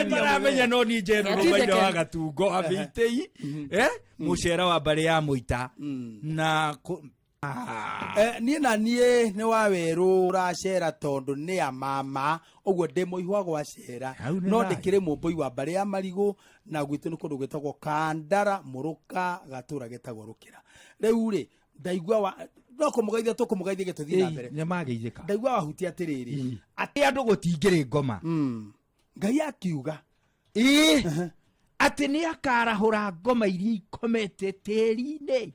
maramenya no ni njeru rubaire wa gatungo abitei mucera wa bare ya muita na niĩ na niĩ nĩ wa werũ ũracera tondũ nĩ a mama ũguo ndĩ mũihwa gwa cera no ndĩkĩrĩ mũmbũi wa mbarĩ ya marigũ na gwitũ nĩ kũndũ gwĩtagwo Kandara Mũrũka gatũra getagwo Rũkĩra. Rĩu rĩ ndaigua no kũmũgeithia tũkũmũgeithia gĩtũthiĩ na mbere nĩ mageithĩka ndaigua wahutia atĩrĩrĩ atĩ andũ gũtingĩrĩ ngoma Ngai akiuga atĩ nĩ akarahũra ngoma iria ikomete tĩri-inĩ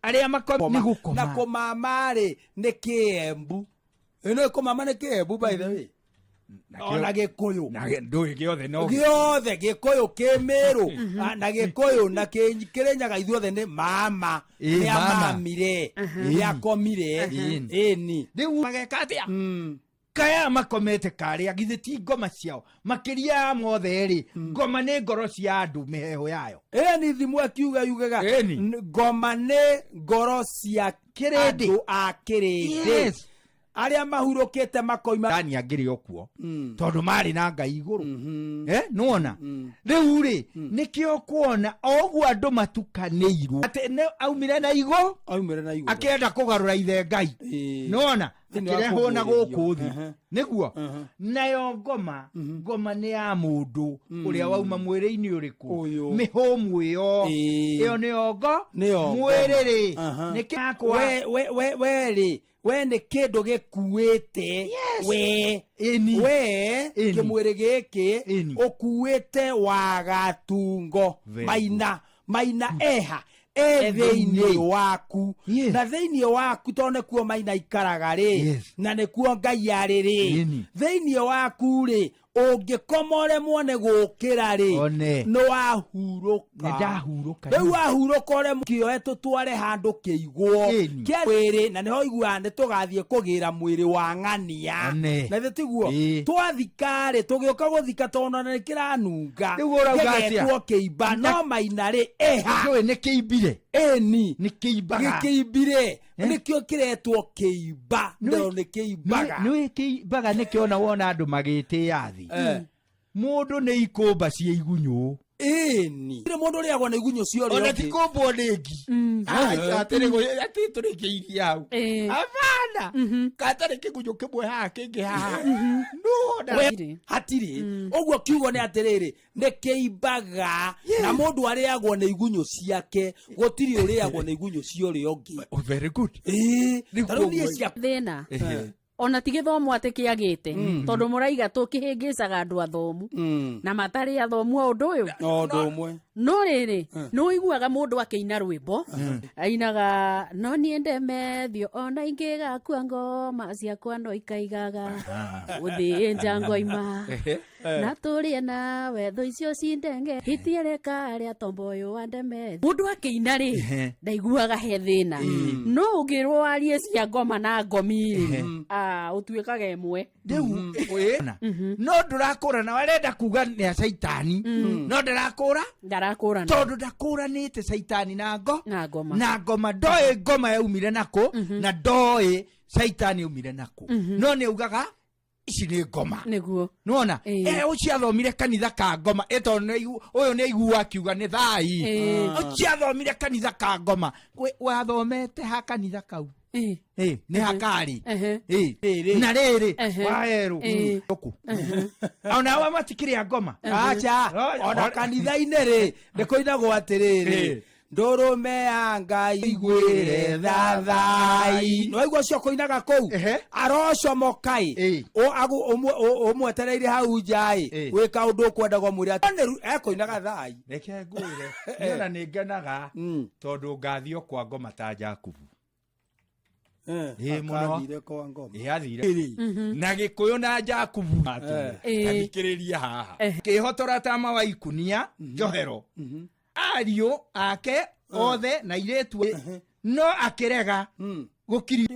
arĩa makomi gũkoma na kũmama rĩ nĩ Kĩembu ĩno kũmama nĩ Kĩembu by the way ona Gĩkũyũ na ndũĩ gĩothe no gĩothe Gĩkũyũ Kĩmĩrũ na Gĩkũyũ na Kĩrĩnyaga ithuothe nĩ mama nĩ amamire nĩ akomire ĩni rĩu mageka atĩa kaya makomete karĩa githĩ ti ngoma ciao makĩria mothe rĩ ngoma nĩ ngoro cia andũ mĩheho yayo ĩni thimũ akiuga yugaga ngoma nĩ ngoro cia andũ a kĩrĩndĩ arĩa mahurũkĩte makoima Dani angĩrĩ okuo tondũ marĩ na Ngai igũrũ nĩwona rĩu rĩ nĩkĩo kuona oguo andũ matukanĩirwo atĩ aumire na igũ akĩenda kũgarũra ithe Ngai nĩwona akĩrehwo na gũkũ thĩ nĩguo nayo ngoma nĩ ya mũndũ ũrĩa wauma mwĩrĩ-inĩ ũrĩkũ mĩhũmũ ĩyo nĩyo mwĩrĩ rĩ nĩkĩakwa we nĩ kĩndũ gĩkuĩte we kĩmwĩrĩ gĩkĩ ũkuĩte wa gatungo maina eha thĩinĩ waku na thĩinĩ waku tondũ nĩkuo maina ikaraga rĩ na nĩkuo Ngai arĩ rĩ thĩinĩ waku rĩ ũngĩkoma ũremwo nĩ gũkĩra rĩ nĩ wahurũka rĩu wahurũka ũremwo kĩoe tũtware handũ kĩigwo kĩa mwĩrĩ na nĩho iguaga nĩ tũgathiĩ kũgĩra mwĩrĩ wa ng'ania na thĩ tiguo twathika rĩ tũgĩũka gũthika tondũ nĩ kĩranunga gĩgetwo kĩimba no maina rĩ nĩ kĩimbire ĩni nĩ kĩimbaga gĩkĩimbire nĩkĩo kĩretwo kĩimba no nĩ kĩimbaga nĩkĩo wona andũ magĩtĩya thĩ mũndũ nĩ ikũmba cia igunyũ ĩni mũndũ ũrĩagwo nĩ igunyũ cio rĩo ona ti kũmbwo nĩ ngi atĩ tũrĩkĩirie hau abana katarĩ kĩgunyũ kĩmwe haha kĩngĩ haha hatirĩ ũguo kiugo nĩ atĩrĩrĩ nĩ kĩimbaga na mũndũ arĩagwo nĩ igunyũ ciake gũtirĩ ũrĩagwo nĩ igunyũ cia ũrĩa ũngĩ very good tarĩu niĩ cia thĩna ona ti gĩthomo atĩ kĩagĩte tondũ mũraiga tũkĩhĩngĩcaga andũ athomu na matarĩ athomu o ũndũ ũyũ no rĩrĩ nĩ ũiguaga mũndũ akĩina rwĩmbo ainaga no niĩ ndemethio ona ingĩgakua ngoma ciakwa no ikaigaga gũthĩnja ngoima na tũrĩe nawe thũ icio cindenge hitiereka arĩa tombo ũyũ wa ndemethio mũndũ akĩina rĩ ndaiguaga he thĩna no ũngĩrwarie cia ngoma na ngomi ũtuĩkaga ĩmwe rĩu no ndũrakũrana warenda kuga nĩ Saitani no ndarakũra tondũ ndakũranĩte Saitani na ngoma ndoĩ ngoma yaumire nakũ na ndoĩ Saitani yaumire nakũ no nĩ ugaga ici nĩ ngoma nĩguo nĩwona ũciathomire kanitha ka ngoma tondũ ũyũ nĩ aigua akiuga nĩ thai ũciathomire kanitha ka ngoma wathomete ha kanitha kau nĩ hakari na rĩrĩ waerũ ũkũ ona wa matikĩrĩa ngoma acha ona kanitha-inĩ rĩ nĩkũinagwo atĩrĩrĩ ndũrũme ya Ngai igwĩre thai nĩwaigua ũcio kũinaga kũu arocomokai ũmwetereire hau nja gwĩka ũndũ ũkwendagwo mwĩrĩ ekũinaga thai reke ngwĩre nĩona nĩ ngenaga tondũ ngathio kwa ngoma ta Jakubu athire na Gĩkũyũ na Jakubu athikĩrĩria haha kĩhotora Tama wa Ikunia Njohero ariũ ake othe na irĩtu no akĩrega gũkiri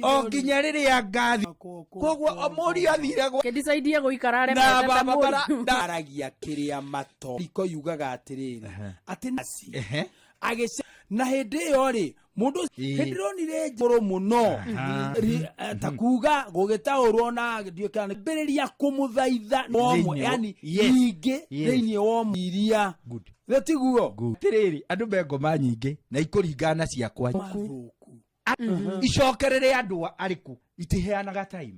o nginya rĩrĩa ngathi koguo mũriũ athire kĩdecide gũikara remete ndaragia kĩrĩa mato iko yugaga atĩrĩrĩ atĩ nasi agĩce na hĩndĩ ĩyo rĩ mundu hindronire njoro muno takuga gugitaurwo na gituikana mbiriria kumuthaitha omwe yani nyingi thiini wa iria gatiguo tiriri andu bengoma nyingi na ikuringana ciakwa icokerere andu ariku itiheanaga time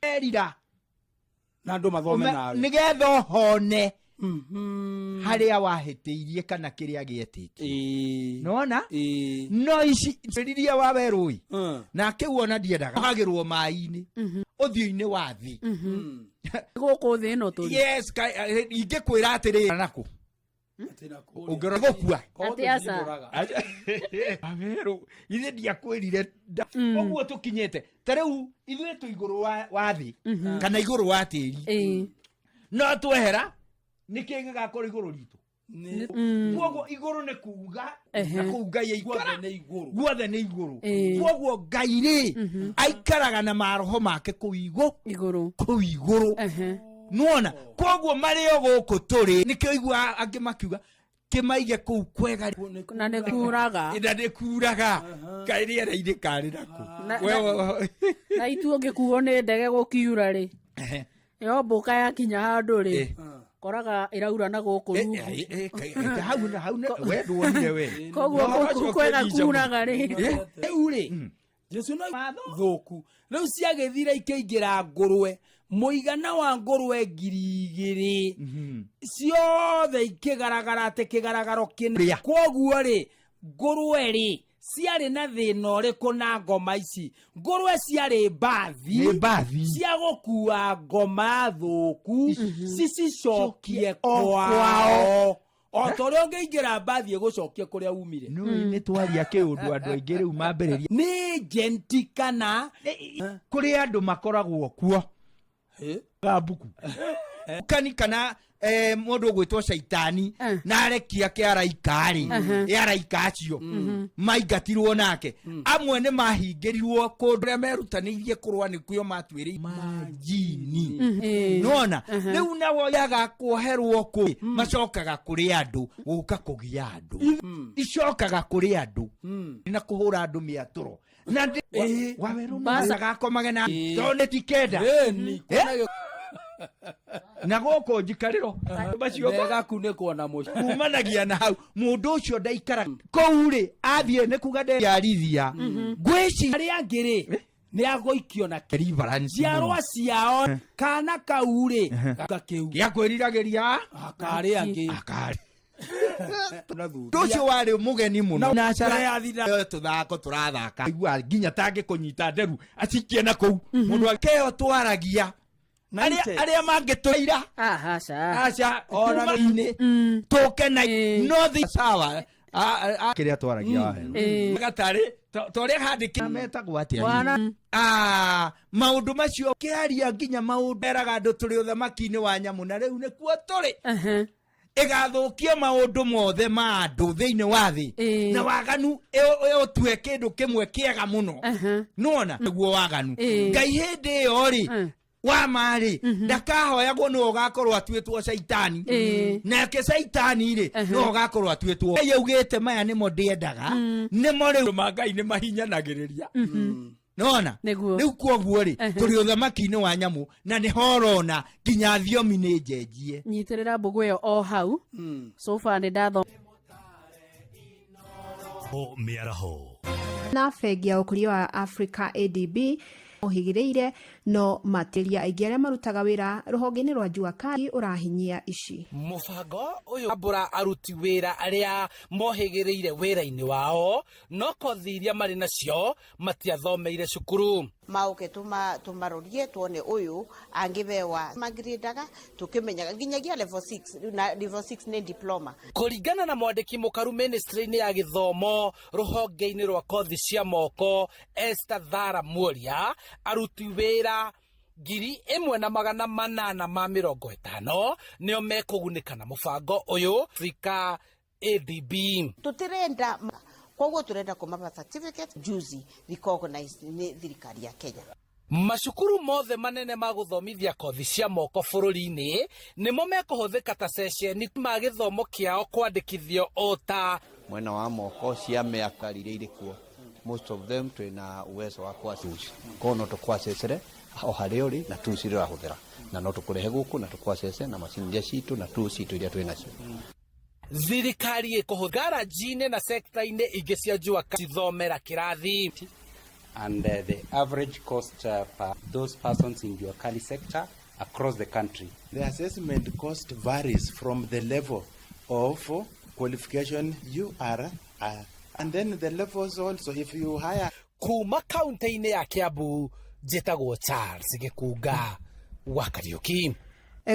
erira na andu mathome nawe nigetha hone haria wahitiirie kana kiria gietike nona no ici riria wa werui na kiuona ndiendaga agirwo mai-ini uthio-ini wa thi guku thi no turi yes ingikwira atiri naku ungero gukua ati asa ameru ithe ndiakwirire oguo tukinyete tariu ithuĩ tu iguru wa thi kana iguru wa tĩri no twehera niki gĩgakorwo iguru ritu kwoguo iguru nĩ kuuga na kũu Ngai aikara guothe nĩ iguru kwoguo Ngai rĩ aikaraga na maroho make kũu iguru nuona kwoguo marĩ o gũkũ tũrĩ nĩkĩo igua angĩ makiuga kimaige kũu kwega na nĩ kuraga Ngai rĩera-inĩ karĩ naku na itu ngĩkuo nĩ ndege gũkiura rĩ yo mbũka yakinya handũ rĩ koraga iraura na gũkũ rungu hau we nduonire we koguo kwega kuraga rĩ rĩu rĩ Jesu no thũku rĩu ciagĩthira ikĩingĩra ngũrwe muigana wa ngũrwe 2,000 ciothe ikigaragara ati kigaragaro kinene kwoguo rĩ ngũrwe rĩ ciarĩ na thĩna ũrĩkũ na ngoma ici ngũrwe ciarĩ mbathi cia gũkua ngoma thũku cicicokie kwao o torĩa ũngĩingĩra mbathi ĩgũcokie kũrĩa umire nĩ twaria kĩũndũ andũ aingĩ rĩu mambĩrĩria nĩ genti kana kũrĩ andũ makoragwo kuo gabuku kani kana mundu gwitwo Shaitani na arekia ke araika araika acio maingatirwo nake amwe nĩ mahingĩrirwo kũndũ rĩa merutanĩirie kũrũa nĩkuo matuĩrĩ majini nona rĩu nawo yaga kuoherwo kũ macokaga kũrĩ andũ gũka kũgia andũ icokaga kũrĩ andũ na kũhũra andũ mĩatũro na waweru magakomage na tondũ tikenda na gũkũ njikarĩro bacio gakunĩkwo na mũci kumanagia na hau mũndũ ũcio ndaikara kũu rĩ athiĩ nĩ kuga ndearithia ngwĩci arĩa angĩ rĩ nĩ agũikio na njiarwa ciao kana kau rĩ gakĩu gĩakwĩriragĩria akarĩ angĩ ũcio warĩ mũgeni mũno na cara tũthako tũrathaka igua nginya tangĩkũnyita nderu acikie na kũu mũndũ akeo twaragia aria mangĩtũira aca ona-inĩ tũke na nothi sawa kĩrĩa twaragia wawe gatarĩ torĩa handĩkĩ metagwo atĩa maũndũ macio kĩaria nginya maũndũ eraga andũ tũrĩ ũthamaki-inĩ wa nyamũ na rĩu nĩkuo tũrĩ ĩgathũkie maũndũ mothe ma andũ thĩinĩ wa thĩ na waganu ũtue kĩndũ kĩmwe kĩega mũno nona nĩguo waganu Ngai hĩndĩ ĩyo rĩ wa marĩ ndakahoyagwo nĩwe ũgakorwo atuĩtwo Shaitani nake Shaitani rĩ nĩwe ũgakorwo atuĩtwo Ngai augĩte maya nĩmo ndĩendaga nĩmo rĩu ma Ngai nĩ mahinyanagĩrĩria nona rĩu kwoguo rĩ tũrĩ ũthamaki-inĩ wa nyamũ na nĩ horona nginya thiomi nĩ njenjie nyitĩrĩra mbũgũ ĩyo o hau sofa nĩ ndathoma mĩaraho na bengi ya ũkũria wa Africa ADB ohigĩrĩire no matiria aingĩ arĩa marutaga wĩra rũhonge-inĩ rwa Jua Kali ũrahinyia ici mũbango ũyũ ambũra aruti wĩra arĩa mohĩgĩrĩire wĩra-inĩ wao no kothi iria marĩ nacio matiathomeire cukuru mauke tumarorie tuone uyu angibewa magrindaga tukimenyaga nginyagia level 6 na level 6 ni diploma kuringana na mwandiki mukaru ministry-inĩ ya gĩthomo rũhonge-inĩ rwa kothi cia moko Esther Thara Muoria aruti wĩra 1,850 nĩo mekũgunĩka na mũbango ũyũ Africa ADB tutirenda koguo turenda kumapa certificate juzi recognized ni thirikari ya Kenya macukuru mothe manene ma gũthomithia kothi cia moko bũrũri-inĩ nĩmo mekũhũthĩka ta ceceni ma gĩthomo kĩao kwandĩkithio o ta mwena wa moko cia mĩaka iria irĩ kuo, most of them twina uwezo wa kwaceci ko no tukwacecere o harĩ ũrĩ na tools iria ũrahũthĩra na no tũkũrehe gũkũ na tũkwacece na macini iria citũ na tools citũ iria twĩnacio. Thirikari ĩkũhũthĩra garaji-inĩ na sekta-inĩ ingĩ cia njũa cithomera kĩrathi. And the average cost for those persons in the Juakali sector across the country. The assessment cost varies from the level of qualification you are and then the levels also if you hire. Kuma kaunti-inĩ ya Kiambu, njĩtagwo Charles Gĩkunga wa Kariũki.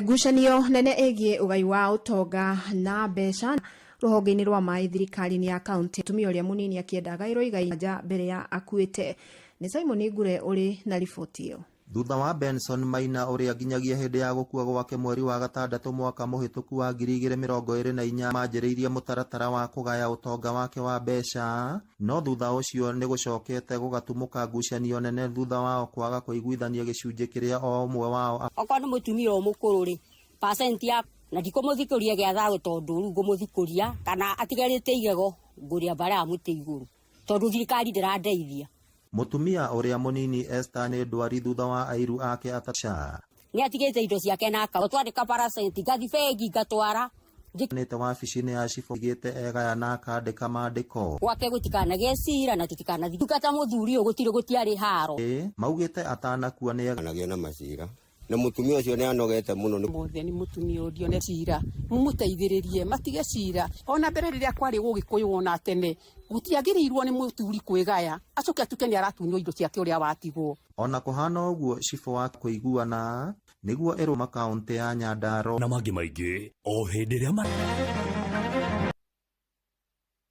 Ngucanio nene ĩgiĩ ũgai wa ũtonga na mbeca rũhonge-inĩ rwa maĩ thirikari-inĩ ya kaunti. Mũtumia ũrĩa mũnini akĩenda gaĩrwo igai nja mbere ya akuĩte. Nĩ Simon Ngure ũrĩ na riboti ĩyo. Thutha wa Benson Maina ũrĩa nginyagia hĩndĩ ya gũkua gwake mweri wa gatandatũ mwaka mũhĩtũku wa 2024 manjĩrĩirie mũtaratara wa kũgaya ũtonga wake wa mbeca, no thutha ũcio nĩ gũcokete gũgatumũka ngucanio nene thutha wao kwaga kũiguithania gĩcunjĩ kĩrĩa o ũmwe wao. Okorwo nĩ mũtumia mũkũrũ rĩ, percent ya na ndikũmũthikũria gĩa thagũ tondũ rĩu ngũmũthikũria kana atigarĩte igego ngũria bara amũte igũrũ tondũ thirikari ndĩrandeithia. Mutumia ũrĩa mũnini Esther nĩ ndwari thutha wa airu ake ataca. Nĩ atigĩte indo ciake na aka twandĩka parasenti ngathi bengi ngatwara. Nĩte wabici-inĩ ya cibũ igĩte egaya na akandĩka mandĩko. Gwake gũtikanagĩe cira na tũtikanathi thukata mũthuri ũyũ gũtiarĩ haro. Maugĩte atanakua nĩ aganagĩa na macira. Na mutumia ũcio nĩ anogete mũno. Mothe nĩ mutumia ũcio nĩ cira mumuteithĩrĩrie matige cira ona mbere rĩrĩa kwarĩ gũgĩkũyũ wona tene gũtiagĩrĩirwo nĩ mũturi kwĩgaya acoke atuke nĩ aratunywo indo ciake ũrĩa watigwo. Ona kũhana ũguo cibũ wa kũiguana nĩguo ĩrũma kaunti ya Nyandarua na mangĩ maingĩ o hĩndĩ ĩrĩa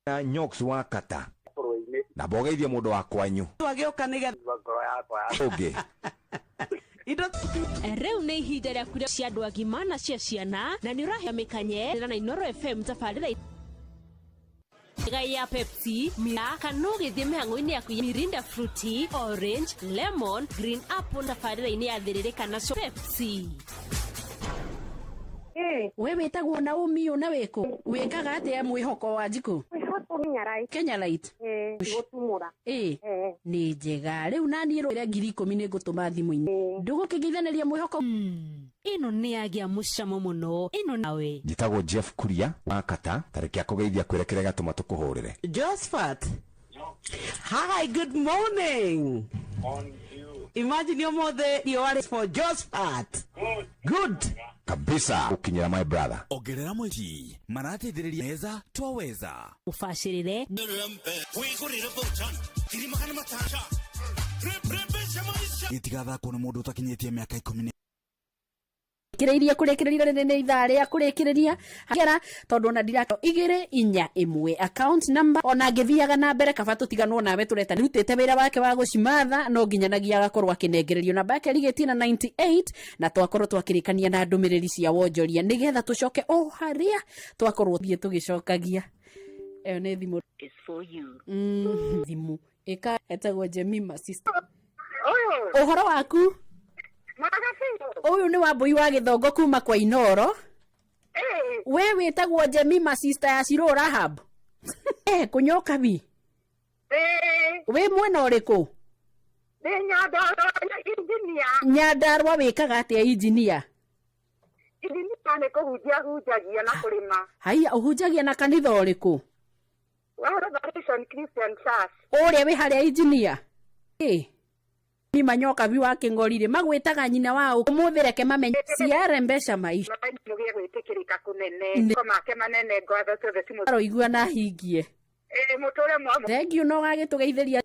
na Nyoks wa Kata na bogeithie mũndũ wa kwanyu agĩũka nĩgetha ngoro yakwa ũngĩ Rĩu nĩ ihinda rĩa kuria cia andũ agima na cia ciana na nĩ ũrahĩa mĩkanye na Inooro FM tabarĩra ya Pepsi, Mia, kana ũgĩthiĩ mĩhang'o-inĩ yaku ya Mirinda Fruity, Orange, Lemon, Green Apple tabarĩra-inĩ ya thĩrĩrĩka na Pepsi. We wĩtagwo Naomi na wĩkũ wĩkaga atĩa mwĩhoko wa njikũ? Kenya Light. Gutumura. Nĩ njega. Rĩu naniĩ rũrĩa 10,000 nĩ ngũtũma thimũ-inĩ. Ndũgũkĩgeithanĩria mwĩhoko. Ĩno nĩ yagĩa mũcamo mũno. Ĩno nawe. Njĩtagwo Jeff Kuria wa Kata, tarĩkia kũgeithia kwĩrekere gatũma tũkũhũrĩre. Josephat. Hi, good morning. Morning to you. Imagine your mother, you are for Josephat. Good. Kabisa ukinyera my brother. Ogerera mwiji marateithĩrĩria meza twaweza ufashirire itigathakwo nĩ mũndũ ũtakinyĩtie mĩaka 10 kireirie kurekereria nene ithaa rĩa kurekereria hagera tondu na ndirato 241 account number ona ngithiaga na mbere kaba tutiganwo nawe tureta nirutite wira wake wa gucimatha no nginyanagia agakorwo akinengererio na bake rigeti na 98 na twakorwo twakirikania na ndumiriri cia wonjoria nigetha tucoke o haria twakorwo thie tugicokagia eyo ne thimu is for you thimu eka etagwo Jemima sister ohoro waku Uyu ni Wambui wa Githongo kuma kwa Inooro. We witagwo Jemima sister ya Shiro Rahab. Kunyoka bi. We mwena ũrĩkũ? Nyandarua engineer. Nyandarua wĩkaga atĩa engineer? Engineer nĩ kũhunjagia na kũrĩma. Haiya ũhunjagia na kanitha ũrĩkũ? Wa Revelation Christian Church. Ũrĩa wĩ harĩa engineer? Ni manyoka bi wa Kingorire magwetaga nyina wao umuthireke mamenye ciare mbeca maisha mugie gwitikirika kunene komake manene ngwatho tothe timu aro igua na hingie mutore mwa thank you no gagitugeithiria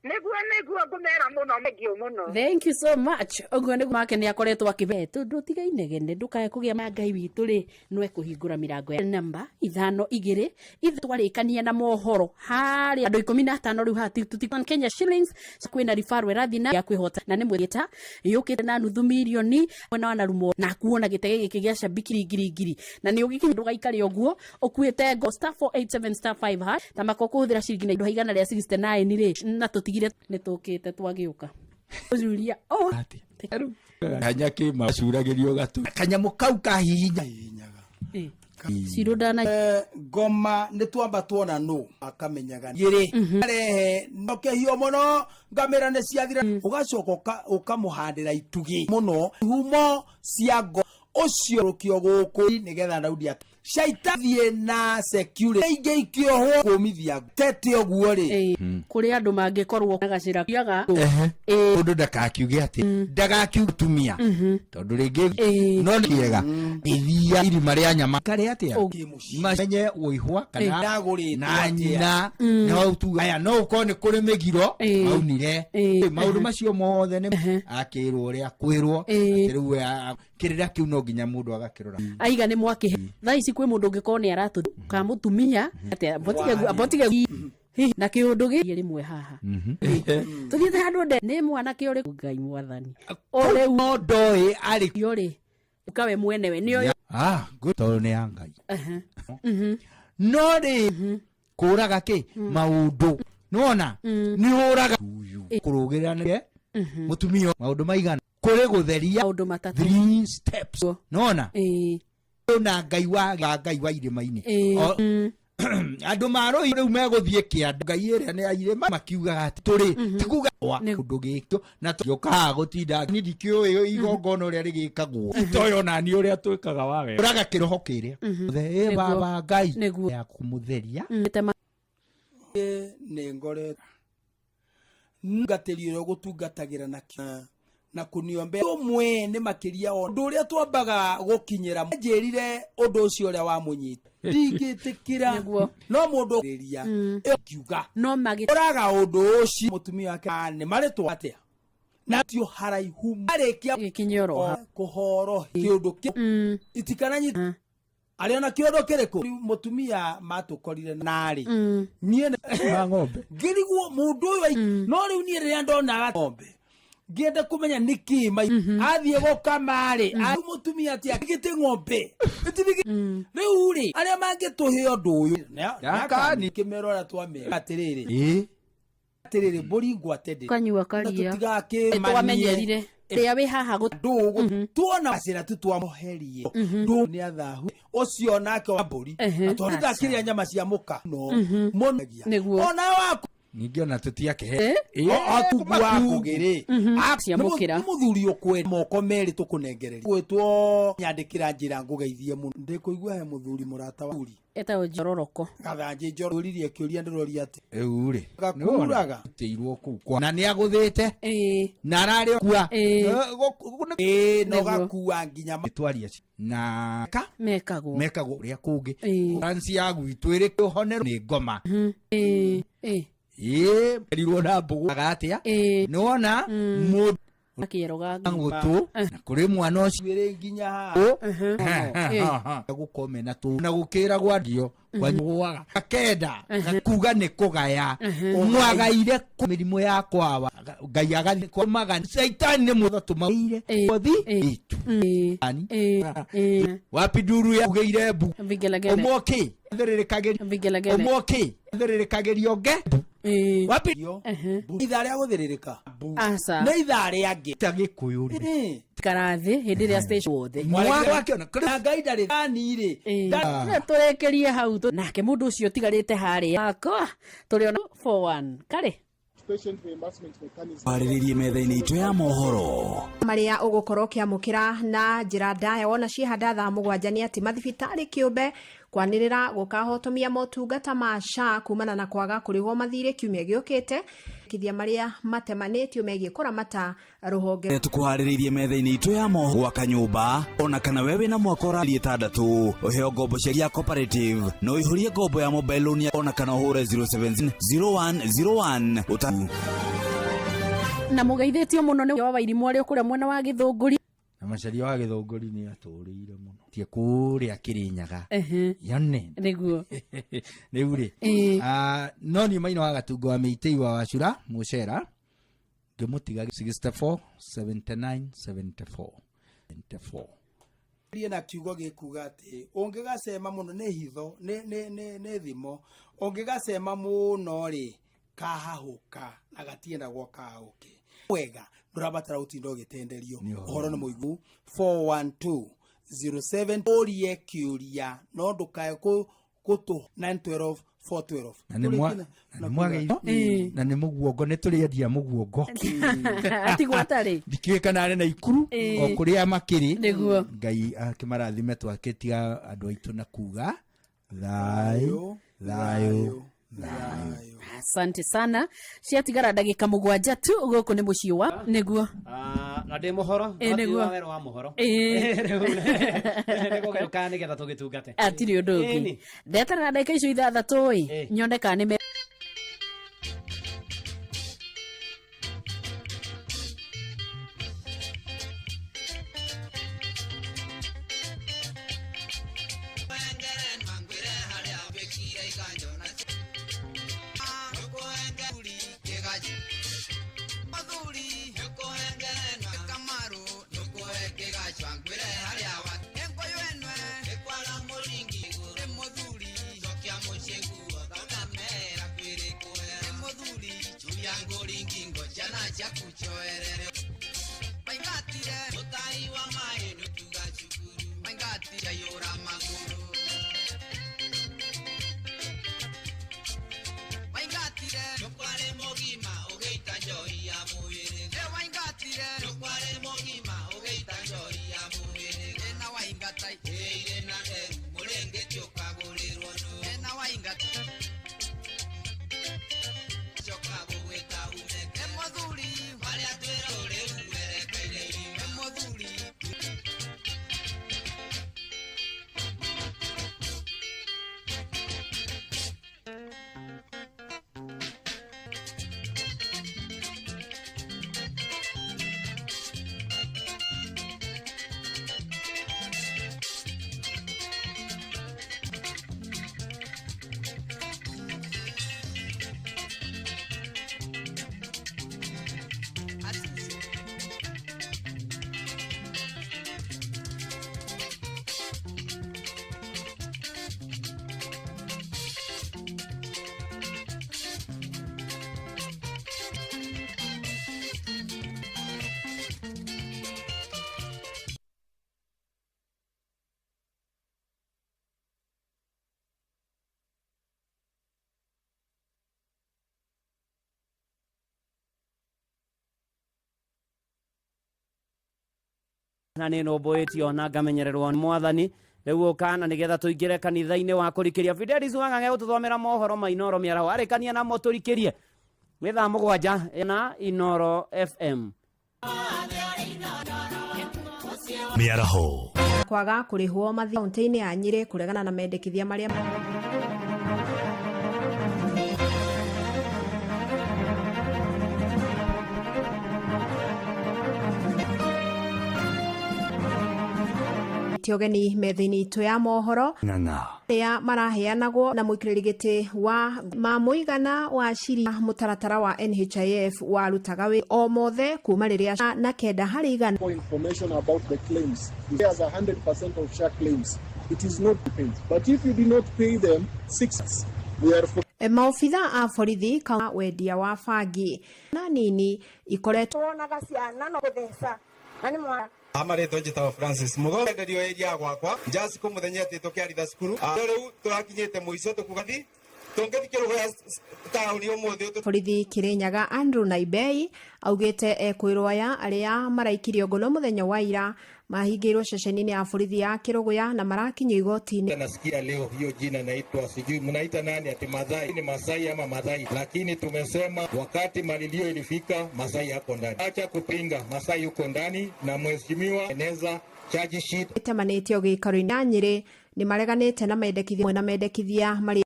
niguo ngumera muno megio muno thank you so much oguo niguo make ni akoretwo akibetu ndutigainegene ndukae kugia Ngai witu ri nwe kuhingura mirango ya namba 52 twarikania na mohoro hari andu 15 riu hati tutikan Kenya shillings kwina rifaru rathina ya kwihota na ni mwita yukite na nuthu milioni mwana wana rumo na kuona gitege giki gia shabiki ngiri na ni ugikinyi ndugaikari oguo ukuite go star 487 star 5 ha tamako kuhuthira ciringi na indo haigana ria 69 ri na tutigire nitukite twagiuka uzuria oh kanya ki macuragirio gatu kanyamu kau kahihinyaga Sirudana ngoma nĩ twamba tuona no akamenyaga yere arehe noke hiyo muno ngamera nĩ ciathira ugacoka ukamuhandira itugi muno humo ciago ucio rukio guku nigetha Daudi shaitathie na security inge ikioho kumithia tete oguo ri kuri andu mangikorwo gacira kiaga undu ndakakiuge ati ndagakiutumia tondu ringi no niega ithia irima ria nyama kare atia mamenye uihwa kana na nyina no tu aya no ukone kuri migiro aunire maundu macio mothe ni akirwo uria kwirwo riu kirira kiu no nginya mundu agakirora aiga ni mwaki thaici kwi mundu ngikone aratu kamutumia ati abotige na kiundu gi rimwe haha tuthiete handu nde ni mwana ki uri Ngai mwathani ore ndoi ari yori ukawe mwenewe ni oyo guto ni Ngai no ri kuraga ki maundu nona ni huraga kurugirira ni mutumia maundu maigana kuri gutheria maundu matatu 3 steps nona na Ngai wa irima-ini andu maro riu meguthie kiandu Ngai iria ni airima makiuga ati turi tikuga undu gikio na tuka gutinda ni dikio igongono uria rigikagwo toyo na ni uria twikaga wawe uraga kiroho kiria the baba Ngai ya kumutheria ni ngore ngatirio gutungatagira na kuniombe umwe ni makiria undu uria twambaga gukinyira njirire undu ucio uria wa munyita ndingitikira no mundu riria kiuga no magi uraga undu ucio mutumia wake ni maritwa atia na tio haraihu arikia kinyoro kuhoro kiundu itikananyi ariona kiundu kiriku mutumia matukorire nari nie na ng'ombe ngiriguo mundu uyu no riu nie riria ndona ng'ombe ngende kumenya niki mai athie gokamari ari mutumia ati akigite ng'ombe riu ri aria mangituhe undu uyu yakani kimerora twame atiriri atiriri mburi ngwatende kanyua karia twamenyerire ria wi haha ndugu tuona acira tu twamuherie ndu ni athahu ucio nake wa mburi atwita kiria nyama cia muka no monagia ona waku ningiona tutiake atugwa kugiri aciamukira muthuri ukwe moko meri tukunengereria gwitwo nyandikira njira ngugeithie muno ndikuigua he muthuri murata wa uri eta njororoko gathanje njororirie kiuria ndorori ati uri gakuraga teirwo ku na ni aguthite na arari okua no gakua nginya twaria na mekagwo ria kungi ransi ya gwitu iri kuhonero ni ngoma erirwo na mbugu agatia nona mundu akiroga ngutu na kuri mwana ucio iri nginya gukome na tu na gukira gwadio kwanyuaga akenda kuga ni kugaya mwagaire kumirimu ya kwawa Ngai agani komaga Satan ni mutho maire othi itu ani wapi duru ya kugeire bu omoke thiririkageri omoke thiririkagerio nge wapi ithari aguthiririka asa na ithari angi tagikuyu ri karathi hindi ria station wothe mwaka wakiona kana Ngai ndari ani ri turekerie hau nake mundu ucio tigarite hari akwa turiona 41 kare bariririe metha-ini itu ya mohoro maria ugukorwo kiamukira na njira ndaya wona ciehanda thaa mugwanja ni ati mathibitari kiumbe kwanirira gukahotomia motungata ma SHA kumana na kwaga kurigwo mathire kiumia giukite kithia maria matemanitio megie kuramata ruhonge tukuhariririe metha-ini itu ya mohoro wa kanyumba ona kana wewe na mwaka urarie 6 uheo ngombo cia cooperative no ihurie ngombo ya mobile loan ona kana uhure 070101 na mugeithitio muno ni wa Wairimu ari kuria mwena wa Githunguri na macaria wa Githunguri ni aturire muno tie kuria Kirinyaga yone niguo ri no ni maina wa Gatungu wa Meitei wa Wacura Mucera ngimutiga 64 79 74 rie na kiugo gikuga ati ungigacema muno ni hitho ni thimo ungigacema muno ri kahahuka agatienda gwa kahuke wega ndurabatara utindo gitenderio uhoro ni muigu 412 07 orie kiuria no ndukae kutu 912 412 na nä må guongo nä tå rä endia må guongo atigwo atarä ndikä kana na ikuru o kå rä a makä rä Ngai akä marathime twakä tia andå aitå na kuga thayå. Asante sana. Ciatigara ndagika 7 tu guku ni mucii wa niguo. Na ndi muhoro niguo wero wa muhoro niguo geruka ni getha tugitungate atiri undu ungi ndetara ndagika icio 6 nyone kana ni na nä no mboätio na ngamenyererwo nä mwathani rä u å kana nä getha tå ingä re kanitha-inä wa kå rikä ria Fidelis Wang'ang'e gå tå thomera mohoro ma Inoro mä araho arä kania namo tå rikä rie nä thaa 7 na Inoro FM mä araho kwaga kå rä hwo mathi kauntä-inä ya Nyĩrĩ kũregana na mendekithia marĩa tiogeni metha-inĩ itũ ya mohoro ya maraheanagwo na mũikarĩri gĩtĩ wa mũigana wa ciringi mũtaratara wa NHIF warutaga wĩ o mothe kuma rĩrĩa na kenda harĩ igana. Information about the claims. If there's 100% of share claims, it is not paid. But if you do not pay them 6 months, we are for maobitha a borithi kaunti wendia wa bangi na nini ikoretwo wonaga ciana no gutheca na nĩ mwana amarĩtwo njĩtagwo Francis Mugo enderio area gwakwa njasi kũ mũthenya atĩ tũkĩaritha cukuru rĩu tũrakinyĩte mũico tũkugathi tũngĩthikĩrwo taũni ũmũthĩ borithi Kĩrĩnyaga Andrew Naibei augĩte ekwĩrwo aya arĩa maraikirio ngono mũthenya wa ira mahingĩirwo ceceni-inĩ ya borithi ya Kĩrũgũya na marakinyio igoti-inĩ. Nasikia leo hiyo jina naitwa sijui mnaita nani ati Masai ni Masai ama Masai, lakini tumesema wakati malilio ilifika Masai yako ndani. Acha kupinga, Masai yuko ndani na mheshimiwa eneza charge sheet. Itemanĩtio gĩikaro-inĩ ya Nyĩrĩ nĩ mareganĩte na mendekithia marĩ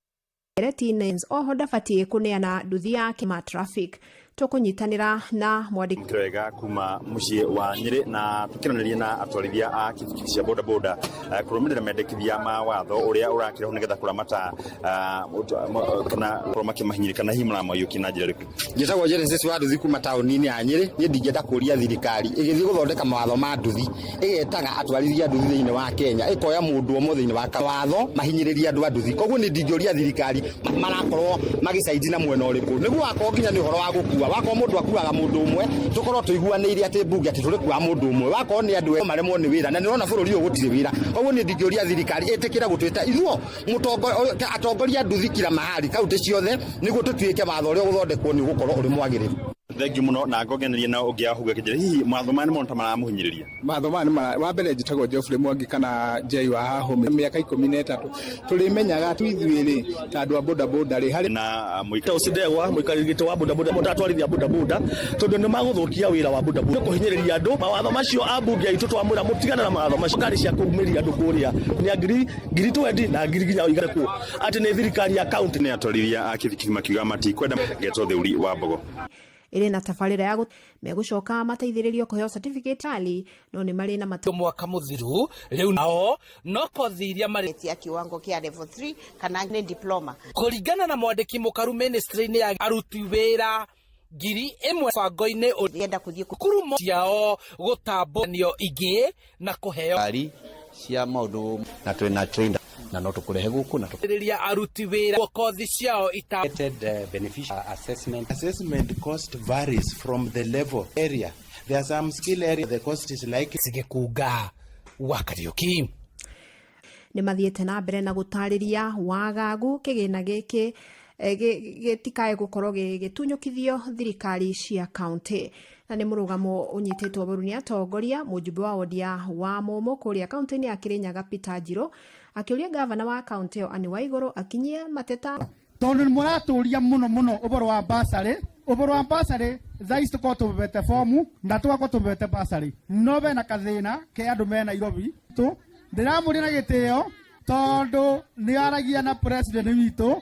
retine oho ndabatiĩ kũneana nduthi yake ma traffic tukunyitanira na mwandiki twega kuma muciĩ wa Nyĩrĩ na tukiranĩria na atwarithia a kibikibi cia boda boda kũrũmĩrĩra mendekithia ma watho ũrĩa ũrakĩrwo nĩgetha kũramata kana kũrwo makĩmahinyĩrĩka na hihi mũramoyũki na njĩra ĩrĩkũ. Njĩtagwo Genesis wa nduthi kuma taũni-inĩ ya Nyĩrĩ. Niĩ ndingĩenda kũria thirikari ĩgĩthiĩ gũthondeka mawatho ma nduthi ĩgetaga atwarithia nduthi thĩinĩ wa Kenya ĩkoya mũndũ ũmwe thĩinĩ wa watho mahinyĩrĩria andũ a nduthi. Koguo nĩ ndingĩũria thirikari marakorwo magĩcaidi na mwena ũrĩkũ nĩguo akorwo nginya nĩ ũhoro wa gũkua kua wako mundu akuaga mundu umwe tukorwo tuiguanĩire ati mbunge ati turi kwa mundu umwe wako ni andu maremwo ni wira na nirona bururi uyu gutire wira koguo ni ndingĩũria thirikari ĩtĩkĩra gũtwĩta ithuo atongoria nduthi kila mahali kaunti ciothe nĩguo tũtuĩke watho ũrĩa ũgũthondekwo nĩ gũkorwo ũrĩ mwagĩrĩru. Thengiũ mũno na ngogeneria na ũngĩ ahuga kĩnjĩra hihi matho maya nĩ monta maramũhinyĩrĩria. Matho maya wa mbere njĩtagwo Geoffrey Mwangi kana Jay wa Hahũmi mĩaka 13 tũrĩmenyaga twithuĩ ta andũ a boda boda rĩ harĩ na mũikaro ũcindegwa mũikarĩri gĩtĩ wa boda boda mũtatwarithia boda boda tondũ nĩ magũthũkia wĩra wa boda boda kũhinyĩrĩria andũ mawatho macio a mbunge aitũ twamwĩra mũtigana na mawatho macio ngari cia kũrumĩria andũ kũrĩa nĩ ngiri 20 na ngiri nginya igana kuo atĩ nĩ thirikari ya kaunti nĩ atwarithia a kĩthikiri makiuga matikwenda getwo thĩũri wa mbogo iri na tabarĩra ya megũcoka mateithĩrĩrio kũheo certificate ali no nĩ marĩ na mwaka mũthiru rĩu nao no kothi iria marĩtia kiwango kĩa level 3 kana nĩ diploma kũringana na mwandĩki mũkaru ministry-inĩ ya aruti wĩra ngiri ĩmwe bango-inĩ ũrenda kũthiĩ kurumo ciao gũtambũranio ingĩ na kũheo ari cia maũndũ na twĩna trainer na no tukũrehe gũkũ na tũkĩrĩria aruti wĩra kothi ciao beneficial assessment cost varies from the level area. There are some skill area the cost is like Sigekunga wa Kariuki nĩ mathiĩte na mbere na gũtarĩria wagagu kĩgĩna gĩkĩ gĩtikae gũkorwo gĩtunyũkithio thirikari cia kaunti na nĩ mũrũgamo ũnyitĩtwo mbaru nĩ atongoria mũjumbe wa Odia wa Momo kũrĩa kaunti-inĩ ya Kirinyaga Peter Njiro akĩũria gavana wa kaunti ĩyo Anne Waigũrũ akinyie mateta tondũ nĩ mũratũria mũno ũboro wa basarĩ thaici tũkorwo tũbebete fomu na tũgakorwo tũbebete basarĩ no be na kathĩna ke andũ me Nairobi ndĩramũria na gĩtĩo tondũ nĩ aragia na president witũ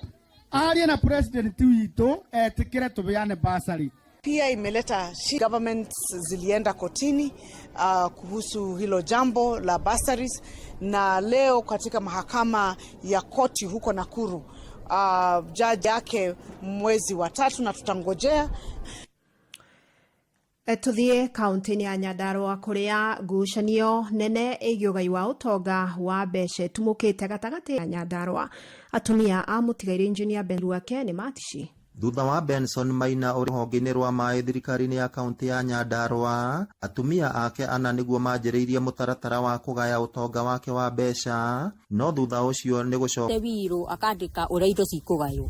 aria na president witũ etĩkĩre tũbeane basarĩ. Pia imeleta governments zilienda kotini kuhusu hilo jambo la bursaries na leo katika mahakama ya koti huko Nakuru jaji yake mwezi wa 3 na tutangojea. Tuthie kaunti-inĩ ya Nyandarua kũrĩa ngucanio nene ĩgiĩ ũgai wa ũtonga wa mbeca tumũkĩte gatagatĩ ya Nyandarua atumia a mũtigairĩ engineer Ben Ruake nĩ matici thutha wa Benson Maina ũrĩ honge-inĩ rwa maĩ thirikari-inĩ ya kaunti ya Nyandarua atumia ake ana nĩguo manjĩrĩirie mũtaratara wa kũgaya ũtonga wake wa mbeca no thutha ũcio nĩ gũcoka Wiro akandĩka ũrĩa indo cikũgaywo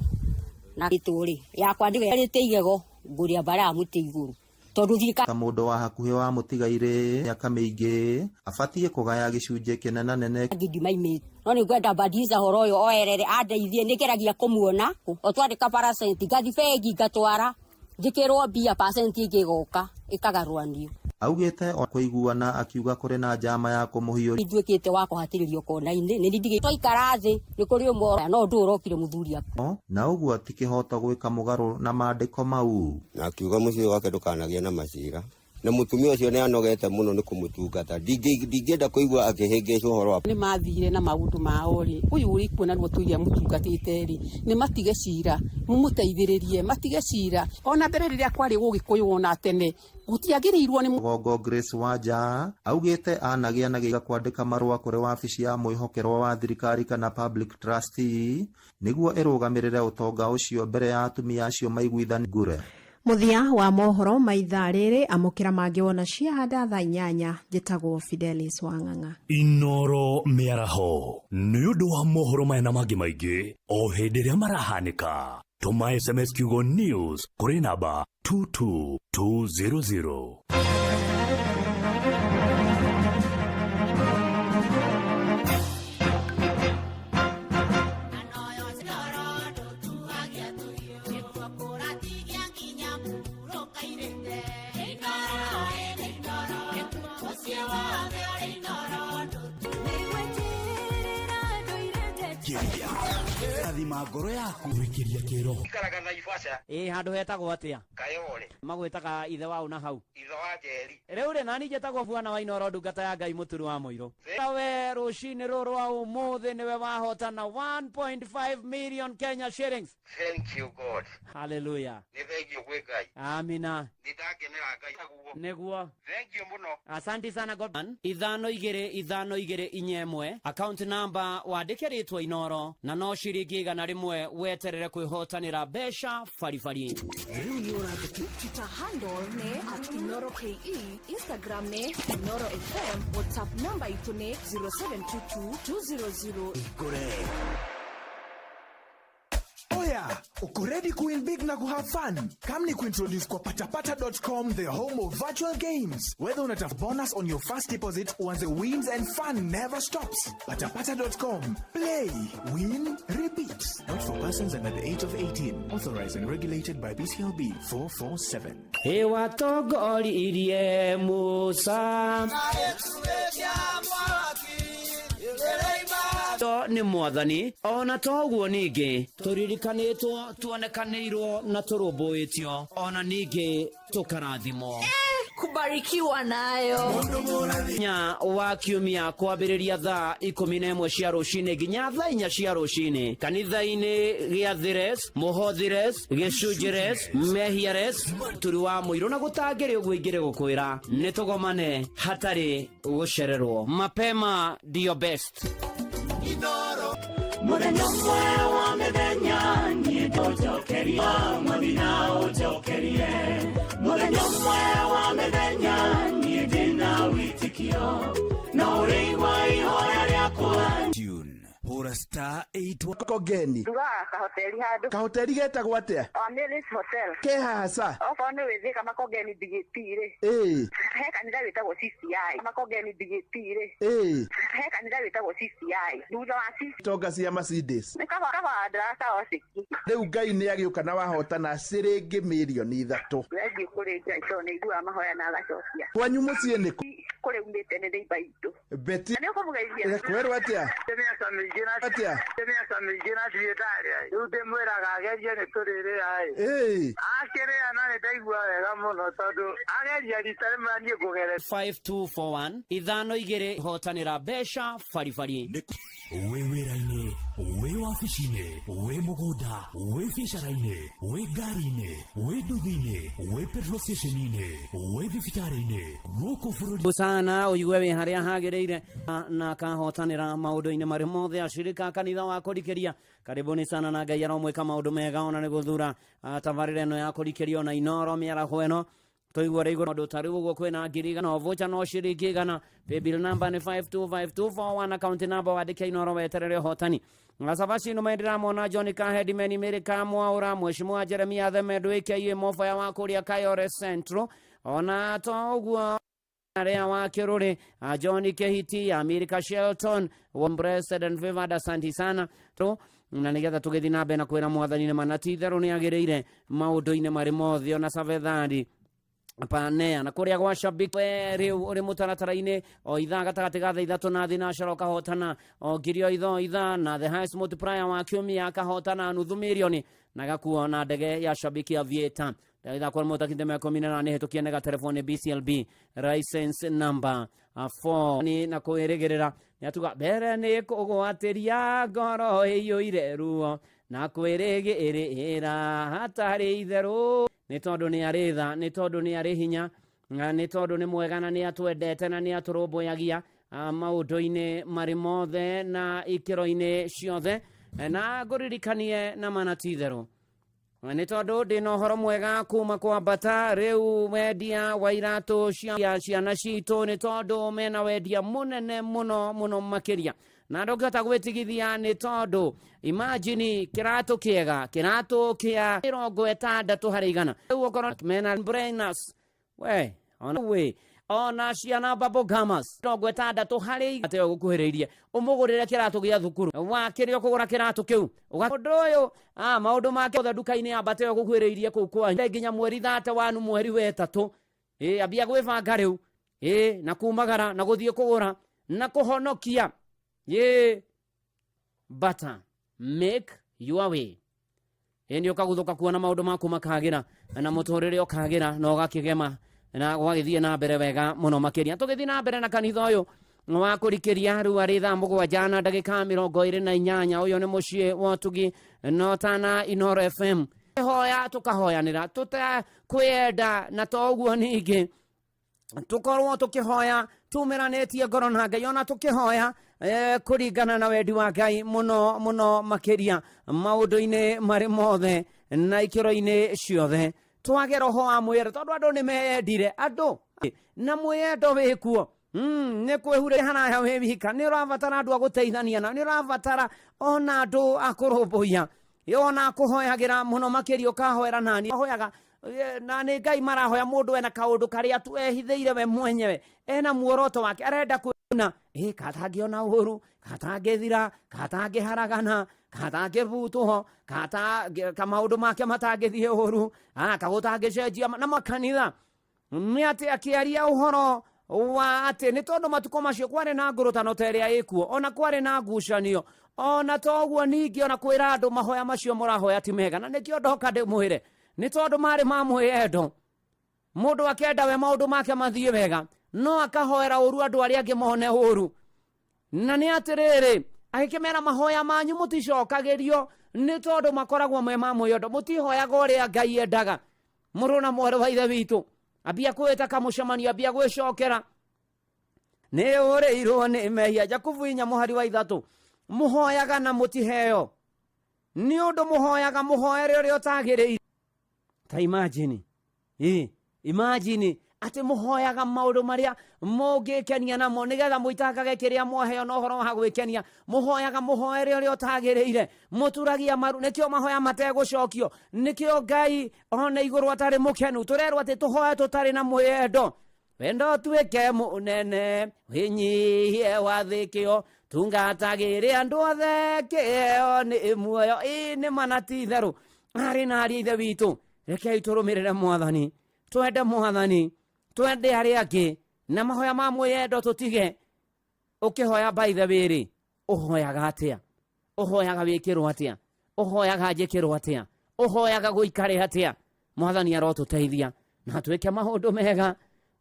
na gĩtũrĩ ya kwandĩka rĩte igego ngũria bara mũtĩ igũrũ tondũ thirikari mũndũ wa hakuhĩ wa mũtigairĩ mĩaka mĩingĩ abatie kũgaya gĩcunjĩ kĩnene nene gĩdimaimĩte no nĩ ngwenda badiza horo yo oerere andeithie nĩgeragia kũmuona o twandĩka parasenti ngathi bengi ngatwara njĩkĩrwo mbia pasenti ĩngĩgoka ĩkagarũanio augĩte kũiguana akiuga kũrĩ na njama ya kũmũhiũria nduĩkĩte wa kũhatĩrĩrio kona-inĩ nĩ ndigĩ twaikara thĩ nĩ kũrĩ ũmwe no ndũ ũrokire mũthuri aku na ũguo ti kĩhoto gwĩka mũgarũ na maandĩko mau na akiuga mũciĩ wake ndũkanagia na macira na mũtumia ũcio nĩ anogete mũno nĩ kũmũtungata ndingĩenda kũigua akĩhĩngĩcwo ũhoro wa nĩ mathire na maũndũ mao rĩ ũyũ ũrĩ kuona nĩ mũtumia mũtungatĩte rĩ nĩ matige cira mũmũteithĩrĩrie matige cira ona mbere rĩrĩa kwarĩ gũgĩkũyũ ona tene gũtiagĩrĩirwo nĩ Mũgongo Grace Wanja augĩte anagĩa na gĩga kwandĩka marũa kũrĩ wabici ya mwĩhokerwo wa thirikari kana public trustee nĩguo ĩrũgamĩrĩre ũtonga ũcio mbere ya atumia acio maiguithani ngure muthia wa mohoro maitha rĩrĩ amũkĩra mangĩ wona ciahanda thaa 8 njĩtagwo Fidelis Wang'ang'a Inoro mĩaraho nĩ ũndũ wa mohoro maya na mangĩ maingĩ o hĩndĩ ĩrĩa marahanĩka tũma SMS kiugo news kũrĩ namba 22200. Thima ngoro yaku wikiria kiroho ikaraga na Ivasha handu hetagwo atia Kayole magwitaga ithe wao na hau ithe wa Njeri riu ri nani njetagwo bwana wa Inoro ndungata ya Ngai Mũturu wa Mũirũ we rucini rũrũ rwa ũmũthĩ niwe wahotana 1.5 million Kenya shillings. Thank you God. Hallelujah. Ni thank you gwe Ngai. Amina. Nitakenera Ngai aguo. Niguo. Thank you muno. Asante sana God. 522 521 account number wandĩke rĩtwa Inoro na no ciringi 100 weterere kwihotanira mbeca baribari. Riu ni Twitter handle ne @InoroKE, Instagram ne Inoro FM, WhatsApp number itu ne 0722 200 Oya, uko ready to win big na to have fun? Come ni kuintroduce kwa patapata.com, the home of virtual games. Whether unataka bonus on your first deposit, uanze wins and fun never stops. Patapata.com. Play, win, repeat. Not for persons under the age of 18. Authorized and regulated by BCLB 447. Ewa togori irie Musa. To ni mwathani ona toguo ningi turirikanitwo tuonekanirwo na turumbuitio ona ningi tukarathimo kubarikiwa nayo nya wa kiumia kwambiriria thaa 11 cia rucini nginya thaa 4 cia rucini kanitha-ini gia Thires Muhothires Gicunjires Mehiares turi wa muiro na gutangire uguo ingire gukwira ni tugomane hatari gucererwo mapema dio best Inoro Mureno mwe wa medenya ni dojokeria mabina ujokerie Mureno mwe wa medenya ni dina witikio na ureiwa ihoya ryakwa Tune Hora star 8 Kogeni Duga kahoteli hadu Kahoteli getagwo atia Amelis Hotel Ke hasa Ofone withi kama kogeni digitire He kanitha witagwo CCI makogeni digitire He kanitha witagwo CCI Duga wa CCI Tonga cia Mercedes Nikaba ndarasa osiki Riu Ngai ni agiuka na wahotana ciringi milioni 3 Wendi kuri Ngai tone igua mahoya na agacokia Kwanyu mucie ni kuri umite ne ndeiba itu Beti Nani ukomugeithia Kwerwa atia Temia samijina atia Temia samijina thietaria Ute mwera gageria ni turire ai Akere ana ni ndaigua wega muno tondu ageria ritare manie kugere 5241 ithano igire hotanira mbeca baribari we wĩra-inĩ we wabici-inĩ we mũgũnda we biacara-inĩ we ngari-inĩ we nduthi-inĩ we petrol station-inĩ we thibitarĩ-inĩ gũkũ bũrũri sana uigue wi haria hagĩrĩire na kahotanĩra maũndũ-inĩ marĩ mothe acirika kanitha wa kũrikĩria karibuni sana na Ngai aromwĩka maũndũ mega ona nĩ gũthura tabarĩra ĩno ya kũrikĩrio na Inoro mĩaraho ĩno toiguore igũrũ maũndũ tarĩ ũguo kwĩna ngiri igana vocha no ciringi igana paybill number nĩ 525241 account number wandĩke Inoro weterere ũhotani ngacabaci ĩno ndĩramona John Kahedi Meni Mĩrĩ Kamwaũra Mheshimiwa Jeremia Themendũ aka Mofoya wa kũrĩa Kayore Central ona to ũguo area wa Kĩrũrĩ John Kehiti America Shelton Blessed and Favored asanti sana na nigetha tũgĩthiĩ na mbere na kwĩra mwathani nĩ manati itherũ nĩ agĩrĩire maũndũ-inĩ marĩ mothe ona Savethandi Panea na kuria gwa shabiki riu uri mutaratara-ini o ithaa gatagati ga thaa 3 na thinacara kahotana o ngirio ithaa na the highest multiplier wa kiumia kahotana nuthu milioni na gakuo na ndege ya shabiki ya Vieta ndagitha kwa mutakinde me komina ni hetukie nega telefone BCLB license number 4 ni na kuirigerera ni atuga bere ni kugwatiria ngoro iyuire ruo na kwirigirira hatari itheru ni tondu ni aritha ni tondu ni ari hinya ni tondu ni mwega na ni atwendete na ni aturumbuyagia maundu-ini mari mothe na ikiro-ini ciothe na nguririkanie na manati itheru ni tondu ndina uhoro mwega kuma kwambata riu wendia wa iratu cia ciana citu ni tondu mena wendia munene muno makiria na ndongĩhota gwĩtigithia nĩ tondu imagine kĩratũ kĩega kĩratũ kĩa 60 harĩ igana rĩu okorwo mena brainers we ona ciana babo gamas 60 harĩ igana ateo gũkuhĩrĩirie ũmũgũrĩre kĩratũ gĩa thukuru wakĩrĩ kũgũra kĩratũ kĩu ũndũ ũyũ maũndũ make othe nduka-inĩ ambateo gũkuhĩrĩirie kũu kwanyu nginya mweri 31 mweri wa 3 ambia gwĩbanga rĩu na kumagara na gũthiĩ kũgũra na kũhonokia butter make your way ndio kaguthuka kuona maundu maku makagira na muturire ukagira na ugakigema na gwagithie na mbere wega muno makiria tugithie na mbere na kanitha uyu wa kurikiria ru ari thaa 7 ndagika 28 uyu ni mucii wotugi notana Inoro FM hoya tukahoyanira tutakwenda na toguo ningi tukorwo tukihoya tumiranetie ngoro na Ngai ona tukihoya kuringana na wendi wa Ngai muno muno makiria maundu-ini mari mothe na ikiro-ini ciothe twage roho wa mwere tondu andu ni meyendire andu na mwendo wikuo nä kwä hure hanaya wä wika nä å rabatara andå a gå teithania na nä å rabatara ona andå a kå rå mbå ia ona kå hoyagä ra må no makä ria å kahoera nani ahoyaga na nä Ngai marahoya må ndå ena kaå ndå karä a tu ehithä ire we mwenyewe ena muoroto wake arenda kwona katangä ona å ru katangä thira katangä haragana katangä butå ho kamaå ndå make matangä thiä å ru kagå tangä cenjia na makanitha nä atä akä aria å horo wa ati ni tondu matuko macio kwari na ngurutano ta iria ikuo ona kwari na ngucanio ona toguo ningi ona kwira andu mahoya macio murahoya ti mega na nikio ndoka ndimwire ni tondu mari ma mwiyendo mundu akenda we maundu make mathie wega no akahoera uru andu aria angi mone uru na ni atiriri agikimera mahoya manyu muticokagirio ni tondu makoragwo me ma mwiyendo mutihoyaga uria Ngai endaga muruna mwere wa ithe witu ambia kwita kamucemania ambia gwicokera ni uriirwo ni mehia Jakubu inya muhari wa 3 muhoyaga na mutiheo ni undu muhoyaga muhoere uria utagiriire ta imagine ati muhoyaga maundu maria mungikenia namo nigetha muitakage kiria muheo no horo wa gwikenia muhoyaga muhoere uria utagiriire muturagia maru nikio mahoya mategucokio nikio Ngai ona iguru atari mukenu turerwo ati tuhoya tutari na mwendo wendo tuike munene winyihie wathikio tungatagire andu othe kio ni muoyo ni manati theru ari na ari ithe witu rekei turumirire mwathani twende mwathani twende aria angi na mahoya ma mwiyendo tutige ukihoya by the way ri uhoyaga atia uhoyaga wikirwo atia uhoyaga njikirwo atia uhoyaga guikare atia mwathani arotuteithia na twike maundu mega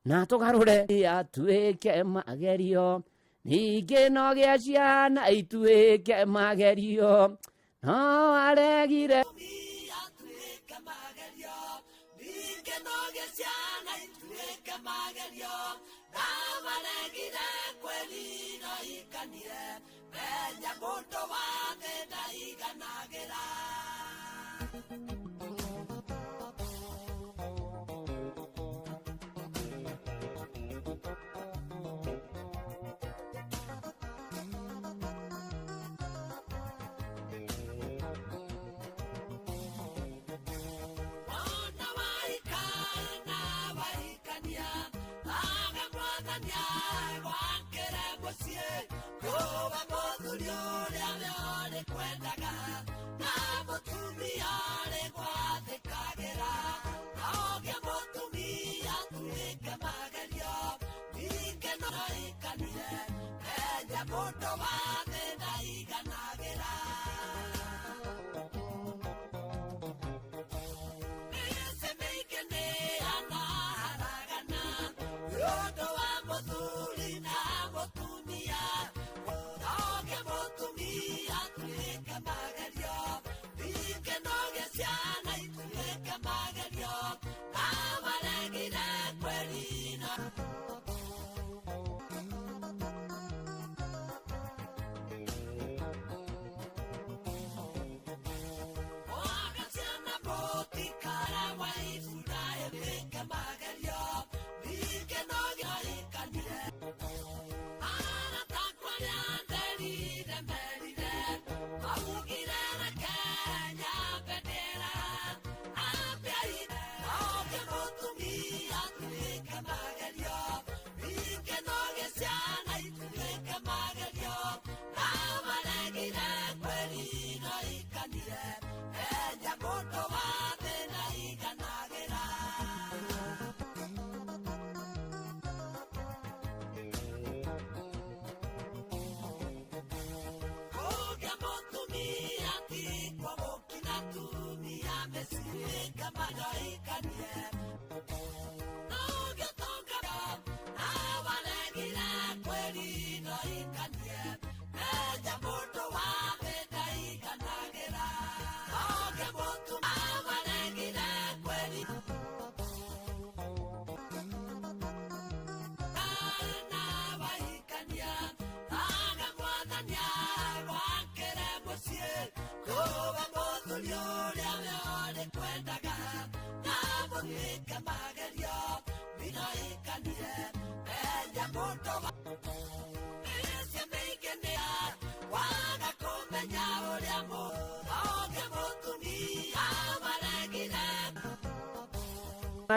na tugarure atuike magerio ningi no gia ciana ituike magerio no aregire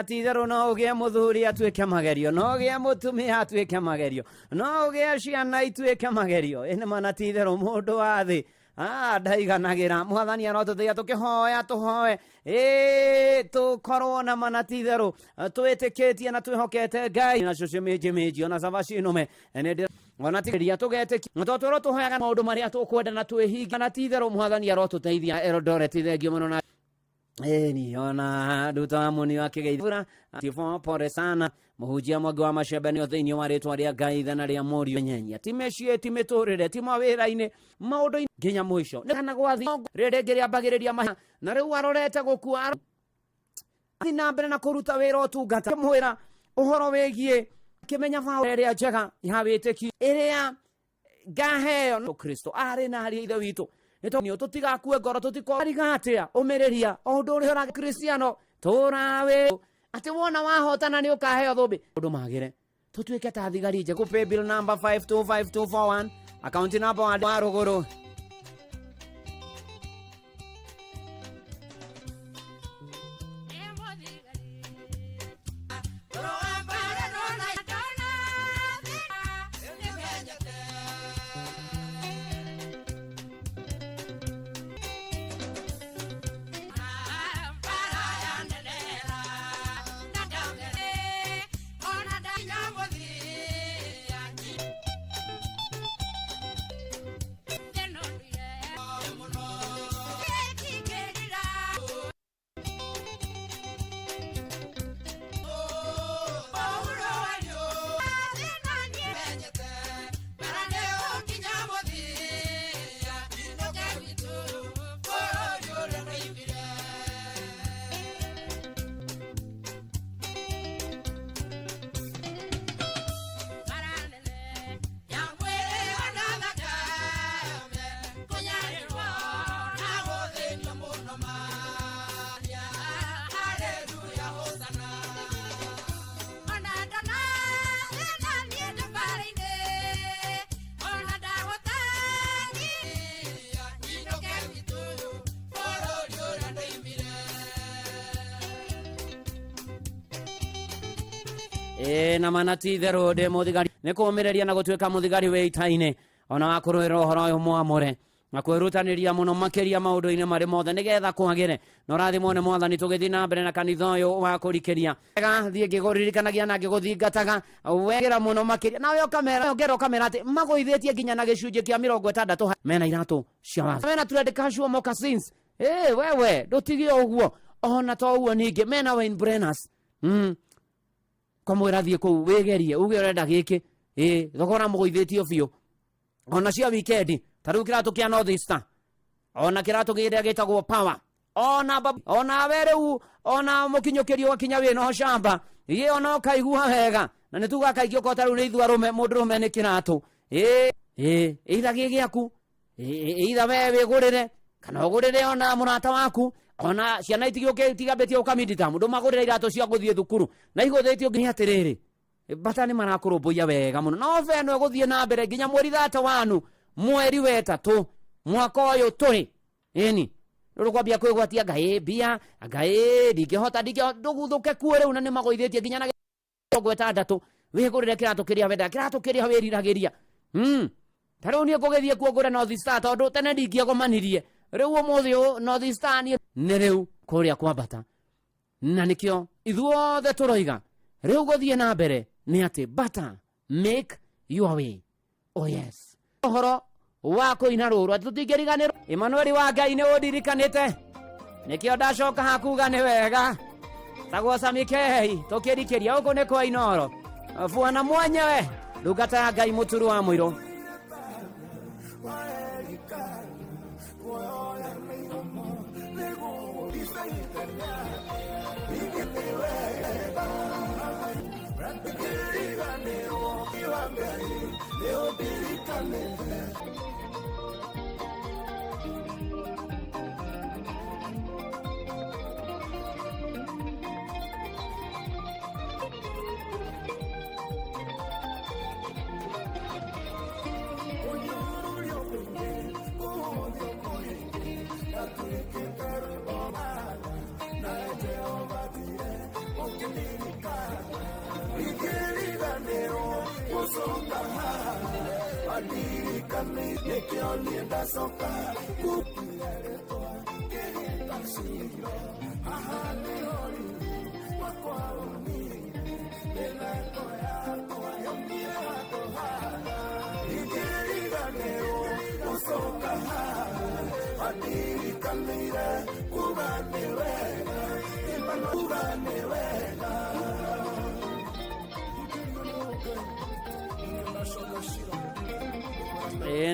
Natithero no ugie muthuri atuike magerio, no ugie mutumia atuike magerio, no ugie ciana ituike magerio. Ene manatithero mundu wa thi ndaiganagira mwathani arotuthia tukihoya tuhoe tukorwo na manatithero twitikitie na twihokete Ngai na social media ona savacino ene ona tiria tugete tworo tuhoyaga maundu maria tukwenda na twihinga manatithero mwathani arotuteithia Eldoret thengio muno na ni ona duta muni wa kigeithura tifo pore sana muhujia mwagi wa macembe nio thiini wa ritwa ria Ngai thana ria morio nyenya timecie timiturire timawira-ini maundu nginya mwisho kana gwathi riri ngiria mbagiriria maha na riu arorete gukua na mbere na kuruta wira utungata mwira uhoro wigie kimenya vawo ria njega ya witiki iria ngaheo no Kristo ari na ari ithe witu nito tutigakue ngoro tutikorigatia umiriria undu uri ora Kristiano turawe ati wona wahotana ni ukaheo thumbi undu magire tutuike ta thigari nje ku pay bill number 525241 account number wa ruguru na manatithero de muthigari ne kumireria na gutuika muthigari weitaine ona wakuruira uhoro uyu mwamure na kwirutaniria muno makiria maundu-ini mari mothe nigetha kwagire no rathimo ne mwathani tugithi na mbere na kanitha uyu wa kurikiria ega thie ngiguririkanagia na ngiguthingataga wegera muno makiria nawe kamera ngero kamera ati magoithetie nginya na gicunji kia 60 mena iratu cia watho mena turende casual moccasins wewe ndutige uguo ona to uguo ningi mena wine brenners komwira thie ku wigerie uge urenda giki thogora mugoithitio biu ona cia weekend taru kiratu kia North Star ona kiratu giria gitagwo Power ona weru ona mukinyukirio wa kinya we no shamba ye ona kaigua wega na nituga kaigio ko taru ni ithua rume mundu rume ni kiratu eitha gigiaku eitha wewe gurire kana ugurire ona murata waku ona ciana itigioke tigabetie ukamindita mundu magurira irato cia guthie thukuru na iguthetio nginya atiriri batani marakurumbuia wega muno no veno guthie na mbere nginya mweri 31 mweri wetatu mwaka uyu turi rukwambia kwigwatia Ngai bia Ngai ndingihota nduguthuke kuo riu na ni magoithetie nginya na 60 wigurire kiratu kiria wenda kiratu kiria wiriragiria tariu ni ngugithie kuogura North Star tondu tene ndingiagomanirie riu umuthi North Star ni riu kuria kwambata na nikio ithuothe turoiga riu guthie na mbere ni ati bata make your way yes horo wako ina ruru tutingiriganirwo Emmanuel wa Ngai ni udirikanite nikio ndacoka hakuga ni wega tagwo Samikei tukirikiria uko ni kwa inoro fuana mwenyewe ndungata ya Ngai muturu wa mwiro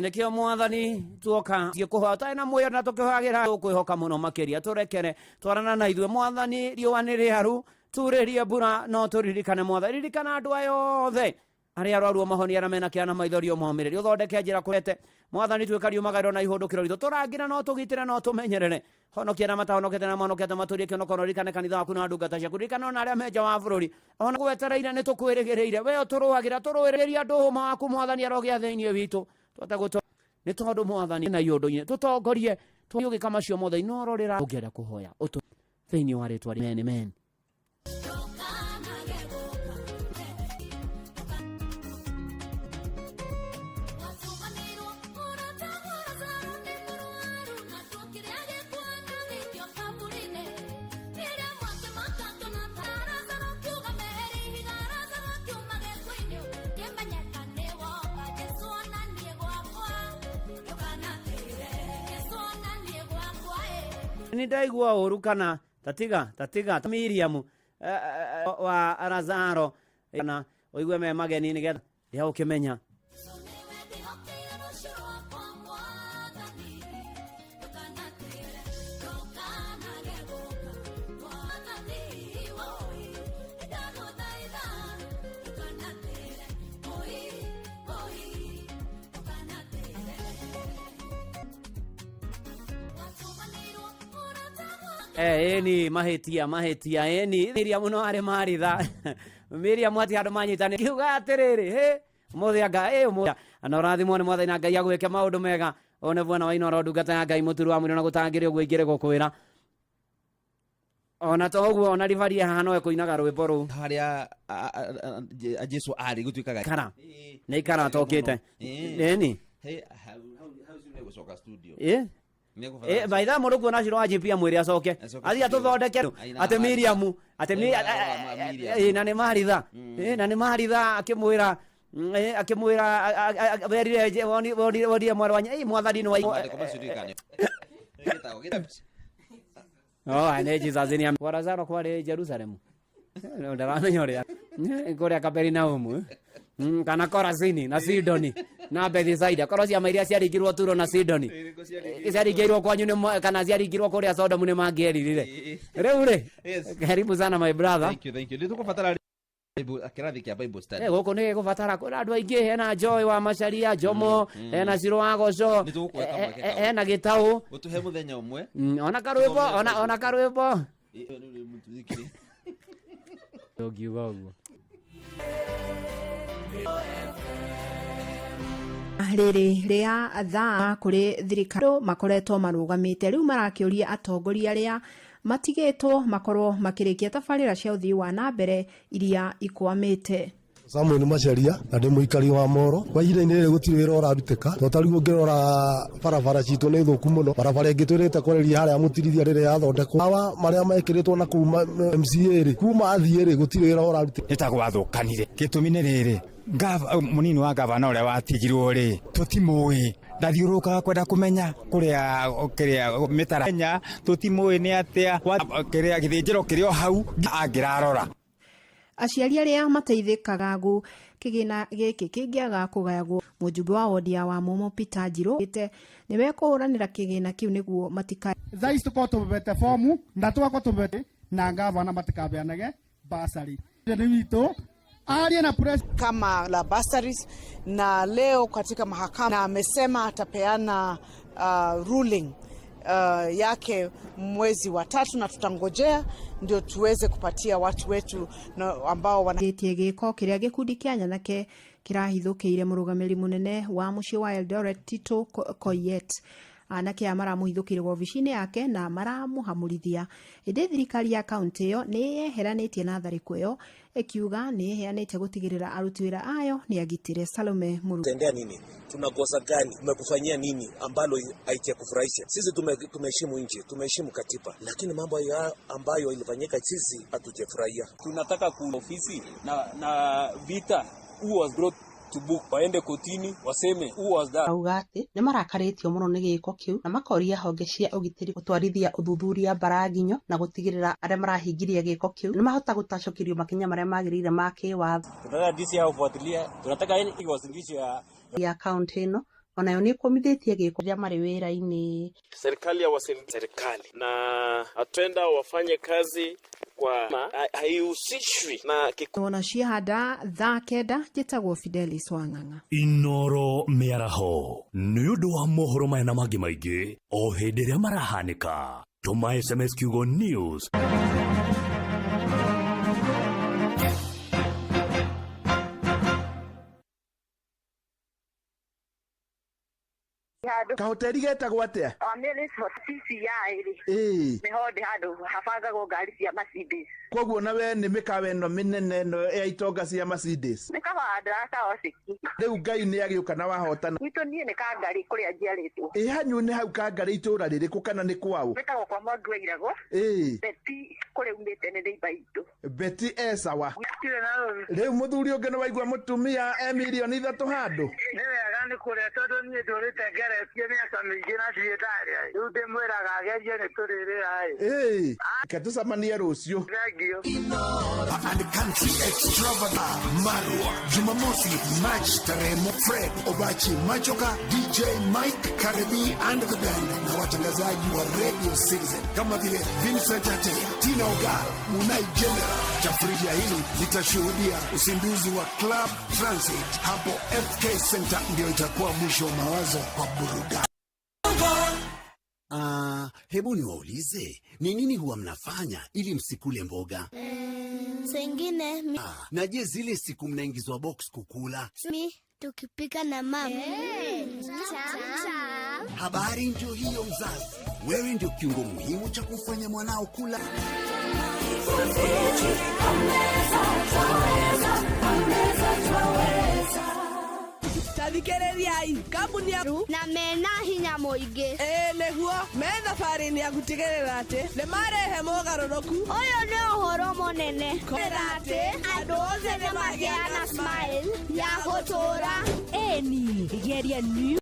Nikio mwathani tuoka kuhota na moyo na tukihagira kwihoka muno makiria turekere twarana na ithwe mwathani riũa nĩ rĩaru turĩrie mbura no tũririkane mwathani ririkana andũ aya othe arĩa arwaru mahonia na mena kĩana maithorio momĩrĩrio thondeke njĩra kũrete mwathani twĩka riumagĩrwo na ihũndũkĩro ritũ tũrangĩra no tũgitĩre no tũmenyerere honokia na matahonokete na manokete matũrie kĩonokono ririkane kanitha waku na ndungata ciaku ririkana ona arĩa menja wa bũrũri ona gwetereire nĩ tũkwĩrĩgĩrĩire we tũrũagĩra tũrũĩrĩria andũ hũma waku mwathani arogĩa thĩinĩ witũ twatagũtũ nĩ tondũ mwathani na iũndũ-inĩ tũtongorie tũgĩka macio mothe inororĩra ũngĩenda kũhoya ũtũ thĩinĩ wa rĩtwa rĩmene amen. Ni ndaigua ũru kana tatiga Miriam wa Lazaro na oigwe me mageni nigetha ya ukimenya ni mahetia ni Miriam no are maritha Miriam ati andu manyitane kiuga atiriri muthianga muthianga anorathimwo ni mwathani na Ngai agwike maundu mega one bwana wa inoro ndungata ya Ngai muturu wa mwiri na gutangire uguo ingire gukwira ona toguo ona rivaria hano ekuinaga rwimbo ru haria Jesu ari gutuikaga kara ni kara tokite ni hau gucoka studio baitha mũndũ kuona ciro ajipia mwĩrĩ acoke athi atũthondeke ate Miriam ate na nĩ maritha na nĩ maritha akĩmwĩra berire woni mwarwanya mwathani nĩ wa ane Jesus ni Lazaro kwari Jerusalem ndaramenya ũrĩa kũrĩa Kaperinaumu kana Korazini na Sidoni na Bethisaida korwo ciama iria ciaringirwo Turo na Sidoni ciaringirwo kwanyu nĩ kana ciaringirwo kũrĩa Sodomu nĩ mangĩeririre rĩu rĩ karibu sana my brother thank you nĩtũkũbatara kĩrathi kĩa Bible study gũkũ nĩ gũbatara andũ aingĩ hena Joy wa Macharia Jomo hena Ciro wa Goco hena Gĩtaũ ũtũhe mũthenya ũmwe ona karwĩmbo ũngiuga ũguo rĩrĩ rĩa thaa kũrĩ thirikari makoretwo marũgamĩte rĩu marakĩũria atongoria arĩa matigĩtwo makorwo makĩrĩkia tabarĩra cia ũthii wa na mbere iria ikwamĩte. Samuel Macharia na ndĩ mũikari wa Moro kwa ihinda-inĩ rĩrĩ gũtirĩ wĩra ũrarutĩka to tarĩu ũngĩrora barabara citũ nĩ thũku mũno barabara ĩngĩ twĩrĩte kwereria harĩa mũtirithia rĩrĩa yathondekwo awa marĩa mekĩrĩtwo na kuma MCA rĩ kuma athiĩ rĩ gũtirĩ wĩra ũrarutĩka nĩtagwathũkanire gĩtũmi nĩ rĩrĩ munini wa gavana ũrĩa watigirwo rĩ tũtimũĩ ndathiũrũrũkaga kwenda kũmenya kũrĩa mĩtaranya tũtimũĩ nĩ atĩa kĩrĩa gĩthĩnjĩro kĩrĩ o hau angĩrarora. Aciari arĩa mateithĩkaga kĩgĩna gĩkĩ kĩngĩaga kũgayagwo mũjumbe wa wodi ya Wamumu Peter Njirũ nĩ mekũhũranĩra kĩgĩna kĩu nĩguo matika thaa ici tũkorwo tũbete fomu na tũgakorwo tũbete na ngavana matikabeanage basari witũ aria na press kama la basaris na leo katika mahakama na amesema atapeana ruling yake mwezi wa 3 na tutangojea ndio tuweze kupatia watu wetu ambao wanagetie gĩko kĩrĩa gĩkundi kĩa Nyanake kirahithũkĩire mũrũgamĩrĩri mũnene wa mũciĩ wa Eldoret Tito Koyet anake maramuhithukire ofici-ini yake na maramuhamurithia. Indi thirikari ya kaunti iyo ni yeheranitie na thariko iyo ikiuga ni yeheanite gutigirira aruti wira ayo ni agitire. Salome Muru: tendea nini? Tunakosa gani? Tumekufanyia nini ambalo haijakufurahisha? Sisi tumeheshimu nchi, tumeheshimu katiba, lakini mambo ambayo ilifanyika sisi hatujafurahia. Tunataka ofisi na vita who was brought to book, waende kotini waseme who was that. Augati ni marakaritio muno ni giko kiu na makoria honge cia ugitiri gutwarithia uthuthuria baraginyo na gutigirira aria marahingiria giko kiu ni mahota gutacokirio makinya maria magirire ma kiwatho. Tunataka DC ya ufuatilia, tunataka ini iwasingisho ya kaunti ino onayo ni komithitie giko ria mari wira-ini. Serikali ya serikali na atenda wafanye kazi kwa haihusishwi na kikona ciahanda thaa kenda. Njitagwo Fidelis Wang'ang'a. Inoro miaraho ni undu wa mohoro maya na mangi maingi o hindi ria marahanika. Tuma SMS kiugo news. Kahoteri getagwo atia? Amelis hotisi ya iri. Mehode hado hafagagwo ngari cia Mercedes. Koguo na we ni mikawe no minene no ya itonga cia Mercedes. Nikabanda ta osiki. Riu Ngai ni agiuka na wahotana. Gwito nie ni ka ngari kuria njiaritwo. Hanyu ni hau ka ngari itura ririku kana ni kwao? Metagwo kwa Mundu Irago. Beti kuri umite ni ndeiba itu. Beti esawa. Tire na ro. Riu muthuri ungi no waigwa mutumia milioni 3 handu. Ni wega ni kuria tondu nie ndurite ngere cie miaka mingi na cietari ai. Riu ndimwiraga agerie ni turire ai. Katucamanie rucio. And country extravagant Marwa Jumamosi match Taremo Fred Obachi Machoka DJ Mike Karebi and the band na watangazaji wa Radio Citizen kama vile Vincent Atea, Tina Ogal, Munai General. Tafrija hili litashuhudia uzinduzi wa Club Transit hapo FK Center, ndio itakuwa mwisho wa mawazo kwa burudani. Hebu niwaulize, ni nini huwa mnafanya ili msikule mboga? Sengine na je, zile siku mnaingizwa box kukula? Tukipika na mama. Habari ndio hiyo mzazi. Wewe ndio kiungo muhimu cha kufanya mwanao kula. Tathikiriai kambuni ya na mena hinya muingi neguo me thabarĩ-inĩ ya gutigĩrĩra atĩ nĩ marehe mogarũrũku. Ũyũ nĩ ũhoro mũnene kwĩra atĩ andũ othe nĩ magĩa na smile ya gũtũũra. Eni geria new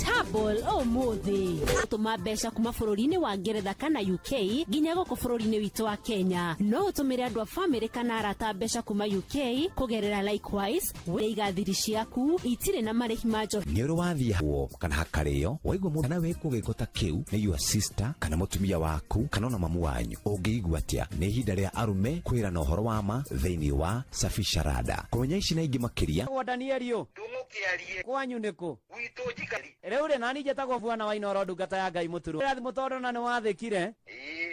Tabol umuthi atuma mbeca kuma bururi-ini wa Ngeretha kana UK nginya goko bururi-ini witu wa Kenya. No utumire andu a family kana arata mbeca kuma UK kugerera Likewise weiga thiri ciaku itire na marihi majo. Ni uru wathie hawo kana hakario waigwa mundu kana weko gikota kiu ni your sister kana mutumia waku kana na mamu wanyu ungiigua atia ni ihinda ria arume kwira na uhoro wa ma thiini wa Safisha Rada. Kumenya ici na ingi makiria wa Danielio tumukiarie kwanyu niko witu jikari Reure nani jetagwo bwana wa Inoro ndungata ya Ngai muturu. Rathi mutondo na ni wathikire.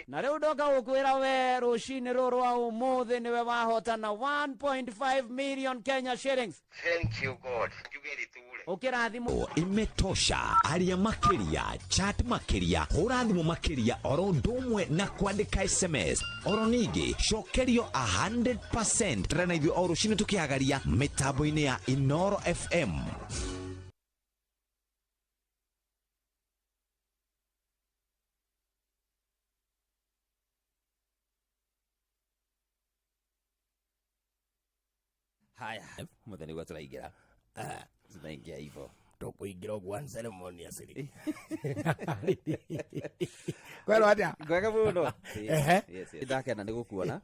Na riu ndoka gukwira we rucini ruru wa umuthi niwe wahotana 1.5 million Kenya shillings. Thank you God. Ukirathimu imetosha. Aria makiria, chat makiria, hurathimo makiria, oro ndumwe na kuandika SMS. Oro nigi shokerio 100%. Trena hivyo oro shini tukiagaria mitambo-ini ya Inoro FM. Haya, mutheni gwa turaingira. Tunaingia hivyo. Tukuingira gwa ceremony ya siri. Kwelo atia. Kwega muno. Yes. Ndakena ni gukuona.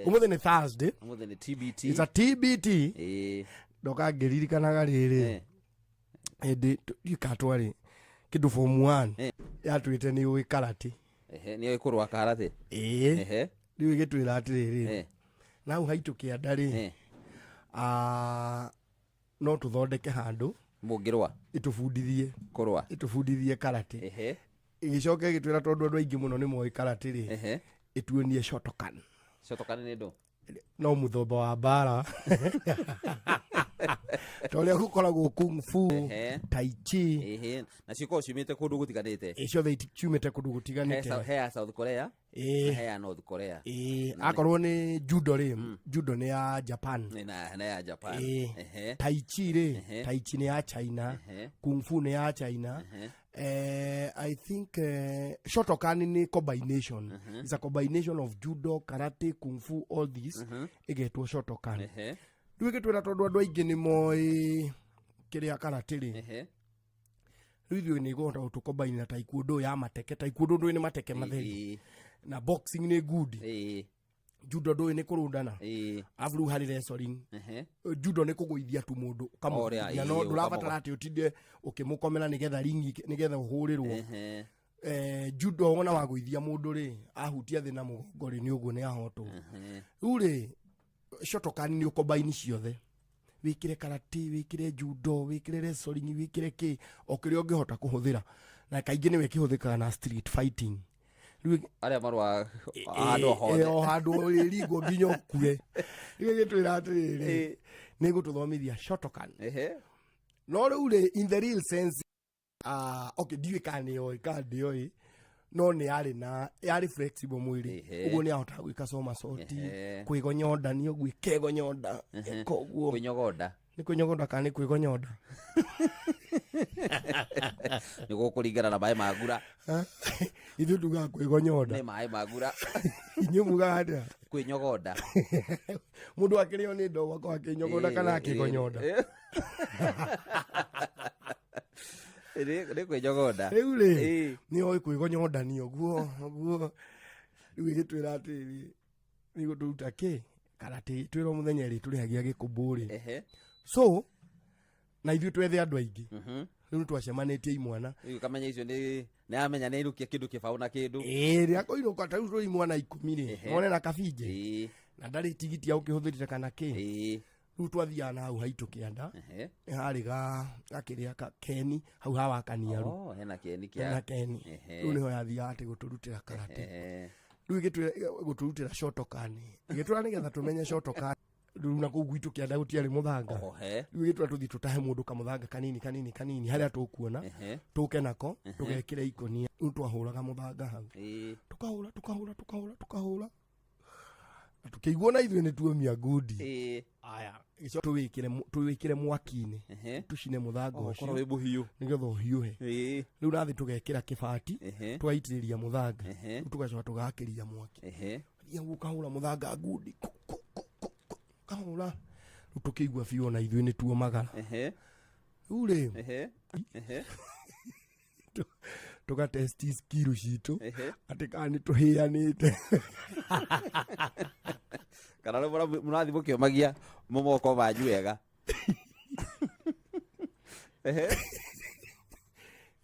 Umuthi ni Thursday. Umuthi ni TBT. It's a TBT. Ndoka ngiririkanaga riri. Indi ikatwari kindu form 1. Yatwite ni uwi karati. Ni ikurwa karati. Riu igitwira atiriri. Nau haitu kiandari. No tuthondeke handu mungirwa itubundithie kurwa itubundithie karate igicoke gitwira tondu andu aingi muno ni moi karate ri ituonie shotokan ni ndo no muthomba wa bara Tole gukoragwo kung fu, tai chi. Na ciko cimite kundu gutiganite. Icio the cumite kundu gutiganite. He South Korea. He North Korea. Akorwo ni judo ri, judo ni ya Japan. Na ya Japan. Tai chi ri, tai chi ni ya China. Kung fu ni ya China. I think Shotokan ni combination. It's a combination of judo, karate, kung fu, all this. Igetwo Shotokan. Duigetwira tondu andu aingi ni moi kiria karate ri. Rĩu ni go to combine na taekwondo ya mateke. Taekwondo ndo ni mateke matheri. Na boxing ni good. Judo ndo ni kurundana. Afru hari wrestling. Judo ni kuguithia tu mundu kamwe. Na no ndurabatara ati utinde ukimukomera nigetha ringi nigetha uhurirwo. Judo ona waguithia mundu ri ahutia thina mugongo ri ni uguo ni ahotwo. Rĩu ri Shotokan ni combine ciothe. Wikire karate, wikire judo, wikire wrestling, wikire ki okire ungihota kuhuthira. Na kaingi ni wekihuthika na street fighting. Aria marwa ando hothe. Hando rigo nginyo kue. Igitwira atiri ni gututhomithia Shotokan. No riu ri in the real sense okay diwikane yo ikandi yo no ni ari na yari flexible mwiri ugo ni ahota gwika soma soti kwigonyoda ni ogwi kegonyoda koguo kwinyogoda ni kwinyogoda kana kwigonyoda ni gukuringana na mai magura ithu tuga kwigonyoda ni mai magura nyumuga hada kwinyogoda mundu akirio ni ndo wako akinyogoda kana akigonyoda Ni kwinyogoda. Riu ri ni oi kwigonyoda ni oguo. Riu igitwira atiri ni guturuta ki karate twiro muthenya ri turihagia gikumburi. So na ithu twethe andu aingi. Riu twacemanitie imwana. Riu kamenya icio ni amenya ni irukia kindu kibau na kindu. Ria koiruka ta ru imwana 10 ri. One na kabije. Na ndari tigiti au kihuthirite kana ki. Riu twathia na hau haitu kianda. Hari gakiria ka Keni hau hawa kaniaru. Hena Keni kia. Hena Keni. Riu niho yathia ati guturutira karate. Riu igitwe guturutira Shotokan. Igitwira nigetha tumenye Shotokan. Riu na ku gwitu kianda gutiari muthanga. Riu igitwira tuthi tutahe mundu kamuthanga kanini haria tukuona. Tuke nako tugekire ikonia. Riu twahuraga muthanga hau. Tukahura. Tukigwo na ithuĩ nĩ tuomia ngudi. Aya ico tuwikire mwaki-ini tucine muthanga ucio korwo wi muhiu nigetha uhiuhe. Riu nathi tugekira kibati tugaitiriria muthanga tugacoka tugakiria mwaki. Ria gukahura muthanga ngudi kahura. Riu tukigwa biũ na ithuĩ nĩ tuomagara. Riu ri tugatesti skill citu ati kana tuhianite kana rä mũrathi mũkĩomagia mũmoko manyu wega.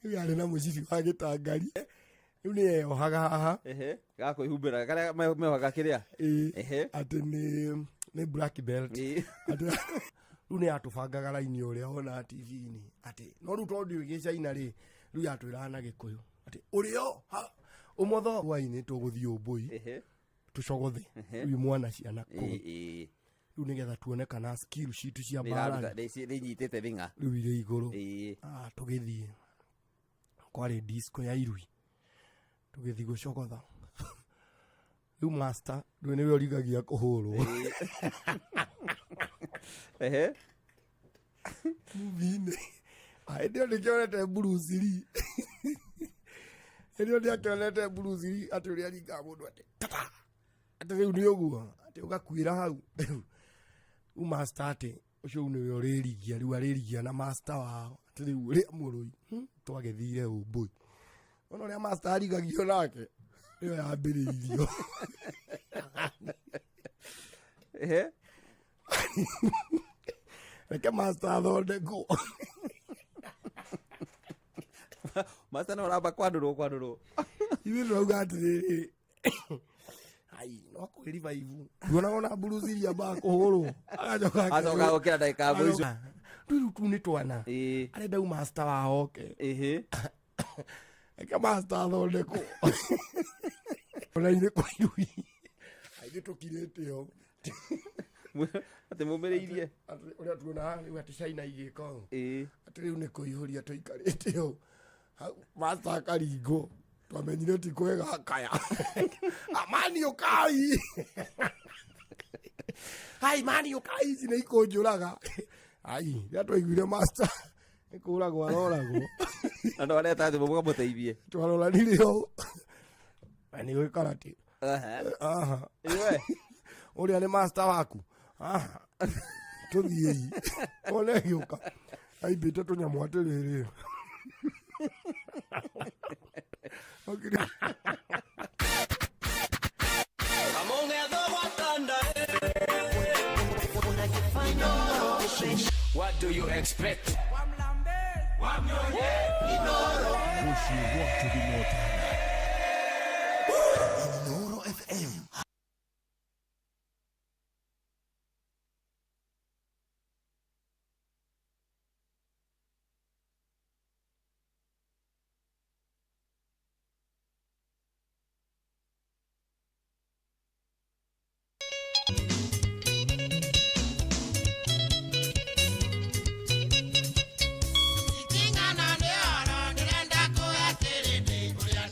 Yarĩ na mũcibi wa gĩtangari rĩu nĩ eyohaga haha gakwĩhumbĩra karĩa mehohaga kĩrĩa atĩ nĩ black belt rĩu nĩ atũbangaga raini ũrĩa wona TV-inĩ atĩ no rĩu tondũ gĩcaina rĩ rĩu yatwĩraga na Gĩkũyũ atĩ ũrĩo ũmotho hwainĩ tũgũthiĩ ũmbũi tucogothe rĩu mwana ciana kũu rĩu nĩgetha tuone kana skill citu cia mbara nĩnyitĩte thing'a rĩu irĩ igũrũ. Tũgĩthiĩ kwarĩ disco ya Irui tũgĩthiĩ gũcogotha rĩu master rĩu nĩwe ũrigagia kũhũrwo muvinĩ ndio nikionete Bruce Lee ndio ndakionete Bruce Lee ati uri aringa mundu ati tata ati riu ni uguo ati ugakwira hau u master ati ucio ni uririgia riu aririgia na master wao ati riu uri murui twagethire umbui ona uri master arigagio nake iyo yambiririo reke master athondekwo master no ramba kwandurwo iwe rauga atiriri ai no kwiriva ivu ndona Bruce Lee amba kuhurwo acoka gukira ndagika mwicu riu tu ni twana arenda master wahoke reke master athondekwo ona ine kwa Irui ai tukirite yo ate mumereirie uria tuona ni ati China igiko ati riu ni kuihuria tuikarite ho masta karingo twamenyire ti kwega kaya amani ukai hai mani ukai zine ikonjuraga ai ya twaiguire master ikuragwo aroragwo ando areta ati mubuga muteithie twarora nirio ani we karati iwe uria ni master waku tuthie ole yuka ai bita tunyamu atiriri okay what do you expect? Inoro FM. Itinga na ndio ndo ndenda kuya kirindi kuria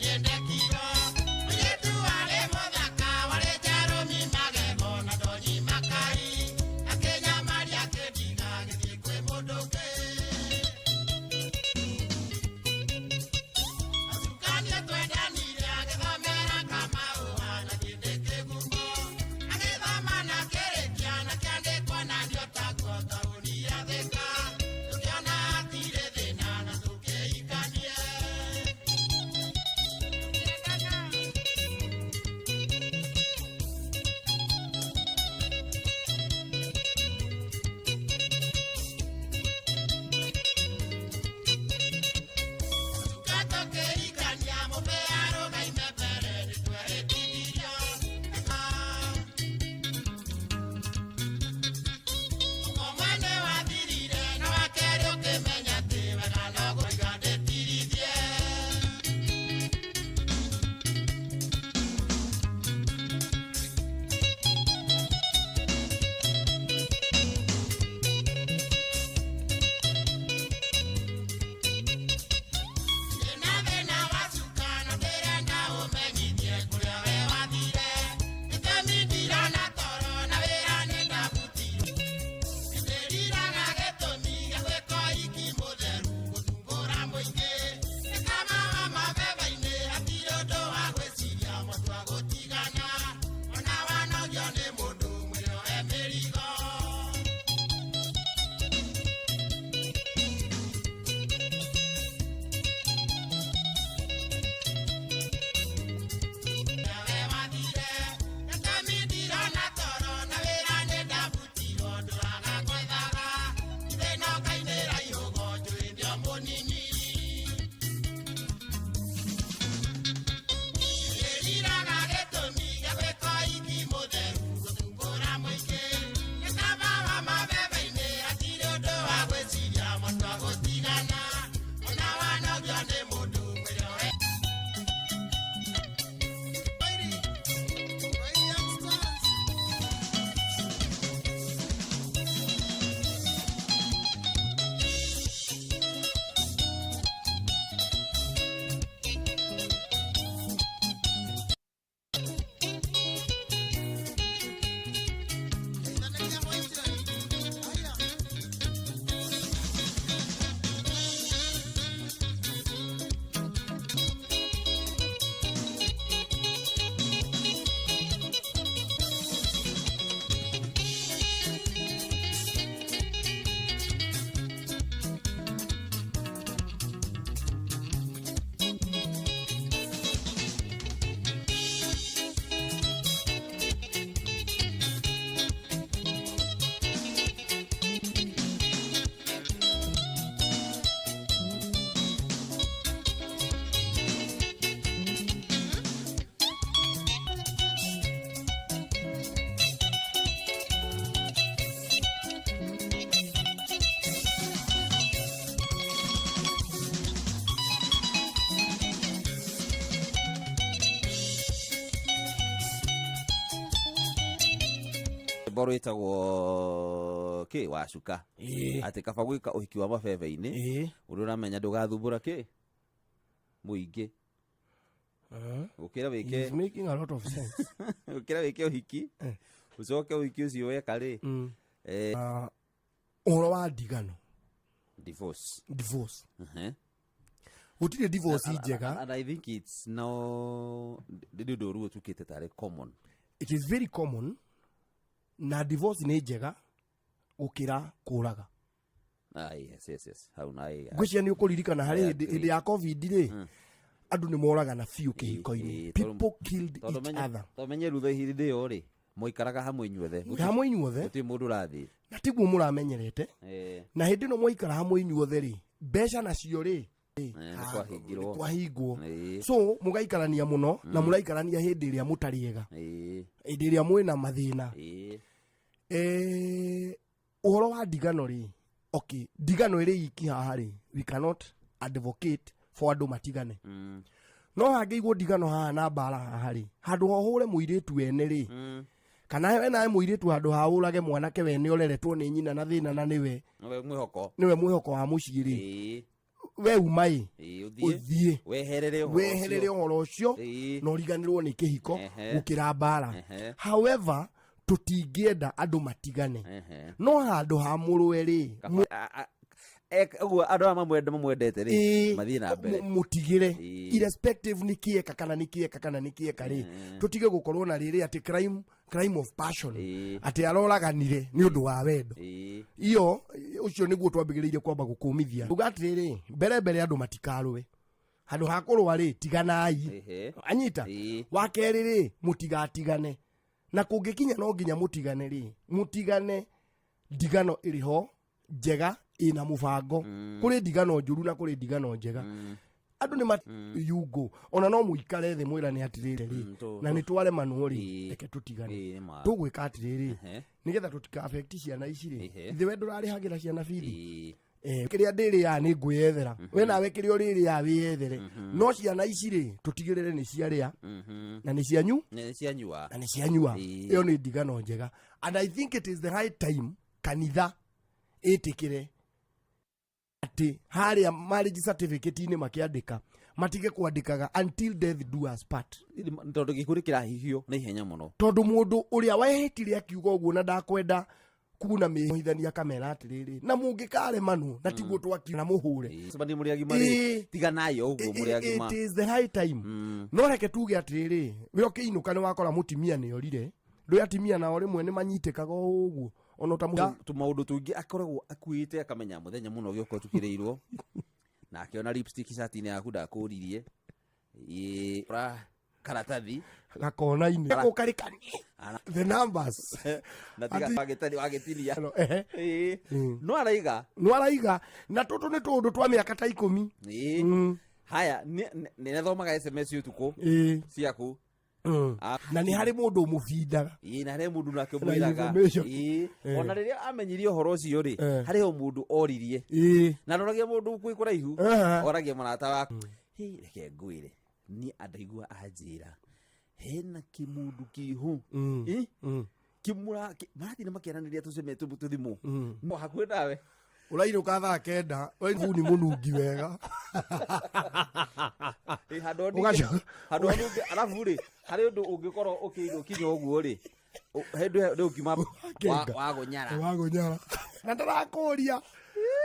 rwimbo rwitagwo ki wacuka ati kaba gwika uhiki wa mabebe-ini uri uramenya ndugathumbura ki muingi ukira wike He's making a lot of sense. ukira wike uhiki ucoke uhiki ucio weka ri Uhoro wa ndigano divorce gutire divorce njega, and I think it's now ndio ruo tukite tare common. It is very common na divorce ni njega gukira kuraga. Yes how na ngwiciria ni ukuririkana hari hindi ya covid ri andu ni moraga na fiu kihiko-ini. People killed each other. Tomenye rutha hindi yo ri moikaraga hamwe inyuothe guti mundu rathi na tiguo muramenyerete na hindi no moikara hamwe inyuothe ri mbeca nacio ri kwahingwo so mugaikarania muno na muraikarania hindi iria mutariega hindi iria mwina mathina uhoro wa ndigano ri okay ndigano iri iki haha ri we cannot advocate for andu matigane no hangeigwo ndigano haha na mbara haha ri handu hohure muiritu wene ri kana we nawe muiritu handu haurage mwanake wene ureretwo ni nyina na thina na niwe mwihoko wa mucii ri we umai uthie weherere uhoro ucio na uriganirwo ni kihiko gukira mbara. However tutingienda andu matigane no handu ha murwe ri uguo andu mamwendete ri mathie na mbere mutigire irrespective ni kieka kana ni kieka ri tutige gukorwo na riri ati crime of passion ati aroraganire ni undu wa wendo iyo ucio niguo twambigiriire kwamba gukumithia ugatiriri mbere andu matikarwe handu hakorwo ri tiganai anyita wakeriri mutigatigane na kungikinya no nginya mutigane ri mutigane ndigano iriho njega ina mubango kuri ndigano njuru na kuri ndigano njega andu ni yugo ona no muikare thi mwirane atirire ri na ni tware manuori reke tutigane tugwika atiriri nigetha tutika affect ciana ici ri ithe we ndurari hagira ciana bithi kiria ndiri ya ni ngwiyethera we nawe kiria uriri ya wiyethere no ciana ici ri tutigirire ni ciaria na ni cianyu na ni cianyua iyo ni ndigano njega and I think it is the right time kanitha itikire ati haria marriage certificate ini makiandika matige kwandikaga until death do us part tondu gikurikira hihio na ihenya muno tondu mundu uria wehitire akiuga uguo na ndakwenda kuna mehithania kamera atiriri na mungikare manu na tiguo twakina muhure sabani muri agimari tiganayo uguo muri agima it is the high time no reke tuge atiriri we okiinuka ni wakora mutimia ni orire ndo atimia na ore mwene manyitikaga uguo ono maundu tungi akoragwo akuite akamenya muthenya muno gioko tukireirwo na akiona lipstick shati-ini yaku ndakuririe karatathi gakona ini gukarikani the numbers na tiga wagetinia no araiga na tutu ni tundu twa miaka ta 10 haya ni nathomaga SMS utuku ciaku na ni hari mundu umufindaga na hari mundu nake mwiraga ona riria amenyirie uhoro ucio ri hari ho mundu oririe na noragia mundu kwi kuraihu oragia marata waku reke ngwire ni andaigua anjira hena kimundu kihu kimura marati na makiaraniria tuceme tuthimu mo hakuhe nawe urairuka thaa kenda we ni munungi wega handu arabu ri hari undu ungikorwo ukiindo kinyo uguo ri hendu ukima wagunyara na ndarakuria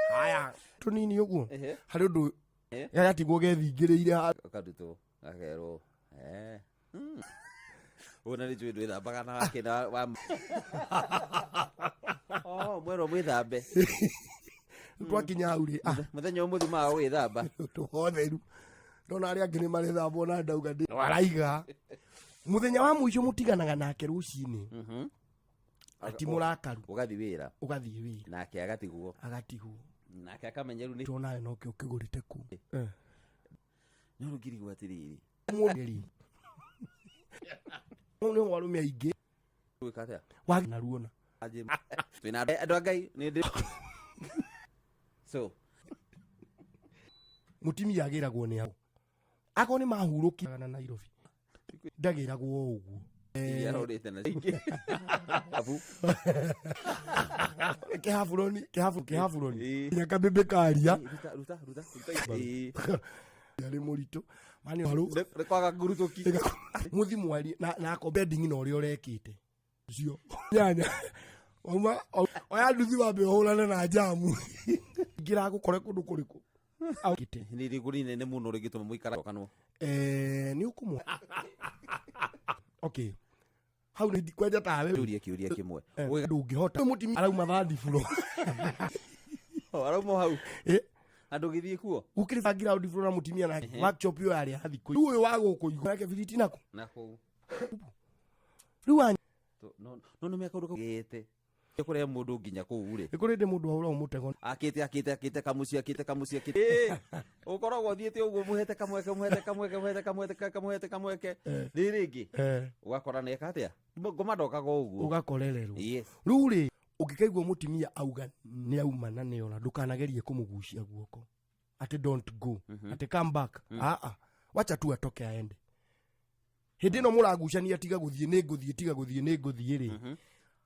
haya tunini uguo hari undu gagatigwo gethingiriire akadutwo gakerwo ona ni jwe ndwithambaga na wakina wa mwero mwithambe twakinya hauri muthenya umuthima wa gwithamba tuhotheru ndona ari angini mari thambo na ndauga ndi waraiga muthenya wa muico mutiganaga nake rucini ati murakaru ugathi wira nake agatigwo nake akamenyeru ni tona no ukigurite ku no rugiri gwatiriri mwongeri no warume aige wikatea wagina ruona twina andu ngai ni so mutimi agiragwo ni ako ni mahuruki na Nairobi ndagiragwo uguo yarorete na singi abu kehafuroni nyakabebe karia ruta yari murito mani haru rekwaga ngurutoki muthi mwari na ko bedding no ri orekite cio nyanya oma oya nduthi wambe ohurane na jamu ngira gukore kundu kuriku akite ni riguri nene muno rigituma muikara kanwa ni ukumwa okay hau ni kwenja tawe kiuria kimwe ndungihota mutimia arauma thandi flo arauma hau andu githie kuo ukiri ground flo na mutimia na workshop yo yari hathiko uyu wago kuigwa yake filiti nako ruwa no me akaruka gete kuria mundu nginya kuu ri ikurinde mundu aura umutego akite kamucia ukoragwo thiete uguo muhete kamweke riringi ugakora neka atia ngomandokaga uguo ugakorererwo ruri ukikaigwa mutimia auga ni auma na neona ndukanagerie kumugucia guoko ati don't go ati come back wacha tu atoke aende hindi no muragucania tiga guthie ni nguthie ri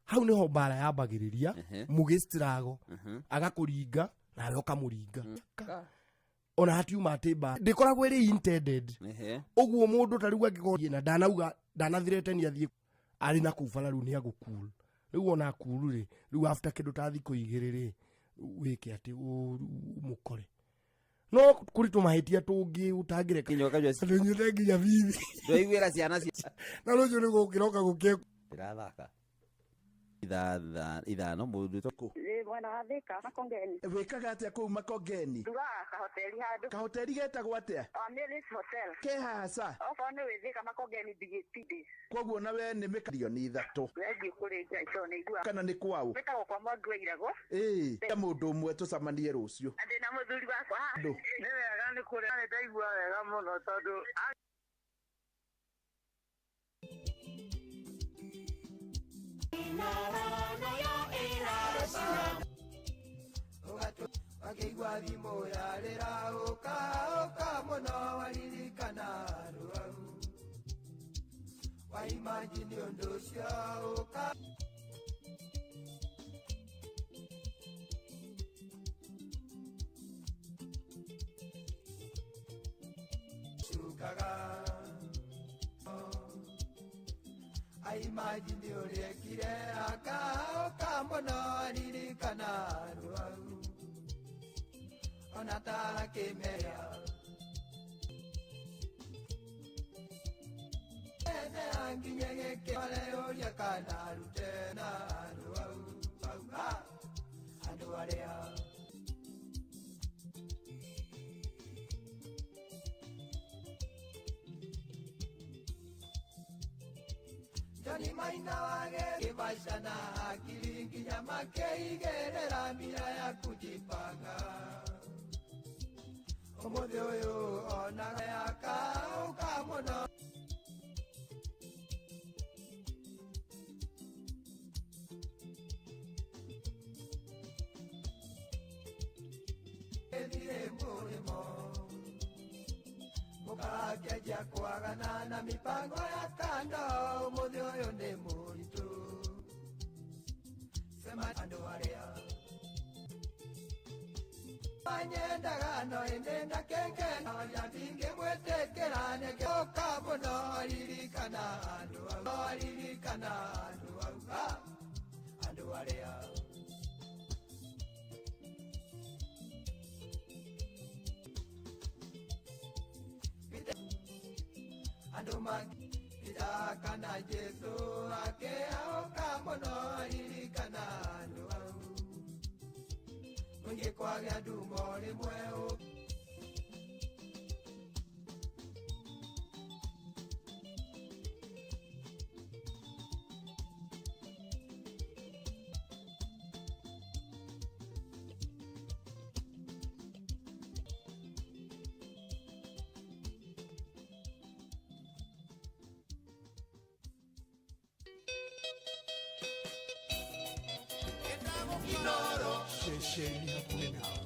hau niho bara yambagiriria mugistrago agakuringa nawe ukamuringa ona hatiuma atimba ndikoragwo iri intended uguo mundu tariu angigorie na ndanauga ndanathirete ni athie ari na kubara riu ni agukul riu ona akuru ri riu after kindu ta thiko igiriri wike ati mukore no kuri tumahitia tungi utangire kinyoka jwa nyuta nginya bibi ndoigwira ciana na rucio ni gukiroka gukie irathaka ithano mundu toko mwana wa Thika Makongeni wikaga atia kuu Makongeni ndugaga kahoteli getagwo atia Amelis Hotel ke hasa ofa ni we Thika Makongeni digitidi koguo na we ni mikarioni 3 wendi kuringa ico ni igua kana ni kwao wetagwo kwa mwandu igirago ta mundu umwe tucamanie rucio andi na muthuri wakwa ni wega ni kuri ni ndaigua wega muno tondu Akigwa thimo yarira uka muno waririkana ruau wa imagine undu cio uka shukaga I imagine urekire uka muno waririkana ruau onata kemeya ene anginyege ke wale oria kana rutena ando area Jani maina wage kibashana akilingi nyama keigerera mira ya kujipanga umuthi uyu onaga yakauka muno ethire murimo mukageria kwagana na mipango ya kando umuthi uyu ni muritu sema andu aria Anyendaga no inenda kenge no yatinge mwetekera neke okamuno aririkana andu aria andu mangi kana Jesu ake okamuno aririkana Mungi kwagya ndumo rimwe Inoro shesheni hakuna nao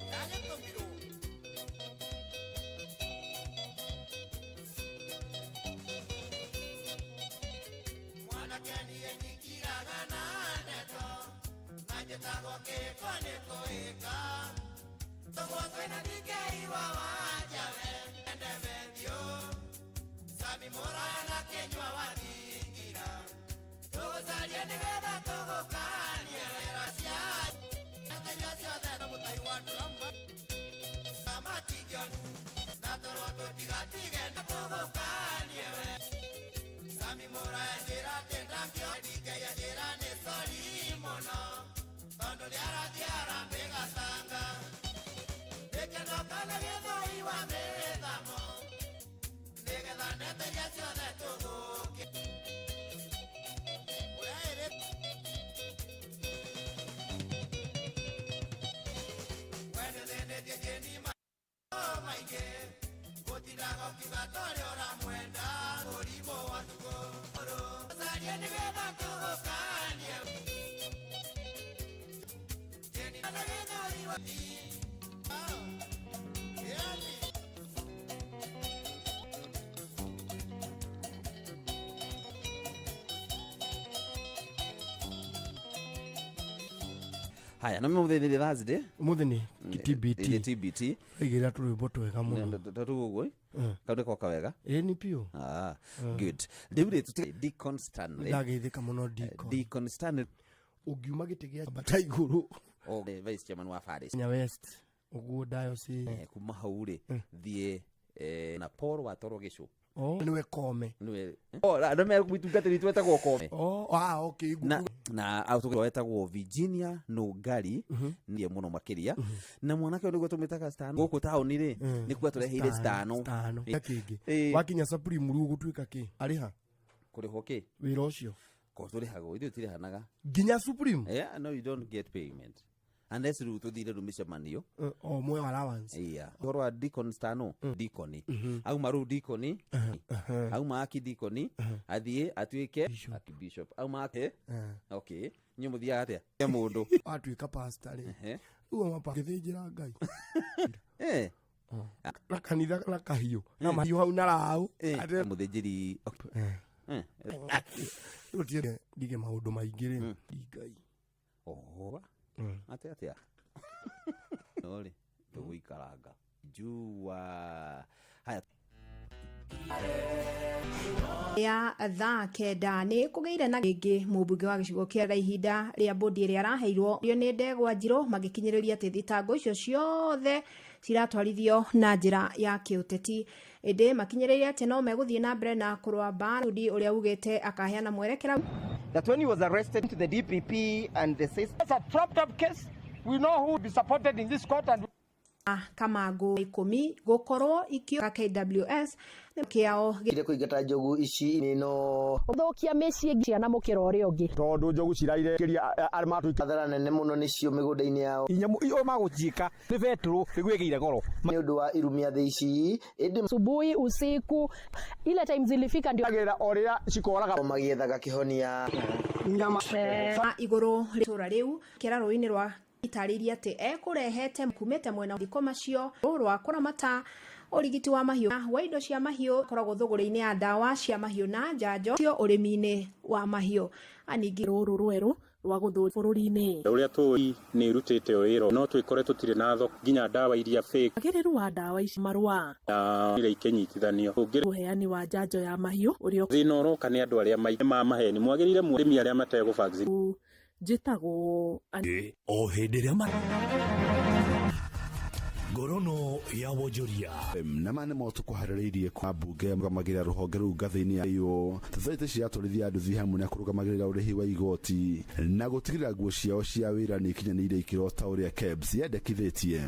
Haya, na mwe the Thursday. Muthini TBT. TBT. Igira turi boto wega muno. Tatugo. Kaude kwa kawega. Ni pio. Good. David tuti Deacon Stanley. Ndagithika muno Deacon. Deacon Stanley. Ugiuma gitigia bataiguru. Vice chairman wa Faris. Nya West. Uguo diocese. Kuma haure thie na Paul wa Torogesho. Niwe kome. Niwe. Na me kuitungatiri twetagwo kome. Okay. Na autogwo wetagwo Virginia Nugari ndiye muno makiria. Na mwanake ndigwo tumitaka Stano. Goko town ri ni kwa tureheire Stano. Kingi. Wakinya Supreme ru gutwika ki? Ariha. Kuri hoke. Wira ucio. Ko turi hago ithu tiri hanaga. Ginya Supreme? Yeah, no you don't get payment. Unless you to thire rumisha manio. Mwe allowance. Yeah. Torwa Deacon Stano, Deaconi. Au maru Deaconi. Au maaki Deaconi. Athie atuike Archbishop. Au maake. Okay. Nyomuthia atia. Ya mundu. Atuika pastor ri. Uwa mapakithijira Ngai. Na kanitha na kahiu. Na mahiu hau na rau. Ate muthijiri. Rutire dige maundu maingi ri. Ngai. Atia. Noli, tuikaranga. Jua. Haya. Ya thaa kenda ni kugeire na gingi mubunge wa gicigo kia ihinda ria bodi ria araheirwo rio ni Ndegwa Njiro magikinyiriria ati thitango icio ciothe ciratwarithio na njira ya kiuteti indi makinyiriria ati no meguthie na mbere na kurwa Barudi uria ugite akaheana mwerekera that when he was arrested to the DPP and the says it's a propped up case, we know who will be supported in this court and Kamango 10 gukorwo ikio KWS kiao gire kuigata njogu ici nino uthokia meci ciana mukira uri ungi tondu njogu ciraire kiria armatu Athara nene muno nicio migunda-ini yao inyamu iyo magujika ni vetru nigwegeire goro ni undu wa irumia theici indi subuhi usiku ile time zilifika ndio agira oria cikoraga magiethaga kihonia ngama iguru ritura riu kira ruini rwa itariria ati ekurehete kumete mwena thiko macio rwa kuramata urigiti wa mahiu wa indo cia mahiu koragwo thuguri-ini ya dawa cia mahiu na njanjo cio urimi-ini wa mahiu aningi ruru rweru rwa guthu bururi-ini uria tui ni rutite wiro no twikore tutire na thoko nginya dawa iria fake agiriru wa dawa ici marua ile ikenyitithanio uheani wa njanjo ya mahiu urio thino roka ni andu aria ma maheni mwagirire murimi aria matego vaccine jitago o hederia Gorono ya Wojoria na mane moto kuhariririe kwa bunge magirira ruhonge ru ngathini ayo thaite cia turithia andu thi hamwe na kurugamagirira urihi wa igoti na gutigirira nguo ciao cia wira ni kinyanire ikiro ta uria KEBS yendekithitie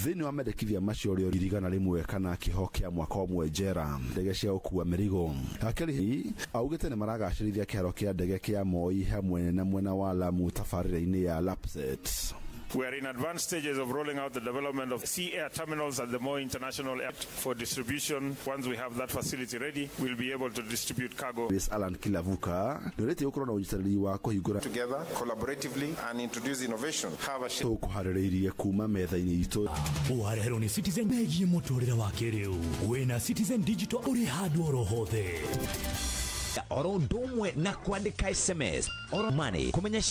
thini wa mendekithia macio rio irigana rimwe kana kihokia mwaka omwe njera ndege cia gukua mirigo akeri augite ni maragacirithia kiharo kia ndege kia Moi hamwe na mwena wa Lamu tafarira-ini ya Lapset. We are in advanced stages of rolling out the development of sea air terminals at the Moi International Airport for distribution. Once we have that facility ready, we'll be able to distribute cargo. Miss Alan Kilavuka, ndirete ukoro na unyitariri wa kuhingura together collaboratively and introduce innovation. Have a share. Kuhaririria kuma metha-ini itu. Uharero ni Citizen megie muturire wa kiriu. Wena Citizen Digital uri handu oro hothe. oro ndomwe na kwandika SMS oro money kumenya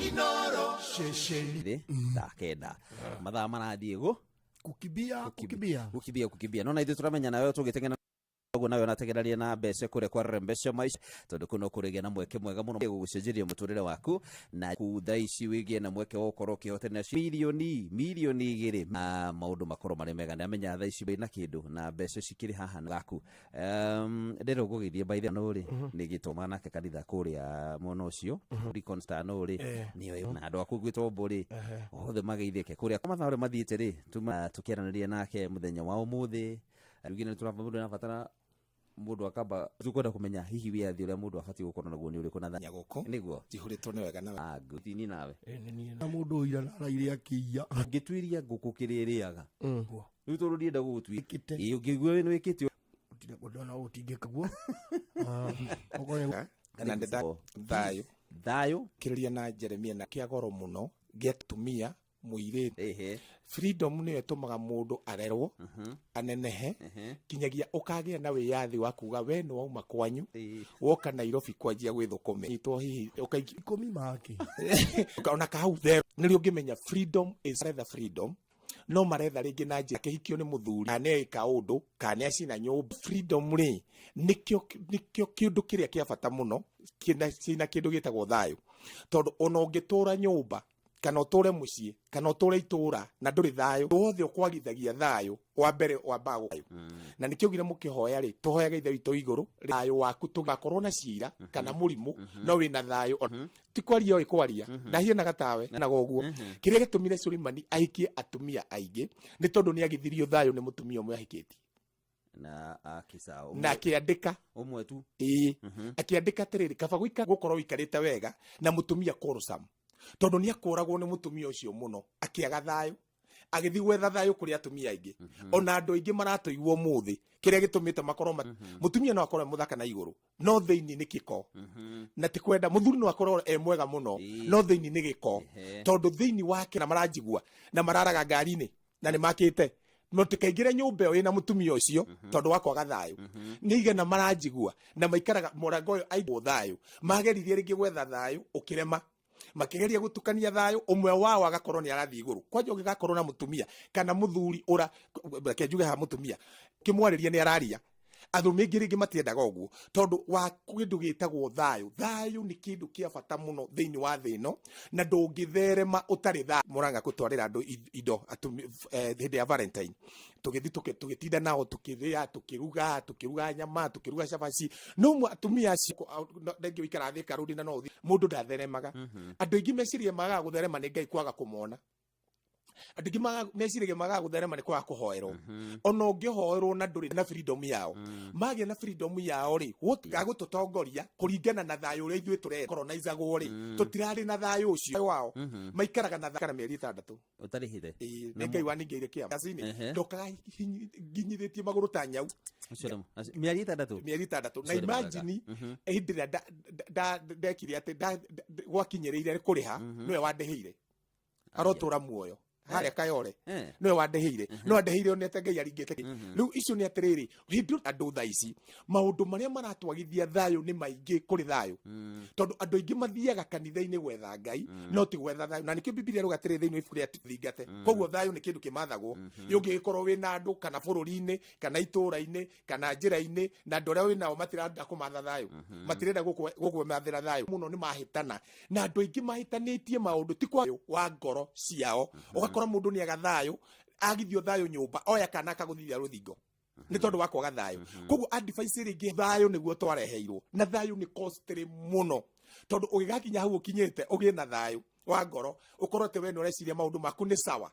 Inoro shesheni ndakenda mathaa marathiĩ gũkibia no na ithuĩ tũramenya nawe tũgĩteng'ena nawe nategereria na mbeca kũrĩa kwa Rembesha Maisha tondũ kuno kũrĩgĩa na mweke mwega mũno gũgũcenjeria mũtũrĩre waku na kutha ici wĩgie na mweke wa gũkorwo ũkĩhotana milioni 2 na maũndũ makorwo marĩ mega na amenya tha ici na kĩndũ na mbeca cikĩrĩ haha gaku ndĩrĩ ũgũgĩthie baitha no rĩ nĩ gĩtũma nake kanitha kũrĩa mwena ũcio Deacon Star no rĩ nĩyo na andũ aku gwĩtwo mbũrĩ othe mageithĩke kũrĩa kwa mathaa mathiĩte rĩ tũkĩaranĩria nake mũthenya wa ũmũthĩ rĩngĩ nĩ tũrabatara mundu akamba tukwenda kumenya hihi wiathi uria mundu afati gukorwo naguo ni uriku na thanya guko niguo jihuritwo ni wega nawe ngutini nawe na mundu uira na raire akiya ngitwiria nguku kiririaga riu turundienda gugutwikite ungigua we ni wikite utire kudona utingikaguo kana ndenda thayo kiriria na Jeremia na kiagoro muno getumia muirete freedom ni etumaga mundu arerwo anenehe kinyagia ukagia na wiyathi wa kuga we no wauma kwanyu woka Nairobi kwanjia gwithukome itwo hihi ukaikomi maki ukaona kahau there niri ungimenya freedom is rather freedom no maretha ringi na njira kihikio ni muthuri kana eka undu kana acina nyumba freedom ri nikyo kindu kiria kia bata muno kina kindu gitagwo thayo tondu ona ungitura nyumba kana uture mucie kana uture itura na nduri thayo wothe ukwarithagia thayo wa mbere wa bago na nikio gire mukihoya ri tuhoyaga ithe witũ iguru thayo waku tugakorwo na cira kana murimu no wina thayo tikwaria oi kwaria ndahiena gatawe na goguo kiria gitumire Sulemani aikie atumia aingi ni tondu ni agithirio thayo ni mutumia umwe ahikitie na akisao na akiandika umwe tu akiandika tiriri kaba guika gukorwo wikarite wega na mutumia korosam tondu ni akoragwo ni mutumia ucio muno akiaga thayo agithi gwetha thayo kuri atumia aingi ona andu aingi maratuigwo muthi kiria gitumite makorwo mutumia no akorwo muthaka na iguru no theini ni kiko na tikwenda muthuri no akorwo mwega muno no theini ni giko tondu theini wake na maranjigua na mararaga ngari-ini na ni makite mutikaingire nyumba yo ina mutumia ucio tondu wakwaga thayo ni igana maranjigua na maikaraga murango yo aigwo thayo mageririe ringi gwetha thayo ukirema makigeria gutukania thayo umwe wao agakorwo ni arathi iguru kwanja ugigakorwo na mutumia kana muthuri ura kenjuge ha mutumia kimwariria ni araria athumi ngiri matiendaga uguo tondu wa kindu gitagwo thayo ni kindu kia bata muno thiini wa thino na ndungitherema utari thayo muranga gutwarira andu indo hindi ya Valentine tugitinda nao tukithia tukiruga nyama tukiruga cabaci no atumia ndengi wikara thika rudi na no mundu ndatheremaga andu ingi mecirie maga gutherema ni Ngai kwaga kumona andu ingi mecirie maga gutherema ni kwaga kuhoerwo ona ungihoerwo na nduri na freedom yao magia na freedom yao ri gututongoria kuringana na thayo uri ithuĩ ture colonizer gwo ri tutirari na thayo ucio wao maikaraga na thakara mieri 6 utarihire ni Ngai waningire kia gacini ndokaga nginyithitie maguru ta nyau mieri 6 na imagine hindira ndekire ati gwakinyirire kuriha niwe wandeheire arotura muoyo haria kayore niwe wandeheire no andeheire onete Ngai aringite riu icio ni atiriri hindu andu tha ici maundu maria maratwagithia thayo ni maingi kuri thayo tondu andu aingi mathiaga kanitha-ini gwetha Ngai no ti gwetha thayo na nikio Biblia rugatire thiini ibuku ria thingate koguo thayo ni kindu kimathagwo ungigikorwo wina andu kana bururi-ini kana itura-ini kana njira-ini na andu aria winao matirenda kumatha thayo matirenda gukumathira thayo muno ni mahitana na andu aingi mahitanitie maundu ti kwa wa ngoro ciao ugakora mundu ni agathayo agithio thayo nyumba oya kana akaguthithia ruthingo ni tondu wakwaga thayo koguo advice ringi thayo niguo twareheirwo na thayo ni costly muno tondu ugigakinya hau ukinyite ugie na thayo wa ngoro ukorwo te we no reciria maundu maku ni sawa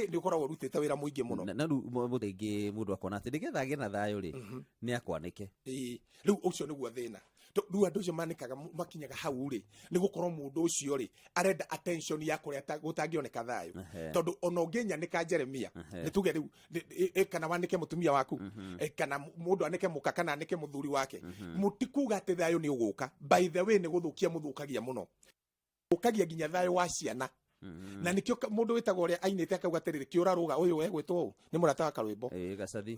ni ukoragwo urutite wira muingi muno na riu muthenge mundu akona ati nigetha agie na thayo ri ni akwanike riu ucio niguo thina riu andu ucio manikaga makinyaga hau ri ni gukorwo mundu ucio ri arenda attention ya kuria gutangioneka thayo tondu ona unginyanika Jeremia ni tuge riu kana wanike mutumia waku kana mundu anike muka kana anike muthuri wake mutikuga ati thayo ni uguka by the way ni guthukia muthukagia muno ukagia ginya thayo wa ciana na nikio mundu witagwo ria ainite akauga atiriri kiura ruga uyu we gwitwo ni murata wa Karwimbo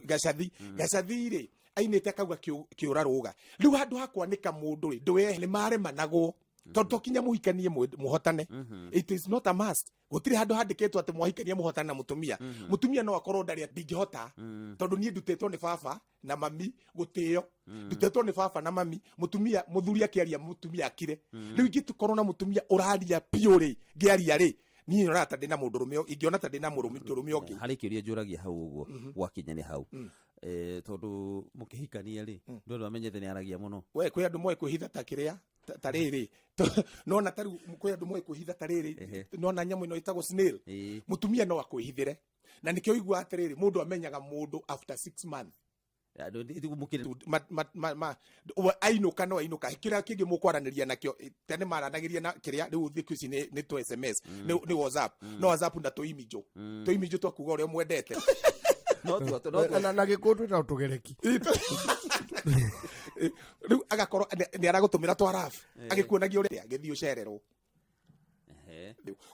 gacathi ri ainite akauga kiura ruga riu handu hakwanika mundu ri ndwe ni mare managwo tondu kinya muhikanie muhotane it is not a must gutiri handu handiketwo ati muhikanie muhotane na mutumia no akorwo ndari ndingihota tondu nie ndutetwo ni baba na mami gutio ndutetwo ni baba na mami mutumia muthuri akiaria mutumia akire riu ingitukorwo na mutumia uraria piuri ngiaria ri ni rata ndina mundu rumio ingiona ta ndina murume ongi hari kiuria njuragia hau uguo gwakinya ni hau tondu mukihikania ri ndu amenyete ni aragia muno we kwi andu moe kwihitha ta kiria tariri nona taru kwi andu moe kwihitha tariri nona nyamu ino itagwo snail mutumia no akwihithire na nikio igwa atiriri mundu amenyaga mundu after 6 months ainuka no ainuka kira kingi mukwaraniria nakio tene maranagiria na kiria riu thiku ici ni to SMS ni WhatsApp no WhatsApp na to imijo twakuga uria mwendete na gikutu ta utugereki riu agakorwo ni aragutumira twarafu agikuonagia uria agithii ucererwo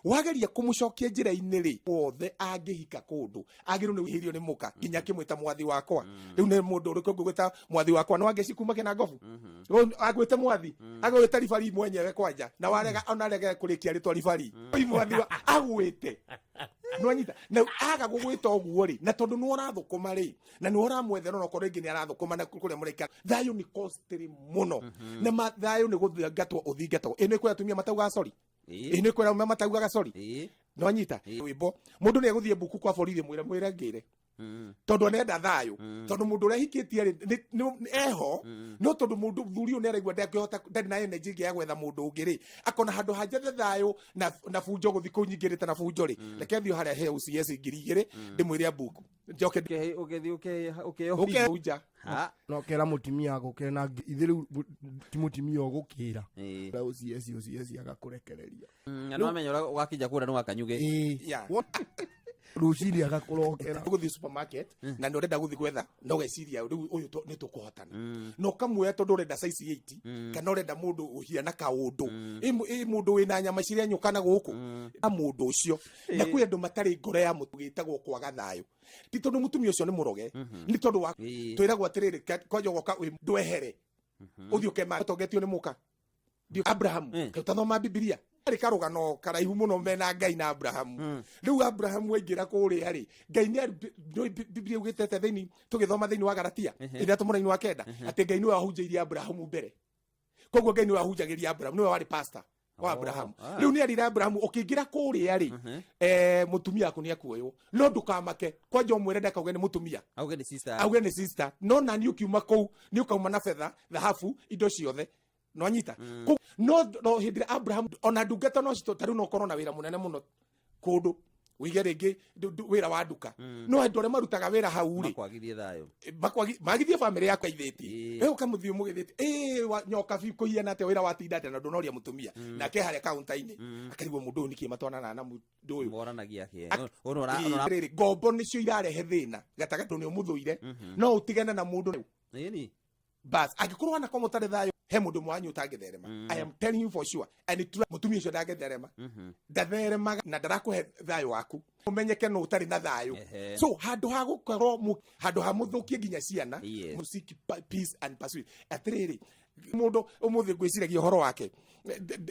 wageria kumucokia njira-ini ri wothe angihika kundu agiru ni wihirio ni muka kinya kimwita mwathi wakwa riu ni mundu uriku ngwita mwathi wakwa no angicikuma kina ngofu agwite mwathi agwite ribari mwenyewe kwanja na warega onarega kurikia ritwa ribari mwathi agwite nwanyita na aga gugwita oguo ri na tondu no rathukuma ri na no ramwethera no korwo ingi ni arathukuma na kuria mureka thayo ni costly muno na thayo ni guthingatwo uthingatwo ene kwa atumia matauga sorry ine kwera mataugaga sorry no nyita wimbo mundu ni aguthie buku kwa borithi mwire ngire tondu nenda thayo tondu mundu ria hikitie ri eho no tondu mundu thuri ni araigwa ndakihota ndari na energy ya gwetha mundu ungi ri akona handu hajathe thayo na funjo guthi kunyingirite na funjo ri reke thio haria he ucs ngiri igiri ndimwire buku njoke ugethi uja no kera mutimia gukira na ithiru ti mutimia ogukira na ucs agakurekereria no amenyora wakija kura no akanyuge ruciri agakurokera guthi supermarket na no renda guthi gwetha no geciria riu uyu ni tukuhotana no kamwe tondu renda size 8 kana renda mundu uhiana kaundu mundu wina nyama ciria nyukana guku a mundu ucio na kwi andu matari ngore ya mutu gitagwo kwaga thayo ti tondu mutumia ucio ni muroge ni tondu wa twiragwo atiriri kwajo goka ndwehere uthiuke ma togetio ni muka Abraham utathoma Biblia ari karugano karaihu muno mena Ngai na Abraham riu Abraham wengira kuria ri Ngai ni Biblia ugitete thini tugithoma thini wa Galatia ira tumuraini wa kenda ati Ngai ni wahunjairie Abraham mbere koguo Ngai ni wahunjagiria Abraham ni wari pastor wa Abraham riu ni ari Abraham ukingira kuria ri mutumia aku ni akuoyo no ndukamake kwanja mwire ndakauge ni mutumia auge ni sister no na ni ukiuma kou ni ukauma na fedha dhahabu indo ciothe no nyita no hindira Abraham ona ndungata no cito taru no korona wira munene muno kundu wige ringi wira wa nduka no andore marutaga wira hau ri makwagithie thayo magithie family yakwa itheti ukamuthio mugitheti nyoka bi kuhiana ate wira watinda ate na ndonoria mutumia nake haria kaunta-ini akarigwo mundu niki matwana na mundu uyu moranagia ke riri ngombo nicio irarehe thina gatagatu ni umuthuire no utigane na mundu ni bas agikorwo na komotare thayo he mundu mwanyu utangitherema I am telling you for sure and mutumia ucio ndangitherema ndatherema na ndarakuhe thayo waku umenyeke no utari na thayo so handu ha gukorwo handu ha muthukie nginya ciana musiki peace and pursuit atiriri mundu umuthi gwiciragia horo wake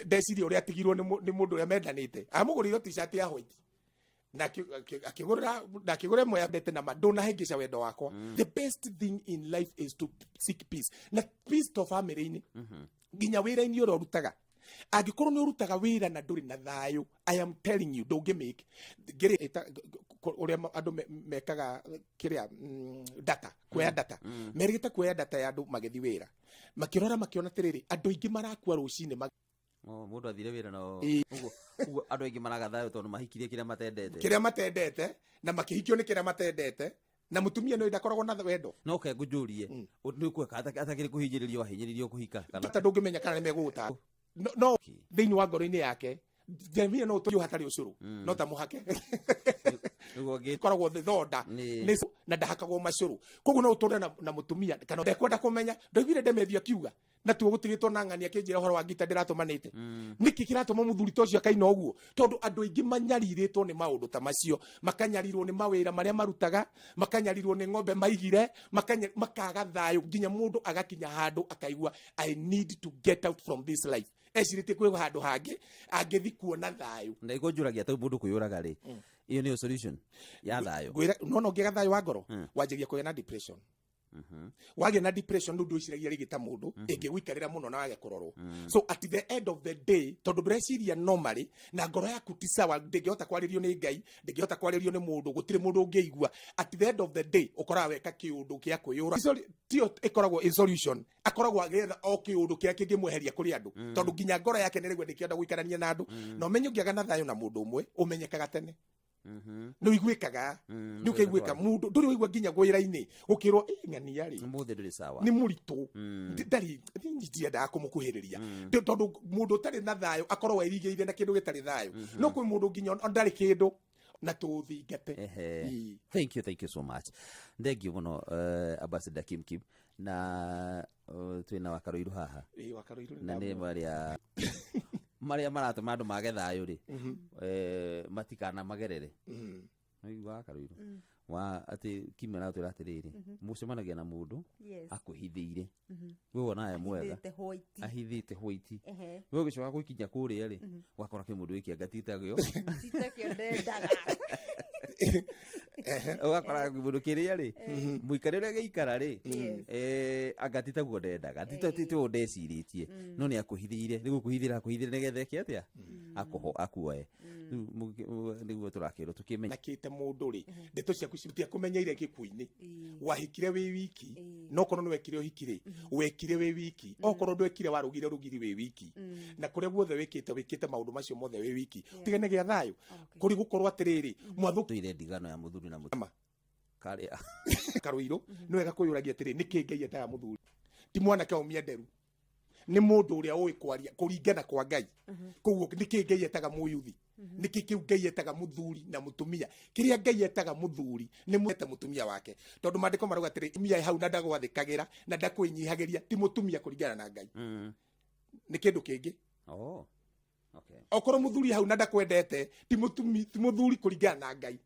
ndeciria uria atigirwo ni mundu uria mendanite amuguriro t-shirt ya white nakigura moya bete na madona hengisha wendo wakwa the best thing in life is to seek peace na peace to family ni ginya wira ini uro rutaga agikorwo ni urutaga wira na nduri na thayo I am telling you don't make gere uria andu mekaga kiria data kuya data merigita kuya data ya andu magethi wira makirora makiona tiriri andu ingi marakua rucine mundu athire wira na uguo andu aingi maraga thayo tondu mahikirie kiria matendete na makihikio ni kiria matendete na mutumia no ndakoragwo na wendo no ke ngujurie ni kweka atakiri kuhinjiririo ahinjiririo kuhika kana ta ndungimenya kana ni meguta no thiini wa ngoro-ini yake jamii no to hatari ucuru no ta muhake koragwo thonda na ndahakagwo macuru koguo no uture na mutumia kana ndekwenda kumenya ndovire ndemethio kiuga na tuo gutigitwo na ng'ania kinjira horo wa ngita ndiratumanite niki kiratuma muthuri tocio akaina uguo tondu andu aingi manyariritwo ni maundu ta macio makanyarirwo ni mawira maria marutaga makanyarirwo ni ng'ombe maigire makaga thayo nginya mundu agakinya handu akaigua I need to get out from this life ecirite kwe handu hangi angithi kuona thayo na igonjuragia ta mundu kuyuraga ri iyo ni solution ya thayo no ngiga thayo wa ngoro wanjagia kuya na depression wage na depression ndu iciragia rigita mundu ingigwikarira muno na wage kurorwo so at the end of the day tondu ndureciria normally na ngoro yaku ti sawa ndingihota kwaririo ni Ngai ndingihota kwaririo ni mundu gutire mundu ungiigua at the end of the day ukora weka kiundu kia kuyura tio ikoragwo in solution akoragwo agetha o kiundu kia kingimweheria kuri andu tondu nginya ngoro yake nirigwe ndikienda guikarania na andu no menye ungiaga na thayo na mundu umwe umenyekaga tene no igwikaga ni ukaigwika mundu nduri wigwa nginya gwira-ini ukirwo ng'ania ri muthe nduri sawa ni muritu ndari ndienda kumukuhiriria tondu mundu tari na thayo akorwo erigeire na kindu gitari thayo no kwi mundu nginya ndari kindu na tuthingate. Thank you so much. Thank you muno Ambassador Kim Kim na twina wakaroiru haha wakaroiru na ni maria maratuma andu mage thayo ri matikana magerere no wakaroiru wa ati kimera twira atiriri mucemanagia na mundu akuhithiire we wona mwega ahithite hoiti we gicoka gukinya kuria ri wakora ki mundu wiki angatitagio titakiondendaga wakora mundu kiria ri muikarire geikara ri angatitagwo ndendaga tito ndeciritie no ni akuhithiire ni gukuhithira nigethe kiatia akuoe niguo turakirwo tukimenya nakite mundu ri ndeto ciaku cirutia kumenyeire gikuini wahikire wi wiki no kono no wekire uhikire wekire wi wiki okorwo ndwekire warugire rugiri wi wiki na kuria guothe wikite maundu macio mothe wi wiki tigene gia thayo kuri gukorwo atiriri mwathuku ile ndigano ya muthuri na muthama karia karuiro no wega kuyuragia atiri niki Ngai etaga muthuri ti mwana ka umia nderu ni mundu uria oi kwaria kuringana kwa Ngai koguo niki Ngai etaga muyuthi niki kiu Ngai etaga muthuri na mutumia kiria Ngai etaga muthuri ni mwete mutumia wake tondu mandiko maruga atiri mia hau na ndagwathikagira na ndakwinyihagiria ti mutumia kuringana na Ngai ni kindu kingi okay okorwo muthuri hau na ndakwendete ti muthuri kuringana na Ngai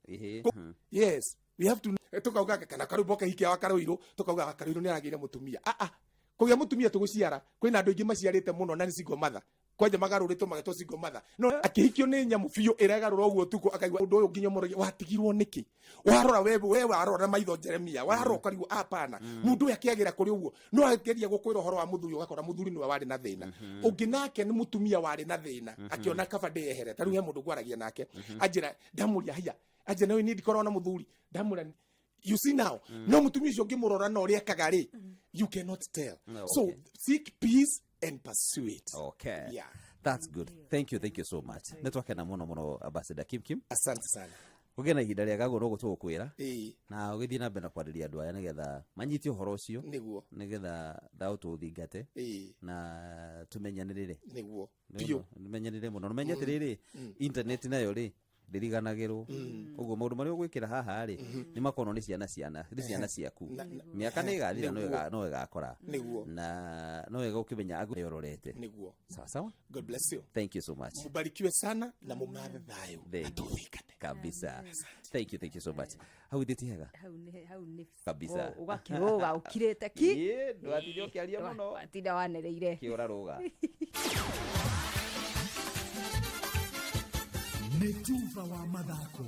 yes we have to tukauga kana karuboka hikia wa karuiro tukauga karuiro ni aragire mutumia kugia mutumia tuguciara kwina andu ingi maciarite muno na ni single mother kwaje magarurito mageto single mother no akihikio ni nyamu biu iragarura uguo tuko akaigwa undu uyu nginya moroge watigirwo niki warora we warora maitho Jeremia warora kariwo apana mundu yakiagira kuri uguo no ageria gukwira horo wa muthuri ugakora muthuri ni wari na thina ungi nake ni mutumia wari na thina akiona kaba ndehere taru he mundu gwaragia nake ajira ndamuria haya aje no need korona muthuri ndamura you see now no mutumia ucio ngimurora no ri akagari you cannot tell so seek peace and pursue it. Okay. Yeah. That's good. Thank you so much. Netwake na muno Ambassador Kim Kim. Asante sana. Ugena ihinda ria gago no gutukwira. Na ugithi na mbere kwariria andu aya nigetha manyiti uhoro ucio niguo nigetha thau tuthingate na tumenyanirire niguo tumenyanirire muno menyete riri internet nayo ri ndiriganagirwo uguo maundu maria ugwikira haha ri ni makono ni ciana ciaku miaka ni gathira no igakora na no wega ukimenya agororete niguo sawa God bless you. Thank you so much. Mubarikiwe sana na mumathe thayo kabisa. Thank you so much. How did you hau ni kabisa ugakiruga ukirete ki ndwatithio kiaria muno atinda wanereire kiora ruga Netuva wa mathako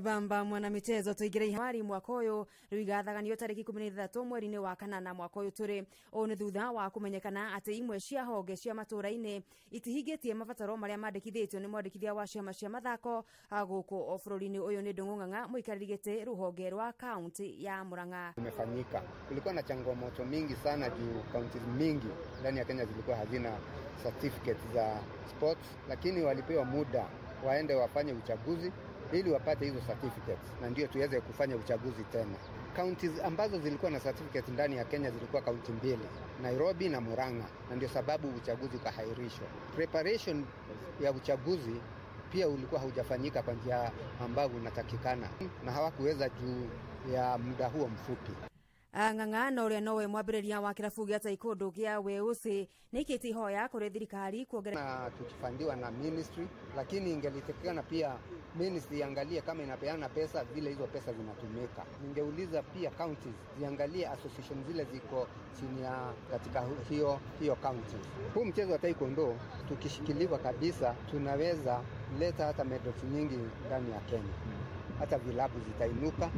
bamba mwana mitezo tuigire ihari mwaka uyu riu igathaganio tariki 13 mweri-ini wa kanana mwaka uyu turi o ni thutha wa kumenyekana ati imwe cia honge cia matura-ini itihingitie mabataro maria mandikithitio ni mwandikithia wa ciama cia mathako guku bururi-ini uyu ni Ndung'u Ng'ang'a muikariri giti ruhonge rwa kaunti ya Murang'a. Umefanyika, kulikuwa na changamoto mingi sana juu kaunti mingi ndani ya Kenya zilikuwa hazina certificate za sports, lakini walipewa muda waende wafanye uchaguzi ili wapate hizo certificates na ndio tuweze kufanya uchaguzi tena. Counties ambazo zilikuwa na certificate ndani ya Kenya zilikuwa kaunti mbili, Nairobi na Murang'a, na ndio sababu uchaguzi ukahairishwa. Preparation ya uchaguzi pia ulikuwa haujafanyika kwa njia ambayo unatakikana na hawakuweza juu ya muda huo mfupi. Ng'ang'ana uria nowe mwambĩrĩria wa kĩrabu gĩa Taekwondo gĩa Weusi nĩikĩtie ihoya kũrĩ thirikari kuongerera tukifandiwa na ministry, lakini ingelitekana pia ministry iangalie kama inapeana pesa vile hizo pesa zinatumika. Ningeuliza pia counties ziangalie association zile ziko chini ya katika hiyo counties. Huu mchezo wa Taekwondo tukishikiliwa kabisa, tunaweza leta hata medals nyingi ndani ya Kenya. Hata vilabu zitainuka,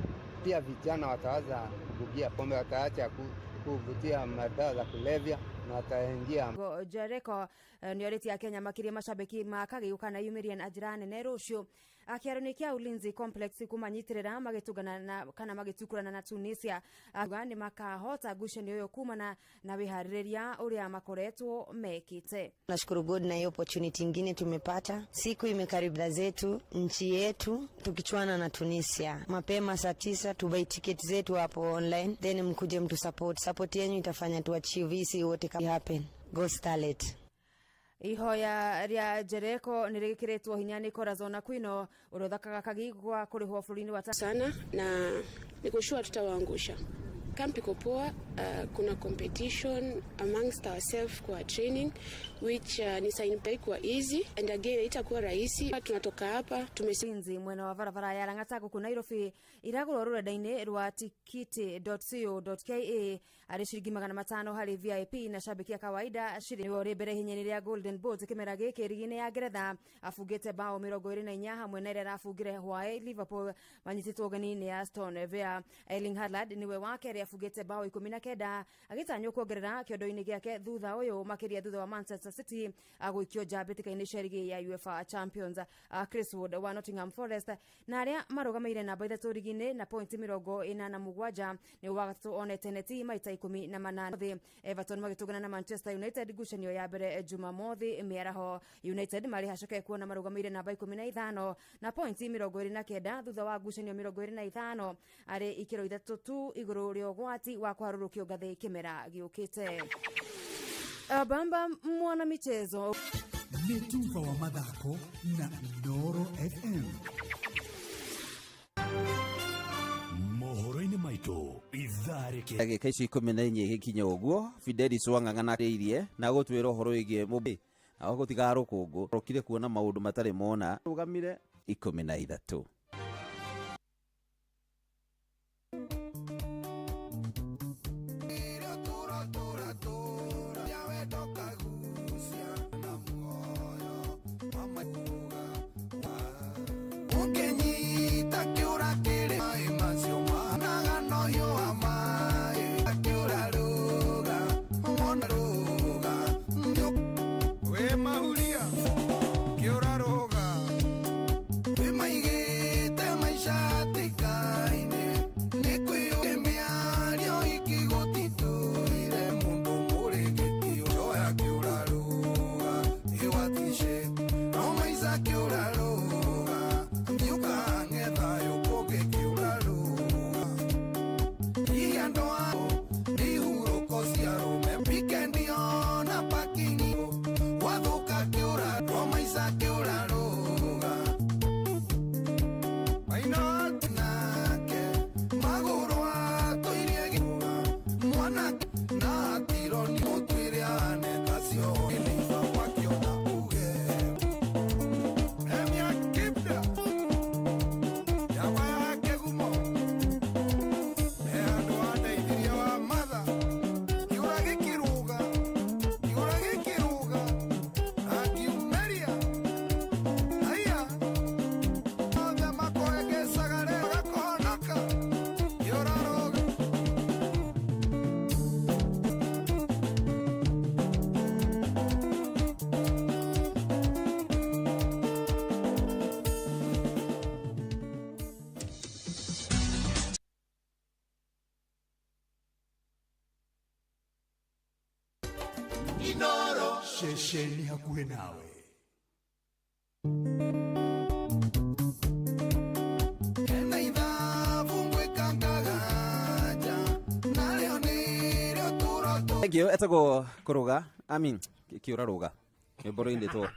pia vijana wataanza kubugia pombe, wataacha kuvutia madawa za kulevya na wataingia. Jereko ni oreti ya Kenya makiria mashabiki makagĩũka na yumiria na njĩra nene rũciũ akĩaranĩria kia Ulinzi Complex kumanyitirĩra magĩtugana na kana magĩtukurana na Tunisia ni makahota ngucanio yo kumana na wiharĩrĩria ũrĩa makoretwo mekĩte. Nashukuru God na hiyo opportunity nyingine tumepata. Siku imekaribia zetu nchi yetu tukichuana na Tunisia. Mapema saa 9 tubai ticket zetu hapo online, then mkuje mtu support yenu itafanya tu achieve hisi wote kama happen. Go Starlet. Ihoya ria Jereko nirigikiritwo hinya ni Corazon Aquino urothakaga kagigwa kurihwo bũrũri-inĩ wa sana na nikushua tutawaangusha. Camp iko poa, kuna competition amongst ourselves kwa training which ni sign kwa easy and again itakuwa rahisi. Tunatoka hapa tumesinzi mwena wa barabara ya Lang'ata ku Nairobi iragũrwo rũrenda-inĩ rwa tikiti.co.ke arĩ ciringi 500 harĩ VIP na shabiki ya kawaida ciringi ore mbere hinyani rĩa Golden Boat kimera gĩkĩ rigi-inĩ ya Ngeretha afungĩte bao 24 hamwe na ĩrĩa arafungire Hwaĩ Liverpool manyitĩtwo ũgeni-inĩ ya Aston Villa. Erling Haaland niwe wake afungĩte bao 19 agĩtanywo kuongerera kĩondo-inĩ gĩake thutha ũyũ makĩria thutha wa Manchester City agũikio nja mbĩtĩka-inĩ cia rigi ya UEFA Champions. Chris Wood wa Nottingham Forest na arĩa marũgamĩire namba 3 rigi-inĩ na point 47 nĩ wagatatũ onete neti maita 18. Everton magĩtũgana na Manchester United ngucanio ya mbere Jumamothi mĩaraho. United marĩ hacoke kuona marũgamĩire namba 15 na point 29 thutha wa ngucanio 25 arĩ ikĩro ithatũ tu igũrũ rĩa ũgwati wa kũharũrũkio ngathĩ kĩmera gĩũkĩte. Bamba mwana michezo Mituva wa mathako na Ndoro FM. Mohoro-inĩ maitũ itharĩke ndagĩka ici 14 gĩkinya ũguo Fidelis Wang'ang'ana na gũtwĩra ũhoro wĩgiĩ mũbĩ na gũtiga rũkũngũ rokire kuona maũndũ matarĩ mona rũgamire 13. Ndoro shesheni hakuhe nawe. Egyo etagwo kuruga kiura ruga mboro-inĩ to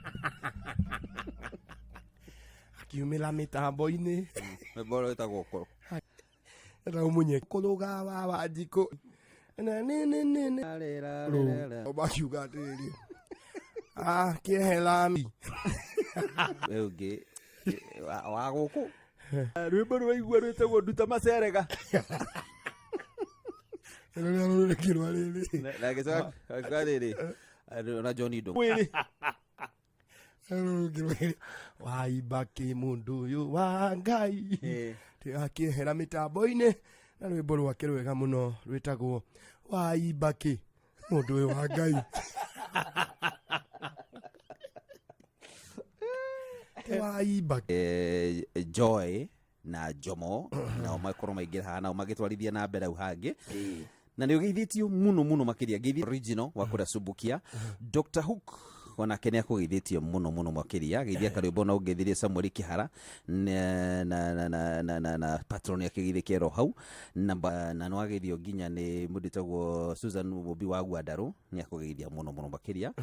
akiumĩra mĩtambo-inĩ mboro etagwo kuru Era umunye kologa baba jiko. Na ne. Obakiuga tiri. Kihelami. Wewe wagoko. Rwimbo rwaigua rwetagwo nduta macerega. Ndio kirwa riri. Na gĩcoka rĩrĩ. Na Johnny Do. Waibaki mundu uyu wa Ngai. Akihera mitambo-ini na rwimbo rwake rwega muno rwitagwo Waibaki mundu uyu wa Ngai. Joy na Jomo na makorwo maingira hana magitwarithia na mbere au hangi na nĩ ũgeithĩtio mũno makĩria ngeithi original wa kũra Subukia Dr. Hook ona kene akũgeithĩtio mũno makĩria geithia karwĩmbo na ũgeithirie Samuel Kihara na patron yakĩgeithĩkia ro hau na no ageithio nginya nĩ mũndĩtagwo Susan Bobi wa Gwandarũ nĩ akũgeithia mũno makĩria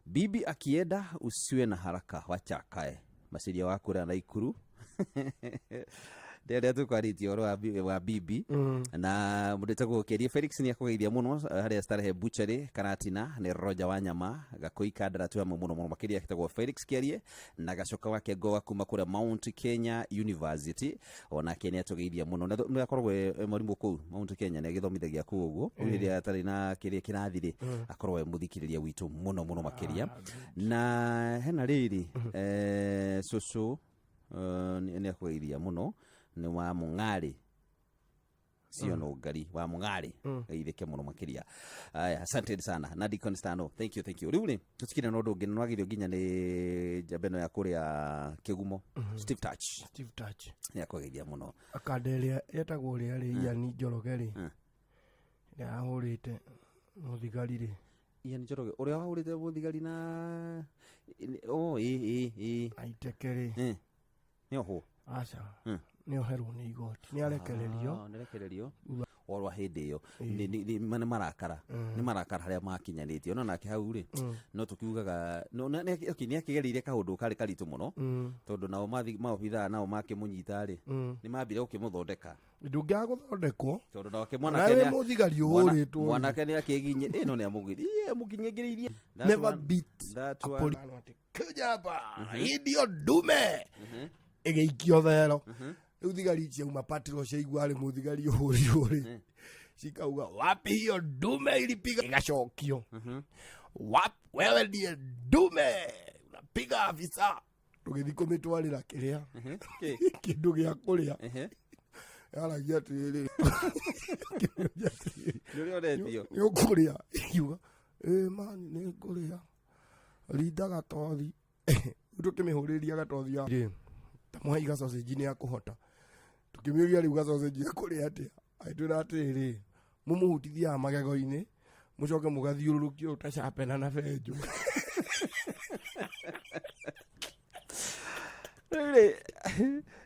bibi akienda usiwe na haraka wachakae masiria wa kura na Ikuru Ndia tukwarĩtie oro wa bibi na mũndĩtagwo Keria Felix nĩ akũgeithia mũno harĩa Starehe Butchery Karatina nĩ Roger Wanyama Gakoi Kandara tu mũno makĩria akĩtagwo Felix Kerie na gacoka wake Goa kuma kũrĩa Mount Kenya University ona Kenya tũgeithia mũno nĩ akoragwo mwarimũ kũu Mount Kenya nĩ agĩthomithagia kũu ũguo rĩrĩa atarĩ na kĩrĩa kĩrathirĩ akorwo mũthikĩrĩria witũ mũno makĩria na hena rĩrĩ Susu nĩ akũgeithia mũno ni wa Mung'ari sio no ngari wa Mung'ari geithike muno makiria asante sana na Deacon Stano thank you riu ni tutikire no ndungi no agithio nginya ni jabeno ya kuria Kigumo Steve Touch ni akogeithia muno akadelia yetagwo ri ari yani Njoroge ya hurite muthigari ri yani Njoroge uria wahurite muthigari na aitekeri ni oho acha ni oherwo ni igoti ni arekererio orwa hindi iyo ni marakara ni marakara haria makinyanĩtie ona nake hau ri no tukiugaga no ni akigereire kaundu kari karitu muno tondu nao maobitha nao makĩmũnyita ri ni mambire gũkĩmũthondeka ndungia guthondekwo tondu nake mwanake ni muthigari uhuritwo mwanake ni akiginye ino ni amuginyĩngĩrĩirie never beat that one kujaba idio dume egeikio thero riu thigari ciauma patro ciaigua ari muthigari uhuri cikauga wapi hiyo dume ilipiga igacokio wewe ndiye dume unapiga afisa tugithi kumitwarira kiria kindu gia kuria aragia atiriri ni ukuria yuga mani ni kuria rinda gatothi tukimihuriria gatothi ya tamuhai gasausage ni akuhota tukimiuria riu gasausage kuria atia aitwira atiriri mumuhutithia magego-ini mucoke mugathiururukio utacapena na benjo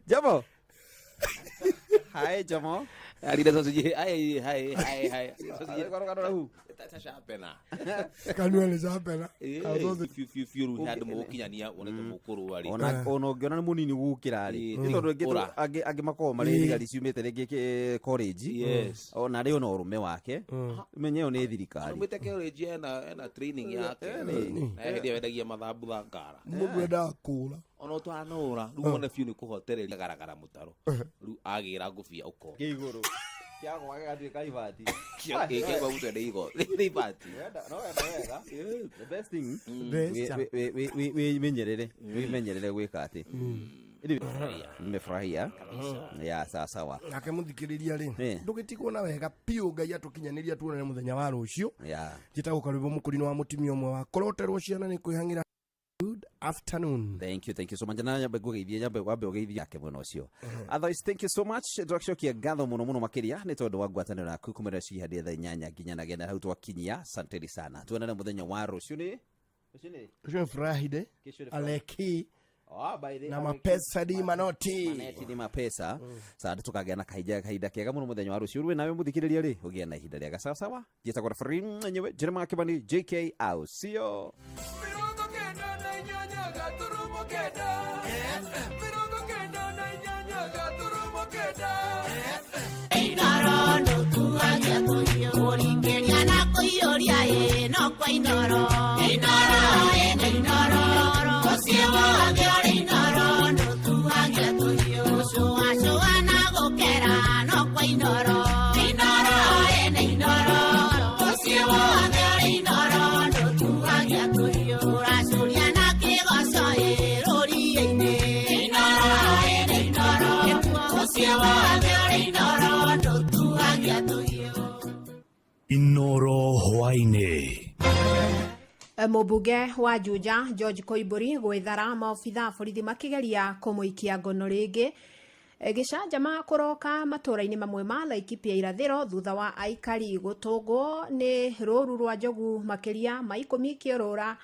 Jamo hai Jamo alida sausage hai sausage korokano hu tachapena kanwele zapena fiuru hadu mukinyania oneto mukuru ari ona ngiona ni munini gukira ri tondu agi makoo mari thigari ciumite ringi college ona ri ona urume wake menye one thirikari umite college ena training yake na ndio wendagia mathabu thangara mugwenda kula ona twanura riu one fiu ni kuhotereria garagara mutaro riu agira ngufia uko kiguru kiago wagatuika ibati kiago utende igo ibati no wega the best thing we menyerere gwika ati nimefurahia ya sawa nake muthikiriria ri ndugitigwo na wega piu Ngai atukinyaniria tuonane muthenya wa rucio jitagwo karwimbo mukurino wa mutimia umwe wa koroterwo ciana ni kwihangira. Good afternoon. Thank you so much. Nyambe gugeithia nyambe wambe ugeithia yake mwana ucio. Otherwise thank you so much. Turacokia ngatho muno makiria ni tondu wa ngwataniro na kukumira ci hadi tha nyanya nginya na gena hau twakinyia. Asante sana. Tuonane muthenya wa rucio ni Friday. Aleki na mapesa di manoti ni mapesa sasa tukagea na kahinda kega muno muthenya wa rucio rwe nawe muthikiriria ri ugia na ihinda riega sawa jita kwa free nyewe Jeremiah Kibani JK au sio inoro ndutuagia tuhiu uringiria na kuiuria no kwa inoro inoro ucio wothe uri inoro ndutuagia tuhiu ucua na gukera no kwa inoro inoro ucio wothe uri inoro ndutuagia tuhiu uracuria na kigoco rũriĩ-inĩ inoro ucio wothe uri inoro ndutuagia tuhiu Inoro hwainĩ. Mũmbunge wa Juja George Koimbũri gwĩthara maobitha borithi makĩgeria kũmũikia ngono rĩngĩ gĩcanjama kũroka matũra-inĩ mamwe ma Laikipia irathĩro thutha wa aikari gũtũngwo nĩ rũru rwa njogu makĩria ma 10 kĩũrũra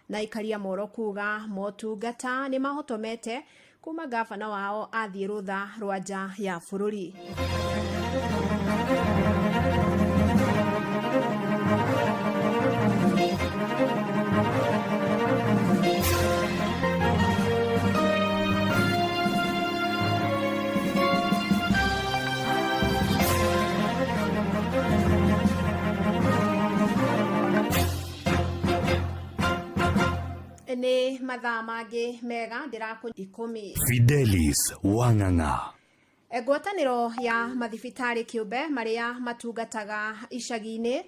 na aikaria Moro kuga motungata nĩ mahotomete kuma gavana wao athiĩ rũtha rwa nja ya bũrũri. Nĩ mathaa mangĩ mega ndĩrakũ 10 Fidelis Wang'ang'a. Ngwatanĩro ya mathibitarĩ kĩũmbe marĩa matungataga icagi-inĩ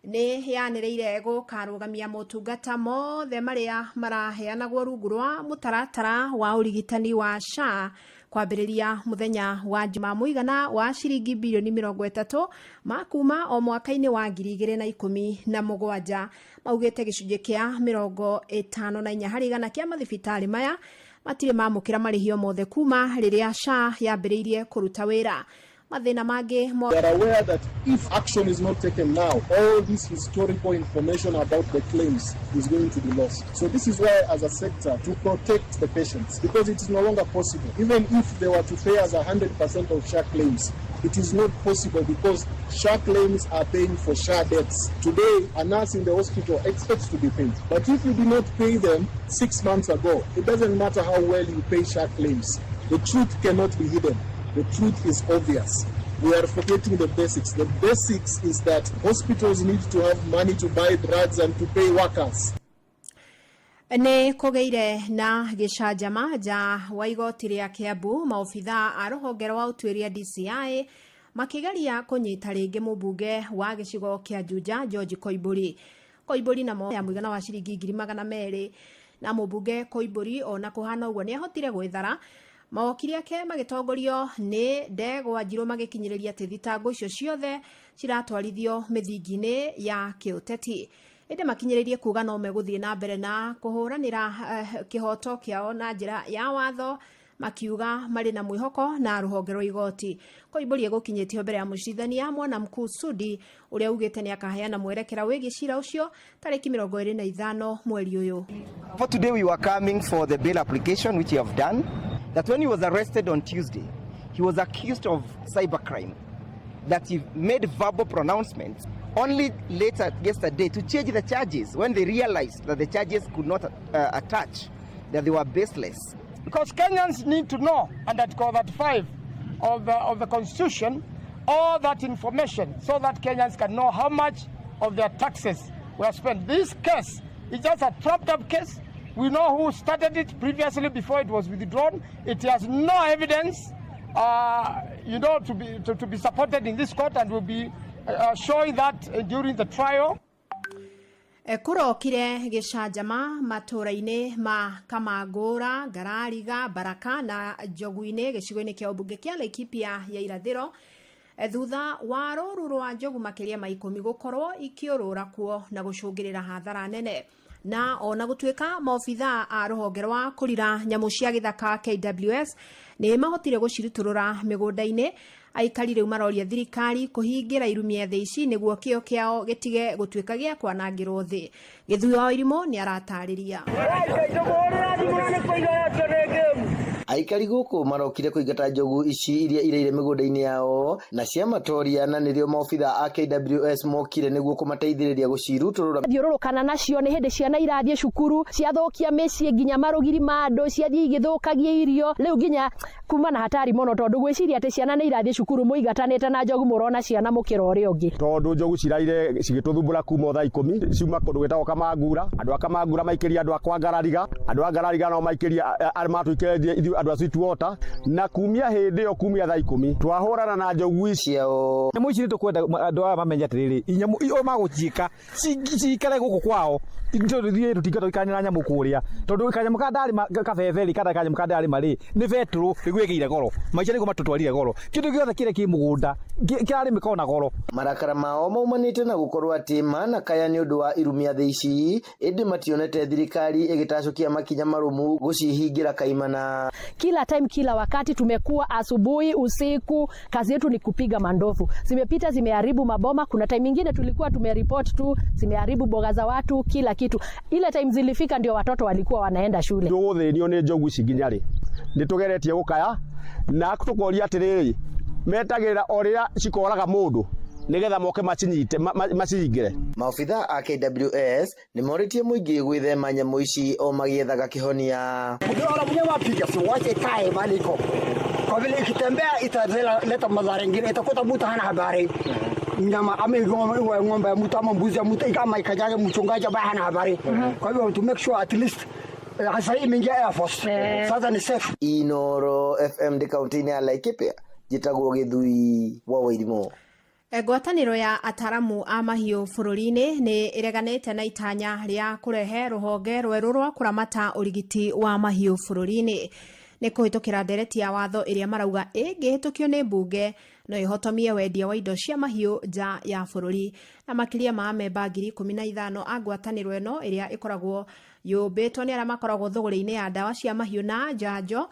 nĩ yanĩrĩire gũkarũgamia motungata mothe marĩa maraheanagwo rungu rwa mũtaratara wa ũrigitani wa SHA kwambĩrĩria mũthenya wa Jumaa mũigana wa ciringi bilioni 30 makuma o mwaka-inĩ wa 2017 maugĩte gĩcunjĩ kĩa 54 harĩ igana kĩa mathibitarĩ maya matirĩ mamũkĩra marĩhio mothe kuma rĩrĩa SHA yambĩrĩirie kũruta wĩra. Mathĩna mangĩ they are aware that if action is not taken now, all this historical information about the claims is going to be lost. So this is why, as a sector, to protect the patients, because it is no longer possible. Even if they were to pay us 100% of SHA claims, it is not possible because SHA claims are paying for SHA debts. Today, a nurse in the hospital expects to be paid. But if you did not pay them 6 months ago, it doesn't matter how well you pay SHA claims. The truth cannot be hidden. The truth is obvious. We are forgetting the basics. The basics is that hospitals need to have money to buy drugs and to pay workers. Nĩ kũgĩire na gĩcanjama nja wa igoti rĩa Kiambu maobitha a rũhonge rwa ũtuĩria DCI makĩgeria kũnyita rĩngĩ mũmbunge wa gĩcigo kĩa Juja George Koimbũri na mo ya mũigana wa ciringi 200,000 na mũmbunge Koimbũri ona kũhana ũguo nĩ ahotire gwĩthara mawakiri ake magĩtongorio nĩ Ndegwa Njirũ magĩkinyĩrĩria atĩ thitango icio ciothe ciratwarithio mĩthingi-inĩ ya kĩũteti. Ĩndĩ makinyĩrĩirie kuga no megũthiĩ na mbere na kũhũranĩra kĩhoto kĩao na njĩra ya watho makiuga marĩ na mwĩhoko na rũhonge rwa igoti. Koimbũri egũkinyĩtio mbere ya mũcirithania Mwana Mkuu Sudi ũrĩa ugĩte nĩ akaheana mwerekera wĩgiĩ cira ũcio tarĩki 25 mweri ũyũ. For today we were coming for the bail application which you have done. That when he was arrested on Tuesday, he was accused of cybercrime, that he made verbal pronouncements only later yesterday to change the charges when they realized that the charges could not attach, that they were baseless. Because Kenyans need to know under Article 35 of the Constitution all that information so that Kenyans can know how much of their taxes were spent. This case is just a trapped-up case. We know who started it previously before it was withdrawn. It has no evidence, to be supported in this court, and will be showing that during the trial. Kũrokire gĩcanjama matũra-inĩ ma Kamangũra, Ngarariga, Baraka na Njogu-inĩ gĩcigo-inĩ kĩa ũmbunge kĩa Laikipia ya irathĩro thutha wa rũru rwa njogu makĩria ma 10 gũkorwo ikĩũrũra kuo na gũcũngĩrĩra hathara nene. Na ona gũtuĩka maobitha a rũhonge rwa kũrira nyamũ cia gĩthaka KWS nĩ mahotire gũcirutũrũra mĩgũnda-inĩ, aikari rĩu maroria thirikari kũhingĩra irumia thĩ ici nĩguo kĩo kĩao gĩtige gũtuĩka gĩa kwanangĩrwo thĩ. Gĩthuo wa Irimũ nĩ aratarĩria. aikari guku marokire kuingata njogu ici iria ireire migunda-ini yao na ciamatoria na nirio maobitha a KWS mokire niguo kumateithiriria guciruturura thiururukana nacio ni hindi ciana irathie cukuru ciathokia micii nginya marugiri ma andu ciathie igithukagia irio riu nginya kuma na hatari muno tondu gwiciria ati ciana ni irathie cukuru muigatanite na njogu murona ciana mukira uria ungi tondu njogu ciraire cigituthumbura kuma thaa 10 ciuma kundu gwitagwo Kamangura andu a Kamangura maikiria andu akwa Ngarariga andu a Ngarariga no maikiria matuikirie ithu andu a Sweetwater na kumia hindi yo kumia thaa 10 twahurana na njogu ciao nyamu ici nitukwenda andu aya mamenye atiriri inyamu iyo maguciika cikare guku kwao ithuthie tutingata ikanyana nyamu kuria tondu kanyamu kandari kabeberi kada kanyamu kandari mari ni vetru igwigire goro maica niko matutwarire goro kindu giothe kire ki mugunda kirari mikona goro marakara mao maumanite na gukorwo ati mana kaya ni undu wa irumia theici indi mationete thirikari igitacukia makinya marumu gucihingira kaimana kila time kila wakati tumekuwa asubuhi usiku kazi yetu ni kupiga mandovu zimepita zimeharibu maboma kuna time nyingine tulikuwa tumereport tu zimeharibu boga za watu kila kitu ile time zilifika ndio watoto walikuwa wanaenda shule nduguthinio ni njogu ciginyari nitugeretie gukaya na tukoria atiriri metagirira orira cikoraga mundu nigetha moke macinyite macingire maobitha a KWS ni moritie muingi gwithema nyamu ici o magiethaga kihonia ndio mwenye wapiga siwache kae maliko kwa vile ikitembea italeta madhara mengine itakuta mtu hana habari nyama ng'ombe mtu ama mbuzi mtu kama ikajaga mchungaji ambaye hana habari kwa hivyo to make sure at least hasa hii mingia Air Force sasa ni safe Inoro FM de kaunti ya Laikipia jitagwo Githui wa Wairimo ngwataniro ya ataramu a mahiũ bũrũri-inĩ nĩ ĩreganĩte na itanya rĩa kũrehe rũhonge rwerũ rwa kũramata ũrigiti wa mahiũ bũrũri-inĩ nĩ kũhĩtũkĩra ndereti ya watho ĩrĩa marauga ĩngĩhĩtũkio nĩ mbunge no ĩhotomie wendia wa indo cia mahiũ nja ya bũrũri na makĩria ma memba 15,000 a ngwatanĩro ĩno ĩrĩa ĩkoragwo yũmbĩtwo nĩ arĩa makoragwo thũgũrĩ-inĩ ya ndawa cia mahiũ na njanjo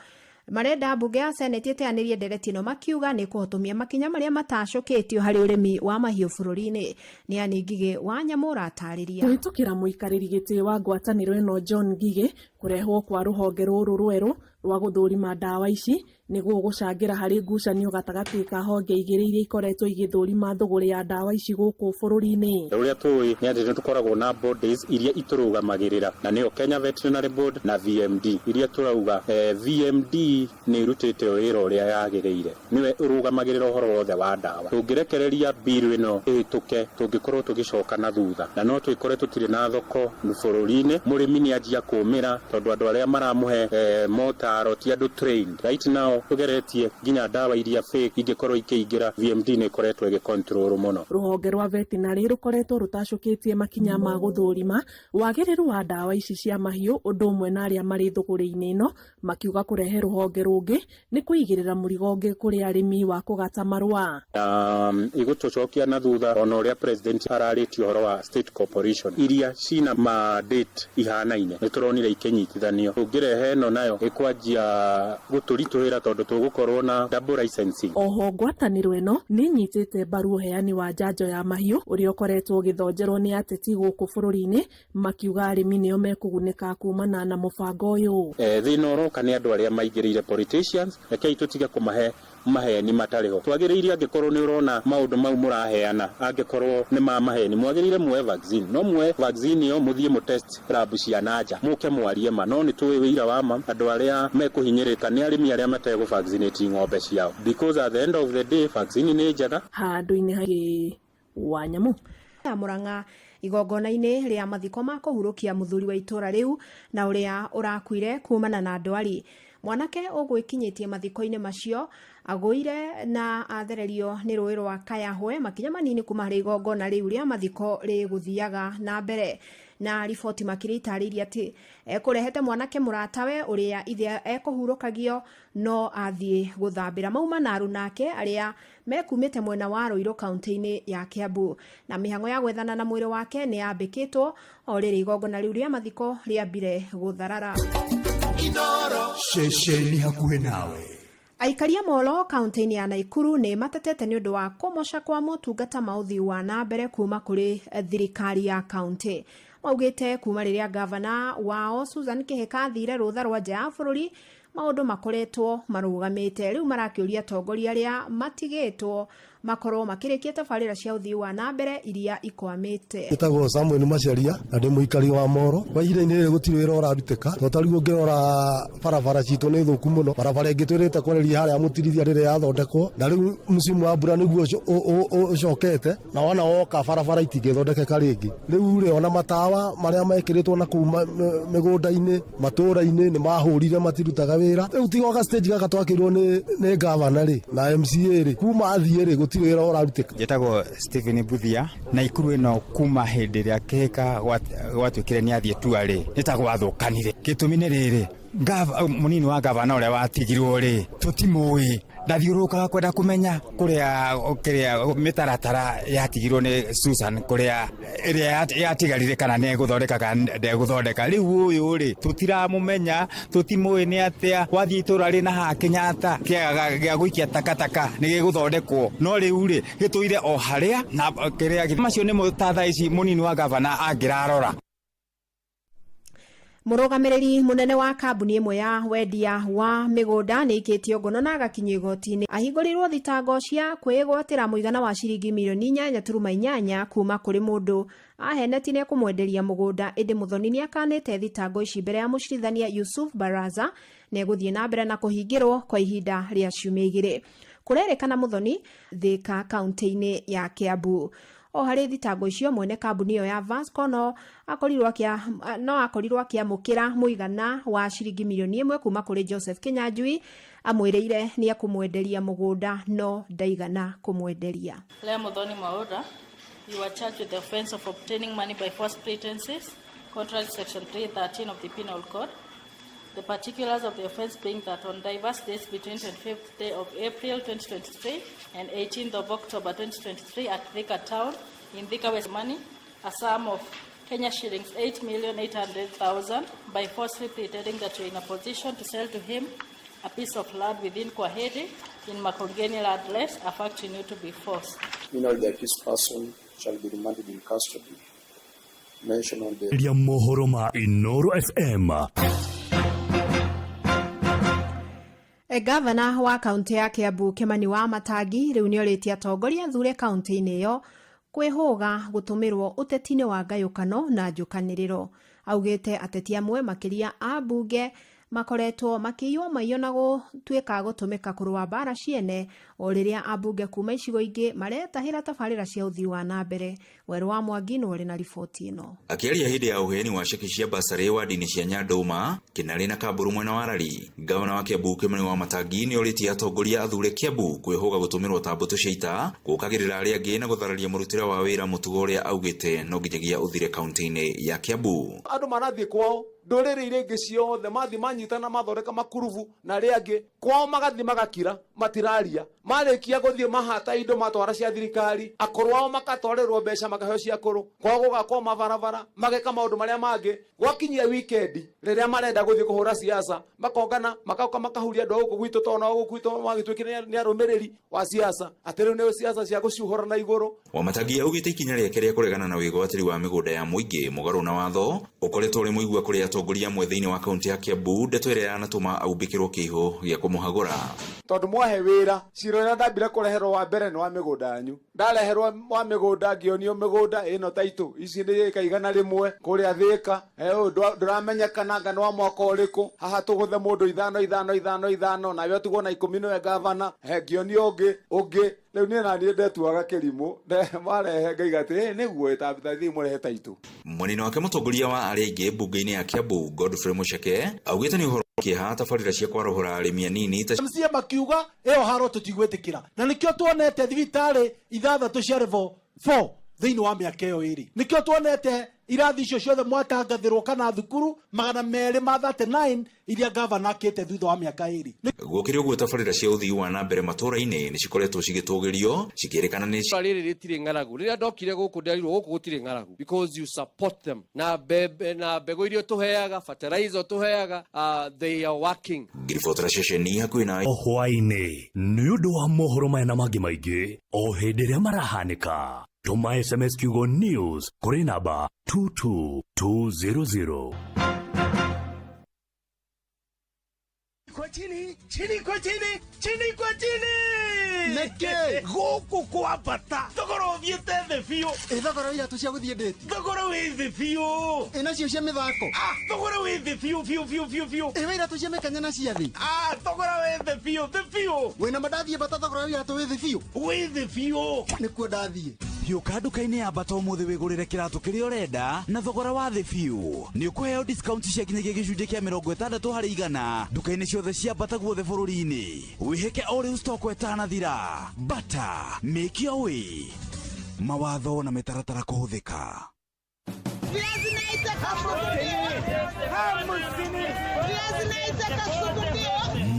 marenda mbunge ya seneti ĩteanĩrie ndereti ĩno makiuga nĩ kũhotomia makinya marĩa matacũkĩtio harĩ ũrĩmi wa mahiũ bũrũri-inĩ nĩ ani Ngigĩ wa Nyamũ ũratarĩria kũhĩtũkĩra mũikarĩri gĩtĩ wa ngwatanĩro ĩno John Ngigĩ kũrehwo kwa rũhonge rũrũ rwerũ rwa gũthũrima ndawa ici nĩguo gũcangĩra harĩ ngucanio gatagatĩ ka honge igĩrĩ iria ikoretwo igĩthũrima thũgũrĩ ya ndawa ici gũkũ bũrũri-inĩ ũrĩa tũĩ nĩ atĩ nĩtũkoragwo na bodies iria itũrũgamagĩrĩra na nĩyo Kenya Veterinary Board na VMD iria tũrauga VMD nĩ irutĩte wĩra ũrĩa yagĩrĩire nĩwe ũrũgamagĩrĩra ũhoro wothe wa ndawa tũngĩrekereria bill ĩno ĩhĩtũke tũngĩkorwo tũgĩcoka na thutha na no twĩkore tũtirĩ na thoko bũrũri-inĩ mũrĩmi nĩ anjia kũũmĩra tondũ andũ arĩa maramũhe motaro ti andũ trained right now tugeretie nginya ndawa iria fake ingĩkorwo ikĩingĩra VMD nĩ ikoretwo ĩgĩcontrol mũno rũhonge rwa veterinary rũkoretwo rũtacũkĩtie makinya ma gũthũrima wagĩrĩru wa ndawa ici cia mahiũ ũndũ ũmwe na arĩa marĩ thũgũrĩ-inĩ ĩno makiuga kũrehe rũhonge rũngĩ nĩ kũigĩrĩra mũrigo ũngĩ kũrĩ arĩmi wa kũgata marũa igũtũcokia na thutha ona ũrĩa president ararĩtie ũhoro wa state corporation iria cina mandate ihanaine nĩ tũronire ikĩnyitithanio tũngĩrehe ĩno nayo ĩkwanjia gũtũritũhĩra tondũ tũgũkorwo na double licensing oho ngwatanĩro ĩno nĩ nyitĩte mbaru ũheani wa njanjo ya mahiũ ũrĩa ũkoretwo ũgĩthonjerwo nĩ ateti gũkũ bũrũri-inĩ makiuga arĩmi nĩo mekũgunĩka kumana na mũbango ũyũ thĩna ũroka nĩ andũ arĩa maingĩrĩire politicians rekei tũtige kũmahe maheni matarĩ ho twagĩrĩire angĩkorwo nĩ ũrona maũndũ mau mũraheana angĩkorwo nĩ ma maheni mwagĩrĩire muoe vaccine no muoe vaccine ĩyo mũthiĩ mũtest lab cia nanja mũke mwarie ma no nĩ tũĩ wĩira wa ma andũ arĩa mekũhinyĩrĩka nĩ arĩmi arĩa mategũ vaccinate ng'ombe ciao because at the end of the day vaccine nĩ njega handũ-inĩ harĩ wa Nyamũ Murang'a igongona-inĩ rĩa mathiko ma kũhurũkia mũthuri wa itũra rĩu na ũrĩa ũrakuire kumana na ndwari mwanake ũgwĩkinyĩtie mathiko-inĩ macio agũire na athererio nĩ rũĩ rwa Kayahwe makinya manini kuma harĩ igongona rĩu rĩa mathiko rĩgũthiaga na mbere na riboti makĩria itarĩirie atĩ ekũrehete mwanake mũratawe ũrĩa ithe ekũhurũkagio no athiĩ gũthambĩra mauma na arunake arĩa mekumĩte mwena wa Ruiru kaunti-inĩ ya Kiambu na mĩhang'o ya gwethana na mwĩrĩ wake nĩ yambĩkĩtwo o rĩrĩ igongona rĩu rĩa mathiko rĩambire gũtharara Shesheni hakuhĩ nawe Aikaria Molo kaunti-inĩ ya Naikuru nĩ matetete nĩ ũndũ wa kũmoca kwa motungata ma ũthii wa na mbere kuma kũrĩ thirikari ya kaunti maugĩte kuma rĩrĩa gavana wao Susan Kĩhĩka athire rũtha rwa nja ya bũrũri maundu makoretwo marugamite riu marakiuria atongoria aria matigitwo makorwo makirikia tabarira cia uthii wa na mbere iria ikwamite. Gitagwo Samuel Macharia na ndi muikari wa Moro. Kwa ihinda-ini riri gutiri wira urarutika to tariu ngirora barabara citu ni thuku muno. Barabara ingi twirite kwereria haria mutirithia riri yathondekwo na riu musimu wa mbura niguo ucokete na wana woka barabara itingithondekeka ringi. Riu ri ona matawa maria mekiritwo na kuma migunda-ini matura-ini ni mahurire matirutaga wira. Riu tigoka stage gaka twakirwo ni governor ri na MCA ri kuma athie ri Njĩtagwo Stephen Buthia na ikuru ĩno kuma hĩndĩ ĩrĩa kĩhĩka gwatuĩkire nĩ athiĩ tua-rĩ nĩtagwathukanire. Gĩtũmi nĩ rĩrĩ, mũnini wa gavana ũrĩa watigirwo-rĩ tũtimũĩ, ndathiũrũrũkaga kwenda kũmenya kũrĩa mĩtaratara yatigirwo nĩ Susan kũrĩa ĩrĩa yatigarire kana nĩegũthondeka kana ndegũthondeka. Rĩu ũyũ-rĩ tũtiramũmenya, tũtimũĩ nĩ atĩa. Wathiĩ itũra rĩ na haha Kenyatta kĩaga gĩa gũikia takataka nĩgĩgũthondekwo, no rĩu-rĩ gĩtũire o harĩa na kĩrĩa macio nĩmo ta thaa ici mũnini wa gavana angĩrarora. Murugamiriri munene wa kambuni imwe ya wendia wa migunda ni ikitio ngono na agakinyio igoti-ini ahingũrirwo thitango cia kwĩgwatĩra mũigana wa ciringi mirioni 8.8 kuma kũrĩ mũndũ aheneti nĩ kumwenderia mũgũnda. Ĩndĩ Muthoni nĩ akanĩte thitango ici mbere ya mũcirithania Yusuf Baraza na egũthiĩ na mbere na kũhingĩrwo kwa ihinda rĩa ciumia 2. Kũrerĩkana Muthoni Thika kaunti-inĩ ya Kiambu. O harĩ thitango icio mwene kambuni iyo ya Vasco no akorirwo akiamũkĩra mũigana wa ciringi mirioni 1 kuma kũrĩ Joseph Kinyanjui amwĩrĩire nĩ ekũmwenderia mũgũnda no ndaigana kũmwenderia. Lea Muthoni Maura, you are charged with the offense of obtaining money by false pretenses, contrary to section 313 of the Penal Code. The particulars of the offense being that on diverse days between 25th day of April 2023 and 18th of October 2023 at Thika Town in Thika West money, a sum of Kenya shillings 8,800,000 by falsely pretending that you are in a position to sell to him a piece of land within Kwaheri in Makongeni Landless, a fact you knew to be false. Meanwhile, the accused person shall be remanded in custody. Mention on the mohoro ma Inooro FM. Gavana wa kaunti ya Kiambu Kimani wa Matangi riu ni oritie atongoria thure kaunti-ini iyo kwĩhũga gũtũmĩrwo ũteti-inĩ wa ngayũkano na njũkanĩrĩro. Augĩte ateti amwe makiria a mbunge makoretwo makĩiywo maiyo na gũtuĩka gũtũmĩka kũrũa mbara ciene o rĩrĩa ambunge kuma icigo ingĩ maretahĩra tabarĩra cia ũthii wa na mbere. Werũ wa Mwangi nĩ ũrĩ na riboti ĩno. Akĩaria hĩndĩ ya ũheani wa ceki cia basarĩ wadi-inĩ cia Nyandũma, Kinari na Kamburu mwena wa Rari, gavana wa Kiambu Kimani wa Matangi nĩ oritie atongoria athure Kiambu kwĩhũga gũtũmĩrwo ta mbũtũ cia ita gũkagĩrĩra arĩa angĩ na gũthararia mũrutĩre wa wĩra mũtugo ũrĩa augĩte no nginyagia ũthire kaunti-inĩ ya Kiambu. Andũ marathiĩ kwao ndũrĩrĩ iria ingĩ ciothe mathi manyitana mathondeka makurubu na arĩa angĩ kwao magathi magakira matiraria marĩkia gũthiĩ mahata indo matwara cia thirikari akorwo ao makatwarĩrwo mbeca makaheo cia kũrũ kwao gũgakorwo mabarabara mageka maũndũ marĩa mangĩ gwakinyia weekend rĩrĩa marenda gũthiĩ kũhũra siasa makongana makauka makahuria andũ gũkũ gwitũ tona gũkũ gwitũ magĩtuĩkire nĩ arũmĩrĩri wa siasa atĩ rĩu nĩ siasa cia gũciũhora na igũrũ. Wamatangi augĩte ikinya rĩake rĩa kũregana na wĩgwatĩri wa mĩgũnda ya mũingĩ mũgarũ na watho ũkoretwo ũrĩ mũigua kũrĩ atongoria amwe thĩinĩ wa kaunti ya Kiambu, ndeto ĩrĩa yanatũma aumbĩkĩrwo kĩihũ gĩa kũmũhagũra. Tondũ mwahe wĩra cira ũrĩa ndambire kũreherwo wa mbere nĩ wa mĩgũnda yanyu, ndareherwo wa mĩgũnda ngĩonio mĩgũnda ĩno taitũ ici nĩ ĩkaigana rĩmwe kũrĩa Thĩka ndũramenyekana ngana wa mwaka ũrĩkũ haha tũgũthe mũndũ 5 nawe tugwo na 10 nĩwe gavana ngĩonio ũngĩ rĩu niĩ naniĩ ndetuaga kĩrimũ marehe ngaiga atĩ nĩguo ĩtabithathi mũrehe taitũ. Mũnini wake mũtongoria wa arĩa aingĩ mbunge-inĩ ya Kiambu Godfrey Mucheke augĩte nĩ ũhoro kĩeha tabarĩra cia kwarũhũra arĩmi anini ta MCA makiuga ĩyo haro tũtigwĩtĩkĩra na nĩkĩo tuonete thibitarĩ 6 cia level 4 thĩinĩ wa mĩaka ĩyo ĩrĩ, nĩkĩo tuonete irathi icio ciothe mwatangathĩrwo kana thukuru 239 iria gavana akĩte thutha wa mĩaka ĩrĩ. Gũkĩrĩ ũguo tabarĩra cia ũthii wa na mbere matũũra-inĩ nĩ cikoretwo cigĩtũgĩrio cikĩrĩkana nĩ rĩrĩ rĩtirĩ ng'aragu. Rĩrĩa ndokire gũkũ nderirwo gũkũ gũtirĩ ng'aragu because you support them na mbegũ iria tũheaga fertilizer tũheaga they are working. Ngiribotera ceceni hakuhĩ na hwaĩ-inĩ nĩ ũndũ wa mohoro maya na mangĩ maingĩ o hĩndĩ ĩrĩa marahanĩka tũma SMS kiugo news kũrĩ namba 22200. kwa chini, chini kwa chini, chini kwa chini. Neke goko kwa bata. Thogora thiete the fio. Thogora ira tu cia guthie date. Thogora wi the fio. Nacio cia mithako. Thogora wi the fio fio. Ira tu cia mekanya na cia thi. Thogora wi the fio. Wina madathie bata thogora ira tu wi the fio. Wi the fio. Ni ku ndathie. Hiuka nduka-inĩ ya bata ũmũthĩ wĩgũrĩre kĩratũ kĩrĩa ũrenda na thogora wa thĩ biũ. Nĩ ũkũheo discount cia nginyagia gĩcunjĩ kĩa 60% nduka-inĩ ciothe cia bata guothe bũrũri-inĩ. Wĩhĩke o rĩu stock ĩtanathira. Bata, make your way. Mawatho na mĩtaratara kũhũthĩka.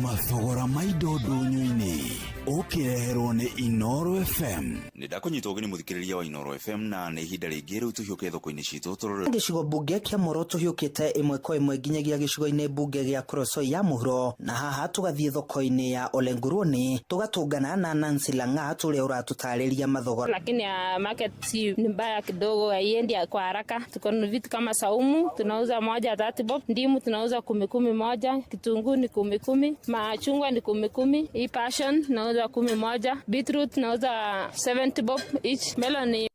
Mathogora ma indo ndũnyũ-inĩ ũkĩreherwo nĩ Inoro FM. Nĩ ndakunyitwo ũgeni mũthikĩrĩria wa Inoro FM na nĩ ihinda rĩngĩ rĩu tũhiũke thoko-inĩ citũ tũrore. Gĩcigo mbunge kĩa Moro tũhiũkĩte ĩmwe kwa ĩmwe nginyagia gĩcigo-inĩ mbunge gĩa Kuresoi ya mũhuro, na haha tũgathiĩ thoko-inĩ ya Ole Nguruoni tũgatũngana na Nancy Lang'at ũrĩa ũratũtarĩria mathogora. Lakini market si ni mbaya kidogo, haiendi kwa haraka. Tuko na vitu kama saumu tunauza moja 30 bob, ndimu tunauza 10 moja, kitunguu ni 10, machungwa ni 10, hii passion nauza 10 moja, beetroot nauza 70 bob each, melon ni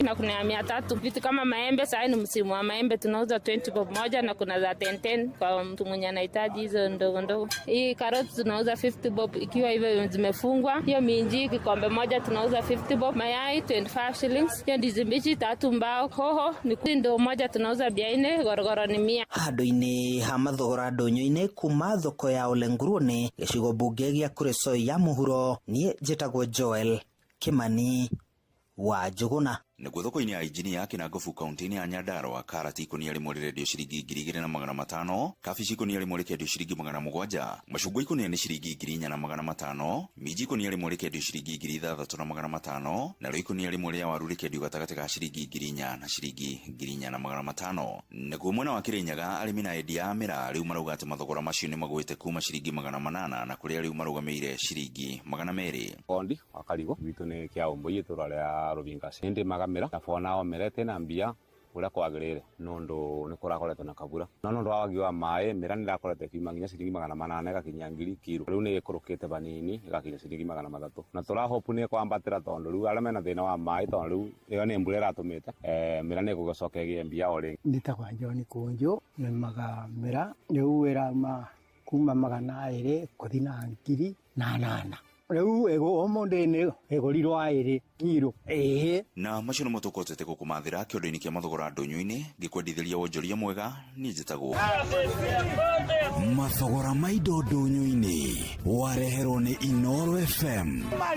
na kuna 300. Vitu kama maembe, sasa ni msimu wa maembe, tunauza 20 bob moja na kuna za 10 kwa mtu mwenye anahitaji hizo ndogo ndogo. Hii karoti tunauza 50 bob ikiwa hivyo zimefungwa. Hiyo minji kikombe moja tunauza 50 bob. Mayai 25 shillings. Hiyo ndizi mbichi 3 mbao. Hoho ni ndo moja tunauza 400, gorogoro ni 100. Handũ-inĩ ha mathogora ndũnyũ-inĩ kuma thoko ya Ole Nguruoni gĩcigo mbunge gĩa Kuresoi ya mũhuro, niĩ njĩtagwo Joel Kimani wa Njuguna. Nĩguo thoko-inĩ ya injinia Kinangofu kaunti-inĩ ya Nyandarua, karati ikũnia rĩmwe rĩrendio ciringi 2,500, kabici ikũnia rĩmwe rĩkendio ciringi 700, macungwa ikũnia nĩ ciringi 4,500, minji ikũnia rĩmwe rĩkendio ciringi 6,500, na ikũnia rĩmwe rĩa waru rĩkendio gatagatĩ ka ciringi 4,000 na ciringi 4,500. Nĩguo mwena wa Kĩrĩnyaga arĩmi na endia a mĩraa rĩu marauga atĩ mathogora macio nĩ magwĩte kuma ciringi 800 na kũrĩa rĩu marũgamĩire ciringi 200. Kondi wa Karigo witũ nĩ kĩa ũmbũi itũra rĩa Rũbingasi ndĩ magamĩra na bona omerete na mbia ura kwagĩrĩre nondu nĩ kũrakoretwo na kabura na nondu wa wagi wa maĩ mĩra nĩ ĩrakoretwo ĩkiuma nginya ciringi 800 ĩgakinya 1,000 kilo, rĩu nĩ ĩkũrũkĩte banini ĩgakinya ciringi 300, na tũrahopu nĩ kwambatĩra tondũ rĩu arĩa mena thĩna wa maĩ tondũ rĩu ĩyo nĩ mbura ĩratũmĩte mĩra nĩ ĩgũcoka ĩgĩe mbia o rĩngĩ. Ndĩtagwa John Kũnjũ nĩmaga mĩra rĩu ĩrauma kuma 200 kũthi na 800. Rĩu ego mũndũ egũrirwo 2 kilo. Na macio nĩ mũtũkotete gũkũmathĩra kĩondo-inĩ kĩa mathogora ndũnyũ-inĩ gĩkwendithĩria wonjoria mwega nĩ njĩtagwo mathogora ma indo ndũnyũ-inĩ wareherwo nĩ Inoro FM. Baba,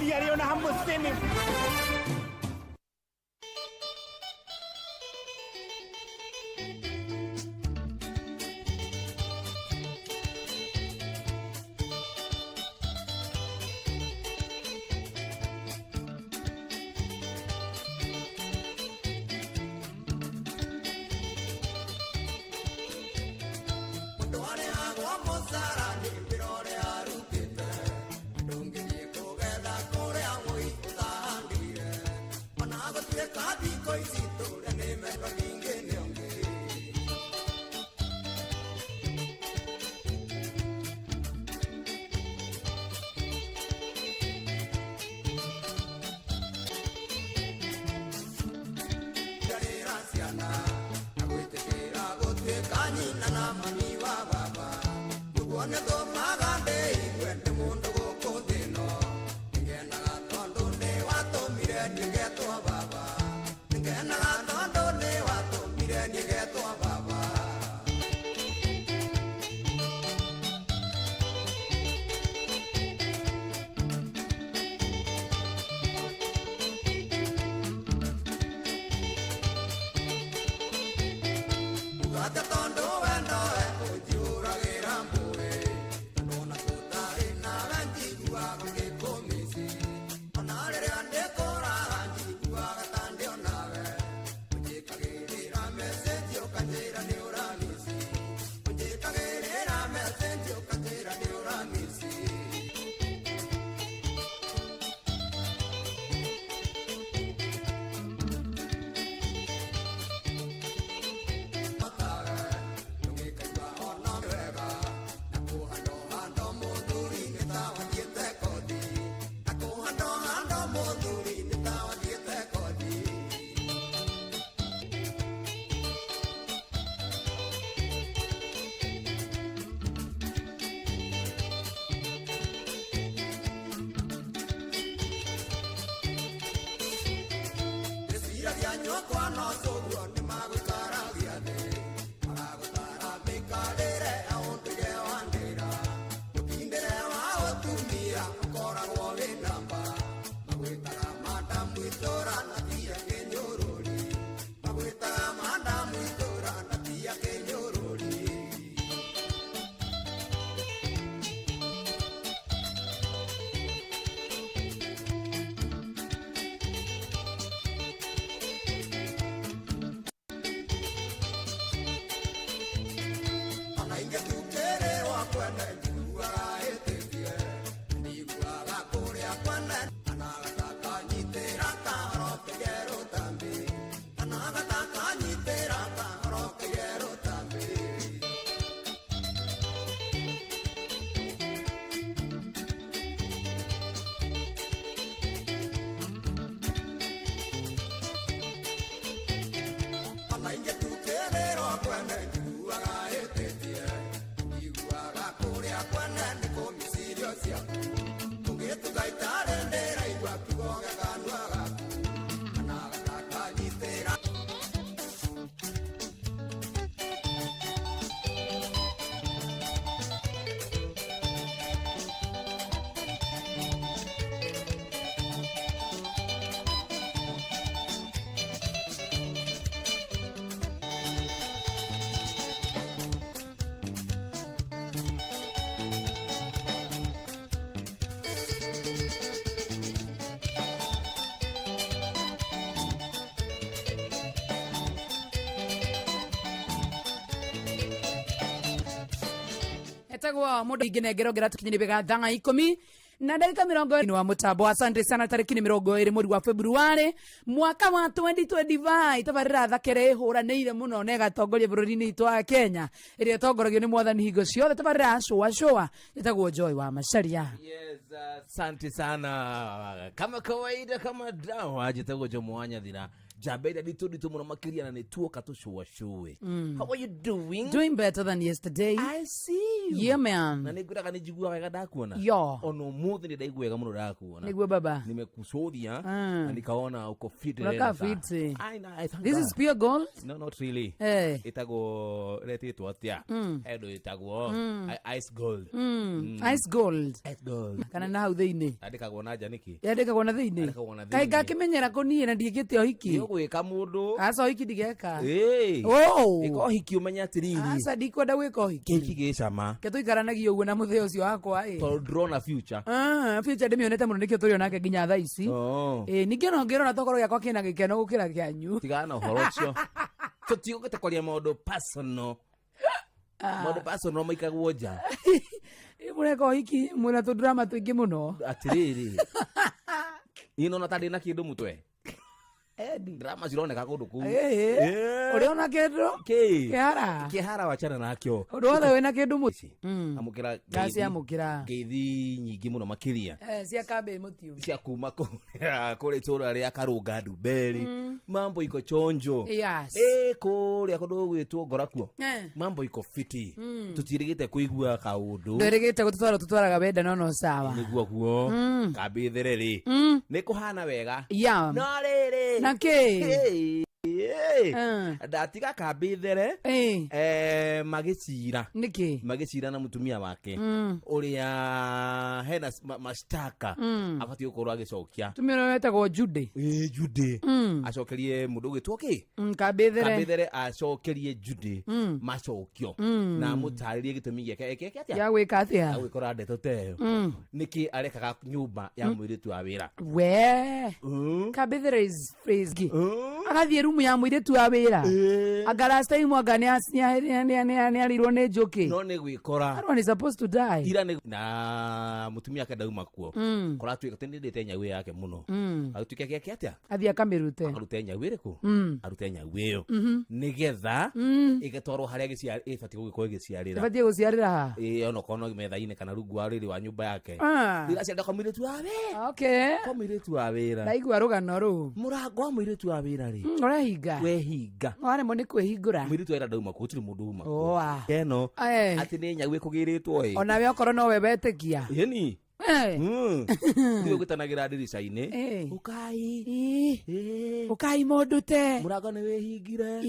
etagwo mundu ingine ngerongera tukinyire bega thanga 10 na dakika 20 wa mutambo. Asante sana. Tariki 20 mweri wa Februari mwaka wa 2025 tabarira thakere huranire muno nega tongoria bururi-ini itu wa Kenya iria tongoragio ni mwathani hingo ciothe tabarira showa etagwo Joy wa Macharia. Yes, asante sana. Kama kawaida kama dawa jitagwo jo mwanya thina Jabeda dito muno makiria na netuoka to show. How are you doing? Doing better than yesterday. I see you. Yeah, man. Na nigura kanijigua wega dakuona. Yo. Ono muthi ni daigwega muno dakuona. Nigwe baba. Nimekusodia na nikaona uko fit. Unaka fit. This is pure gold? No, not really. Hey. Itago retetu atia. Edo itago ice gold. Ice gold. Ice gold. Kana na hau thiini. Andikagwo na janiki. Yandikagwo na thiini. Kai gakimenyera kunie na ndiigite ohiki. Gwika mundu asa ohiki ndigeka. Oh. Iko ohiki umenya atiriri. Asa ndikwenda gwika ohiki. Kiki gicama. Ke tuikaranagia uguo na mutheo ucio wakwa to draw na future. Future ndimionete muno nikio turio nake nginya thaa ici. Ningi no ngirona tokoro yakwa kina gikeno gukira kianyu. Tigana uhoro ucio. Tutigukete kwaria maundu personal. Maundu personal maikagwo nja. Mureka ohiki muna tu drama tuingi muno. Atiriri. Ino na tadi na kindu mutwe. Drama zironeka kundu kuu. Uriona kindu? Kihara wachana nakyo. Urothe wina kindu muci. Amukira gasi amukira. Ngeithi nyingi muno makiria. Cia kambe mutiu. Cia kuma kuri tura ria Karunga Ndumberi. Mambo iko chonjo. Yes. Kuria kundu gwitwo Ngorakuo. Mambo iko fiti. Tutirigite kuigua kaundu. Ndirigite tutwaraga wenda no sawa. Niguo guo. Kabithereri. Nikuhana wega. No riri. Nake ndatiga kambithere magicira niki magicira na mutumia wake uria hena mashtaka abati ukorwo agicokia tumiro wetagwo Jude Jude acokerie mundu gwitwo ki kambithere acokerie Jude macokio na mutaririe gitumi giake atia ya gwika atia gwikora ndeto teyo niki arekaga nyumba ya mwiritu wa wira we kambithere is frisky agathie rumu ya mwiritu wa wira agarasta imwaga ni alirwo ni njuki no ni gwikora arwa ni supposed to die ira ni na mutumia akadauma kuo kora tu ikatendete nyawe yake muno arutuke yake atia athia akamirute arute nyawe riku arute nyawe yo nigetha igatwarwo haria giciari ifati gugikwo giciarira ifati guciarira ha ono kono metha-ini kana rungu wa riri wa nyumba yake ira cienda kwa mwiritu wa wira okay kwa mwiritu wa wira ndaigua rugano ru murango wa mwiritu wa wira ri urahinga wehinga wale mone kwehingura mwiritu era ndauma ku tiri mundu uma keno ati ni nyawe kugiritwo ona we okoro no we betekia yani Ndio gutanagira ndirica-ini ukai mundu te murango ni wihingire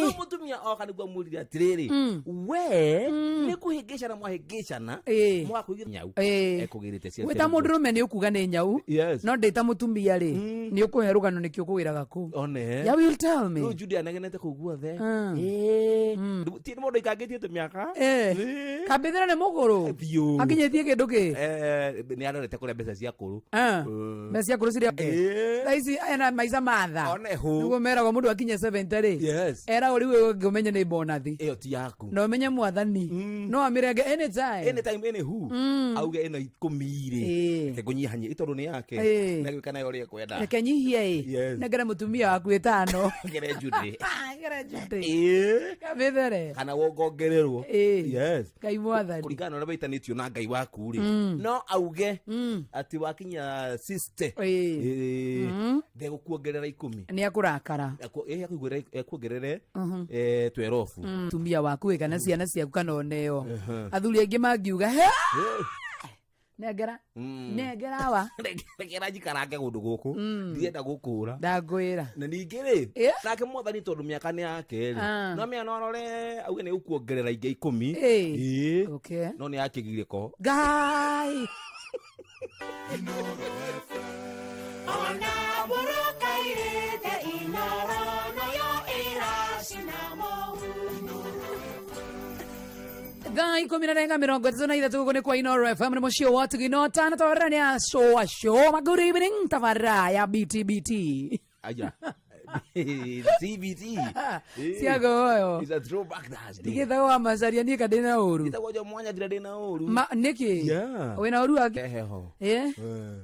no mutumia oka niguo murire atiriri we ni kuhingicana mwahingicana mwakuigira nyau ekugirite cia wita mundu rume ni ukuga ni nyau no ndita mutumia ri ni ukuhe rugano ni kio kuwiraga ku one ya will tell me no Judy anegenete kugua the ti mundu ikangitie tumiaka kabithira ni muguru akinyetie kindu ki ni arorete kuria mbeca cia kuru mbeca cia kuru ciria thaisi ena maica matha niguo meragwo mundu akinye 70 ri era riu ngumenya ni bonathi iyo ti yaku no menye mwathani no amirenge anytime any who auge eno 10 ri tegunyihanye itondu ni yake na gwikana yo ri kwenda reke nyihie negere mutumia waku 5 gere Judy gere Judy kabithere kana wongongererwo Ngai mwathani kuringana na baitanitio na Ngai waku ri no auge ati wakinya 60 ndegukuongerera 10 ni akurakara akuongerere 12 tumia waku kana ciana ciaku kana oneo athuri aingi mangiuga negera wa negera njikarange gundu guku ndienda gukura ndangwira na ningi ri nake mwathani tondu miaka ni yake ri no mia norore auge ni ukuongerera ingi 10 no ni yakigiriko Ngai Ona buruka irete inoro no yo irashinamu Thaa 10:30 guku ni kwa Inoro FM ni mucio wa tuginota na twarania show good evening tavara ya BTBT aya CBT siago oyo is a throwback that day digitha wa macaria ni kadena uru itagoja mwanya ndira dina uru niki wena uru ake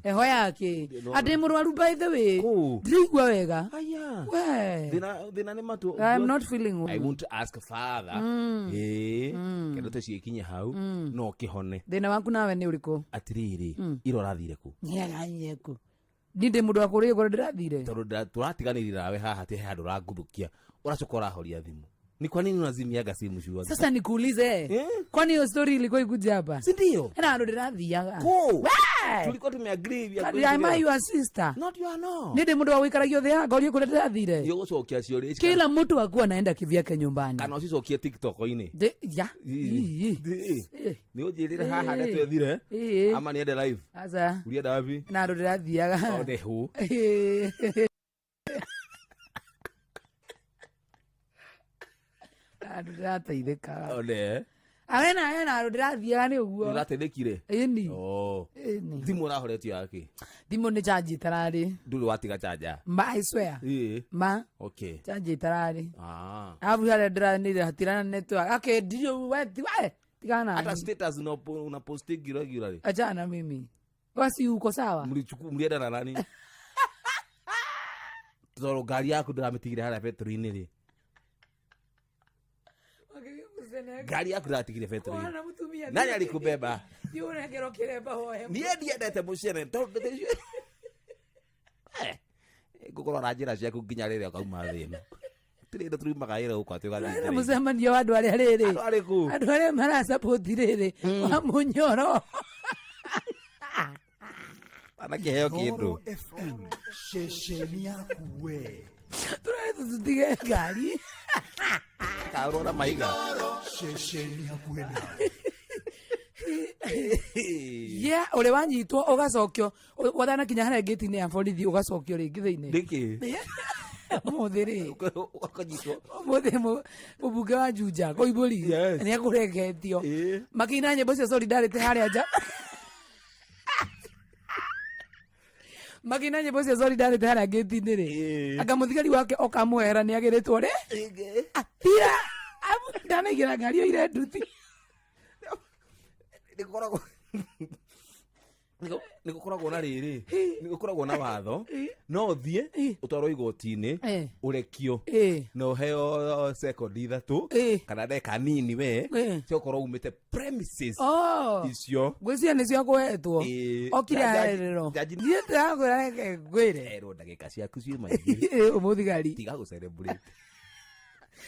eho yake ade murwaru by the way ndigwa wega aya we dina ni matu I'm not feeling well. I want to ask father kendo tecikinya hau no kihone dina waku nawe ni uriko atiriri irorathire ku nyeku ndinde mundu akuri gore ndirathire tondu turatiganirira nawe haha te handu ranguthukia uracokora horia thimu ni kwa nini unazimiaga simu shua sasa nikuulize kwani hiyo story ilikuwa ikuja hapa si ndio na ndo ndirathiaga tulikuwa tumeagree vya am I your sister not you are no ndinde mundu awikaragia the haga uri kule ndirathire yo gucokia ciori kila mtu akuwa anaenda kivyake nyumbani kana ucicokie TikTok-ini ni ujirire haha na twethire ama niende live aza urienda wapi na ndo ndirathiaga ode hu ndirateithika ode arena ndirathiaga ni uguo ndirateithikire ini thimu urahoretio yake thimu ni charge tarari nduri watiga charger I swear ma okay charge tarari abu hale ndiranire hatirana network ake ndio weti we tigana hata status una post regularly achana mimi basi uko sawa mlienda na nani toro gari yako ndirametigire hala petrol-ini ri gari yako ndiratigire petrol nani alikubeba ni unengero kireba hoye ndiendete mucene tondu gukorwo na njira ciaku nginya riria ukauma thina tirinde turimaga ira guko atigathire mucemanio wa andu aria riri andu aria marasupport riri wa munyoro ana kiheo kindu shesheni yaku we turare tutige ngari karora maiga shesheni yaku we uri wanyitwo ugacokio wathana kinya haria ngiti-ini ya borithi ugacokio ringi thiini ndiki umuthi ri ukanyitwo umuthi mubunge wa Juja Koimburi ni akurengetio makina nyimbo cia solidarity haria nja makina nyimbo cia solidarity haria ngiti-ini ri anga muthigari wake okamuhera ni agiritwo ri atira ndanaigĩra ngari yo ire nduti nigukoragwo na riri nigukoragwo na watho no thie utwarwo igoti-ini urekio na uheo second ithatu kana ndeka nini we cio ukorwo umite premises icio ngwĩciria nĩcio akũhetwo okire arerero thiĩ ndĩrakwĩra reke ngwĩre erwo ndagĩka ciaku ciĩ maingĩ ũmũthigari tiga gũ celebrate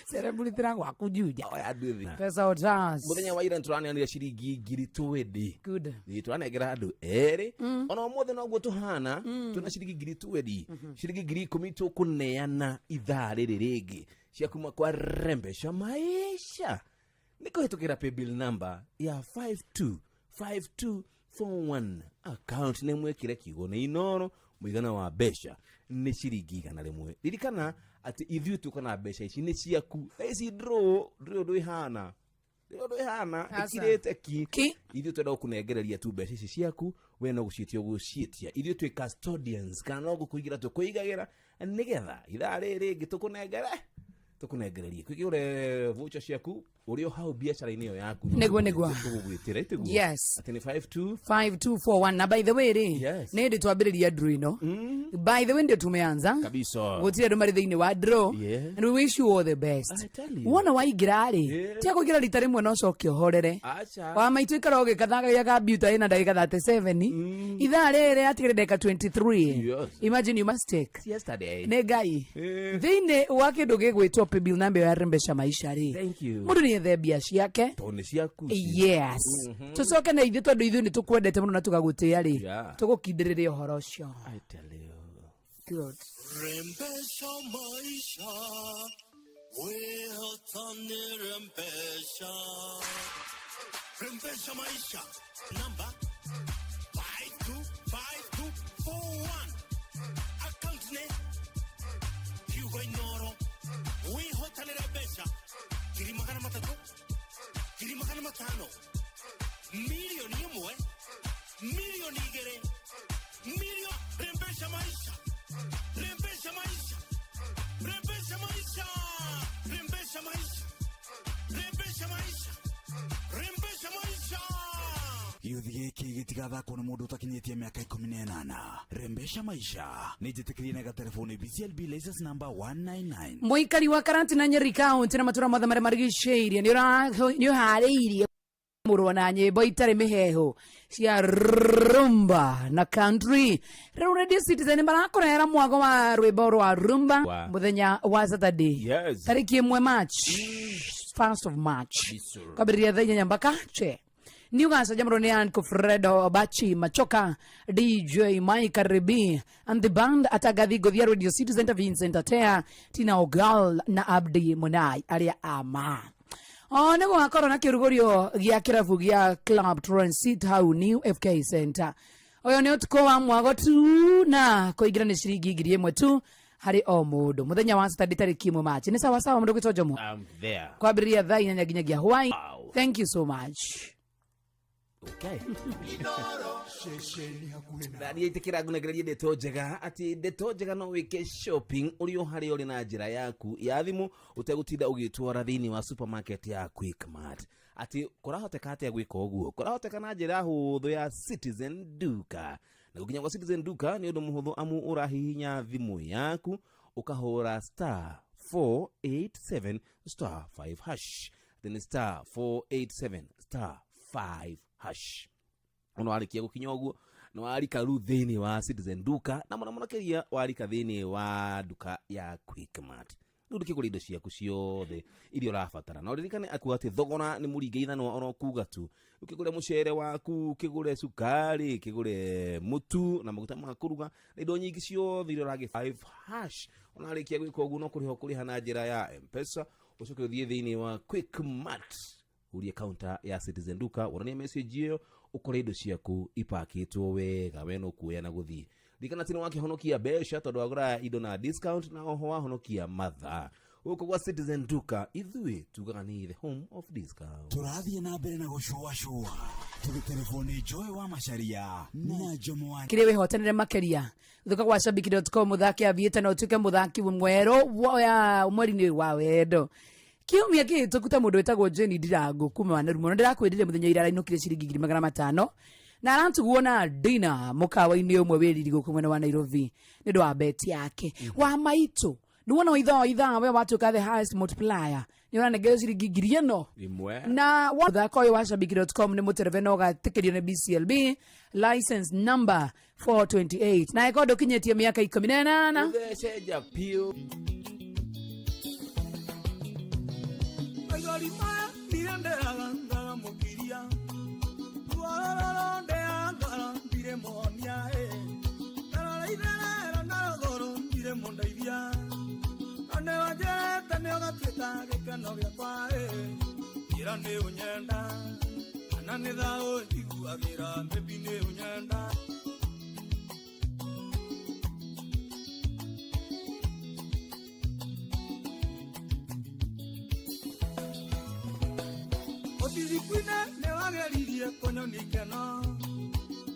Cerebulitira gwa kujuja. Oya nduthi. Pesa otas. Muthenya wa ira tũraneanire ciringi 2,000. Good. Tũranengera andũ erĩ. Ona ũmũthĩ noguo tũhana. Tũna ciringi 2,000. Ciringi 10,000 tũkũneana ithaa rĩrĩ rĩngĩ. Cia kuma kwa Rembesha Maisha. Nĩkũhĩtũkĩra paybill number ya 525241. Account nĩ mwĩkĩre kiugo nĩ inoro. Mũigana wa mbeca nĩ ciringi 100. Ririkana ati ithuĩ tukana mbeca ici nĩ ciaku. Ici draw ndwĩhana. Ndwĩhana ikirĩte ki. Ithuĩ twenda gũkũnengereria tu mbeca ici ciaku, we no gũciĩtia gũciĩtia. Ithuĩ twĩ custodians kana no gũkũigĩra tũkũigagĩra nĩgetha ithaa rĩrĩ rĩngĩ tũkũnengererie. Kwĩgĩre voucher ciaku ũrĩ o hau biacara-inĩ ĩyo yaku. Tũgũgwĩtĩra ĩtiguo. Yes. Ati nĩ 5241. Na by the way nĩ ndĩ twambĩrĩria draw ĩno. By the way ndio tumeanza. Kabisa. Gũtirĩ andũ marĩ thĩinĩ wa draw. And we wish you all the best. Wona waingĩra rĩ, tia kũingĩra rita rĩmwe no coke ũhorere. Wa maitũ ikara ũgĩkathaga computer ĩna ndagĩka 37. Ithaa rĩrĩ atigĩrĩ ndagĩka 23. Imagine you must take. Yesterday. Nĩ Ngai. Thĩinĩ wa kĩndũ gĩgwĩtwo paybill number ya Rembesha Maisha rĩ. Thank you. Mũndũ nĩ ethe mbia ciake. Tone ciaku. Yes. Tũcoke na ithuĩ tondũ ithuĩ nĩ tũkwendete mũno na tũgagũtĩĩa rĩ. Tũgũkindĩrĩria ũhoro ũcio. I tell you. Good. Rembesha Maisha. Weotane Rembesha. Rembesha Maisha. Number 525241. Account name. Kiugo inoro. Weotane Rembesha. Kirimagana matatu. Kirimagana matano. Milioni imwe. Milioni igere. Milioni. Rembesha Maisha. Rembesha Maisha. Rembesha Maisha. Rembesha Maisha. Rembesha Maisha. Rembesha Maisha. Gĩuthi gĩkĩ gĩtigathakwo nĩ mũndũ ũtakinyĩtie mĩaka 18. Rembesha Maisha nĩ njĩtĩkĩrie na gatelefoni BCLB license number 199. Mũikari wa Karantina Nyeri County na matura mothe marĩa marigicĩirie nĩ ũharĩirie mũrwo na nyĩmbo itarĩ mĩheho cia rumba na country. Rĩu Radio Citizen marakũrehera mwago wa rwĩmbo rwa rumba mũthenya wa Saturday. Tarĩki 1 March. 1st of March. Kwambĩrĩria thaa 8 mpaka che. Ni ugasajamro ni Uncle Fredo Bachi Machoka, DJ Mike Ribi, and the band Atagathi Godhia Radio Citizen Vincent Atea, Tina Ogal na Abdi Munai aria ama. Nego akoro na kirugorio gĩa kĩrabu gĩa Club Transit Hau New FK Center. Oyo nĩ ũtukũ wa mwago tu na kũingĩra nĩ ciringi 1,000 tu harĩ o mũndũ. Mũthenya wa Saturday tarĩki 1 March. Nĩ sawa sawa mũndũ gwĩtwo Jomo. I'm there. Kwambĩrĩria thaa 8 nginyagia Hawaii. Thank you so much. Okay. Nani itikira gunegereria ndeto njega ati ndeto njega no wike shopping uri o hari uri na njira yaku ya thimu utegutinda ugitwara thini wa supermarket ya Quickmart ati kurahoteka ate gwika oguo kurahoteka na njira huthu ya Citizen Duka na gukinya kwa Citizen Duka ni undu muhuthu amu urahihinya thimu yaku ukahura *487 *5 hash then *487 *5 hash. Ono warikia gukinya oguo no warika ru thini wa Citizen Duka na mona keria warika thini wa duka ya Quickmart. Nduke kuri indo ciaku ciothe irio urabatara. Na uririkane akuati thogora ni muringe ithano ono kuga tu. Ukigure mucere waku, ukigure sukari, ukigure mutu na maguta ma kuruga, indo nyingi ciothe irio rage 5 hash. Ona warikia gwika oguo no kuriho kuri hana njira ya M-Pesa, ucoke uthie thini wa Quickmart. Urie counter ya Citizen Duka urania message iyo ukore indo ciaku ipakitwo wega we no kuoya na guthii dikana tino wake honokia besha tondu agura indo na discount na oho wa honokia matha uko kwa Citizen Duka ithui tugaga ni the home of discount. Turathie na mbere na gushua tugi telefoni Joy wa Macharia na Jomo wa kire we hotanire makeria thuka kwa shabiki.com muthaki avieta na utuke muthaki mwero wa umweri-ini wa wendo. Kiumia gĩtũ kuta mũndũ wetagwo Jenny Ndirango kuma Wanarumo na ndĩrakwendire mũthenya ira inokire ciringi 500 na arantuguo na dinner mũkawa-inĩ ũmwe wĩriri gũkũ mwena wa Nairobi nĩ ũndũ wa bet yake wa maitũ nĩ wona ithaa we watuĩka the highest multiplier nĩ ũranengera ciringi 1,000 na wathaka ũyũ wa shabiki.com nĩ mũtereve na ũgatĩkĩrio nĩ BCLB license number 428 na ĩkondo kinyĩtie mĩaka 18 uthecenja piu Maigori maya nirenderaga ngamukiria Tuarororo ndeangara ndire monia Tarara itherera narogoro ndire mondaithia Ane wanjerete neogatuĩka gĩkeno gĩakwa Ira nĩ ũnyenda Kana nĩ thaũ njiguagĩra Baby nĩ ũnyenda Ũtithikuine nĩwageririe kũnyoni keno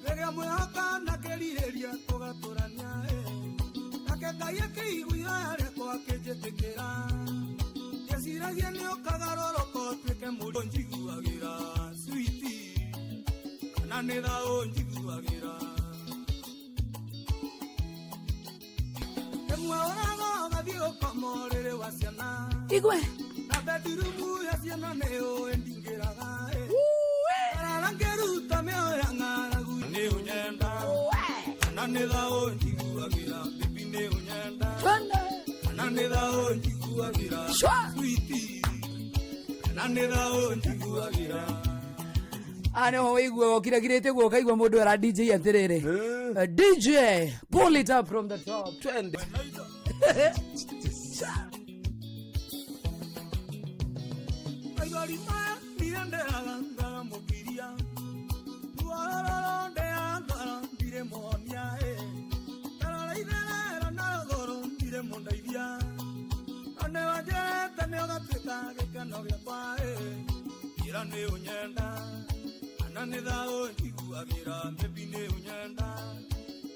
Rĩrĩa mwĩhoka na kĩrirĩria tũgatũrania Nake Ngai akĩiguia rĩakwa akĩnjĩtĩkĩra Ngeciragia nĩũkagarũrũka ũtuĩke mũndũ njiguagĩra Sweetie Kana nĩ thaũ njiguagĩra Ĩmwe ũrago ũgathiĩ ũkoma ũrĩrĩ wa ciana Igwe Na bedroom ya ciana nĩyo ndingĩraga Tarara ngĩruta mĩoya ng'aragu nĩ ũnyenda Kana nĩ thaũ njiguagĩra Baby nĩ ũnyenda Kana nĩ thaũ njiguagĩra Sweetie Kana nĩ thaũ njiguagĩra Ane ho igwe okiragirete gwo kaigwa mundu ara DJ atirire DJ pull it up from the top trend Maigori maya nirenderaga ngamukiria Tuarororo ndeangara ndire monia Tarara itherera narogoro ndire mondaithia Ane wanjerete neogatuĩka gĩkeno gĩakwa Ira nĩ ũnyenda Kana nĩ thaũ njiguagĩra Baby nĩ ũnyenda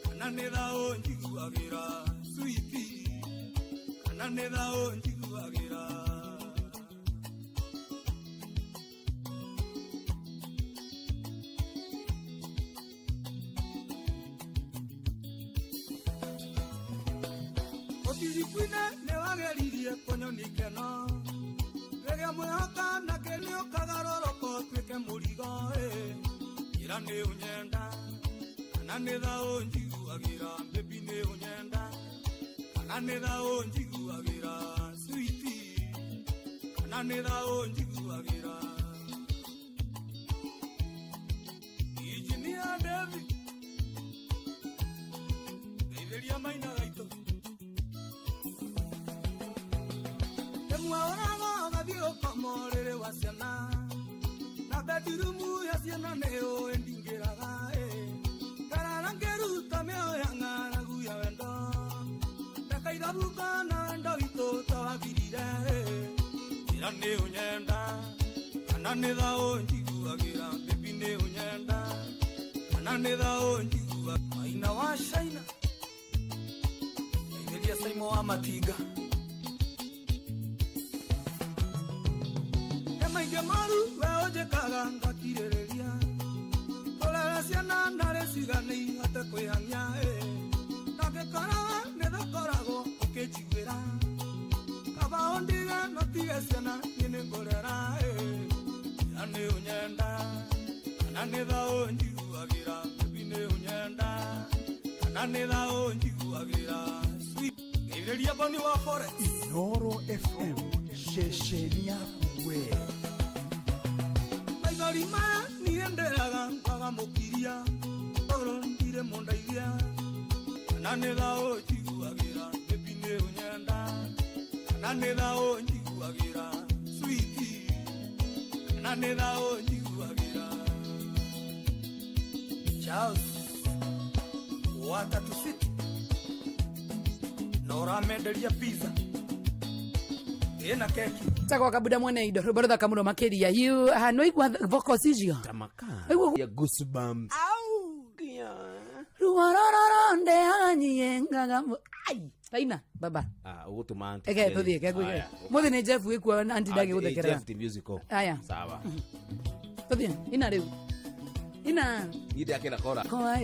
Kana nĩ thaũ njiguagĩra Sweetie Kana nĩ thaũ njiguagĩra Ũtithikuine nĩwageririe kũnyoni keno Rĩrĩa mwĩhoka nake nĩũkagarũrũka ũtuĩke mũrigo Ira nĩ ũnyenda Kana nĩ thaũ njiguagĩra Baby nĩ ũnyenda Kana nĩ thaũ njiguagĩra Sweetie Kana nĩ thaũ njiguagĩra Engineer David Ndeithĩria maina gaitũ Ĩmwe ũrago ũgathiĩ ũkoma ũrĩrĩ wa ciana Na bedroom ya ciana nĩyo ndingĩraga Tarara ngĩruta mĩoya ng'aragu ya wendo Reka ithabuka na wendo witũ twathirire Ira nĩ ũnyenda Kana nĩ thaũ njiguagĩra Baby nĩ ũnyenda Kana nĩ thaũ njiguagĩra Maina wa China Ndeithĩria Saimo wa Matinga Maingĩ moru we ũnjĩkaga ngakirĩrĩria Tũrere ciana narĩ cigana ihote kwĩhang'ia Ndangĩkoraga nĩthakoragwo ũkĩnjiguĩra Kaba ũndige no tige ciana niĩ nĩngũrera Ira nĩ ũnyenda Kana nĩ thaũ njiguagĩra Baby nĩ ũnyenda Kana nĩ thaũ njiguagĩra Ngeithĩria Boni wa Forex Noro FM ceceni yaku we Maigori maya nirenderaga ngamukiria Toro ndire mondaithia Kana nĩ thaũ njiguagĩra Baby nĩ ũnyenda Kana nĩ thaũ njiguagĩra Sweetie Kana nĩ thaũ njiguagĩra Charles Watatu City Nora menderia pizza Ena keki Takwa kabuda mwene ido Roberta kamuno makeria You no igwa vocals icio Tamaka ya goosebumps Ruarororo ndeanyie ngagamu Ai Taina baba ugutuma anti Ege tuthie kegwe Muthi ni Jeff wikwa anti ndage guthekera Jeff the musical Aya sawa Tuthie ina riu Ina Ide akina kora Kwa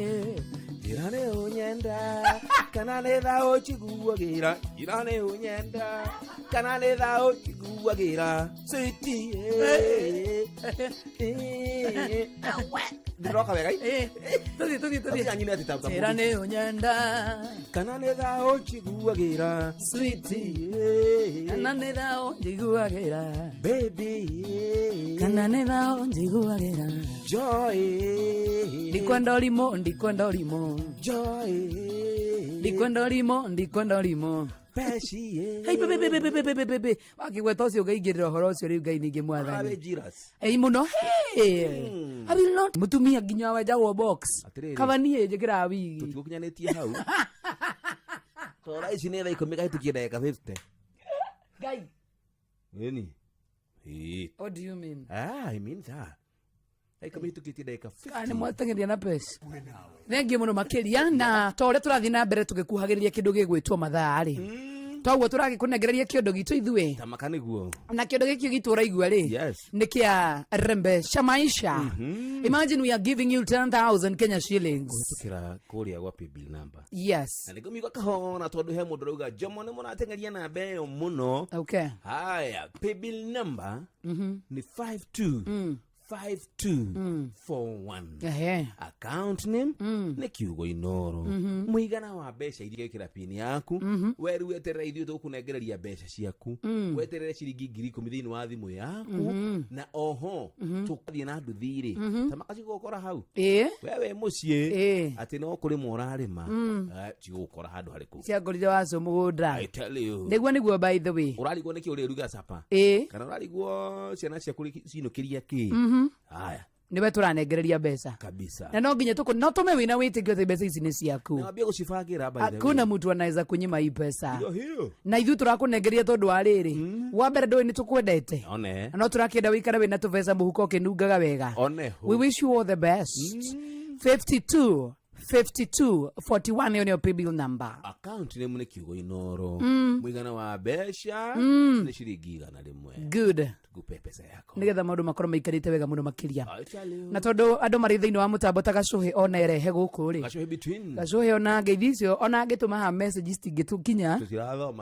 Ira nĩ ũnyenda Kana nĩ thaũ njiguagĩra Ira nĩ ũnyenda Kana nĩ thaũ njiguagĩra Sweetie ndiroka wega tuthi anyine atitabuka njĩra nĩ ũnyenda kana nĩ thao njiguagĩra switi kana nĩ thao njiguagĩra baby kana nĩ thao njiguagĩra joy ndikwenda ũrimũ joy ndikwenda ũrimũ peci hey bebe wakigweta ũcio ngaingĩrĩra ũhoro ũcio rĩu Ngai ningĩ mwathani ei mũno abilo mutumia nginya wajagwo box kabanie njĩkĩra wigi tũtigunyanĩtie hau tora ici nĩ thaa 10 kahĩtũkie ndagĩka 50 Ngai nini what do you mean I mean that kamĩhĩtũkĩtie ndagĩka 50 nĩ mwateng'eria na pesa thengiũ mũno makĩria na ta ũrĩa tũrathiĩ na mbere tũgĩkuhagĩrĩria kĩndũ gĩgwĩtwo mathaa rĩ toguo tũragĩkũnengereria kĩondo gitũ ithuĩ tamaka nĩguo na kĩondo gĩkĩ gitũ ũraigua rĩ nĩ kĩa Rembesha Maisha. Imagine we are giving you 10,000 Kenya shillings kũhĩtũkĩra kũrĩa gwa paybill number. Yes, na nĩgũmigua kahona tondũ he mũndũ rauga Jomo nĩ mũrateng'eria namba ĩyo mũno. Okay, haya paybill number nĩ 5241. Account name nĩ Kiugo Inoro. Mũigana wa mbeca iria wekĩra pin yaku weru weterera ithuĩ tũkũnengereria mbeca ciaku weterere ciringi 10,000 thĩinĩ wa thimũ yaku na oho tũkathiĩ na nduthi-rĩ ta makacigũkora hau wewe mũciĩ atĩ no kũrĩma ũrarĩma cigũkora handũ harĩkũ ciangorire wacio mũgũnda. I tell you nĩguo by the way ũrarigwo nĩkĩ ũrĩruga capa kana ũrarigwo ciana ciaku cinũkĩria kĩ haya niwe tũranengereria mbeca kabisa na no nginya no tũme wĩna wĩtĩkio atĩ mbeca ici nĩ ciaku na wambie gũcibangira hakuna mtu anaweza kunyima hii pesa na ithuĩ tũrakũnengeria tondũ wa rĩrĩ wa mbere ndũĩ nĩ tũkwendete no tũrakĩenda wĩikare wĩna tũbeca mũhuko ũkĩnungaga wega. We wish you all the best. 5241 hiyo ndio paybill number. Account name ni Kiugo Inoro. Mũigana wa mbeca nĩ ciringi 100. Good. Tukupe pesa yako nigetha maũndũ makorwo maikarĩte wega mũno makĩria na tondũ andũ marĩ thĩinĩ wa mũtambo ta Gacũhĩ ona erehe gũkũ rĩ Gacũhĩ ona ngeithi icio ona angĩtũma ha messages tingĩtũkinya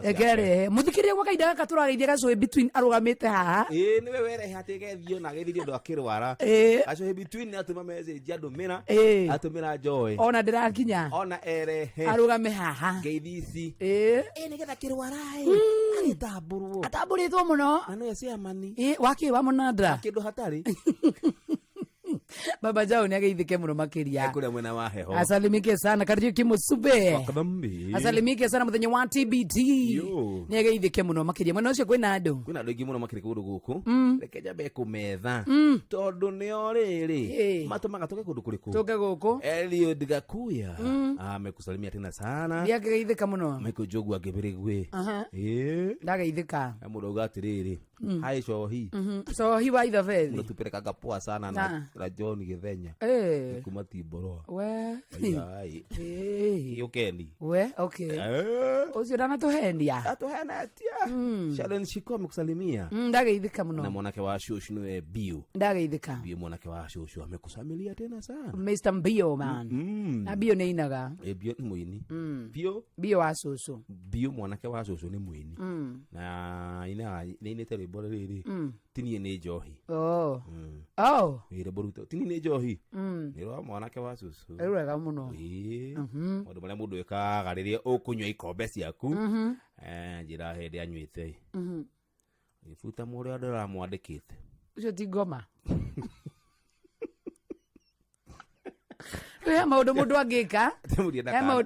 ekerehe mũthikĩrĩria gwa kahinda gaka tũrageithia Gacũhĩ between arũgamĩte haha nĩwe werehe atĩ gethio na geithirie andũ akĩrwara Gacũhĩ between nĩ atũma message andũmĩra atũmĩra Joy ona ndĩrakinya ona erehe arũgame haha ngeithi ici nĩgetha kĩrwara atambũrĩtwo mũno ano ya ciamani wake wa mũnandra kĩndũ hatarĩ Baba Jao ni ageithike muno makiria kule mwena wa heho asalimike sana Kariuki Musube asalimike sana muthenya wa TBT ni ageithike muno makiria mwena ucio kwina andu ingi muno makiri kundu guku reke jambe kumetha tondu ni oriri matumaga tuke kundu kuriku tuke guku Eliud Gakuya amekusalimia tena sana ni ageithika muno Michael Jogu agibirigwe ndageithika mundu ugatiriri hai cohi cohi wa ithabe tupelekaga poa sana na John Githenya kuma Timboroa we yokeni we okay ucio dana tuhendia atuhenatia Sharon Shiko amekusalimia ndageithika muno na mwanake wa shushu ni Bio ndageithika Bio mwanake wa shushu amekusamilia tena sana Mr. Bio man na Bio ni inaga Bio ni muini Bio wa shushu Bio mwanake wa shushu ni muini na ina tele bora riri tini ni Johi ire boruto tini ni Johi ni ro mwanake wa shushu wega muno mundu maria mundu ekaga riria ukunywa ikombe ciaku njira hindi anywite ifuta muri andu ramwandikite ucio ti ngoma he maundu mundu angika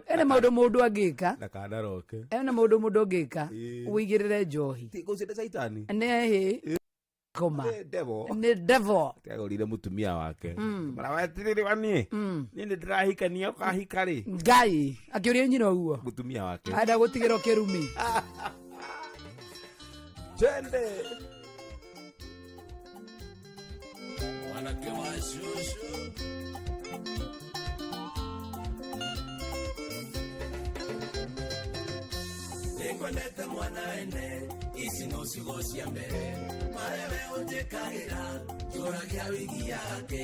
ene maundu mundu angika ndakanaroke ene maundu mundu angika uigirire njohi ti kucinde saitani nehi koma ni devil tegorire mutumia wake marawetiriri wani ni ndirahikania kahikari Ngai akiuria nyina uguo mutumia wake ada gutigiro kirumi Chende mwanake wa shushu Ningoleta mwana ene isi ciugo cia mbere marebe unjikagira njuragia wigi yake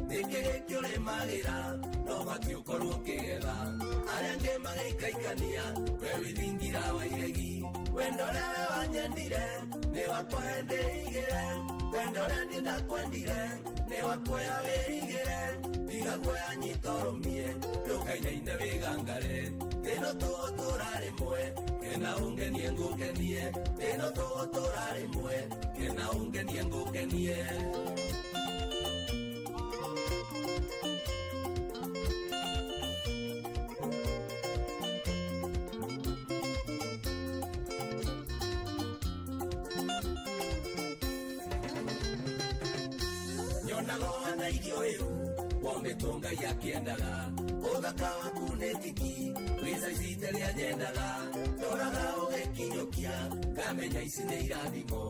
nikigiki urimagira no bati ukorwo ukigetha aria angi magaikaikania we withingira wa iregi wendo uria wanyendire ni wakwa ndigire wendo uria ni ndakwendire ni wakwa wirigire igaguoya nyitorumie ndukainaine wigangare ino tugutura rimwe kena ungenie ngukenie ino tugutura rimwe kena ungenie ngukenie nyonagoana irio iu wamitunga yakiendaga uthaka waku nĩ tiki wica icite rĩa nyendaga ndoraga ũgĩkinyũkia ngamenya ici nĩ irathimo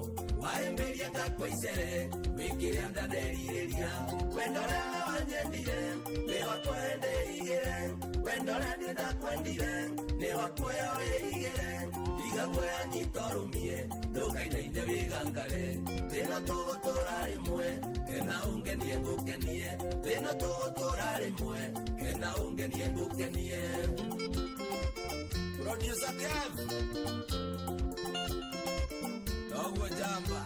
waĩmbĩria ngakwa icere wĩkĩrĩa ndanderirĩria wendo ũrĩa wanyendire nĩ wakwa ndeigĩre wendo ũrĩa niĩ ndakwendire nĩ wakwa wĩigĩre igaguoya nyitorumie ndũkainaine wĩgangare thĩna tũgũtũra rĩmwe kena ungenie ngũkenie thĩna tũgũtũra rĩmwe kena ungenie ngũkenie Producer Kev Dogo Jamba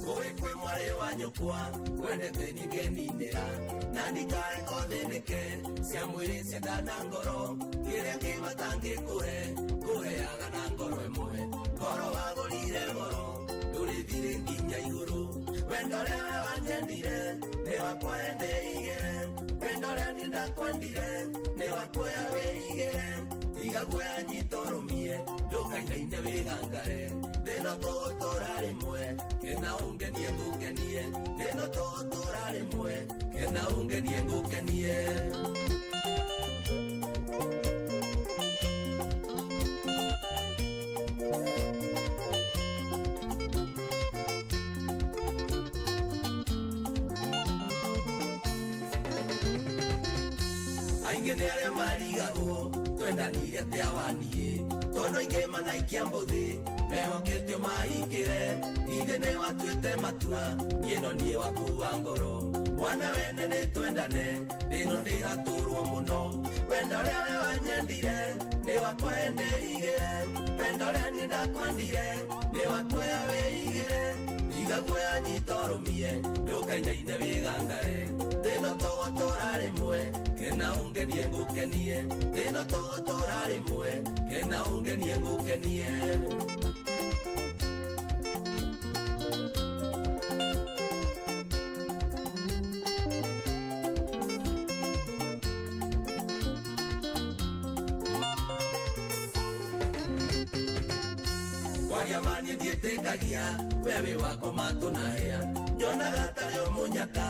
Oekwe mware wa nyukwa wendete ningeninĩra na ndikae kotheneke cia mwĩrĩ cienda na ngoro kĩrĩa kĩmatangĩkũhe kũheaga na ngoro ĩmwe ngoro wagũrire goro ndũrĩthire nginya igũrũ wendo ũrĩa wanyendire nĩ wakwa ndeigĩre wendo ũrĩa niĩ ndakwendire nĩ wakwa wĩigĩre igaguoya nyitorũmie ndũkainaine wĩgangare thĩna tũgũtũra rĩmwe kena ungenie ngũkenie thĩna tũgũtũra rĩmwe kena ungenie ngũkenie aingĩ nĩ arĩa marigagwo twendanire atĩa waniĩ tondũ aingĩ manaikia mbũthĩ mehokete mahingĩre ithe nĩ watuĩte matua niĩno niĩ wakua ngoro mwana wene nĩ twendane thĩno ndĩgatũrwo mũno wendo ũrĩa we wanyendire nĩ wakwa ndeigĩre wendo ũrĩa niĩ ndakwendire nĩ wakwa wĩigĩre igaguoya nyitorũmie ndũkainaine wĩgangare thĩno tũgũtũra rĩmwe kena ungenie ngũkenie thĩno tũgũtũra rĩmwe kena ungenie ngũkenie Wariamani ndietĩkagia wewe wako matũnahĩa nyonaga tarĩ mũnyaka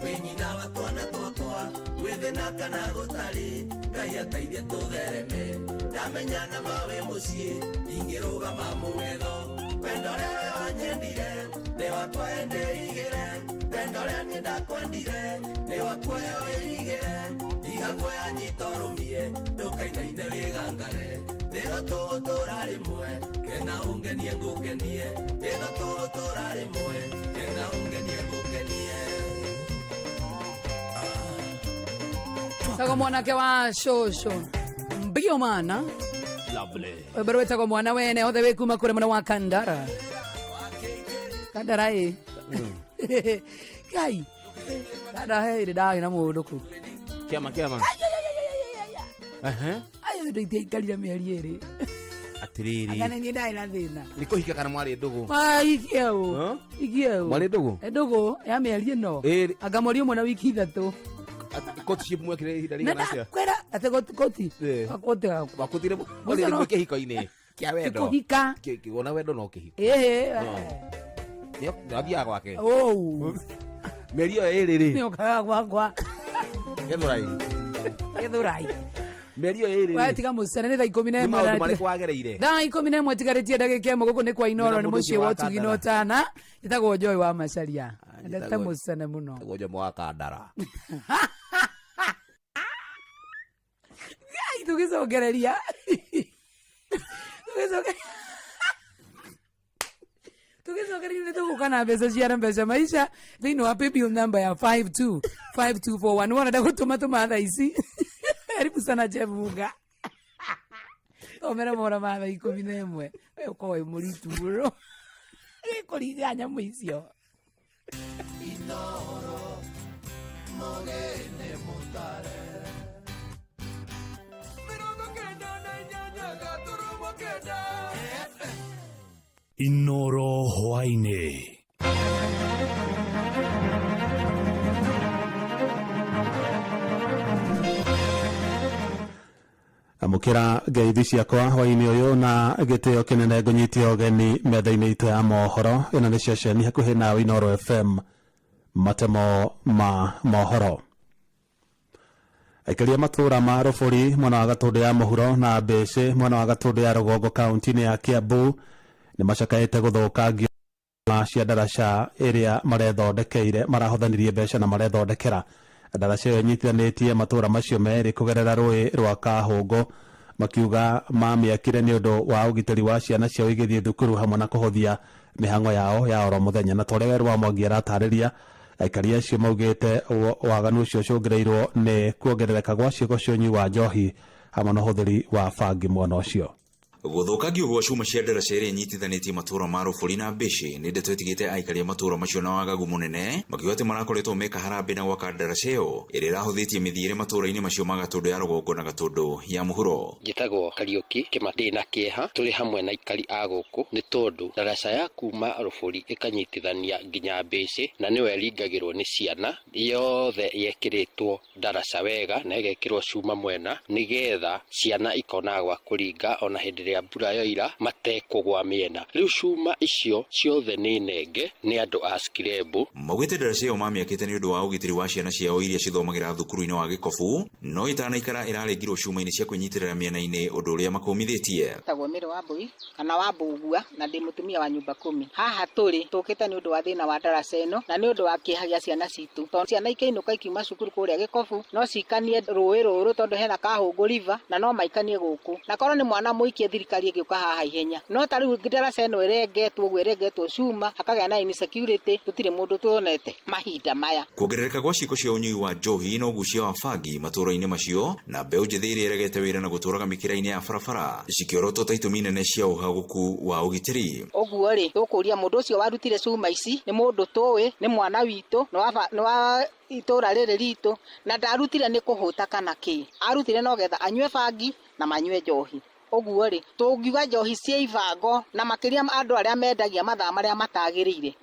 wĩnyina wa twana twakwa gwĩthĩna kana gũtarĩ Ngai ateithie tũthereme ndamenya na mawe mũciĩ ingĩrũgama mũgetho wendo ũrĩa we wanyendire nĩ wakwa ndeigĩre wendo ũrĩa niĩ ndakwendire nĩ wakwa wĩigĩre igaguoya nyitorũmie ndũkainaine wĩgangare thĩna tũgũtũra rĩmwe kena ungenie ngũkenie thĩna tũgũtũra rĩmwe kena ungenie ngũkenie Tago mwanake wa shosho mbio mana Lovely Webero wetagwo mwana wene othe wĩ kuma kũrĩ mwena wa Kandara Kandara Kai Kandara hĩndĩ ndarĩ na mũndũ kũ Kĩama Ayo ndĩikarire mĩeri ĩrĩ Atiriri Agana niĩ ndarĩ na thĩna Nĩ kũhika kana mwarĩ ndũgũ Ikia ũ Mwarĩ ndũgũ Ndũgũ ya mĩeri ĩno Anga mweri ũmwe na wiki ithatũ Koti cipu mwekire ihinda rĩigana atĩa Kwera ate koti Koti Wakutire mwere rĩmwe kĩhiko-inĩ Kĩa wendo Kĩhika Wona wendo no kĩhiko Nĩathiaga gwake Mĩeri ĩyo ĩrĩ rĩ Nĩokaga gwakwa Gĩthũrai Mĩeri ĩyo ĩrĩ Watiga mũcere nĩ thaa 11 Nĩ maũndũ marĩkũ wagereire Thaa 11 tigarĩtie ndagĩka ĩmwe gũkũ nĩ kwa Inoro nĩ mũciĩ wa Ũtugi na Ũtana Njĩtagwo Joy wa Macharia Ndete mũcene mũno Ndetagwo Jomo wa Kandara tugicokereria tugicokereria nĩ tũgũka na mbeca cia mbeca maisha thĩinĩ wa paybill number ya 525241 wonenda gũtũma thaa ici karibu sana Jeff Muga tomera mora mathaa 11 we ũkorwo wĩ mũritu mũno kũringa nyamũ icio Inoro hwainĩ. Amukira ngeithi ciakwa hwainĩ ũyũ na gĩtĩo kĩnene ngũnyitia ũgeni metha-inĩ itũ ya mohoro ĩno nĩ ceceni hakuhĩ nawe Inoro FM matemo ma mohoro. Aikaria matũra ma Rũbũri mwena wa Gatũndũ ya mũhuro na Mbĩcĩ mwena wa Gatũndũ ya Rũgongo kaunti-inĩ ya Kiambu nĩ macakaĩte gũthũkangio cia ndaraca ĩrĩa marethondekeire marahũthanirie mbeca na marethondekera. Ndaraca ĩyo ĩnyitithanĩtie matũra macio merĩ kũgerera rũĩ rwa Kahũngũ makiuga mamĩakire nĩ ũndũ wa ũgitĩri wa ciana ciao igĩthiĩ thukuru hamwe na kũhũthia mĩhang'o yao ya oro mũthenya. Na torĩa Werũ wa Mwangi aratarĩria, aikaria acio maugĩte waganu ũcio ũcũngĩrĩirwo nĩ kuongerereka gwa ciĩko cia ũnyui wa njohi hamwe na ũhũthĩri wa bangi mwena ũcio. Gũthũkangio gwa cuma cia ndaraca ĩrĩa ĩnyitithanĩtie matũra ma Rũbũri na Mbĩcĩ nĩ ndeto ĩtigĩte aikaria matũra macio na wagagu mũnene makiuga atĩ marakoretwo meka harambĩ na gwaka ndaraca ĩyo ĩrĩa ĩrahũthĩtie mĩthiĩre matũra-inĩ macio ma Gatũndũ ya Rũgongo na Gatũndũ ya mũhuro. Njĩtagwo Kariũki Kĩmathĩ na kĩeha tũrĩ hamwe na aikari a gũkũ nĩ tondũ ndaraca ya kuma Rũbũri ĩkanyitithania nginya Mbĩcĩ na nĩyo ĩringagĩrwo nĩ ciana yothe yekĩrĩtwo ndaraca wega na ĩgekĩrwo cuma mwena nĩgetha ciana ikonaga gwa kũringa ona hĩndĩ ya mbura yoira matekũgwa mĩena. Rĩu cuma icio ciothe nĩ nenge nĩ andũ a Skirembu. Maugĩte ndaraca ĩyo mamĩakĩte nĩ ũndũ wa ũgitĩri wa ciana ciao iria cithomagĩra thukuru-inĩ wa Gĩkobu no itanaikara ĩrarengirwo cuma-inĩ cia kwĩnyitĩrĩra mĩena-inĩ ũndũ ũrĩa makomithĩtie. Tagwo Mĩrũ wa Mbũi kana wa Mbũgua na ndĩ mũtumia wa nyũmba 10. Haha tũrĩ tũkĩte nĩ ũndũ wa thĩna wa ndaraca ĩno na nĩ ũndũ wa kĩeha gĩa ciana citũ. Tondũ ciana ikĩinũka ikiuma cukuru kũrĩa Gĩkobu no cikanie rũĩ rũrũ tondũ hena Kahũngũ river na no maikanie gũkũ. Na korwo nĩ mwana mũikie thirikari ĩgĩũka haha ihenya. No ta rĩu ndaraca ĩno ĩrengetwo cuma akagĩa na insecurity gũtirĩ mũndũ tuonete mahinda maya. Kuongerereka gwa ciĩko cia ũnyui wa njohi na ũgucia wa bangi matũra-inĩ macio na mbeũ njĩthĩ ĩrĩa ĩregete wĩra na gũtũraga mĩkĩra-inĩ ya barabara cikĩorotwo ta itũmi nene cia ũhagũku wa ũgitĩri. Ũguo rĩ tũkũria mũndũ ũcio warutire cuma ici nĩ mũndũ tũĩ nĩ mwana witũ nĩ wa itũra rĩrĩ ritũ na ndarutire nĩ kũhũta kana kĩ arutire no getha anyue bangi na manyue njohi. Ũguo rĩ tũngiuga njohi cia ibango na makĩria andũ arĩa mendagia mathaa marĩa matagĩrĩire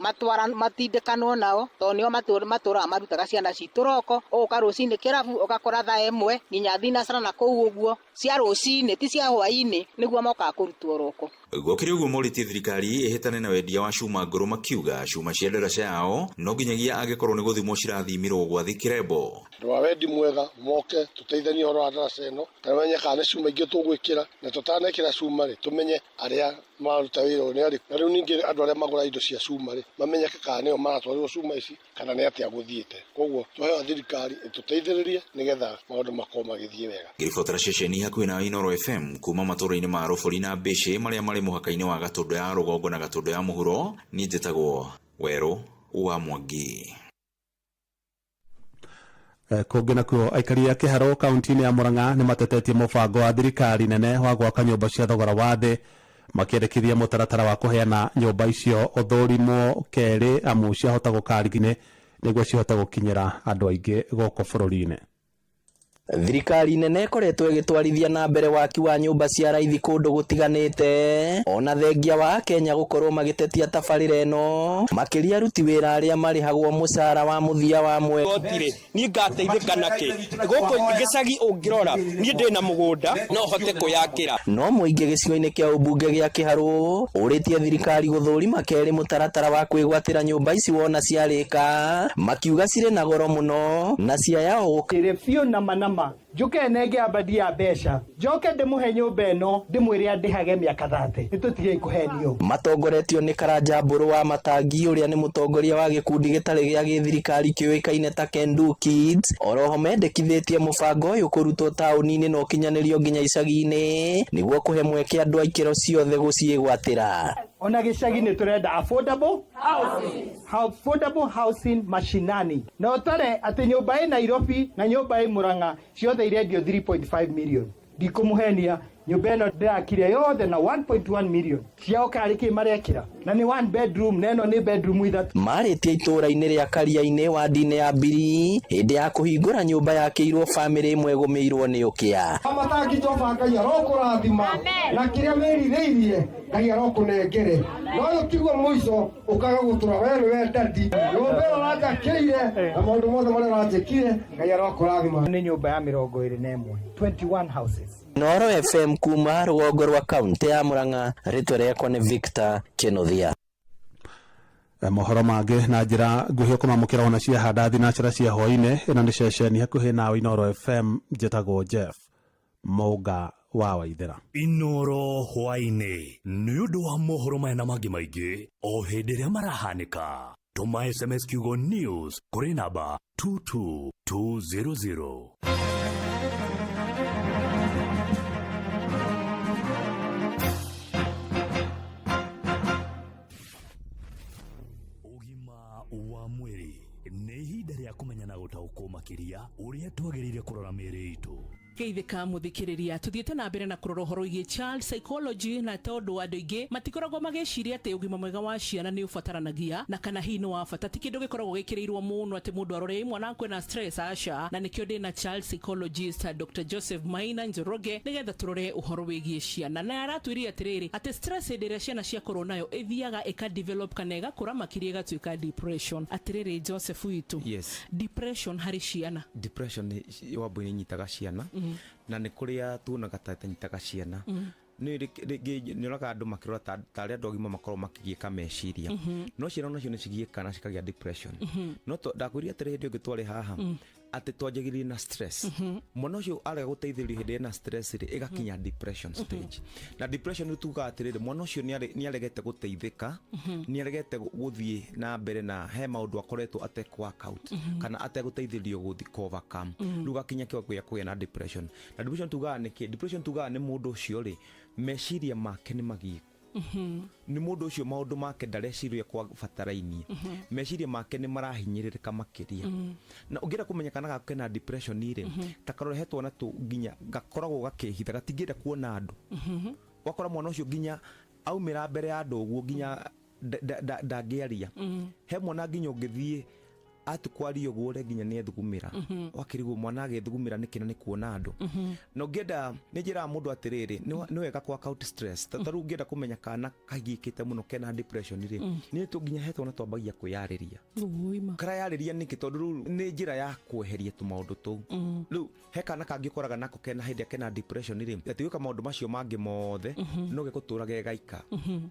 matindĩkanwo nao tondũ nĩo matũraga marutaga ciana citũ roko ũgoka rũcinĩ kĩrabu ũgakora thaa 1 nginya thinacara na kũu ũguo cia rũcinĩ ti cia hwainĩ nĩguo mokaga kũrutwo roko. Gwakĩrĩ ũguo morĩtie thirikari ĩhĩtane na wendia wa cuma ngũrũ makiuga cuma cia ndaraca yao no nginyagia angĩkorwo nĩ gũthimwo cirathimirwo gwathi Kirembo. Andũ a wendi mwega moke tũteithanie ũhoro wa ndaraca ĩno tamenye kana nĩ cuma ingĩ tũgwĩkĩra na tũtanekĩra cuma rĩ tũmenye arĩa maruta wĩra ũyũ nĩ arĩkũ. Na rĩu ningĩ andũ arĩa magũra indo cia cuma rĩ mamenyeke kana nĩo maratwarĩrwo cuma ici kana nĩ atĩa gũthiĩte. Koguo tũheo thirikari ĩtũteithĩrĩrie nĩgetha maũndũ makorwo magĩthiĩ wega. Ngĩribotera ceceni hakuhĩ na Inoro FM kuma matũra-inĩ ma Rũbũri na Mbĩcĩ marĩa marĩ mũhaka-inĩ wa Gatũndũ ya Rũgongo na Gatũndũ ya mũhuro niĩ njĩtagwo Werũ wa Mwangi. Kũngĩ nakuo aikaria kĩharo kaunti-inĩ ya Mũrang'a nĩ matetetie mũbango wa thirikari nene wa gwaka nyũmba cia thogora wa thĩ makĩendekithia mũtaratara wa kũheana nyũmba icio ũthũrimwo kerĩ amu ciahota gũkarigine nĩguo cihote gũkinyĩra andũ aingĩ gũkũ bũrũri-inĩ. Thirikari nene ĩkoretwo ĩgĩtwarithia na mbere waki wa nyũmba cia raithi kũndũ gũtiganĩte ona thengia wa Kenya gũkorwo magĩtetia tabarĩra ĩno makĩria aruti wĩra arĩa marĩhagwo mũcara wa mũthia wa mweri. Gotire niĩ ngateithĩka nakĩ gũkũ gĩcagi ũngĩrora niĩ ndĩ na mũgũnda no hote kũyakĩra. No mũingĩ gĩcigo-inĩ kĩa ũmbunge gĩa Kĩharũ ũrĩtie thirikari gũthũrima kerĩ mũtaratara wa kwĩgwatĩra nyũmba ici wona ciarĩka makiuga cirĩ na goro mũno na ciaya biũ na manama njuke nenge abadia mbeca njoke ndimuhe nyumba ĩno ndimwĩre andĩhage mĩaka 30 nĩtũtige ikũhenio. Matongoretio nĩ Karanja Mbũrũ wa Matangi ũrĩa nĩ mũtongoria wa gĩkundi gĩtarĩ gĩa gĩthirikari kĩũĩkaine ta Kendu Kids. Oroho mendekithĩtie mũbango ũyũ kũrutwo taũni-inĩ na ũkinyanĩrio nginya icagi-inĩ nĩguo kũhe mweke andũ a ikĩro ciothe gũciĩgwatĩra. Ona gĩcagi nĩ tũrenda affordable housing mashinani. Na ũtare atĩ nyũmba ĩ Nairobi na nyũmba ĩ Murang'a ciothe irendio 3.5 million. Ndikũmũhenia nyũmba ĩno ndĩrakire yothe na 1.1 million. Ciao karĩ kĩ marekĩra na nĩ 1 bedroom na ĩno nĩ bedroom ithatũ. Marĩtie itũũra-inĩ rĩa Karia-inĩ wadi-inĩ ya Mbiri hĩndĩ ya kũhingũra nyũmba yakĩirwo bamĩrĩ ĩmwe ĩgũmĩirwo nĩ ũkĩa. Amatangi Jehova Ngai arokũrathima na kĩrĩa wĩrirĩirie Ngai arokũnengere. No ũyũ tiguo mũico ũkaga gũtũra we nĩwe ndandi. Nyũmba ĩyo ũranjakĩire na maũndũ mothe marĩa ũranjĩkire Ngai arokũrathima. Nĩ nyũmba ya 21 21 houses. Noro FM kuma rũgongo rwa kaunti ya Murang'a, rĩtwa rĩakwa nĩ Victor Kenothia. Mohoro mangĩ na njĩra nguhĩ kũmamũkĩra ona cia handathi na njĩra cia hwaĩ-inĩ. Ĩno nĩ ceceni hakuhĩ nawe Inoro FM, njĩtagwo Jeff Mũnga wa Waithĩra. Inoro hwaĩ-inĩ nĩ ũndũ wa mohoro maya na mangĩ maingĩ o hĩndĩ ĩrĩa marahanĩka. Tũma SMS kiugo news kũrĩ namba 22200. Wa mwĩrĩ nĩ ihinda rĩa kũmenya na gũtaũkwo makĩria ũrĩa twagĩrĩire kũrora mĩĩrĩ itũ. Geithĩka mũthikĩrĩria, tuthiĩte na mbere na kũrora ũhoro wĩgiĩ child psychology, na tondũ andũ aingĩ matikoragwo magĩciria atĩ ũgima mwega wa ciana nĩ ũbataranagia na kana hihi nĩ wa bata, ti kĩndũ gĩkoragwo gĩkĩrĩirwo mũno atĩ mũndũ arore mwana kwĩna stress aca. Na nĩkĩo ndĩ na child psychologist Dr. Joseph Maina Njoroge nĩgetha tũrore ũhoro wĩgiĩ ciana, na aratwĩria atĩrĩrĩ atĩ stress hĩndĩ ĩrĩa ciana ciakorwo nayo ĩthiaga ĩka-develop kana ĩgakũra makĩria ĩgatuĩka depression. Atĩrĩrĩ Joseph witũ, depression harĩ ciana. Depression nĩ wambũi nyitaga ciana na nĩ kũrĩa tuonaga ta nyitaga ciana. Nĩ ũraga andũ makĩrora ta arĩa andũ agima makorwo makĩgiĩka meciria, no ciana nacio nĩ cigiĩka na cikagĩa depression. No ndakwĩria atĩrĩ hĩndĩ ĩngĩ twarĩ haha atĩ twanjagĩrĩria na stress, mwana ũcio arega gũteithĩrĩrio hĩndĩ ĩna stress rĩ ĩgakinya depression stage. Na depression nĩ tugaga atĩrĩrĩ mwana ũcio nĩ aregete gũteithĩka, nĩ aregete gũthiĩ na mbere na he maũndũ akoretwo work out kana ategũteithĩrio gũthiĩ overcome, rĩu gakinya kĩwango gĩa kũgĩa na depression. Na depression tugaga nĩ kĩ? Depression tugaga nĩ mũndũ ũcio rĩ meciria make nĩ magĩku. Nĩ mũndũ ũcio maũndũ make ndareciria kwa batarainie, meciria make nĩ marahinyĩrĩrĩka makĩria. Na ũngĩenda kũmenya kana gake na depression rĩ, ta karorehetwo na tu nginya gakoragwo gakĩhitha gatingĩenda kuona andũ. Wakora mwana ũcio nginya aumĩra mbere ya andũ ũguo nginya ndangĩaria. He mwana nginya ũngĩthiĩ atukwario gore nginya nĩ ethugumĩra, wakĩrigwo mwana agethugumĩra nĩkĩ na nĩ kuona andũ. Na ũngĩenda nĩ njĩra mũndũ atĩrĩrĩ nĩ wega kwa account stress, ta rĩu ũngĩenda kũmenya kana kagiĩkĩte mũno kena depression rĩ, nĩ nginya hetwo na twambagia kwĩyarĩria. Karayarĩria nĩkĩ? Tondũ rĩu nĩ njĩra ya kweheria tũmaũndũ tũu. Rĩu he kana kangĩkoraga nako kena hĩndĩ kena depression rĩ, atĩ gwĩka maũndũ macio mangĩ mothe no gĩgũtũra gegaika.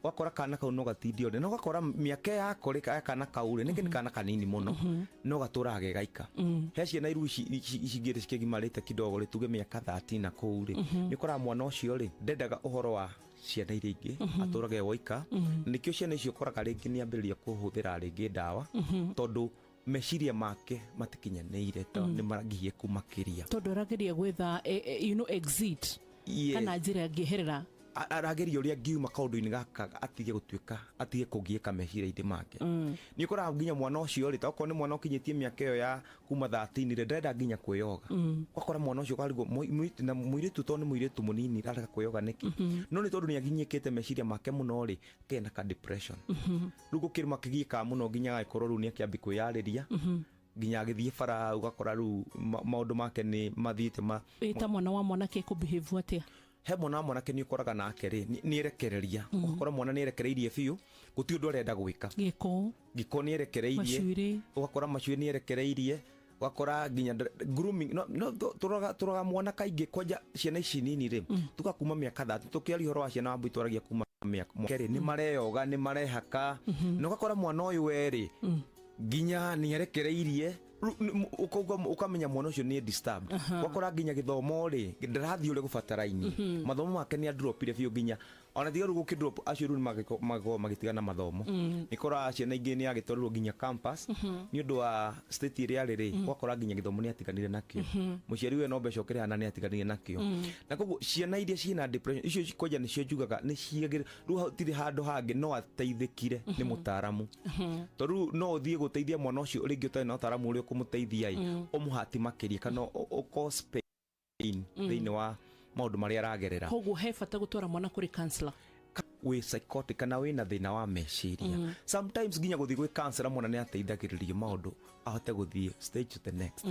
Wakora kana kau no gatindio na ũgakora mĩaka yako rĩ kana kau rĩ nĩkĩ nĩ kana kanini mũno no gatura gegaika. He ciana iru cingĩrĩ cikĩgimarĩte kidogo rĩ tuge mĩaka 30 na kũu rĩ, nĩ ũkoraga mwana ũcio rĩ ndendaga ũhoro wa ciana iria ingĩ atũrage woika. Nĩkĩo ciana icio ũkoraga rĩngĩ nĩ ambĩrĩria kũhũthĩra rĩngĩ ndawa tondũ meciria make matikinyanĩire nĩ maragiĩku makĩria, tondũ arageria gwetha exit kana njĩra angĩherera arageria ũrĩa ngiuma kaũndũ-inĩ gaka atige gũtuĩka atige kũgiĩka meciria-inĩ make. Nĩ ũkoraga nginya mwana ũcio rĩ okorwo nĩ mwana ũkinyĩtie mĩaka ĩyo ya kuma 13 rĩ ndĩrenda nginya kwĩyoga. Wakora mwana ũcio ũkarigwo na mũirĩtu tondũ nĩ mũirĩtu mũnini ararega kwĩyoga nĩkĩ? No nĩ tondũ nĩ aginyĩkĩte meciria make mũno rĩ kena ka depression. Rĩu gũkĩrĩ makĩgiĩka mũno nginya agĩkorwo rĩu nĩ akĩambi kwĩyarĩria nginya agĩthiĩ bara ugakora rĩu maũndũ make nĩ mathiĩte ta mwana wa mwanake kũbehave atĩa. He mwana mwanake nĩ ũkoraga nake rĩ nĩ erekereria, ũgakora mwana nĩ erekereirie biũ gũtirĩ ũndũ arenda gwĩka. Gĩko nĩ erekereirie, ũgakora macuĩ nĩ erekereirie, ũgakora nginya grooming. No tũroga mwana kaingĩ kwanja ciana ici nini rĩ tugakuma mĩaka 30 tũkĩaria ũhoro wa ciana wambu itwaragia kuma mĩaka kerĩ nĩ mareyoga nĩ marehaka, na ũgakora mwana ũyũ werĩ nginya nĩ erekereirie ukamenya mwana ucio ni disturbed wakora nginya githomo ri ndarathi uri gufataraini mathomo make ni adropire biu nginya ona thiga rugo kidrop acio ru magitigana mathomo nikora ciana ingi ni agitwarwo nginya campus ni undu wa state ria riri wakora nginya githomo ni atiganire nakio muciari we no mbeca ukirihana ni atiganire nakio na koguo ciana iria ciina depression icio koja ni cio njugaga ni ciagire ru tiri handu hangi no ateithikire ni mutaramu toru no uthie guteithia mwana ucio ringi utari na utaramu uri kumuteithia umuhati makiria kana cause pain thiini wa maundu maria aragerera koguo he bata gutwara mwana kuri counselor we psychotic kana we na thina wa meciria sometimes ginya guthii gwi counselor mwana ni ateithagiriria maundu ahote guthii stage to the next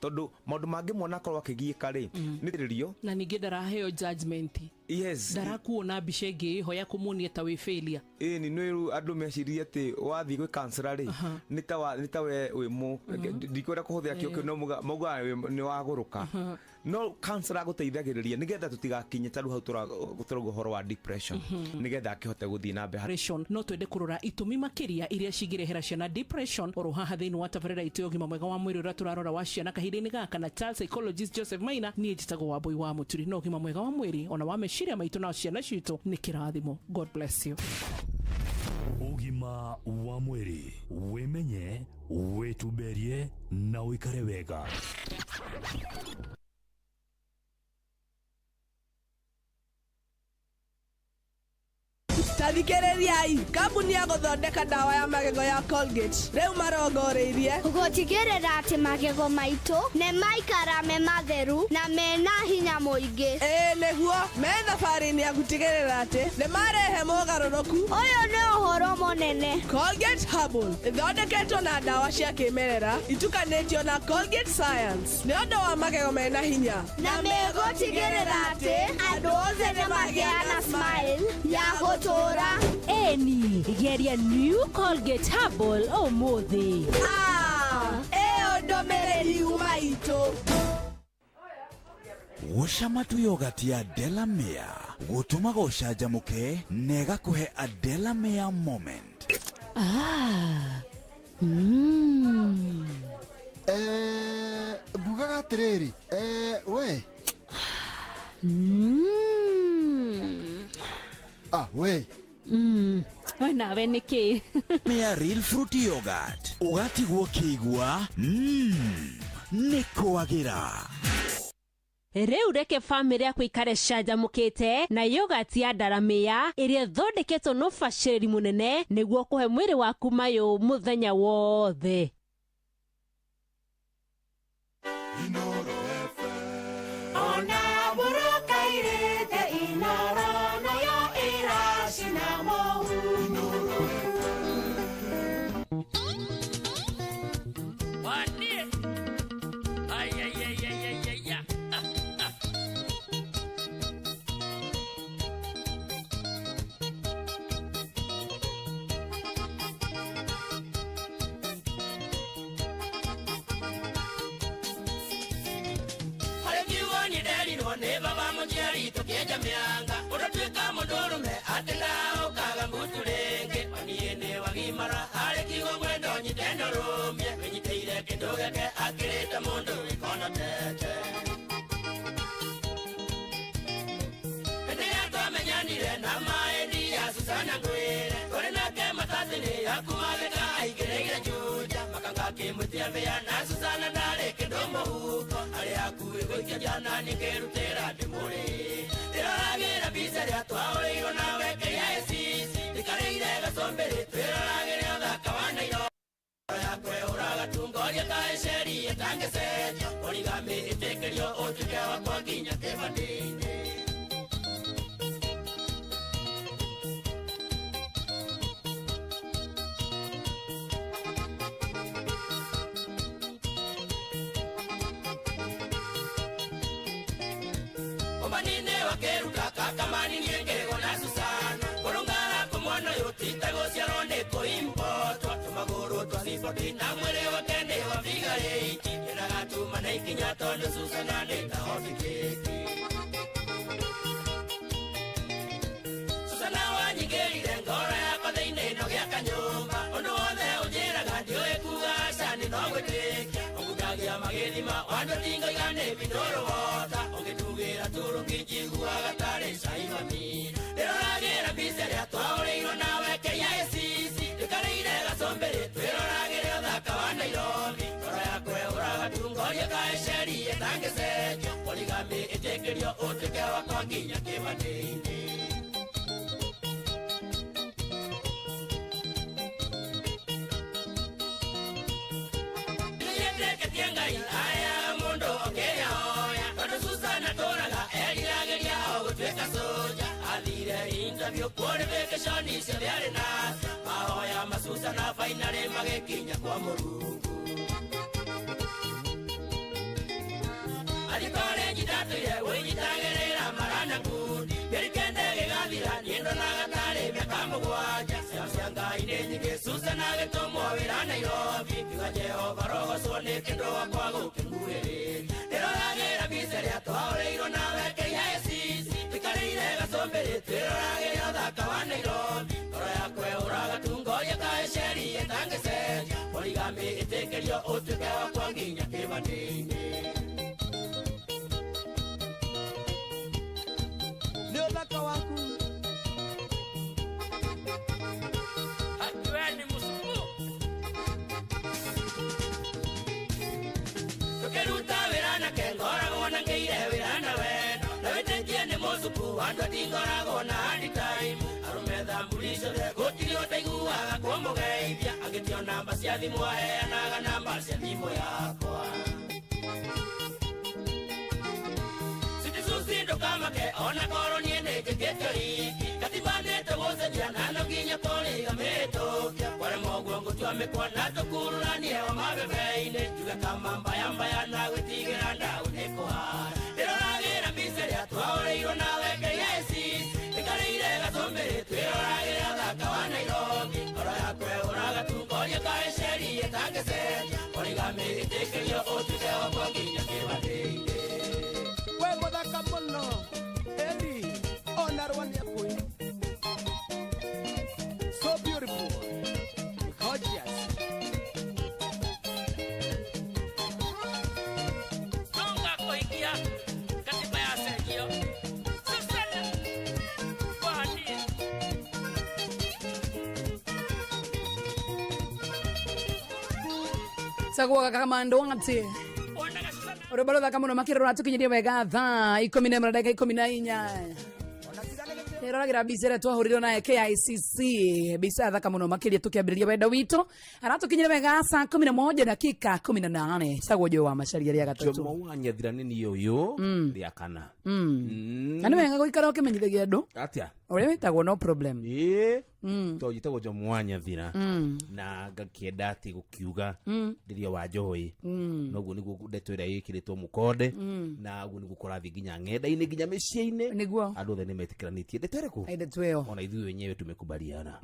tondu maundu mangi mwana akorwo akigiika ri ni ririo na ningi ndaraheo judgment yes ndarakuona mbica ingi hoya kumunia ta wi failure ni nwiru andu meciria ati wathii gwi counselor ri ni ta we wi mu ndikwenda kuhuthia kio no muga ni waguruka no counselor aguteithagiriria nigetha tutigakinye taru hau turago horo wa depression nigetha akihote guthii na mbere depression no twende kurora itumi makiria iria cigirehera ciana depression oro haha thiini wa tabarira itu ogima mwega wa mwiri ura turarora wa ciana kahinda-ini gaka na child psychologist Joseph Maina ni njitago wa boy wa muturi no ogima mwega wa mwiri ona wa meciria maitu na ciana citu ni kirathimo. God bless you. Ogima wa mwiri wimenye wituberie na wikare wega. Tathikĩrĩriai kambuni ya gũthondeka ndawa ya magego ya Colgate rĩu marongoreirie gũtigĩrĩra atĩ magego maitũ nĩ maikara me matheru na mena hinya mũingĩ. Nĩguo me thabarĩ-inĩ ya gũtigĩrĩra atĩ nĩ marehe mogarũrũku. Ũyũ nĩ ũhoro mũnene. Colgate Herbal ĩthondeketwo na ndawa cia kĩmerera itukanĩtio na Colgate Science nĩ ũndũ wa magego mena hinya na megũtigĩrĩra atĩ andũ othe nĩ magĩana smile ya gũtũra. Eni geria new Colgate Herbal umuthi. Ndomereri umaito Gucama tu yogurt ya Delamere gutumaga ucanjamuke nega kuhe a Delamere moment. Ngugaga atiriri we we we nawe niki Mea real fruity yogurt ugatigwo kiigua nikuagira. Riu reke family yaku ikare canjamukite na yogurt ya Delamere iria thondeketwo no bacĩrĩri munene niguo kuhe mwĩrĩ waku mayo muthenya wothe. Ona buruka irete inoro no yo irashina mohu. Wani ay ne baba munjari tukeja mianga uratuika mundurume atenda ukaga muturenge waniene wagimara hare kigo gwendo nyitendo rumye wenyiteire kindogeke akireta mundu ikono tete Kenya twamenyanire na maendi ya Susana Ngwire kore nake matatini akumabeka aigeregere juja makanga kimutia vya na Susana ndare kindomo huko ali akuwe goikia jana nikerutera demore iragira bisaria twaore iro nawe kaya sisi ikareire gasombere twiragira thaka wanairo yakwe uraga tungoria kaesheri etangeseja origame itekerio otuke wakwa nginya kebandine Kamani nyengego na Susana Kurungara kumono yutita gosiarone ko impoto Tumagoro twasipoti na mwere wakende wa figareti Eragatuma na ikinyato na Susana neka hofikeki Susana wanyigerire ngora yako theine no gya kanyumba Ono wothe ujiraga ndio ekuga sani no gweteke wando tingo igane bindoro wota ongetugira turu kijigu agatare saiva mi pero ragera bisere atwaure iro nawe ke ya esisi ikareire gasombere pero ragera dakabana irobi ora yakwe ora tungoria kaesheri etangesejo poligami etekerio oteke wakwanginya kebadini aya mundo okeya oya kando Susana toraga eliageria ogotweka soja alire interview por vacation se viare nas mahoya masusana finale magekinya kwa Mulungu alikore jidatu ye wenyitangerera marana good yerikende gegadira niendo nagatare myakamo gwaja sianga inenye Susana getomo wirana irobi kigaje barogo sone kendo kwago kingurere pero ragera misere atwaure iro nawe ke yesis tikareire gasombere pero ragera dakabana irobi ora yakwe uraga tungoria kaesheri etangese poligami etekerio otuke wakwanginya kebadini leo daka waku atweni musuku tukeruta verana kengora gona ngeire verana weno nawetengie ne musuku wando tingora gona any time arumedha mbulisho de gotirio taigua gakomo geithia agitio namba cia thimu aheanaga namba cia thimu yakwa Sindo kama ke ona koronie ne keketori katibane to goze jana no ginya poli gameto wale mogongo tu amekuwa nato kurani wa mabebeine juga kama mbaya na wetigira nda uneko ha pero ragera misere atwaure iro na weke yesi ikareire gasombere pero ragera dakawana irobi ora yakwe uraga tungoria kaesheri etangese origame etekerio otuke wa kwanginya kebadini Kamono, Eli, Onarwan Yakui. So beautiful, gorgeous. Tonga koikia, katiba ya Sergio. Susana, Fadi. Sagwa kamando ngati. Ore balo da kamono makiro ratukinyirie wega thaa 11:14 Neragira bizera twahuriro na KICC bisa tha kamono makiria tukiambiriria wenda wito aratukinyire wega saa 11:18 sagwojo wa macharia gatatu Jomo wanyathira nini yoyo ria kana Ani wenga goikara ukimenyithagia andu atia ore wetagwo no problem to jitagwo Jomo wanyathira na ngakienda ati gukiuga ndirio wa Joy noguo niguo ndetwira yikiritwo mukonde na guo niguo korathi nginya ng'enda-ini nginya miciĩ-ini niguo andu othe nimetikiranitie ndetereku tweo ona ithuĩ wenyewe tumekubaliana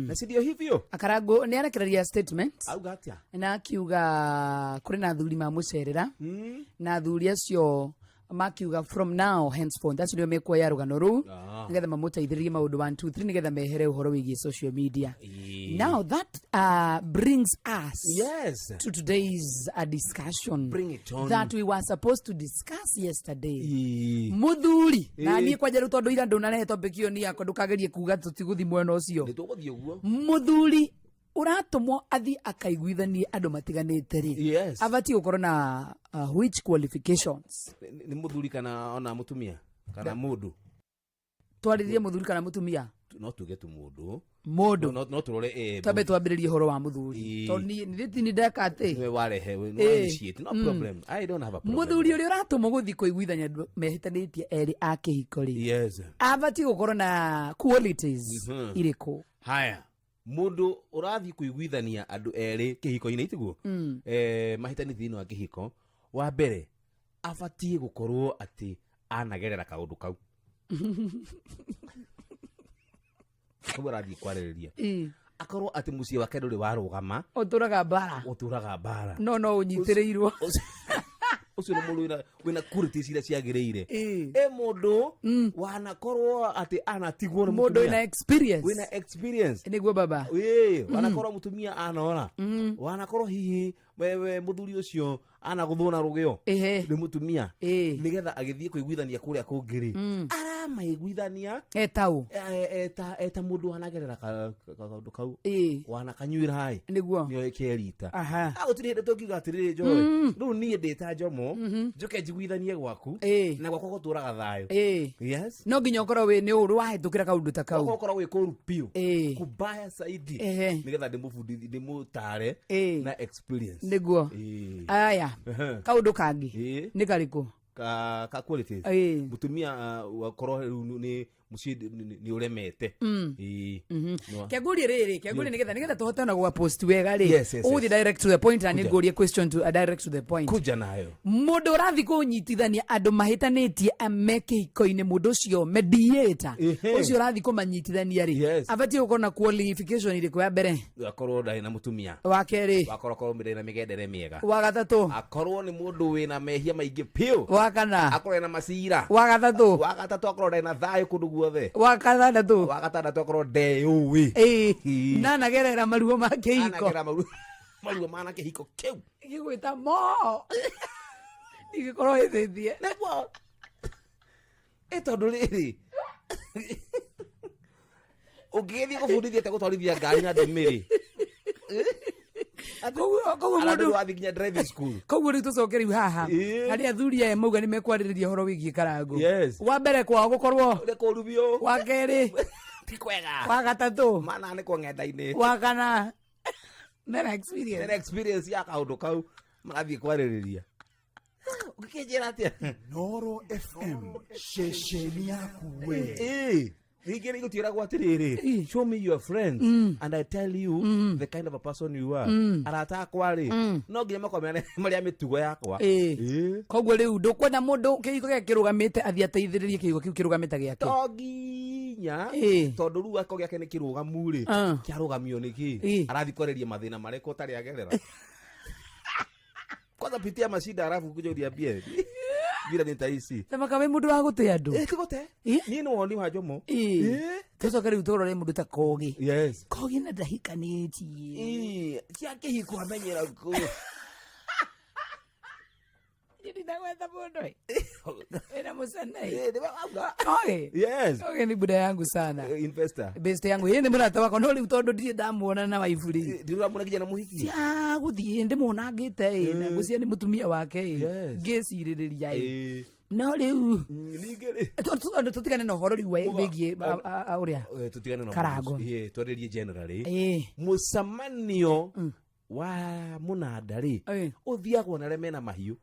na si ndio hivyo akarango ni arekereria statement auga atia na akiuga kuri na thuri ma mucerera na thuri acio makiuga from now henceforth that's ndio mekuoya rugano ru nigetha mamutaithiririe maundu 1 2 3 nigetha mehere uhoro wigie social media now that brings us to today's discussion that we were supposed to discuss yesterday muthuri na nie kwa jeru tondu ira ndunare topic iyo ni yakwa ndukagerie kuga tutiguthi mwena ucio nituguthi uguo muthuri uratumwo athi akaiguithanie andu matiganite ri abati gukorwo na which qualifications ni muthuri kana ona mutumia kana mundu twaririe muthuri kana mutumia no tuge tu mundu no turore tabe twambiririe horo wa muthuri to ni ni ndeka ati we warehe no shit no problem I don't have a problem muthuri uri uratumwo guthi kuiguithania andu mehitanitie eri akihiko ri abati gukorwo na qualities iriku haya mundu urathi kuiguithania andu eri kihiko-ini itiguo mahitani thiini wa kihiko wa mbere abatie gukorwo ati anagerera kaundu kau ko rathi kwaririria akorwo ati muciĩ wake nduri warugama uturaga bara no unyitirirwo ucio no mundu wina qualities iria ciagiriire mundu wanakorwo ati anatigwo no mundu wina experience niguo baba wanakorwo mutumia anora wanakorwo hihi wewe muthuri ucio ana guthuna rugio Ehe. ni mutumia nigetha agithie kuiguithania kuria kungiri aramaiguithania eta mundu wanagerera kaundu kau wanakanyuira hai nio ikerita gutiri hindi tungiuga atiriri Joy riu nie ndita njomo njuke njiguithanie gwaku na gwakwa guturaga thayo yes no nginya ukorwo wi ni uru wahetukira kaundu ta kau ukorwo wi kuru piu kubaya saidi nigetha ndimubundi ndimutare na experience niguo aya kaundu kangi ni kariku ka qualities mutumia wakorwo ni muci ni uremete keguri nigetha tuhote na gwa post wega ri uthi direct to the point and ngurie question to direct to the point kuja nayo mundu urathi kunyitithania andu mahitanitie ameke ikoine mundu cio mediator ucio urathi kumanyitithania ri abati ukorwo na qualification iri ya mbere akorwo ndai na mutumia wa keri akorwo na migendere miega wa gatatu akorwo ni mundu wina mehia maingi piu wa kana akorwo na masira wa gatatu akorwo ndai na thayo kundu guothe wa gatatu akorwo ndeuwi na nagerera maruo ma kihiko maruo mana kihiko kiu igwita mo igikorwo ithithie neguo etondu riri ungithie gubundithia te gutwarithia ngari na ndumiri koguo mundu wathi nginya driving school koguo ri tucoke riu haha hari athuri aya mauga ni mekwariria horo wigie karango wa mbere kwao gukorwo uri kuru bio wa keri ti kwega wa gatatu mana ni kwa ngenda-ini wa kana nera experience ya kaundu kau marathie kwaririria ukikinjira atia Noro FM shesheni yaku we Rigeri gutira gwatiriri show me your friends and I tell you the kind of a person you are arata kwari no nginya makomene maria mitugo yakwa koguo riu ndukwenda mundu kihiko gya kirugamite athia ateithiririe kihiko kiu kirugamite giake toginya tondu ru ako giake ni kirugamu ri kiarugamio niki arathi kwereria mathina mareko tari agerera kwanza pitia mashida arafu kuja uniambie bila nitaishi tama kawe mundu wa gutia andu tigute ni no woni wa Jomo tucoke riu turore mundu ta Kogi yes Kogi na ndahikanitie ciake hiko amenyera ku Didi ndagwetha mundu ina musanai Kogi yes Kogi ni buda yangu sana investor best yangu yeye ni murata wako no riu tondu ndie ndamuona na waifuri ndiramuna kijana muhiki ya guthie ndimunangite na gucia ni mutumia wake ngeciririria no riu tutigane na horo riu wigie uria tutigane na karango twaririe generally musamanio wa munandari uthiagwo na remena mahiu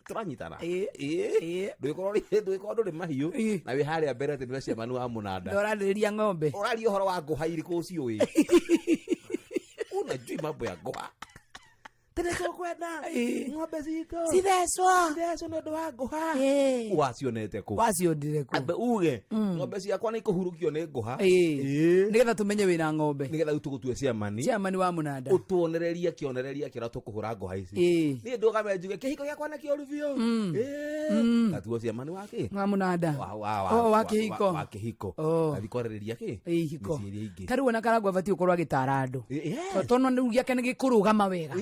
turanyitana ndwikorwo nduri mahiu na wi haria mbere ati ndiracia manu wa munanda ndorariria ng'ombe uraria horo wa nguha iriku uciui unajui mambo ya nguha tene tukwenda ng'ombe zito cithecwo nĩ ũndũ wa nguha wacionete kũ wacionire kũ ambe uge ng'ombe ciakwa nĩ ikũhurũkio nĩ nguha nĩgetha tumenye wĩna ng'ombe nĩgetha rĩu tũgũtue ciamani wa mũnanda ũtuonereria kĩonereria kĩrĩa tũkũhũra nguha ici niĩ ndũgame njuge kĩhiko gĩakwa nĩ kĩũru biũ ngatuo ciamani wa kĩ wa mũnanda wa kĩhiko gathi kwarĩrĩria kĩ hiko ta rĩu ona Karangũ abatiĩ gũkorwo agĩtara andũ tondũ rĩu gĩake nĩ gĩkũrũgama wega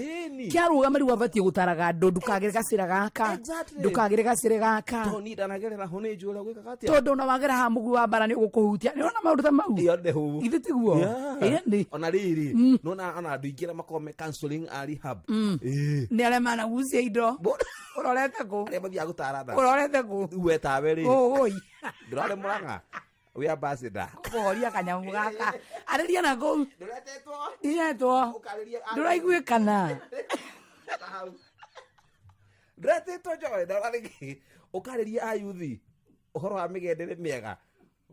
kiarugama riu abatie gutaraga andu ndukagire gacira gaka ndukagire gacire gaka to ni ndanagerera ho ni njura gwika gatia tondu na wagera ha mugu wa bara ni gukuhutia ni ona maundu ta mau iyo ndehu ithe tiguo ndi ona riri nona ona andu ingira makome counseling rehab ni ale mana gucia indo urorete ku ale mathia gutara nda urorete ku wetawe ri oi ndurare muranga we ambassador kuhoria kanyamu gaka ariria na go nduretetwo nduraiguikana ndũretetwo Joy ndararigi ukariria ayuthi uhoro wa migendere miega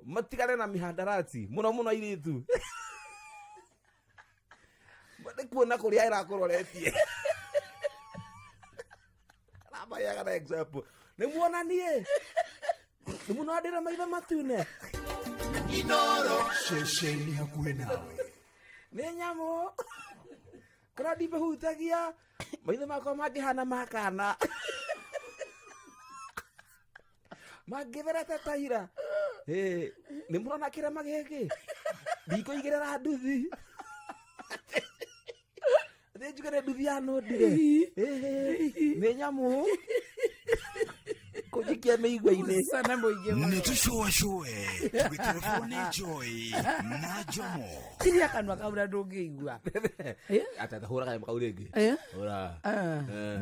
matigane na mihandarati muno iritu bade kuona kuria irakuroretie raba ya kana example ni muonanie ni muno adira maitha matune Inoro shesheni hakuhe nawe nĩ nyamũ kana ndimehutagia maitho makwa mangĩhana makana mangĩtherete ta ira nĩ mũrona kĩrema gĩkĩ ndikũigĩrĩra nduthi thĩ njuge Ndire nduthiano ndire. Nĩ nyamũ. Kujikia meigwa-inĩ. Sana mũingĩ mũno. Nĩtũcũacũe tũgĩtelefoni Joy na Jomo. Kĩrĩa kanua kaura ndũngĩigua. Ata hũra kanyamũ kau rĩngĩ. Hũra.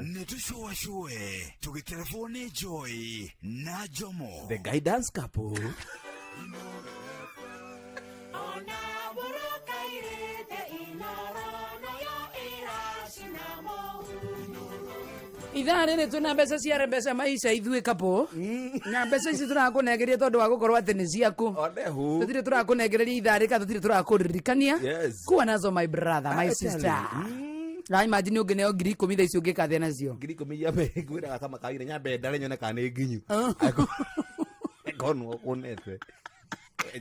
Nĩtũcũacũe tũgĩtelefoni Joy na Jomo. The guidance couple. Ithaa rĩrĩ twĩna mbeca cia mbeca maica ithuĩ kapo na mbeca ici tũrakũnengeria tondũ wa gũkorwo atĩ nĩ ciaku tũtirĩ tũrakũnengereria ithaa rĩka tũtirĩ tũrakũririkania kuwa nazo my brother my sister na imagine ũngĩneo 10,000 thaa ici ũngĩkathia nacio 10,000 ya ngwĩraga kama kawaida nyambe ndare nyone kana nĩ nginyu ngono kunete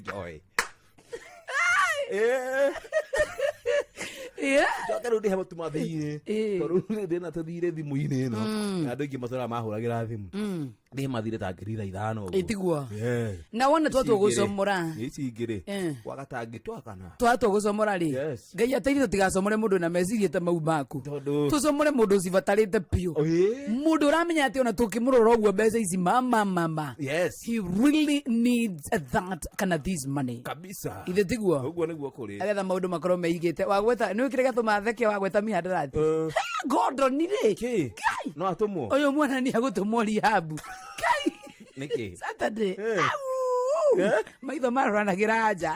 Joy Joke rudi hema tumathire toru ndina tuthire thimu-inĩ ĩno na andũ aingĩ matũra mahũragĩra thimu ndĩ mathire ta ngiri 5 itigua na wona twatũgũcomora ici ngĩrĩ kwaga ta ngĩtwakana twatũgũcomora rĩ Ngai ateithie tũtigacomore mũndũ na meciria ta mau maku tũcomore mũndũ ũcibatarĩte piũ mũndũ ũramenya atĩ ona tũkĩmũrora ũguo mbeca ici mama he really needs that kana this money kabisa ithe tigua ũguo nĩguo kũrĩ agetha maũndũ makorwo meigĩte wagweta nĩ wĩkĩre gatũmatheke wagweta mihadarati Gordon rĩ no atũmwo ũyũ mwana nĩ agũtũmwo rihabu nĩkĩ Saturday maitho maroranagĩra nja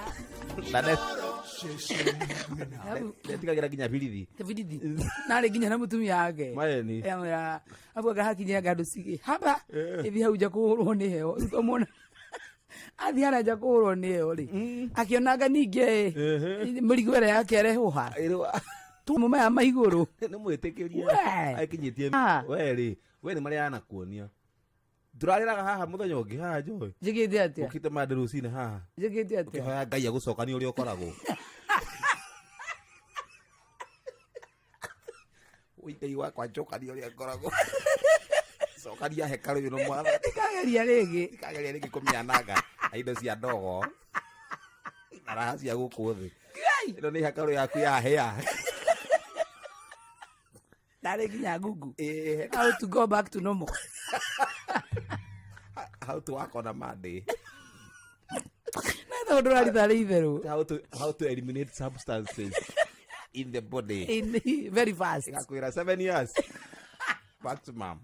ndetigagira nginya birithi narĩ nginya na mũtumia wake maeni abuaga hakinya ngandũ cigĩ haba ithi hau nja kũhũrwo nĩ heo ũmona athi aranja kũhũrwo nĩ heo rĩ akĩonaga ningĩ mĩrigo ĩrĩa yake arehuha tumo maya ma igũrũ nĩ mwĩtĩkĩrie akinyĩtie we rĩ we nĩ marĩa anakuonia turarĩraga haha mũthenya ũngĩ haha Joy njĩkĩte atĩa ũkĩte mandĩ rũcinĩ haha njĩkĩte atĩa ũkĩhoya Ngai agũcokania ũrĩa ũkoragwo Ngai wakwa njokania ũrĩa ngoragwo cokania hekarũ ĩno mwana tikageria rĩngĩ kũmĩanaga na indo cia ndogo na raha cia gũkũ thĩ ĩno nĩ hekarũ yaku ya hĩa narĩ nginya Google how to go back to normal how to work on a Monday na ndo rari thari itherũ how to eliminate substances in the body very fast ngakwĩra 7 years maximum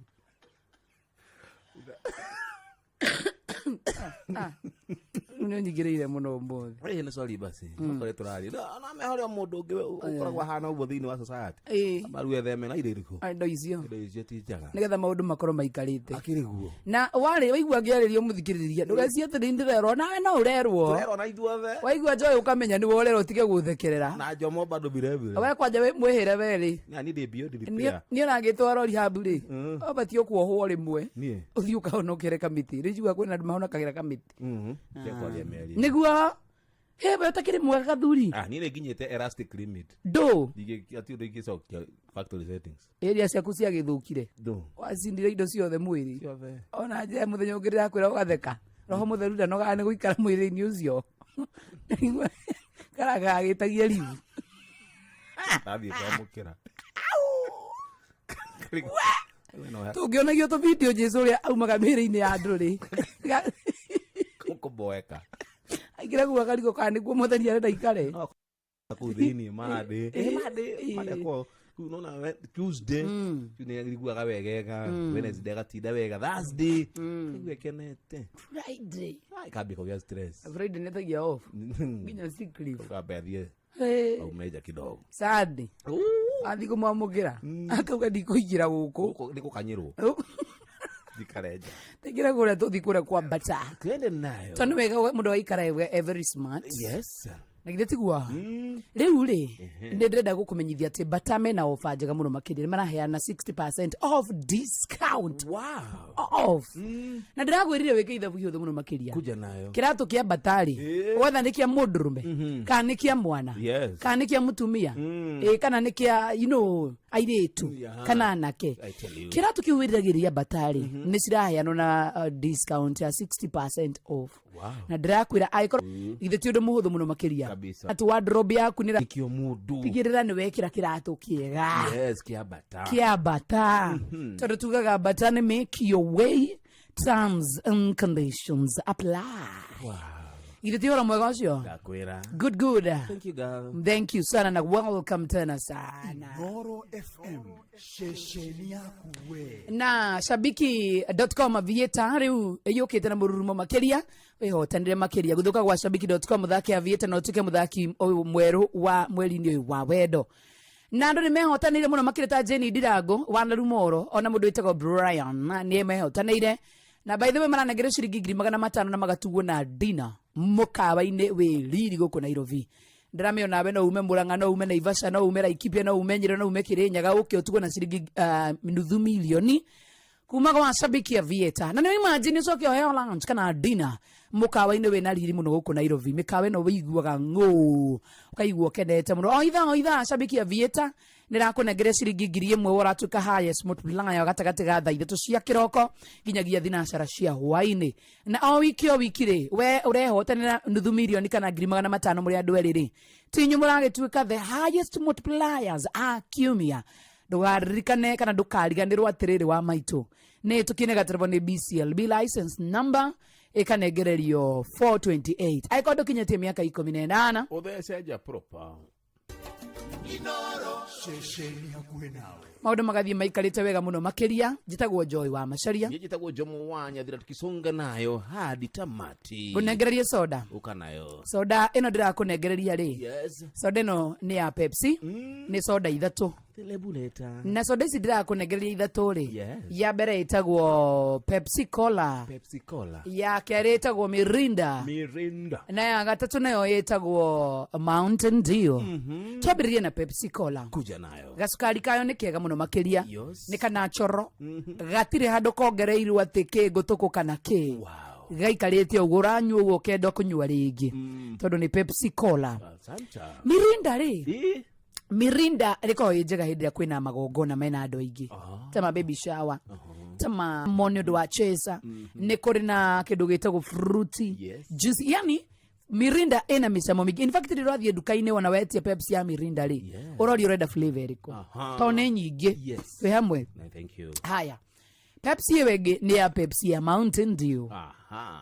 nĩ nyingĩrĩire mũno ũmũthĩ nĩ sorry basi kore turari na me harĩa mũndũ ũngĩ ũkoragwo hana ũguo thĩinĩ wa society amaru etheme na indo irĩkũ indo icio ti njega nĩgetha maũndũ makorwo maikarĩte akĩrĩ guo na warĩ waigua ngĩarĩrio mũthikĩrĩria ndũgeci atĩ nĩ ndĩrerwo nawe no ũrerwo na ithuothe waigua Joy ũkamenya nĩwe ũrerwo utige gũthekerera na Jomo bado birevire we kwanja mwĩhĩre werĩ na ni ndĩ bio ndĩrĩpĩa niĩ nangĩtwarwo rihabu rĩ ũbatiĩ kuohwo rĩmwe niĩ ũthiĩ ũkahonokere kamĩtĩ rĩu njigua kwĩna andũ mahonokagĩra kamĩtĩ nĩguo we ũtakĩrĩ mwega gathuri niĩ nĩ nginyĩte elastic limit ndũ ati ũndũ ingĩcokia factory settings area ciaku ciagĩthũkire wacindire indo ciothe mwĩrĩ ona njĩra mũthenya ũngĩ ndĩrakwĩra ũgatheka roho mũtheru ndanogaga nĩ gũikara mwĩrĩ-inĩ ũcio karagagĩtagia riu ndathiĩ kwamũkĩra tũngĩonagio tũbindio Jesũ ũrĩa aumaga mĩĩrĩ-inĩ ya andũ rĩ kũmboeka aingĩra guo akarigo kana nĩguo mũthenya arenda ikare kũu thĩinĩ mandĩ kwa unaona Tuesday nĩiguaga wegega Wednesday gatinda wega Thursday nĩgwekenete Friday ikambia kũgĩa stress Friday nĩtagia off nginya sick leave ukambeathie au meja kidogo Sunday athi kũmwamũkĩra akauga ndikũingĩra gũkũ nĩ gũkanyĩrwo dikareja tegera kũrĩa tũthi kũrĩa kwa bata twende nayo tondũ wega mũndũ waikara very smart yes na githĩ tigua rĩu rĩ nĩ ndĩrenda gũkũmenyithia atĩ bata mena ofa njega mũno makĩria nĩ maraheana 60% off discount off na ndĩragwĩrire wĩke ithabu hiothe mũno makĩria kuja nayo kĩratũ kĩa batarĩ wetha nĩ kĩa mũndũrũme kana nĩ kĩa mwana kana nĩ kĩa mũtumia kana nĩ kĩa airĩtu kana anake kĩratũ kĩu wĩriragĩria batarĩ nĩ ciraheanwo na discount ya 60% off na ndĩrakwĩra agĩkorwo githĩ ti ũndũ mũhũthũ mũno makĩria kabisa. Ati wardrobe yaku ni kio mudu. Tigirira ni wekira kiratu kiega. Yes, kiabata. Kiabata. Tondu tugaga bata ni make your way. Terms and conditions apply. Wow. Iritiora mwega ucio. Gakwira. Good, good. Thank you, girl. Thank you sana na welcome tena sana. Noro FM, shesheni yaku we. Na shabiki.com Vieta riu yukite na mururumo makeria wehotanire makeria guthuka gwa shabiki.com muthaki ya Vieta no tuke muthaki mweru wa mweri-ini wa wendo. Na ndo nimehotanire muno makireta Jenny Ndirango wa Narumoro ona mundu witagwo Brian ni mehotanire. Na by the way maranegere ciringi 500 na magatugwo na dina mukawa-ini we riri guku Nairobi. Ndramio nawe no ume Murang'a no ume Naivasha no ume Laikipia no ume Nyeri no ume Kirinyaga uke utugwo na ciringi nuthu milioni kuma kwa shabiki ya Vieta. Na ni imagine so kyo heo lunch kana dinner mukawa-ini we na riri muno guku Nairobi. Mikawa no wiguaga ngo ukaigua kenete muno. Oitha shabiki ya Vieta nirakunengere ciringi 1,000 waratuka highest multiplier gatagati ga thaa 3 cia kiroko nginyagia thinacara cia hwaini. Na o wiki ri we urehotanira nuthu milioni kana 500 muri andu eriri tinyu muragituika the highest multipliers akumia. Ndugaririkane kana ndukariganirwo atiriri wa maitu ni tukine gatirwo ni BCLB license number ikanegererio 428 aikondo kinyetie miaka 18 uthecenja proper. Inoro shesheni hakuhe nawe. Maundu magathie maikarite wega muno makeria. Njitagwo Joy wa Macharia. Njitagwo Jomo Wanya thira tukisonga nayo hadi tamati. Unengererie soda. Ukanayo. Soda ino ndirakunengereria ri. Yes. Soda ino ni ya Pepsi. Ni soda 3. Telebuleta. Na soda ici ndirakunengereria 3 ri. Yes. Ya mbere itagwo Pepsi Cola. Pepsi Cola. Ya keri itagwo Mirinda. Mirinda. Na ya gatatu nayo itagwo Mountain Dew. Twambiririe na Pepsi Cola. Kuja nayo. Gasukari kayo ni kega muno makeria. Yes. Ni kana choro. Gatire handu kongereirwo ati ki gutuku kana ki. Wow. Gaikarite ugura nyu ukenda kunywa ringi. Tondu ni Pepsi Cola. Santa. Mirinda ri. Mirinda riko njega hindi ya kwina magongona mena andu aingi. Tama baby shower. Tama monyo do achesa. Ni kuri na kindu gitagwo fruity. Juice. Yani Mirinda ina misamo mingi. In fact ndirathie duka-ini wana wetie Pepsi ya Mirinda ri. Urori urenda flavor iriko. Tone nyingi. Yes. We hamwe. Thank you. Haya. Pepsi wege ni ya Pepsi ya Mountain Dew.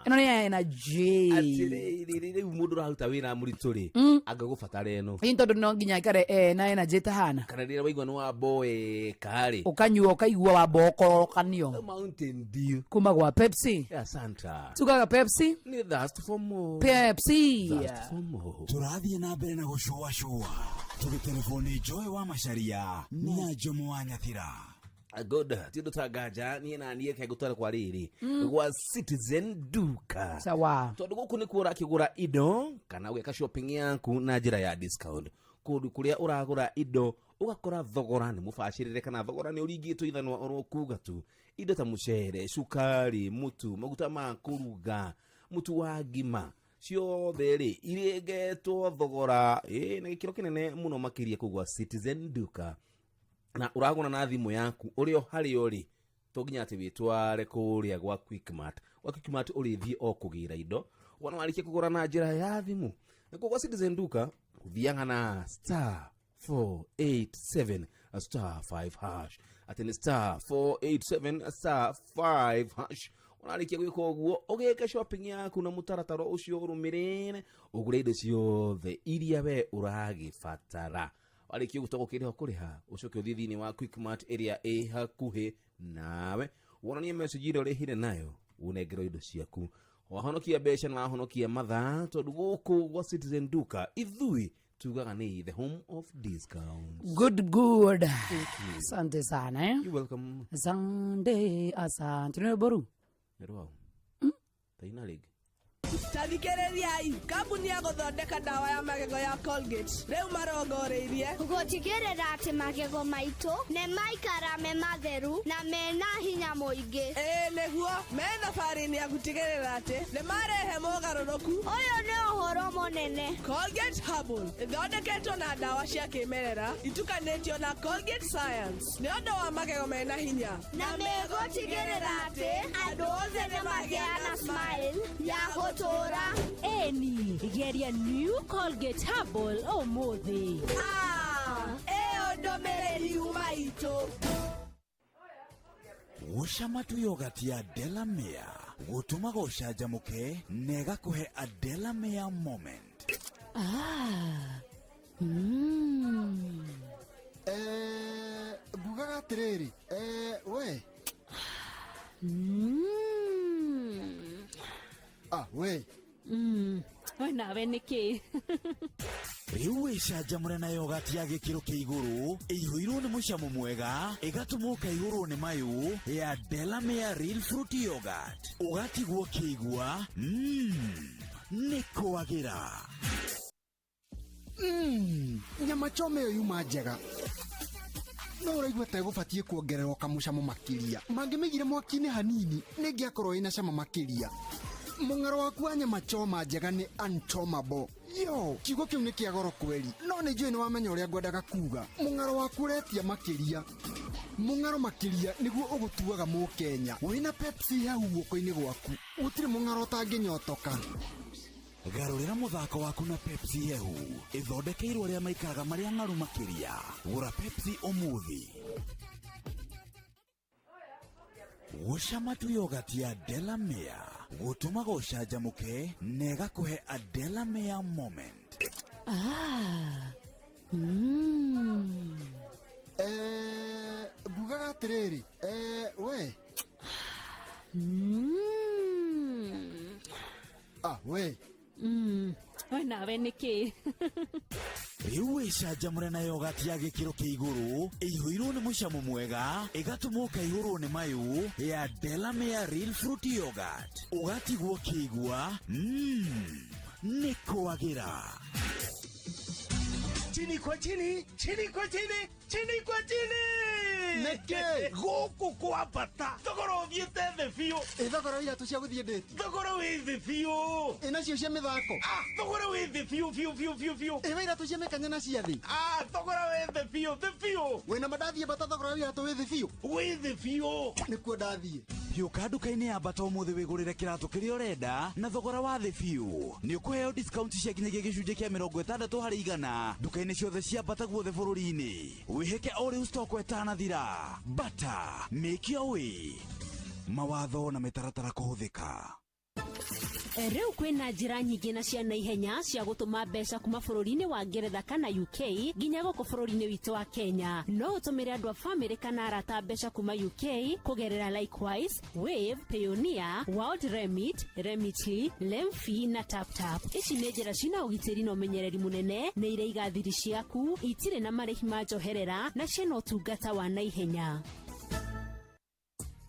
Ino ni ya J. Atire mundu rahuta wina murituri agagufatara eno. Into no nginya ikare na energy tahana. Kana rira waigwa no aboe kare. Ukanyua ukaigua wa boko kanio. Mountain Dew. Kuma gwa Pepsi. Ya Santa. Tukaga Pepsi. Ni thirst for more. Pepsi. Thirst for more. Turathie na mbere na gucua tugitelefoni Joy wa Macharia na Jomo wa Nyathira. Good. Tido tagaja ni na niye kegutwara kwa riri. Gwa Citizen Duka. Sawa. Tondu guku ni kura kigura ido kana weka shopping yaku na njira ya discount. Kundu kuria uragura ido ugakora thogora ni mufashirire kana thogora ni uringitwo ithanwa orokuga tu. Ido ta mucere, sukari, mutu, maguta ma kuruga, mutu wa ngima. Ciothe ri iregetwo thogora na gikiro kinene muno makiria kugwa Citizen Duka. Na uragona na thimu yaku urio hari uri toginya ati witware kuria gwa Quickmart. Wa Quickmart urithie o kugira indo wana walikie kugura na njira ya thimu. Na kwa Citizen Duka uthianga na *487 *5#. Ati ni *487 *5#. Unalikia gwika oguo ugeke shopping yaku na mutarataro ucio urumirine ugure indo ciothe iria we uragifatara. Walikia gutoko kiriho kuriha ucoke uthii thini wa Quickmart area hakuhi nawe wonanie message ire urihire nayo unengero indo ciaku wahonokia besha na wahonokia mathaa tondu guku gwa Citizen Duka ithui tugaga ni the home of discounts. Good. Asante sana You're welcome. Asante ni boru Erwa taina leg Tathikĩrĩriai kambuni ya gũthondeka ndawa ya magego ya Colgate rĩu marongoreirie gũtigĩrĩra atĩ magego maitũ nĩ maikara me matheru na mena hinya mũingĩ. Nĩguo me thabarĩ-inĩ ya gũtigĩrĩra atĩ nĩ marehe mogarũrũku. Ũyũ nĩ ũhoro mũnene. Colgate Herbal ĩthondeketwo na ndawa cia kĩmerera itukanĩtio na Colgate Science nĩ ũndũ wa magego mena hinya na megũtigĩrĩra atĩ andũ othe nĩ magĩa na smile ya gũtũra. Eni geria new Colgate Herbal umuthi. Eo ndomereri umaito. Ushamatu yogurt ya Delamere gutuma gushajamuke nega kuhe a Delamere moment. Bugaga tireri. We. We. We nawe niki. Riu icajamure na yogurt ya gikiro kia iguru ihuirwo ni mucamo mwega igatumuka iguru ni mayu ya Delamere Real Fruity Yogurt ugatigwo kiigua ni kwagira Nyama chome yo yuma njega. No uraigua ta gubatie kuongererwo kamucamo makiria. Mangimigire mwaki-ini hanini ningiakorwo ina cama makiria. Mung'aro waku wa nyama choma njega ni untomable. Yo, kiugo kiu ni kia goro kweli. No ni njui ni wamenya uria ngwendaga kuga. Mung'aro waku uretia makiria. Mung'aro makiria niguo ugutuaga Mukenya. Wina Pepsi hau guoko-ini gwaku. Gutiri mung'aro utanginyotoka. Garurira muthako waku na Pepsi hehu ithondekeirwo aria maikaraga maria ng'aru makiria. Gura Pepsi umuthi. Ushamatu yogurt ya Delamere gutuma gushajamuke nega kuhe a Delamere moment. Bugaga tireri. We. We. We nawe niki. Riu icajamure na yogurt ya gikiro kia iguru ihuirwo ni mucamo mwega igatumuka iguru ni mayu ya Delamere Real Fruity Yogurt ugatigwo kiigua ni kwagira. Chini kwa chini, chini kwa chini, chini kwa chini. Neke Guku kwa bata. Thogoro thiete the biu. Thogoro iratu cia guthie date. Thogoro wi the biu. Inacio cia mithako. Thogoro wi the biu. Ewe iratu cia mekanya na cia thi. Thogoro wi the biu. Wina madathie bata thogoro iratu wi the biu. Wi the biu. Nikuo ndathie. Hiuka nduka-ini ya bata umuthi wigurire kiratu kiria urenda na thogora wa thi biu. Ni ukuheo discount cia kinyagia gicunjĩ kia 60 harĩ 100 nduka-ini ciothe cia bata guothe bũrũri-inĩ. Wihike o riu stock etanathira. Bata, make your way. Mawatho na mitaratara kuhuthika. Riu kwina njira nyingi na cia naihenya cia gutuma mbeca kuma bũrũri-inĩ wa Ngeretha kana UK nginya gũkũ bũrũri-inĩ witũ wa Kenya. No utumire andu a family kana arata mbeca kuma UK kugerera Likewise, Wave, Payoneer, World Remit, Remitly, Lemfi na TapTap. Ici nĩ njĩra cina ũgitĩri na ũmenyereri mũnene na ireiga thiri ciaku itirĩ na marĩhi ma njoherera na ciĩna ũtungata wa naihenya.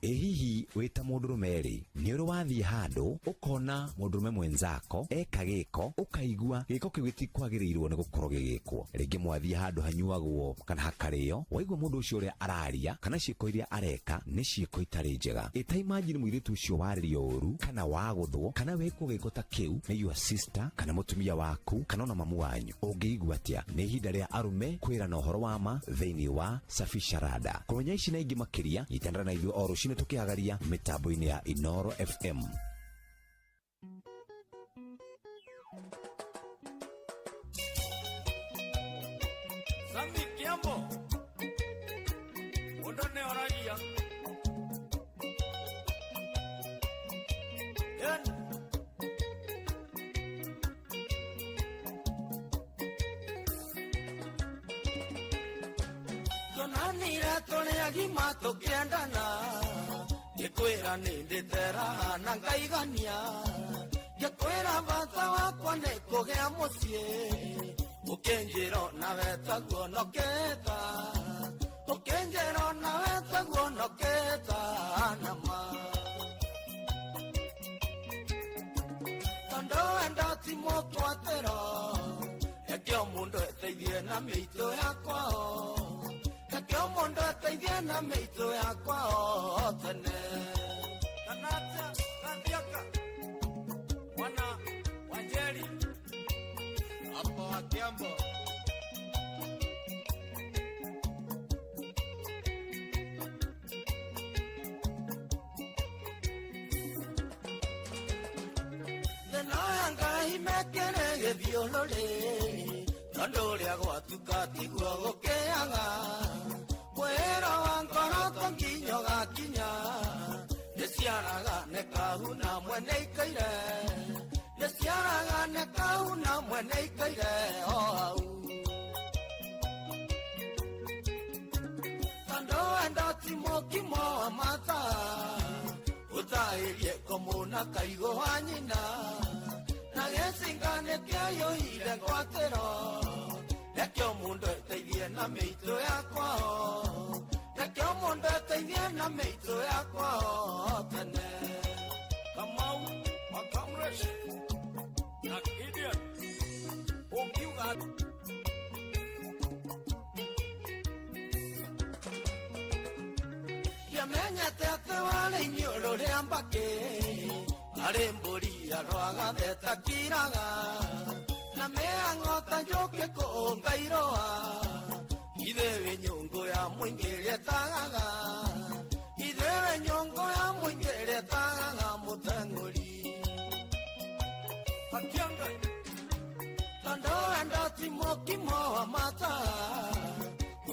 Hihi wita mũndũrũme ni uri wathie handu ukona mũndũrũme mwenzako eka giko ukaigua giko kiu gitikwagĩrĩirwo ni gukorwo gigikwo. Ringi mwathie handu hanyuagwo kana hakario waigua mũndũ ucio uria araria kana ciĩko iria areka ni ciĩko itari njega. Ita imagine mũirĩtu ucio warĩrio ũru kana waguthwo kana wekwo giko ta kiu ni your sister kana mũtumia waku kana ona mamu wanyu. Ũngĩigua atia? Ni ihinda rĩa arume kwĩrana ũhoro wa ma thĩinĩ wa Safisha Rada. Kũmenya ici na ingĩ makĩria itandara na ithuĩ o rũcinĩ tukiagaria mitambo-ini ya Inoro FM. Sami Kiambo Undone oragia Tonanira tone agima tukiendana Ngikwira ninditera na ngaigania Ngikwira bata wakwa ni kugia mucii Ukenjiro nawe taguonoketa Ukenjiro nawe taguonoketa nama Tondo wenda ti mũkwatĩro Ekio mũndũ eteithie na mĩitũ yakwa Ekio mũndũ eteithie na mĩitũ yakwa tene Kanatia, Kandiaka Mwana Wanjeri Hapo wa Kiambo Nenoya ngai imekere gĩthiũrũrĩ tondũ ũrĩa gwatuka tiguo gũkĩaga mwĩro wa ngoroto nginyo gakinya nĩciaraga nĩ kahuna mwene ikaire nĩciaraga nĩ kahuna mwene ikaire o hau tondũ wendo ti mũkimo wa mata ũtahĩrie komũna kaigũ wa nyina na gĩcinga nĩkĩaiyũire ngwatĩro nekĩo mũndũ eteithie na mĩitũ yakwao nekĩo mũndũ eteithie na mĩitũ yakwao tene Kamau Makamresh na Gideon ũngiuga yamenyete atĩ warĩ iniũrũ rĩa mbakĩ arĩ mbũri arwaga thetakiraga na mĩang'ota njũkĩ kũũnga iroa ithe wĩ nyũngũ ya mũingĩ rĩetagaga ithe wĩ nyũngũ ya mũingĩ rĩetagaga mũteng'ũri tondũ wendo ti mũkimo wa mata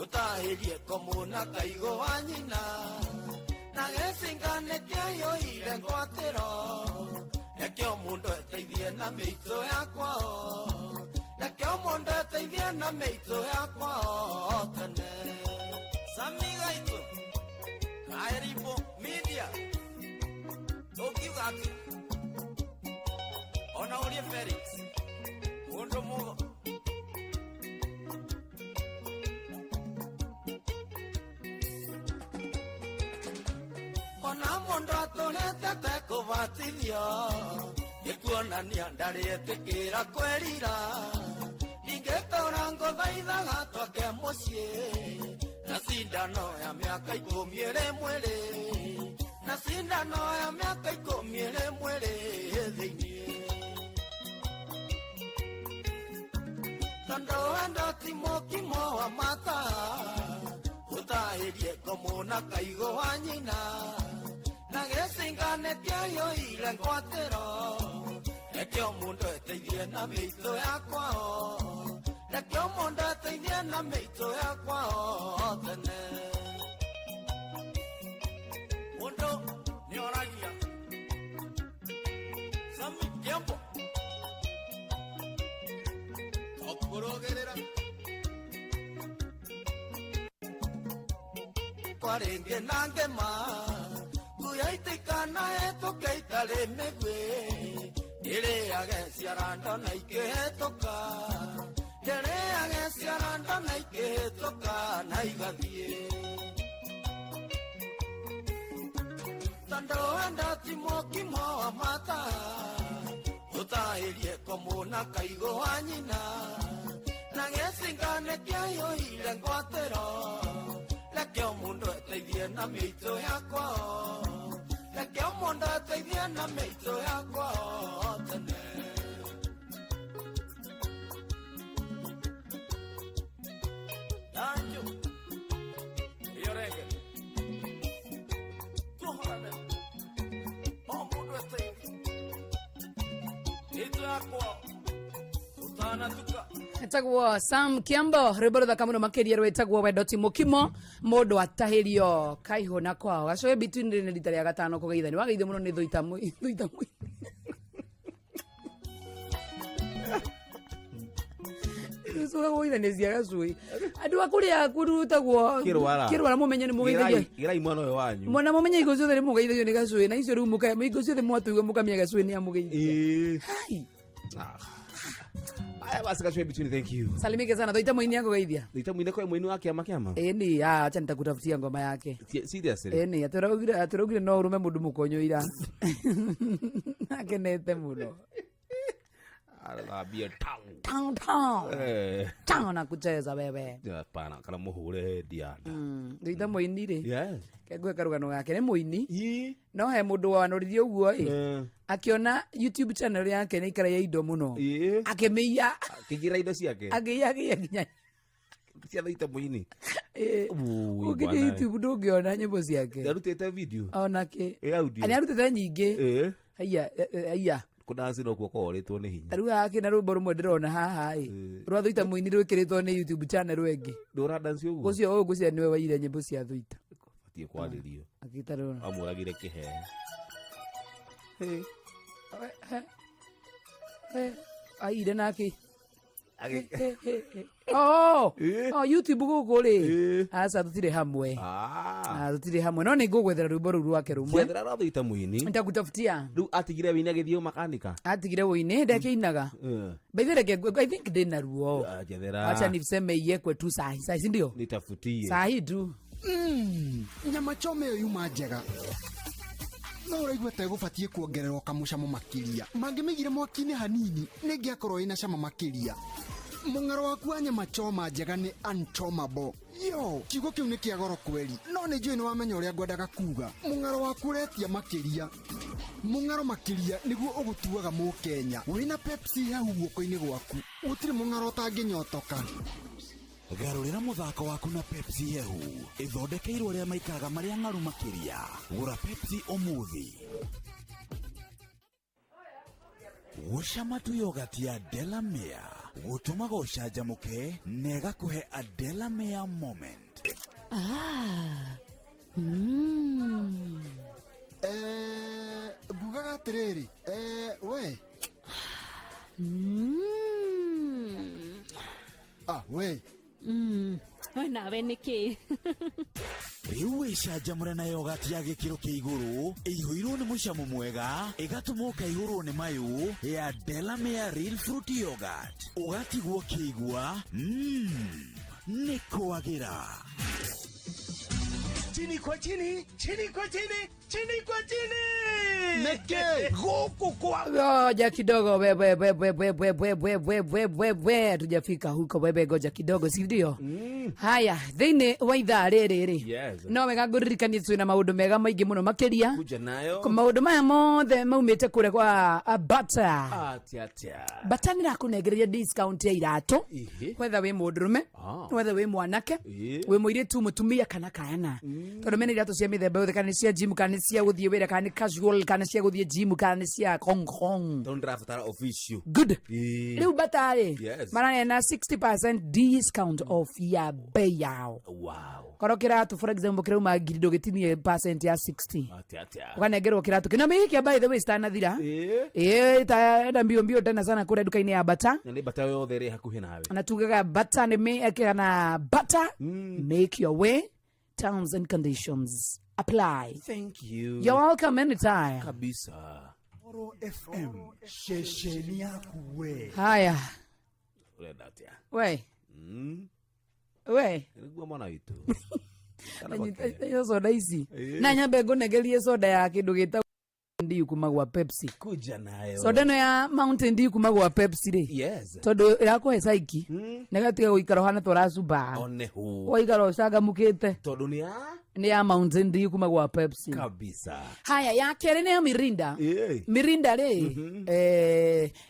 ũtahĩrie komũna kaigũ wa nyina na gĩcinga nĩkĩaiyũire ngwatĩro nekĩo mũndũ eteithie na mĩitũ yakwao nekĩo mũndũ eteithie na mĩitũ yakwao tene Sami Gaitũ Kairibo Media ũngiuga atĩ ona ũrĩe Felix mũndũ mũgo ona mũndũ atũrĩte kũbatithio nĩkuonania ndarĩ etĩkĩra kwerira ningĩ tũra ngũthaithaga twake mũciĩ na cindano ya mĩaka 11 rĩ na cindano ya mĩaka 11 rĩ thĩinĩ tondũ wendo ti mũkimo wa mata ũtahĩrie komũna kaigũ wa nyina na gĩcinga nĩkĩaiyũire ngwatĩro nekĩo mũndũ eteithie na mĩitũ yakwao nekĩo mũndũ eteithie na mĩitũ yakwao tene mũndũ nĩoragia Sami Kiambo okũrũgĩrĩra kwarĩngĩ na ngema kuyaitĩkana hetũke itarĩ mĩgwĩ ĩrĩage ciarando na ikĩhetũka ĩrĩage ciarando na ikĩhetũka na igathiĩ tondũ wendo ti mũkimo wa mata ũtahĩrie komũna kaigũ wa nyina na gĩcinga nĩkĩaiyũire ngwatĩro nekĩo mũndũ eteithie na mĩitũ yakwao nekĩo mũndũ eteithie na mĩitũ yakwao tene Danjo Yorege Tuhane o mũndũ eteithie mĩitũ yakwao utanatuka etagwo Sam Kiambo rwĩmbo rũthaka mũno makĩria rwĩtagwo wendo ti mũkimo mũndũ atahĩrio kaihũ na kwao gacoe between rĩ nĩ rita rĩa gatano kũgeithania wageithio mũno nĩ thũita mũi Suga gũithania cia gacui andũ akũrĩa kũrutagwo kĩrwara mũmenye nĩ mũgeithio gĩrai mwana ũyũ wanyu mwana mũmenye igo ciothe nĩ mũgeithio nĩ gacui na icio rĩu mũkaya igo ciothe mwatũigua mũkamenya gacui nĩ amũgeithio aya basi gacui between thank you salimike sana thoita mũini akũgeithia thoita mũini kwa mũini wa kĩama ni acha nitakutafutia ngoma yake seriously ni atũraugire no ũrũme mũndũ mũkonyoira akenete mũno Arabia tang na kucheza wewe hapana kana muhure diana thoita mũini rĩ kengwe karugano gake nĩ mũini no he mũndũ wanũririe ũguo akiona YouTube channel yake nĩ ikara ya indo mũno akĩmĩiya akĩgira indo ciake akĩiya nginya cia thoita mũini ũngĩthiĩ YouTube ndũngĩona nyĩmbo ciake ndarutĩte video onake audio arutĩte nyingĩ aya kudansi no kuoko oritwo ni hinya taru hake na rwimbo rumwe ndirona haha rwa Thuita Muini rwikiritwo ni YouTube channel wengi ndura dance uguo ucio ugucia niwe waire nyimbo cia Thuita batie kwaririo agitarona amuragire kihe aire naki YouTube guku ri asa tutire hamwe tutire hamwe no ni ngugwethera rwimbo ru rwake rumwe gwethera rwa Thuita Muini ndakutafutia riu atigire wina githio makanika atigire wine ndekeinaga baithireke I think ndina ruo acha niseme yekwe tu sahi ndio nitafutie sahi tu nyama choma yo yuma njega no uraigua ta gubatie kuongererwo kamucamo makiria mangimigire mwaki-ini hanini ningiakorwo ina cama makiria mung'aro waku wa nyama choma njega ni untomable yo kiugo kiu ni kia goro kweli no ni njui ni wamenya uria ngwendaga kuga mung'aro waku uretia makiria mung'aro makiria niguo ugutuaga Mukenya wina Pepsi hau guoko-ini gwaku gutire mung'aro utanginyotoka garurira muthako waku na Pepsi hehu ithondekeirwo ria maikaraga maria ng'aru makiria gura Pepsi umuthi gucama tu yogurt ya Delamere gutumaga ucanjamuke nega kuhe a Delamere moment ngugaga atiriri we we we nawe niki riu wicanjamure na yogurt ya gikiro kia iguru ihuirwo ni mucamo mwega igatuma ukaihurwo ni mayu ya Delamere Real Fruit Yogurt ugatigwo kiigua ni kwagira chini kwa chini, chini kwa chini, chini kwa chini. Neke huku kwa goja kidogo we tujafika huko bebe goja kidogo si ndio haya thini wa ithaa riri no wega nguririkanie twina maundu mega maingi muno makiria kuja nayo kwa maundu maya mothe maumite kure kwa bata bata nirakunengereria discount ya iratu whether wi mundurume whether wi mwanake wi muiritu mutumia kana kana tondu mena iratu cia mithemba yothe kana cia gym kana cia guthie wira kana casual kana cia guthie gym kana cia kong don't draftara official good riu batari marane na 60% discount off ya bei yao koro kiratu for example kirauma ngiri ndugitinie percent ya 60 ukanengerwo kiratu kina miki by the way stanathira ta mbio tena sana kure duka-ini ya bata na ni bata yothe ri hakuhi nawe anatugaga bata ni make na bata make your way terms and conditions apply. Thank you. You're welcome anytime. Kabisa. Oro FM shesheni yako we. Haya. Urenda atia. We. We. Niguo mwana witu. Yo soda ici. Na nyambe ngunegerie soda ya kindu gita Dew kuma gwa Pepsi. Kuja nayo. Soda no ya Mountain Dew kuma gwa Pepsi ri. Yes. Tondu irakuhe saiki. Negatiga guikara hana tora suba. One hu. Waikara ucagamukite. Tondu ni ya Mountain Dew kuma gwa Pepsi. Kabisa. Haya ya kere ni ya Mirinda. Mirinda ri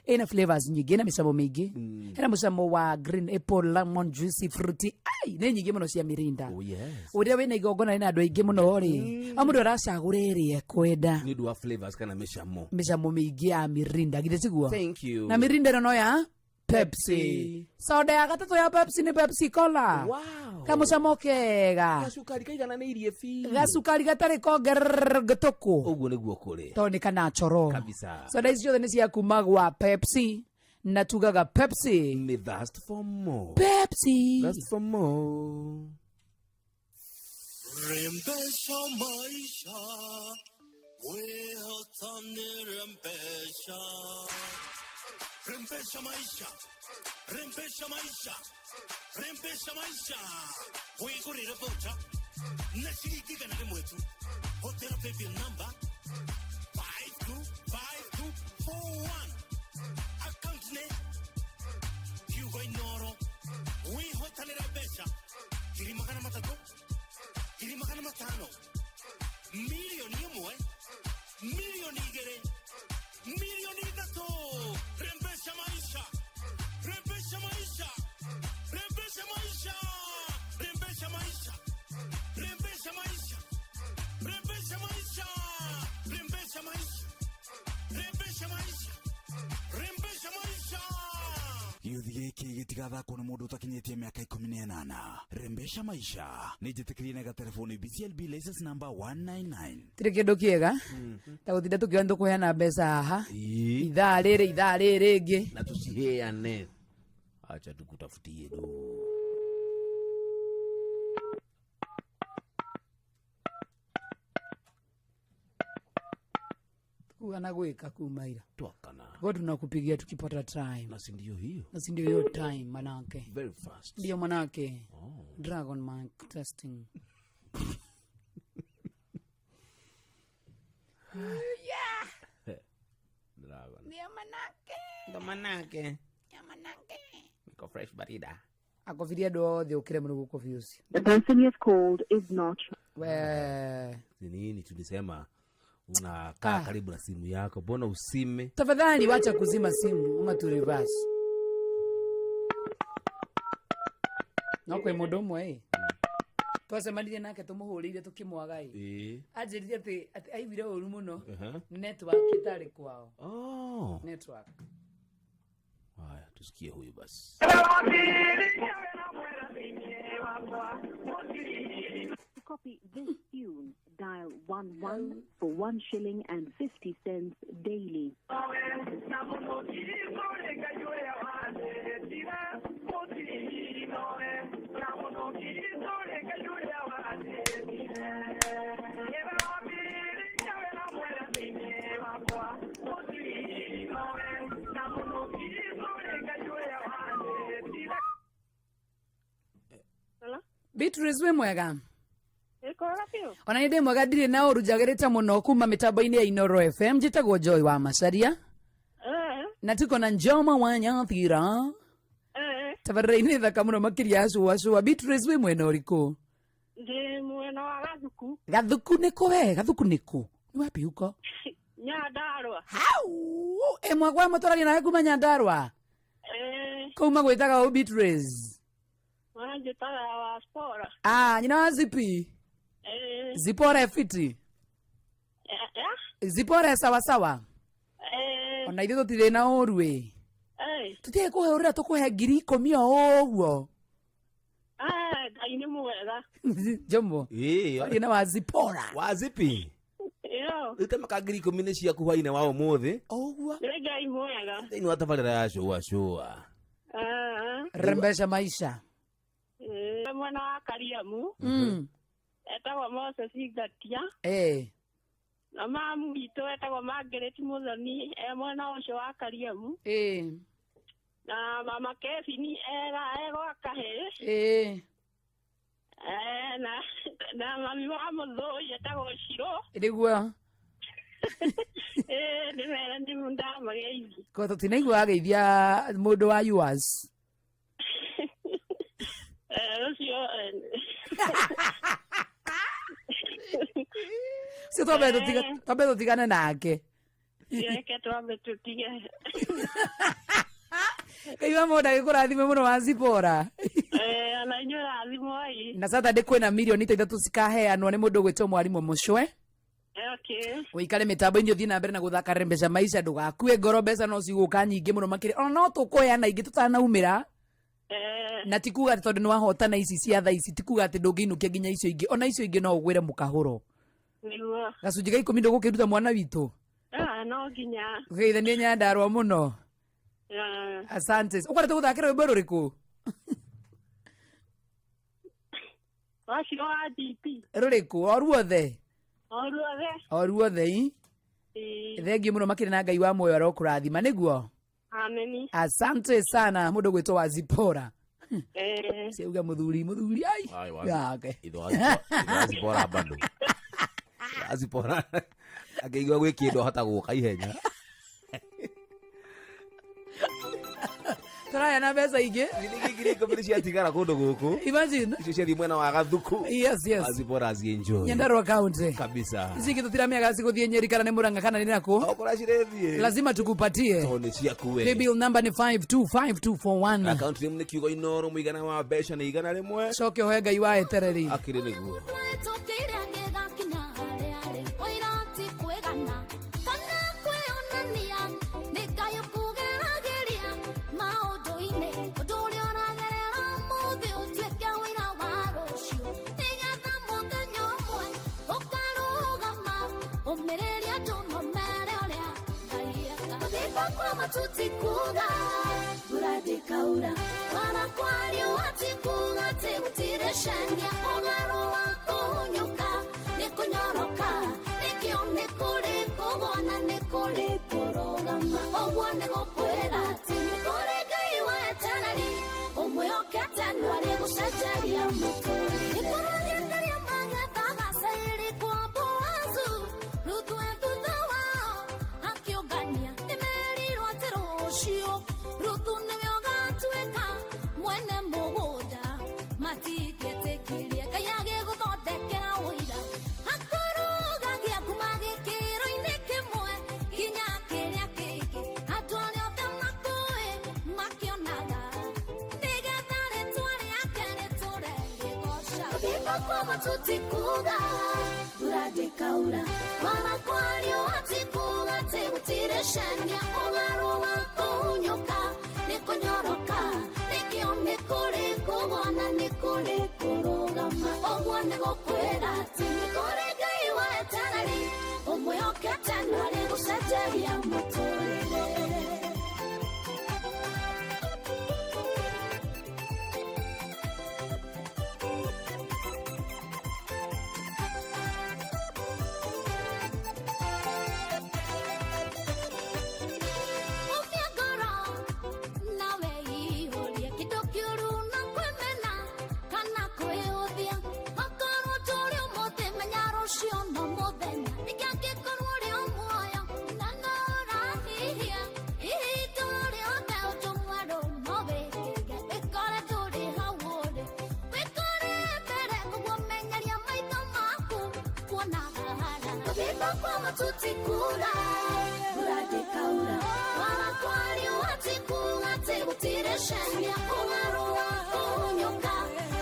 ina flavors nyingi na misamo mingi. Ina musamo wa green apple, lemon, juicy, fruity. Ai ni nyingi muno cia Mirinda. Oh yes. Uria wina igongona ina andu aingi muno ri. Amundu aracagura iri ekwenda. Ni dua flavors kana misamo. Misamo mingi ya Mirinda githe ciguo. Thank you. Na Mirinda no ya Pepsi. Soda ya gatatu ya Pepsi ni Pepsi Cola. Wow. Kamucamo kega. Gasukari kaigana ni irie fi. Gasukari gatari kongergatuku. Uguo niguo kuri. Tonika natural. Kabisa. Soda icio thene cia kuma gwa Pepsi. Na tugaga Pepsi. Ni thirst for more. Pepsi. Thirst for more. Rembesha maisha. Wewe tani rembesha. Rembesha maisha. Rembesha maisha. Rembesha maisha. Wigurira voucher. Na shilingi kana mwetu. Hotel pay number 525241. Account name Hugo Inoro. We hotel rembesha. Kiri makana matatu. Kiri makana matano. Milioni imwe. Milioni igere. Milioni itatu. Rembesha maisha. Rembesha maisha. Rembesha maisha. Rembesha maisha. Rembesha maisha. Rembesha maisha. Rembesha maisha. Rembesha maisha. kĩũthi gĩkĩ gĩtigathakwo nĩ mũndũ ũtakinyĩtie mĩaka 18. Rembesha maisha nĩ njĩtĩkĩrie na gatelefoni BCLB license number 199. Tire kĩndũ kĩega ta gũtinda tũkĩoya tũkũheana mbeca haha ithaa rĩrĩ rĩngĩ na tũciheane. Acha tukutafutie do. Kuana gweka kumaira. Twakana. Watu tunakupigia tukipata time. Na si ndio hiyo. Na si ndio hiyo time manake. Very fast. Ndio manake. Dragon mic testing. Yeah. Dragon. Ndio manake. Ndio manake. Niko fresh barida. Akofiria do ukire mrugo confuse. The person you have called is not. Nini tulisema unakaa karibu na simu yako, mbona usime? Tafadhali wacha kuzima simu ama tu reverse. Nokwe mudomo twacemanire nake tumuhurire tukimwaga anjirire ati aivire uru muno network itari kwao. Network. Haya, tusikie huyu basi. To copy this tune, dial 11 for 1 shilling and 50 cents daily. Beatrice we mwega. Ikora pio. Ona inde mwega ndire na urujagirite muno kuma mitambo-ini ya Inoro FM njitagwo Joy wa Macharia. Na tuko na Njoma wa Nyathira. Tabarĩra-inĩ thaka mũno makĩria acũa. Beatrice we mwena ũrĩkũ? Ndi mwena wa Gathuku. Gathuku nĩkũ we? Gathuku nĩkũ? Nĩ wapi huko? Nyandarua. Hau! Mwagwa mũtũragia nawe kuma Nyandarua? Kuma gwĩtaga ũ Beatrice? Wanjitaga wa Spora. Nyina wa Zipi? Zipora fiti? Zipora sawa sawa? Ona ithuĩ tũtirĩ na ũru ĩ. Tũtige kũhũrĩra tũkũhe 10,000 o ũguo. Ngai nĩ mwega. Jomo. Ĩna wa Zipora. Wa Zipi? Rĩu maka 10,000 nĩ ciaku hwainĩ wa ũmũthĩ. Ũguo. Ngai mwega. Thĩinĩ wa tabarĩra ya cũa. Rembesha maisha. Mwena wa Kariamu. Etagwo Moses Igatia. Na mamu witũ etagwo Margaret Muthoni mwena ũcio wa Kariamu. Na mama Kevin egwa Kahĩ. Na mami wa Mũthũi etagwo Shiro. Nĩguo. Nĩmera ndamageithi. Ko tũtinaigua ageithia mũndũ wa yours. Si twambe tũtigane nake. Reke twambe tũtige. Kaiwa mũndũ agĩkũrathime mũno wa Zipora. Na inyuĩ rathimwo ĩ. Na Saturday kwĩna milioni ta 3 cikaheanwo nĩ mũndũ ũgwĩtwo Mwarimũ Mũcwe. Ũikare mĩtambo-inĩ ũthiĩ na mbere na gũthaka Rembesha maisha, ndũgakue ngoro, mbeca no cigũka nyingĩ mũno makĩria. Ona no tũkũheana ingĩ tũtanaumĩra. Na tikuga tondũ nĩ wahotana ici cia thaa ici, tikuga atĩ ndũngĩinũkia nginya icio ingĩ. Ona icio ingĩ no ũgwĩre mũkahũro. Gacunjĩ ga 10 ndũgũkĩruta mwana witũ. No nginya. Ũgeithanie Nyandarua mũno. Asante. Ũkwarete gũthakĩra rwĩmbo rũrĩkũ? Waciro wa DP. Rũrĩkũ? O ruothe? O ruothe. Thengiũ mũno makĩria na Ngai wa muoyo arokũrathima nĩguo. Ameni. Asante sana mũndũ gwĩtwo wa Zipora. Siuga mũthuri ai. Yake. Itho Zipora bado. Zipora. Akĩigua gwĩ kĩndũ ahota gũka ihenya. Tũraya na mbeca ingĩ. Nĩgĩkire komeni ciatigara kũndũ gũkũ. Imagine. Icio ciathiĩ mwena wa Gathuku. Yes. Zipora azienjoy. Nyandarua County. Kabisa. Ici tũtiramĩaga cigũthiĩ Nyeri kana nĩ Mũrang'a kana nĩ nakũ. Okora cirethiĩ. Lazima tukupatie. Tone ciaku we. Bill number ni 525241. Account name nĩ kiugo Inoro, mũigana wa mbeca nĩ 100. Coke ũhe Ngai wa etereri. Akĩrĩ nĩguo. Kana kwĩonania nĩ Ngai ũkũgeragĩria maũndũ-inĩ tutikuga uradikaura wanakwari watikuga tegutireshania ongaro wako unyuka nikunyoroka nikio nikuri kubona nikuri kurugama ogwo nigukwira ati nikuri ngai wa etanari umwiyokete nwari gucenjeria muturire nikurugenderia magetha gacairi kwa Boazu Ruthu thutha wao akiungania Ruthu nĩwe ũgatuĩka mwene mũgũnda matingĩtĩkĩria Ngai agĩgũthondekera ũira akũrũgagia kuma gĩkĩro-inĩ kĩmwe nginya kĩrĩa kĩngĩ andũ arĩa othe makũĩ makĩonaga nĩgetha rĩtwa rĩake rĩtũre rĩgoca gũthiĩ kwa tutikuga ũrandĩkaura wara kwario atikuga atĩ gũtirĩcania ũgarũ wako unyuka nikunyoroka nikio nikuri kubona nikuri kurugama ogwo nigukwira ati nikuri ngai wa etanari umwiyokete nwari gucenjeria muturire tutikuga uradikaura wanakwari watikuga tegutireshania ugaru wako unyuka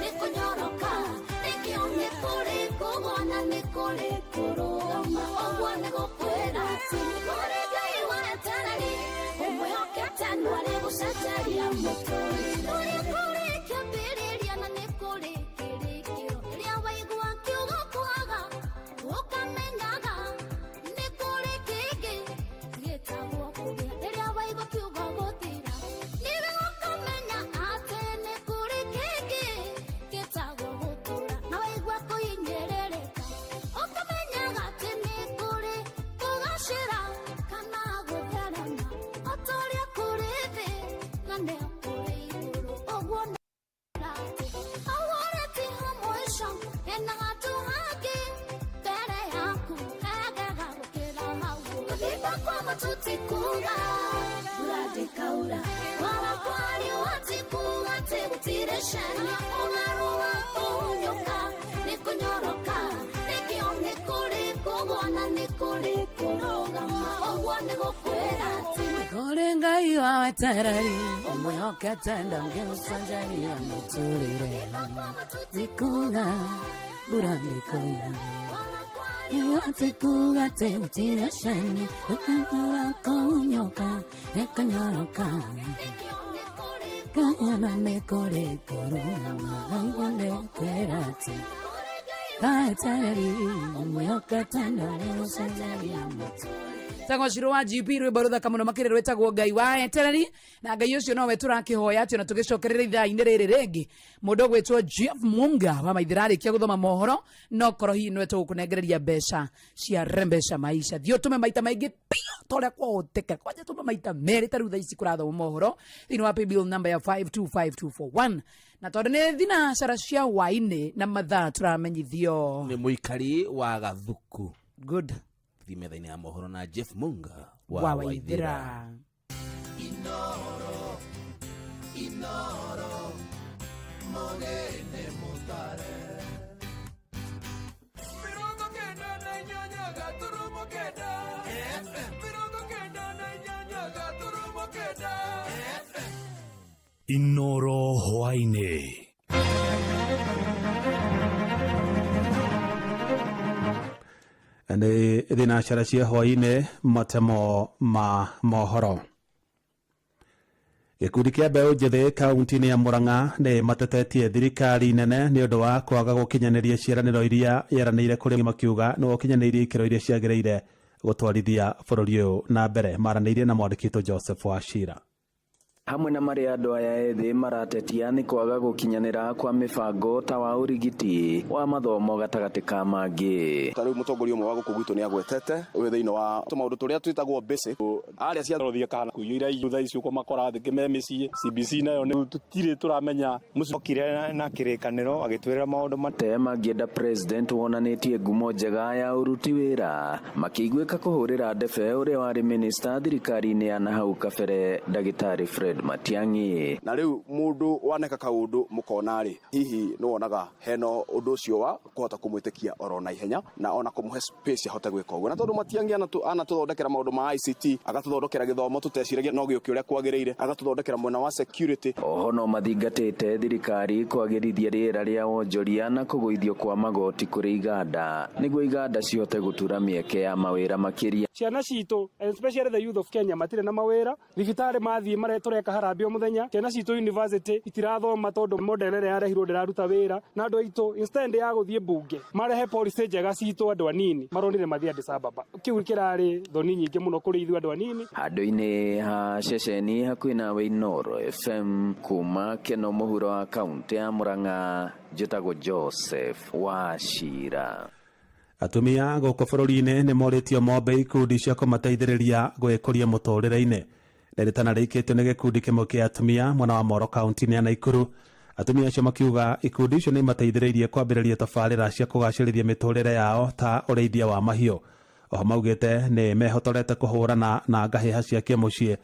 nikunyoroka nikio nikuri kubona nikuri kurugama ogwo nigukwira ati nikuri ngai wa etanari umwiyokete nwari gucenjeria muturire nikuri kĩambĩrĩria na nikuri kĩrĩkĩro rĩrĩa waigua kiugo kwaga ukamenyaga nikuri kĩngĩ gĩtagwo kũgĩa rĩrĩa waigua kiugo gũthira nĩwe ũkamenya atĩ nikuri kĩngĩ gĩtagwo gũtũra na waigua kũhinyĩrĩrĩka ũkamenyaga atĩ nikuri kũgacĩra kana gũtherema o ta ũrĩa kũrĩ thĩ na nĩ kũrĩ igũrũ ũguo tutikuga uradikaura wanakwari watikuga tegutireshania ugaru wako unyuka nikunyoroka nikio nikuri kubona nikuri kurugama ogwo nigukwira ati nikuri ngai wa etanari umwiyokete ndangĩgũcenjeria mũtũrĩre tikuga uradikaura watikuga tegutireshania ugaru wako unyuka nikunyoroka kana nikuri kurugama ogwo nigukwira ati Tagwacirwo wa GP rwimbo ruthaka muno makĩria rwĩtagwo Ngai wa etereri na Ngai ũcio nowe tũrakĩhoya atĩ ona tũgĩcokerera ithaa-inĩ rĩrĩ rĩngĩ mũndũ ũgwĩtwo Jeff Munga wa maithira arĩkia gũthoma mohoro no korwo hihi nĩwe tũgũkũnengereria mbeca cia rembesha maisha thiĩ ũtũme maita maingĩ pio ta ũrĩa kwahoteka kwanja tũme maita merĩ ta rĩu thaa ici kũrathoma mohoro thĩinĩ wa paybill number ya 525241 na tondũ nĩ thinacara cia hwainĩ na mathaa tũramenyithio nĩ mũikari wa Gathuku good metha-inĩ ya mohoro na Jeff Munga wa Waithira. Inoro mogene mutare mirongo kenda na inyanya gaturumo kenda mirongo kenda na inyanya gaturumo kenda Inoro hwainĩ. nĩ thinacara cia hwainĩ matemo ma mohoro. Gĩkundi kĩa mbeũ njĩthĩ kaunti-inĩ ya Murang'a nĩ matetetie thirikari nene nĩ ũndũ wa kwaga gũkinyanĩria ciĩranĩro iria yeranĩire kũrĩ makiuga no gũkinyanĩirie ikĩro iria ciagĩrĩire gutwarithia bũrũri ũyũ na mbere. Maranĩirie na mwandĩki Joseph Wachira. Hamwe na marĩa andũ aya ethĩ maratetia nĩ kwaga gũkinyanĩra kwa mĩbango ta wa ũrigiti wa mathomo gatagatĩ ka mangĩ. Tarĩu mũtongoria ũmwe wa gũkũ gwitũ nĩ agwetete wĩ thĩinĩ wa tũmaũndũ tũrĩa twĩtagwo basic arĩa ciathia kana kuiywo ira thaa ici uko makora thĩ me mĩciĩ. CBC nayo nĩ tũtirĩ tũramenya mũcokire na kĩrĩkanĩro agĩtwĩrĩra maũndũ mate mangĩenda president wonanĩtie ngumo njega ya ũruti wĩra makĩiguĩka kũhũrĩra ndebe ũrĩa warĩ minister thirikari-inĩ ya nahau kabere Ndagĩtarĩ Fred Matiang'i. Na rĩu mũndũ waneka kaũndũ mũkona rĩ hihi nĩ wonaga heno ũndũ ũcio wa kũhota kũmwĩtĩkia oro na ihenya na ona kũmũhe space ahote gwĩka ũguo. Na tondũ Matiang'i anatũthondekera maũndũ ma ICT, agatũthondekera gĩthomo tũteciragia no gĩũke ũrĩa kwagĩrĩire, agatũthondekera mwena wa security. Oho no mathingatĩte thirikari kwagĩrithia rĩera rĩa wonjoria na kũgũithio kwa magoti kũrĩ iganda nĩguo iganda cihote gũtura mĩeke ya mawĩra makĩria. Ciana citũ especially the youth of Kenya matirĩ na mawĩra, thibitarĩ mathiĩ maretoreka harambĩ o mũthenya, ciana citũ university itirathoma tondũ model ĩrĩa yarehirwo ndĩraruta wĩra, na andũ aitũ instead ya gũthiĩ bunge marehe policy njega citũ andũ anini maronire mathiĩ Addis Ababa. Kĩu kĩrarĩ thoni nyingĩ mũno kũrĩ ithuĩ andũ anini. Handũ-inĩ ha ceceni hakuhĩ nawe Inoro FM kuma Keno mũhuro wa kaunti ya Murang'a, njĩtagwo Joseph Wachira. Atumia gũkũ bũrũri-inĩ nĩ morĩtio mombe ikundi cia kũmateithĩrĩria gwĩkũria mũtũrĩre-inĩ. Nderetana rĩkĩtio nĩ gĩkundi kĩmwe kĩa atumia mwena wa Moro kaunti-inĩ ya Naikuru. Atumia acio makiuga ikundi icio nĩ imateithĩrĩirie kwambĩrĩria tabarĩra cia kũgacĩrithia mĩtũrĩre yao ta ũrĩithia wa mahiũ. Oho maugĩte nĩ mehotorete kũhũrana na ngahĩha cia kĩmũciĩ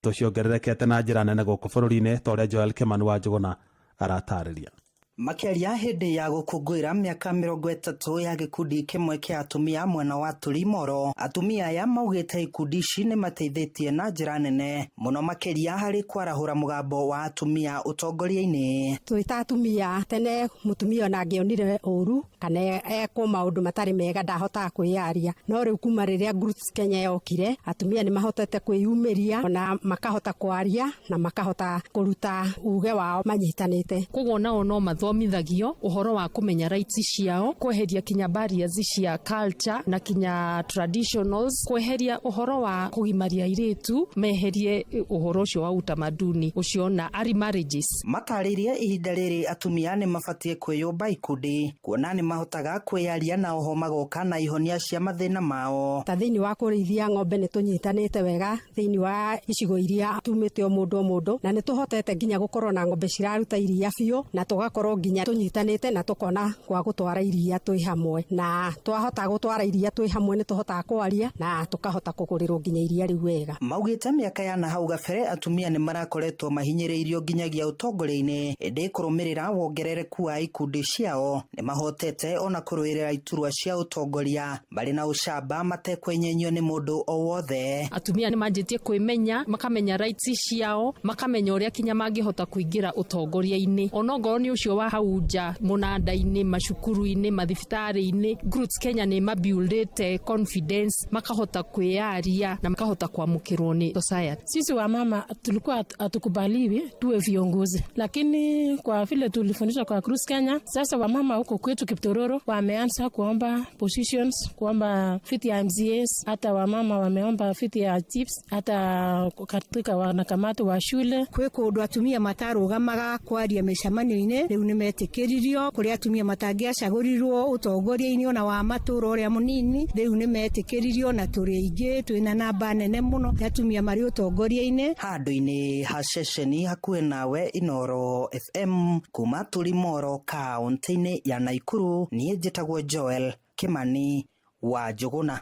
tũciongererekete na njĩra nene gũkũ bũrũri-inĩ ta ũrĩa Joel Kimani wa Njũgũna aratarĩria. Makĩria hĩndĩ ya gũkũngũĩra mĩaka 30 ya gĩkundi kĩmwe kĩa atumia mwena wa Turimoro, atumia aya maugĩte ikundi ici nĩ mateithĩtie na njĩra nene mũno makĩria harĩ kwarahũra mũgambo wa atumia ũtongoria-inĩ. Twĩta atumia tene mũtumia ona angĩonire ũru kana ekwo maũndũ matarĩ mega ndahotaga kwĩyaria, no rĩu kuma rĩrĩa Groups Kenya yokire atumia nĩ mahotete kwĩyumĩria na makahota kwaria na makahota kũruta uge wao manyitanĩte. Koguo nao no mathomithagio ũhoro wa kũmenya rights ciao, kweheria kinya barriers cia culture na kinya traditionals, kweheria ũhoro wa kũgimaria airĩtu, meherie ũhoro ũcio wa utamaduni ũcio na early marriages. Matarĩrie ihinda rĩrĩ atumia nĩ mabatie kwĩyũmba ikundi kuona nĩ mahotaga kwĩyaria na oho magoka na ihonia cia mathĩna mao. Ta thĩinĩ wa kũrĩithia ng'ombe nĩ tũnyitanĩte wega thĩinĩ wa icigo iria tumĩte o mũndũ na nĩ tũhotete nginya gũkorwo na ng'ombe ciraruta iria biũ na tũgakorwo nginya tũnyitanĩte na tũkona kwa gũtwara iria twĩ hamwe, na twahota gũtwara iria twĩ hamwe nĩ tũhotaga kwaria na tũkahota kũgũrĩrwo nginya iria rĩu wega. Maugĩte mĩaka ya nahau gabere atumia nĩ marakoretwo mahinyĩrĩirio nginyagia ũtongoria-inĩ, ĩndĩ kũrũmĩrĩra wongerereku wa ikundi ciao nĩ mahotete ona kũrũĩrĩra iturwa cia ũtongoria marĩ na ũcamba matekwenyenyio nĩ mũndũ o wothe. Atumia nĩ manjĩtie kwĩmenya, makamenya rights ciao, makamenya ũrĩa kinya mangĩhota kũingĩra ũtongoria-inĩ. Onongorwo nĩ ũcio wa hau nja mũnanda-inĩ, macukuru-inĩ, mathibitarĩ-inĩ, Groups Kenya nĩ mabuildĩte confidence, makahota kwĩyaria na makahota kuamukĩrwo nĩ society. Sisi wa mama tulikuwa hatukubaliwi tuwe viongozi, lakini kwa vile tulifundishwa kwa Groups Kenya, sasa wa mama huko kwetu Kiptororo wameanza kuomba positions, kuomba viti ya MCAs, hata wa mama wameomba viti ya chiefs, hata katika wanakamati wa shule. Kwĩ kũndũ atumia matarũgamaga kwaria mĩcemanio-inĩ, rĩu nĩ metĩkĩririo kũrĩa atumia matangĩacagũrirwo ũtongoria-inĩ ona wa matũũra ũrĩa mũnini, rĩu nĩ metĩkĩririo na tũrĩ aingĩ twĩna namba nene mũno ya atumia marĩ ũtongoria-inĩ. Handũ-inĩ ha ceceni hakuhĩ nawe Inoro FM kuma Turimoro kaunti-inĩ ya Naikuru, niĩ njĩtagwo Joel Kimani wa Njũgũna.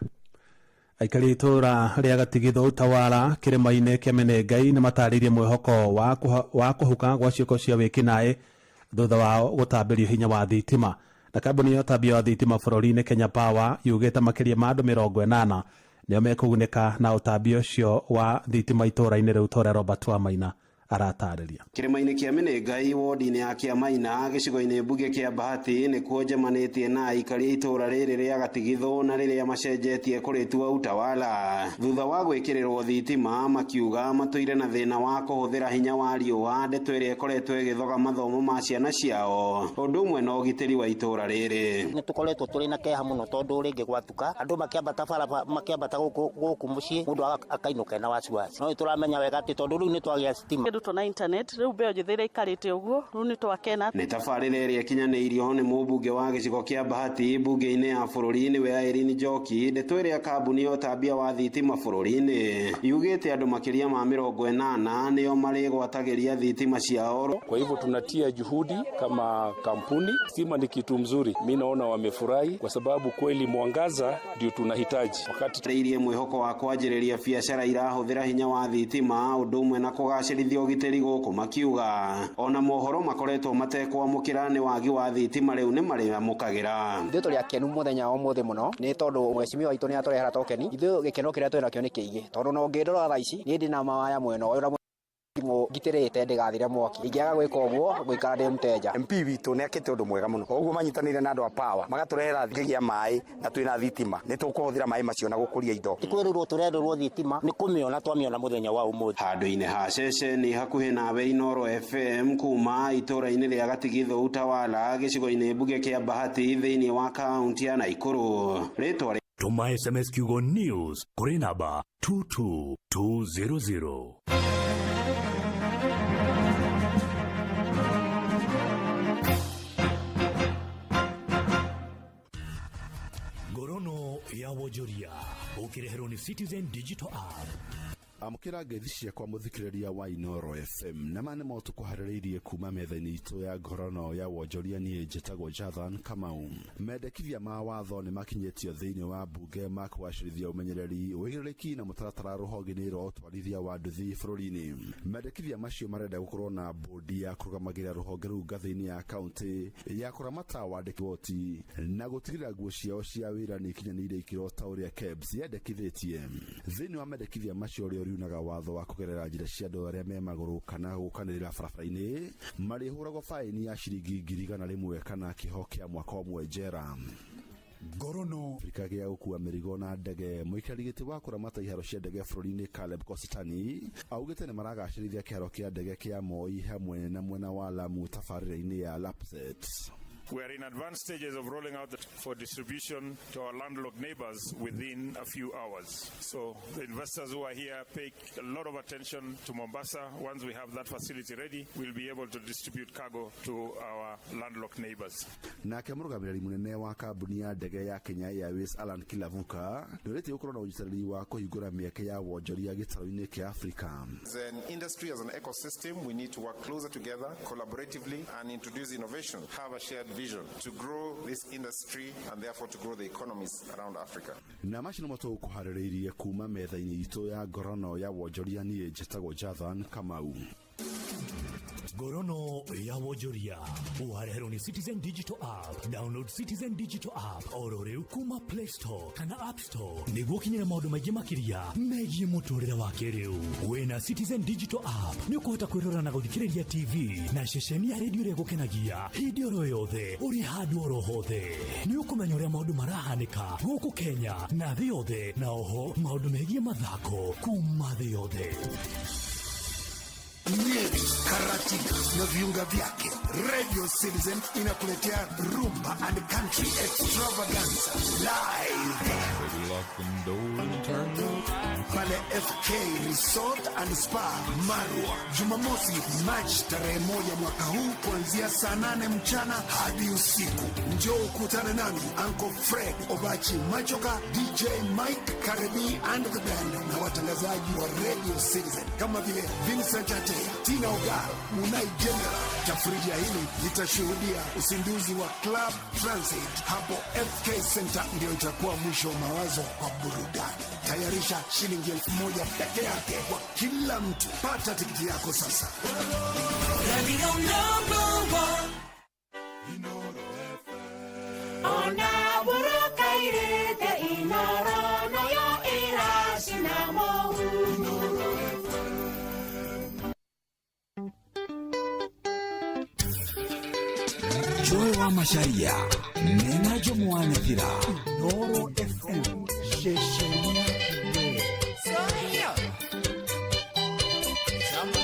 Aikari itũra rĩa Gatigithũ Utawala kĩrĩma-inĩ kĩa Menengai nĩ matarĩirie mwĩhoko wa kũhuka gwa ciĩko cia wĩkinaĩ thutha wao gũtambĩrio hinya wa thitima. Na kambuni ya ũtambia wa thitima bũrũri-inĩ Kenya Power yugĩte makĩria ma andũ 80 nĩo mekũgunĩka na ũtambia ũcio wa thitima itũra-inĩ rĩu. Tore Robert Wamaina aratarĩria. Kĩrĩma-inĩ kĩa Mĩnĩngai wodi-inĩ ya Kĩamaina gĩcigo-inĩ mbunge kĩa Bahati nĩkuo njemanĩtie na aikari itũra rĩrĩ rĩa Gatigithũ na rĩrĩa macenjetie kũrĩtua Utawala thutha wa gwĩkĩrĩrwo thitima makiuga matũire na thĩna wa kũhũthĩra hinya wa riũa ndeto ĩrĩa ĩkoretwo ĩgĩthoga mathomo ma ciana ciao ũndũ ũmwe na ũgitĩri wa itũra rĩrĩ. Nĩtũkoretwo tũrĩ na kĩeha mũno tondũ rĩngĩ gwatuka andũ makĩambata gũkũ mũciĩ mũndũ akainũka na wasiwasi no tũramenya wega atĩ tondũ rĩu nĩtwagĩa sitima ndutwo na internet rĩu mbeũ njĩthĩ ikarĩte ũguo rĩu nĩtwakena. Nĩ tabarĩra ĩrĩa ĩkinyanĩirio nĩ mũmbunge wa gĩcigo kĩa Bahati mbunge-inĩ ya bũrũri nĩwe Irene Njoki ndeto ĩrĩa kambuni ya ũtambia wa thitima bũrũri-inĩ yugĩte andũ makĩria ma 80 nĩo marĩgwatagĩria thitima ciao. Kwa hivyo tunatia juhudi kama kampuni. Stima ni kitu mzuri, mimi naona wamefurahi kwa sababu kweli mwangaza ndio tunahitaji. Wakati reirie mwĩhoko wa kwanjĩrĩria biacara irahũthĩra hinya wa thitima ũndũ ũmwe na kũgacĩrithia ũgitĩri gũkũ makiuga ona mohoro makoretwo matekwamũkĩra nĩ wagi wa thitima rĩu nĩ marĩamũkagĩra. Ithuĩ tũrĩ akenu mũthenya wa ũmũthĩ mũno nĩ tondũ mwecimi witũ nĩ atũrehera tokeni. Ithuĩ gĩkeno kĩrĩa twĩ nakĩo nĩ kĩingĩ tondũ no ngĩndora thaa ici nĩ ndĩ na mawaya mwena ũyũ ngitĩrĩte ndĩgathire mwaki ingĩaga gwĩka ũguo gwĩkara ndĩ mteja. MP witũ nĩ akĩte ũndũ mwega mũno ũguo manyitanĩire na andũ a power magatũrehera thigĩa maĩ na twĩna thitima nĩ tũkũhũthĩra maĩ macio na gũkũria indo. Twĩrĩrwo tũrerwo thitima nĩ kũmĩona twamĩona mũthenya wa ũmũthĩ. Handũ-inĩ ha ceceni hakuhĩ nawe Inooro FM kuma itũra-inĩ rĩa Gatigithũ Utawala gĩcigo-inĩ mbunge kĩa Bahati thĩinĩ wa kaunti ya Naikuru. Rĩtwa tũma SMS kiugo news kũrĩ namba 22200. Ngorono ya wonjoria ũkĩreherwo nĩ Citizen Digital App. Amukira ngeithi ciakwa muthikiriria wa Inooro FM na mane motu kuharĩrĩirie kuma metha-inĩ itũ ya ngorono ya wonjoria niĩ njĩtagwo Jathan Kamau. Mendekithia ma watho nĩ makinyĩtio thĩinĩ wa mbunge ma kũgacĩrithia ũmenyereri wĩigĩrĩrĩki na mũtaratara rũhonge-inĩ rwa ũtwarithia wa nduthi bũrũri-inĩ. Mendekithia macio marenda gũkorwo na bodi ya kũrũgamagĩrĩra rũhonge rũu ngathĩ-inĩ ya kaunti ya kũramata wandĩki woti na gũtigĩrĩra nguo ciao cia wĩra nĩ ikinyanĩire ikĩro ta ũrĩa KEBS yendekithĩtie. Thĩinĩ wa mendekithia macio riunaga watho wa kugerera njĩra cia andũ arĩa me magũrũ kana gũkanĩrĩra barabara-inĩ marĩhũragwo faini ya ciringi 100,000 kana kĩoho kĩa mwaka ũmwe njera. Ngorono Afrika gĩa gũkua mĩrigo na ndege mũikarĩri gĩtĩ wa kũramata iharo cia ndege bũrũri-inĩ Caleb Kositani augĩte nĩ maragacĩrithia kĩharo kĩa ndege kĩa Moi hamwe na mwena wa Lamu tabarĩra-inĩ ya Lapsset. We are in advanced stages of rolling out for distribution to our landlocked neighbors within a few hours. So the investors who are here pay a lot of attention to Mombasa. Once we have that facility ready, we'll be able to distribute cargo to our landlocked neighbors. Nake mũrũgamĩrĩri mũnene wa kambuni ya ndege ya Kenya Airways Alan Kilavuka ndũrĩtie gũkorwo na ũnyitanĩri wa kũhingũra mĩeke ya wonjoria gĩtarũ-inĩ kĩa Afrika. As an industry, as an ecosystem, we need to work closer together, collaboratively, and introduce innovation, have a shared vision to grow this industry and therefore to grow the economies around Africa. Na macino mato kuharĩrĩirie kuma metha-inĩ itũ ya ngorono ya wonjoria niĩ njĩtagwo Jathan Kamau. Ngorono ya wonjoria ũhareherwo nĩ Citizen Digital App. Download Citizen Digital App oro rĩu kuma Play Store kana App Store nĩguo kinyĩra maũndũ maingĩ makĩria megiĩ mũtũrĩre wa kĩrĩu. Wĩna Citizen Digital App nĩ ũkũhota kwĩrora na gũthikĩrĩria TV na ceceni ya redio ĩrĩa gũkenagia hĩndĩ oro yothe ũrĩ handũ oro hothe. Nĩ ũkũmenya ũrĩa maũndũ marahanĩka gũkũ Kenya na thĩ yothe na oho maũndũ megiĩ mathako kuma thĩ yothe. Nyeri, Karatina na viunga vyake. Radio Citizen inakuletea Rumba and Country Extravaganza live. Pale FK Resort and Spa Marwa, Jumamosi March tarehe 1 mwaka huu kuanzia saa 8 mchana hadi usiku. Njoo ukutane nami Uncle Fred Obachi Machoka, DJ Mike Karebi and the band na watangazaji wa Radio Citizen kama vile Vincent Ate, Tina Ogar, Munai General. Tafrija hili litashuhudia usinduzi wa Club Transit hapo FK Center, ndio itakuwa mwisho wa mawazo kwa burudani. Tayarisha shilingi 1,000 peke yake kwa kila mtu. Pata tikiti yako sasa. Radio number 1 Inooro FM. Ona buruka irete Inooro no yo ira sinamo. Joy wa Macharia Nenajo Mwanethira Noro FM Sheshenia Sonia Chama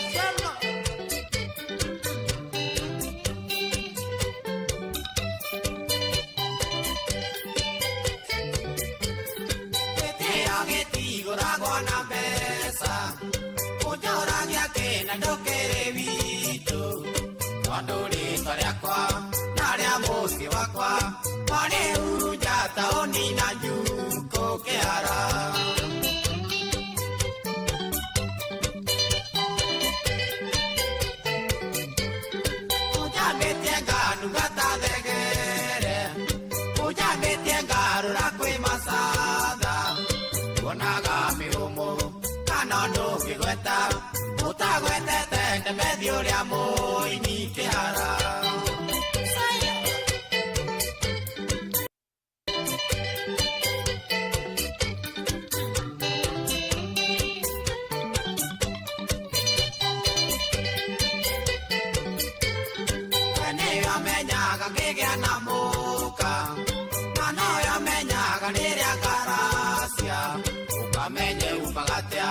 ndokere bitu wanduri tariakwa naria musi wakwa mane uruja taoni na juko keara ujamete nganu gata degere ujamete ngaru rakwe masada wonaga mirumo kana ndo kigweta utagwetete nde medio ria moini kihara ene amenyaga ngigia na muka nano amenyaga niria karasia ukamenye upagatia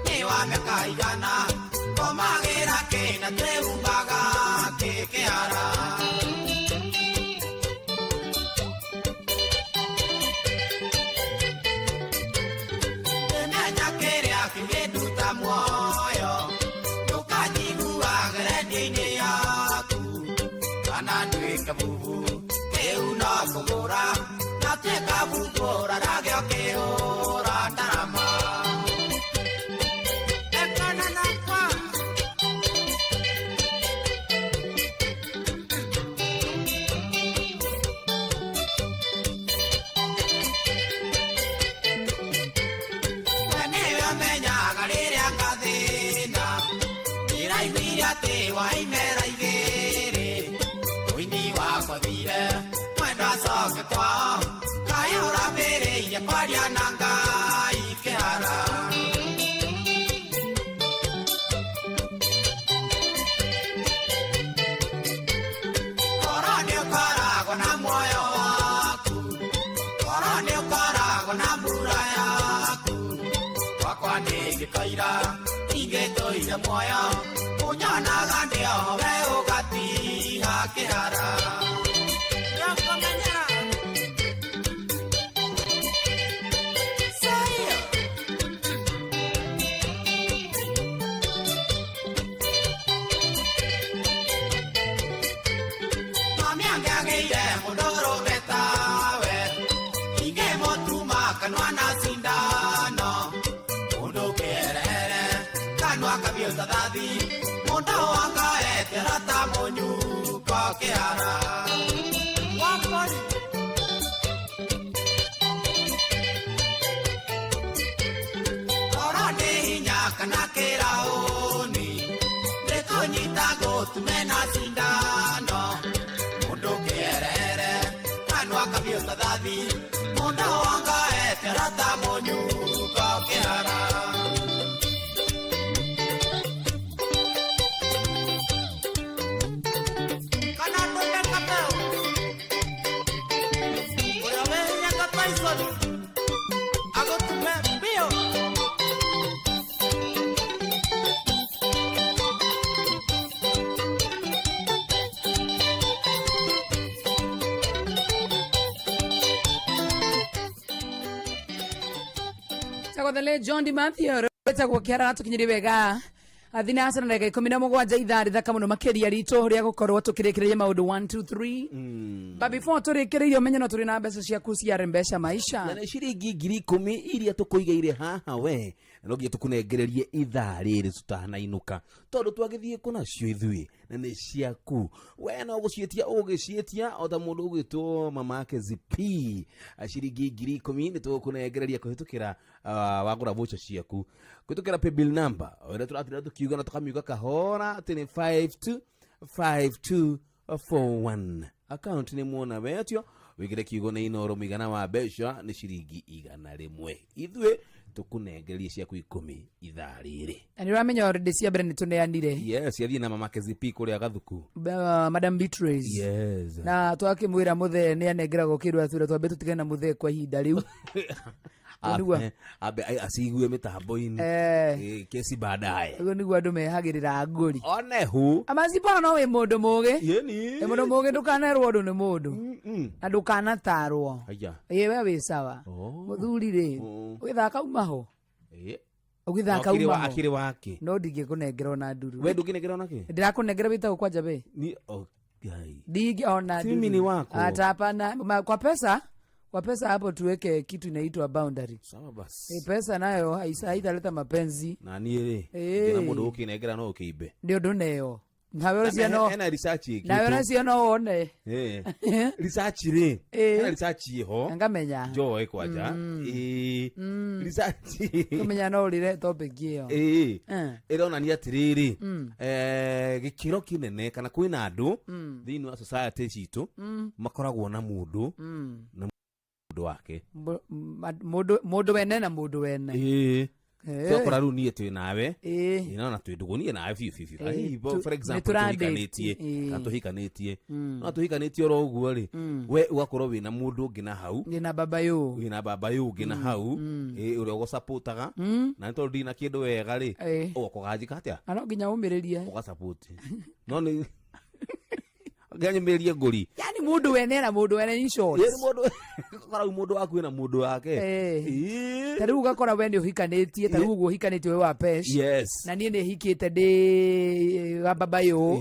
ni wameka igana komagira kena teumbaga kekeara Nenya keria kingeduta moyo tukajigua gredini yaku kana ndwika bubu keuna kugura nateka bugura ragyo keora ndarama waimera igere uini wako thire mwenda soke kwa kayura mbere ya kwaria nanga ikehara korone ukarago na moyo waku korone ukarago na mbura yaku wakwa ningikaira ingetoire moyo Unyanaga ndio we ugatiha kihara Yakomenya Saya Mami angegeire mudoro betawe Inge motuma kanwa na sindano Mundo kerere kanwa kabiota dadi Wanga eterata monyu kakeara Wakori Korane hinya kanakera oni Dekonyita gotumena sindano Mundo kerere Kanwa kabiota dadi Munda wanga eterata monyu kakeara Tagothele John Dimathio rweta gukera tukinyiri wega athina asana ndagika 17 ithaa rithaka muno makiria rito ria gukorwo tukirikiria maundu 1 2 3 but before turikiria umenye no turi na mbeca ciaku cia rembesha maisha na ciringi 10,000 iria tukuigaire haha we no ngie tukunengererie ithaa riri tutanainuka tondu twagithie kuna cio ithui na ni ciaku we no gucietia ugicietia o ta mundu ugitwo mamake zipi ciringi 10,000 ni tukunengereria kuhitukira wagura vocha ciaku kuhitukira paybill number ore turatira tukiuga na tukamiuga kahora ati ni 524241 account ni muona betio wigire kiugo na inoro migana wa besha ni ciringi 100 ithui tukunengererie cia ku 10 ithaa riri ani ramenya already cia mbere nituneanire yes yathie na mama Kezipi kuria Gathuku Madam Beatrice yes na twakimwira muthe ni anengeragwo kiru athura twambe tutige na muthe kwa ihinda riu abe asigue mitambo-ini kesi baadaye ugo niguo andu mehagirira nguri onehu amazipa no we mundu mugi yeni mundu mugi ndukanerwo undu ni mundu na ndukanatarwo we wi sawa muthuri ri withaka umaho ugithaka umaho akiri wake no ndingikunegerwo na nduru we ndunginegerwo na ki ndirakunengera witagwo kwa jabe ni okay ndingi ona mimi wako hata hapana kwa pesa hapo tuweke kitu inaitwa boundary. Sawa basi. Pesa nayo haitaleta mapenzi. Na niere. Ngira mundu ukinegera no ukiibe. Ndio ndoneyo. Nawe cia ena research iki. Nawe cia no one. Research ri. Ena research iho. Ngamenya. Joe kwaja. Research. Kumenya no rire topic iyo. Irona ni atiriri. Gikiro kinene kana kwina andu thini wa society citu makoragwo na mundu na mundu wake mundu wene na mundu wene Tokora ru nie tu nawe ina na tu ndugunie nawe fifi for example tuhikanetie na tuhikanetie ro uguo ri we ugakorwo wina mundu ngina hau ngina baba yu ngina hau uri go supportaga na nto ndina kindu wega ri ukugajika atia ano nginya umiriria uga support no ni ganyemerie nguri yani mundu wene na mundu wene in short mundu kora mundu waku na mundu wake tari ugakora wende uhikanetie tari ugu uhikanetie we wa pesh yes na nie ne hikite ndi babayo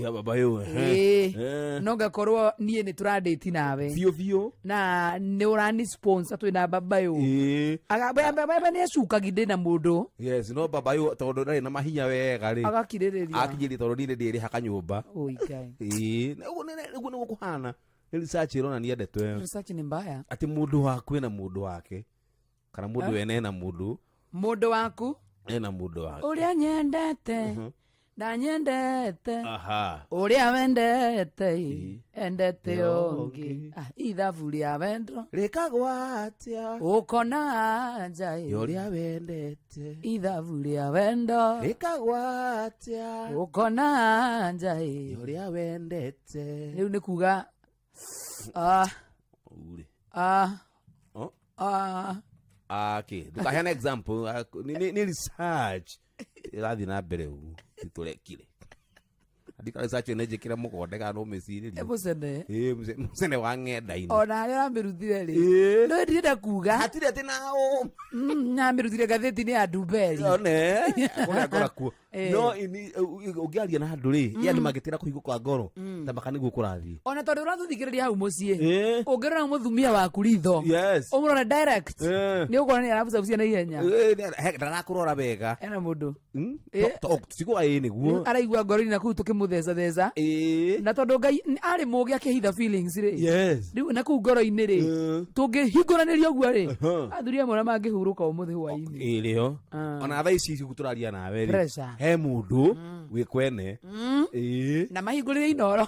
no gakorwo nie ni turadate nawe fio na ne urani sponsor tu na babayo baba ne sukagide na mundu yes no babayo tondu ndari na mahinya wega ri agakiririria akijiri tondu ni ndiri haka nyumba oikai ugu ni kuhana research irona ni endetwe research ni mbaya ati mundu waku na mundu wake kana mundu wene na mundu waku ena mundu wake uria nyendete na nyendete uria wendete endete ongi ithaburia wendo rikagwa atia ukona njai uria wendete ithaburia wendo rikagwa atia ukona njai uria wendete riu ni kuga okay dukaheana example ni research irathi na mbere ugu iturekire ndika research nejekira mukonde kana no mesiriria musene wa ng'enda-ini ona ari amirutire ri no ndirenda kuga atire ati nao namirutire gatheti-ini ya Dumberi one kora kuo no ungiaria na andu ri yani magitira kuhiguka ngoro ta makaniguo kurathii ona tondu urathuthikiriria hau mucii ungirona muthumia waku ritho umurone direct ni ukona ni arabucabucia na ihenya ndarakurora wega ena mundu tiguo niguo araigua ngoro na kuu tukimutheca na tondu Ngai ari mugi akihitha feelings ri riu na kuu ngoro-ini ri tungihinguraniria uguo ri athuri amwe mangihuruka umuthi hwaini irio ona thaa ici guturaria nawe ri he mundu wi kwene na mahingurire inoro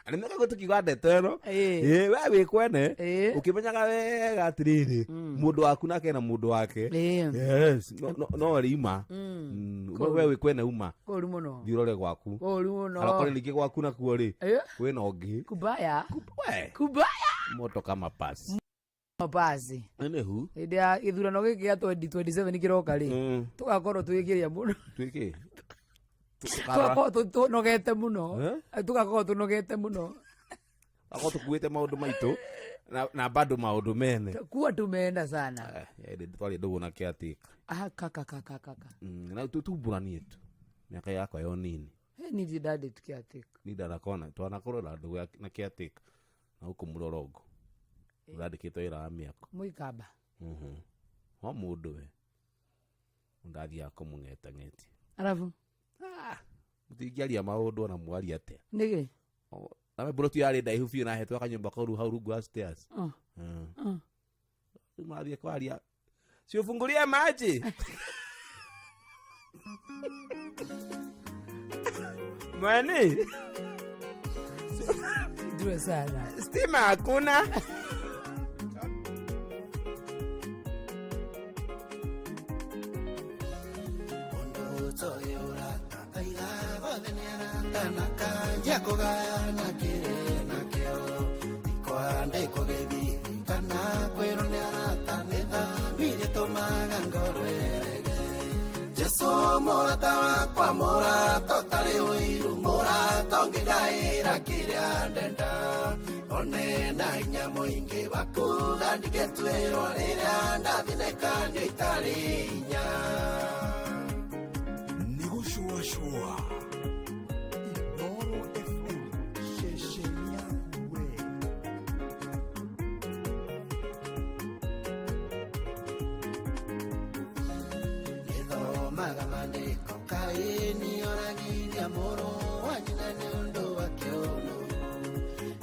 ani meka gutukiuga ndeto ino we wi kwene ukimenyaga wega atiriri mundu waku nake na mundu wake yes no rima we wi kwene uma kuru muno thirore gwaku kuru muno alakore lingi gwaku na kuo ri we no ngi kubaya moto kama pasi mapasi enehu ndia ithurano giki ya 2027 kiroka ri tugakorwo twikiria muno twiki tugakorwo tunogete muno tugakorwo tunogete muno ako tukuite maundu maitu na bado maundu mene kuwa tumeenda sana twali ndugu na kiatika kaka na tutuburanie tu miaka yako yo nini ni didade tukiatika ni darakona twanakorora ndugu na kiatika na huko murorogo urandikitwo ira miako muikaba wa mundu we undathia kumung'etang'eti arabu mutingiaria maundu na mwari atia nigi nawe bro tu yari ndaihu biu na hetwo akanyumba kau hau rungu wa stairs mathie kwaria si ufungulie maji mwani ndio sana stima hakuna toyora aiga gotheniara na kanja kugana kire na kio ikwande kogebi kana kweronera tanetha bire tomaga ngorwerege Jesu morata wakwa morato tari uiru morato ngigaira kiria ndenda one na inya muingi wakuga ndigetwero riria ndathinekanio itari inya Shua Inoro FM Sheshenia we Nido magamande kokaini oragiria moro wanyina nyondo wakiono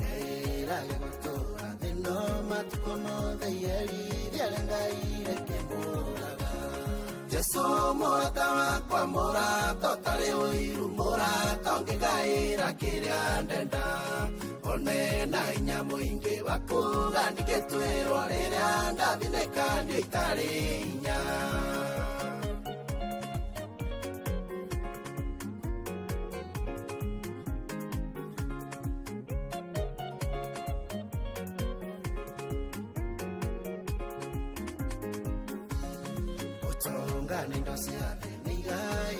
Era yagotora deno matukono de yeri dialengai kemuraga Jesu morata wakwa morato tari uiru morato ngigaira kiria ndenda one na inya muingi wakuga ndigetwirwo riria ndathinekanio itari inya Ngani ndosia niga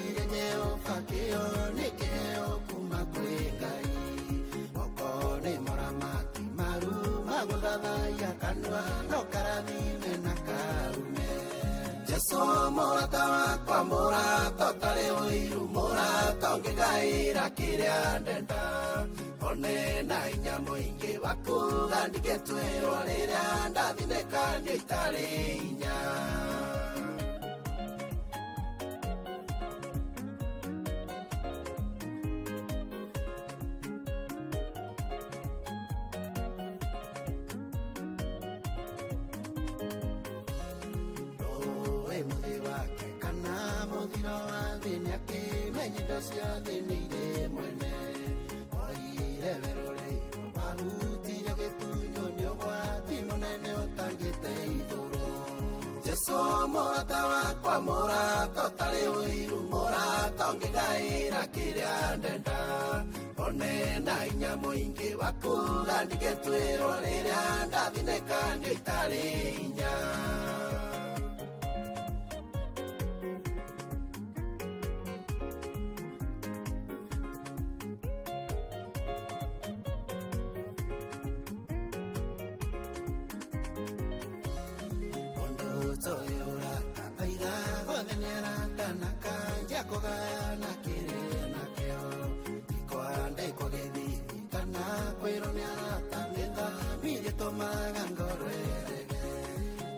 irejeo fakio nikeo kumakwengai okone moramati maru magudada ya kanwa no karamine na karume Jesu morata wakwa morato tari uiru morato ngigaira kiria ndenda one na inya muingi wakuga ndigetwirwo riria ndathinekanio itari inya Sia de nide mwene oire verole marutire que tuño nyogwa timonene otangete idoro Jesu morata wakwa morato tari uiru morato ngigaira kiria ndenda one na inya muingi wakuga ndigetwirwo riria ndathinekanio itari inya Toyora aiga gotheniara kana kanja kugana kire na kio ikwande kogethi kana kwironera tanetha bire tomaga ngorwerege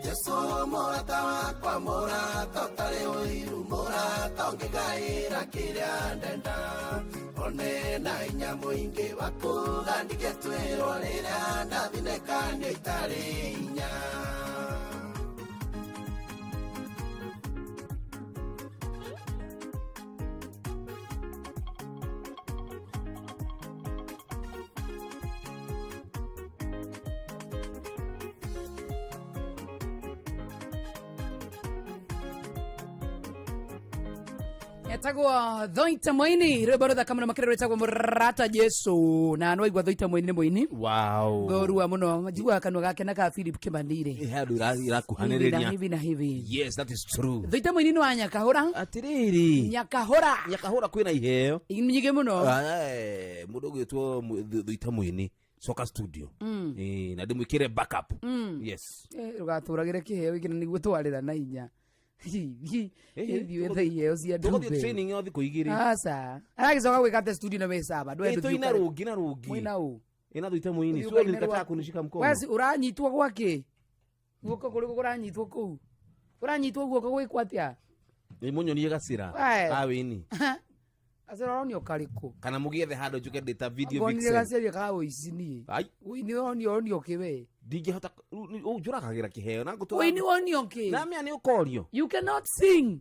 Jesu morata wakwa morato tari uiru morato ngigaira kiria ndenda one na inya muingi wakuga ndigetwirwo riria ndathinekanio itari inya Etagwo Thoita Moini rwimbo ruthaka muno makĩria rwĩtagwo Mũrata Jesu na no igwa Thoita Moini nĩ mũini wow thorua muno njiguaga kanua gake na ka Philip Kimanire handu irakuhanĩrĩria hivi na hivi yes that is true Thoita Moini nĩ wa Nyakahũra atiriri Nyakahũra kwĩna iheo nyingĩ mũno mũndũ ũgĩtwo Thoita Moini Soka Studio na ndĩmwĩkĩre backup yes rugatũragĩre kĩheo gĩkĩ nĩguo twarĩra na inya iheo cia ndũgũthiĩ training yo thikũ igĩrĩ asa aragĩcoka gwĩka studio na mesaba ĩna rũngi mwĩna ũ ĩna Thoita Moini sio nilikataa kunishika mkono wesi ũranyitwo gwakĩ guoko kũrĩ kũranyitwo kũu ũranyitwo guoko gwĩkwo atĩa mũnyonie gacĩra awĩni acĩra ũronio karĩkũ kana mũgĩethe handũ njuke ndĩta video vixen ngonire gaceria ka ũici niĩ ũini wonio kĩwe ndingĩhota njũragagĩra kĩheo na ngũtũra ũini wonio kĩ na mĩa nĩ ũkorio you cannot sing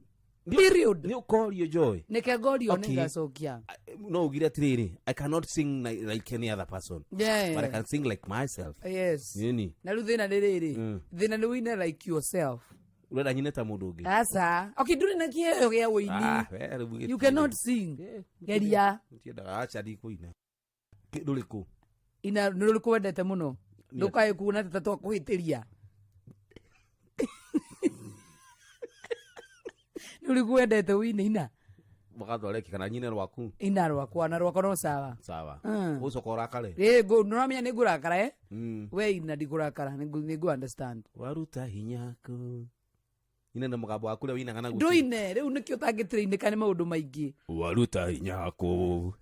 period nĩ ũkorio Joy nĩke ngorio nĩngacokia no ugire atĩrĩrĩ I cannot sing like any other person but I can sing like myself yes nini na rĩu thĩna nĩ rĩrĩ thĩna nĩ wĩine like yourself urenda nyine ta mundu ungi asa okay nduri na kieyo gya wini you cannot sing geria tienda acha ndikuina nduriku ina nduriku wendete muno ndukae kuona tata kwitiria nduriku wendete wini ina mugathoreki kana nyine rwaku ina rwakwa na rwako no sawa uco korakare go noramenya ni ngurakara we ina ndigurakara ni understand waruta hinyaku ina na mugambo waku wina kana gutu nduine riu nikio tangitirineka ni maundu maingi waruta hinyaku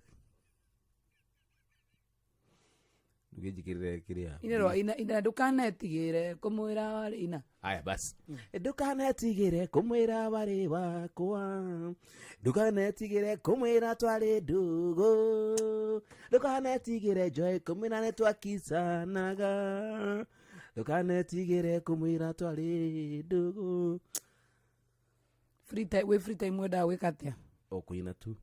ndugijikirire kiria ina ndukanetigire kumwira wari ina aya basi ndukanetigire kumwira wari wakwa ndukanetigire kumwira twari ndugu ndukanetigire joy kumwira ne twakisanaga ndukanetigire kumwira twari ndugu free time wenda wikatia okuina tu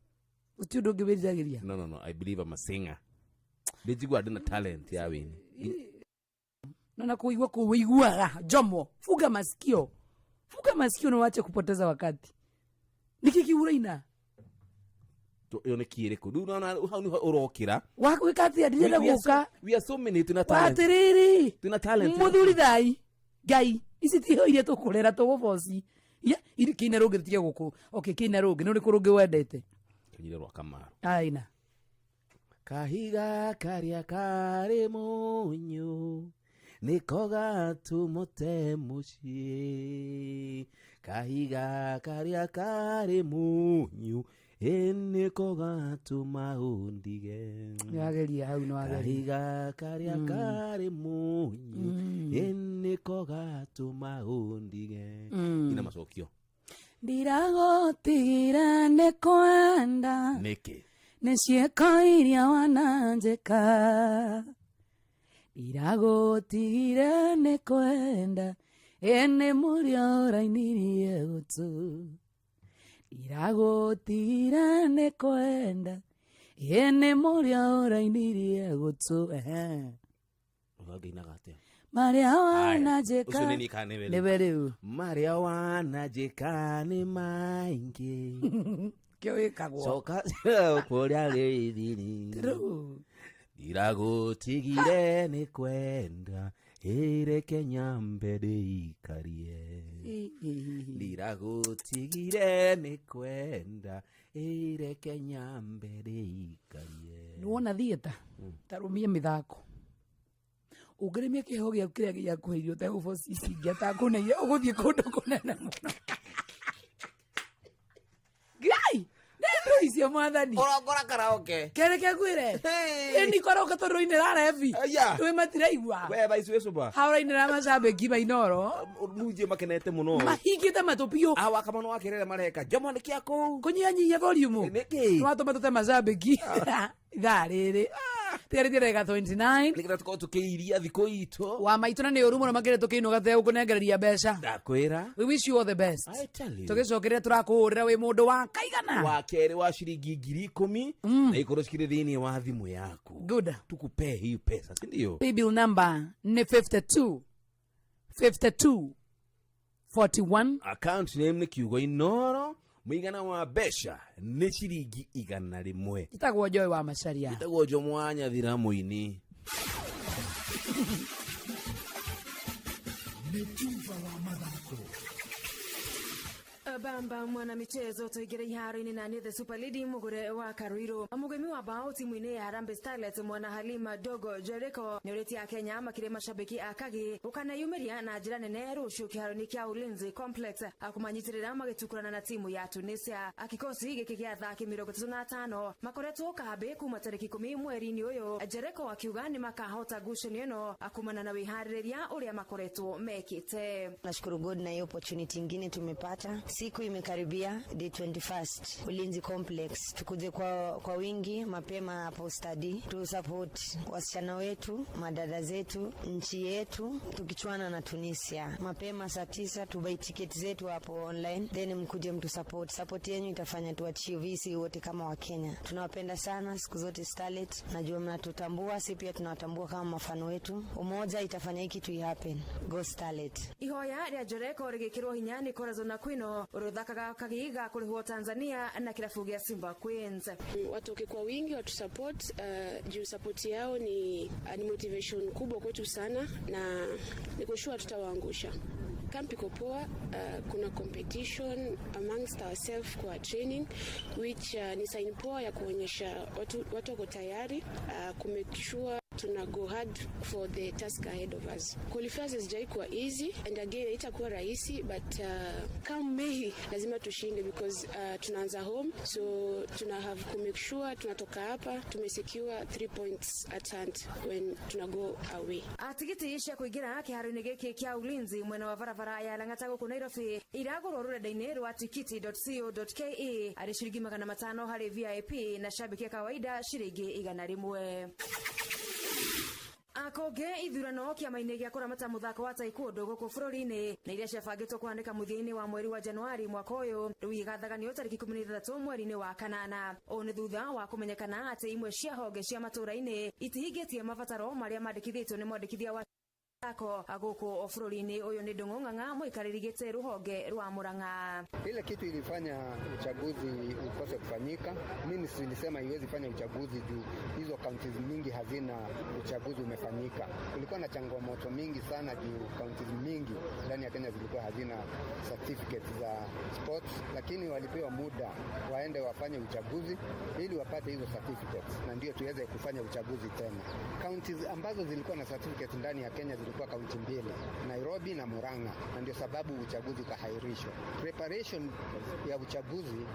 utiu ngibirizagiria no I believe I'm a singer ndijigwa ndina talent ya wini na kuiguaga jomo fuga masikio na waache kupoteza wakati nikikiura ina yo ne kire ku unaona hau urokira wakati adijela guka we are so many tuna talent watiriri tuna talent muthuri thai gai isi tiho ile tukurera tuguboci ya iri kina roge tiya guku okay kina roge no rikurungi wendete kanyire rwa kamaro aina kahiga karia kari munyu nikoga tumote muci kahiga karia kari munyu nikoga tumaundige yageria hau no kahiga karia kari munyu nikoga tumaundige ina macokio ndiragotigira nekwenda niki necieko iria wananjeka iragotigire nĩ kwenda ene mũrĩa ũrainirie gũtũ iragotigire nĩ kwenda ene mũrĩa ũrainirie gũtũ marĩa wananjĩka nĩwe rĩu marĩa wananjĩka nĩ maingĩ kĩo wĩkagwo coka kũrĩa gĩthiri iragotigire nĩ kwenda ireke nyambe ndĩikarie iragotigire nĩ kwenda ireke nyambe ndĩikarie nĩwona thieta tarumie mĩthako ũngĩrĩmia kĩheo gĩaku kĩrĩa gĩakũheirio ũtegũbocicingia atakũneire ũgũthiĩ kũndũ kũnene mũno ngai nendo icio mwathani ũrongora karaoke kereke kwire ni koroka to roine ra revi twe matiraigua we ba isu esuba hauraine ra macambeki mainoro muje makenete muno mahingite matupio awa kama no akerere mareka jomo ni kiako kunyanyia volume niki twatoma tute macambeki thariri tigarithire ga 29 nikira tuko tukiiria thiko ito wa maituna ni urumo na makire tukino gathe ukunengereria besha ndakwira we wish you all the best I tell you tugicokerera turakuhurira wi mundu wa kaigana wa kere wa shilingi 10,000 na ikoro shikire thini wa thimu yaku good tukupe hii pesa si ndio bill number ni 52 41 account name ni kiugo inoro muigana wa besha ni shilingi 100 itagwo joy wa macharia itagwo jo mwanya thiramu-ini Netuva wa mathako bamba mwana michezo toigere iharo-ini na the Super League mugure wa Karuiro mugemi wa bao timu-ini ya Harambee Starlets mwana Halima Dogo Jericho nyoreti ya Kenya makire mashabiki akagi ukanayumiria na njira nene rucio kiharo-ini kia Ulinzi Complex akumanyitirira magitukurana na timu ya Tunisia akikosi giki gia athaki 35 makoretwo kabe kuma tariki 10 mweri-ini uyu Jericho akiuga ni makahota ngucanio ino akumana na wihariria uria makoretwo mekite. Nashukuru God na hiyo opportunity nyingine tumepata. Si Siku imekaribia, day 21st, Ulinzi Complex. Tukuje kwa wingi mapema hapo study, tu support wasichana wetu, madada zetu, nchi yetu, tukichuana na Tunisia. Mapema saa 9 tubai tiketi zetu hapo online, then mkuje mtu support. Support yenu itafanya tu achieve visi wote kama wa Kenya. Tunawapenda sana siku zote Starlet. Najua mnatutambua, si pia tunawatambua kama mafano wetu. Umoja itafanya hiki tu happen. Go Starlet. Ihoya ria Joreko rigikirwo hinyani Corazon Aquino uruthakaga kagiga kurihwo Tanzania na kirabu gia Simba Queens. Watoke kwa wingi watu support, juu support yao ni motivation kubwa kwetu sana, na niko sure tutawaangusha. Camp iko poa, kuna competition amongst ourselves kwa training, which ni sign poa ya kuonyesha watu wako tayari kumake sure tuna go hard for the task ahead of us. Qualifiers hazijaikuwa easy, and again itakuwa rahisi, but come May lazima tushinde because tunaanza home, so tuna have to make sure tunatoka hapa tumesecure 3 points at hand when tuna go away. Atigiti isha kuigira kiharo-ini giki kia Ulinzi mwena wa barabara ya Lang'ata guku Nairobi iragurwo rurenda-ini rwa tikiti.co.ke ari ciringi 500 hari VIP na shabiki kawaida ciringi 100. Akoge ithurano kiama-ini gia kuramata muthako wa taekwondo guku bururi-ini na iria ciabangitwo kuandika muthia-ini wa mweri wa Januari mwaka uyu riu igathaganio tariki 13 mweri-ini wa kanana. O ni thutha wa kumenyekana ati imwe cia honge cia matura-ini itihingitie mabataro maria mandikithitwo ni mwandikithia wa ako aguko bururi-ini uyu ni Ndung'u Ng'ang'a muikariri gite ruhonge rwa Murang'a. Ile kitu ilifanya uchaguzi ukose kufanyika, ministry ilisema iwezi fanya uchaguzi juu hizo counties mingi hazina uchaguzi umefanyika. Kulikuwa na changamoto mingi sana juu counties mingi ndani ya Kenya zilikuwa hazina certificate za sports, lakini walipewa muda waende wafanye uchaguzi ili wapate hizo certificates na ndio tuweze kufanya uchaguzi tena. Counties ambazo zilikuwa na certificate ndani ya Kenya kwa kaunti mbili, Nairobi na Murang'a, na ndio sababu uchaguzi ukahairishwa. Preparation ya uchaguzi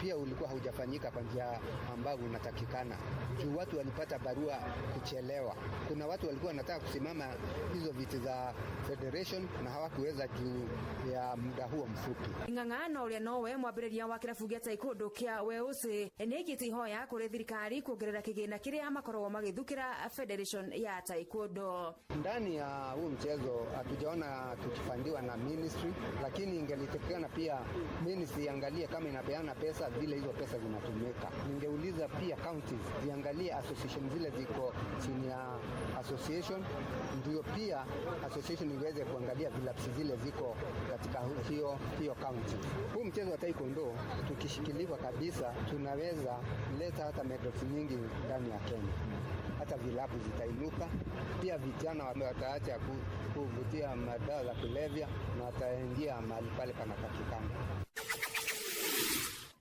pia ulikuwa haujafanyika kwa njia ambayo unatakikana. Juu watu walipata barua kuchelewa. Kuna watu walikuwa wanataka kusimama hizo viti za federation na hawakuweza juu ya muda huo mfupi. Ng'ang'ano uria nowe mwambiriria wa kirabu gia taekwondo kia Wales enegiti hoya kuri thirikari kuongerera kigina kiria makorwo magithukira federation ya taekwondo. Ndani ya huu mchezo hatujaona tukifandiwa na ministry, lakini ingelitekana pia ministry iangalie kama inapeana pesa vile hizo pesa zinatumika. Ningeuliza pia counties ziangalie association zile ziko chini ya association, ndio pia association iweze kuangalia vilaps zile ziko katika hiyo county. Huu mchezo wa taekwondo tukishikiliwa kabisa tunaweza leta hata medals nyingi ndani ya Kenya. Hata vilabu zitainuka, pia vijana wataacha kuvutia madawa za kulevya na wataingia mahali pale panapatikana.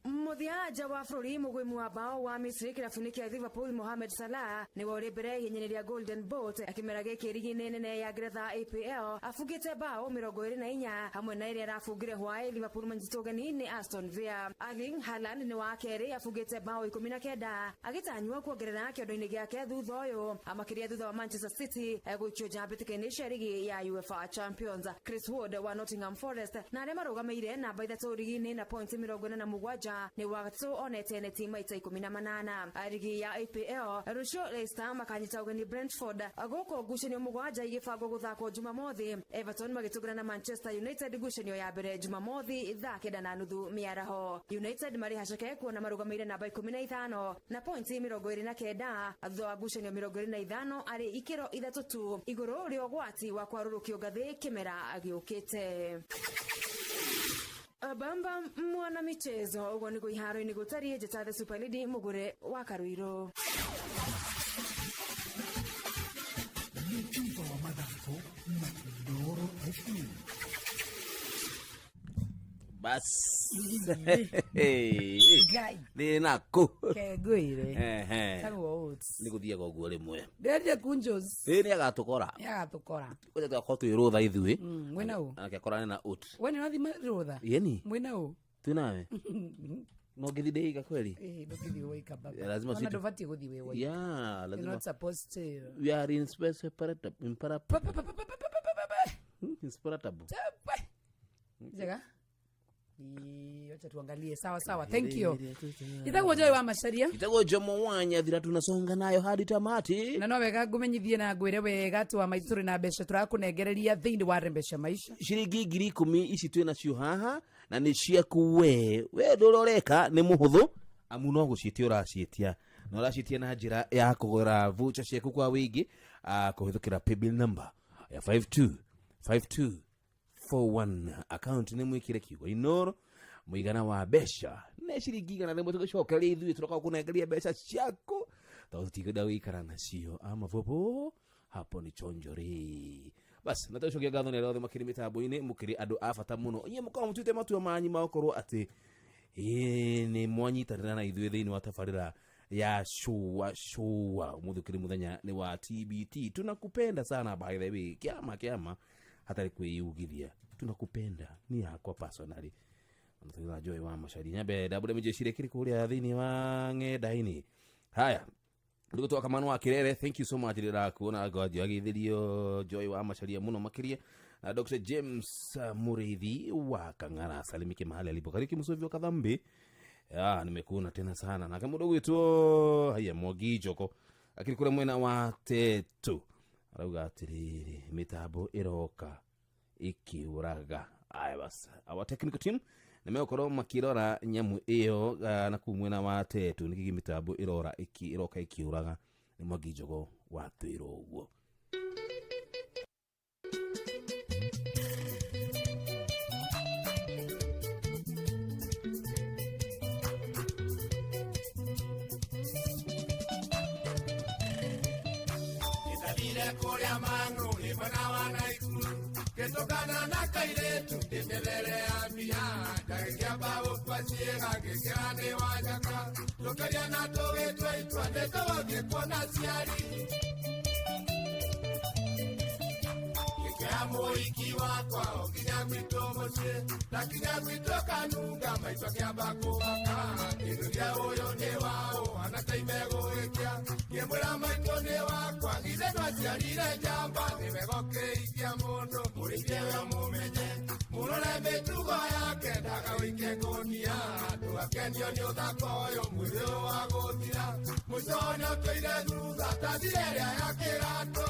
Muthiaja wa bururi mugwimu wa bao wa Misri kirabuni kia Liverpool Mohamed Salah ni wori mbere hinyenyeria Golden Boot akimera giki ligi-ini nene ya Ngeretha APL afugite bao 24 hamwe na iria arafungire hwai Liverpool manjito gani ni Aston Villa. Erling Haaland ni wa keri afugite bao 19 agitanywa kuongerera kiondo-ini giake thutha uyu amakiria thutha wa Manchester City guikio njambitike-ini cia ligi ya UEFA Champions. Chris Wood wa Nottingham Forest na aria marugameire namba 3 ligi-ini na points 47 ni wakati onete ne timu ita 18 ligi ya APL. Rusho Leicester makanyita ugeni Brentford agoko gucenio mugwanja igibango guthako Jumamothi. Everton magitugana na Manchester United gucenio ya mbere Jumamothi 9:30 miaraho. United mari haceke kuona marugameire namba 15 na points 29 thutha wa gucenio 25 ari ikiro ithatu tu iguru rio gwati wa kwarurukio ngathi kimera agiukite. Bamba mwana michezo ugo niko iharo-ini gutarie Njata the Super League mugure wa Karuiro. Mkiva wa mathako na Ndoro FM. Bas ni nako kegwire kagwo oats ni guthia goguo rimwe nderia kunjos ni agatukora uja twako twirutha ithui mwena u akakorana na oats wene nathima rutha yeni mwena u tunawe no githideiga kweli ndokithi waika baba lazima sisi ndovati guthi wewe lazima you're not supposed to we are in space separate inseparable jaga Acha tuangalie. Sawa. Thank you. Itago Joy wa Macharia. Itago Jomo Wanya thira tunasonga nayo hadi tamati. Na no wega ngumenyithie na ngwire wega tu wa maituri na besha turakunegereria thiini wa Rembesha Maisha. Shiringi 10,000 ici twina cio haha na ni ciaku we nduroreka ni muhuthu amu no gucitia uracitia no uracitia na njira ya kugura voucher ciaku kwa wingi kuhithukira paybill number ya 525241 account ni mwikire kiugo Inoro muigana wa besha ne shiringi igana rimwe tugicokeria ithuĩ turoka kunegeria besha ciaku tutigoda wikara nacio ama vovo hapo ni chonjori. Bas natoshokia gatho ne rothe makiri mitambo-ini mukiri andu afata muno inye mukao mutute matua manyi makorwo ati ni mwanyitanira na ithuĩ thiini wa tabarĩra ya shua muthukiri muthenya ni wa TBT. Tunakupenda sana by the way, kiama hatari kuiugithia, tunakupenda ni yakwa personally. Anataka Joy wa Macharia nyabe double mjeshire kiri kuria thiini wa ng'enda-ini. Haya ndugu toka Kamanu wa Kirere, thank you so much ndira kuona God yagithirio Joy wa Macharia muno makiria. Dr. James Murithi wa Kang'ara salimike mahali alipokariki Musovi wa Kadhambi. Nimekuona tena sana na kama mdogo wetu haya Mwogi Joko akili kule mwena wa Tetu arauga atiriri mitabo iroka ikiuraga. Aya basi our technical team nimeokoro makirora nyamu iyo na kumwena wa Tetu nikigi mitabo iroka ikiuraga ni Mwogi Joko wa twiro uguo. Kuria mang'u imana wana ikulu ketokana na kairetu ndemelele ambia dagia bawo kwasiega gekane wajaka tokaria na towe twaitwa ndeto gekona siari Kiamo ikiwa kwa okinyagwito mose lakinyagwito kanunga maitwa kiambako waka inuria oyo ne wao anataimego ekia kiemura maitwa ne wakwa githe twaciarire jamba nimegoke ikia mundu murithiewe mumenye murore mitugo yake ndagawike ngonia tugakenio ni uthako uyu mwiri wa guthira muconyo tũire thutha tathire ĩrĩa ya kĩratũ.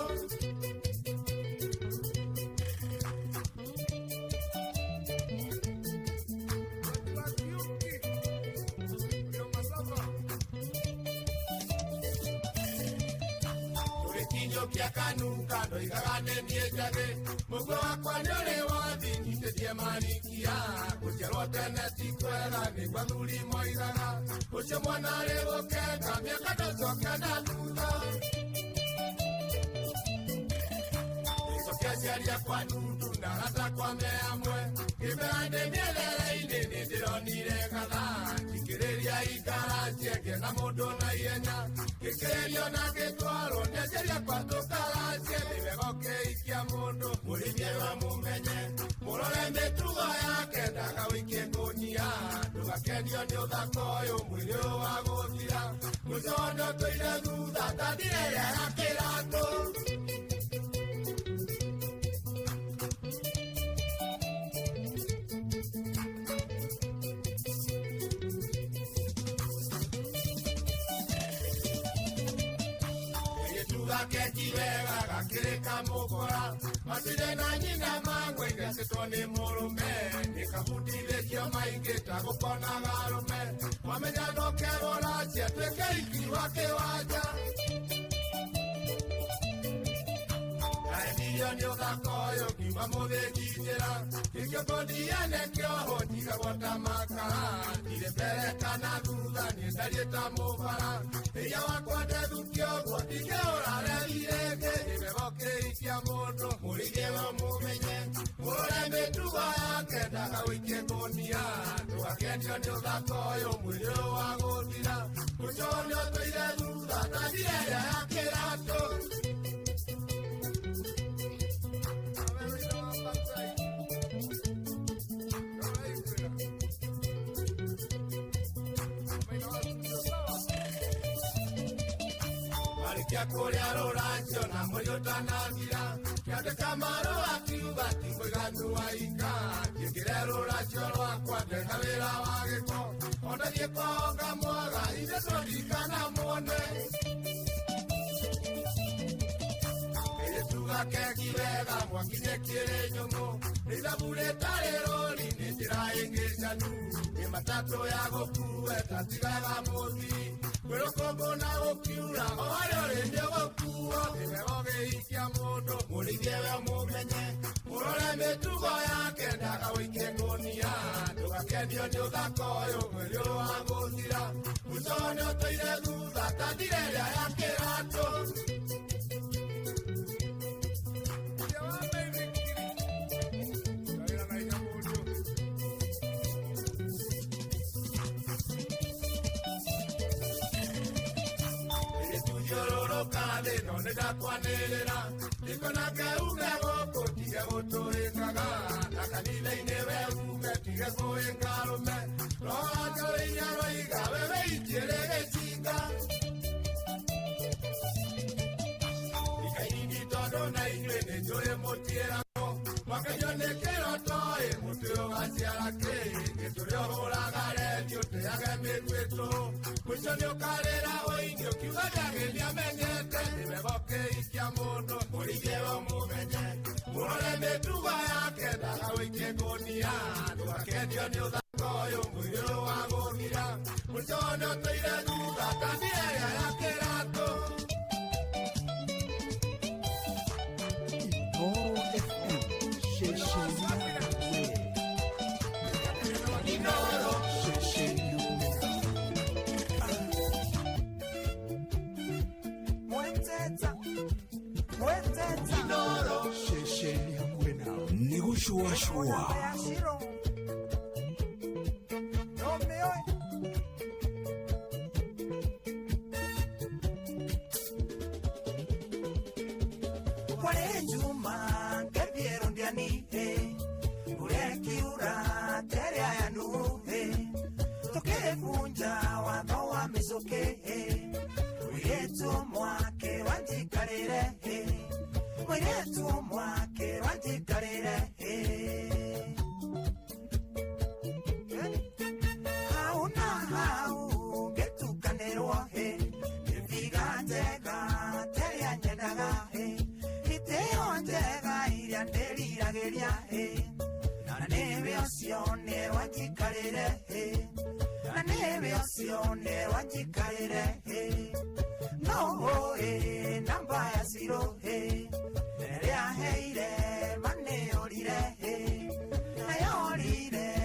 Kia kanuka ndo igagane niejage mugo wakwa nyore wathi nitetie manikia kucherwo tene tikwega nigwa thuri moigaga ucio mwana arĩ gũkenga mĩaka ndũcoke na thutha icokia ciaria kwa nundu na gata kwa meamwe gĩbeande mĩelere-inĩ nĩndĩronire gatha ngĩkĩrĩria ikaracie ngĩenda mũndũ na ihenya gĩkĩrĩrio na gĩtwarwo nĩenjeria kwa tũkaracie nĩmegoke ikia mũndũ mũrithie wa mũmenye mũrore mĩtugo yake ndagawĩikie ngũnia ndũgakenio nĩ ũthaka ũyũ mwĩrĩ wa gũthira mũcono tũire thutha tathire ĩrĩa ya kĩratũ. Ketiwega gakirika mukora matire na nyina mangwe ngesitwo ni murume nikabudithĩtio maingĩ ta gũkona garume wamenya ndokerora cia twĩke iki wa kĩwanja aendirio nĩ ũthaka ũyũ kiuma mũthĩnjithĩra gĩkĩmbũndiane kĩoho ndigagwo ta makara ndirĩ mbere kana thutha nĩ ndariĩ ta mũbara ĩya wakwa ndethukio ũguo ndingĩũrarerire ngĩ nĩmegokĩikia mũndũ mũrithie wa mũmenye mũrore mĩtugo yake ndagawĩikie ngũnia ndũgakenio nĩ ũthaka ũyũ mwĩrĩ wa gũthira mũconio tũire thutha tathire ĩrĩa ya kĩratũ. Kuria rũranjio na mũriũ ũtanathira Kiande kamaro akiuga timwiganu waika Kingirero racio rwakwa ndeka wira wa giko Ona thie konga mwaga ine tondikana mwone Tuga keki wega mwakinye kire nyongo Nithabure tarero ni njira ingicanu Ni matatu ya gukue tatigaga muthi Kwirokombo na gukiura Oare ori ndio gukuo Nimego giikia mundu Murithie we mumenye Murore mitugo yake ndaga wike ngunia Ndugakendio ni uthako uyu mweri wa guthira Mucone utoire thutha tathire ria ya kirato No nega kwanelera nikona gauga goko tige guturikaga nakanile inewe uge tige kuengarume rojo inyaro iga wewe itirege chinga ikaini todo na inywe nejore motiera makanyone kero toe mutio gasiara ke turi horagare diote aga merweto muchonyo karera oinyo kiwaga gelia menyete nimeboke ikia mundo murigewa mumenye murore metuga yake daga wike gonia ndugakendio ni uthakoyo mwiro wa guthira muchonyo toire thutha kandiria yake rato Shua shua. Kwale juma kepiero ndiani ureki ura tere ya nuhe toke kunja wano wa mizoke uyetu mwake wanjikarire uyetu mwake wanjikarire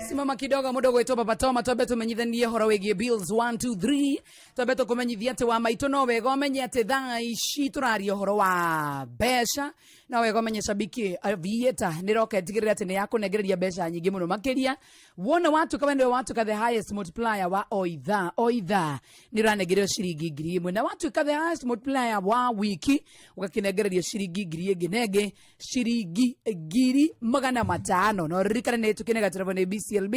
Simama kidogo mudogo itopa patoma tobe tumenyithanie horo wegie bills 1 2 3 tobe tukumenyithia ati wa maito no wega umenye ati thaa ici turaria horo wa besha na wega umenye shabiki vieta niroke tigirira ati ni yakunegereria besha nyingi muno makiria wona watu kama ndio watu ka the highest multiplier wa oitha niranegererio ciringi ngiri imwe na watu ka the highest multiplier wa wiki ugakinegereria ciringi ngiri nginege ciringi ngiri 500 no ririkana ne tukinega telefone BCLB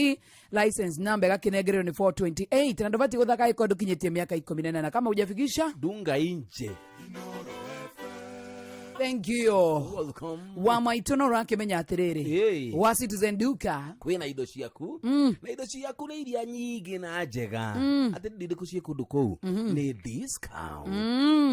license number gakinegererio ni 428 na ndovati guthaka ikondo kinyetie miaka 18 kama hujafikisha dunga inje. Thank you. Welcome. Wa maitono rake menya atiriri. Hey. Wa Citizen Duka. Kwina indo ciaku. Na indo ciaku ni iria nyingi na njega. Ati ndinde kucie kundu kou. Ni discount.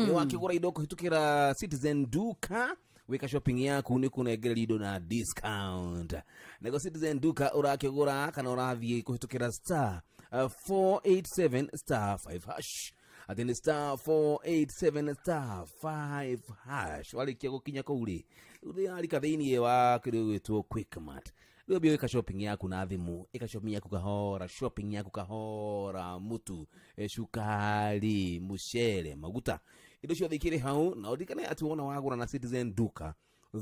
Ni wakigura indo kuhitukira Citizen Duka. Weka shopping yaku ni kunegereria indo na discount. Nego Citizen Duka urakigura kana urathie kuhitukira star 487 star 5 hash. Atene star 487 star 5 hash. Walikia gukinya kouri. Uri alika thiini wa kiri wetwo Quickmart. Rĩu bio eka shopping yaku na thimu, eka shopping yaku kahora, shopping yaku kahora, mutu, shukari, mucere, maguta. Indo ciothe ikiri hau na urikane ati wona wagura na Citizen Duka,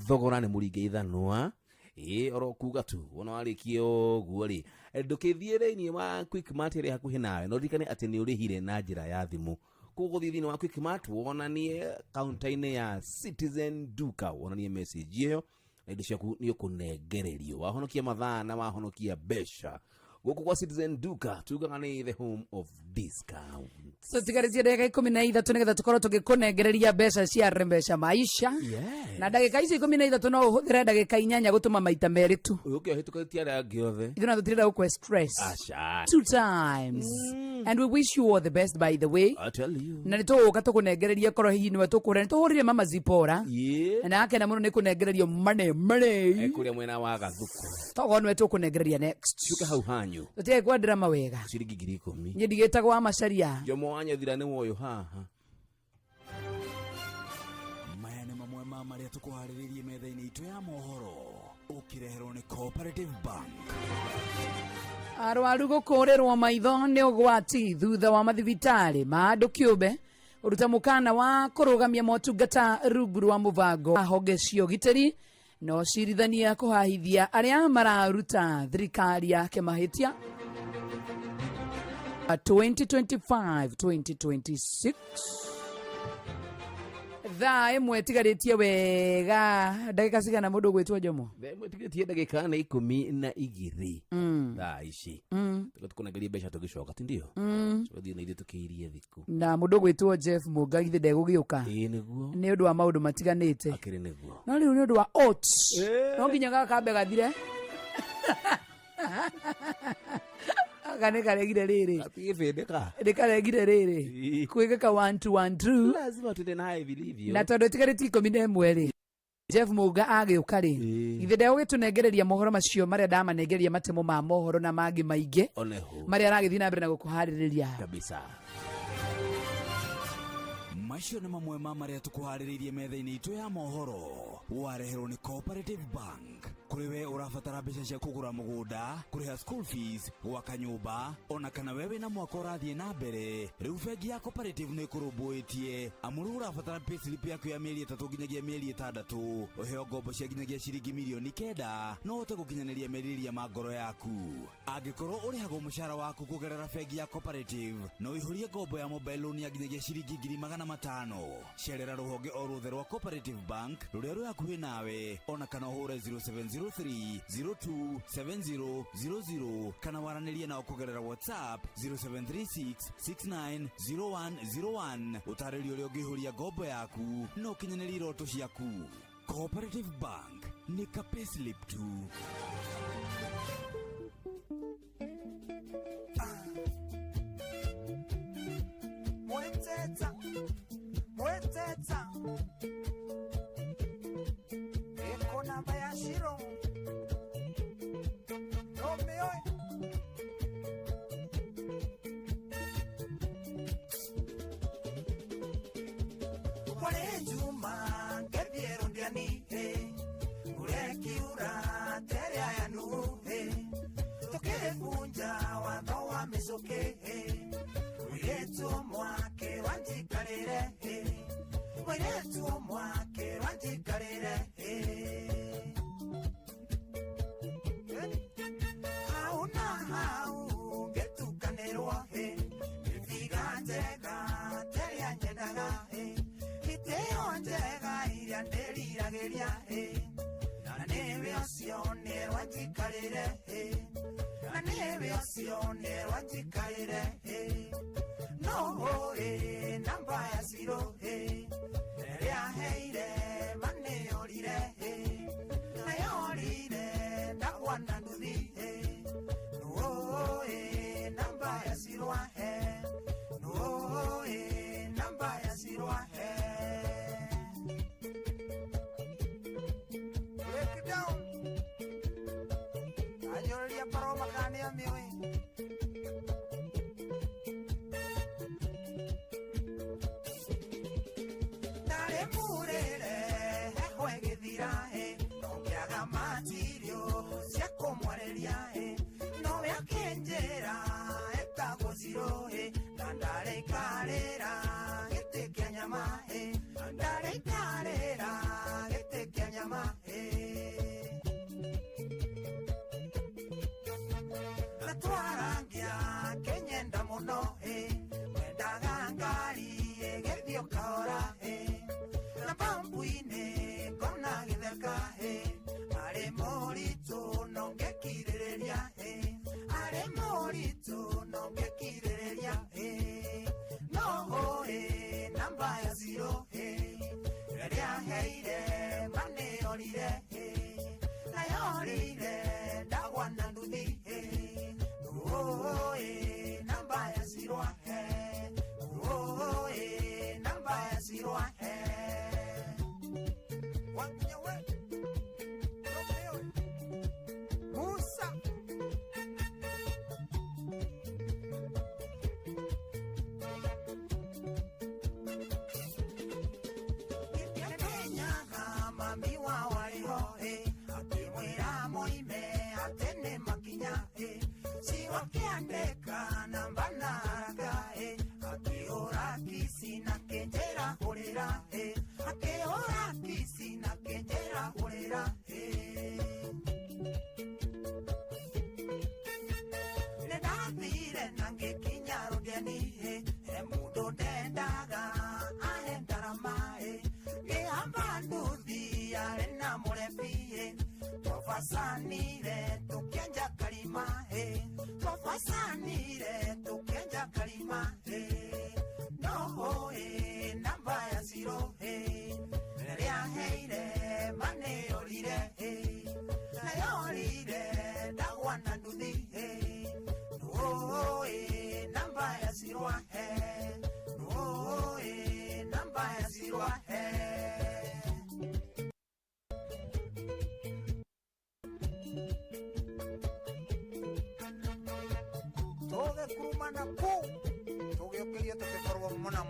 thogora ni muringe ithanwa. Oro kuga tu wona warikio guori. Ndukithie thĩinĩ wa Quickmart ĩrĩa hakuhĩ nawe, no urikane ati ni urihire na njĩra ya thimu. Kuguthi thĩinĩ wa Quickmart wonanie counter-inĩ ya Citizen Duka, wonanie message iyo. Indo ciaku ni ukunegererio, wahonokia mathaa na wahonokia besha. guku kwa Citizen Duka tugaga ni the home of discount. So tigarizie ndagika 13 nigetha tukorwo tugikunengereria mbeca cia rembesha maisha. Na ndagika ici 13 no uhuthire ndagika 8 gutuma maita meri tu. Uke hitukatia rangi othe. Ithuna tutirira ukwe stress. Asha. 2 times. And we wish you all the best, by the way. I tell you. Na nituka tukunengereria koro hihi niwe tukure nituhurire mama Zipora. Na akena muno nikunengererio mane. Ekuria mwena wa gathuku. Togo niwe tukunengereria next. Chuka hau hanyu. Tutige kwa drama wega. Ciringi 10,000. Nye ndigitagwo Amacaria. Jomo wanya thira ni woyo haha. Maya nĩ mamwe ma marĩa tũkũharĩrĩirie metha-inĩ itũ ya mohoro ũkĩreherwo nĩ Cooperative Bank. Arwaru gũkũrĩrwo maitho nĩ ũgwati thutha wa mathibitarĩ ma andũ kĩũmbe ũruta mũkana wa kũrũgamia motungata rungu rwa mũbango wa honge cia ũgitĩri na ũcirithania kũhahithia arĩa mararuta thirikari yake mahĩtia 2025-2026. Thaa ĩmwe tigarĩtie wega ndagĩka cigana mũndũ gwĩtwo Jomo? Thaa ĩmwe tigarĩtie ndagĩka 12 thaa ici. Tukunengeria mbeca tũgĩcoka ti ndio? Tũthiĩ na ithuĩ tũkĩirie thikũ. Na mũndũ gwĩtwo Jeff Mũnga githĩ ndegũgĩũka? Nĩguo. Nĩ ũndũ wa maũndũ matiganĩte. Akĩrĩ nĩguo. No rĩu nĩ ũndũ wa oats. No nginya gakambe gathire. Gane karegire rĩrĩ. Atigĩbĩndĩka. Ndĩkaregire rĩrĩ. Kwĩgĩka 1-2-1-2. Lazima twende naye vilivyo. Na tondũ tigarĩtie 11 rĩ. Jeff Mũnga agĩũka rĩ. Githĩ ndegũgĩtũnengereria mohoro macio marĩa ndamanengeria matemo ma mohoro na mangĩ maingĩ. Marĩa aragĩthiĩ na mbere na gũkũharĩrĩria. Kabisa. Macio nĩ mamwe ma marĩa tũkũharĩrĩirie metha-inĩ itũ ya mohoro wareherwo nĩ Cooperative Bank. Kuri we urabatara mbeca cia kugura mugunda, kuriha school fees, gwaka nyumba, ona kana wewe na mwaka ũrathiĩ na mbere. Rĩu bengi ya Cooperative nĩ kũrũmbũĩtie amuru urabatara payslip yaku ya mĩeri 3 nginyagia mĩeri 6, ũheo ngombo cia nginyagia ciringi milioni 9 no ũhote gũkinyanĩria merirĩria ma ngoro yaku. Angĩkorwo ũrĩhagwo mũcara waku kũgerera bengi ya Cooperative no ihũrie ngombo ya mobile loan ya nginyagia ciringi 500,000. Cerera rũhonge o rũthe rwa Cooperative Bank rũrĩa rwĩ hakuhĩ nawe, ona kana ũhũre 0703027000 kana waranĩrie nao kũgerera WhatsApp 0736690101 ũtarĩrio ũrĩa ũngĩihũria ngombo yaku no ũkinyanĩrie iroto ciaku. Cooperative Bank nĩ ka payslip tu. Mweteta eko namba ya shiro Romeo Wale juma ngebiero ndiani ureki ura tere ayanu tokere funja wando wa mesoke Mweretu mwake wanjikarire Mweretu mwake wanjikarire Hauna hau getukanirwa Viga njega teria nyendaga Iteo njega iria nderirageria Na nebe osione wanjikarire Na nebe osione wanjikarire No, namba ya zero, Nerea heire, mane orire, Nayorire, Nawana nudi, No, namba ya zero, No, namba ya zero, Break it down. Ayoria paroma kane amiwe. morito no ngekireria no namba ya zero reria heire mane orire na yorire dagwa na nduthi namba ya zero namba ya zero wanyewe Musa wakiandeka namba naraga akiora kisi na kenjera urira akiora kisi na kenjera urira nedathire nange kinya rugeni mundu ndendaga ahendarama ngihamba nduthi arena murebi twafasanire tukienja kalima twafasanire tukienja kalima no namba ya zero neria heire mane orire na yorire dagwa na nduthi no namba ya zero no namba ya zero Toge kurumana ku toge okeria toke korwa mona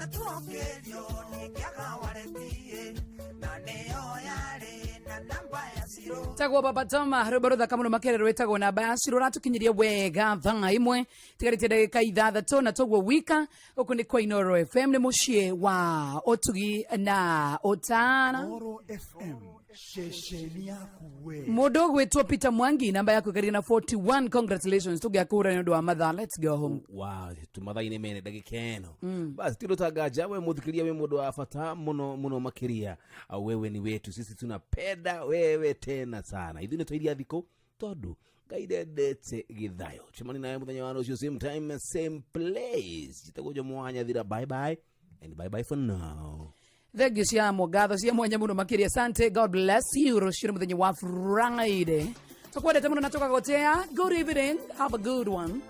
atuokerio ni kiaga waretie na neo yare na namba ya zero tagwo baba toma rubarutha kamuno makerero etagwo namba ya zero ratukinyirie wega thaa imwe tigarite ndagika ithathatu na togwo wika uku ni kwa Inoro FM ni mucie wa otugi na otana Inoro FM shesheni yaku we mundu gwitwo Peter Mwangi namba yaku ikaria na 41 congratulations tugiakura ni undu wa mathaa let's go home wow tumathaine mene ndagika eno basi tirotangaja we muthikiria we mundu wa bata muno makiria wewe ni wetu sisi tunapenda wewe tena sana ithune twiria thiko tondu gaidedete githayo chimani naye muthenya wa rucio same time same place jitagoja mwanya thira bye bye and bye bye for now. Thank you cia mugatho cia mwanya muno makiria asante God bless you rucio muthenya wa Friday tukwendete muno na tukagotea good evening have a good one.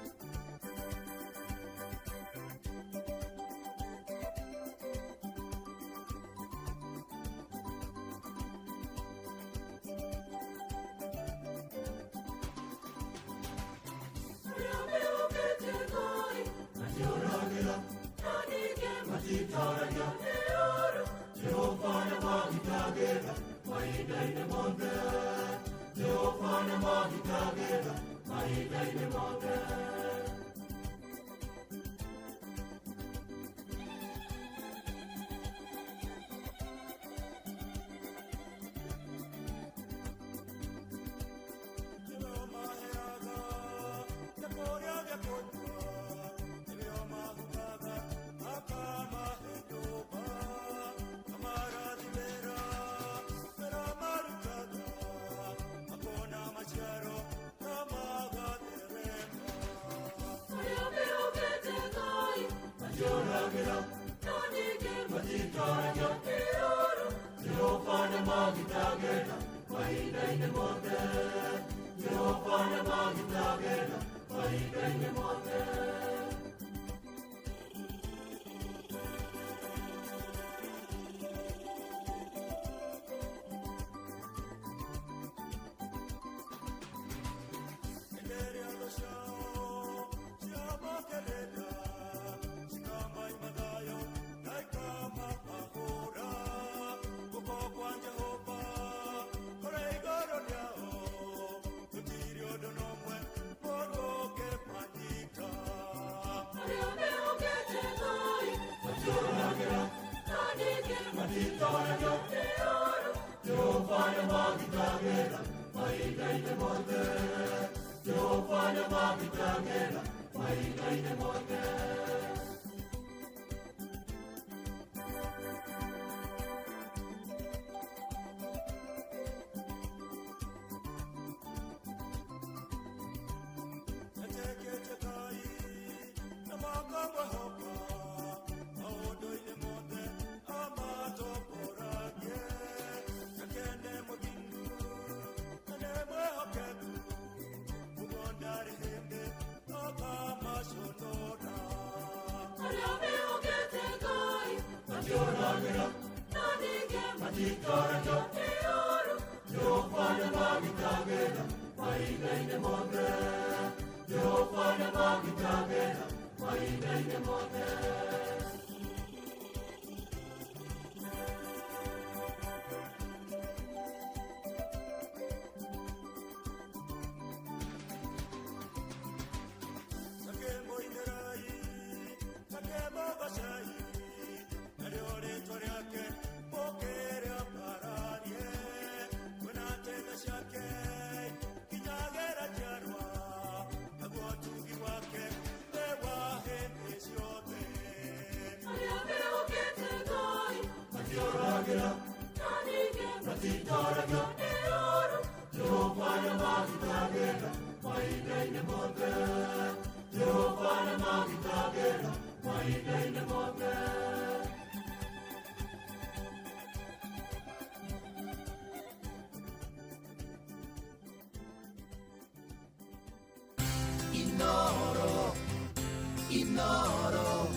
Inoro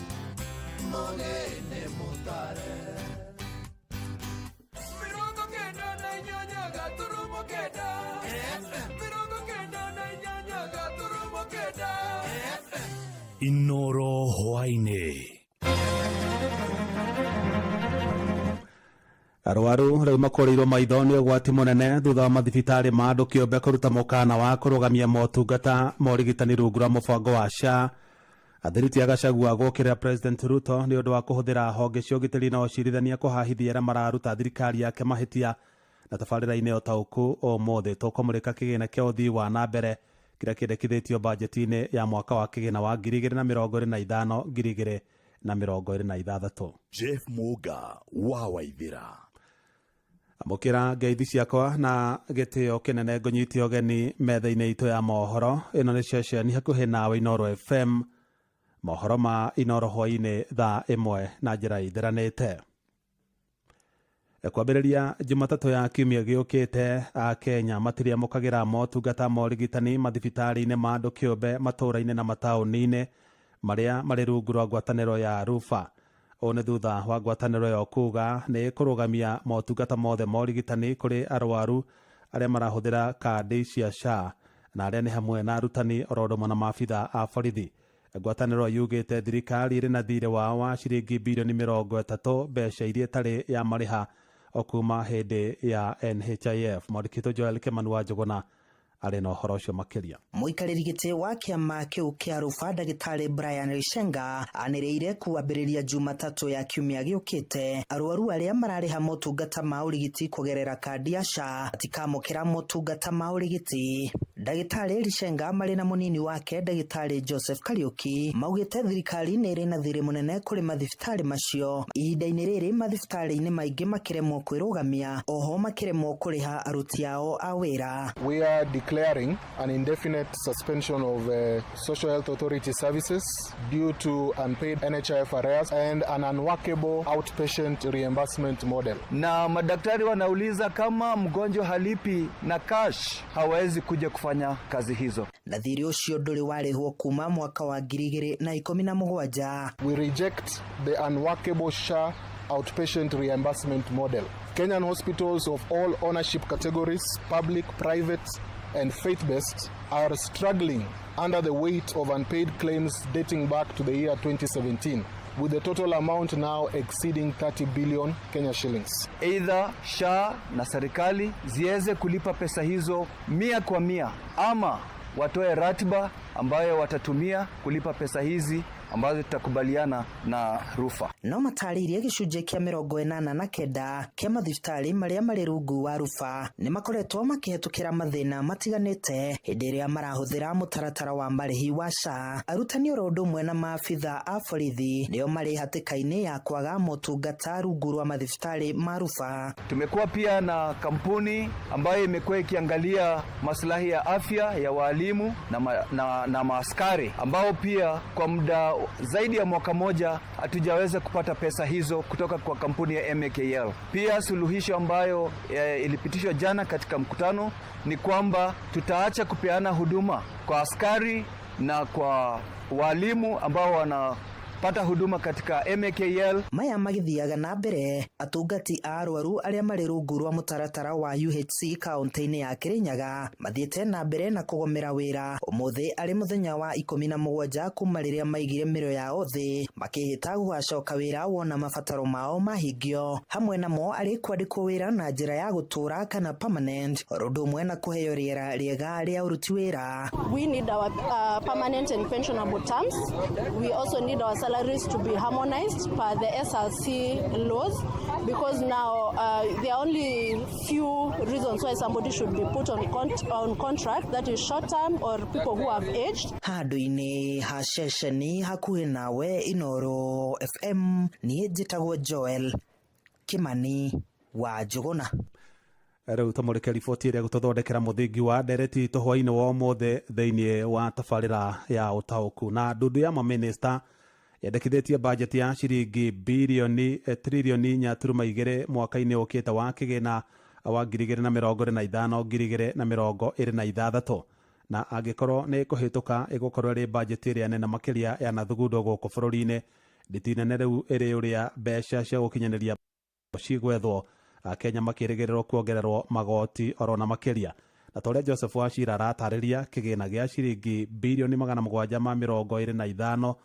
Mogene Mutare Mirongo kenda na nyanya gaturumo kenda Mirongo kenda na nyanya gaturumo kenda Inoro Hwaine arwaru riu makoreirwo maitho ni ugwati munene thutha wa mathibitari ma andu kiumbe kuruta mukana wa kurugamia motungata ma urigitani rungu rwa mubango wa SHA. Athiriti a Gachagua gukirira President Ruto ni undu wa kuhuthira honge cia ugitiri na ucirithania kuhahithia aria mararuta thirikari yake mahitia na tabarira-ini otauku umuthi tukumurika kigina kia uthii wa na mbere kiria kiendekithitio bajeti-ini ya mwaka wa kigina wa 2025-2026. Jeff Muga wa Waithira amukira ngeithi ciakwa na gitio kinene ngonyitio geni metha-ini itu ya mohoro. Ino ni ceceni hakuhi nawe Inoro FM, mohoro ma Inoro hwaini thaa imwe na njira ithiranite. Kwambĩrĩria Jumatatu ya kiumia gĩũkĩte a Kenya matiria mukagira motungata ma ũrigitani mathibitari-inĩ ma andũ kĩũmbe matũũra-inĩ na mataũni-inĩ marĩa marĩ rungu rwa ngwatanĩro ya RUFA. Ũũ nĩ thutha wa ngwatanĩro ĩyo kuuga nĩ kũrũgamia motungata mothe ma ũrigitani kũrĩ arwaru arĩa marahũthĩra kandi cia SHA na arĩa nĩ hamwe na arutani oro ũndũ ũmwe na maabitha a borithi. Ngwatanĩro yugĩte thirikari ĩrĩ na thirĩ wa ciringi bilioni 30 mbeca iria itarĩ ya marĩha o kuma hĩndĩ ya NHIF. Mwandĩkĩtwo Joel Kimani wa Njuguna arĩ na ũhoro ũcio makĩria. Mũikarĩri gĩtĩ wa kĩama kĩu kĩa RUFA ndagĩtarĩ Brian Richenga anĩrĩire kwambĩrĩria Jumatatu ya kiumia gĩũkĩte arwaru arĩa mararĩha motungata ma ũrigiti kũgerera kandi ya SHA matikamũkĩra motungata ma ũrigiti. Ndagĩtarĩ Richenga marĩ na mũnini wake ndagĩtarĩ Joseph Kariuki maugĩte thirikari nĩ ĩrĩ na thirĩ mũnene kũrĩ mathibitarĩ macio. Ihinda-inĩ rĩrĩ mathibitarĩ-inĩ maingĩ makĩremwo kwĩrũgamia, oho makĩremwo kũrĩha aruti ao a wĩra. We are declaring an indefinite suspension of Social Health Authority services due to unpaid NHIF arrears and an unworkable outpatient reimbursement model. Na madaktari wanauliza kama mgonjwa halipi na cash hawezi kuja kufanya kazi hizo. Na thirĩ ũcio ndũrĩ warĩhwo kuma mwaka wa 2017. We reject the unworkable SHA outpatient reimbursement model. Kenyan hospitals of all ownership categories, public, private, and faith-based, are struggling under the weight of unpaid claims dating back to the year 2017, with the total amount now exceeding 30 billion Kenya shillings. Either SHA na serikali ziweze kulipa pesa hizo 100% ama watoe ratiba ambayo watatumia kulipa pesa hizi ambazo tutakubaliana na RUFA. No matarĩirie gĩcunjĩ kĩa 89 kĩa mathibitarĩ marĩa marĩ rungu wa RUFA nĩ makoretwo makĩhetũkĩra mathĩna matiganĩte hĩndĩ ĩrĩa marahũthĩra mũtaratara wa marĩhi wa SHA. Arutani oro ũndũ ũmwe na maabitha a borithi nĩo marĩ hatĩka-inĩ ya kwaga motungata rungu rwa mathibitarĩ ma RUFA. Tumekuwa pia na kampuni ambayo imekuwa ikiangalia maslahi ya afya ya walimu na maaskari ambao pia kwa muda zaidi ya mwaka moja hatujaweza kupata pesa hizo kutoka kwa kampuni ya MKL. Pia suluhisho ambayo ilipitishwa jana katika mkutano ni kwamba tutaacha kupeana huduma kwa askari na kwa walimu ambao pata huduma katika MAKL. Maya magithiaga na mbere atungati a arwaru aria mari rungu rwa mutaratara wa UHC kaunti-ini ya Kirinyaga mathiete na mbere na kugomera wira umuthi ari muthenya wa 17 kuma riria maigire miro yao thi makihita gwacoka wira wona mabataro mao mahingio hamwe namo ari kwandikwo wira na njira ya gutura kana permanent rundu mwe na kuheyo riera riega ria uruti wira. We need our permanent and pensionable terms. We also need our salaries to be harmonized per the SRC laws, because now there are only few reasons why somebody should be put on contract, that is short term or people who have aged. Handu-ini ha ceceni hakuhi nawe Inooro FM ni njitagwo Joel Kimani wa Njuguna. Rĩu tũmũrĩke riboti ĩrĩa gũtũthondekera mũthingi wa ndereti tũhwainĩ wa ũmũthĩ thĩinĩ wa tabarĩra ya ũtaũku. Na ndundu ya mamĩnĩsta yendekithĩtie bajeti ya ciringi bilioni trilioni 4.2 mwaka-inĩ ũkĩte wa kĩgĩna wa 2025-2026, na angĩkorwo nĩ kũhĩtũka ĩgũkorwo ĩrĩ bajeti ĩrĩa nene makĩria ya nathugundwo gũkũ bũrũri-inĩ. Nditi nene rĩu ĩrĩ ũrĩa mbeca cia gũkinyanĩria cigwethwo, Kenya makĩrĩgĩrĩrwo kuongererwo magoti orona makĩria. Na tũrĩa Joseph Wachira aratarĩria kĩgĩna gĩa ciringi bilioni 725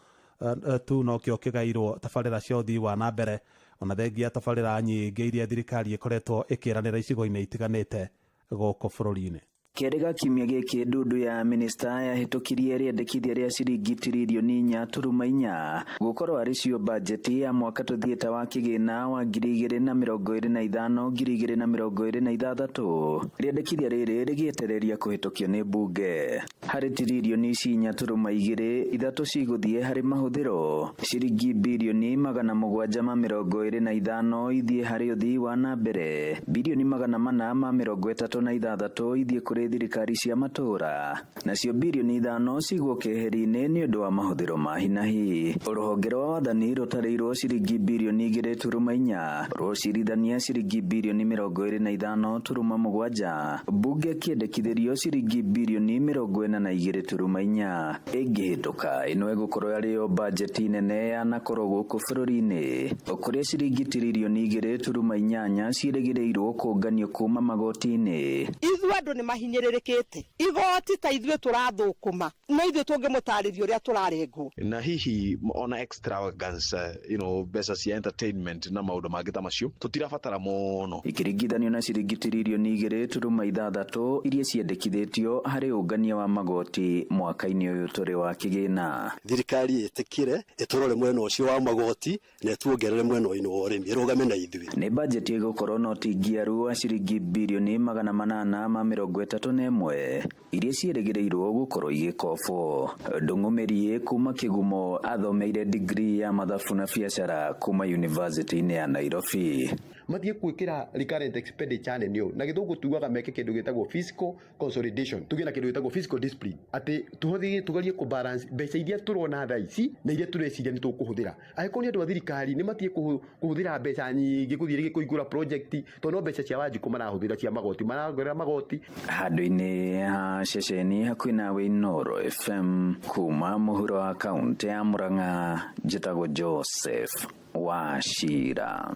tu no kĩo kĩgairwo tabarĩra cia ũthii wa na mbere, ona thengia tabarĩra nyingĩ iria thirikari ĩkoretwo ĩkĩranĩra icigo-inĩ itiganĩte gũkũ bũrũri-inĩ. Kĩrĩga kiumia gĩkĩ ndundu ya minista yahĩtũkirie rĩendekithia rĩa ciringi trilioni 4.4 gũkorwo arĩ cio bajeti ya mwaka tũthiĩte wa kĩgĩna wa 2025-2026. Rĩendekithia rĩrĩ rĩgĩetereria kũhĩtũkio nĩ mbunge. Harĩ trilioni 4.2 ithatũ cigũthiĩ harĩ mahũthĩro, ciringi bilioni 725 ithiĩ harĩ ũthii wa na mbere, bilioni 436 ithiĩ kũrĩ thirikari cia matũra, nacio bilioni 5 cigwo keheri-inĩ nĩ ũndũ wa mahũthĩro ma hinahi. Rũhonge rwa wathani rũtarĩirwo ciringi bilioni 2.4 rũcirithania ciringi bilioni 25.7, mbunge kĩendekithĩrio ciringi bilioni 42.4. Ĩngĩhĩtũka ĩno ĩgũkorwo arĩyo bajeti nene yanakorwo gũkũ bũrũri-inĩ, kũrĩa ciringi trilioni 2.8 ciĩrĩgĩrĩirwo kũnganio kuma magoti-inĩ. Ithuĩ andũ nĩ mahinyĩrĩrĩkĩte, igoti ta ithuĩ tũrathũkũma, no ithuĩ tũngĩmũtarĩria ũrĩa tũrarengwo. Na hihi ona extravagance, mbeca cia entertainment na maũndũ mangĩ ta macio tũtirabatara mũno. Ikĩringithanio na ciringi trilioni 2.6 iria ciendekithĩtio harĩ ũngania wa magoti mwaka-inĩ ũyũ tũrĩ wa kĩgĩna. Thirikari ĩtĩkire ĩtũrore mwena ũcio wa magoti na ĩtuongerere mwena ũyũ wa ũrĩmi, ĩrũgame na ithuĩ. Nĩ bajeti ĩgũkorwo no tingiaru wa ciringi bilioni 831 iria ciĩrĩgĩrĩirwo gũkorwo igĩkobwo. Ndũng'ũmĩri kuma Kĩgumo athomeire degree ya mathabu na biacara kuma University-inĩ ya Nairobi. Mathiĩ gwĩkĩra recurrent expenditure nene na gĩthũngũ tugaga meke kĩndũ gĩtagwo fiscal consolidation, tugĩe na kĩndũ gĩtagwo fiscal discipline, atĩ tugerie kũbalance mbeca iria tũrona thaa ici na iria tũreciria nĩ tũkũhũthĩra. Angĩkorwo nĩ andũ a thirikari nĩ mathiĩ kũhũthĩra mbeca nyingĩ gũthiĩ rĩngĩ kũhingũra project, tondũ no mbeca cia Wanjikũ marahũthĩra cia magoti, maraongerera magoti. Handũ-inĩ ha ceceni hakuhĩ nawe Inooro FM kuma mũhuro wa kaunti ya Murang'a, njĩtagwo Joseph Wachira.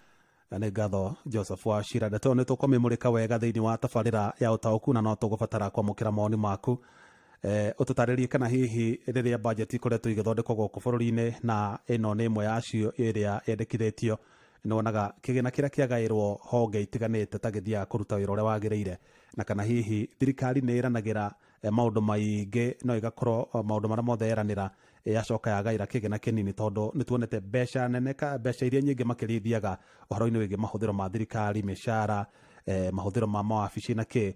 Na nĩ ngatho Joseph Wachira. Ndeto nĩ tũkũmĩmũrĩka wega thĩinĩ wa tabarĩra ya ũtaũku, na no tũgũbatara kwamũkĩra mawoni maku. Ũtũtarĩrie kana hihi rĩrĩa bajeti ĩkoretwo igĩthondekwo gũkũ bũrũri-inĩ na ĩno nĩ ĩmwe yacio ĩrĩa yendekithĩtio, nĩ wonaga kĩgĩna kĩrĩa kĩagaĩrwo honge itiganĩte ta gĩthiaga kũruta wĩra ũrĩa wagĩrĩire, na kana hihi thirikari nĩ ĩranagĩra maũndũ maingĩ no ĩgakorwo maũndũ marĩa mothe yeranĩra yacoka yagaĩra kĩgĩna kĩnini, tondũ nĩ tuonete mbeca nene, mbeca iria nyingĩ makĩria ithiaga ũhoro-inĩ wĩgiĩ mahũthĩro ma thirikari, mĩcara, mahũthĩro ma mawabici na kĩ,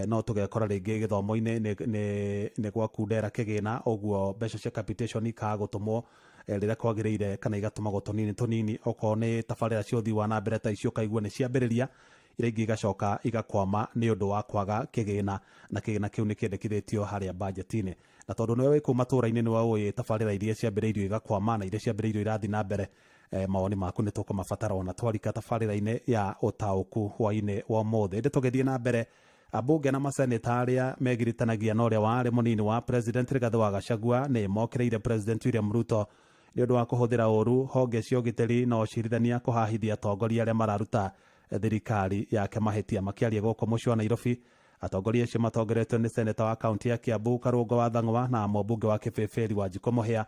no tũgekora rĩngĩ gĩthomo-inĩ nĩ gwakundera kĩgĩna, ũguo mbeca cia capitation ikaga gũtũmwo rĩrĩa kwagĩrĩire kana igatũmagwo tũnini. Okorwo nĩ tabarĩra cia ũthii wa na mbere ta icio kaigua nĩ ciambĩrĩria, iria ingĩ igacoka igakwama nĩ ũndũ wa kwaga kĩgĩna, na kĩgĩna kĩu nĩ kĩendekithĩtio harĩa bajeti-inĩ. Na tondũ nĩwe wĩ kũu matũũra-inĩ nĩ waũĩ tabarĩra iria ciambĩrĩirio igakwama na iria ciambĩrĩirio irathiĩ na mbere, mawoni maku nĩ tũkũmabatara ona twarika tabarĩra-inĩ ya ũtaũku hwainĩ wa ũmũthĩ. Ĩndĩ tũgĩthiĩ na mbere, ambunge na maseneta arĩa megiritanagia na ũrĩa warĩ mũnini wa president Rigathi wa Gachagua nĩ mokĩrĩire president William Ruto nĩ ũndũ wa kũhũthĩra ũru honge cia ũgitĩri na ũcirithania kũhahithia atongoria arĩa mararuta thirikari yake mahĩtia. Makĩaria gũkũ mũciĩ wa Nairobi, atongoria acio matongoretio nĩ seneta wa kaunti ya Kiambu Karũngo wa Thang'wa na mũmbunge wa Kĩbĩbĩri Wanjikũ Mũhĩa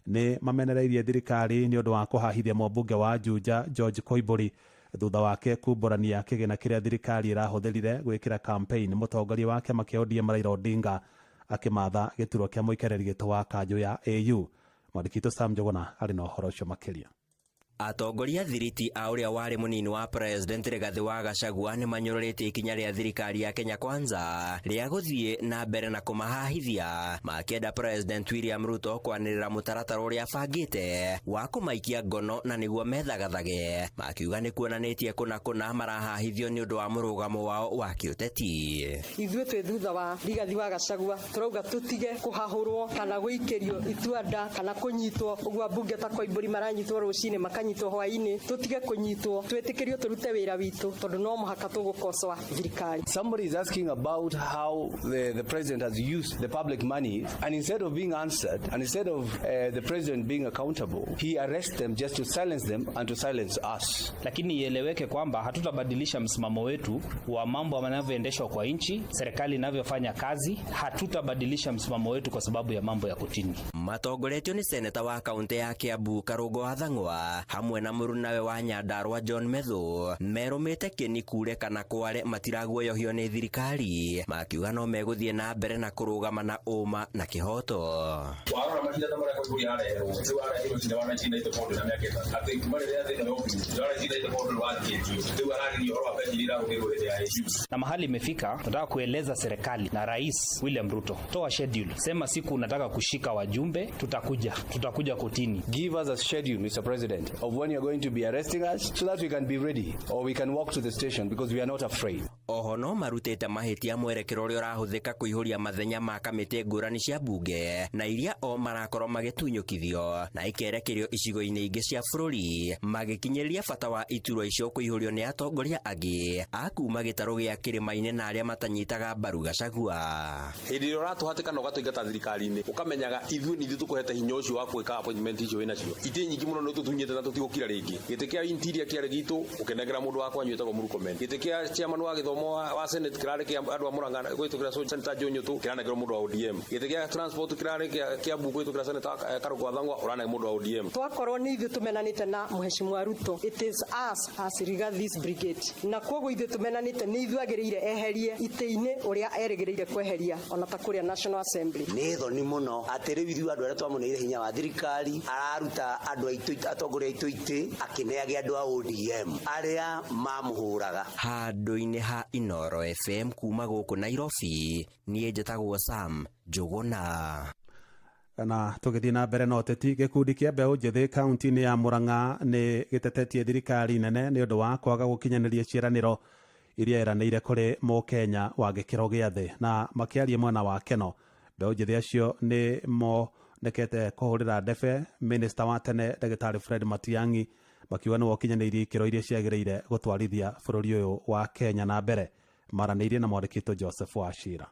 nĩ mamenereirie thirikari nĩ ũndũ wa kũhahithia mũmbunge wa Juja George Koimbũri thutha wake kumbũrania kĩgĩna kĩrĩa thirikari ĩrahũthĩrire gwĩkĩra campaign mũtongoria wake kĩa ODM Raila Odinga akĩmatha gĩturwa kĩa mũikarĩri gĩtĩ wa kanjũ ya AU. Mwandĩki witũ Sam Njuguna arĩ na ũhoro ũcio makĩria. Atongoria thiriti a ũrĩa warĩ mũnini wa President Rigathi wa Gachagua nĩ manyũrũrĩte ikinya rĩa thirikari ya Kenya Kwanza rĩa gũthiĩ na mbere na kũmahahithia makĩenda President William Ruto kwanĩrĩra mũtaratara ũrĩa abangĩte wa kũmaikia ngono na nĩguo methagathage, makiuga nĩ kuonanĩtie kũna marahahithio nĩ ũndũ wa mũrũgamo wao wa kĩũteti. Ithuĩ twĩ thutha wa Rigathi wa Gachagua turauga tutige kũhahũrwo kana gũikĩrio ituanda kana kũnyitwo ũguo mbunge ta Koimbũri maranyitwo rũcinĩ makanyitwo hwainĩ, tutige kũnyitwo twĩtĩkĩrio turute wĩra witũ tondũ no mũhaka tũgũkocoa thirikari. Somebody is asking about how the president has used the public money, and instead of being answered and instead of the president being accountable, he arrests them just to silence them and to silence us. Lakini ieleweke kwamba hatutabadilisha msimamo wetu wa mambo yanavyoendeshwa kwa nchi, serikali inavyofanya kazi. Hatutabadilisha msimamo wetu kwa sababu ya mambo ya kotini. Matongoretio ni seneta wa kaunti ya Kiambu Karũngo wa Thang'wa hamwe na mũrunawe wa Nyandarua John Methu merũmĩte kĩni kure kana kware matiraguoyohio nĩ thirikari, makiuga no megũthiĩ na mbere na kũrũgama na ũma na kĩhoto. Warora mahinda ta marĩa Koimbũri arehwo rĩu arehirwo cira wa 1994 na mĩaka ĩtatũ atĩ kuma rĩrĩa thĩinĩ wa ofisi wa 1994 wathikĩtio rĩu ararĩrio ũhoro wa benjiri irahũthĩrwo hĩndĩ ya AU. Na mahali imefika, tunataka kueleza serikali na Rais William Ruto, toa schedule, sema siku unataka kushika wajumbe, tutakuja kotini. Give us a schedule, Mr. President, of when you're going to be arresting us so that we can be ready or we can walk to the station because we are not afraid. Oho no marutĩte mahĩtia mwerekero ũrĩa ũrahũthĩka kũihũria mathenya ma kamĩtĩ ngũrani cia bunge na iria o marakorwo magĩtunyũkithio na ikerekerio icigo-inĩ ingĩ cia bũrũri, magĩkinyĩria bata wa iturwa icio kũihũrio nĩ atongoria angĩ a kuma gĩtarũ gĩa kĩrĩma-inĩ na arĩa matanyitaga mbaru Gachagua. Hĩndĩ ĩrĩa ũratũhatĩkana ũgatũingata thirikari-inĩ ũkamenyaga ithuĩ tũkũhete hinya ũcio wa gwĩka appointment icio wĩna cio. Itĩ nyingĩ mũno nĩ tũtunyĩte na tũtigũkira rĩngĩ. Gĩtĩ kĩa interior kĩarĩ gitũ ũkenegera mũndũ wakwa nyuĩtagwo Murkomen. Gĩtĩ kĩa chairman wa gĩthomo wa Senate kĩrarĩ kĩa andũ a Murang'a gwĩtũkĩra Senator John Nyũtũ kĩranegera mũndũ wa ODM. Gĩtĩ kĩa transport kĩrarĩ kĩa Mbungu gwĩtũkĩra Senator Karũngo wa Thang'wa ũranegera mũndũ wa ODM. Twakorwo nĩ ithuĩ tũmenanĩte na Mheshimiwa Ruto, it is us as Rigathi's brigade. Na koguo ithuĩ tũmenanĩte nĩ ithuĩ agĩrĩire eherie itĩ-inĩ ũrĩa erĩgĩrĩire kweheria ona ta kũrĩa National Assembly. Nĩ thoni mũno atĩ rĩu ithuĩ andũ arĩa twamũneire hinya wa thirikari araruta andũ aitũ atongoria aitũ itĩ akĩneagia andũ a ODM arĩa mamũhũraga. Handũ-inĩ ha Inoro FM kuma gũkũ Nairobi, niĩ njĩtagwo Sam Njuguna. Na tũgĩthiĩ na mbere na ũteti, gĩkundi kĩa mbeũ njĩthĩ kaunti-inĩ ya Murang'a nĩ gĩtetetie thirikari nene nĩ ũndũ wa kwaga gũkinyanĩria ciĩranĩro iria eranĩire kũrĩ mũkenya wa gĩkĩro gĩa thĩ. Na makĩaria mwena wa Keno, mbeũ njĩthĩ acio nĩ monekete kũhũrĩra ndebe minista wa tene Ndagĩtarĩ Fred Matiang'i, makiuga nĩ wokinyanĩirie ikĩro iria ciagĩrĩire gũtwarithia bũrũri ũyũ wa Kenya na mbere. Maranĩirie na mwandĩkĩtwo Joseph Wachira.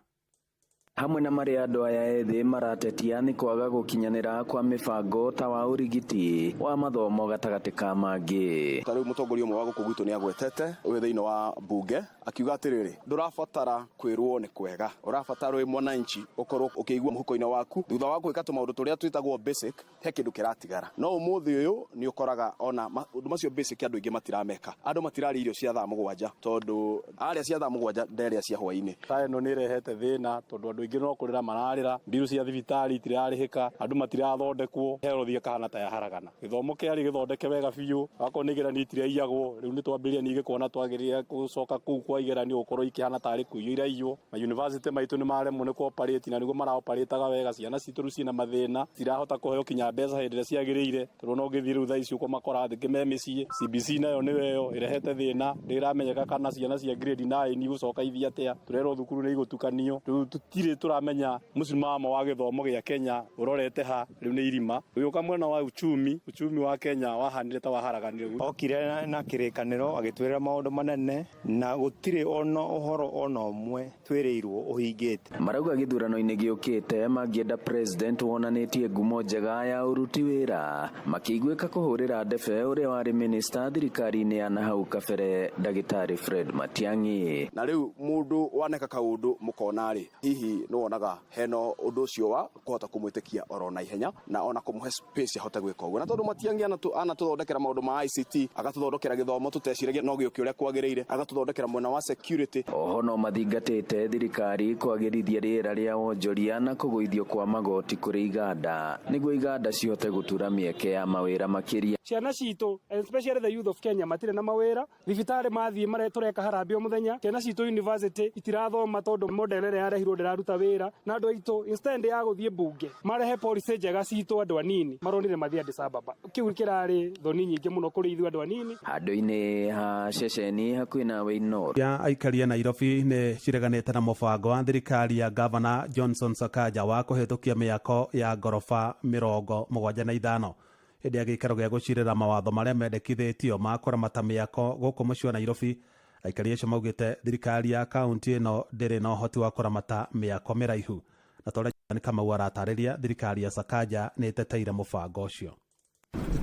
Hamwe na marĩa andũ aya ethĩ maratetia nĩ kwaga gũkinyanĩra kwa mĩbango ta wa ũrigiti wa mathomo gatagatĩ ka mangĩ. Tarĩu mũtongoria ũmwe wa gũkũ gwitũ nĩ agwetete ũyũ thĩinĩ wa mbunge akiuga atĩrĩrĩ, ndũrabatara kwĩrwo nĩ kwega, ũrabatara wĩ mwananchi ũkorwo ũkĩigua mũhuko-inĩ waku thutha wa gwĩka tũmaũndũ tũrĩa twĩtagwo basic, he kĩndũ kĩratigara. No ũmũthĩ ũyũ nĩ ũkoraga ona ũndũ macio basic andũ aingĩ matirameka, andũ matirarĩa irio cia thaa mũgwanja tondũ arĩa cia thaa mũgwanja nderĩa cia hwainĩ. Ĩno nĩ ĩrehete thĩna tondũ andũ aingĩ no kũrĩra mararĩra, mbiru cia thibitarĩ itirarĩhĩka, andũ matirathondekwo, health kahana ta yaharagana. Gĩthomo kĩarĩ gĩthondeke wega biũ, akorwo nĩ igeranio itiraiyagwo, rĩu nĩ twambĩrĩria ningĩ kuona twagĩrĩire gũcoka kũu kwa igeranio gũkorwo ikĩhana tarĩ kũiywo iraiywo. Ma university maitũ nĩ maremwo nĩ kũoparĩti na nĩguo maraoparĩtaga wega, ciana citũ ciĩna mathĩna, cirahota kũheo kinya mbeca hĩndĩ ĩrĩa ciagĩrĩire, tondũ no gĩthiĩ rĩu thaa ici ũko makora thĩ me mĩciĩ. CBC nayo nĩyo ĩrehete thĩna, ndĩramenyeka kana ciana cia grade 9 igũcoka ithi atĩa, tũrerwo thukuru nĩ igũtukanio, rĩu tũtirĩ itie turamenya musimamo wa githomo gya Kenya urorete ha riu ni irima uyu kamwena wa uchumi wa Kenya wahanire ta waharaganire okire na kirikaniro agitwira maundu manene na gutire ono uhoro ono umwe twereirwo uhingite marauga githurano-ini giukite mangienda president wonanitie ngumo njega ya uruti wira makiguika kuhurira ndebe uria wari minister thirikari-ini ya nahau kabere Ndagitari Fred Matiang'i. Na riu mundu waneka kaundu mukonari hihi no wonaga heno undu ucio wa kuhota kumwitikia oro na ihenya na ona kumuhe space ahote gwika uguo na tondu Matiang'i anatuthondekera maundu ma ICT agatuthondekera githomo tuteciragia no giuki uria kwagiriire agatuthondekera mwena wa security. Oho no mathingatite thirikari kwagirithia riera ria wonjoria na kuguithio kwa magoti kuri iganda niguo iganda cihote gutura mieke ya mawira makiria. Ciana citu especially the youth of Kenya matire na mawira thibitari mathie maretureka harambio muthenya ciana citu university itirathoma tondu model ria yarehirwo ndiraruta wira na andu aitu instead ya guthie bunge marehe policy njega citu andu anini maronire mathie Addis Ababa kiu kirari thoni nyingi muno kuri ithu andu anini handu-ini ha ceceni hakuhi na Waino ya aikaria Nairobi ni cireganite na mubango wa thirikari ya Governor Johnson Sakaja wa kuhitukia miako ya gorofa 75 hindi ya gikaro gia gucirira mawatho maria mendekithitio ma kuramata miako guku mucii wa Nairobi. Aikaria acio maugite thirikari ya kaunti ino ndiri na uhoti wa kuramata miako miraihu na tore ni Kamau aratariria thirikari ya Sakaja ni iteteire mubango ucio.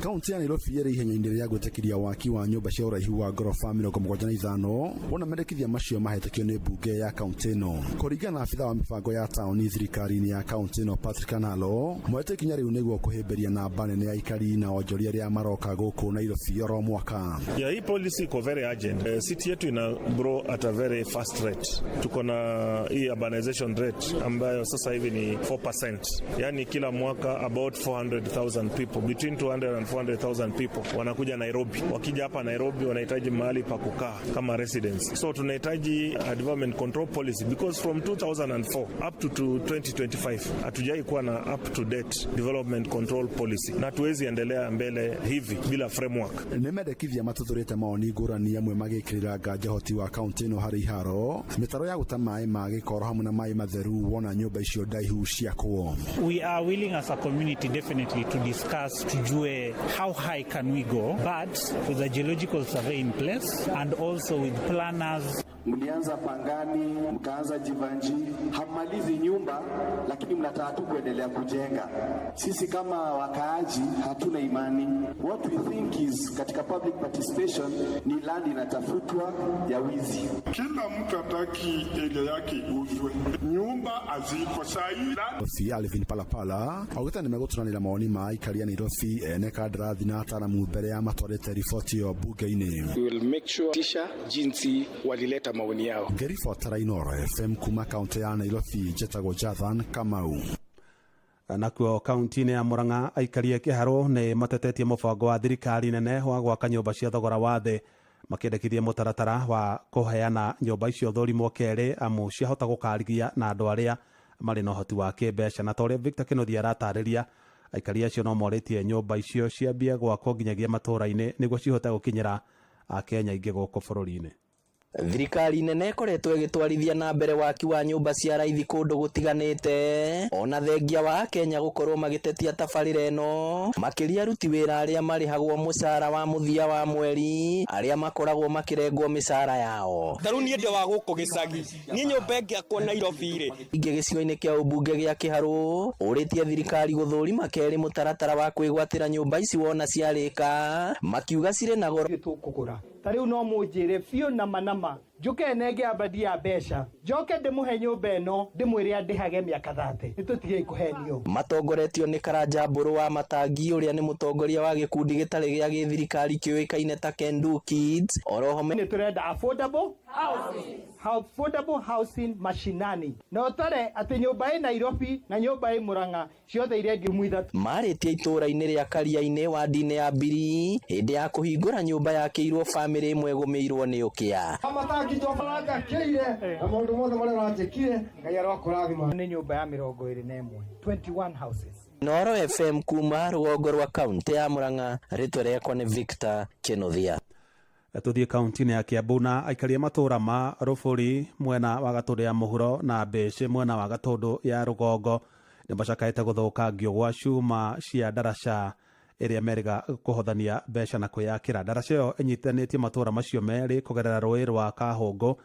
Kaunti ya Nairobi yari ihenya-ini ria gwitikiria waki wa nyumba cia uraihu wa gorofa 75 wona mendekithia macio mahetekio ni bunge ya kaunti ino. Kuringana na afitha wa mibango ya tauni thirikari-ini ya kaunti ino Patrick Analo, mwete kinya riu niguo kuhimbiria namba nene ya aikari na onjoria ria maroka guku Nairobi oro mwaka. Yeah, hii policy iko very urgent. City yetu ina grow at a very fast rate. Tuko na hii urbanization rate ambayo sasa hivi ni 4%. Yani kila mwaka about 400,000 people between 200 and 400,000 people wanakuja Nairobi. Wakija hapa Nairobi wanahitaji mahali pa kukaa kama residence. So tunahitaji a development control policy because from 2004 up to 2025 hatujai kuwa na up to date development control policy. Na tuwezi endelea mbele hivi bila framework. Nimendekithia matuthurite maoni ngurani amwe magikirira nganja hoti wa kaunti ino hari iharo mitaro ya guta mai magikoro hamwe na mai matheru wona nyumba icio ndaihu ciakwo. We are willing as a community definitely to discuss tujue how high can we go, but with a geological survey in place and also with planners. Mlianza Pangani, mkaanza Jivanji, hamalizi nyumba lakini mnataka tu kuendelea kujenga. Sisi kama wakaaji hatuna imani. What we think is katika public participation ni land inatafutwa ya wizi. Kila mtu ataki area yake uzwe. Nyumba aziko sahi. Ofia Alvin Palapala, augita nimeguturanira maoni ma aikaria Nairobi ene kadra thina ataramu mbere ya matwarete ripoti yo bunge-ini. We will make sure tisha jinsi walileta maoni yao. Gerifo Tarainoro FM kuma kaunti ya Nairobi Jetago Jathan Kamau. Nakuo kaunti-ini ya Murang'a aikaria kiharo ni matetetie mubango wa thirikari nene wa gwaka nyumba cia thogora wa thi makendekithia mutaratara wa kuheana nyumba icio thũrimwo keri amu ciahota gukarigia na andu aria mari na uhoti wa kimbeca na tore Victor Kinothi aratariria aikaria acio no moritie nyumba icio ciambie gwakwo nginyagia matura-ini niguo cihote gukinyira Akenya ingi guku bururi-ini. Thirikari nene ikoretwo igitwarithia na mbere waki wa nyumba cia raithi kundu gutiganite ona thengia wa Kenya gukorwo magitetia tabarira eno makiria ruti wira aria marihagwo mucara wa muthia wa mweri aria makoragwo makirengwo misara yao. Tharuni ende wa guku gicagi ni nyumba ngia kwa Nairobi ri ingi gicigo-ini kia ubunge gia Kiharu uritie thirikari guthurima keri mutaratara wa kwigwatira nyumba ici wona ciarika makiuga cire na goro tukugura tariu no munjire biu na manama njuke nenge abadi ya besha njoke ndimuhe nyumba eno ndimwire andihage miaka 30 nitutige kuhenio. Matongoretio ni Karanja Mburu wa Matangi uria ni mutongoria wa gikundi gitari gia githirikari kiuikaine ta Kendu Kids oroho ni turenda affordable housing mashinani no tare ati nyumba ĩ Nairobi na nyumba ĩ Murang'a ciothe iria ngimwitha maritie itura-ini ria Karia-ini wa ndine ya Mbiri hindi ya kuhingura nyumba yakiirwo family imwe gumirwo ni ukia Matangi twafaranga kire na maundu mothe maria ranjikire ngai arokurathima ni nyumba ya 21 21 houses. Noro FM kuma rũgongo rwa kaunti ya Murang'a ritwa riakwa ni Victor Kinothia. Tuthie kaunti-inĩ ya Kiambu na aikaria matura ma Rũbũri mwena wa Gatũndũ ya mũhuro na Mbĩcĩ mwena wa Gatũndũ ya rũgongo nĩ macakaĩte gũthũkangio gwa cuma cia ndaraca ĩrĩa merĩga kũhothania mbeca na kwĩyakĩra. Ndaraca ĩyo ĩnyitithanĩtie matũra macio merĩ kũgerera rũĩ rwa Kahũngũ,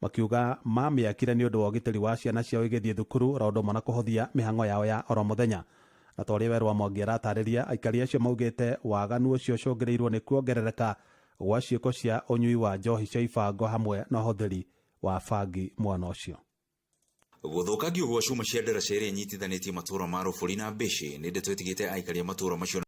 makiuga mamĩakire nĩ ũndũ wa ũgitĩri wa ciana ciao igĩthiĩ thukuru oro ũndũ ũmwe na kũhũthia mĩhang'o yao ya oro mũthenya. Na twarĩ Werũ Mwangi aratarĩria, aikari acio maugĩte waganu ũcio ũcũngĩrĩirwo nĩ kuongerereka gwa ciĩko cia ũnyui wa njohi cia ibango hamwe na ũhũthĩri wa bangi mwena ũcio. Gũthũkangio gwa cuma cia ndaraca ĩrĩa ĩnyitithanĩtie matũra ma Rũbũri na Mbĩcĩ nĩ ndeto ĩtigĩte aikari a matũra macio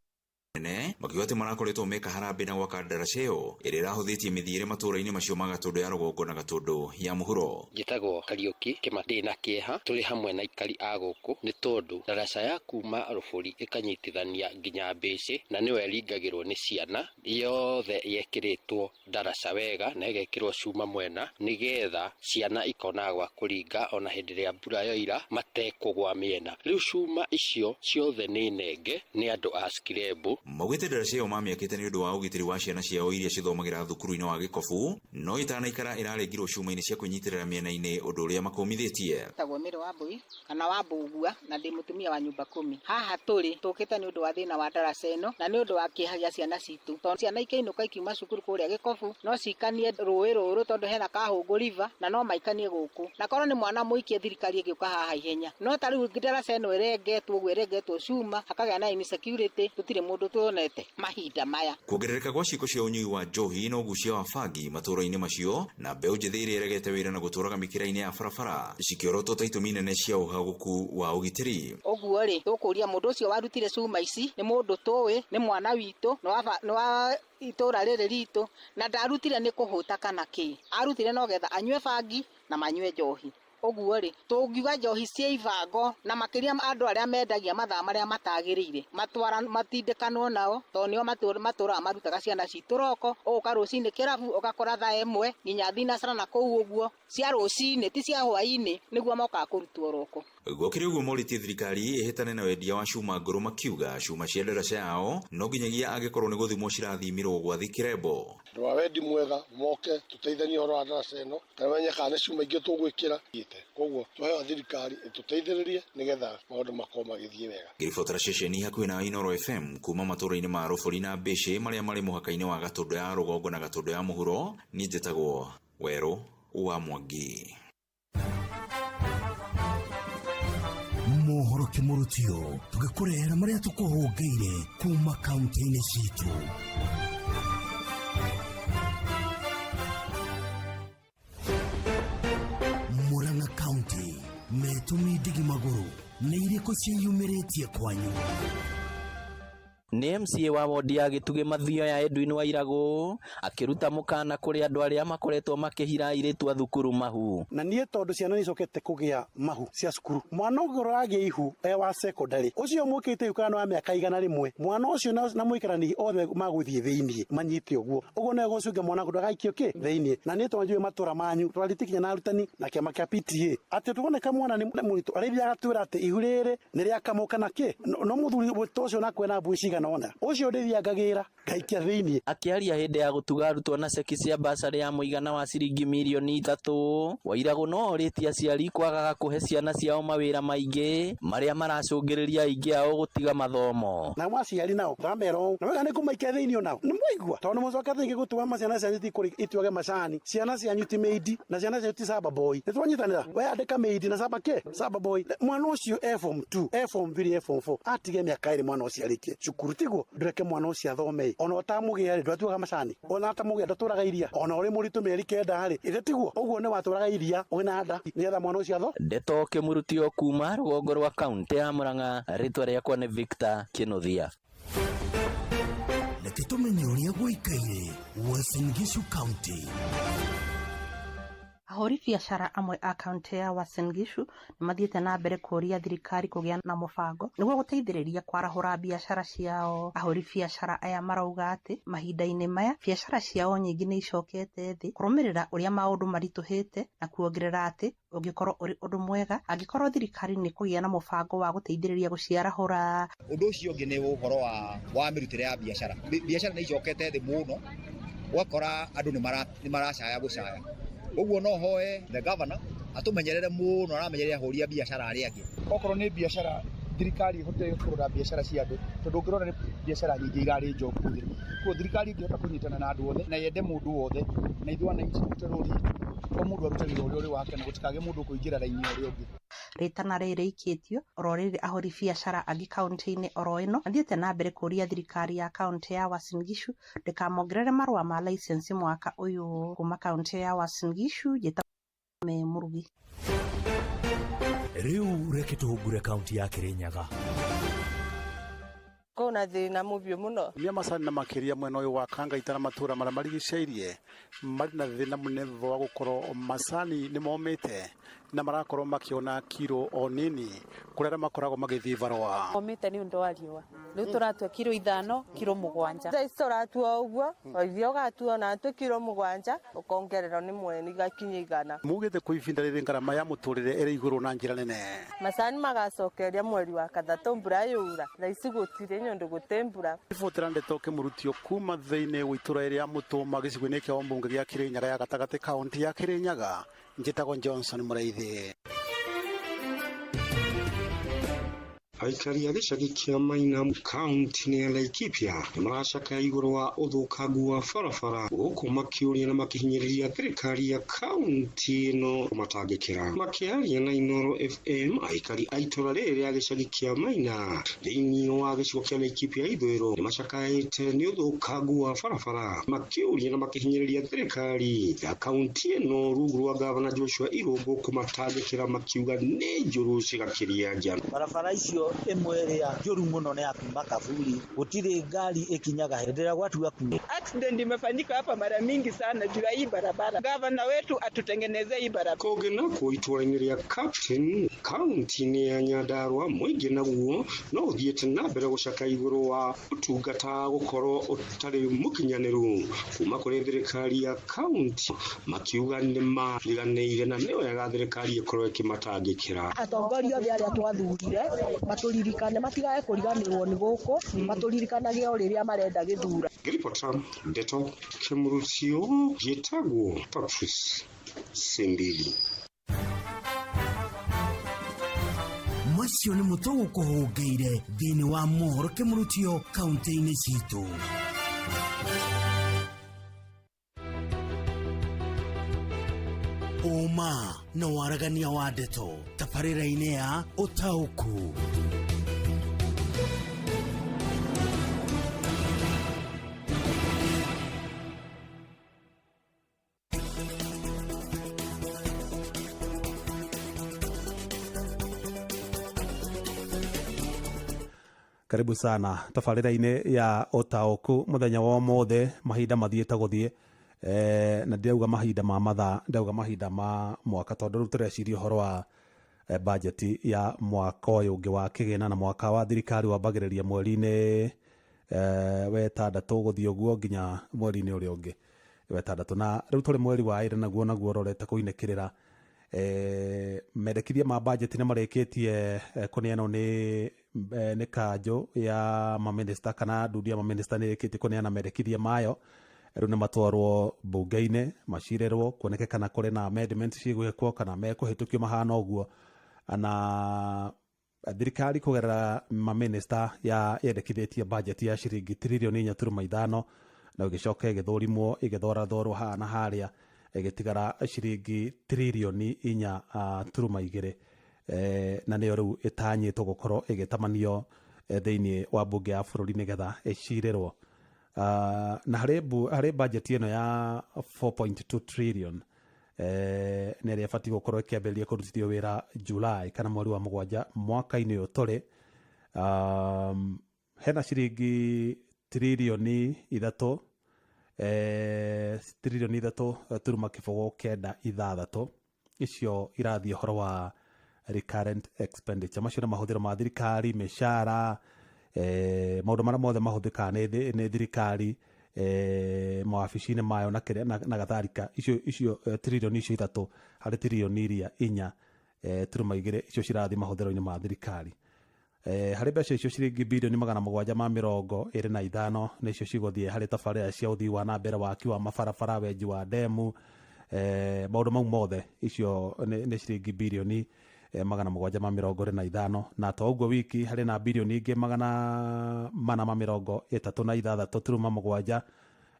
makiuga atĩ marakoretwo meka harambĩ na gwaka ndaraca ĩyo ĩrĩa ĩrahũthĩtie mĩthiĩre matũra-inĩ macio ma Gatũndũ ya rũgongo na Gatũndũ ya mũhuro. Njĩtagwo Kariũki Kĩmathĩ na kĩeha tũrĩ hamwe na aikari a gũkũ nĩ tondũ ndaraca ya kuma Rũbũri ĩkanyitithania nginya Mbĩcĩ na nĩyo ĩringagĩrwo nĩ ciana yothe yekĩrĩtwo ndaraca wega na ĩgekĩrwo cuma mwena nĩgetha ciana ikonaga gwa kũringa ona hĩndĩ ĩrĩa mbura yoira matekũgwa mĩena. Rĩu cuma icio ciothe nĩ nenge nĩ andũ a Skirembu. Maugĩte ndaraca ĩyo mamĩakĩte nĩ ũndũ wa ũgitĩri wa ciana ciao iria cithomagĩra thukuru-inĩ wa Gĩkobu, no itanaikara ĩrarengirwo cuma-inĩ cia kwĩnyitĩrĩra mĩena-inĩ, ũndũ ũrĩa makomithĩtie. Tagwo Mĩrũ wa Mbũi kana wa Mbũgua na ndĩ mũtumia wa nyũmba 10. Haha tũrĩ tũkĩte nĩ ũndũ wa thĩna wa ndaraca ĩno na nĩ ũndũ wa kĩeha gĩa ciana citũ. Tondũ ciana ikĩinũka ikiuma cukuru kũrĩa Gĩkobu no cikanie rũĩ rũrũ tondũ hena Kahũngũ river na no maikanie gũkũ. Na korwo nĩ mwana mũikie thirikari ĩgĩũka haha ihenya. No ta rĩu ndaraca ĩno ĩrengetwo cuma hakagĩa na insecurity, tũtirĩ mũndũ tuonete mahinda maya. Kuongerereka gwa ciĩko cia ũnyui wa njohi na ũgucia wa bangi matũra-inĩ macio na mbeũ njĩthĩ ĩrĩa ĩregete wĩra na gũtũraga mĩkĩra-inĩ ya barabara cikĩorotwo ta itũmi nene cia ũhagũku wa ũgitĩri. Ũguo rĩ tũkũria mũndũ ũcio warutire cuma ici nĩ mũndũ tũĩ, nĩ mwana witũ, nĩ wa itũra rĩrĩ ritũ na ndarutire nĩ kũhũta kana kĩ. Arutire no getha anyue bangi na manyue njohi. Ũguo rĩ tũngiuga njohi cia ibango na makĩria andũ arĩa mendagia mathaa marĩa matagĩrĩire matindĩkanwo nao tondũ nĩo matũraga marutaga ciana citũ roko, ũka rũcinĩ kĩrabu ũgakora thaa 1 nginya thinacara na kũu ũguo cia rũcinĩ ti cia hwainĩ nĩguo mokaga kũrutwo roko. Gwakĩrĩ ũguo morĩtie thirikari ĩhĩtane na wendia wa cuma ngũrũ, makiuga cuma cia ndaraca yao no nginyagia angĩkorwo nĩ gũthimwo cirathimirwo gwa Kirembo. Andũ a wendi mwega moke tũteithanie ũhoro wa ndaraca ĩno tamenye kana nĩ cuma ingĩ tũgwĩkĩra. Koguo tũheo thirikari ĩtũteithĩrĩrie nĩgetha maũndũ makorwo magĩthiĩ wega. Ngĩribotera ceceni hakuhĩ na Inooro FM kuma matũra-inĩ ma Rũbũri na Mbĩcĩ marĩa marĩ mũhaka-inĩ wa Gatũndũ ya rũgongo na Gatũndũ ya mũhuro, niĩ njĩtagwo Werũ wa Mwangi. Mohoro kĩmũrũtio tũgĩkũrehera marĩa tũkũhũngĩire kuma kaunti-inĩ citũ. Murang'a County metumi ndigi magũrũ nĩ irĩkũ ciĩyumĩrĩtie kwanyu? Nĩ MCA wa wodi ya Gĩtugĩ Mathioya Edwin Wairagũ akĩruta mũkana kũrĩ andũ arĩa makoretwo makĩhira airĩtu a thukuru mahu. Na niĩ tondũ ciana nicokete kũgĩa mahu cia cukuru, mwana ũgũrũ agĩa ihu wa secondary ũcio mũkĩte yukana wa mĩaka igana rĩmwe, mwana ũcio na mũikarani othe magũthiĩ thĩinĩ manyite ũguo no gũcunga mwana kũndũ agaikio thĩinĩ. Na niĩ twanjũĩ matũra manyu twalitikinya na arutani na kĩama kĩa PTA atĩ tuoneka mwana nĩ mũritũ arĩthia agatwĩra atĩ ihu rĩrĩ nĩ rĩa kamoka na kĩ no mũthuri ũcio na kwena mbũi cigana ona ũcio ndĩthiangagĩra ngaikia thĩinĩ. Akĩaria hĩndĩ ya gũtuga arutwo na ceki cia basarĩ ya mũigana wa ciringi mirioni 3, Wairagũ no orĩtie aciari kwagaga kũhe ciana ciao mawĩra maingĩ marĩa maracũngĩrĩria aingĩ ao gũtiga mathomo. Na mwaciari nao tamero na wega nĩ kũmaikia thĩinĩ onao nĩ mwaigua tondũ mũcokete ingĩ gũtuma ciana cianyu ituage macani, ciana cianyu ti maidi na ciana cianyu ti saba boy. Nĩ twanyitanĩra we andĩka maidi na saba boy. Mwana ũcio Form 2 Form 3 Form 4 atige mĩaka ĩrĩ mwana ũcio arĩkie cukuru tiguo ndureke mwana ũcio athome ona ũtamũgĩa ndwatuaga macani ona atamũgĩa ndatũraga iria ona ũrĩ mũritũ mĩeri 9 rĩ ĩthe tiguo ũguo nĩ watũraga iria wĩna nda nĩgetha mwana ũcio atho. Ndeto Kĩmũrũtio kuma rũgongo rwa kaunti ya Murang'a, rĩtwa rĩakwa nĩ Victor Kĩnuthia. Reke tũmenye ũrĩa gũikaire Uasin Gishu County. Ahũri biacara amwe a kaunti ya Uasin Gishu nĩ mathiĩte na mbere kũria thirikari kũgĩa na mũbango nĩguo gũteithĩrĩria kwarahũra biacara ciao. Ahũri biacara aya marauga atĩ mahinda-inĩ maya biacara ciao nyingĩ nĩ icokete thĩ kũrũmĩrĩra ũrĩa maũndũ maritũhĩte na kuongerera atĩ ũngĩkorwo ũrĩ ũndũ mwega angĩkorwo thirikari nĩ kũgĩa na mũbango wa gũteithĩrĩria gũciarahũra. Ũndũ ũcio ũngĩ nĩ ũhoro wa mĩrutĩre ya biacara. Biacara nĩ icokete thĩ mũno wakora andu ni maracaya gucaya uguo no hoe the governor atumenyerere muno aramenyerera horia biashara ari angi okorwo ni biashara thirikari ihote kurora biashara cia andu tondu ngirona ni biashara nyingi irari njoku ko thirikari ingihota kunyitana na andu othe na yende mundu wothe na ithuana na institute rori ko mundu arutagirwo uri wake na gutikage mundu kuingira raini uri ungi ritana riri ikitio ororiri ahori biashara agi kaunti-ini oro ino mathiete na mbere kuria thirikari ya kaunti ya Uasin Gishu ndikamongerere marua ma license mwaka uyu kuma kaunti ya Uasin Gishu jeta me Murugi. Riu reke tuhungure kaunti ya Kirinyaga. Kona thina mubio muno nia macani na makiria mwena uyu wa Kangaita na matura maria marigicairie mari na thina munene wa gukorwo macani ni momite na marakorwo makiona kiro o nini kurera makoragwo magithii barua momite ni undu wa riua riu turatua kiro 5 kiro 7 thai turatua uguo oithio gatua na tu kiro 7 ukongerera ni mweni gakinye 100 mugite kuivinda riri ngarama ya muturire ere iguru na njira nene macani magacokeria mweri wa kathatu mbura yura thaisi gutire nyondo gutembura ifotera ndetoke murutio kuma thiine witura ria mutuma gicigo-ini kia mbunge gia Kirinyaga ya gatagati kaunti ya Kirinyaga njitagwo Johnson Muraithi. Aikari a gĩcagi kĩa Maina kaunti-inĩ ya Laikipia nĩ maracakaya igũrũ wa ũthũkangu wa barabara gũkũ makĩũria na makĩhinyĩrĩria thirikari ya kaunti ĩno matangĩkĩra. Makĩaria na Inooro FM, aikari a itũũra rĩrĩ rĩa gĩcagi kĩa Maina thĩinĩ wa gĩcigo kĩa Laikipia ithũĩro nĩ macakaĩte nĩ ũthũkangu wa barabara, makĩũria na makĩhinyĩrĩria thirikari ya kaunti ĩno rungu rwa gavana Joshua Irungu kũmatangĩkĩra makiuga nĩ njũru cigakĩria njano. Barabara icio imwe ria njuru muno ni akuma Kavuli, gutire gari ikinyaga hendera gwatua kuni. Accident imefanyika hapa mara mingi sana juu ya hii barabara. Gavana wetu atutengenezee hii barabara. Kũngĩ nakuo itũũra-inĩ rĩa Captain kaunti-inĩ ya Nyandarua mũingĩ naguo no ũthiĩte na mbere gũcaka igũrũ wa ũtungata gũkorwo ũtarĩ mũkinyanĩru kuma kũrĩ thirikari ya kaunti, makiuga nĩ mariganĩire na nĩ wega thirikari ĩkorwo ĩkĩmatangĩkĩra. Atongoria othe arĩa twathurire maturirikane matigae kuriganirwo ni guku maturirikanagie o riria marenda githura. Ngiripota Ndeto Kimurutio gitagwo Patrice Simbili. Macio ni mutogo kuhungeire thini wa mohoro Kimurutio kaunti-ini citu. Uma na waragania wa Ndeto tabarĩra-inĩ ya Ũtaũku. Karibu sana tabarĩra-inĩ ya Ũtaũku muthenya wa mothe mahinda mathiĩte gũthiĩ na ndĩrauga mahinda ma mathaa ndauga mahinda ma mwaka tondũ rĩu tũreciria ũhoro wa budget ya mwaka ũyũ ũngĩ wa kĩgĩna na mwaka wa thirikari wambagĩrĩria mweri-inĩ wetandatũ gũthiĩ ũguo nginya mweri-inĩ ũrĩa ũngĩ wetandatũ, na rĩu tũrĩ mweri wa ĩrĩ naguo rorete kũinĩkĩrĩra. Mendekithia ma budget nĩ marĩkĩtie kũneanwo nĩ kanjũ ya maminista kana nduthi ya maminista nĩ ĩrĩkĩtie kũneana mendekithia mayo. Rĩu nĩ matwarwo mbunge-inĩ macirĩrwo kuoneke kana kũrĩ na amendments cigwĩkwo kana mekũhĩtũkio mahana ũguo, na thirikari kũgerera maminista yendekithĩtie budget ya ciringi tiririoni 4.5 na ĩgĩcoka ĩgĩthũrimwo ĩgĩthorathorwo haha na harĩa ĩgĩtigara ciringi tiririoni 4.2 na nĩyo rĩu ĩtanyĩtwo gũkorwo ĩgĩtamanio thĩinĩ wa mbunge ya bũrũri nĩgetha ĩcirĩrwo. Na harĩ budget ĩno ya 4.2 trillion nĩ ĩrĩa ĩbatiĩ gũkorwo ĩkĩambĩrĩria kũrutithio wĩra July kana mweri wa 7 mwaka-inĩ ũyũ tũrĩ. Hena ciringi tiririoni 3 tiririoni 3.96 icio irathiĩ ũhoro wa recurrent expenditure. Macio nĩ mahũthĩro ma thirikari, mĩcara, maũndũ marĩa mothe mahũthĩkaga nĩ thirikari mawabici-inĩ mayo na gatharika. Icio tiririoni icio 3 harĩ tiririoni iria 4.2 icio cirathiĩ mahũthĩro-inĩ ma thirikari. harĩ mbeca icio ciringi birioni 725 nĩcio cigũthiĩ harĩ tabarĩra cia ũthii wa na mbere waki wa mabarabara, wenji wa ndemu, maũndũ mau mothe. Icio nĩ ciringi birioni 725, na to ũguo wiki harĩ na birioni ingĩ 436.7.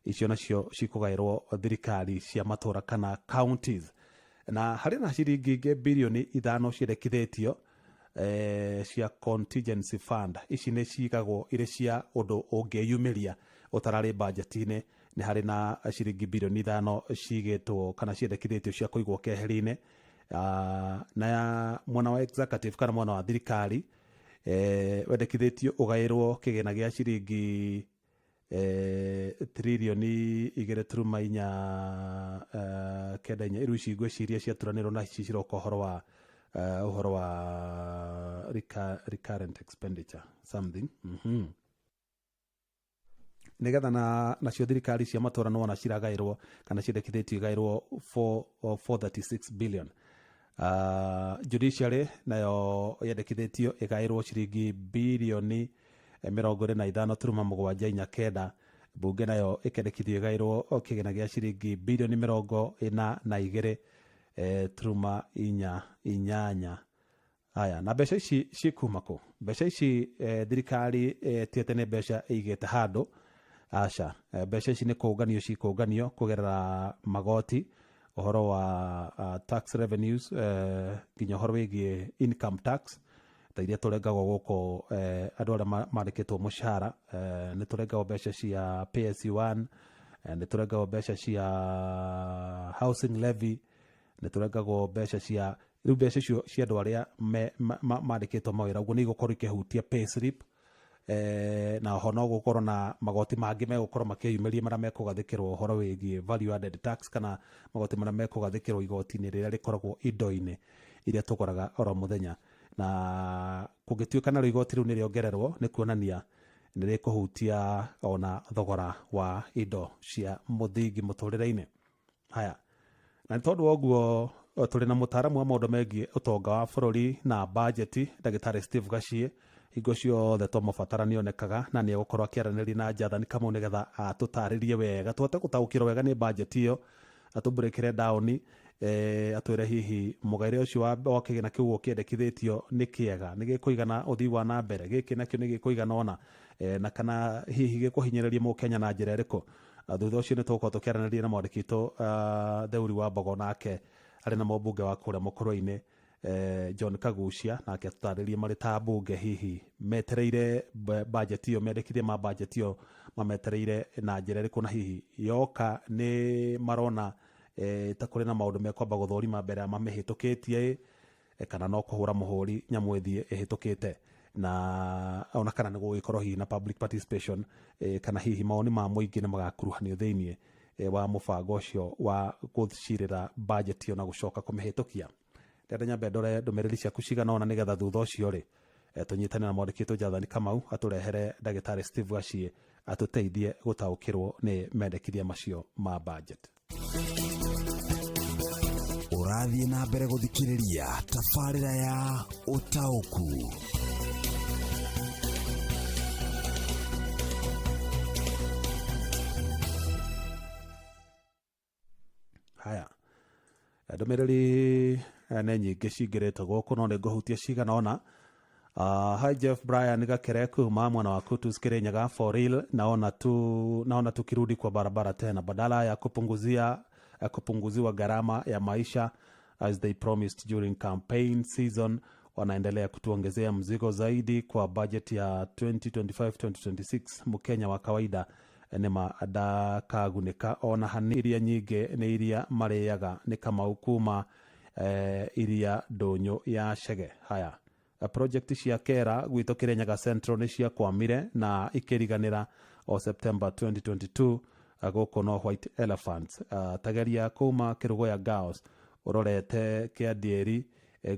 Icio nacio cikũgaĩrwo thirikari cia matũra kana counties, na harĩ na ciringi ingĩ birioni 5 ciendekithĩtio cia contingency fund. Ici nĩ cigagwo irĩ cia ũndũ ũngĩyumĩria ũtararĩ budget-inĩ. Nĩ harĩ na ciringi birioni 5 cigĩtwo kana ciendekithĩtio cia kũigwo keheri-inĩ, na mwena wa executive kana mwena wa thirikari wendekithĩtio ũgaĩrwo kĩgĩna gĩa ciringi tririoni 2.4 iru ici ngwĩciria ciaturanĩrwo na ici ciroka ũhoro wa recurrent expenditure something. Nigetha nacio thirikari cia matũra no ona ciragaĩrwo kana ciendekithĩtio igaĩrwo 436 billion. Judiciary nayo yendekithĩtio igaĩrwo ciringi birioni 25.79. Bunge nayo ikendekithio igaĩrwo kĩgĩna gĩa ciringi birioni 42.8. Haya, na mbeca ici cikuma kũ? Mbeca ici thirikari tiete nĩ mbeca ĩigĩte handũ. Aca, mbeca ici nĩ kũnganio cikũnganio kũgerera magoti, ũhoro wa tax revenues, nginya ũhoro wĩgiĩ income tax, ta iria tũrengagwo gũkũ andũ arĩa mandĩkĩtwo mũcara. Nĩ tũrengagwo mbeca cia PSU1, nĩ tũrengagwo mbeca cia housing levy, nĩ tũrengagwo mbeca cia rĩu mbeca icio cia andũ arĩa mandĩkĩtwo mawĩra. Ũguo nĩ igũkorwo ikĩhutia payslip, na ho no gũkorwo na magoti mangĩ megũkorwo makĩyumĩria marĩa mekũgathĩkĩrwo ũhoro wĩgiĩ value added tax, kana magoti marĩa mekũgathĩkĩrwo igoti-inĩ rĩrĩa rĩkoragwo indo-inĩ iria tũgũraga oro mũthenya. Na kũngĩtuĩka narĩo igoti rĩu nĩ rĩongererwo, nĩ kuonania nĩ rĩkũhutia ona thogora wa indo cia mũthingi mũtũrĩre-inĩ. Haya, na nĩ tondũ wa ũguo tũrĩ na mũtaaramu wa maũndũ megiĩ ũtonga wa bũrũri na bajeti, ndagĩtarĩ Steve Gacie. Hingo ciothe twamũbatara nĩonekaga na nĩ egũkorwo akĩaranĩria na Jathani Kamau nĩgetha atũtarĩrie wega, tũhote gũtaũkĩrwo wega nĩ bajeti ĩyo, atũmbũrĩkĩre down, atwĩre hihi mũgaĩre ũcio wa kĩgĩna kĩu kĩendekithĩtio nĩ kĩega, nĩ gĩkũigana ũthii wa na mbere, gĩkĩ nakĩo nĩ gĩkũigana ona, na kana hihi gĩkũhinyĩrĩria mũkenya na njĩra ĩrĩkũ. Thutha ũcio nĩ tũgũkorwo tũkĩaranĩria na mwandĩki witũ Theuri wa Mbogo, nake arĩ na mũmbunge wa kũrĩa mũkũrũ-inĩ John Kagucia, nake atũtarĩrie marĩ ta mbunge hihi metereire bajeti ĩyo, mendekithia ma bajeti ĩyo mametereire na njĩra ĩrĩkũ, na hihi yoka nĩ marona ta kũrĩ na maũndũ mekwamba gũthũrima mbere ya mamĩhĩtũkĩtie, kana no kũhũra mũhũri nyamũ ĩthiĩ ĩhĩtũkĩte, na ona kana nĩ gũgĩkorwo hihi na public participation, kana hihi mawoni ma mũingĩ nĩ magakuruhanio thĩinĩ wa mũbango ũcio wa gũcirĩra bajeti ĩyo na gũcoka kũmĩhĩtũkia. Ndenda nyambe ndore ndũmĩrĩri ciaku cigana ona nĩgetha thutha ũcio rĩ tũnyitane na mwandĩki witũ Jathani Kamau atũrehere ndagĩtarĩ Steve Gacie atũteithie gũtaũkĩrwo nĩ mendekithia macio ma budget. Ũrathiĩ na mbere gũthikĩrĩria tabarĩra ya ũtaũku. Haya, ndũmĩrĩri nĩ nyingĩ cingĩrĩte gũkũ, no nĩ ngũhutia cigana ona. Hi Jeff Brian Gakere kuma mwana wa Kutus Kirinyaga for real, naona tukirudi kwa barabara tena badala ya kupunguziwa gharama ya maisha as they promised during campaign season, wanaendelea kutuongezea mzigo zaidi kwa budget ya 2025-2026. Mkenya wa kawaida nĩma ndakagunĩka ona hanini. Iria nyingĩ nĩ iria marĩaga nĩ kama ukuma iria ndũnyũ ya Chege. Haya, project cia kera gwitũ Kirinyaga Central nĩ ciakwamire na ikĩriganĩra o September 2022 gũkũ no White Elephants. Tageria kuma Kĩrũgũya Girls ũrorete Kĩandieri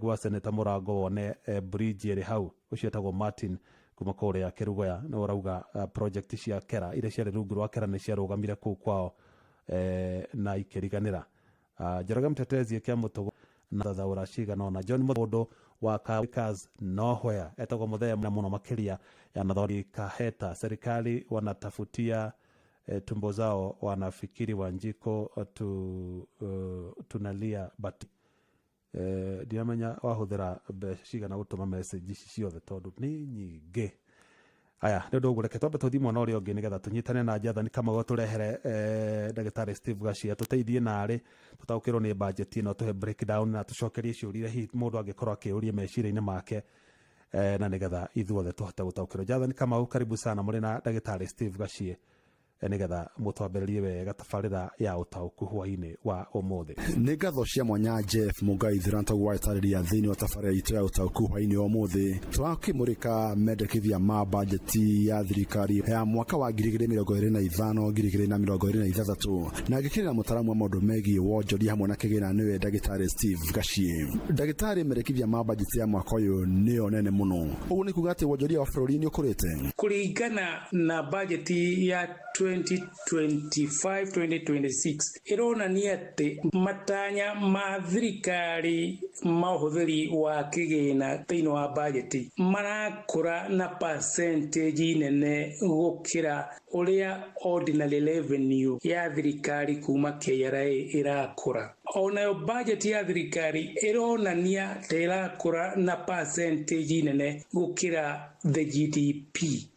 gwa Senator Mũrango wone bridge ĩrĩ hau, ũcio etagwo Martin kuma kũrĩa Kĩrũgũya nĩ ũrauga project cia kera iria ciarĩ rungu rwa kera nĩ ciarũgamire kũu kwao na ikĩriganĩra. Njoroge Mtetezi kĩa mũtugo na thathaũra cigana ona. John Mũndũ wa Workers Nowhere etagwo muthema muno makiria ya nathori kaheta. Serikali wanatafutia tumbo zao, wanafikiri Wanjiko tunalia but diamenya wahuthira cigana gutuma message ciothe tondu ni nyingi. Aya nä å ndå å gå reke twambe tå thi mwena å rä a å ngä nä getha tå nyitane na Jathani Kamau tå rehere ndagĩtarĩ Steve Gachia tå teithie narä tå taå kä rwo nä budget ä no tå he breakdown na tå cokerie ciå ria hihi må ndå angä korwo akä å ria meciria-inä make na nä getha ithuothe tå hote gå taå kä rwo. Jathani Kamau, karibu sana, må rä na ndagĩtarĩ Steve Gachia nä getha må twambä wega tabarä ra ya å taå ku hwainä wa å må thä. Nä ngatho cia mwanya Jeff Mungai thiranta gwatarä ria thä inä wa tabarä ra itå ya å taå ku hwainä wa å må thä. Twakä må rä ka mendekithia ma bajeti ya thirikari ya mwaka wa 2025-2026 na ngä kä rä ra må taramu wa maå ndå megiä wonjoria hamwe na kä gä na nä we ndagĩtarĩ Steve Gachia. Ndagĩtarĩ, mendekithia ma bajeti ya mwaka å yå nä o nene må no. Å guo nä kuga atä wonjoria wa bå rå ri nä å kå rä te kũringana na bajeti ya 2025-2026 ironania ati matanya ma thirikari ma ũhũthĩri wa kĩgĩna thĩinĩ wa bajeti marakũra na percentage nene gũkĩra ũrĩa ordinary revenue ya thirikari kuma KRA irakũra. Onayo bajeti ya thirikari ironania ta irakũra na percentage nene gũkĩra the GDP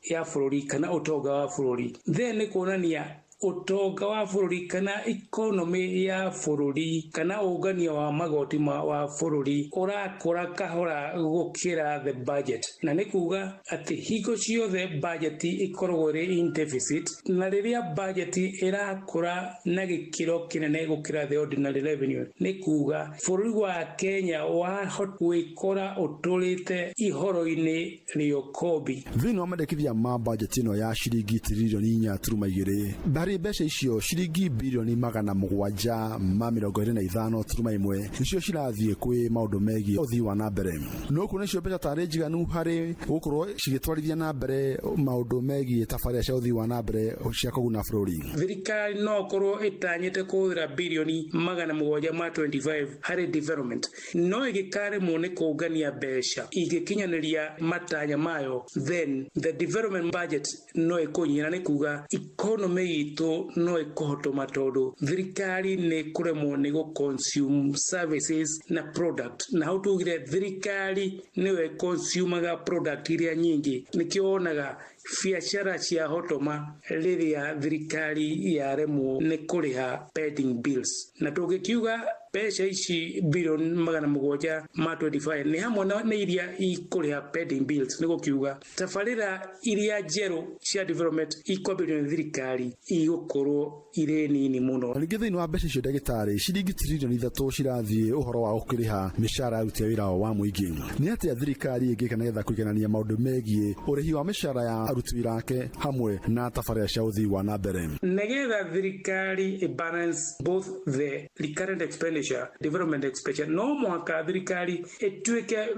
ya bũrũri kana ũtonga wa bũrũri. Then nĩ kuonania ũtonga wa bũrũri kana economy ya bũrũri kana ũngania wa magoti wa bũrũri ũrakũra kahora gũkĩra the budget. Na nĩ kuga atĩ hingo ciothe budget ikoragwo ĩrĩ in deficit, na rĩrĩa budget ĩrakũra na gĩkĩro kĩnene gũkĩra the ordinary revenue, nĩ kuga bũrũri wa Kenya wahota gwĩkora ũtũrĩte ihoro-inĩ rĩokobi. Thĩinĩ wa mendekithia ma bajeti ĩno ya ciringi tiririoni 4.2 harĩ mbeca icio ciringi bilioni 725.1 nicio cirathiĩ kwĩ maũndũ megiĩ ũthii wa na mbere. No kuona icio mbeca tarĩ njiganu harĩ gũkorwo cigĩtwarithia na mbere maũndũ megiĩ tabarĩra cia ũthii wa na mbere cia kũguna bũrũri. Thirikari no korwo ĩtanyĩte kũhũthĩra bilioni 725 harĩ development, no ĩgĩkaremwo nĩ kũngania mbeca ingĩkinyanĩria matanya mayo, then the development budget no ĩkũnyihĩra. Nĩ kuga economy itũ no ĩkũhotoma tondũ thirikari nĩ kũremwo nĩ gũ-consume services na product, na hau tugire thirikari nĩwe consumaga product iria nyingĩ. Nĩkĩo wonaga biacara cia hotoma rĩrĩa thirikari yaremwo nĩ kũrĩha pending bills. Na tũngĩkiuga mbeca ici bilioni 725 nĩ hamwe na iria ikũrĩha pending bills, nĩ gũkiuga tabarĩra iria njerũ cia development ikwambĩrĩrio nĩ thirikari igũkorwo irĩ nini mũno. Ningĩ thĩinĩ wa mbeca icio ndagĩtarĩ, ciringi tiririoni 3 cirathiĩ ũhoro wa gũkĩrĩha mĩcara ya aruti a wĩra wa mũingĩ. Nĩ atĩa thirikari ĩngĩka nĩgetha kũiganania maũndũ megiĩ ũrĩhi wa mĩcara ya aruti wĩra ake hamwe na tabarĩra cia ũthii wa na mbere? Nĩgetha thirikari balance both the recurrent expenditure development expenditure, no mũhaka thirikari ĩtuĩke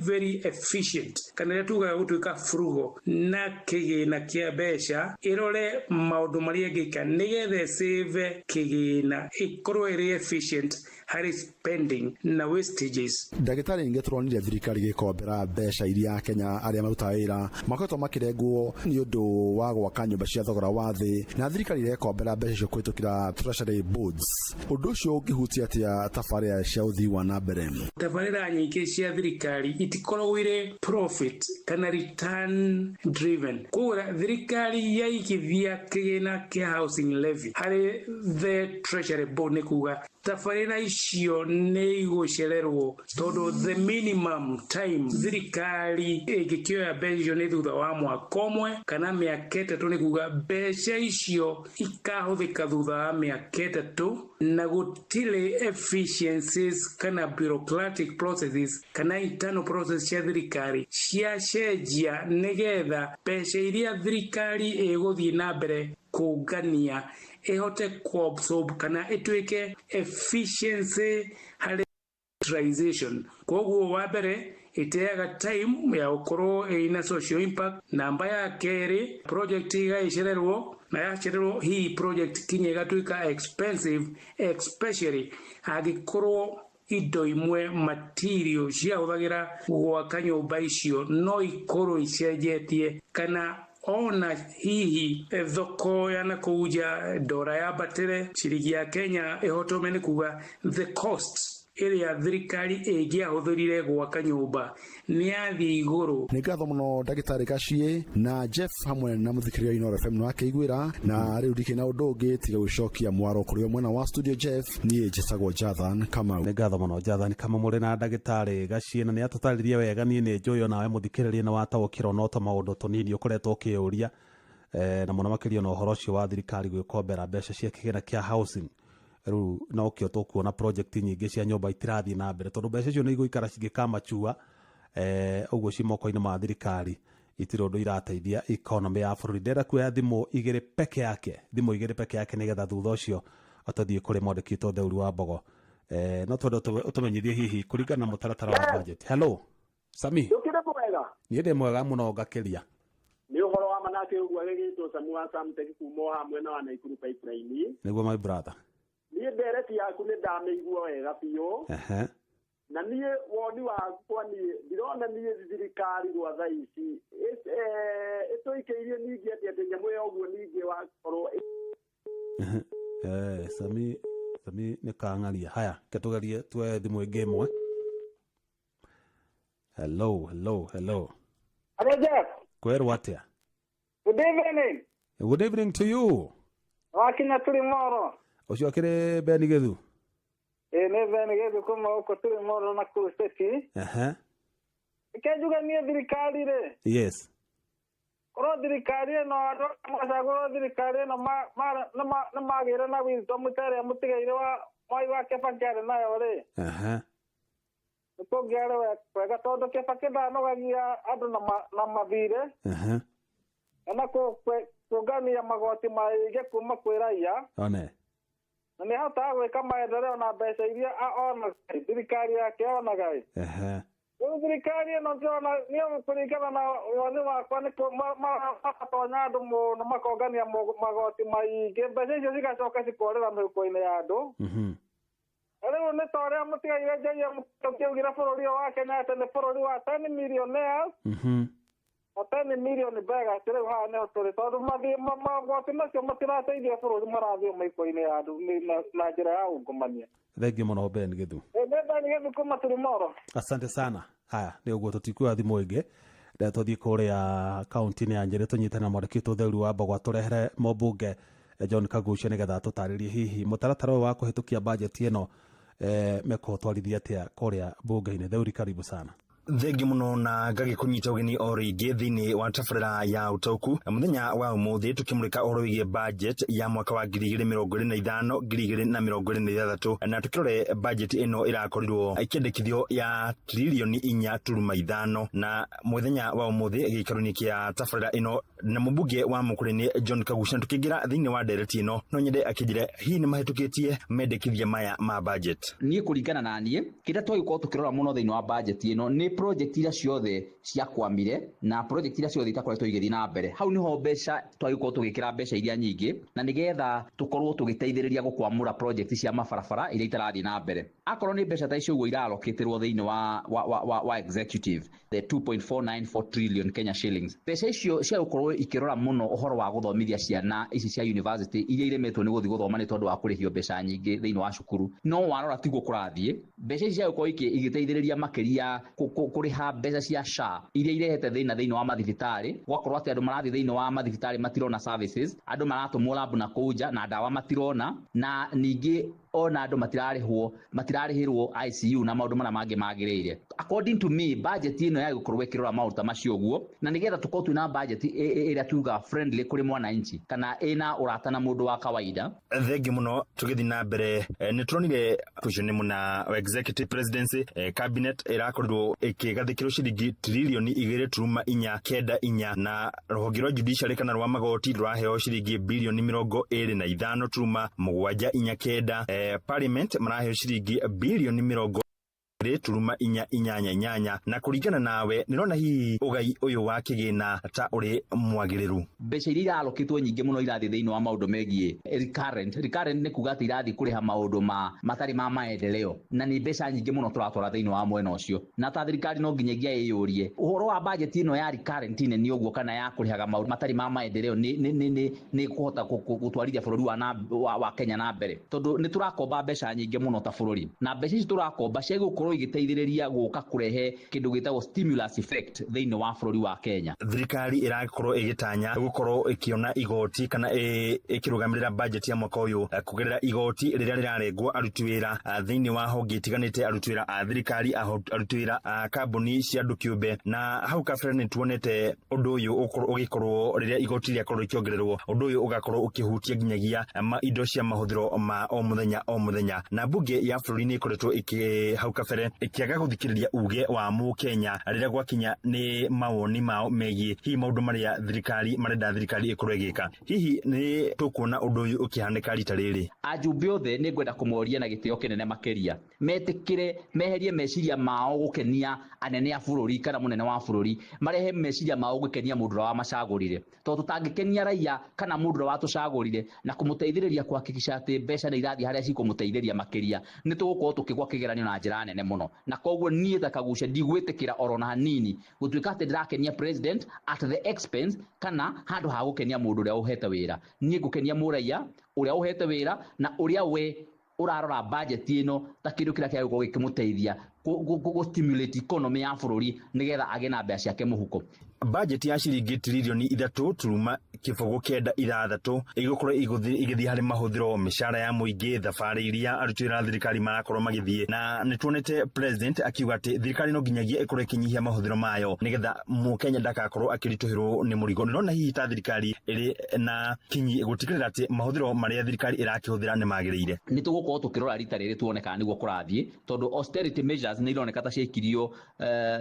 very efficient, kana rĩrĩa tugaga gũtuĩka frugal na kĩgĩna kĩa mbeca, ĩrore maũndũ marĩa ĩngĩka nĩgetha save kĩgĩna ĩkorwo ĩrĩ efficient harĩ spending na wastages. Ndagĩtarĩ, ningĩ tũronire thirikari gĩkombera mbeca iria Kenya arĩa marutaga wĩra makoretwo makĩrengwo nĩ ũndũ wa gwaka nyũmba cia thogora wa thĩ, na thirikari ĩrekombera mbeca icio kũhĩtũkĩra treasury boards. Ũndũ ũcio ũngĩhutia atĩa tabarĩra cia ũthii wa na mbere? Tabarĩra nyingĩ cia thirikari itikoragwo irĩ profit kana return driven. Koguo thirikari yaigithia kĩgĩna kĩa housing levy harĩ the treasury board, nĩ kuga tabarĩra icio nĩ igũcererwo tondũ the minimum time thirikari ĩngĩkĩoya mbeca icio nĩ thutha wa mwaka ũmwe kana mĩaka 3. Nĩ kuga mbeca icio ikahũthĩka thutha wa mĩaka 3 na gũtirĩ efficiencies kana bureaucratic processes kana internal process cia thirikari ciacenjia nĩgetha mbeca iria thirikari ĩgũthiĩ na mbere kũngania ihote kuabsorb kana ituike efficiency harĩ utilization. Koguo wa mbere iteaga time ya gũkorwo ina social impact. Namba ya kerĩ, project igaicererwo, na yacererwo hii project kinya igatuĩka expensive, especially angĩkorwo indo imwe material cia huthagira gwaka nyumba icio no ikorwo icenjetie kana ona hihi thoko ya nakuja dora ya batere ciringi ya Kenya ihotome ni kuga the cost area thirikari ĩngĩahũthĩrire gwaka nyũmba nĩ yathii igũrũ. Nĩ ngatho mũno ndagĩtarĩ Gaciĩ na Jeff hamwe na mũthikĩrĩria wa Inooro FM nĩwakeiguĩra na rĩu ndikĩ na ũndũ ũngĩ tiga gũcokia mwaro kũrĩ mwena wa studio Jeff niĩ njĩtagwo Jathan Kamau. Nĩ ngatho mũno Jathan Kamau mũrĩ na ndagĩtarĩ Gaciĩ na nĩatũtarĩria wega niĩ nĩ njũĩ nawe mũthikĩrĩria na wataũkĩrwo no ta maũndũ tũnini ũkoretwo ũkĩũria na mũno makĩria na ũhoro ũcio wa thirikari gwĩkombera mbeca cia kĩgĩna kĩa housing. Rĩu no kĩo tũkuona project nyingĩ cia nyũmba itirathiĩ na mbere tondũ mbeca icio nĩ igũikara cingĩkamachua ũguo ci moko-inĩ ma thirikari itirĩ ũndũ irateithia economy ya bũrũri. Ndĩrenda kuoya thimũ igĩrĩ peke yake nĩgetha thutha ũcio atathiĩ kũrĩ mwandĩkĩtwo Theuri wa Mbogo no twende ũtũmenyithie hihi kũringana na mũtaratara wa budget. Hello Sami. Niĩ ndĩ mwega mũno ngakĩria. Nĩ ũhoro wa manake ũguo agĩgĩtwo Samu wa Samtech kuma hamwe na Naikuru Pipeline. Nĩguo my brother. Niĩ ndereti yaku nĩ ndamĩigua wega biũ. Na niĩ woni wakwa niĩ ndirona niĩ thirikari gwa thaa ici ĩtũikĩirie ningĩ atĩ nyamũ ya ũguo ningĩ wakorwo Sami nĩ kang'aria. Haya ketũgerie tuoe thimũ ĩngĩ ĩmwe. Hello. Hello Jeff. Kwerwo atĩa? Good evening. Good evening to you. Wakinya tũrĩ moro. Ucio akĩrĩ Beni Githu. Nĩ Beni Githu kuma huko tũrĩ moro na Nakuru City. Ikenjuga niĩ thirikari rĩ. Yes. Korwo thirikari ĩno andũ macagũrwo thirikari ĩno nĩ magĩire na wisdom ĩrĩa mũtigaire wa Mwai wa Kibaki arĩ nayo rĩ. Nĩkũngĩarĩ wega tondũ Kibaki ndanogagia andũ na mathirĩ. Na kũngania magoti maingĩ kuma kwĩ raia. One. Na nĩ hotaga gwĩka maendeleo na mbeca iria onaga thirikari yake onaga. Rĩu thirikari ĩno ndĩrona nĩ kũringana na woni wakwa nĩ magatonya andũ mũno makongania magoti maingĩ mbeca icio cigacoka cikorĩra mĩhuko-inĩ ya andũ. Rĩu nĩ ta ũrĩa mũtigaire Njai mũkĩugire bũrũri wa Kenya atĩ nĩ bũrũri wa 10 millionaires. 10 million bega rĩu haha nĩho tũrĩ tondũ magoti macio matirateithia bũrũri marathiĩ mĩhuko-inĩ ya andũ na njĩra ya ungumania. Thengi mũno Beni Githu. Beni Githu kuma tũrĩ moro. Asante sana. Haya nĩ ũguo tũtikuoya thimũ ĩngĩ tũthiĩ kũrĩa kaunti-inĩ ya Njĩrĩ tũnyitane na mwandĩkĩtwo Theuri wa Mbogo atũrehere mũmbunge John Kagucia nĩgetha tũtarĩrie hihi mũtaratara wa kũhetũkia bajeti ĩno mekũtwarithia atĩa kũrĩa mbunge-inĩ. Theuri, karibu sana. Thengi mũno na ngagĩkũnyita ũgeni o rĩngĩ thĩinĩ wa tabarĩra ya ũtaũku mũthenya wa ũmũthĩ tũkĩmũrĩka ũhoro wĩgiĩ budget ya mwaka wa 2025 2026 na tũkĩrore budget ĩno ĩrakorirwo ĩkĩendekithio ya trilioni 4.5 na mũthenya wa ũmũthĩ gĩikaro-inĩ kĩa tabarĩra ĩno na mũmbunge wa Mũkũrĩni John Kagucia tũkĩingĩra thĩinĩ wa ndereti ĩno no nyende akĩnjĩre hihi nĩ mahĩtũkĩtie mendekithia maya ma budget. Niĩ kũringana na niĩ kĩrĩa twagĩkorwo tũkĩrora mũno thĩinĩ wa budget ĩno nĩ project iria ciothe ciakwamire na project iria ciothe itakoretwo igĩthiĩ na mbere. Hau niho mbeca twagĩkorwo tũgĩkĩra mbeca iria nyingĩ na nĩgetha tũkorwo tũgĩteithĩrĩria gũkwamũra project cia mabarabara iria itarathiĩ na mbere. Akorwo nĩ mbeca ta icio ũguo iralokĩtĩrwo thĩinĩ wa executive the 2.494 trillion Kenya shillings. Mbeca icio cia gũkorwo ikĩrora mũno ũhoro wa gũthomithia ciana ici cia university iria iremetwo nĩ gũthiĩ gũthoma nĩ tondũ wa kũrĩhio mbeca nyingĩ thĩinĩ wa cukuru. No warora tiguo kũrathiĩ. Mbeca ici cia gũkorwo igĩteithĩrĩria makĩria kũrĩha mbeca cia SHA iria irehete thĩinĩ wa mathibitarĩ. Gwakorwo atĩ andũ marathiĩ thĩinĩ wa mathibitarĩ matirona services, andũ maratũmwo lab na kũnja na ndawa matirona, na ningĩ ona andũ matirarĩhĩrwo ICU na maũndũ marĩa mangĩ magĩrĩire. According to me, budget ĩno yagĩkorwo ĩkĩrora maũndũ ta macio ũguo na nĩgetha tũkorwo twĩna budget ĩrĩa tuga friendly kũrĩ mwananchi kana ĩna ũrata na mũndũ wa kawaida. Thengi mũno tũgĩthiĩ na mbere nĩ turonire kushene mũna executive presidency cabinet ĩrakorirwo ĩkĩgathĩkĩrwo ciringi trilioni 2.494 na rũhonge rwa judiciary kana rwa magoti rũraheo ciringi bilioni 25.79. Parliament maraheo ciringi bilioni turuma 488 na kuringana nawe nirona hihi ugai uyu wa kigina ta uri mwagiriru. Mbeca iria iralokitwo nyingi muno irathi thiini wa maundu megie recurrent ni kuga ati irathi kuriha maundu matari ma maendeleo na ni mbeca nyingi muno turatwara thiini wa mwena ucio na ta thirikari no nginyagia iyurie uhoro wa budget ino ya recurrent ni uguo kana ya kurihaga maundu matari ma maendeleo ni kuhota gutwarithia bururi wa Kenya na mbere tondu ni turakomba mbeca nyingi muno ta bururi na mbeca ici turakomba cia gukorwo igiteithiriria guka kurehe kindu gitagwo stimulus effect thiini wa bururi wa Kenya. Thirikari irakorwo igitanya gukorwo ikiona igoti kana ikirugamirira budget ya mwaka uyu kugerera igoti riria rirarengwo aruti wira thiini wa honge itiganite aruti wira a thirikari aruti wira a kambuni cia andu kiumbe na hau kabere ni tuonete undu uyu ugikorwo riria igoti riakorwo ikiongererwo undu uyu ugakorwo ukihutia nginyagia indo cia mahuthiro ma o muthenya na bunge ya bururi ni ikoretwo hau kabere ikiaga guthikiriria uge wa mu Kenya riria gwakinya ni mawoni mao megie hihi maundu maria thirikari marenda thirikari ikorwo igika. Hihi ni tukuona undu uyu ukihanika rita riri? Ajumbe othe ni ngwenda kumoria na gitio kinene makiria metikire meherie meciria mao gukenia anene a bururi kana munene wa bururi marehe meciria mao gukenia mundu wa macagurire to tutangikenia raia kana mundu wa tucagurire na kumuteithiriria kuhakikisha ati mbeca ni irathi haria cikumuteithiriria makiria ni tugukorwo tukigwa kigeranio na njira nene muno na koguo nie takagucia ndigwitikira orona hanini gutuika ati ndirakenia president at the expense kana handu ha gukenia mundu uria uhete wira. Nie gukenia muraia uria uhete wira na uria we urarora budget ino ta kindu kiria kia gukorwo gikimuteithia go stimulate economy ya bururi nigetha age na mbeca ciake muhuko. Budget ya ciringi trilioni 3.96 igukorwo igithii hari mahuthiro mishara ya muingi thabari iria aruti wira thirikari marakorwo magithii na nituonete president akiuga ati thirikari no nginyagia ikorwo ikinyihia mahuthiro mayo nigetha Mukenya ndakakorwo akirituhirwo ni murigo. Nirona hihi ta thirikari iri na kinyi gutikirira ati mahuthiro maria thirikari irakihuthira ni magiriire. Ni tugukorwo tukirora rita riri tuoneka niguo kurathie tondu austerity measures ni ironeka ta ciikirio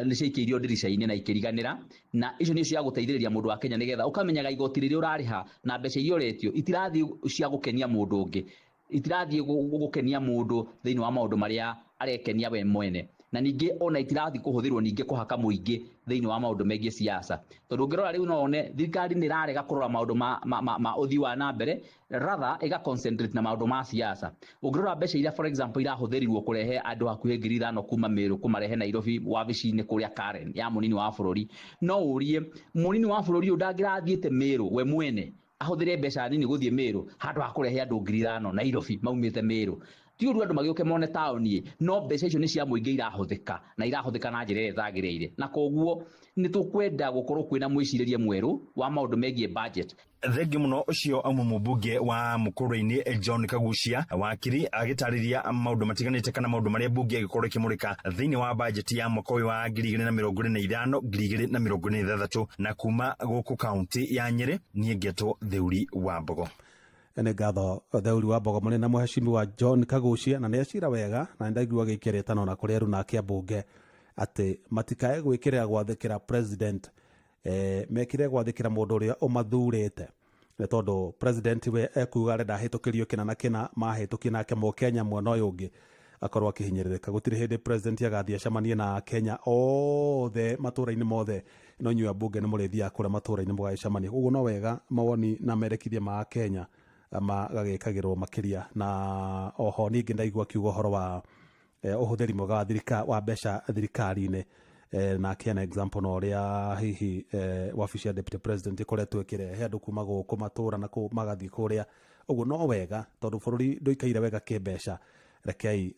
ni ciikirio dirisha-ini na ikiriganira na icio ni cia guteithiriria mundu wa Kenya nigetha ukamenyaga igoti riri urariha na mbeca iria uretio itirathi cia gukenia mundu ungi itirathi gukenia mundu thiini wa maundu maria arekenia we mwene na ningi ona itirathi kuhuthirwo ningi kuhaka muingi thiini wa maundu megie siasa tondu ngirora riu no one thirikari ni rarega kurora maundu ma uthii wa na mbere rather ega concentrate na maundu ma siasa. Ungirora mbeca iria for example irahuthirirwo kurehe andu hakuhe 5,000 kuma Meru kumarehe Nairobi wabici-ini kuria Karen ya munini wa bururi no urie munini wa bururi undangirathiite Meru we mwene ahuthire mbeca nini guthie Meru handu ha kurehe andu 5,000 Nairobi maumite Meru ti uru andu magioke mone taoni no mbeca icio ni cia muingi irahuthika na irahuthika na njira ĩrĩa ĩtagĩrĩire na koguo ni tukwenda gukorwo kwina mwiciririe mweru wa maundu megie budget. Thengi muno ucio auma mubunge wa Mukurweini John Kagucia wakiri agitariria maundu matiganite kana maundu maria bunge igikorwo ikimurika thiini wa budget ya mwaka wa 2025 2026 na kuma guku county ya Nyeri nie ngeto Theuri wa Mbogo. Ene ngatho Theuri wa Mbogo munene muheshimiwa wa John Kagucia na niacira wega na ndaigua gikiretano na kuria runa kia bunge ati matikae gwikirira gwathikira president mekire gwathikira mundu uria umathurite ne tondu president we ekuga renda hitukirio kina na kina mahituki nake Mukenya mwena uyu ungi akorwo akihinyiririka gutiri hindi president agathia camanie na Kenya othe matura-ini mothe no nyu ya bunge ni murithia kura matura-ini mugacamania uguo no wega mawoni na merekithia ma Kenya magagikagirwo makiria na oho ningi ndaigua kiugo horo wa uhuthiri mwega wa thirikari wa mbeca thirikari-ini na kiana example no ria hihi wabici ya deputy president ikoretwo ikirehe andu kuma guku matura na ku magathi kuria uguo no wega tondu bururi nduikaire wega kimbeca rekei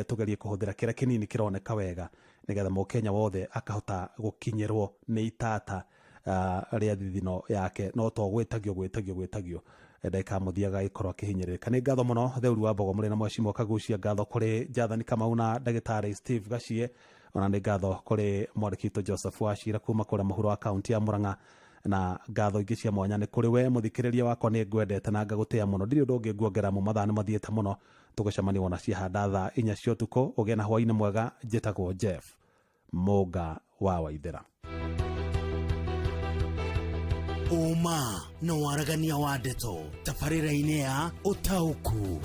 tugerie kuhuthira kira kinini kironeka wega nigetha Mukenya wothe akahota gukinyirwo ni itata ria thithino yake no to gwetagio ndeka muthiaga ikorwo akihinyiririka. Ni ngatho muno Theuri wa Mbogo muri na mweshimo Kagucia, ngatho kuri Jathani Kamau na ndagitari Steve Gacie, ona ni ngatho kuri Mwarikito Joseph Wachira kuma kuri muhuro wa county ya Murang'a, na ngatho ingi cia mwanya ni kuri we muthikiriria wakwa ni ngwendete na ngagutia muno ndiri undu ungi nguongera mu mathaa ni mathiete muno tugucemania wona ciahanda thaa 4 cia utuku ugie na hwaini mwega. Njitagwo Jeff Muga wa Waithera. Uma no waragania wa ndeto tabarĩra-inĩ ya Ũtaũku.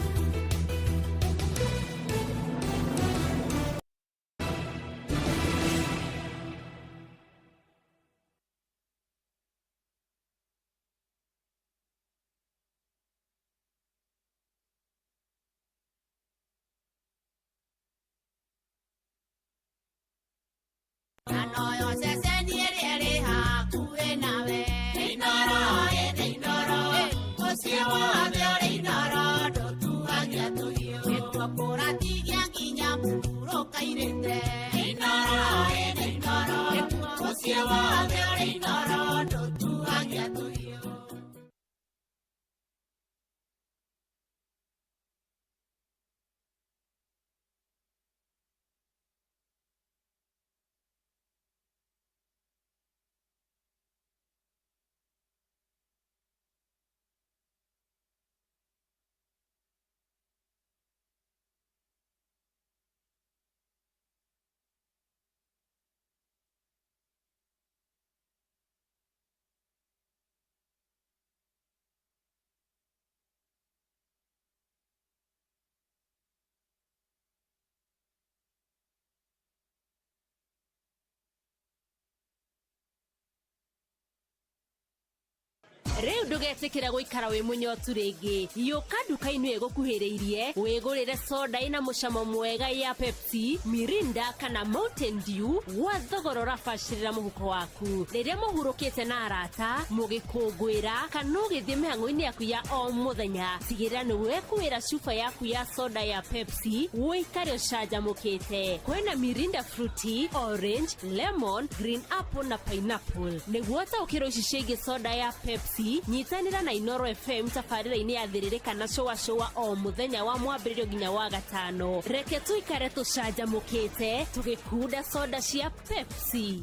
Rĩu ndũgetikĩre gũikara wĩ mũnyotu rĩngĩ. Yũka nduka-inĩ ĩgũkuhĩrĩirie wĩgũrĩre soda ina mũcamo mwega ya Pepsi, Mirinda kana Mountain Dew wa thogora ũrabacĩrĩra mũhuko waku. Rĩrĩa mũhurũkĩte na arata, mũgĩkũngũĩra kana ũgĩthiĩ mĩhang'o-inĩ yaku ya o mũthenya, tigĩrĩra nĩ wekuĩra cuba yaku ya soda ya Pepsi wĩikare ũcanjamũkĩte. Kwĩna Mirinda Fruity, Orange, Lemon, Green Apple na Pineapple. Nĩguo ũtaũkĩrwo ici ciĩgiĩ soda ya Pepsi, nyitanĩra na Inoro FM tabarĩra-inĩ ya thĩrĩrĩka na showa o mũthenya wa mwambĩrĩrio nginya wa gatano. Reke tũikare tũcanjamũkĩte tũgĩkunda soda cia Pepsi.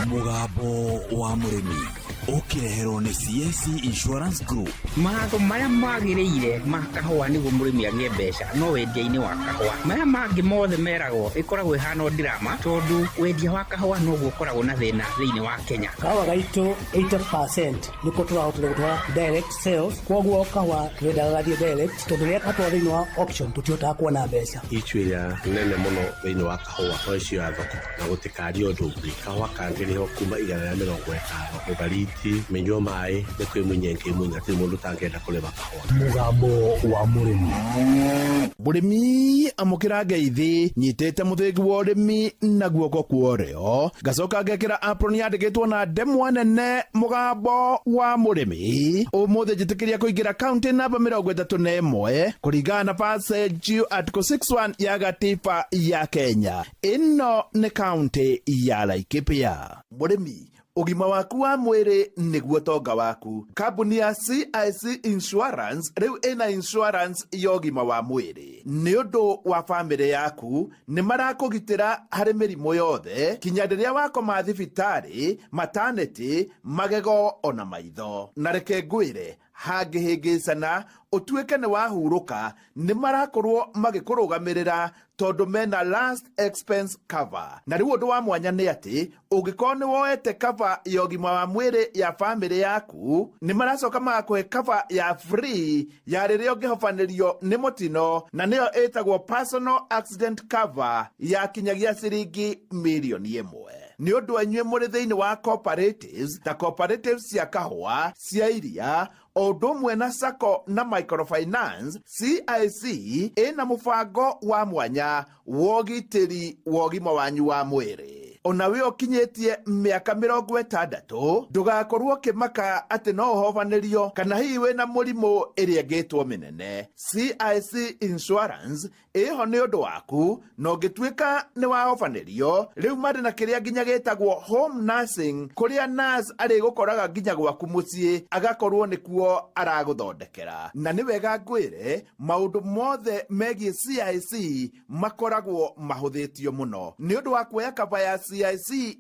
Mugambo wa mũrĩmi ũkĩreherwo nĩ CIC Insurance Group. Magatho marĩa magĩrĩire ma kahũa nĩguo mũrĩmi agĩe mbeca no wendia-inĩ wa kahũa. Marĩa mangĩ mothe meragwo ĩkoragwo ĩhana ndirama tondũ wendia wa kahũa noguo ũkoragwo na thĩna thĩinĩ wa Kenya. Kahũa gaitũ 80% nĩko tũrahotire gũtwara direct sales, koguo kahũa twendaga gathiĩ direct tondũ rĩrĩa katwara thĩinĩ wa auction tũtihotaga kuona mbeca. Icuĩra nene mũno thĩinĩ wa kahũa no icio ya thoko na gũtikaria ũndũ ũngĩ. Kahũa kangĩrĩho kuma 150 mũbariti mĩnyua maĩ nĩ kwĩ mũnyenke mũnya atĩ mũndũ tangĩenda kũrĩma kahũa. Mũgambo wa mũrĩmi amũkĩra ngeithi nyitĩte mũthĩgi wa ũrĩmi na guoko kuorĩo ngacoka ngekĩra apron yandĩkĩtwo na ndemwa nene mũgambo wa mũrĩmi ũmũthĩ njĩtĩkĩria kũingĩra kaunti namba 31 kũringana na passage article 61 ya gatiba ya Kenya. Ĩno nĩ kaunti ya Laikipia. Mũrĩmi, ũgima waku wa mwĩrĩ nĩguo tonga waku. Kambuni ya CIC Insurance rĩu ĩna insurance ya ũgima wa mwĩrĩ. Nĩ ũndũ wa bamĩrĩ yaku nĩ marakũgitĩra harĩ mĩrimũ yothe kinya rĩrĩa wakoma thibitarĩ, maternity, magego ona maitho. Na reke ngwĩre hangĩhĩngĩcana ũtuĩke nĩ wahurũka nĩ marakorwo magĩkũrũgamĩrĩra tondũ mena last expense cover. Na rĩu ũndũ wa mwanya nĩ atĩ ũngĩkorwo nĩ woete cover ya ũgima wa mwĩrĩ ya bamĩrĩ yaku nĩ maracoka magakũhe cover ya free ya rĩrĩa ũngĩhobanĩrio nĩ mũtino, na nĩyo ĩtagwo personal accident cover ya kinyagia ciringi mirioni 1. Nĩ ũndũ inyuĩ mũrĩ thĩinĩ wa cooperatives ta cooperatives cia kahũa, cia iria, o ũndũ ũmwe na sacco na microfinance, CIC ĩna mũbango wa mwanya wa ũgitĩri wa ũgima wanyu wa mwĩrĩ. Ona we ũkinyĩtie mĩaka 60 ndũgakorwo kĩmaka atĩ no ũhobanĩrio kana hihi wĩna mũrimũ ĩrĩa ĩngĩtwo mĩnene. CIC Insurance ĩho nĩ ũndũ waku, na ũngĩtuĩka nĩ wahobanĩrio rĩu marĩ na kĩrĩa nginya gĩtagwo home nursing, kũrĩa nurse arĩgũkoraga nginya gwaku mũciĩ agakorwo nĩkuo aragũthondekera. Na nĩ wega ngwĩre maũndũ mothe megiĩ CIC makoragwo mahũthĩtio mũno. Nĩ ũndũ wa kuoya kaba ya CIC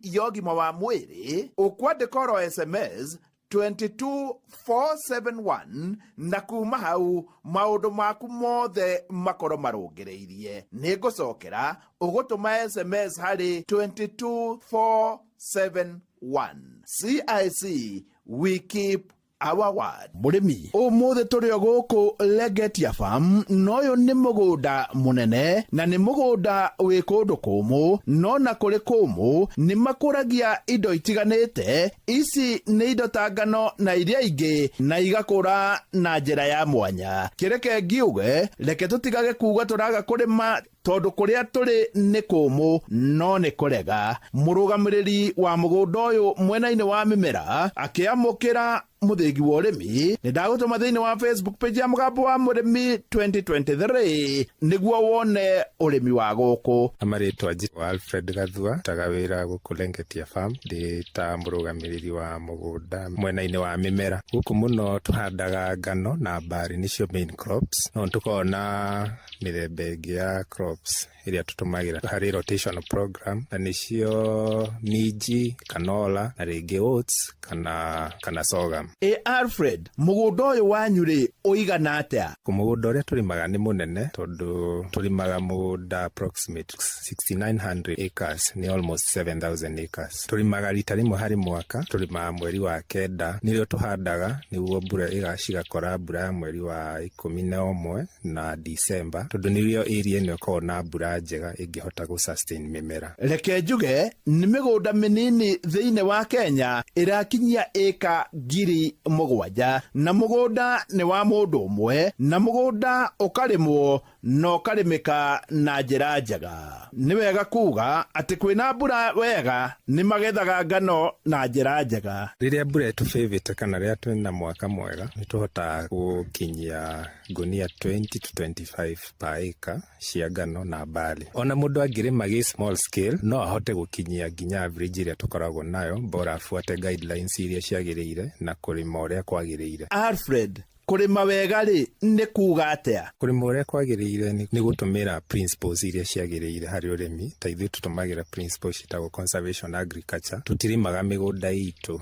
ya ũgima wa mwĩrĩ ũkwandĩka oro SMS 22471 na kuma hau maũndũ maku mothe makorwo marũngĩrĩirie. Nĩ ngũcokera ũgũtũma SMS harĩ 22471. CIC, we keep our word. Mũrĩmi, ũmũthĩ tũrĩ o gũkũ Legetia Farm, noyo nĩ mũgũnda mũnene na nĩ mũgũnda wĩ kũndũ kũmũ, no na kũrĩ kũmũ nĩ makũragia indo itiganĩte. Ici nĩ indo ta ngano na iria ingĩ, na igakũra na njĩra ya mwanya. Kĩreke ngiuge, reke tũtigage kuuga tũraga kũrĩma tondũ kũrĩa tũrĩ nĩ kũmũ no nĩ kũrega. Mũrũgamĩrĩri wa mũgũnda ũyũ mwena-inĩ wa mĩmera akĩamũkĩra mũthĩgi wa ũrĩmi nĩ ndagũtũma thĩinĩ wa Facebook page ya mũgambo wa mũrĩmi 2023 nĩguo wone ũrĩmi wa gũkũ. Amarĩtwa njĩtwa Alfred Gathua, taga wĩra gũkũ Legetia Farm, ndĩ ta mũrũgamĩrĩri wa mũgũnda mwena-inĩ wa mĩmera. Gũkũ mũno tũhandaga ngano na mbari, nĩcio main crops, no tũkona mĩthemba ĩngĩ ya crops ĩrĩa tũtũmagĩra harĩ rotational program, na nĩcio minji, canola na rĩngĩ oats kana sorghum. Alfred, mũgũnda ũyũ wanyu rĩ ũigana atĩa? Mũgũnda ũrĩa tũrĩmaga nĩ mũnene tondũ tũrĩmaga mũgũnda approximate 6900 acres, ni almost 7000 acres. Tũrĩmaga rita rĩmwe harĩ mwaka, tũrĩmaga mweri wa kenda nĩrĩo tũhandaga nĩguo mbura ĩgacigakora mbura ya mweri wa 11 na December, tondũ nĩrĩo area ĩno ĩkoragwo na mbura njega ĩngĩhota gũ sustain mĩmera. Reke njuge nĩ mĩgũnda mĩnini thĩinĩ wa Kenya ĩrakinyia ĩka 7,000, na mũgũnda nĩ wa mũndũ ũmwe, na mũgũnda ũkarĩmwo na ũkarĩmĩka na njĩra njega. Nĩ wega kuga atĩ kwĩna mbura wega nĩ magethaga ngano na njĩra njega. Rĩrĩa mbura ĩtũbĩvĩte kana rĩrĩa twĩna mwaka mwega nĩ tũhotaga gũkinyia ngunia 20 to 25 per acre cia ngano na mbali. Ona mũndũ angĩrĩma gĩ small scale no ahote gũkinyia nginya average ĩrĩa tũkoragwo nayo, bora afuate guidelines iria ciagĩrĩire na kũrĩma ũrĩa kwagĩrĩire. Alfred, kurima wega ri ni kuga atia? Kurima uria kwagiriire ni gutumira principles iria ciagiriire hari urimi. Ta ithuĩ tutumagira principles citagwo conservation agriculture. Tutirimaga migunda itu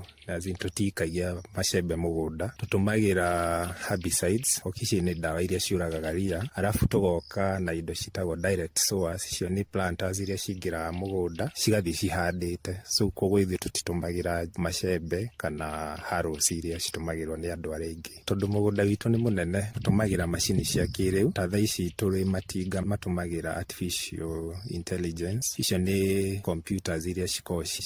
tutikagia macembe mugunda, tutumagira herbicides, okici ni dawa iria ciuragaga ria, arafu tugoka na indo citagwo direct sowers, cio ni planters iria cingira mugunda cigathi cihandite. So koguo ithuĩ tutitumagira macembe kana harrows iria citumagirwo ni andu aria aingi. Tondu mugunda witu ni munene, tutumagira macini cia kiriu. Ta thaa ici turi matinga matumagira artificial intelligence, icio ni computers iria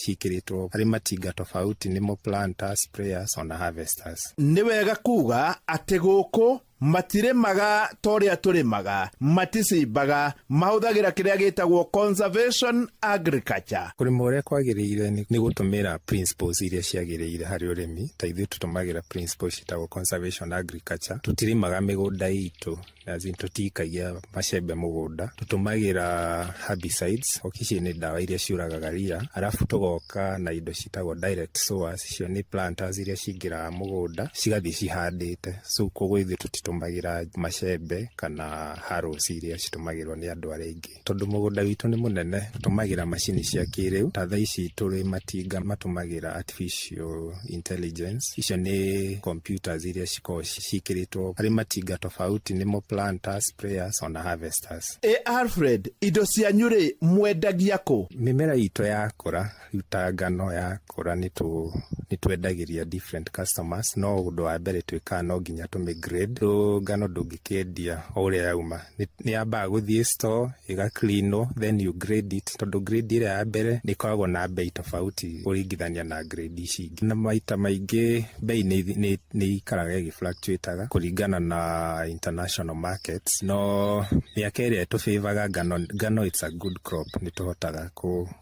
cikiritwo hari matinga tofauti, nimo planters, sprayers ona harvesters. Ni wega kuga ati guku matirimaga toria turimaga, maticimbaga, mahuthagira kiria gitagwo conservation agriculture. Kurima uria kwagiriire ni gutumira principles iria ciagiriire hari urimi. Ta ithuĩ tutumagira principles citagwo conservation agriculture. Tutirimaga migunda itu tutikagia macembe mugunda, tutumagira herbicides, okici ni dawa iria ciuragaga ria, arafu tugoka na indo citagwo direct sowers, cio ni planters iria cingira mugunda cigathi cihandite. So koguo ithuĩ tutitumagira macembe kana harrows iria citumagirwo ni andu aria aingi. Tondu mugunda witu ni munene, tutumagira macini cia kiriu. Ta thaa ici turi matinga matumagira artificial intelligence, icio ni computers iria cikiritwo hari matinga tofauti, nimo planters, sprayers ona harvesters. Alfred, indo cianyu ri mwendagia ku? Mimera itu yakura, ta ngano yakura ni twendagiria different customers. No undu wa mbere twika no nginya tumigrade. Ngano ndungikendia uria yauma, ni yambaga guthie store iga cleano, then you grade it. Tondu grade iria ya mbere ni koragwo na bei tofauti uringithania na grade ici. Na maita maingi bei ni ikaraga igifluctuateaga kuringana na international markets. No miaka iria tufavoraga ngano it's a good crop, ni tuhotaga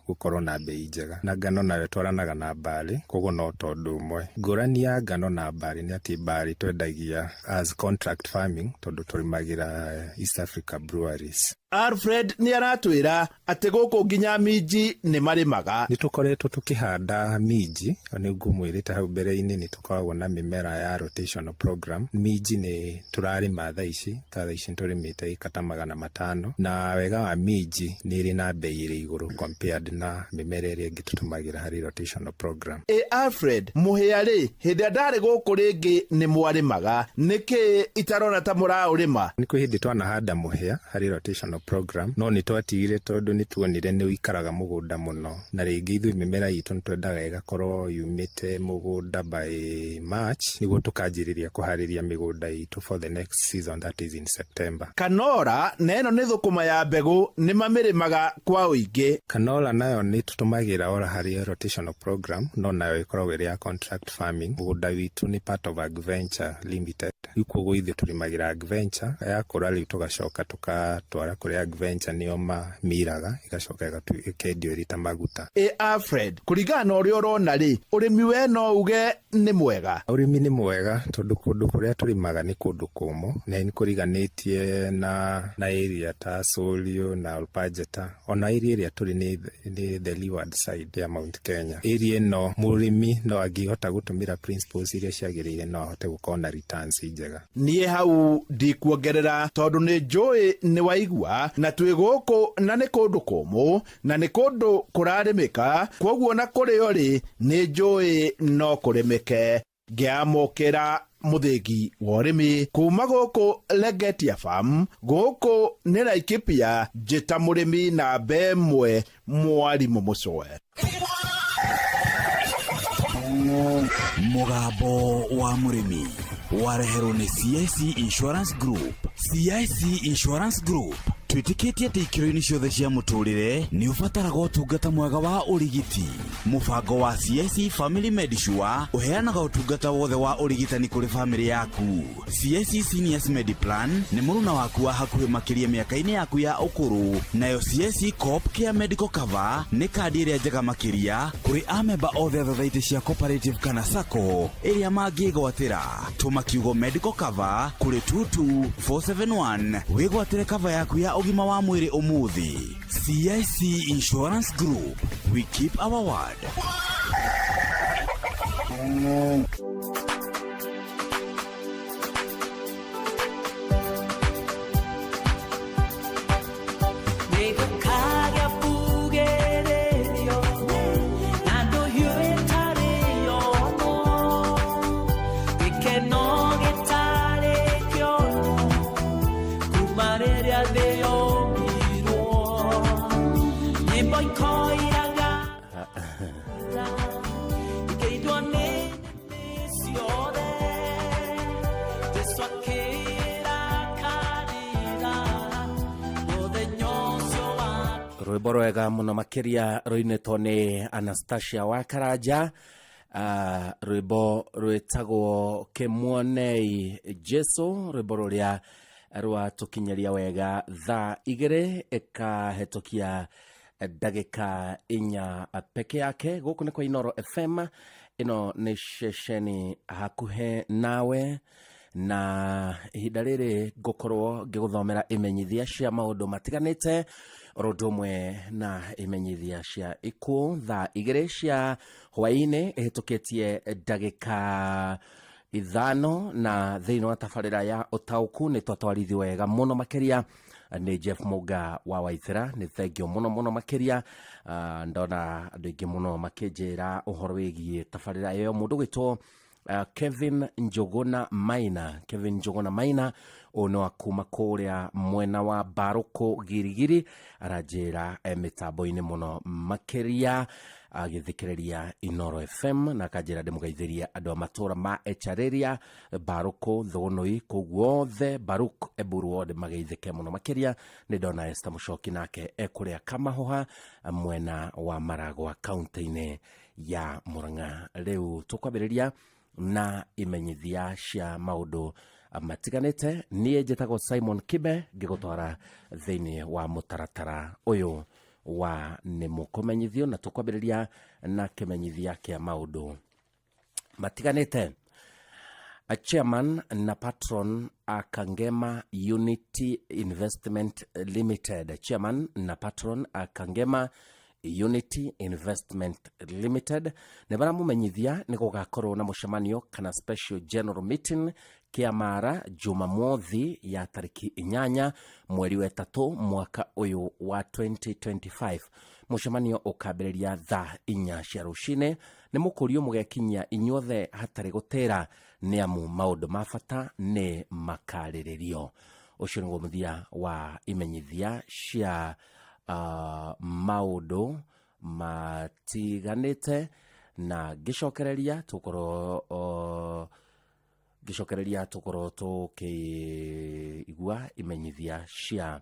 gukorwo na bei njega. Na ngano nayo twaranaga na mbari, koguo no tondu umwe. Ngurani ya ngano na mbari ni ati mbari twendagia as contract farming, tondu turimagira East Africa breweries. Alfred ni aratwira ati guku nginya minji ni marimaga. Ni tukoretwo tukihanda minji, ni ngumwirite hau mbere-ini ni tukoragwo na mimera ya rotational program. Minji ni turarima thaa ici turimite ikata 500, na wega wa minji ni iri na bei iri iguru compared na mimera iria ingi tutumagira hari rotational program. Alfred, muhiari hindi ndari guku ringi ni mwarimaga, niki itarona ta muraurima? Ni kwihindi twanahanda muhia hari rotational program, no ni twatigire tondu ni tuonire ni uikaraga mugunda muno, na ringi ithuĩ mimera itu nitwendaga igakorwo yumite mugunda by March niguo tukanjiriria kuhariria migunda itu for the next season, that is in September. Kanora neno ni thukuma ya mbegu ni mamirimaga kwa uingi. Kanora nayo ni tutumagira ora hari rotational program, no nayo ikoragwo iri ya contract farming. Mugunda witu ni part of Agventure Limited. Yuko ithuĩ turimagira Agventure yakura riu tugacoka tukatwara kuri Agventure nio miraga igacoka ikendio rita maguta. Alfred, kuringana na uria urona ri urimi we no uge ni mwega? Urimi ni mwega tondu kundu kuria turimaga ni kundu kumu, na ni kuriganitie na area ta Solio na Olpajeta. Ona area turi ni the leeward side ya Mount Kenya. Area no murimi no angihota gutumira principles iria ciagiriire no ahote gukona returns njega. Nie hau ndikuongerera tondu ni njui ni waigua na twi guku na ni kundu kumu na ni kundu kurarimika, koguo na kurio ri ni njui no kurimike. Ngiamukira muthingi wa urimi kuma guku Legetia Farm, guku ni Laikipia, njita murimi na bemwe mwarimu mucoe. Mugambo wa murimi wareherwo ni CIC Insurance Group. CIC Insurance Group twitikitie ati ikiro-ini ciothe cia muturire ni ubataraga utungata mwega wa urigiti. Mubango wa CIC Family Medisure uheanaga utungata wothe wa urigitani kuri family yaku. CIC Seniors Mediplan ni muruna waku wa hakuhi makiria miaka-ini yaku ya ukuru. Nayo CIC Coop Care Medical Cover ni kandi iria njega makiria kuri amemba othe athathaiti cia cooperative kana sacco iria mangigwatira. Tuma kiugo medical cover kuri 22471 wigwatire cover yaku ya ugima wa mwiri umuthi. CIC Insurance Group, we keep our word. rwimbo rwega muno makiria ruinetwo ni Anastasia wa Karanja. Rwimbo rwitagwo Kimwonei Jesu, rwimbo ruria rwatukinyeria wega thaa 2 ikahetokia ndagika 4 peke yake. Guku ni kwa Inoro FM, ino ni shesheni hakuhe nawe, na ihinda riri ngukorwo ngiguthomera imenyithia cia maundu matiganite rodumwe na imenyithia cia ikuo thaa 2 cia hwaini ihitukitie ndagika 5, na thiini wa tabarira ya utauku ni twatwarithi wega muno makiria ni Jeff Muga wa Waithira. Ni thengio muno makiria. Ndona andu ingi muno makinjira uhoro wigie tabarira iyo. Mundu gwitwo Kevin Njuguna Maina ono akuma kuria mwena wa Baruko Girigiri arajira mitambo-ini muno makiria agithikiriria Inoro FM na kajira demugaithiria andu amatura ma Echareria Baruko Thonoi kuguothe Baruk Eburuod magaithike muno makiria. Ni ndona Esther Mushoki nake ekuria Kamahoha mwena wa Maragwa kaunti-ini ya Murang'a. Riu tukwambiriria na imenyithia cia maundu matiganite. Nie njitagwo Simon Kibe ngigutwara thiini wa mutaratara uyu wa nimukumenyithio, na tukwambiriria na kimenyithia kia maundu matiganite. A chairman na patron Akangema Unity Investment Limited. Chairman na patron Akangema Unity Investment Limited ne baramumenyithia ni gugakorwo na mucemanio kana special general meeting Kiamara Jumamothi ya tariki 8 mweri wa 3 mwaka uyu wa 2025. Mucemanio ukambiriria thaa 4 cia rucine. Ni mukurio mugekinyia inyuothe hatari gutera ni amu maundu mafata ni makariririo. Ucio ni muthia wa imenyithia cia maundu matiganite, na gicokereria tukorwo tukiigua imenyithia cia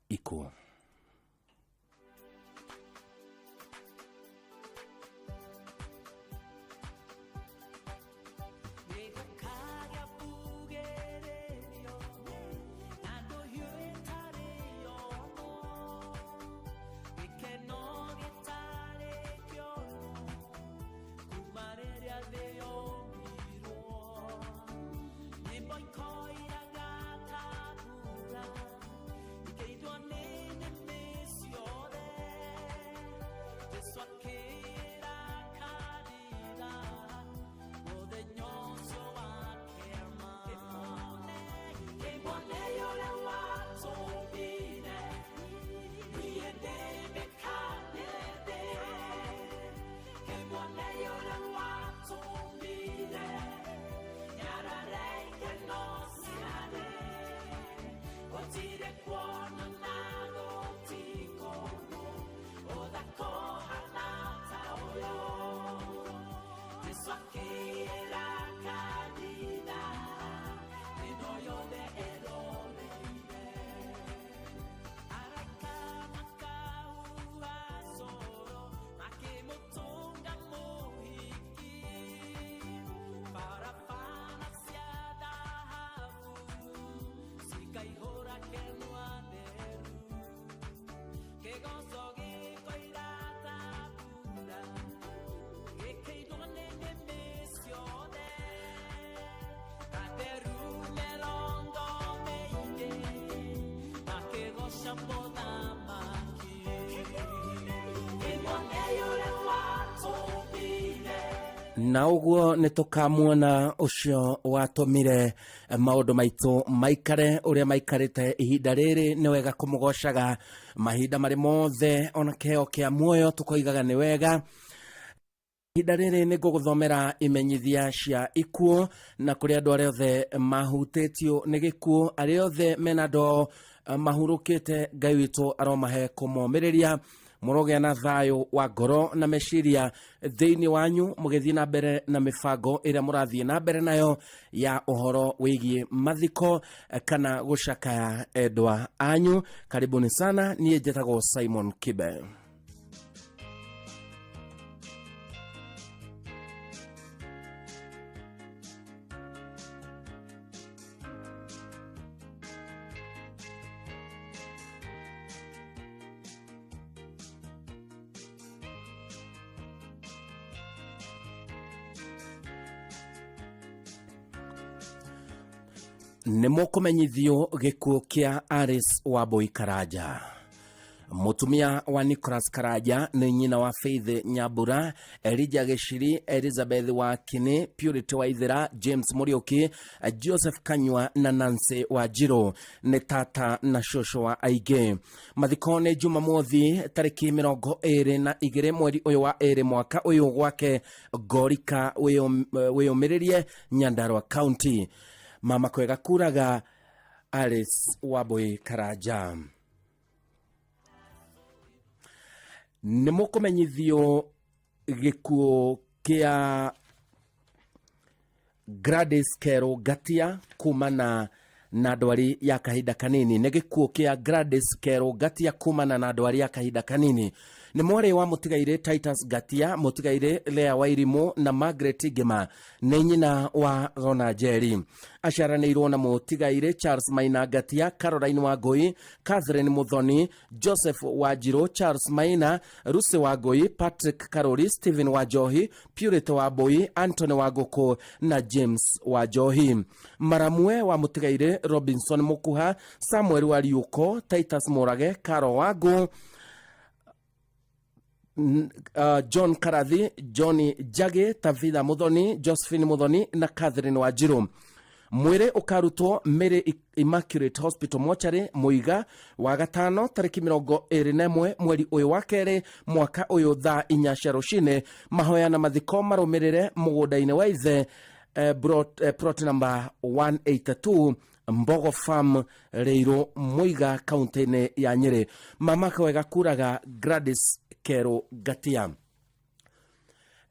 ikuo. Na uguo nitukamuona ucio watumire maundu maitu maikare uria maikarite ihinda riri. Ni wega kumugoshaga mahinda mari mothe, ona keo kia muoyo tukoigaga ni wega. Ihinda riri ni nguguthomera imenyithia cia ikuo, na kuri andu aria othe mahutitio ni gikuo, aria othe mena ndo mahurukite, Ngai witu aromahe kumomiriria muroge na thayo wa ngoro na meciria thiini wanyu mugithii na mbere na mibango iria murathii na mbere nayo ya uhoro wigie mathiko kana gucakaya endwa anyu. Karibuni sana, niĩ njĩtagwo Simon Kibe. Nĩ mũkũmenyithio gĩkuũ kĩa Alice Wambui Karanja. Mutumia wa Nicholas Karanja nĩ nyina wa Faith Nyambura, Elijah Gĩchiri, Elizabeth Wakini, Purity Waithera, James Muriuki, Joseph Kanywa na Nancy Wanjiru. Nĩ tata na shosho wa aingĩ. Mathiko nĩ Jumamothi tarĩki 22 mweri ũyũ wa 2 mwaka ũyũ gwake Gorika wĩyũmĩrĩrie Nyandarua County. Mama kwega kuraga Alice Wambui Karanja. Nĩ mũkũmenyithio gĩkuũ kĩa Gladys Kero Gatia kumana na ndwari ya kahinda kanini. Nĩ gĩkuũ kĩa Gladys Kero Gatia kumana na ndwari ya kahinda kanini. Nĩ mwarĩ wa mũtigaire Titus Gatia, mũtigaire Lea Wairimu na Margaret Gima, nĩ nyina wa Rona Njeri. Aciaranĩirwo na mũtigaire Charles Maina Gatia, Caroline Wangui, Catherine Muthoni, Joseph Wanjiru, Charles Maina, Lucy Wangui, Patrick Karori, Stephen Wanjohi, Purity Wambui, Anthony Wanguku na James Wanjohi. Maramwe wa mũtigaire Robinson Mukuha, Samuel Wariuko, Titus Murage, Karo Wangu, John Karathi, Johnny Jage, Tavitha Muthoni, Josephine Muthoni na Catherine Wanjiru. Mwĩrĩ ũkarutwo Mary Immaculate Hospital Mortuary Muiga wa gatano tarĩki 21 mweri ũyũ wa kerĩ mwaka ũyũ thaa 4 cia rũcinĩ. Mahoya na mathiko marũmĩrĩre mũgũnda-inĩ wa ithe plot number 182 Mbogo Farm Leiro Muiga kaunti-inĩ ya Nyeri. Mama kwega kuraga Gladys Kero Gatia.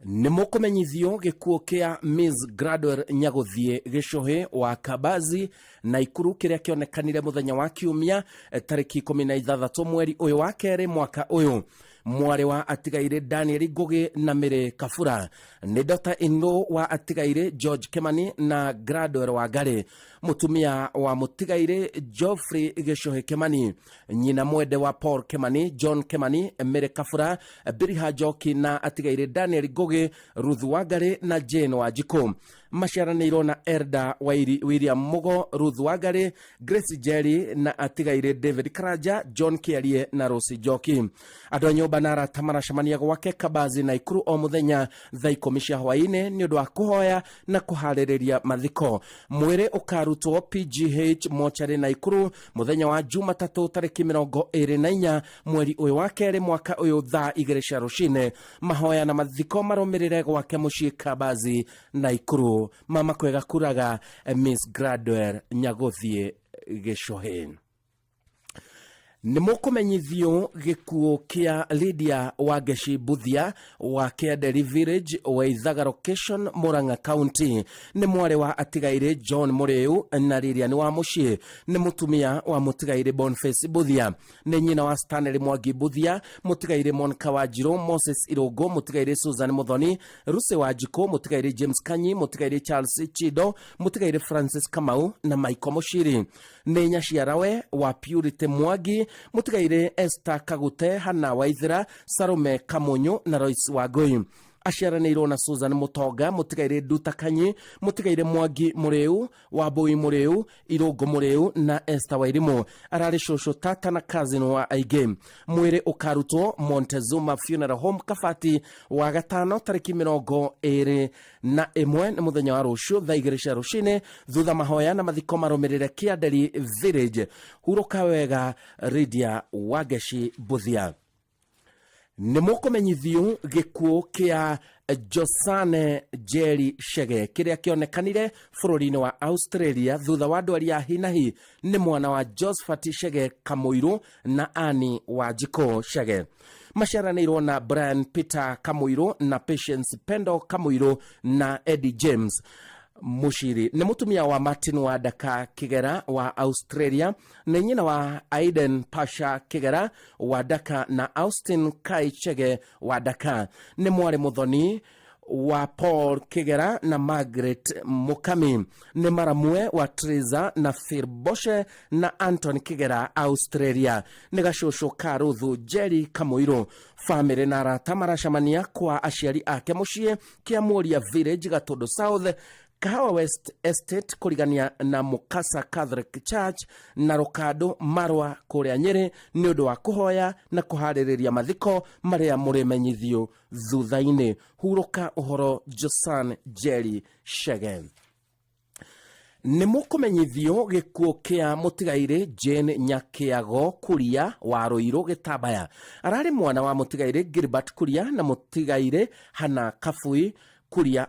Nĩ mũkũmenyithio gĩkuũ kĩa Miss Gradwell Nyaguthie Gĩchũhĩ wa Kabazi na Ikuru kĩrĩa kĩonekanire mũthenya wa Kiumia tarĩki 16 mweri ũyũ wa kerĩ mwaka ũyũ. Mwarĩ wa atigaire Daniel Ngugi na Mary Kafura. Nĩ Dr. Inlo wa atigaire George Kimani na Gradwell Wangari. Mutumia wa mutigaire Geoffrey Gĩchũhĩ Kimani. Nyina mwende wa Paul Kimani, John Kimani, Mary Kafura, Biriha Njoki na atigaire Daniel Ngugi, Ruth Wangari na Jane Wanjiku. Maciaranĩirwo na Elda William Mugo, Ruth Wangari, Grace Jerry na atigaire David Karanja, John Kiarie na Rose Njoki. Andũ a nyũmba na arata maracemania gwake Kabazi na Ikuru o mũthenya thaa 10 cia hwaĩ-inĩ nĩ ũndũ wa kũhoya na kũharĩrĩria mathiko. Mwĩrĩ ũkarutwo PGH Mortuary na Ikuru mũthenya wa Jumatatũ tarĩki 24 mweri ũyũ wa kerĩ mwaka ũyũ thaa 2 cia rũcinĩ. Mahoya na mathiko marũmĩrĩre gwake mũciĩ Kabazi na Ikuru. Mama kwega kuraga Miss Gradwell Nyaguthie Gĩchũhĩ. Nĩ mũkũmenyithio gĩkuũ kĩa Lydia Wangeci Buthia wa Kianderi Village wa Ithaga Location Murang'a County. Nĩ mwarĩ wa atigaire John Muriu na Lilian wa Muciĩ. Nĩ mũtumia wa mũtigaire Boniface Buthia. Nĩ nyina wa Stanley Mwangi Buthia, mũtigaire Monica Wanjiru, Moses Irungu, mũtigaire Susan Muthoni, Lucy Wanjiku, mũtigaire James Kanyi, mũtigaire Charles Chido, mũtigaire Francis Kamau na Michael Mushiri. Nĩ nyaciarawe wa Purity Mwangi, mũtigaire Esther Kagute, Hannah Waithera, Salome Kamunyu na Royce Wangui. Aciaranĩirwo na Susan Mutonga, mũtigaire Nduta Kanyi, mũtigaire Mwangi Muriu, Wambui Muriu, Irungu Muriu na Esther Wairimu. Ararĩ cũcũ tata na cousin wa aingĩ. Mwĩrĩ ũkarutwo Montezuma Funeral Home Kabati wa gatano tarĩki 21 nĩ mũthenya wa rũciũ thaa 2 cia rũcinĩ thutha mahoya na mathiko marũmĩrĩre Kianderi Village. Hurũka wega Lydia Wangeci Buthia. Nĩ mũkũmenyithio gĩkuũ kĩa Josane Jerry Chege kiria kionekanire bũrũri-inĩ wa Australia thutha wa ndwari ya hinahi nĩ mwana wa Josephat Chege Kamuiru na Annie Wanjiku Chege. Maciaranĩirwo na Brian Peter Kamuiru na Patience Pendo Kamuiru na Eddie James Mushiri. Nĩ mũtumia wa Martin Wadaka Kigera wa Australia na nyina wa Aiden Pasha Kigera wa Daka na Austin Kai Chege wa Daka. Nĩ mwarĩ mũthoni wa Paul Kigera na Margaret Mukami. Nĩ maramwe wa Teresa na Phil Boshe na Anton Kigera Australia. Nĩ gacũcũ ka Ruthu Jerry Kamuiru. Family na arata maracemania kwa aciari ake mũciĩ kĩa Moria Village Gatundu South, Kahawa West Estate kurigania na Mukasa Catholic Church na Rokado Marwa kũrĩa Nyeri nĩ ũndũ wa kũhoya na kũharĩrĩria mathiko marĩa mũrĩmenyithio thutha-inĩ. Hurũka ũhoro Josan Jerry Chege. Nĩ mũkũmenyithio gĩkuũ kĩa mũtigairĩ Jane Nyakiago Kuria wa Ruiru Gĩtambaya. Ararĩ mwana wa mũtigairĩ Gilbert Kuria na mũtigairĩ Hana Kabui Kuria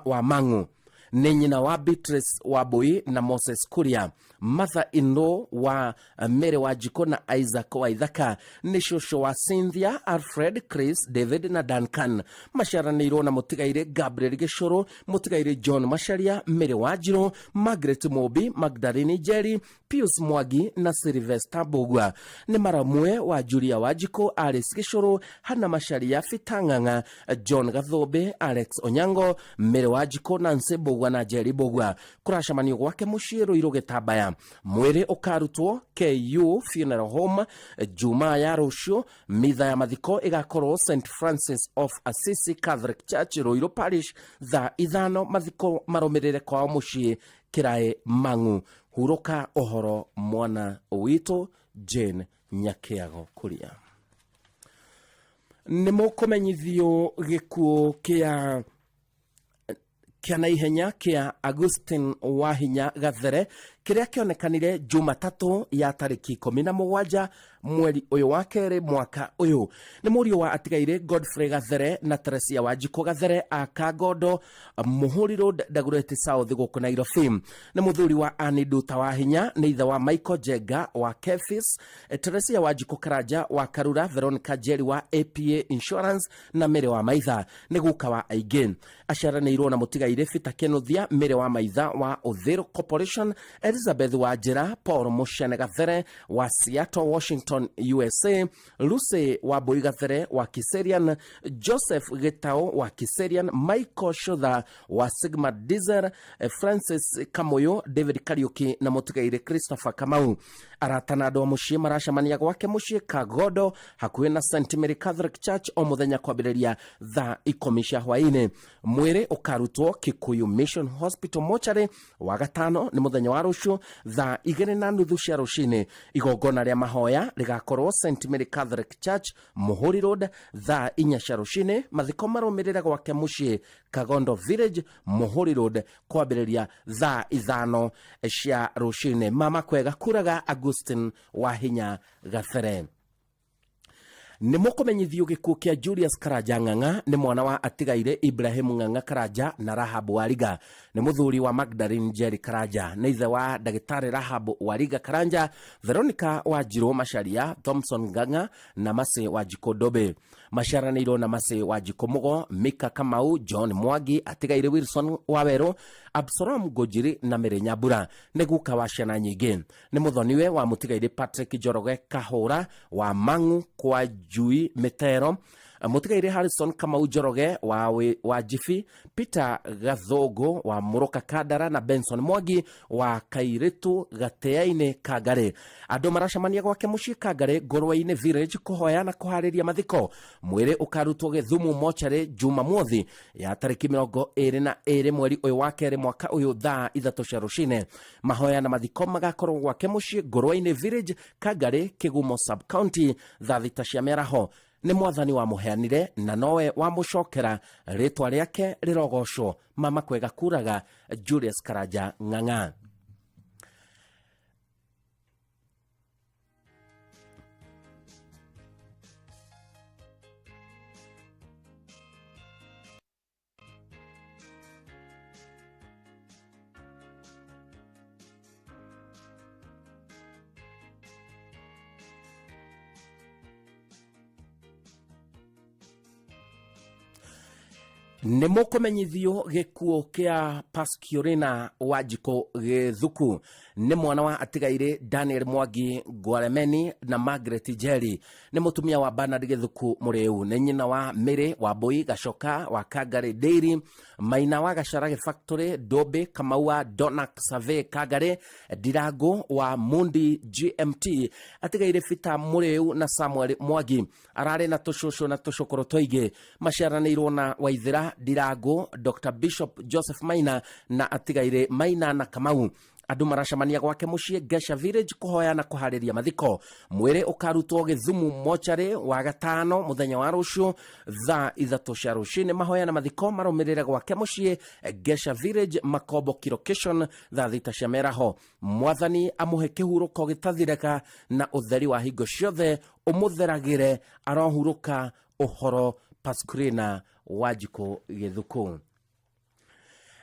wa Mang'u. Nĩ nyina wa Beatrice Wambui na Moses Kuria. Mother-in-law wa Mary Wanjiku na Isaac Waithaka. Nĩ cũcũ wa Cynthia, Alfred, Chris, David na Duncan. Maciaranĩirwo na mũtigairĩ Gabriel Gĩcũrũ, mũtigairĩ John Macharia, Mary Wanjiru, Margaret Mobi, Magdalene Jerry, Pius Mwangi na Sylvester Bugwa. Nĩ maramwe wa Julia Wanjiku, Alice Gĩcũrũ, Hannah Macharia, Fitang'ang'a, John Gathũmbĩ, Alex Onyango, Mary Wanjiku, Nancy Bugwa na Jerry Bugwa. Kũracemanio gwake mũciĩ Ruiru Gĩtambaya. Mwĩrĩ ũkarutwo KU Funeral Home Jumaa ya rũciũ. Mitha ya mathiko ĩgakorwo St Francis of Assisi Catholic Church Ruiru Parish thaa 5. Mathiko marũmĩrĩre kwao mũciĩ Kĩraĩ Mang'u. Hurũka ũhoro mwana witũ Jane Nyakiago Kuria. Nĩ mũkũmenyithio gĩkuũ kĩa naihenya kĩa Augustine Wahinya Gathere kiria kionekanire Jumatatu ya tariki 17 mweri uyu wa kerĩ mwaka uyu. Nĩ mũriũ wa atigaire Godfrey Gathere na Teresia Wanjiku Gathere a Kagondo Muhuri Road Dagoretti South gũkũ Nairobi. Nĩ mũthuri wa Annie Nduta Wahinya, nĩ ithe wa Michael Jenga wa Kefis, Teresia Wanjiku Karanja wa Karura, Veronica Jerry wa APA Insurance na Mary wa Maitha. Nĩ guka wa aingĩ. Aciaranĩirwo na mũtigaire Peter Kenothia, Mary wa Maitha wa Othero Corporation, Elizabeth Wajira, Paul Mushene Gathere wa Seattle, Washington, USA, Lucy Wambui Gathere wa Kiserian, Joseph Gitao wa Kiserian, Michael Shotha wa Sigma Diesel, Francis Kamoyo, David Kariuki na mũtigaire Christopher Kamau. Aratana andũ a mũciĩ maracemania gwake mũciĩ Kagondo hakuhĩ na St Mary Catholic Church o mũthenya kwambĩrĩria thaa 10 cia hwaĩ-inĩ. Mwĩrĩ ũkarutwo Kikuyu Mission Hospital Mortuary wa gatano nĩ mũthenya wa rũciũ thaa 2:30 cia rũcinĩ. Igongona rĩa mahoya rĩgakorwo St Mary Catholic Church Muhuri Road thaa 4 cia rũcinĩ. Mathiko marũmĩrĩre gwake mũciĩ Kagondo Village Muhuri Road kwambĩrĩria thaa 5 cia rũcinĩ. Mama kwega kuraga Augustine Wahinya Gathere. Nĩ mũkũmenyithio gĩkuũ kĩa Julius Karanja Ng'ang'a nĩ mwana wa atigaire Ibrahim Ng'ang'a Karanja na Rahab Wariga. Nĩ mũthuri wa Magdalene Jerry Karanja. Nĩ ithe wa ndagĩtarĩ Rahab Wariga Karanja, Veronica Wanjiru Macharia, Thompson Ng'ang'a na Mase Wanjiku Ndobe. Maciaranĩirwo na Mase Wanjiku Mugo, Mika Kamau, John Mwangi, atigaire Wilson Waweru, Absalom Gojiri na Mary Nyambura. Nĩ guka wa ciana nyingĩ. Nĩ mũthoniwe wa mũtigaire Patrick Njoroge Kahũra wa Mang'u kwa Jui Metero, mũtigaire Harrison Kamau Njoroge wa Jifi, Peter Gathogo wa Muroka Kandara na Benson Mwangi wa Kairitu Gateaine Kangare. Andũ maracemania gwake mũciĩ Kangare Ngũrwe-inĩ Village kũhoya na kũharĩria mathiko. Mwĩrĩ ũkarutwo Gĩthumu Mortuary Jumamothi ya tariki 22 mweri ũyũ wa kerĩ mwaka ũyũ thaa 3 cia rũcinĩ. Mahoya na mathiko magakorwo gwake mũciĩ Ngũrwe-inĩ Village Kangare Kĩgumo Sub County thaa 6 cia mĩaraho. Nĩ mwathani wa mũheanire na nowe wa mũcokera, rĩtwa rĩake rĩrogocwo. Mama kwega kuraga Julius Karanja Ng'ang'a. nä må kå menyithio gä kuo kä a Pascurina Wanjikå Githuku nä mwana wa atigaire Daniel Mwangi Gwaremeni na Margaret Njeri nä må tumia wa Bernard Githuku Muriu nä nyina wa Mary Wambui Gacoka wa Kangari Dairy Maina wa Gacarage Factory Dobe Kamau wa Donak Save Kangari Ndirangu wa Mundi GMT atigaire Fita Muriu na Samuel Mwangi ararä na tåcåcå na tåcåkårå twaingä maciaranäirwo na Waithira Ndirangu Dr Bishop Joseph Maina na atigaire Maina na Kamau andu maracemania gwake mucii Gesha Village kuhoya na kuhariria mathiko mwiri ukarutwo Githumu mochari wa gatano muthenya wa rucio thaa 3 cia rucini mahoya na mathiko marumirire gwake mucii Gesha Village Makombo Location thaa 3 cia meraho mwathani amuhe kihuruko gitathireka na utheri wa hingo ciothe umutheragire arohuruka uhoro Pascurina Wanjikå Githuku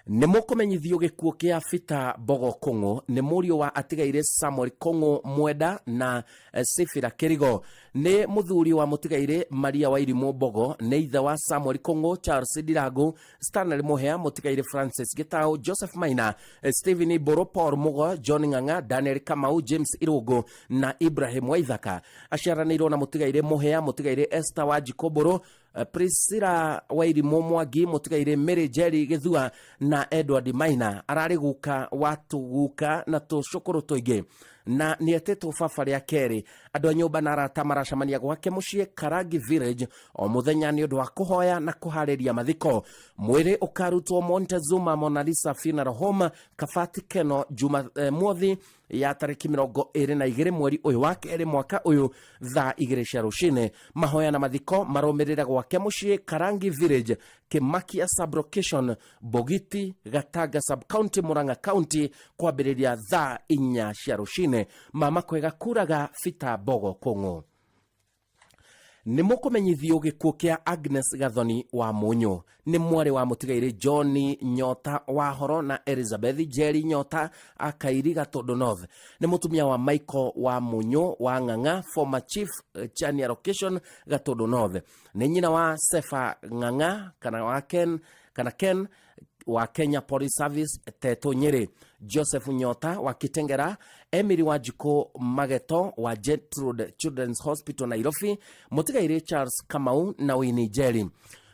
nä må kå menyithio gä kuo kä a Fita Bogo Kung'u nä må riå wa atigaire Samuel Kung'u Mwenda na Sifira Kirigo nä må thuri wa må tigaire Maria Wairimå Bogo nä ithe wa Samuel Kung'u Charles Ndirangu Stanley Muhea må tigaire Francis Gitau Joseph Maina Stephen Boro Paul Mugo John Ng'ang'a Daniel Kamau James Irungu na Ibrahim Waithaka aciaranäirwo na må tigaire Muhea må tigaire Esther Wanjikå Boro Priscilla Wairimå Mwangi må tigaire Mary Njeri Githua na Edward Maina ararĩ guka watu guka na tũcũkũrũ tũingĩ na nĩetetwo baba rĩa kerĩ andũ a nyũmba na arata maracemania gwake mũciĩ Karangi Village o mũthenya nĩ ũndũ wa kũhoya na kũharĩria mathiko mwĩrĩ ũkarutwo Montezuma Mona Lisa Funeral Home Kabati Keno Juma Mwothi ya tarĩki 22 mweri ũyũ wa kerĩ mwaka ũyũ thaa 2 cia rũcinĩ mahoya na mathiko marũmĩrĩre gwake mũciĩ Karangi Village Kimakia Sub-Location Bogiti Gatanga Sub-County Murang'a County kwambĩrĩria thaa 4 cia rũcinĩ mama kwega kuraga Fita Bogo Kung'u nä må kå menyithio gä kuo kä a Agnes Gathoni wa Munyu nä mwarä wa må tigaire John Nyota wa Horo na Elizabeth Njeri Nyota akairi Gatũndũ North nä må tumia wa Michael wa Munyu wa Ng'ang'a former chief Chania Location Gatũndũ North nä nyina wa Sefa Ng'ang'a kana Ken wa Kenya Police Service Teto Nyeri Joseph Nyota wa Kitengera Emily Wanjikũ Mageto wa Gertrude Children's Hospital Nairobi mutigaire Charles Kamau na Winnie Njeri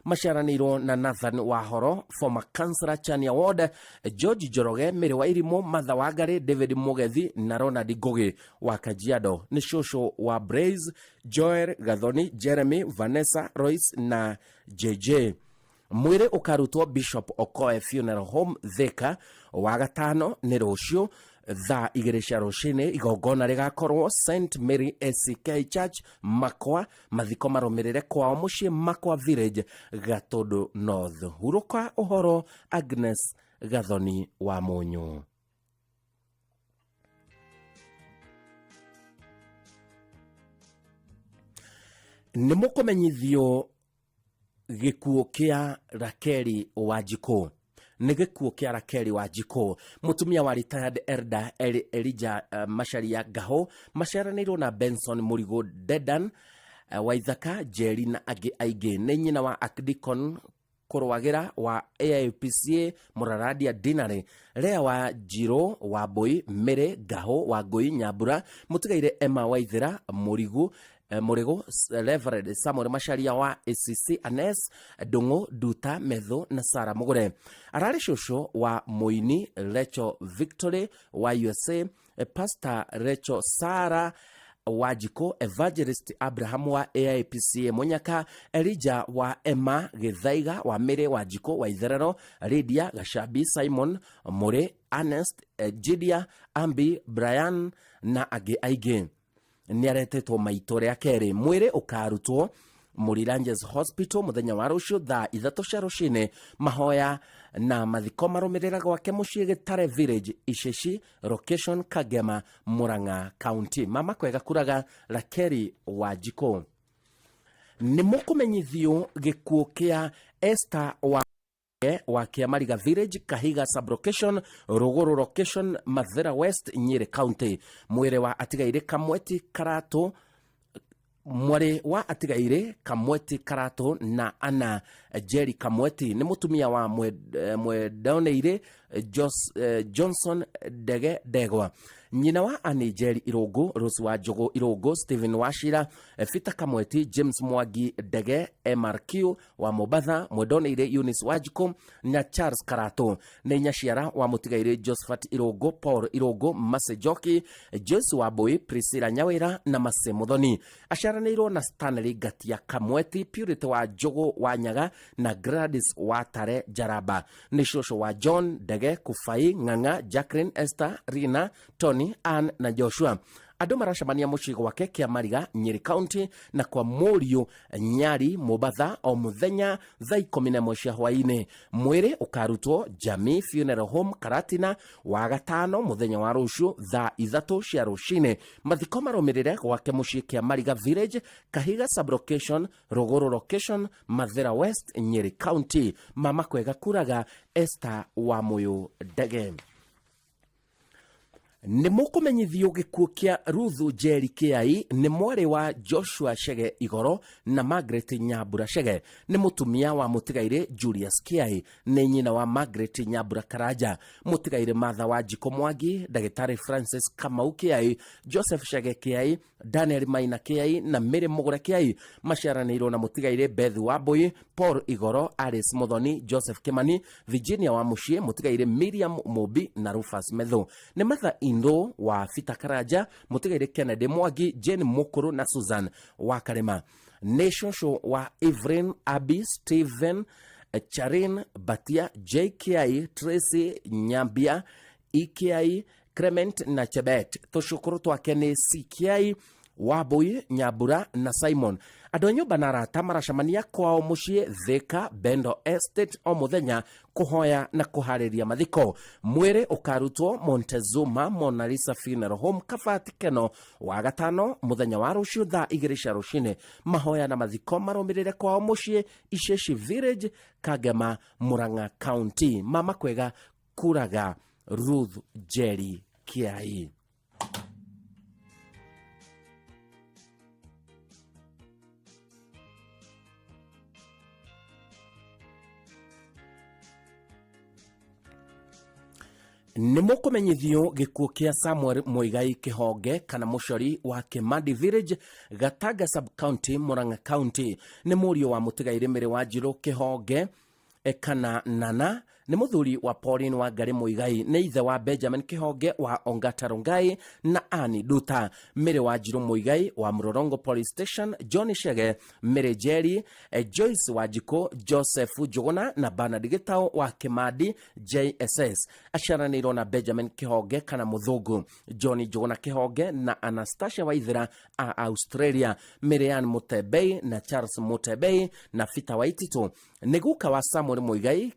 maciaranĩirwo na Nathan Wahoro former councillor Chania Ward George Njoroge Mary Wairimũ Martha Wangari David Mugethi na Ronald Ngugi wa Kajiado nĩ cũcũ wa Blaze Joel Gathoni Jeremy Vanessa Royce na JJ mwĩrĩ ũkarutwo Bishop Okoe Funeral Home Thika wa gatano nĩ rũciũ thaa 2 cia rũcinĩ igongona rĩgakorwo St Mary ACK Church Makwa mathiko marũmĩrĩre kwao mũciĩ Makwa Village Gatũndũ North hurũka ũhoro Agnes Gathoni wa Munyu nĩ mũkũmenyithio gĩkuũ kĩa Rakeri Wanjikũ nĩ gĩkuũ kĩa Rakeri Wanjikũ mũtumia wa retired elder Elijah Macharia Ngaho maciaranĩirwo na Benson Mũrigo Dedan Waithaka Njeri na angĩ aingĩ nĩ nyina wa Archdeacon Kũrũagĩra wa AIPCA Mũraradia Dinarĩ Lea wa Njirũ Wambui Mĩrĩ Ngaho wa Ngũi Nyambura mũtigaire Emma Waithĩra Murigo Reverend Samuel Macharia wa ACC Anes Ndung'u Nduta Metho na Sara Mugure ararĩ cũcũ wa Mũini Rachel Victory wa USA Pastor Rachel Sara Wanjikũ Evangelist Abraham wa AIPCA Munyaka Elijah wa Emma Githaiga wa Mĩrĩ Wanjikũ wa Itherero Lydia Gashabi Simon Mũrĩ Ernest Jidia Ambi Brian na angĩ aingĩ nĩ aretetwo maitũ rĩa kerĩ mwĩrĩ ũkarutwo Mũriranges Hospital mũthenya wa rũciũ thaa 3 cia rũcinĩ mahoya na mathiko marũmĩrĩra gwake mũciĩ Gĩtare Village Iceci Location Kagema Murang'a County mama kwega kuraga Rakeri Wanjikũ nĩ mũkũmenyithio gĩkuũ kĩa Esther wa Kiamariga Village Kahiga Sub-Location Rũgũrũ Location Mathera West Nyeri County mwĩrĩ wa atigaire Kamweti Karatu mwari wa atigaire Kamweti Karatu na Ana Jerry Kamweti nĩ mũtumia wa Mwedoneire Johnson Ndege Ndegwa, nyina wa Annie Njeri Irungu, Rose wa Njogu Irungu, Stephen Wachira, Peter Kamweti, James Mwangi Ndege, MRQ wa Mobatha, Mwedoneire Eunice Wanjiku na Charles Karato. Nĩ nyaciara wa mũtigaire Josephat Irungu, Paul Irungu, Mase Njoki, Joyce Wambui, Priscilla Nyawira na Mase Muthoni. Aciaranĩirwo na Stanley Gatia Kamweti, Purity wa Njogu wa Nyaga na Gladys wa Tare Jaraba. Nĩ cũcũ wa John Ndege, Kufai, Ng'ang'a, Jacqueline, Esther, Rina, Tony, Ann na Joshua. Andũ maracemania mũciĩ gwake Kĩamariga, Nyeri County na kwa Mũriũ Nyari, Mobatha o mũthenya thaa 11 cia hwaĩ-inĩ. Mwĩrĩ ũkarutwo Jamii Funeral Home Karatina wa gatano mũthenya wa rũciũ thaa 3 cia rũcinĩ. Mathiko marũmĩrĩre gwake mũciĩ Kĩamariga Village, Kahiga Sublocation, Rũgũrũ Location, Mathĩra West, Nyeri County. Mama kwega kuraga Esther wa Mũyũ Ndege. Nĩ mũkũmenyithio gĩkuũ kĩa Ruth Njeri Kĩai nĩ mwarĩ wa Joshua Chege Igoro na Margaret Nyambura Chege. Nĩ mũtumia wa mũtigaire Julius Kĩai, nĩ nyina wa Margaret Nyambura Karanja. Mũtigaire Martha Wanjiku Mwangi, Ndagĩtarĩ Francis Kamau Kĩai, Joseph Chege Kĩai, Daniel Maina Kĩai na Mary Mũgũre Kĩai maciaranĩirwo na mũtigaire Beth Wambui, Paul Igoro, Alice Muthoni, Joseph Kimani, Virginia wa Muciĩ, mũtigaire Miriam Mũmbi na Rufus Methu. Nĩ Martha Indo wa Fita Karanja, mũtigaire Kennedy Mwangi, Jane Mukuru na Susan wa Karema. Nĩ cũcũ wa Evelyn, Abby, Stephen, Charin Batia, J Kĩai, Tracy Nyambia, Kĩai, Clement na Chebet. Tũcũkũrũ twake nĩ C Kĩai, Wambui, Nyambura na Simon. Andũ a nyũmba na arata maracemania kwao mũciĩ Thika Bendo Estate o mũthenya kũhoya na kũharĩria mathiko. Mwĩrĩ ũkarutwo Montezuma Mona Lisa Funeral Home Kabati Keno wa gatano mũthenya wa rũciũ thaa 2 cia rũcinĩ. Mahoya na mathiko marũmĩrĩre kwao mũciĩ Iceci Village, Kagema, Murang'a County. Mama kwega kuraga Ruth Njeri Kĩai. Nĩ mũkũmenyithio gĩkuũ kĩa Samuel Muigai Kĩhonge kana mũcori wa Kimandi Village, Gatanga Sub County, Murang'a County. Nĩ mũriũ wa mũtigaire Mĩrĩ Wanjirũ Kĩhonge kana Nana. Nĩ mũthuri wa Pauline Wangari Muigai. Nĩ ithe wa Benjamin Kĩhonge wa Ongata Rongai na Annie Nduta. Mĩrĩ Wanjirũ Muigai wa Mlolongo Police Station, John Chege, Mĩrĩ Njeri, Joyce Wanjiku, Joseph Njuguna na Bernard Gitau wa Kimandi JSS. Aciaranĩirwo na Benjamin Kĩhonge kana Mũthũngũ, John Njuguna Kĩhonge na Anastasia Waithira a Australia. Mĩrĩ Ann Mutebei na Charles Mutebei na Peter Waititu. Nĩ guka wa Samuel Muigai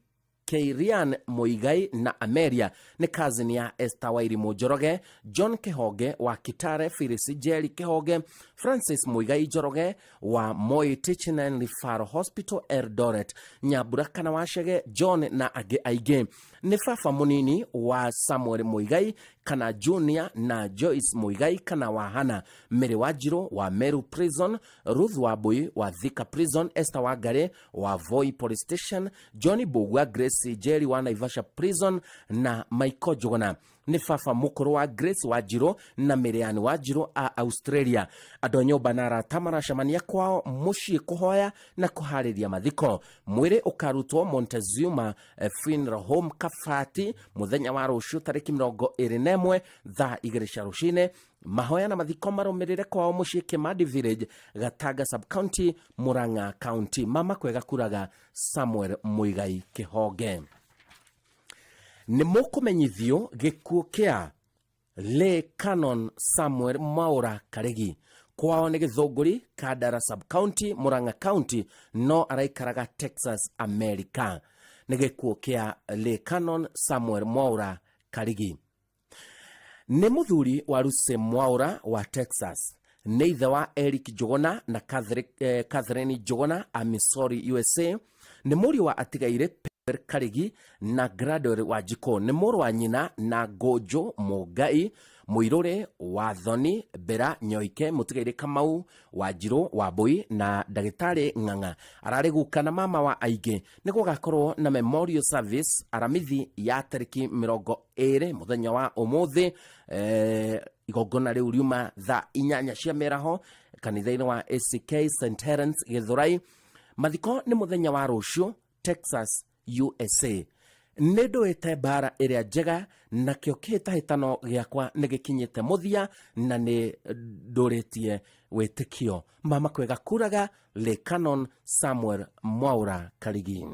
Keirian Muigai na Ameria. Nĩ cousin ya Esther Wairimu Njoroge, John Kĩhonge wa Kitare, Phyllis Njeri Kĩhonge, Francis Muigai Njoroge wa Moi Teaching and Referral Hospital Eldoret, Nyambura kana wa Chege, John na angĩ aingĩ. Nĩ baba mũnini wa Samuel Muigai kana Junior na Joyce Muigai kana wa Hana. Mĩrĩ Wanjirũ wa Meru Prison, Ruth Wambui wa Thika Prison, Esther Wangari wa Voi Police Station, John Bugwa, Grace Njeri wa Naivasha Prison na Michael Njuguna. Nĩ baba mũkũrũ wa Grace Wanjirũ na Mĩrĩani Wanjirũ a Australia. Andũ a nyũmba na arata maracemania kwao mũciĩ kũhoya na kũharĩria mathiko. Mwĩrĩ ũkarutwo Montezuma Funeral Home Kabati mũthenya wa rũciũ tarĩki 21 thaa 2 cia rũcinĩ. Mahoya na mathiko marũmĩrĩre kwao mũciĩ Kimandi Village, Gatanga Sub County, Murang'a County. Mama kwega kuraga Samuel Muigai Kĩhonge. Nĩ mũkũmenyithio gĩkuũ kĩa Lay Canon Samuel Mwaura Karegi. Kwao nĩ Gĩthũngũri, Kandara Sub County, Murang'a County, no araikaraga Texas, America. Nĩ gĩkuũ kĩa Lay Canon Samuel Mwaura Karegi. Nĩ mũthuri wa Lucy Mwaura wa Texas. Nĩ ithe wa Eric Njuguna na Catherine Njuguna a Missouri, USA. Nĩ mũriũ wa atigaire Karigi na Grador Wajiko nĩ mũrũ wa nyina na Gojo Mugai Muirore wa Thoni Bera Nyoike Mutigaire Kamau Wanjiru Wambui na Ndagĩtarĩ Ng'ang'a ararĩ guka na mama wa aingĩ nĩ gũgakorwo na memorial service aramithi ya tarĩki 20 mũthenya wa ũmũthĩ igongona rĩu riuma thaa 8 cia mĩaraho kanitha-inĩ wa ACK St Helens Githurai. Mathiko nĩ mũthenya wa rũciũ Texas USA. Nĩ ndũĩte mbara ĩrĩa njega na kĩo kĩhĩtahĩtano gĩakwa nĩ gĩkinyĩte mũthia na nĩ ndũrĩtie wĩtĩkio. Mama kwega kuraga Le Canon Samuel Mwaura Karigi.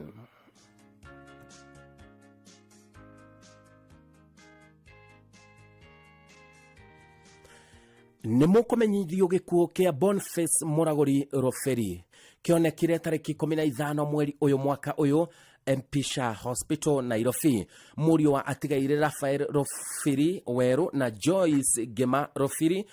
Nĩ mũkũmenyithio gĩkuũ kĩa Boniface Mũragũri Roferi kĩonekire tarĩki 15 mweri ũyũ mwaka ũyũ Mpisha Hospital Nairobi. Mũriũ wa atigaire Rafael Rofiri Weru na Joyce Gema Rofiri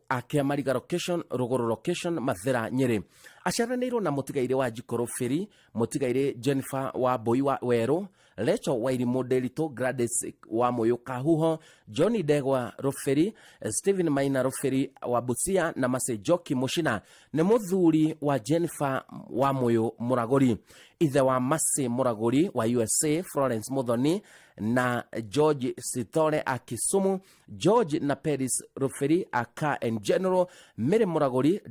akia Mariga location Ruguru location Mathera Nyeri. Aciaranĩirwo na mũtigaire wa Jiko Rofiri, mũtigaire Jennifer wa Boi wa Weru, Lecho Wairimu Delito, Gladys wa Moyo Kahuho, Johnny Degwa Roferi, Stephen Maina Roferi wa Busia na Mase Joki Mushina. Nĩ mũthuri wa Jennifer wa Moyo Muraguri. Ithe wa Mase Muraguri wa USA Florence Muthoni na George Sithole a Kisumu, George na Paris Roferi a Car and General, Mary Muraguri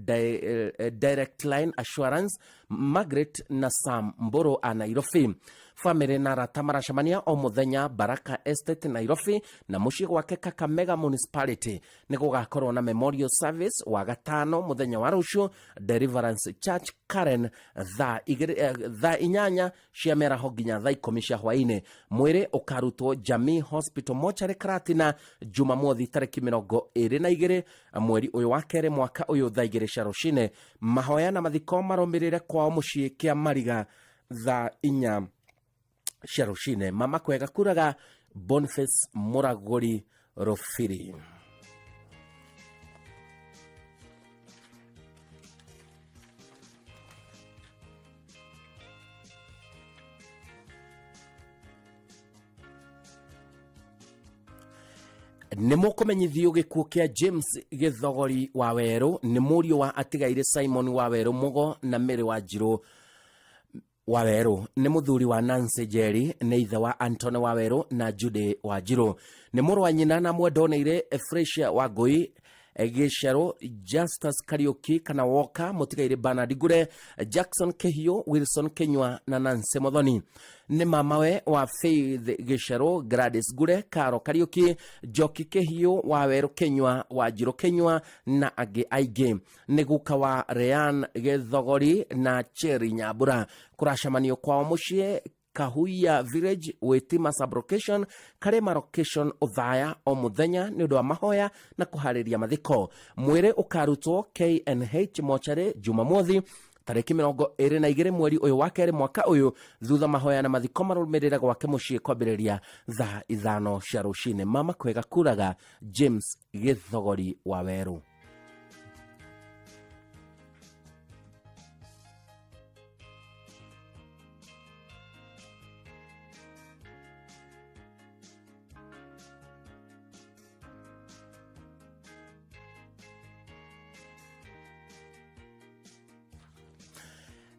Direct Line Assurance, Margaret na Sam Mboro a Nairobi. Family na rata maracemania o muthenya Baraka Estate Nairobi na muciĩ gwake Kakamega Municipality. Nĩ gũgakorwo na memorial service wa gatano muthenya wa rũciũ Deliverance Church Karen thaa 8 cia mĩaraho nginya thaa 10 cia hwaĩ-inĩ. Mwĩrĩ ũkarutwo Jamii Hospital Mortuary Karatina Jumamothi tarĩki 22 mweri ũyũ wa kerĩ mwaka ũyũ thaa 2 cia rũcinĩ. Mahoya na mathiko marũmĩrĩre kwao mũciĩ kĩa Mariga thaa 4 cia rũcinĩ. Mama kwega kuraga Boniface Mũragũri Rofiri. Nĩ mũkũmenyithio gĩkuũ kĩa James Gĩthogori wa Weru nĩ mũriũ wa atigaire Simon wa Weru Mugo na Mary wa Njirũ wa Weru. Nĩ mũthuri wa Nancy Jerry nĩ ithe wa Antone wa Weru na Jude wa Njirũ. Nĩ mũrũ wa nyina na mwendoneire Frecia wa Ngui Gĩcero, Justus Kariuki kana Walker, mũtigaire Bernard Ngure, Jackson Kehio, Wilson Kenywa na Nancy Muthoni. Nĩ mamawe wa Faith Gĩcero, Gladys Ngure, Karo Kariuki, Joki Kehio wa Weru Kenywa, wa Njirũ Kenywa na angĩ aingĩ. Nĩ guka wa Ryan Gĩthogori na Cherry Nyambura. Kũracemanio kwao mũciĩ Kahuia Village Wĩtima Sublocation Karema Location Uthaya o muthenya nĩ ũndũ wa mahoya na kũharĩria mathiko. Mwĩrĩ ũkarutwo KNH Mortuary Jumamothi tarĩki 22 mweri ũyũ wa kerĩ mwaka ũyũ thutha mahoya na mathiko marũmĩrĩre gwake mũciĩ kwambĩrĩria thaa 5 cia rũcinĩ. Mama kwega kuraga James Gĩthogori wa Weru.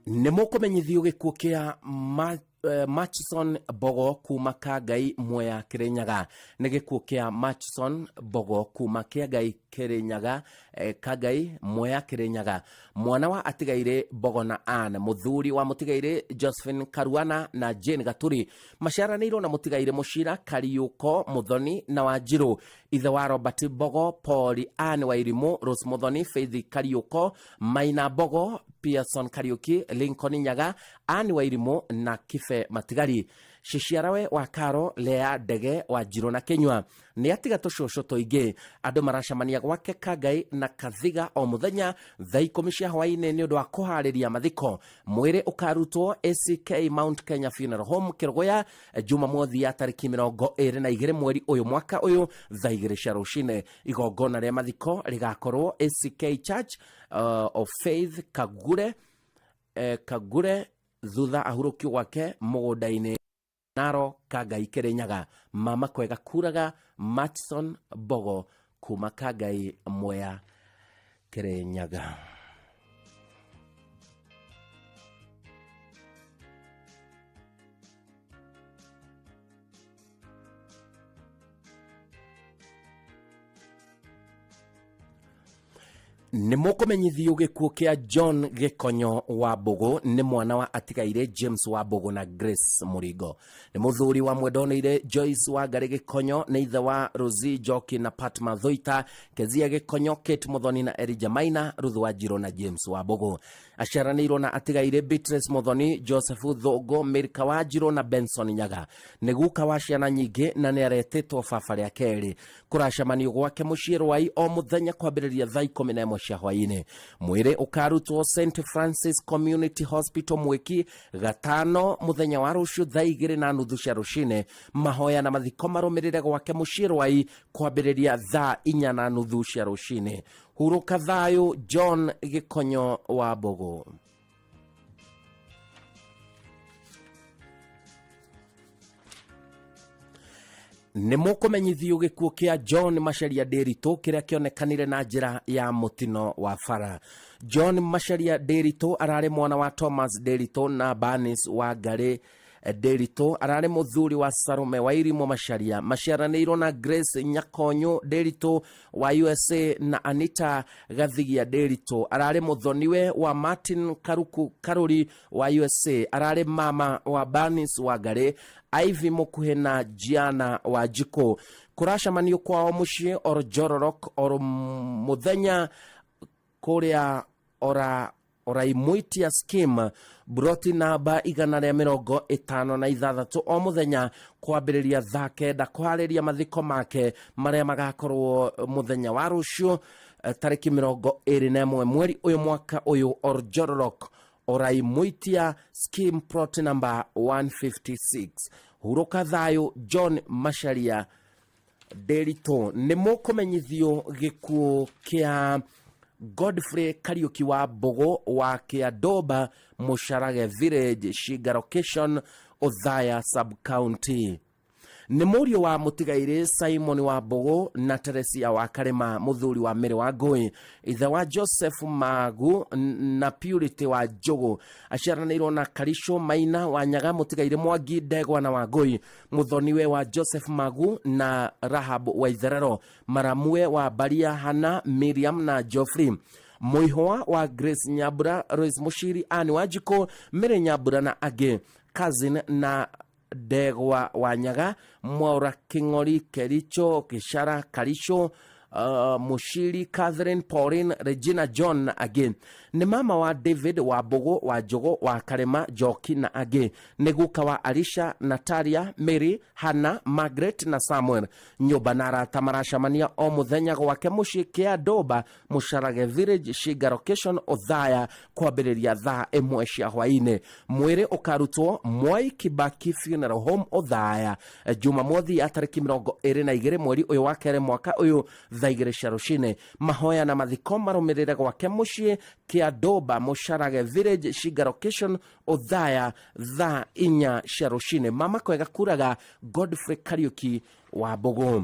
Nĩ mũkũmenyithio gĩkuũ kĩa Murchison Bogo kuma Kangai Mwea Kirinyaga. Nĩ gĩkuũ kĩa Murchison Bogo kuma Kangai Kirinyaga, Kangai Mwea Kirinyaga. Mwana wa atigaire Bogo na Anne, mũthuri wa mũtigaire Josephine Karuana na Jane Gaturi. Maciaranĩirwo na mũtigaire Mũcira Kariuko Muthoni na Wanjiru. Ithe wa Robert Bogo, Paul Anne Wairimu, Rose Muthoni, Faith Kariuko, Maina Bogo, Pearson Kariuki, Lincoln Nyaga, Anne Wairimu na Kife Matigari. Ciciarawe wa Karo Lea Ndege wa Njirũ na Kenywa. Nĩ atiga tũcũcũ tũingĩ. Andũ maracemania gwake Kangai na Kathiga o muthenya thaa 10 cia hwaĩ-inĩ nĩ ũndũ wa kũharĩria mathiko. Mwĩrĩ ũkarutwo ACK Mount Kenya Funeral Home Kĩrũgũya Jumamothi ya tarĩki 22 mweri ũyũ mwaka ũyũ thaa 2 cia rũcinĩ. Igongona rĩa mathiko rĩgakorwo ACK Church of Faith Kagure thutha ahurũkio gwake mũgũnda-inĩ Naro Kagai Kirinyaga Mama Kwega Kuraga Matson Bogo kuma Kagai Mwea Kirinyaga. Nĩ mũkũmenyithio gĩkuũ kĩa John Gĩkonyo wa Mbogo nĩ mwana wa atigaire James wa Mbogo na Grace Mũringo. Nĩ mũthuri wa mwendoneire Joyce wa Ngari Gĩkonyo nĩ ithe wa Rosie Njoki na Patma Thoita, Kezia Gĩkonyo, Kate Muthoni na Elijah Maina, Ruth Wanjiru na James wa Mbogo. Aciaranĩirwo na atigaire Beatrice Muthoni, Joseph Thogo, Mirka Wanjiru na Benson Nyaga. Nĩ guka wa ciana nyingĩ na nĩ aretĩtwo baba rĩa kerĩ. Kũracemanio gwake mũciĩ Rwai o mũthenya kwambĩrĩria thaa 11 cia hwaĩ-inĩ. Mwĩrĩ ũkarutwo St Francis Community Hospital Mwiki gatano mũthenya wa rũciũ thaa 2:30 cia rũcinĩ. Mahoya na mathiko marũmĩrĩre gwake mũciĩ Rwai kwambĩrĩria thaa 4:30 cia rũcinĩ. Hurũka thayũ John Gĩkonyo wa Mbogo. Nĩ mũkũmenyithio gĩkuũ kĩa John Macharia Nderitu kĩrĩa kĩonekanire na njĩra ya mũtino wa bara. John Macharia Nderitu ararĩ mwana wa Thomas Nderitu na Bernice wa Ngari Nderitu, ararĩ mũthuri wa Sarume wa Irimo Macharia. Maciaranĩirwo na Grace Nyakonyo Nderitu wa USA na Anita Gathigia Nderitu, ararĩ mũthoniwe wa Martin Karuku Karuri wa USA. Ararĩ mama wa Bernice wa Ngari, Ivy Mukuhe na Gianna wa Jiko. Kũracemanio kwao mũciĩ Orjororok or mũthenya kũrĩa Oraimuitia Scheme Broti namba 156 o mũthenya kwambĩrĩria thaa 9 kũharĩria mathiko make marĩa magakorwo mũthenya wa rũciũ tarĩki 21 mweri ũyũ mwaka ũyũ Orjororok Oraimuitia Scheme Plot number 156. Hurũka thayũ John Macharia Nderitu. Nĩ mũkũmenyithio gĩkuũ kĩa Godfrey Kariuki wa Mbogo wa Kĩandoba Mũcarage Village Shiga Location Othaya Sub County. Nĩ mũriũ wa mũtigaire Simon wa Mbogo na Teresia wa Karema mũthuri wa Mĩrĩ wa Ngũĩ, ithe wa Joseph Magu na Purity wa Njogu. Aciaranĩirwo na Karisho Maina wa Nyaga mũtigaire Mwangi Ndegwa na wa Ngũĩ, mũthoniwe wa Joseph Magu na Rahab wa Itherero, Maramue wa Baria Hana, Miriam na Geoffrey. Mũihwa wa Grace Nyambura, Rose Mushiri, Ani wa Jiko, Mĩrĩ Nyambura na angĩ. Cousin na Ndegwa wa Nyaga, Mwaura King'ori, Kericho, Kishara, Karisho, Mushiri, Catherine, Pauline, Regina John na angĩ. Nĩ mama wa David wa Mbogo wa Njogo wa Karema Njoki na angĩ. Nĩ guka wa Alicia, Natalia, Mary, Hannah, Margaret na Samuel. Nyũmba na arata maracemania o mũthenya gwake mũciĩ Kĩandoba Mũcarage Village Shiga Location Othaya kwambĩrĩria thaa 1 cia hwaĩ-inĩ. Mwĩrĩ ũkarutwo Mwai Kibaki Funeral Home Othaya Jumamothi ya tarĩki 22 mweri ũyũ wa kerĩ mwaka ũyũ thaa 2 cia rũcinĩ. Mahoya na mathiko marũmĩrĩre gwake mũciĩ Kĩandoba Mũcarage Village Shiga Location Othaya thaa 4 cia rũcinĩ. Mama Kwega Kuraga Godfrey Kariuki wa Mbogo.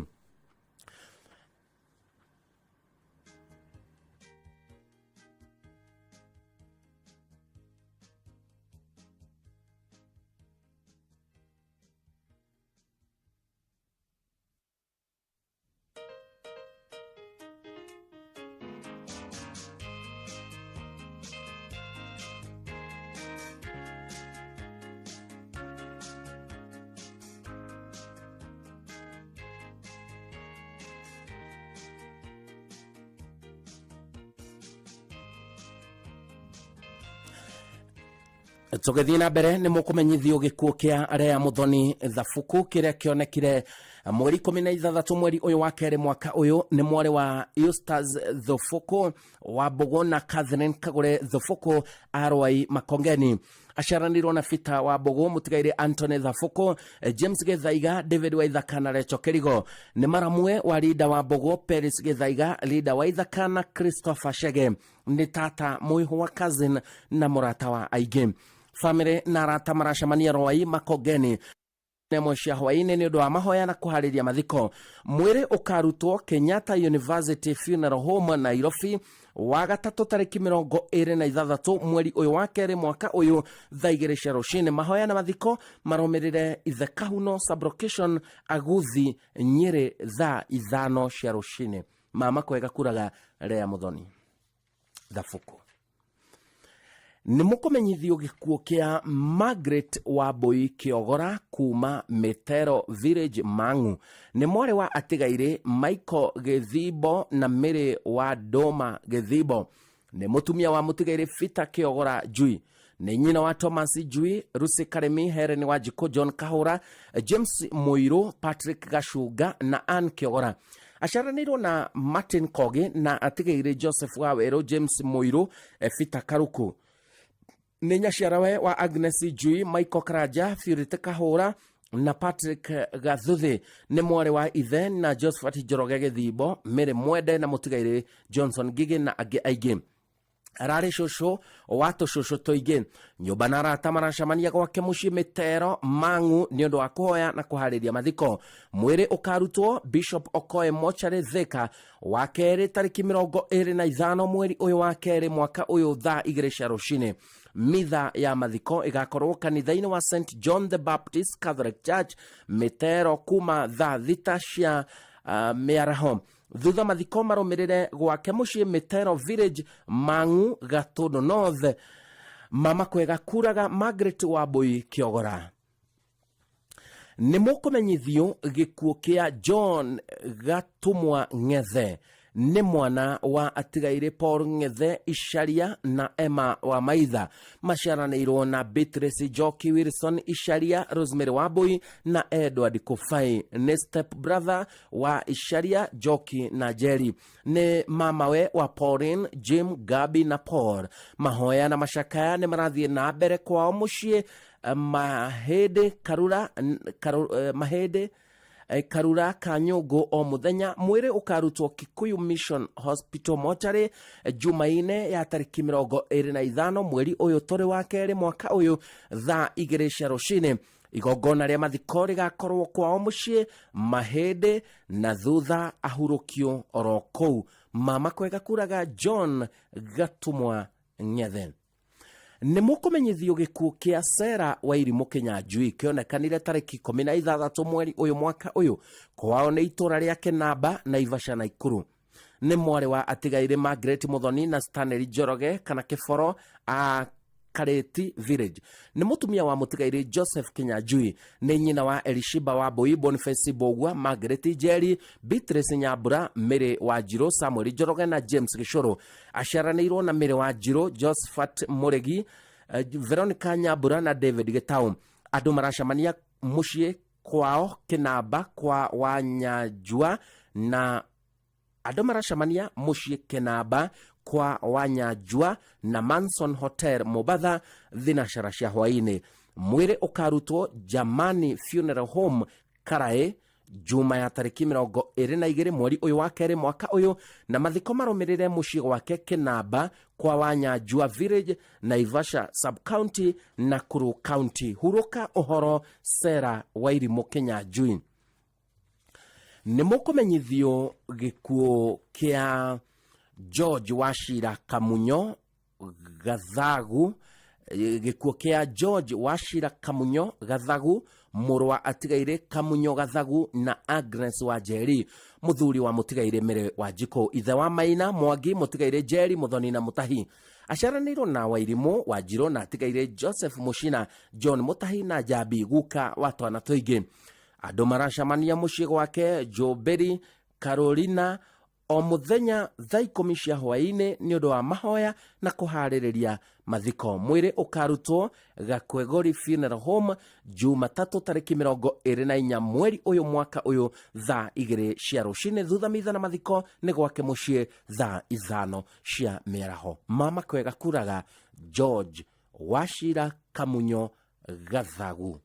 Tũgĩthiĩ na mbere nĩ mũkũmenyithio gĩkuũ kĩa Rea Muthoni Thabuku kĩrĩa kĩonekire mweri 16 mweri ũyũ wa kerĩ mwaka ũyũ. Nĩ mwarĩ wa Eustace Thabuku wa Mbogo na Catherine Kagure Thabuku Arwai Makongeni. Aciaranĩirwo na Peter wa Mbogo mũtigaire Anthony Thabuku, James Gĩthaiga, David wa Ithaka na Rachel Kĩrigo. Nĩ maramwe wa Linda wa Mbogo, Paris Gĩthaiga, Linda wa Ithaka na Christopher Shege. Nĩ tata mũihũ wa cousin na mũrata wa aingĩ. Family na arata maracemania Rwai Makongeni nemo cia hwaini ni undu wa mahoya na kuhariria mathiko. Mwiri ukarutwo Kenyatta University Funeral Home Nairobi wa gatatu tariki 26 mweri uyu wa keri mwaka uyu thaa 2 cia rucini. Mahoya na mathiko maromirire Ithe Kahuno Sublocation Aguthi Nyeri thaa 5 cia rucini. Mama kwega kuraga Lea Muthoni Thafuku. Nĩ mũkũmenyithio gĩkuũ kĩa Margaret Wambui Kĩogora kuma Metero Village Mang'u. Nĩ mwarĩ wa atigaire Michael Gĩthimbo na Mary wa Doma Gĩthimbo. Nĩ mũtumia wa mũtigaire Peter Kĩogora Njui. Nĩ nyina wa Thomas Njui, Lucy Karemi, Helen Wanjikũ, John Kahũra, James Mũirũ, Patrick Gacunga na Ann Kĩogora. Aciaranĩirwo na Martin Kogi na atigaire Joseph Waweru, James Mũirũ, Peter Karuku. Nĩ nyaciarawe wa Agnes Njui, Michael Karanja, Purity Kahũra na Patrick Gathuthi. Nĩ mwarĩ wa ithe na Josephat Njoroge Gĩthimbo, Mary Mwende na mũtigaire Johnson Gigi na angĩ aingĩ. Ararĩ cũcũ wa tũcũcũ tũingĩ. Nyũmba na arata maracemania gwake mũciĩ Metero Mang'u nĩ ũndũ wa kũhoya na kũharĩria mathiko. Mwĩrĩ ũkarutwo Bishop Okoye Mochari Thika wa kerĩ tariki 25 mweri ũyũ wa kerĩ mwaka ũyũ thaa 2 cia rũcinĩ. Mitha ya mathiko igakorwo kanitha-inĩ wa St John the Baptist Catholic Church Metero kuma thaa 6 cia mĩaraho. Thutha mathiko maromirire gwake mũciĩ Metero Village Mang'u Gatũndũ North. Mama kwega kuraga Margaret Wambui Kĩogora. Nĩ mũkũmenyithio gĩkuũ kĩa John Gatumwa Ng'ethe. Nĩ mwana wa atigaire Paul Ng'ethe Icaria na Emma wa Maitha. Maciaranĩirwo na Beatrice Njoki Wilson Icaria, Rosemary Wambui na Edward Kũbai. Nĩ step brother wa Icaria, Njoki na Jerry. Nĩ mamawe wa Pauline, Jim, Gabi na Paul. Mahoya na macakaya nĩ marathiĩ na mbere kwao mũciĩ Mahĩndĩ Karura Kanyũngũ o mũthenya. Mwĩrĩ ũkarutwo Kikuyu Mission Hospital Mortuary Jumaine ya tariki 25 mweri ũyũ tũrĩ wa kerĩ mwaka ũyũ thaa 2 cia rũcinĩ. Igongona rĩa mathiko rĩgakorwo kwao mũciĩ Mahĩndĩ na thutha ahurũkio oro kũu. Mama kwega kuraga John Gatumwa Ng'ethe. Nĩ mũkũmenyithio gĩkuũ kĩa Sarah Wairimũ Kĩnyanjui kĩonekanire tariki 16 mweri ũyũ mwaka ũyũ kwao nĩ itũra rĩa Kĩnamba, Naivasha, Naikuru. Nĩ mwarĩ wa atigaire Margaret Muthoni na Stanley Njoroge kana Kĩboro a Kareti Village. Nĩ mũtumia wa mũtigaire Joseph Kĩnyanjui. Nĩ nyina wa Elishiba Wambui, Boniface Mbũgua, Margaret Njeri, Beatrice Nyambura, Mary Wanjirũ, Samuel Njoroge na James Gĩcũrũ. Aciaranĩirwo na Mary Wanjirũ, Josephat Mũregi, Veronica Nyambura na David Gĩtaũ. Andũ maracemania mũciĩ kwao Kĩnamba kwa Wanyanjua na andũ maracemania mũciĩ Kĩnamba kwa Wanyanjua na Manson Hotel Mobatha thinacara cia hwainĩ. Mwĩrĩ ũkarutwo Jamani Funeral Home Karaĩ Juma ya tariki 22 mweri ũyũ wa kerĩ mwaka ũyũ na mathiko maromirire mũciĩ gwake Kĩnamba kwa Wanyanjua Village, Naivasha Sub-County, Nakuru County. Hurũka ũhoro Sarah Wairimũ Kĩnyanjui. Nĩ mũkũmenyithio gĩkuũ kĩa George Wachira Kamunyo Gathagu. Gĩkuũ kĩa George Wachira Kamunyo Gathagu, mũrũ wa atigaire Kamunyo Gathagu na Agnes Wanjeri, mũthuri wa mũtigaire Mary Wanjikũ. Ithe wa Maina Mwangi, mũtigaire Jerry Muthoni na Mutahi. Aciaranĩirwo na Wairimũ Wanjirũ na atigaire Joseph Mucina, John Mutahi na Jabi Guka wa twana tũingĩ. Andũ maracemania mũciĩ gwake Joberi Carolina o mũthenya thaa 10 cia hwainĩ nĩ ũndũ wa mahoya na kũharĩrĩria mathiko. Mwĩrĩ ũkarutwo Gakwegori Funeral Home Jumatatũ tariki 24 mweri ũyũ mwaka ũyũ thaa 2 cia rũcinĩ. Thutha mitha na mathiko nĩ gwake mũciĩ thaa 5 cia mĩaraho. Mama kwega kuraga George Wachira Kamunyo Gathagu.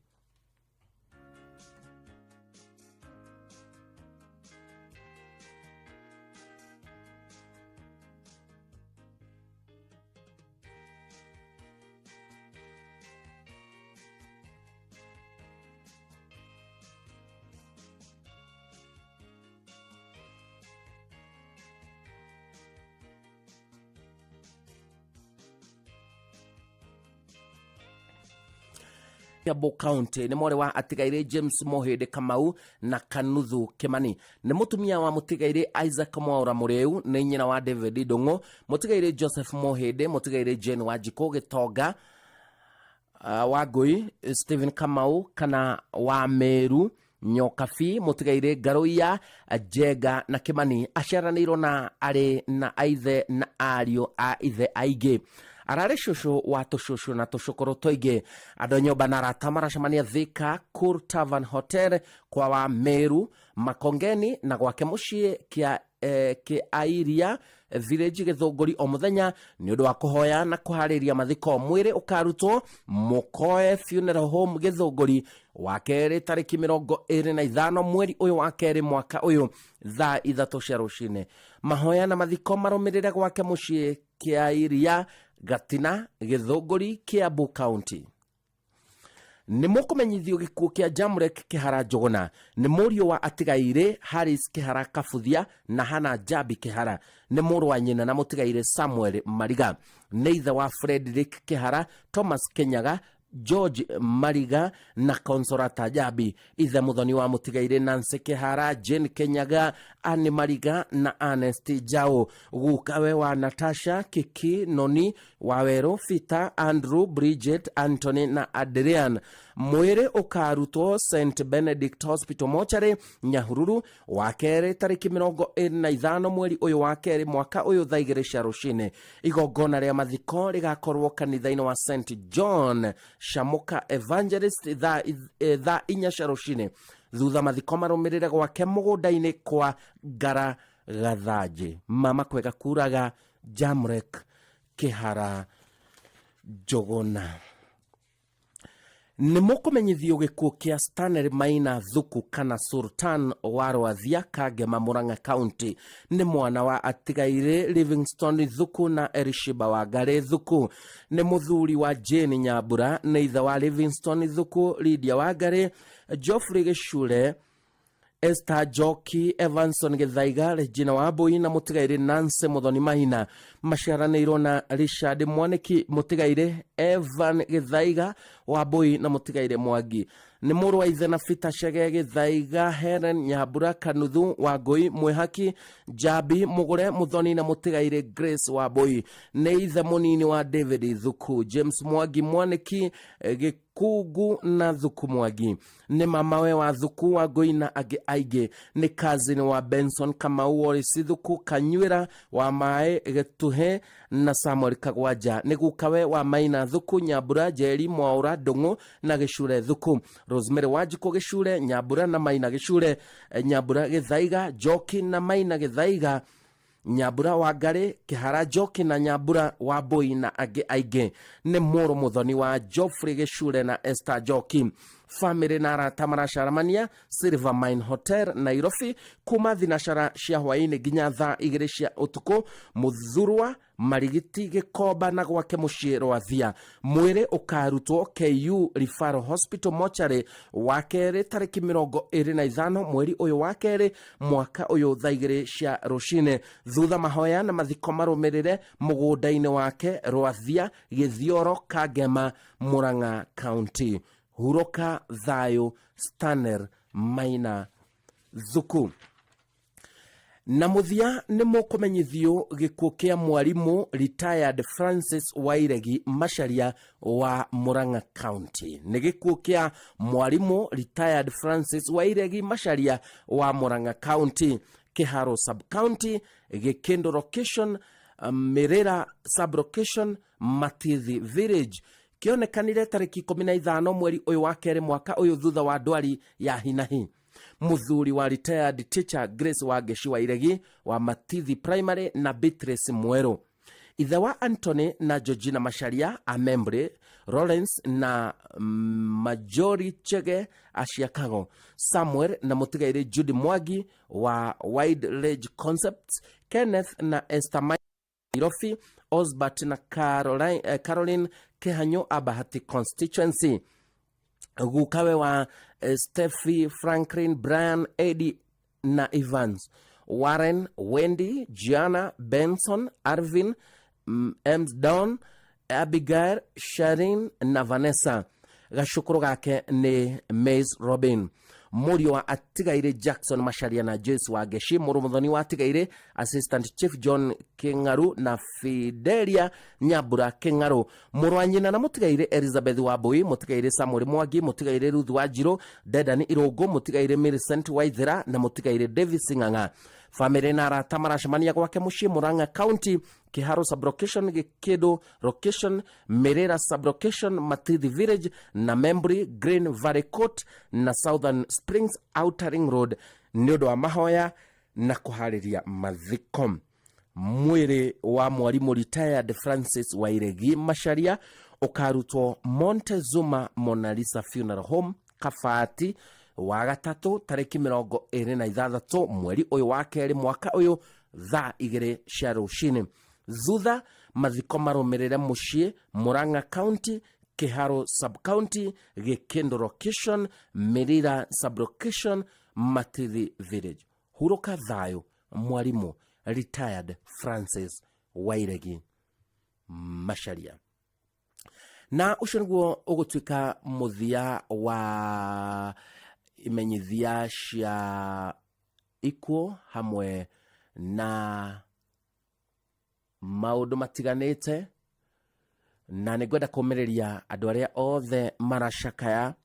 Kiambu County ni more wa atigaire James Mohede Kamau na Kanuthu Kimani ni mutumia wa mutigaire Isaac Mwaura Mureu ni nyina wa David Dongo mutigaire Joseph Mohede mutigaire Jane Wajiko Gitonga Wagui Stephen Kamau kana wa Meru Nyokafi mutigaire Garoia Jega na Kimani aciaranirwo na ari na aithe na ario a ithe aige arare shosho wa tushosho na tushokoro toige adonyoba na ratamara shamania Thika Kur Tavern Hotel kwa wa Meru Makongeni na gwake mucii kia airia village Githunguri o muthenya ni undu wa kuhoya na kuhariria mathiko mwire ukarutwo Mukoe Funeral Home Githunguri wa keri tariki 25 mweri uyu wa keri mwaka uyu thaa 3 cia rucine mahoya na mathiko marumirire gwake mucii kia airia Gatina Githunguri Kiambu County ni mukumenyithio gikuo kia Jamrek Kihara Njuguna ni murio wa atigaire Harris Kihara Kafuthia na Hana Jabi Kihara ni muru wa nyina na mutigaire Samuel Mariga ni ithe wa Frederick Kihara Thomas Kenyaga George Mariga na Consolata Jabi ithe muthoni wa mutigaire Nancy Kihara Jane Kenyaga Anne Mariga na Ernest Jao gukawe wa Natasha Kiki Noni Wawero Fita Andrew Bridget Anthony na Adrian mwire ukarutwo St Benedict Hospital Mochari Nyahururu wa kere tariki 25 mweri uyu wa kere mwaka uyu thaa 2 cia rucine igongona ria mathiko rigakorwo kanitha-ini wa St John Shamuka Evangelist thaa 4 cia rucine thutha mathiko marumirire gwake mugunda-ini kwa Ngara Gathaje mama kwega kuraga Jamrek Kihara Njuguna ni mukumenyithio gikuo kia Stanley Maina Thuku kana Sultan wa Rwathia Kagema Murang'a County ni mwana wa atigaire Livingstone Thuku na Erishiba wa Gare Thuku ni muthuri wa Jane Nyambura ni ithe wa Livingstone Thuku Lydia wa Gare Geoffrey Gichure Esther Joki Evanson Githaiga Regina Wambui na mutigaire Nancy Muthoni Mahina maciaranirwo na Richard Mwaniki mutigaire Evan Githaiga Wambui na mutigaire Mwangi ni muru wa ithe na Peter Chege Githaiga Helen Nyambura Kanuthu Wangui Mwihaki Jabi Mugure Muthoni na mutigaire Grace Wambui ni ithe munini wa David Thuku James Mwangi Mwaniki Kugu na Thuku Mwangi ni mamawe wa Thuku Wangui na age aige ni cousin wa Benson Kamau Orisi Thuku Kanywira wa Mae Getuhe na Samuel Kagwanja ni gukawe wa Maina Thuku Nyambura Jeri Mwaura Ndungu na Gichure Thuku Rosemary Wajiko Gichure Nyambura na Maina Gichure Nyambura Githaiga Joki na Maina Githaiga Nyambura wa Ngare Kihara Joki na Nyambura wa Boi na age aige ni muru muthoni wa Geoffrey Gichure na Esther Joki family na arata maracaramania Silver Mine Hotel Nairobi kuma thinashara cia hwaini nginya thaa 2 cia utuku muthurwa marigiti Gikoba na gwake mucii Rwathia mwire ukarutwo KU Referral Hospital Mochari wa kere tariki 25 mweri uyu wa kere mwaka uyu thaa 2 cia rucine thutha mahoya na mathiko marumirire mugunda-ini wake Rwathia Githioro Kagema Murang'a County huroka thayo Stanley Maina Thuku na muthia ni mukumenyithio gikuo kia mwarimu retired Francis Wairegi Macharia wa Murang'a County ni gikuo kia mwarimu retired Francis Wairegi Macharia wa Murang'a County Kiharo Sub County Gikindo Location Mirera Sub Location Matithi Village kionekanire tariki 15 mweri uyu wa kere mwaka uyu thutha wa ndwari ya hinahi muthuri wa retired teacher Grace Wangeci Wairegi wa Matithi Primary na Beatrice Mwero ithe wa Anthony na Georgina Macharia Amembre Lawrence na Majori Chege Ashiakago Samuel na mutigaire Judy Mwagi wa Wide Range Concepts Kenneth na Esther Nairobi Osbert na Caroline Kehanyo Abahati constituency gukawe wa Steffi Franklin Brian Eddie na Evans Warren Wendy Gianna Benson Arvin Emsdown Abigail Sharin na Vanessa gacukuru gake ni Maze Robin. Murio wa atigaire Jackson Macharia na Joyce wa Geshi. Muthoni wa atigaire Assistant Chief John Kingaru na Fidelia Nyabura Kingaru. Murwanyina na mutigaire Elizabeth Wabui, mutigaire Samuel Mwangi, mutigaire Ruth Wajiro, Dedani Irogo, mutigaire Millicent Waithira na mutigaire David Singanga. Family na arata maracemania gwake mucii Murang'a County, Kiharo Sublocation, Gikedo Location, Merera Sublocation, Matithi Village na Membri, Green Valley Court na Southern Springs Outer Ring Road ni undu wa mahoya na kuhariria mathiko. Mwiri wa mwarimu retired Francis Wairegi Macharia ukarutwo Montezuma Mona Lisa Funeral Home Kabati wa gatatu tariki 26 mweri uyu wa keri mwaka uyu thaa 2 cia rucini. Thutha mathiko marumirire mucii Murang'a County, Kiharo Sub County, Gikendo Location, Merira Sub Location, Matithi Village. Huruka thayo mwarimu retired Francis Wairegi Macharia. Na ucio niguo ugutuika muthia wa imenyithia cia ikuo hamwe na maundu matiganite, na nigwenda kumereria andu aria othe maracakaya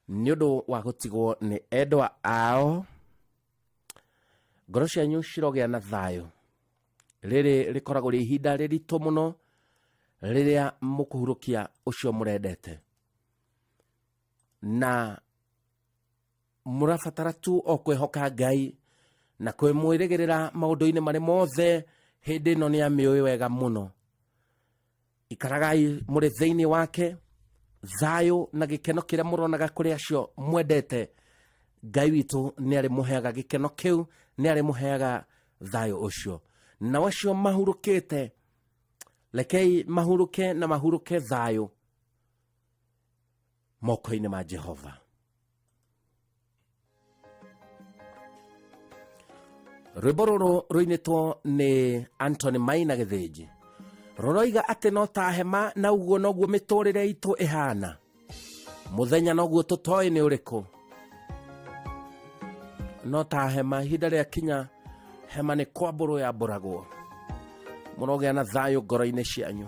ni undu wa gutigwo ni endwa ao. Ngoro cianyu cirogea na thayo. Riri rikoragwo ri ihinda riritu muno riria mukuhurukia ucio murendete, na murabatara tu o kwehoka Ngai na kwimwirigirira maundu-ini mari mothe. Hindi ino ni amioi wega muno. Ikaragai muri thiini wake thayo na gikeno kiria muronaga kuri acio mwendete. Ngai witu ni ari muheaga gikeno kiu, ni ari muheaga thayo ucio. Na wacio mahurukite, lekei mahuruke na mahuruke thayo moko-ini ma Jehova. Rwimbo ruru ruinitwo ni Anthony Maina Githiji. Roroiga ati no ta hema na uguo noguo miturire itu ihana. Muthenya noguo tutoi ni uriku. No ta hema ihinda ria kinya hema ni kwamburu ya buragwo. Murogea na thayo ngoro-ini cianyu.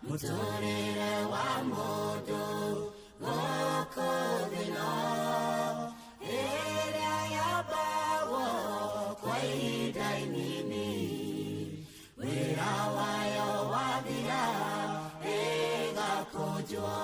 muturire wa mundu goko thino ĩrĩa yambagwo kwa ihinda inini wĩra wayo wathira ĩgakũnjwo.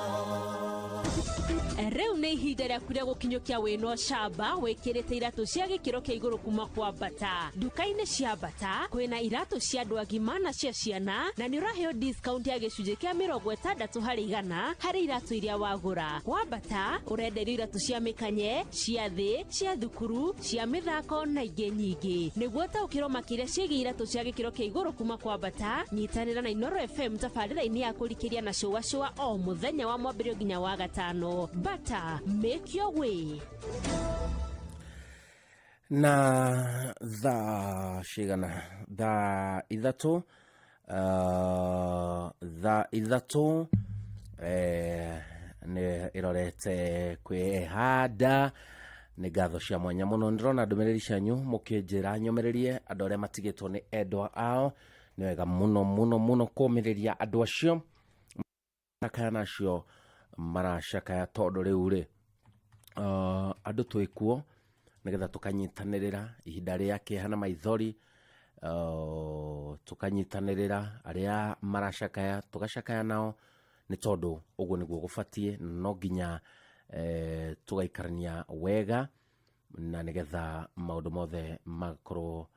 Rĩu nĩ ihinda rĩaku rĩa gũkinyũkia wĩno camba wĩkĩrĩte iratũ cia gĩkĩro kĩa igũrũ kuma kwa Bata. Nduka-inĩ cia Bata kwĩna iratũ cia andũ agima na cia ciana na nĩ ũraheo discount ya gĩcunjĩ kĩa 60% harĩ iratũ iria wagũra. Kwa Bata ũrenderio iratũ cia mĩkanye, cia thĩ, cia thukuru, cia mĩthako na ingĩ nyingĩ. Nĩguo taũkĩrwo makĩria ciĩgiĩ iratũ cia gĩkĩro kĩa igũrũ kuma kwa Bata, nyitanĩra na Inooro FM tabarĩra-inĩ ya kũrikĩria na cũwa o mũthenya wa mwambĩrĩrio nginya wa gatano. Bata, make your way. Na shigana ithatũ nĩ irorete kwĩhanda. Nĩ ngatho cia mwanya mũno ndĩrona ndũmĩrĩri cianyu mũkĩnjĩra nyomererie andũ arĩa matigĩtwo nĩ endwa ao. Nĩ wega mũno kũmĩrĩria andũ acio makaya nacio maracakaya tondũ rĩu rĩ andũ twĩkuo nĩgetha tũkanyitanĩrĩra ihinda rĩa kĩeha na maithori, tũkanyitanĩrĩra arĩa maracakaya tũgacakaya nao, nĩ tondũ ũguo nĩguo gũbatiĩ. No nginya tũgaikarania wega na nĩgetha maũndũ mothe makorwo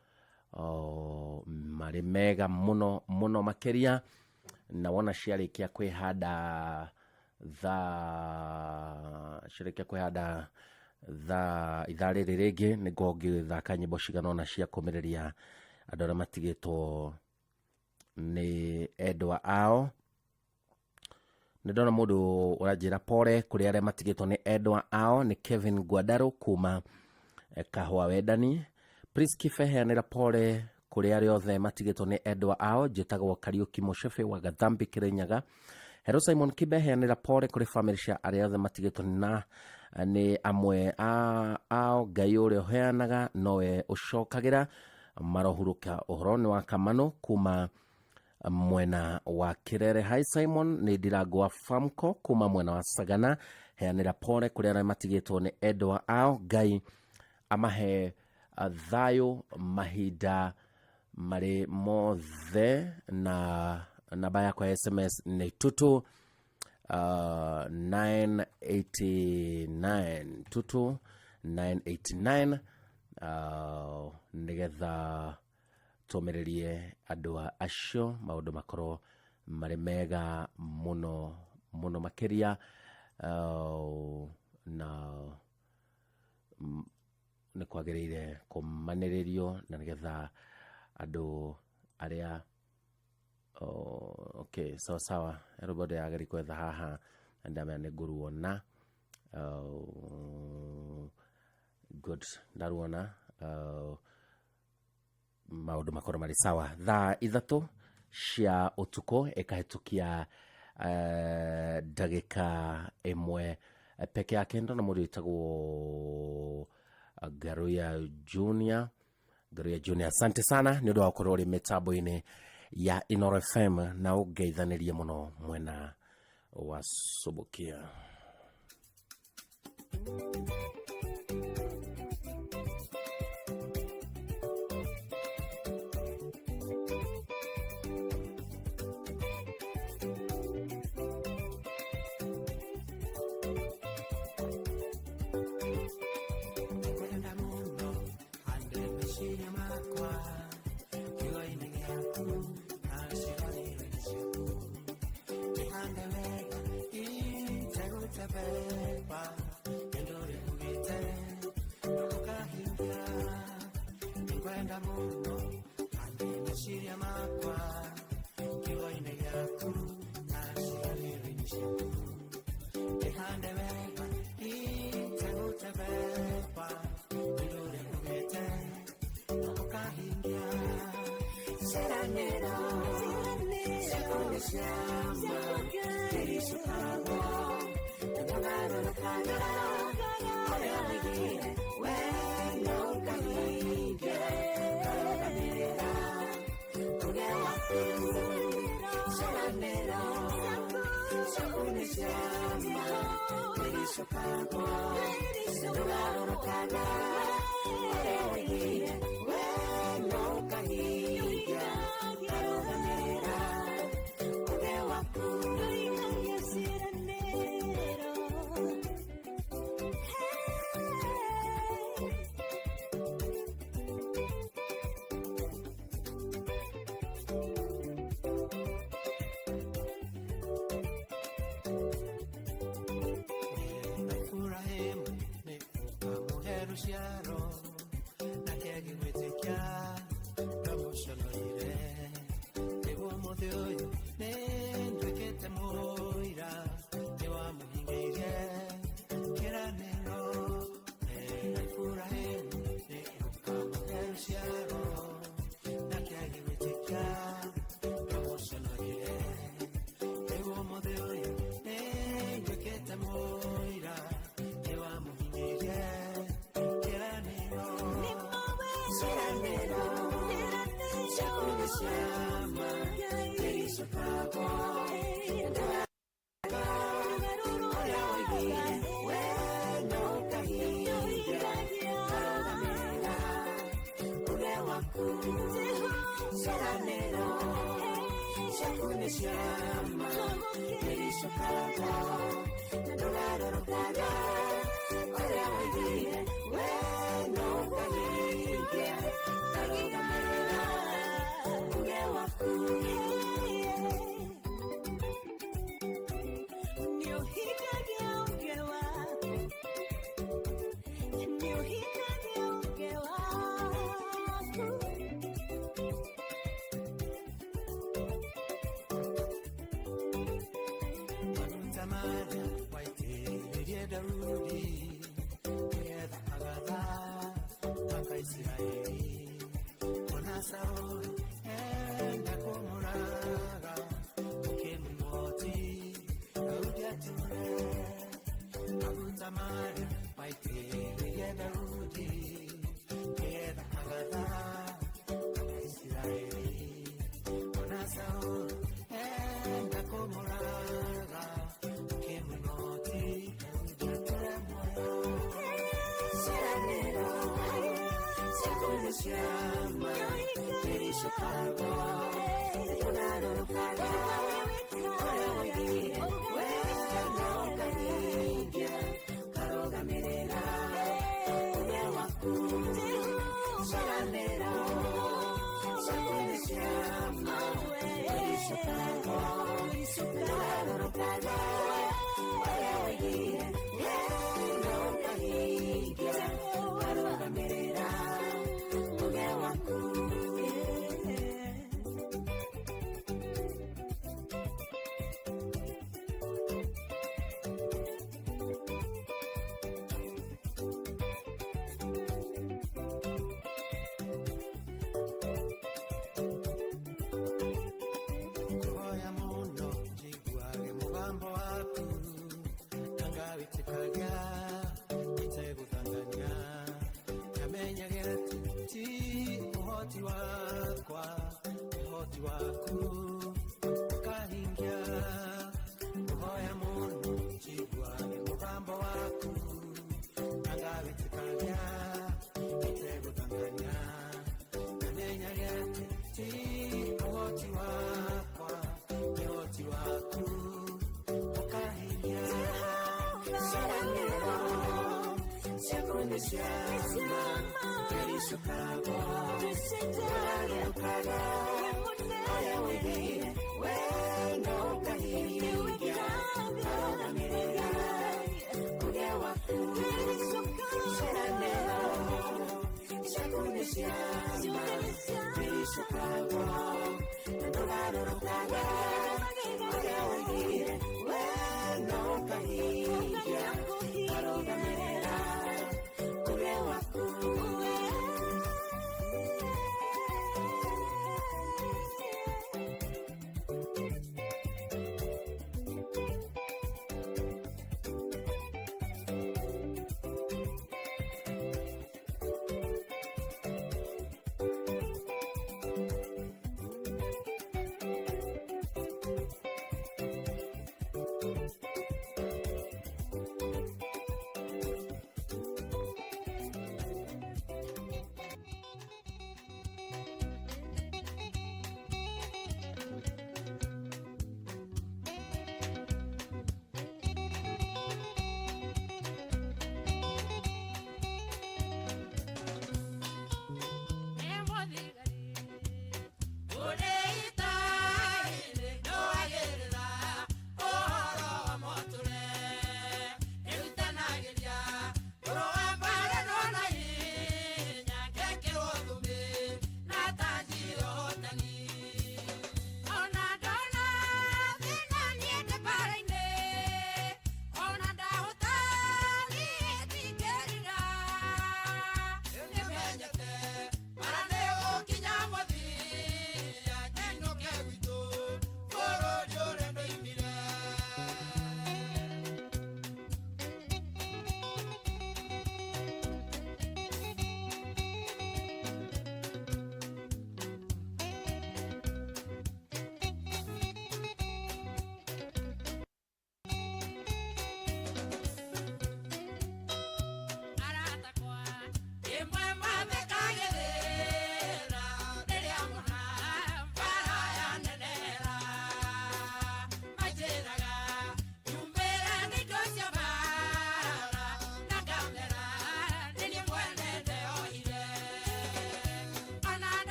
marĩ mega mũno makĩria. Na wona ciarĩkia kwĩhanda ithaa rĩrĩ rĩngĩ nĩguo ngĩthaka nyĩmbo cigana ũna cia kũmĩrĩria andũ arĩa matigĩtwo nĩ endwa ao. Nĩ ndona mũndũ ũranjĩra pore kũrĩ arĩa matigĩtwo nĩ endwa ao. Nĩ Kevin Gwadaro kuma Kahũa Wendani. Priski heanĩra pore kũrĩ arĩa othe matigĩtwo nĩ endwa ao. Njĩtagwo Kariuki Mũcebe wa Gathambi Kĩrĩnyaga. Hero Simon Kibe heanĩra pore kũrĩ family cia arĩa othe matigĩtwo na nĩ amwe ao. Ngai ũrĩa ũheanaga nowe ũcokagĩra. Marohurũka ũhoro nĩ wa Kamano kuma mwena wa Kĩrere. Hi Simon, nĩ Ndirango wa Famco kuma mwena wa Sagana. Heanĩra pore kũrĩ arĩa matigĩtwo nĩ endwa ao. Ngai amahe thayũ mahinda marĩ mothe. Na namba yakwa ya SMS nĩ 989 989 nĩgetha tũmĩrĩrie andũ acio maũndũ makorwo marĩ mega mũno makĩria. Na nĩ kwagĩrĩire kũmanĩrĩrio na nĩgetha andũ arĩa okay sawa everybody agari kwetha haha ndamya nĩ nguruona good ndaruona maũndũ makorwo marĩ sawa. Thaa ithatũ cia ũtukũ ĩkahĩtũkia ndagĩka ĩmwe peke yake. Ndona mũndũ wĩtagwo Garuya Junior. Asante sana nĩ ũndũ wa gũkorwo ũrĩ mĩtambo-inĩ ya Inooro FM na ũngeithanĩrie mũno mwena wa Subukia. Será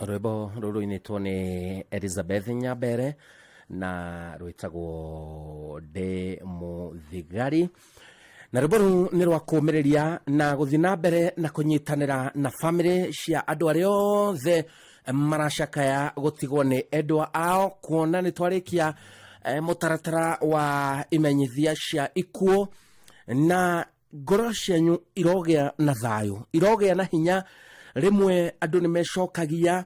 rwimbo rũrũinĩtwo nĩ Elizabeth Nyambere na rwĩtagwo De Mũthigari, na rwimbo rũu nĩ rwa kũũmĩrĩria na gũthiĩ na mbere na kũnyitanĩra na bamĩrĩ cia andũ arĩa othe maracakaya gũtigwo nĩ endwa ao, kuona nĩ twarĩkia mũtaratara wa imenyithia cia ikuũ, na ngoro cianyu irogĩa na thayũ, irogĩa na hinya. Rĩmwe andũ nĩ mecokagia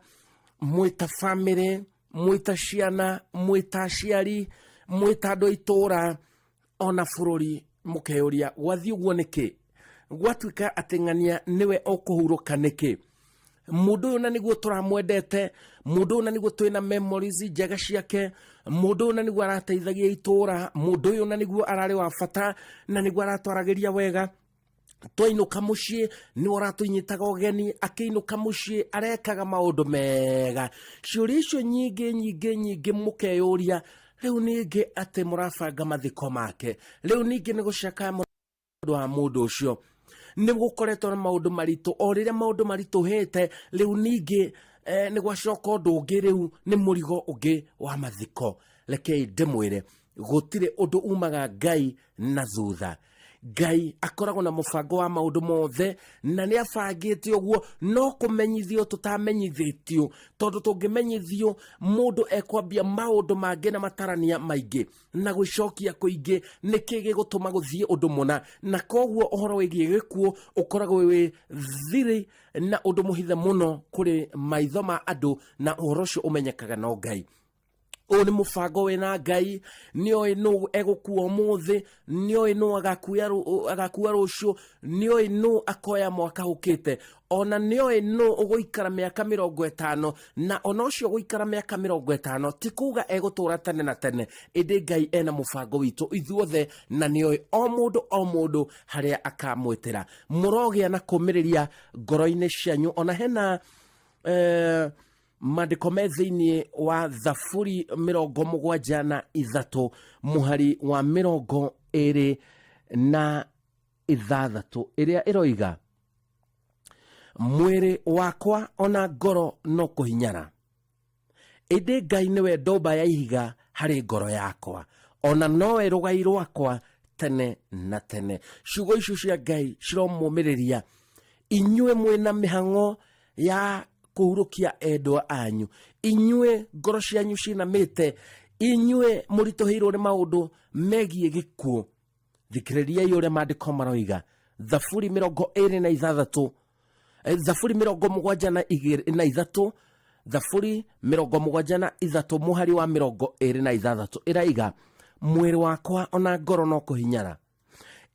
mwĩta bamĩrĩ, mwĩta ciana, mwĩta aciari, mwĩta andũ a itũũra, ona bũrũri mũkeyũria gwathiĩ ũguo nĩkĩ, gwatuĩka atĩ ng'ania nĩwe ũkũhurũka nĩkĩ. Mũndũ ũyũ na nĩguo tũramwendete, mũndũ ũyũ na nĩguo twĩna memories njega ciake, mũndũ ũyũ na nĩguo arateithagia itũũra, mũndũ ũyũ na nĩguo ararĩ wa bata, na nĩguo aratwaragĩria wega. Twainũka mũciĩ nĩ ũratũnyitaga ũgeni, akĩinũka mũciĩ arekaga maũndũ mega. Ciũria icio nyingĩ mũkeyũria, rĩu ningĩ atĩ mũrabanga mathiko make, rĩu ningĩ nĩ gũcakaya mũndũ wa mũndũ ũcio, nĩ gũkoretwo na maũndũ maritũ, o rĩrĩa maũndũ maritũhĩte rĩu ningĩ nĩ gwacoka ũndũ ũngĩ, rĩu nĩ mũrigo ũngĩ wa mathiko. Rekei ndĩmwĩre gũtirĩ ũndũ umaga Ngai na thutha. Ngai akoragwo na mũbango wa maũndũ mothe, na nĩ abangĩte ũguo, no kũmenyithio tũtamenyithĩtio, tondũ tũngĩmenyithio mũndũ ekwambia maũndũ mangĩ na matarania maingĩ na gwĩcokia kũingĩ, nĩkĩ gĩgũtũma gũthiĩ ũndũ mũna. Na koguo ũhoro wĩgiĩ gĩkuũ ũkoragwo wĩ thiri na ũndũ mũhithe mũno kũrĩ maitho ma andũ, na ũhoro ũcio ũmenyekaga no Ngai. Ũyũ nĩ mũbango wĩna Ngai, nĩoĩ nũ egũkua ũmũthĩ, nĩoĩ nũ agakua rũciũ, nĩoĩ nũ akoya mwaka ũkĩte, ona nĩoĩ nũ ũgũikara mĩaka 50, na ona ũcio ũgũikara mĩaka 50 ti kuga egũtũũra tene na tene, ĩndĩ Ngai ena mũbango witũ ithuothe, na nĩoĩ o mũndũ harĩa akamwĩtĩra. Mũrogĩa na kũũmĩrĩria ngoro-inĩ cianyu. Ona hena maandĩko me thĩinĩ wa Thaburi 73 mũhari wa 26 ĩrĩa ĩroiga, mwĩrĩ wakwa ona ngoro no kũhinyara, ĩndĩ Ngai nĩwe ndũmba ya ihiga harĩ ngoro yakwa, ona nowe rũgai rwakwa tene na tene. Ciugo icio cia Ngai ciromũmĩrĩria inyuĩ mwĩna mĩhang'o ya kũhurũkia endwa anyu, inyuĩ ngoro cianyu cinamĩte, inyuĩ mũritũhĩirwo nĩ maũndũ megiĩ gĩkuũ. Thikĩrĩriai ũrĩa maandĩko maroiga. Thaburi 73, Thaburi 73, Thaburi 73 mũhari wa 26 ĩraiga, mwĩrĩ wakwa ona ngoro no kũhinyara,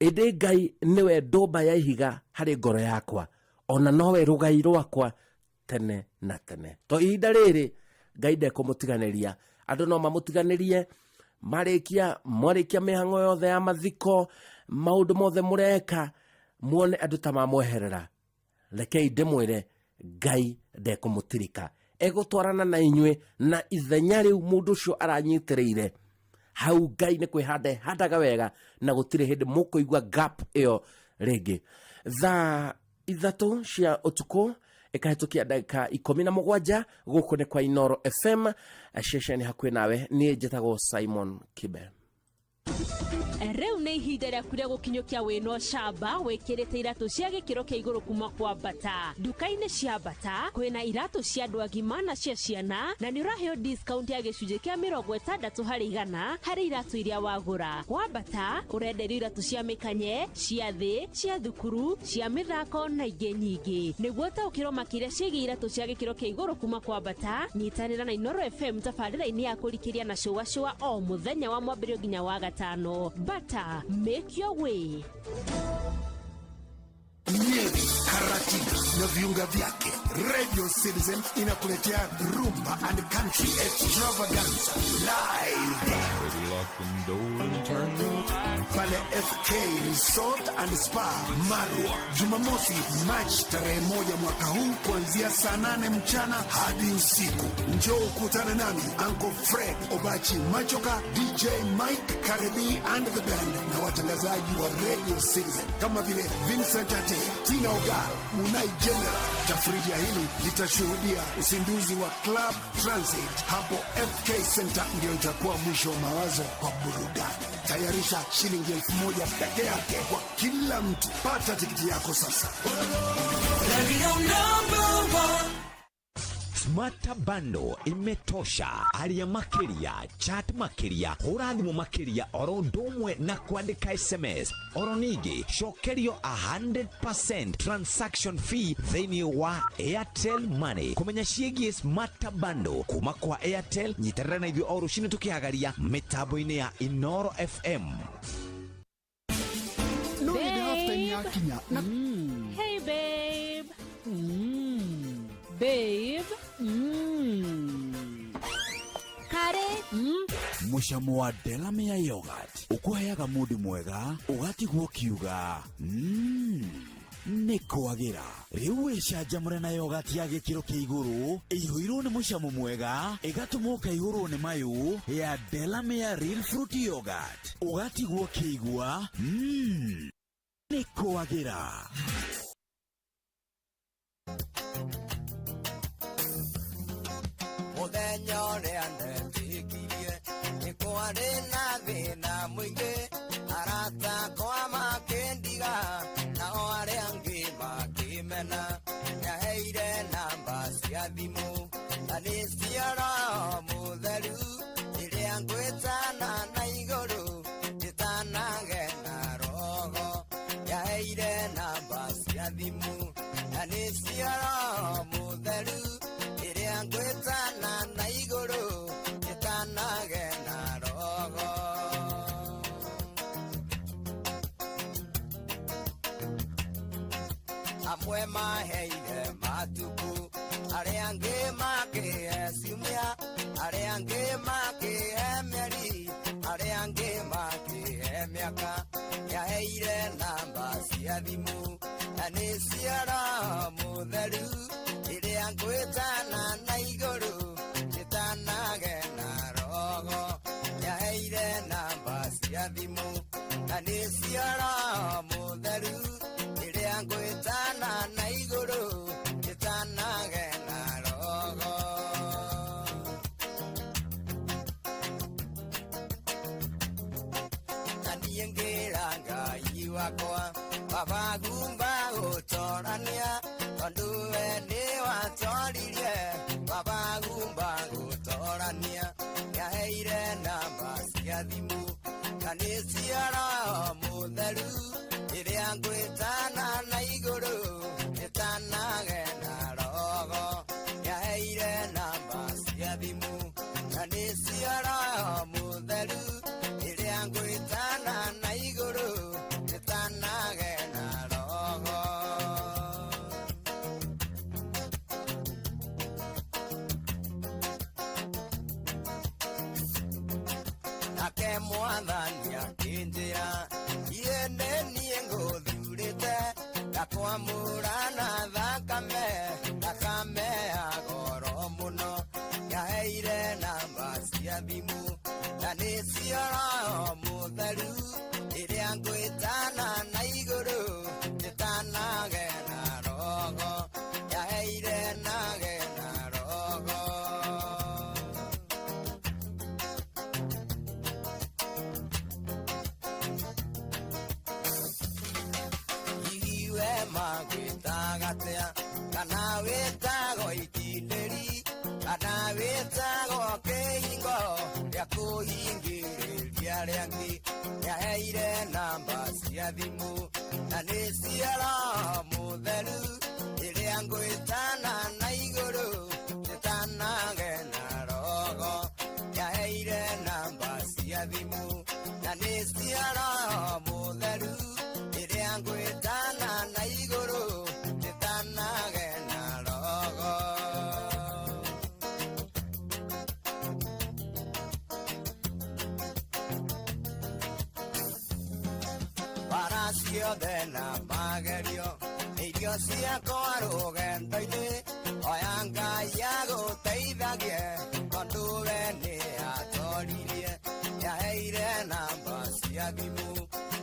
ĩndĩ Ngai nĩwe ndũmba ya ihiga harĩ ngoro yakwa, ona nowe rũgai rwakwa tene na tene. To ihinda rĩrĩ Ngai ndekũmũtiganĩria, andũ no mamũtiganĩrie marĩkia mĩhang'o yothe ya mathiko, maũndũ mothe mũreka, muone andũ ta mamweherera. Rekei ndĩmwĩre Ngai ndekũmũtirika, egũtwarana na inyuĩ, na ithenya rĩu mũndũ ũcio aranyitĩrĩire hau Ngai nĩ kwĩhanda handaga wega, na gũtirĩ hĩndĩ mũkũigua gap ĩyo rĩngĩ. Thaa 3 cia ũtukũ ĩkahĩtũkia ndagĩka 17 gũkũ nĩ kwa Inooro FM, ceceni hakuhĩ nawe. Niĩ njĩtagwo Simon Kibe. Rĩu nĩ ihinda rĩaku rĩa gũkinyũkia wĩno camba wĩkĩrĩte iratũ cia gĩkĩro kĩa igũrũ kuma kwa Bata. Nduka-inĩ cia Bata kwĩna iratũ cia andũ agima na cia ciana, na nĩ ũraheo discount ya gĩcunjĩ kĩa 60% harĩ iratũ iria wagũra. Kwa Bata ũrenderio iratũ cia mĩkanye, cia thĩ, cia thukuru, cia mĩthako na ingĩ nyingĩ. Nĩguo taũkĩrwo makĩria ciĩgiĩ iratũ cia gĩkĩro kĩa igũrũ kuma kwa Bata, nyitanĩra na Inooro FM tabarĩra-inĩ ya kũrikĩria na cũwa o mũthenya wa mwambĩrĩrio nginya wa gatano. Bata, make your way. Nyeri, Karatina na viunga vyake. Radio Citizen inakuletea Rumba and Country Extravaganza live. pale FK Resort and Spa Marwa, Jumamosi Machi tarehe 1 mwaka huu kuanzia saa 8 mchana hadi usiku. Njoo ukutane nami Uncle Fred Obachi Machoka, DJ Mike Karebi and the band na watangazaji wa Radio Citizen kama vile Vincent Ate, Tina Oga, Munai General. Tafrija hili litashuhudia uzinduzi wa Club Transit hapo FK Center, ndio itakuwa mwisho wa mawazo kwa burudani. Tayarisha shilingi 1000 peke yake kwa kila mtu. Pata tikiti yako sasa. Smarta bando imetosha. Aria makiria, chat makiria, hurathimo makiria, oro domwe na kuandika SMS. Oro nigi, shokerio 100% transaction fee theni wa Airtel Money. Kumenya shiegi Smarta bando kuma kwa Airtel, nyitarana na hivyo oro shine tukiagaria mitabo ine ya Inoro FM. No, hey babe. Babe. Kare. Mushamo wa Delamere yogurt ukuheaga mudi mwega ugatigwo kiuga nikwagira riu ichanjamure na yogurt ya gikiro kia iguru ihuirwo ni mushamo mwega igatũmwo kaihũrwo ni mayu ya Delamere Real Fruit Yogurt ugatigwo kiigua nikwagira. Muthenya ũrĩa ndetikirie nĩ kwarĩ na thĩna mũingĩ, arata akwa makĩndiga nao arĩa angĩ makĩmena. Nyaheire namba cia thimũ na nĩ cia Roho Mũtheru, rĩrĩa ngwĩtana na igũrũ njĩtanage na roho. Nyaheire namba cia thimũ na nĩ cia Roho Mũtheru, rĩrĩa ngwĩtana na igũrũ njĩtanage na roho. Amwe maheire matuku, arĩa angĩ makĩhe ciumia, arĩa angĩ makĩhe mĩeri, arĩa angĩ makĩhe mĩaka. Nyaheire namba cia thimũ na nĩ cia Roho Mũtheru, rĩrĩa ngwĩtana na igũrũ njĩtanage na roho. Nyaheire namba cia thimũ na nĩ cia Roho Mũtheru, rĩrĩa ngwĩtana na igũrũ njĩtanage na roho. Na niĩ ngĩra Ngai wakwa, Baba gumba gũtorania, tondũ we nĩ watoririe. Baba gumba gũtorania, nyaheire namba cia thimũ na nĩ cia Roho Mũtheru, rĩrĩa ngwĩtana na igũrũ njĩtanage na roho. Nyaheire namba cia thimũ na nĩ cia Roho Mũtheru, rĩrĩa ngwĩtana na igũrũ njĩtanage na roho. Nake Mwathani akĩnjĩra, iye nĩ niĩ ngũthurĩte, ndakwamũra na thakame, thakame ya goro mũno. Nyaheire namba cia thimũ na nĩ cia Roho Mũtheru, rĩrĩa ngwĩtana na igũrũ njĩtanage na roho. Nyaheire nage na roho. Iwe magwĩtaga atia, kana wĩtagwo itinĩri, kana wĩtagwo kĩhingo gĩa kũhingĩrĩria arĩa angĩ. Nyaheire namba cia thimũ na nĩ cia Roho Mũtheru, rĩrĩa ngwĩtana na igũrũ njĩtanage na roho. Nyaheire namba cia thimũ na nĩ cia Roho Mũtheru, rĩrĩa ngwĩtana na igũrũ njĩtanage na roho. ciothe na magerio irio ciakwa rũgendo-inĩ oya Ngai agũteithagie tondũ we nĩ atoririe yaheire namba cia thimũ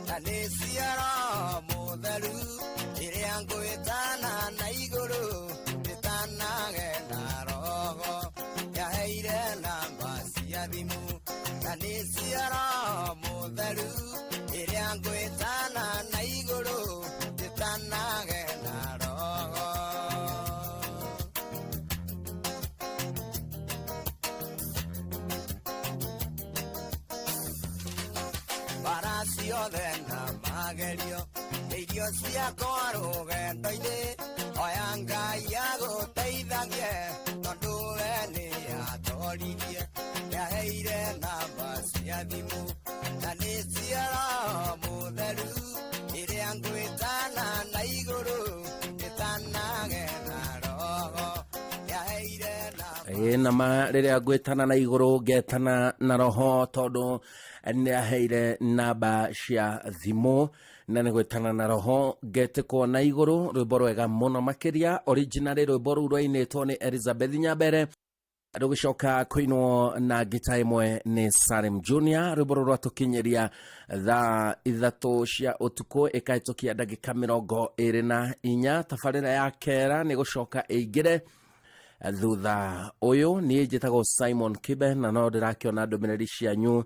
na nĩ cia Roho Mũtheru ĩrĩa ngwĩtana na igũrũ ndĩtanage na roho yaheire namba cia thimũ na nĩ cia Roho Mũtheru ĩrĩa ngwĩtana na igũrũ ndĩtanage na roho. Bara ciothe na magerio irio ciakwa rũgendo-inĩ oya Ngai agũteithagie tondũ we nĩ atoririe yaheire namba cia thimũ na nĩ cia Roho Mũtheru ĩrĩa ngwĩtana na igũrũ ndĩtanage na roho yaheire nama rĩrĩa ngwĩtana na igũrũ ngetana na roho tondũ nĩ aheire namba cia thimũ na nĩ gwĩtana na roho ngetĩkwo na igũrũ. Rwĩmbo rwega mũno makĩria original rwĩmbo rũu rwainĩtwo nĩ Elizabeth Nyambere rũgĩcoka kũinwo na ngita ĩmwe nĩ Salim Junior. Rwĩmbo rũu rwatũkinyĩria thaa 3 cia ũtukũ ĩkahĩtũkia ndagĩka 24. Tabarĩra ya kera nĩ gũcoka ĩingĩre thutha ũyũ. Niĩ njĩtagwo Simon Kibe na no ndĩrakĩona ndũmĩrĩri cianyu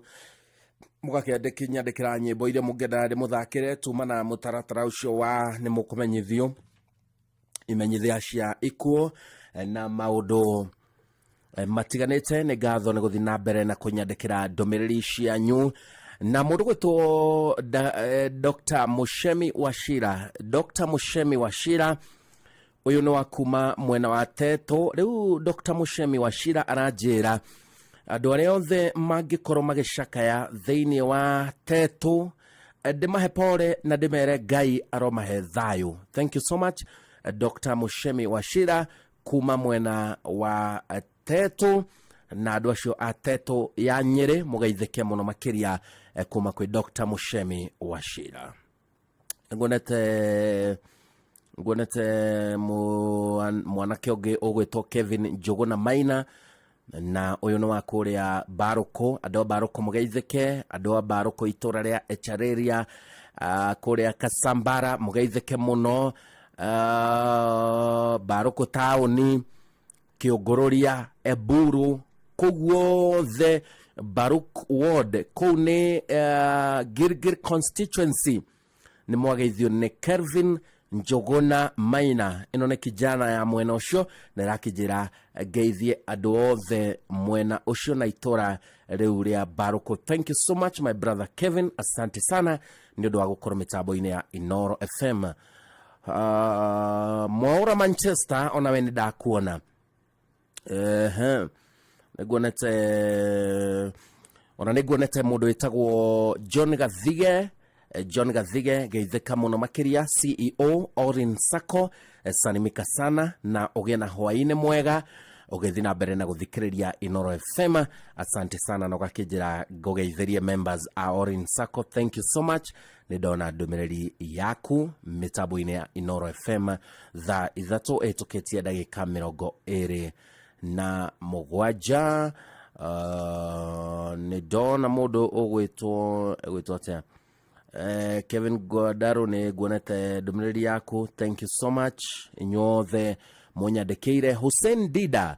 mũgakĩnyandĩkĩra nyĩmbo iria mũngĩenda ndĩmũthakĩre tuma na mũtaratara ũcio wa nĩ mũkũmenyithio imenyithia cia ikuũ na maũndũ matiganĩte. Nĩ ngatho nĩ gũthiĩ na mbere na kũnyandĩkĩra ndũmĩrĩri cianyu na mũndũ gwĩtwo Dr. Muchemi Wachira. Dr. Muchemi Wachira ũyũ nĩ wa kuma mwena wa Teto. Rĩu Dr. Muchemi Wachira aranjĩra andũ arĩa othe mangĩkorwo magĩcakaya thĩinĩ wa Teto ndĩmahe pore na ndĩmere Ngai aromahe thayũ. Thank you so much Dr. Muchemi Wachira kuma mwena wa Teto na andũ acio a Teto ya Nyĩrĩ mũgeithĩke mũno makĩria kuma kwĩ Dr. Muchemi Wachira. Nguonete mwanake ũngĩ ũgwĩtwo Kevin Njũgũna Maina na ũyũ nĩ wa kũrĩa Barũkũ. Andũ a Barũkũ mũgeithĩke, andũ a Barũkũ itũra rĩa Echareria kũrĩa Kasambara mũgeithĩke mũno. Barũkũ taũni, Kĩũngũrũria, Eburu, kũu guothe Barũkũ ward kũu nĩ Gilgil constituency nĩ mwageithio nĩ Kelvin Njũgũna Maina. Ĩno nĩ kijana ya mwena ũcio na ĩrakĩnjĩra ngeithie andũ othe mwena ũcio na itũra rĩu rĩa Barũkũ. Thank you so much my brother Kevin, asante sana nĩ ũndũ wa gũkorwo mĩtambo-inĩ ya Inoro FM. Mwaura Manchester onawe nĩ ndakuona. Nĩguonete mũndũ wĩtagwo John Gathige. John Gathige geithĩka mũno makĩria, CEO Orin Sacco. Salimika sana na ũgĩe na hwaĩ-inĩ mwega ũgĩthiĩ na mbere na gũthikĩrĩria Inoro FM. Asante sana na ũgakĩnjĩra ngũgeithĩrie members a Orin Sacco. Thank you so much. Nĩ ndona ndũmĩrĩri yaku mĩtambo-inĩ ya Inoro FM thaa 3 ĩtũkĩtie ndagĩka 27. Nĩ ndona mũndũ ũgwĩtwo atĩa Kevin Guadaro nĩ nguonete ndũmĩrĩri yaku. Thank you so much inyuothe mũnyandĩkĩire. Hussein Dida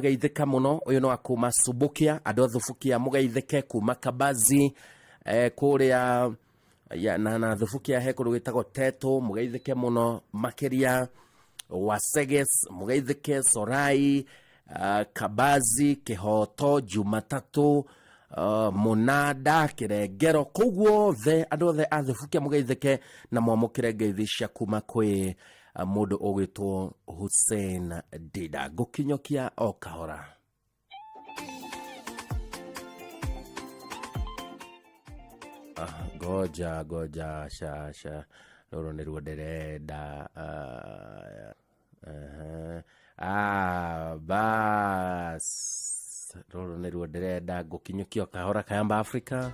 geithĩka mũno. Ũyũ nĩ wa kuma Subukia. Andũ a Thubukia mũgeithĩke kuma Kabazi kũrĩa na Thubukia he kũndũ gwĩtagwo Teto mũgeithĩke mũno makĩria. Waseges mũgeithĩke, Sorai, Kabazi, Kĩhoto, Jumatatũ, Munada, Kĩrengero, kũu guothe andũ othe a Thubukia mũgeithĩke na mwamũkĩre ngeithi cia kuma kwĩ mũndũ ũgwĩtwo Hussein Dida. Ngũkinyũkia o kahora. Goja sha rũrũ nĩruo ndĩrenda. Bas rũrũ nĩruo ndĩrenda ngũkinyũkia o kahora. Kayamba Africa.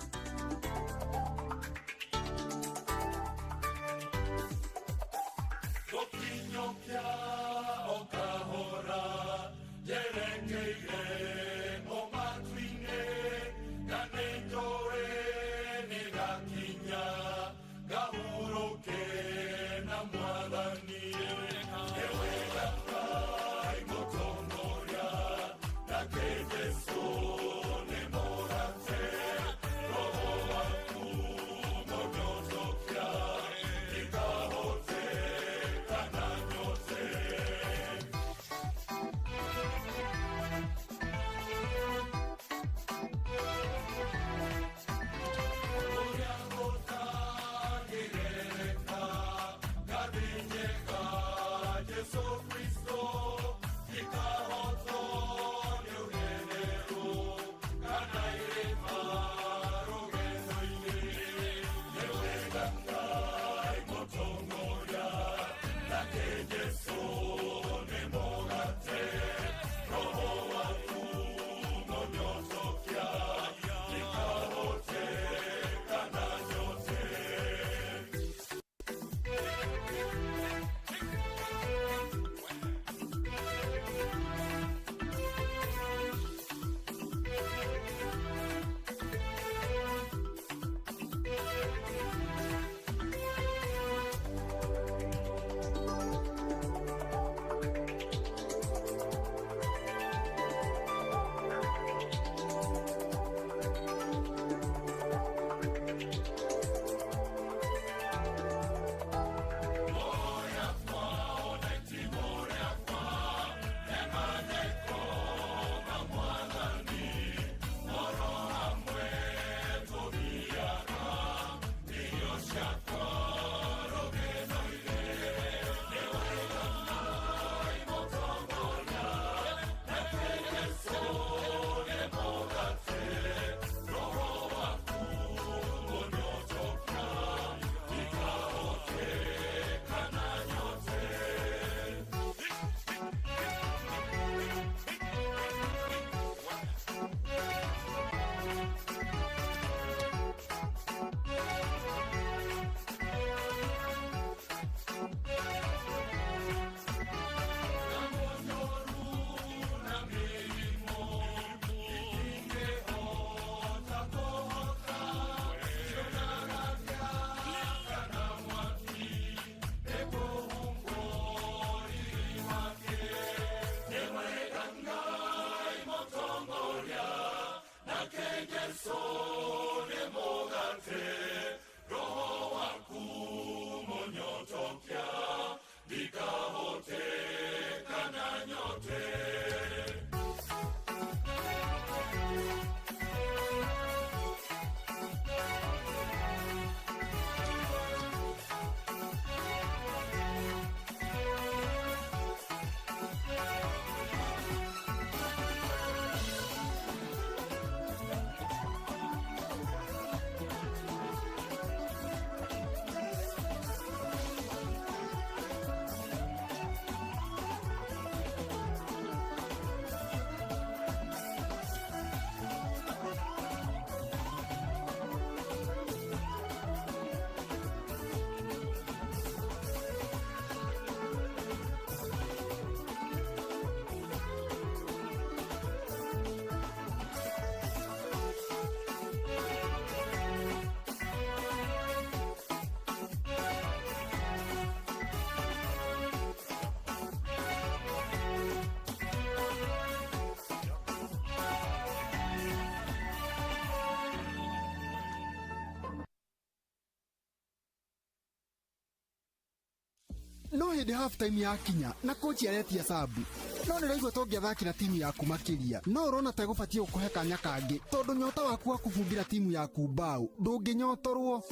hĩndĩ half time yakinya na kochi aretia sabu no nĩ raigua tũngĩathakĩra timu yaku makĩria no ũrona ta gũbatiĩ gũkũhe kanya kangĩ tondũ nyota waku wa kũbungĩra timu yaku mbaũ ndũngĩnyotorwo.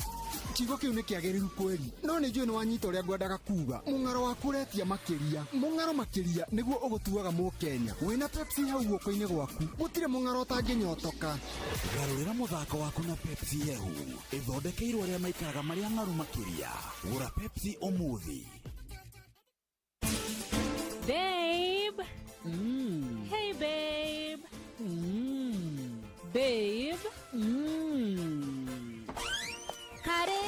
Kiugo kĩu nĩ kĩagĩrĩru kweri no nĩ njũĩ nĩ wanyita ũrĩa ngwendaga kuuga. Mũng'aro waku ũretia makĩria, mũng'aro makĩria nĩguo ũgũtuaga Mũkenya. Wĩna Pepsi hau guoko-inĩ gwaku gũtirĩ mũng'aro ũtangĩnyotoka. Garũrĩra mũthako waku na Pepsi yehu ĩthondekeirwo arĩa maikaraga marĩa ng'aru makĩria. Gũra Pepsi ũmũthĩ. Babe. Hey babe. Babe. Kare.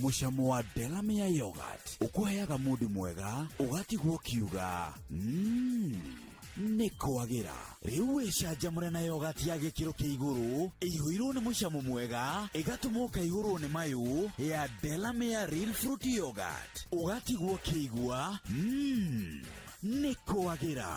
Mũcamo wa Delamere yogurt ũkũheaga mũndũ mwega ũgatigwo kiuga nĩ kwagĩra. Rĩu wĩcanjamũre na yogurt ya gĩkĩro kĩa igũrũ ĩihũirwo nĩ mũcamo mwega ĩgatũma ũkaihũrwo nĩ mayũ ya Delamere Real Fruit Yogurt ũgatigwo kĩigua nĩ kwagĩra.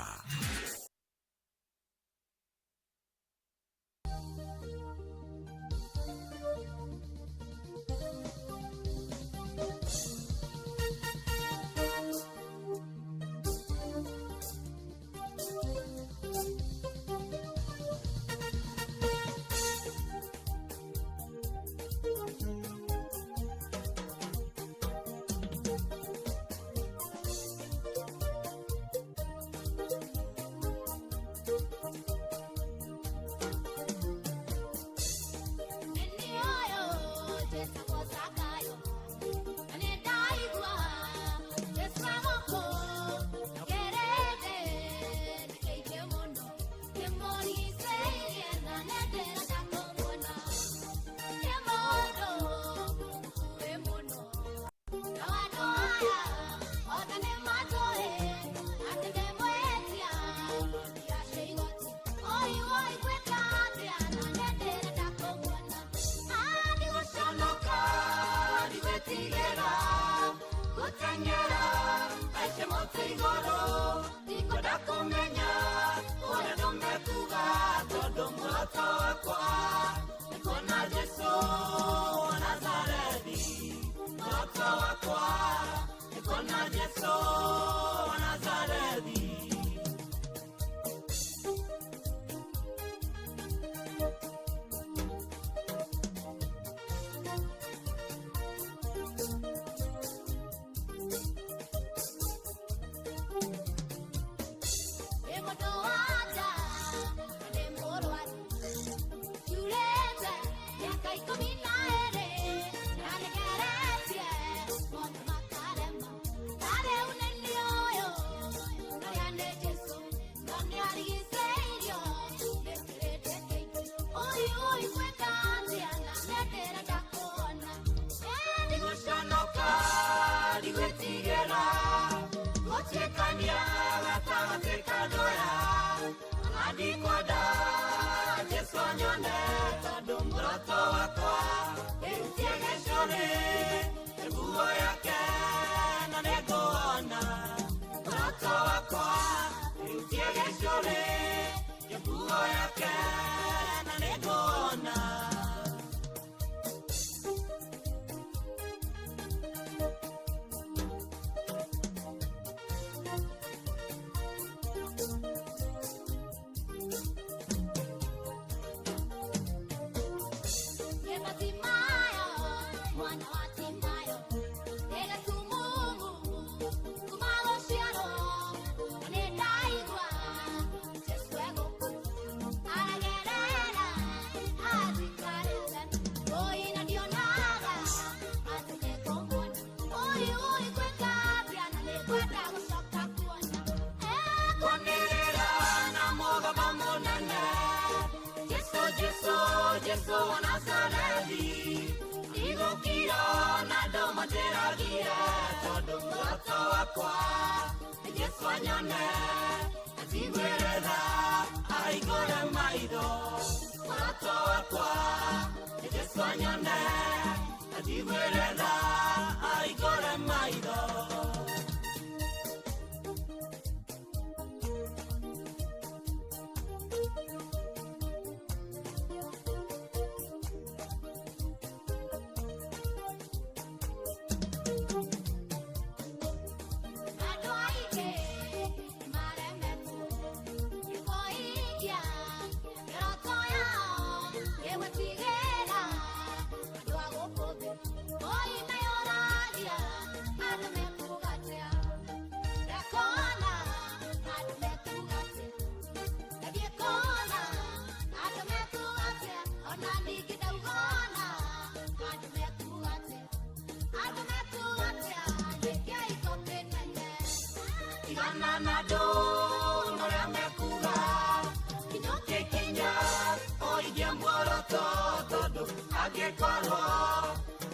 agĩkorwo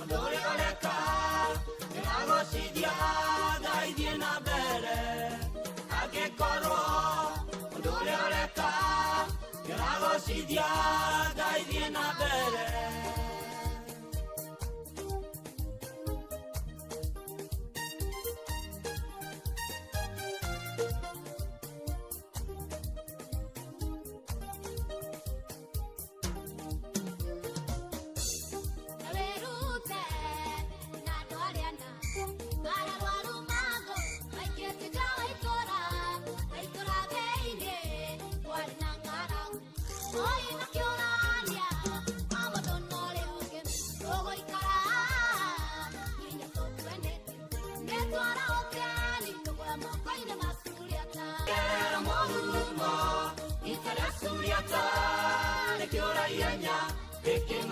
ũndũ ũrĩa ũreka ndĩragũcithia Ngai thiĩ na mbere agĩkorwo ũndũ ũrĩa ũreka ndĩragũcithia Ngai thiĩ na mbere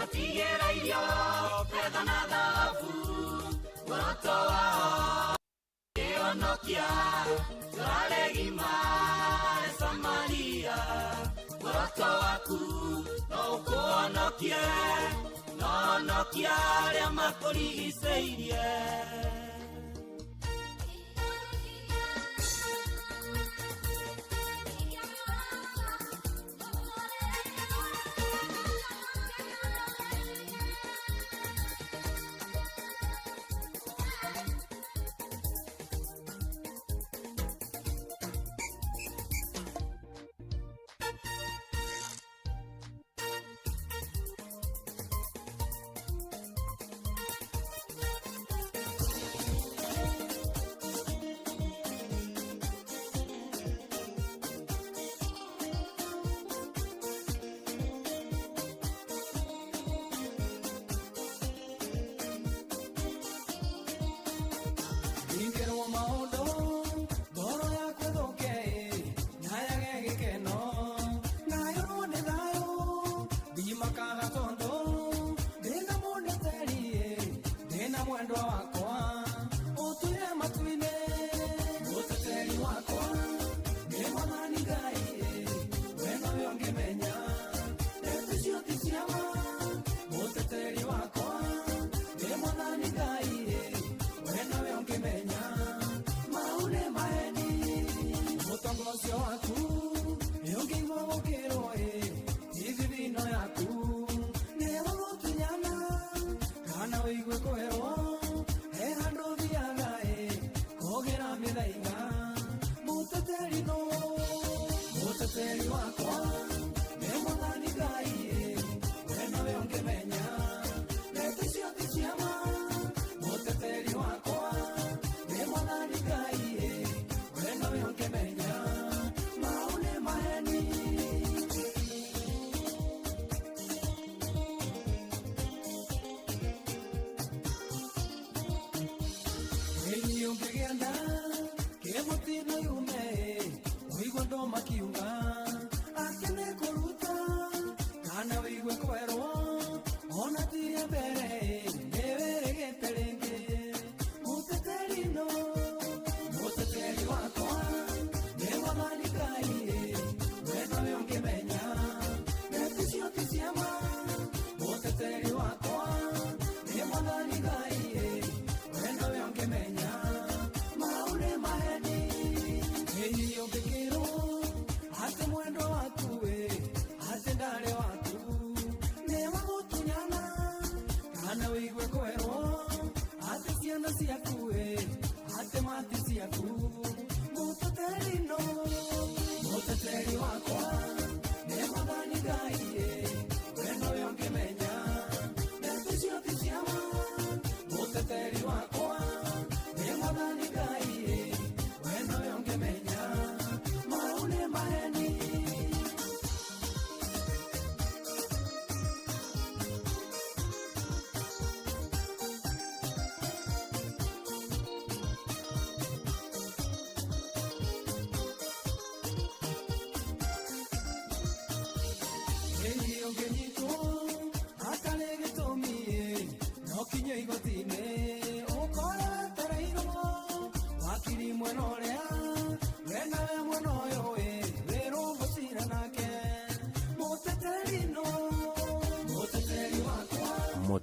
Matigera irio fedha na dhahabu muoroto wao ĩhonokia tũraregima Samaria muoroto waku no ũkũhonokie no honokia arĩa makũrigicĩirie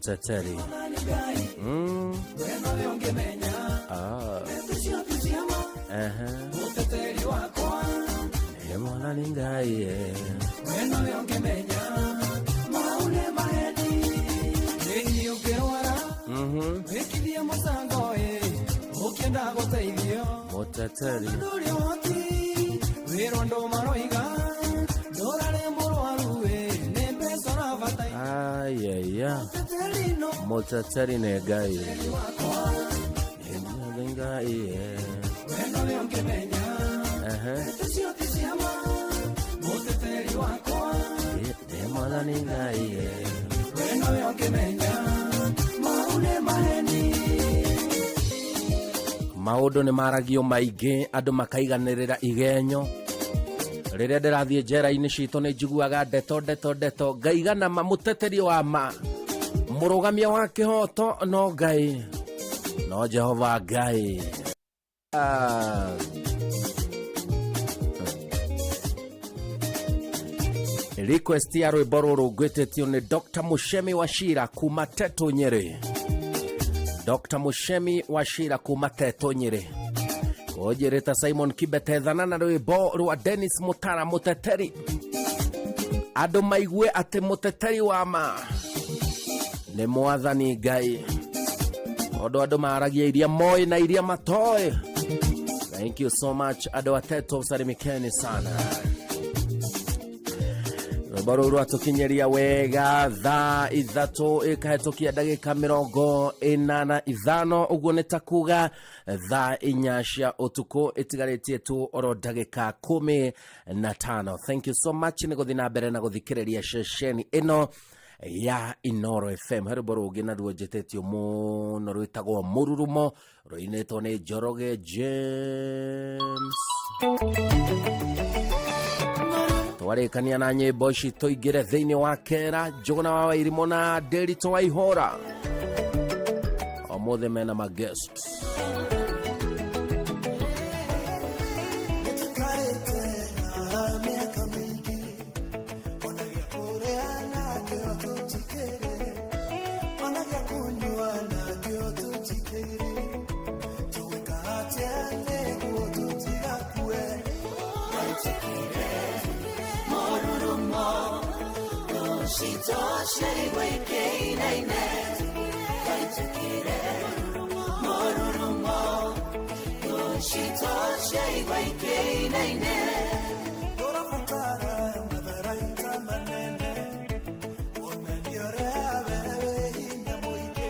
Muteteri. Mwana ningaye weno yongemenya maune mahedi nengi ukewara wekithie musango ukienda guteithio Muteteri nduri hoti wirondo maroiga ndorare murwaru ne pesa na vatai ayaya Muteteri negai ningaye weno yongemenya Muteteri wako mwana ningaye weno yongemenya maune maheni maundu ni maragio maingi andu makaiganirira igenyo riria ndirathie njera-ini citu ni njiguaga ndeto ngaigana Muteteri wa ma murugamia wa kihoto no Ngai no Jehova Ngai. Request ya rwimbo ruru ngwitetio ni Dr. Mushemi Wachira kuma Teto Nyeri. Dr. Mushemi Wachira kuma Teto Nyeri kujirita Simon Kibetethana na rwimbo rwa Dennis Mutara Muteteri. Andu maigue ati Muteteri wa ma ni mwathani Ngai odo andu maragia iria moi na iria matoi. Thank you so much andu ateto salimikeni sana. Rwimbo atukinyeria wega thaa ithatu ikahetokia ndagika 45 uguo ni takuga thaa 4 cia utuku itigaritie tu oro ndagika 15. Thank you so much ni guthina mbere na guthikiriria shesheni ino ya Inoro FM. Rwimbo rungi na rwojetetio muno rwitagwo Mururumo rwinetwo ni Njoroge James. Twarikania na nyimbo ici tuingire thiini wa kera Njuguna wa Wairimo na Derito Waihora omothe mena ma guests. Shitoshe weke naine kaitukire morurumo shitoshe weke naine dora fatara madaraita manene onaniore ave hinda moike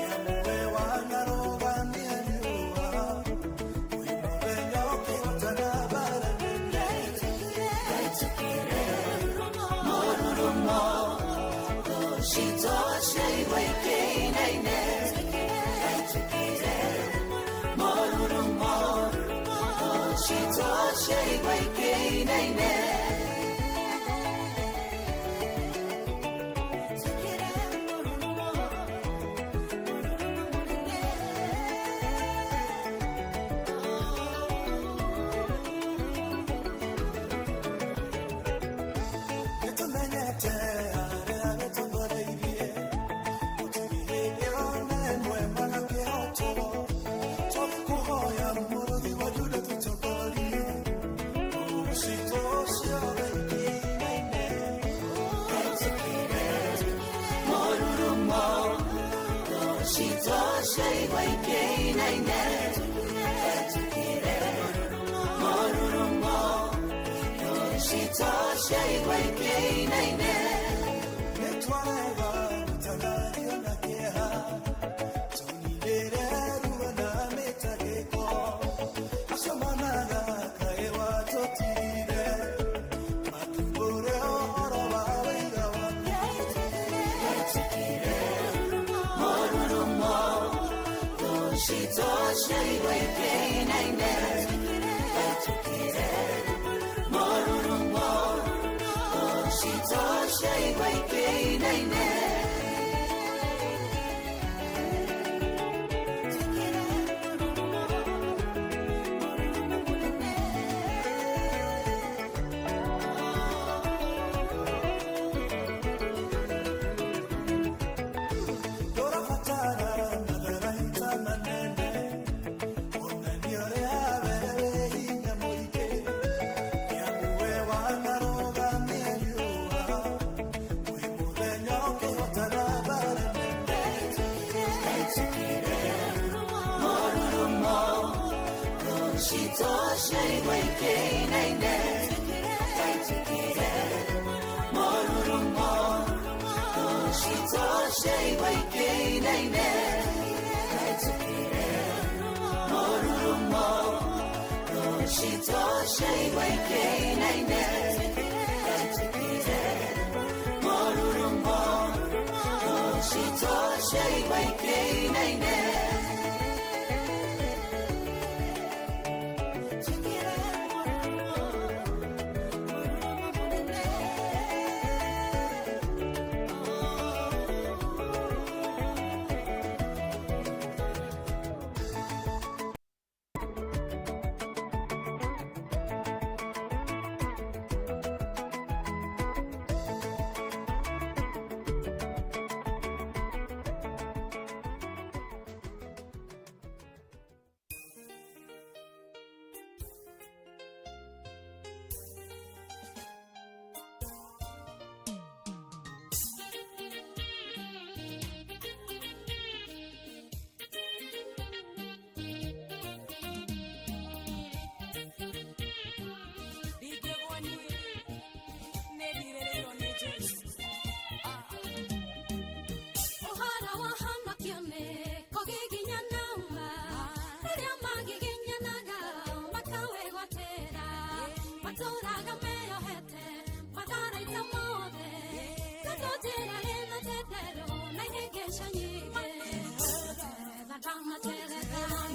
yawe wana roba niwa uinovenga okotana barane kaitukire shitoshe weke naine kaitukire morurumo shitoshe weke naine shitoshe weke naine kaitukire morurumo shitoshe weke naine netwareva mutanario na keha tunilere ruwana metageko asomanaga kaewa totire matubore oro wawenga wa kaitukire shitoshe weke naine kaitukire morurumo shitoshe weke naine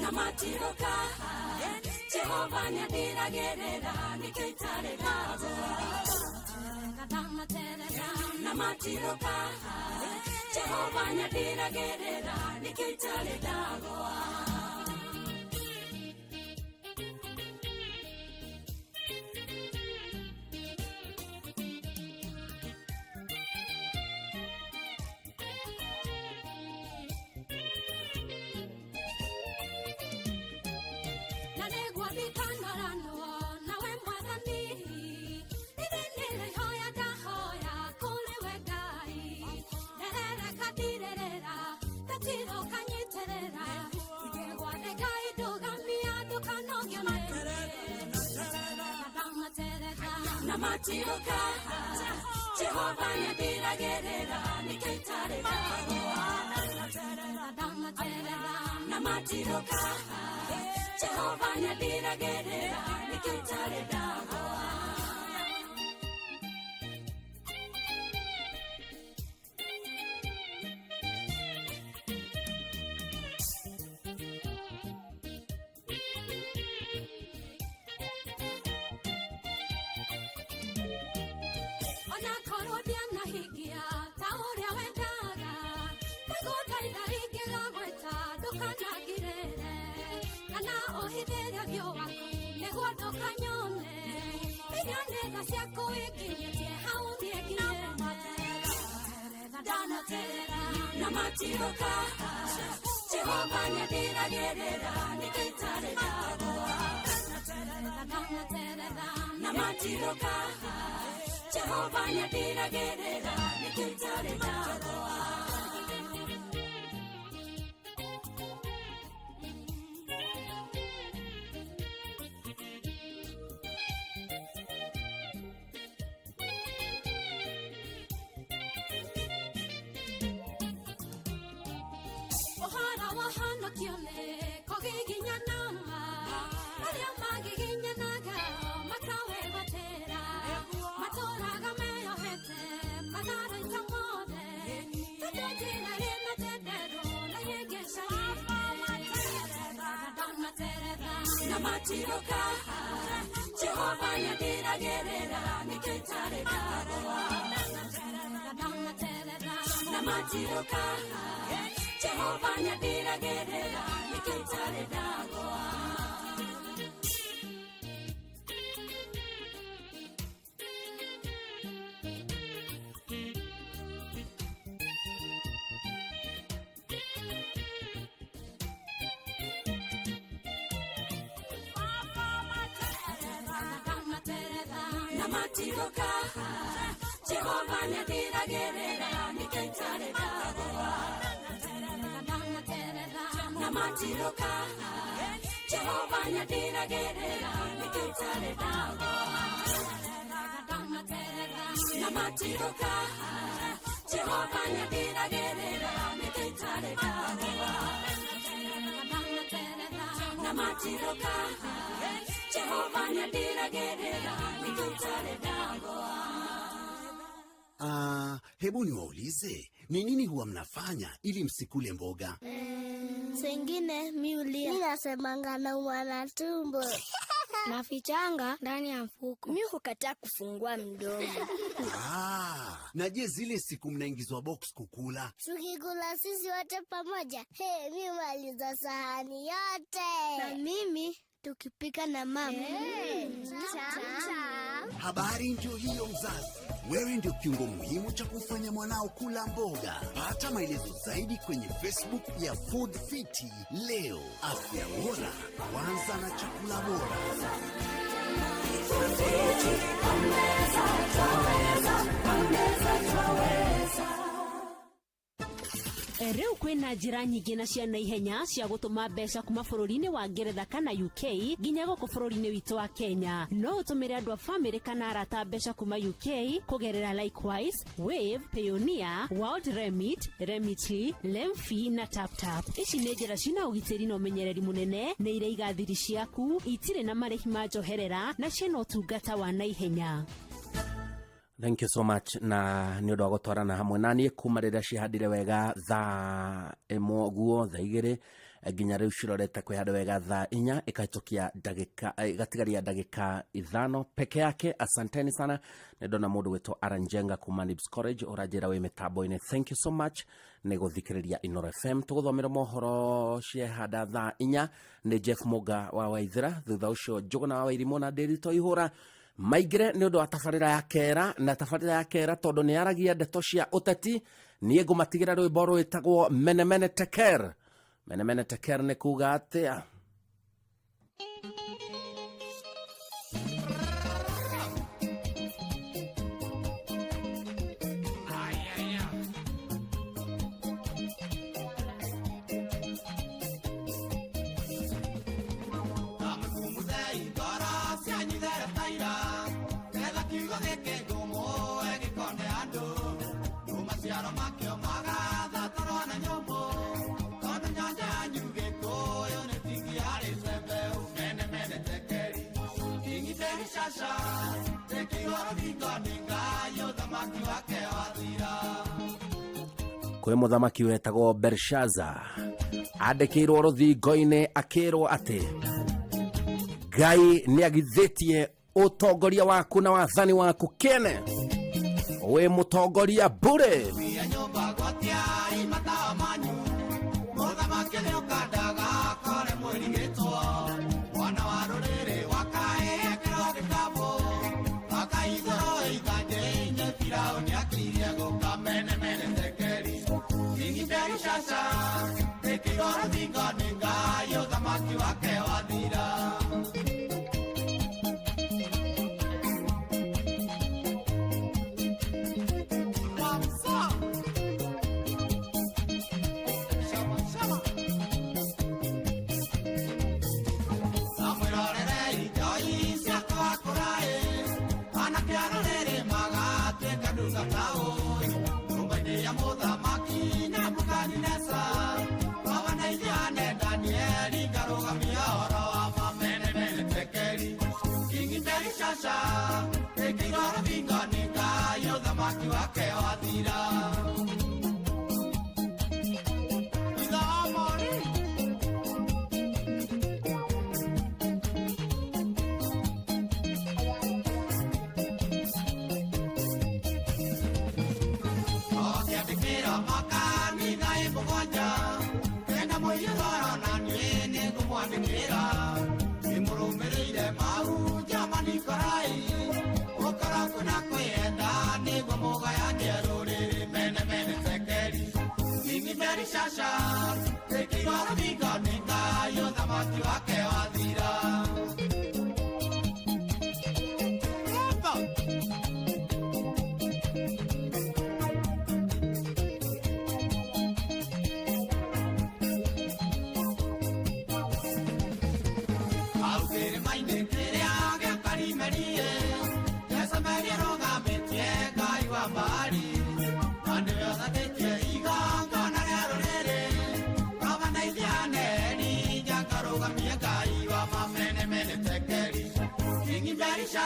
Namatiroka, Jehovah Nyadiragerera, Nikitare Dagoa. Namatiroka, Jehovah Nyadiragerera, Nikitare Dagoa. Namatiroka, Jehovah Nyadiragerera, Nikitare Dagoa. Namatiroka, Jehovah Nyadiragerera, Nikitare Dagoa. Namatiroka, Jehovah Nyadiragerera, Nikitare Dagoa. Namatiroka, Jehovah Nyadiragerera, Nikitare Dagoa. Namatiroka, Jehovah Nyadiragerera, Nikitare Dagoa. Namatiroka, Jehovah Nyadiragerera, Nikitare Dagoa. Namatiroka, Jehovah Nyadiragerera, Nikitare Dagoa. Namatiroka, Jehova nyadiragerera nikitare dago namatiroka Jehova nyadiragerera nikitare dago namatiroka Jehova nyadiragerera nikitare dago. Hebu niwaulize, ni nini huwa mnafanya ili msikule mboga? Sengine miulia. Mimi nasemanga naumwa na tumbo. Nafichanga ndani ya mfuko. Mimi hukataa kufungua mdomo. Na je, zile siku mnaingizwa box kukula? Tukikula sisi wote pamoja. Mimi maliza sahani yote. Na mimi tukipika na mama. Habari ndio hiyo mzazi. Wewe ndio kiungo muhimu cha kufanya mwanao kula mboga. Pata maelezo zaidi kwenye Facebook ya Food Fiti leo. Afya bora kwanza na chakula bora. Rĩu kwĩna njĩra nyingĩ na cia naihenya cia gũtũma mbeca kuma bũrũri-inĩ wa Ngeretha kana UK nginya gũkũ bũrũri-inĩ witũ wa Kenya. No ũtũmĩre andũ a family kana arata mbeca kuma UK kũgerera Likewise, Wave, Payoneer, World Remit, Remitly, Lemfi na TapTap. Ici nĩ njĩra cina ũgitĩri na ũmenyereri mũnene, nĩ iraiga thiri ciaku, itirĩ na marĩhi ma njoherera na ciĩna ũtungata wa naihenya. Thank you so much na nĩ ũndũ wa gũtwarana hamwe na niĩ kuma rĩrĩa cihandire wega thaa ĩmwe guo thaa igĩrĩ nginya rĩu cirorete kwĩhanda wega thaa 4 ĩkahĩtũkia ndagĩka igatigaria ndagĩka 5 peke yake. Asanteni sana. Nĩ ndona mũndũ wĩtwo Aranjenga kuma Nibs College ũranjĩra wĩ mĩtambo-inĩ. Thank you so much. Nĩ gũthikĩrĩria Inooro FM tũgũthomera mohoro ciehanda thaa 4 nĩ Jeff Moga wa Waithĩra, thutha ũcio Njũgũna wa Wairimũ na Ndĩritũ Ihũra maigire nĩ ũndũ wa tabarĩra ya kera, na tabarĩra ya kera tondũ nĩ aragia ndeto cia ũteti. Niĩ ngũmatigĩra rwĩmbo rwĩtagwo Menemene Teker. Menemene Teker nĩ kuuga atĩa? Kwĩ mũthamaki wetagwo Belshaza andĩkĩirwo rũthingo-inĩ akĩrwo atĩ Ngai nĩ agithĩtie ũtongoria waku na wathani waku kene, wĩ mũtongoria bure.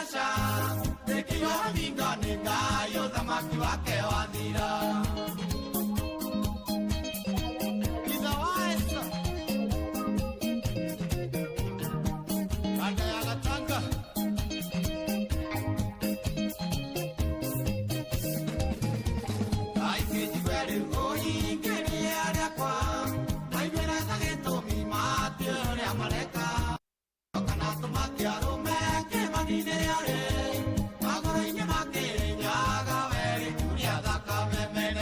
shasha tekiwa minga ninga yo thamaki wake wathira Shasha,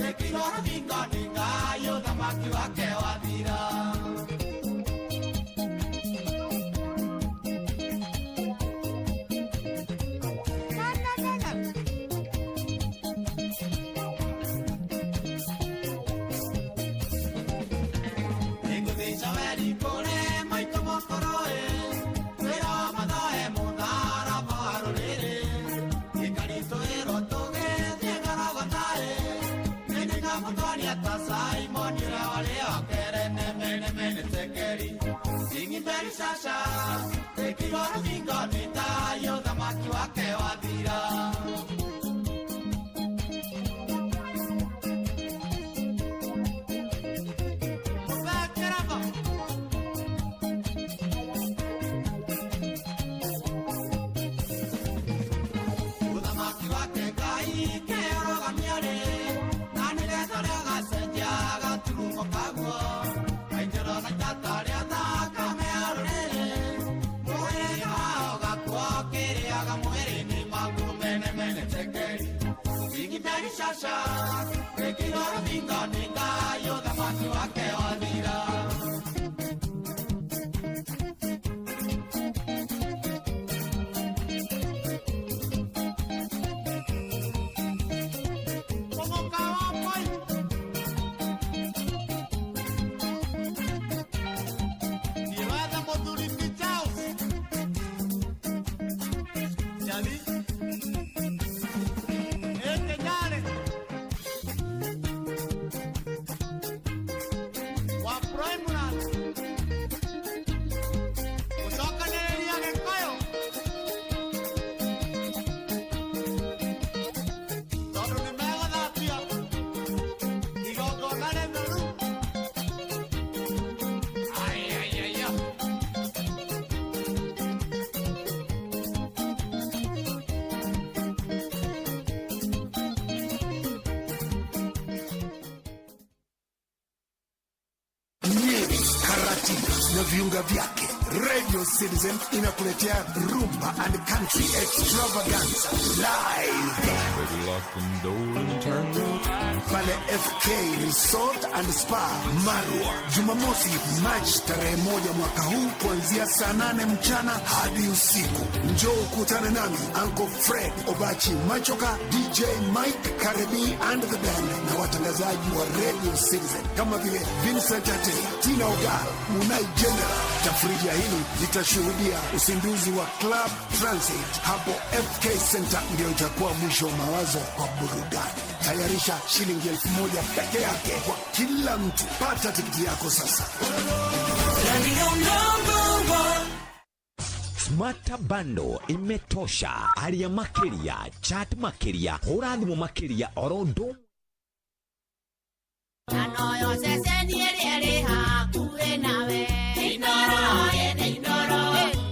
take it on me, got me, die, you're the Maki wake wathira. Shasha, take it on me, got me, die, you're the Maki wake wathira. Na viunga vyake Radio Citizen inakuletea Rumba and Country Extravaganza live pale FK Resort and Spa Marwa, Jumamosi Machi tarehe 1 mwaka huu kuanzia saa 8 mchana hadi usiku. Njoo ukutane nami Uncle Fred Obachi Machoka, DJ Mike Karebi and the band na watangazaji wa Radio Citizen kama vile Vincent Tate, Tina Ogaro, Munai General. Tafrija hili litashuhudia usinduzi wa Club Transit hapo FK Center, ndio itakuwa mwisho wa mawazo kwa burudani. Tayarisha shilingi 1000 peke yake kwa kila mtu. Pata tikiti yako sasa. Smart Bando imetosha. Aria makeria, chat makeria, hura thimu makeria, orondo. Anoyo seseni eri hakuwe nawe. Inoro ene inoro.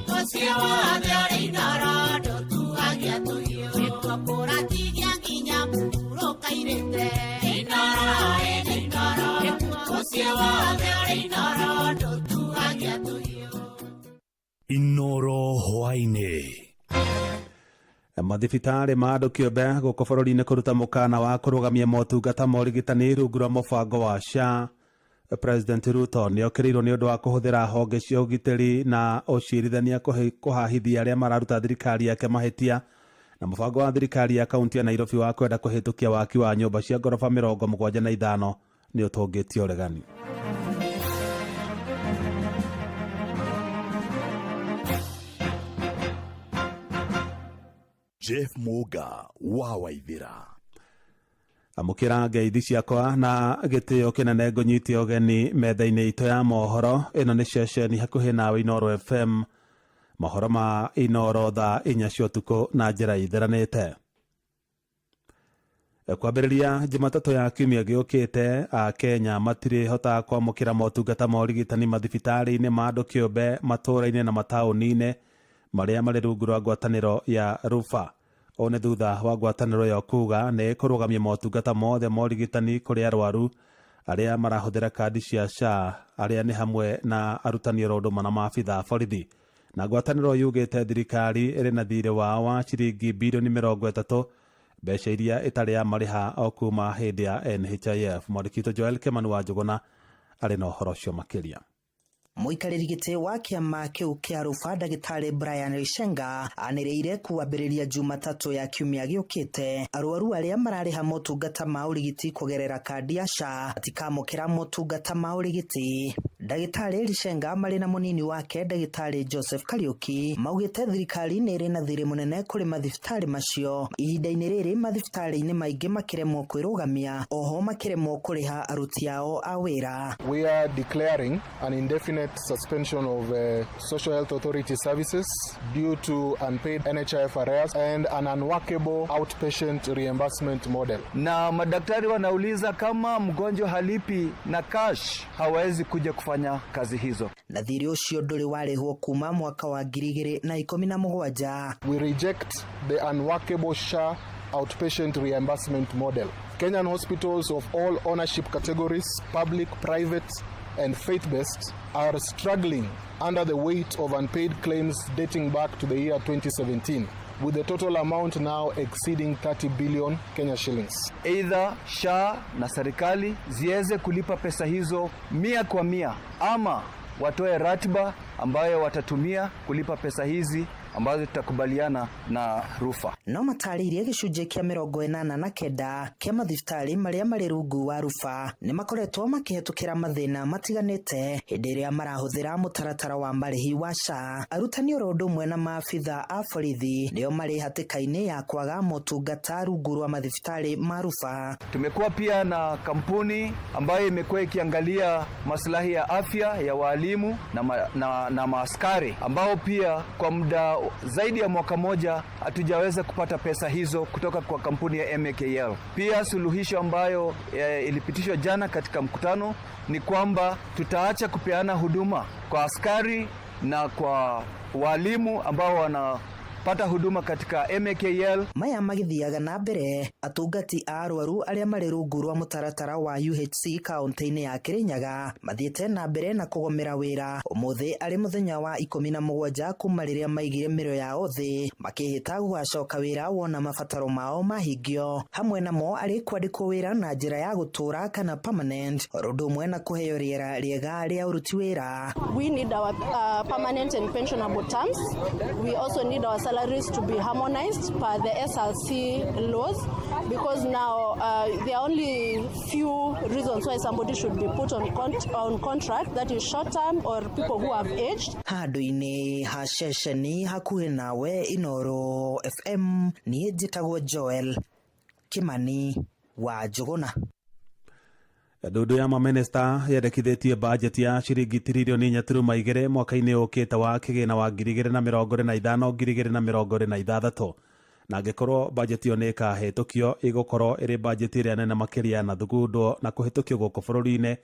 Kosiwa de inoro do tu agia tu yo. Kwa pora tigia ginya muro kairete. Inoro ene inoro. Kosiwa de inoro do tu agia tu yo. Inoro hwaine. Mathibitarĩ ma andũ kĩũmbe gũkũ bũrũri-inĩ kũruta mũkana wa kũrũgamia motungata ma ũrigitani rungu rwa mũbango wa SHA. President Ruto nĩ okĩrĩirwo nĩ ũndũ wa kũhũthĩra honge cia ũgitĩri na ũciirithania kũhahithia arĩa mararuta thirikari yake mahĩtia, na mũbango wa thirikari ya kaunti ya Nairobi wa kwenda kũhĩtũkia waki wa nyũmba cia ngoroba 75 nĩ ũtũngĩtie ũregani. Jeff Muga wa Waithira. amukira ngeithi ciakwa na gitio kinene ngonyiti ogeni metha-ini ito ya mohoro. Ino ni ceceni hakuhi nawe Inoro FM, mohoro ma Inoro thaa 4 cia utuku na njira itheranite. Kwambĩrĩria Jumatatu ya kiumia gĩũkĩte, Akenya matirĩ hota kwamũkĩra motungata ma ũrigitani mathibitarĩ-inĩ ma andũ kĩũmbe matũũra-inĩ na mataũni-inĩ marĩa marĩ rungu rwa ngwatanĩro ya Rufa. O nĩ thutha wa ngwatanĩro ĩyo kuuga nĩ kũrũgamia motungata mothe ma ũrigitani kũrĩ arwaru arĩa marahũthĩra kandi cia SHA, arĩa nĩ hamwe na arutani oro ũndũ na maabitha borithi. Na ngwatanĩro yugĩte thirikari ĩrĩ na thirĩ wao wa ciringi birioni 30 mbeca iria itarĩ ya marĩha o kuma hĩndĩ ya NHIF. Mwandĩki Joel Kimani wa Njuguna arĩ na ũhoro ũcio makĩria. Mũikarĩri gĩtĩ wa kĩama kĩu kĩa Rufa Ndagĩtarĩ Brian Rishenga anĩrĩire kuambĩrĩria Jumatatu ya kiumia gĩũkĩte arwaru arĩa mararĩha motungata ma ũrigiti kũgerera kandi ya SHA matikamũkĩra motungata ma ũrigiti. Ndagĩtarĩ Rishenga marĩ na mũnini wake Ndagĩtarĩ Joseph Kariuki maugĩte thirikari nĩ ĩrĩ na thirĩ mũnene kũrĩ mathibitarĩ macio. Ihinda-inĩ rĩrĩ mathibitarĩ-inĩ maingĩ makĩremwo kwĩrũgamia, oho makĩremwo kũrĩha aruti ao a wĩra. We are declaring an indefinite suspension of social health authority services due to unpaid NHIF arrears and an unworkable outpatient reimbursement model. Na madaktari wanauliza kama mgonjwa halipi na cash hawezi kuja kufanya kazi hizo. Na thirĩ ũcio ndũrĩ warĩhwo kuma mwaka wa 2017. We reject the unworkable SHA outpatient reimbursement model. Kenyan hospitals of all ownership categories, public, private and faith-based, are struggling under the weight of unpaid claims dating back to the year 2017, with the total amount now exceeding 30 billion Kenya shillings. Either SHA na serikali ziweze kulipa pesa hizo 100% ama watoe ratiba ambayo watatumia kulipa pesa hizi ambazo tutakubaliana na Rufa. No matarĩirie gĩcunjĩ kĩa 89 kĩa mathibitarĩ marĩa marĩ rungu wa Rufa nĩ makoretwo makĩhetũkĩra mathĩna matiganĩte hĩndĩ ĩrĩa marahũthĩra mũtaratara wa marĩhi wa SHA. Arutani oro ũndũ ũmwe na maabitha a borithi nĩo marĩ hatĩka-inĩ ya kwaga motungata rungu rwa mathibitarĩ ma Rufa. Tumekuwa pia na kampuni ambayo imekuwa ikiangalia maslahi ya afya ya walimu na maaskari ambao pia kwa muda zaidi ya mwaka moja hatujaweza kupata pesa hizo kutoka kwa kampuni ya MKL. Pia suluhisho ambayo ilipitishwa jana katika mkutano ni kwamba tutaacha kupeana huduma kwa askari na kwa walimu ambao wanapata huduma katika MKL. Maya magithiaga na mbere atungati a arwaru arĩa marĩ rungu rwa mũtaratara wa UHC kaunti-inĩ ya Kirinyaga mathiĩte na mbere na kũgomera wĩra. Ũmũthĩ arĩ mũthenya wa 17 kuma rĩrĩa maigire mĩro yao thĩ makĩhĩta gũgacoka wĩra wona mabataro mao mahingio. Hamwe namo arĩ kwandĩkwo wĩra na njĩra ya gũtũra kana permanent, ũndũ ũmwe na kũheo rĩera rĩega rĩa ũruti wĩra. We need our permanent and pensionable terms. We also need our salaries to be harmonized per the SRC laws, because now there are only few reasons why somebody should be put on contract, that is short term or people who have aged. Handũ-inĩ ha ceceni hakuhĩ nawe Inoro FM, niĩ njĩtagwo Joel Kimani wa Njuguna. Ndundu ya maminista yendekithĩtie bajeti ya ciringi tiririoni 4.2 mwaka-inĩ ũkĩte wa kĩgĩna wa 2025-2026, na angĩkorwo bajeti ĩyo nĩ ĩkahĩtũkio ĩgũkorwo ĩrĩ bajeti ĩrĩa nene makĩria na thugundwo na kũhĩtũkio gũkũ bũrũri-inĩ.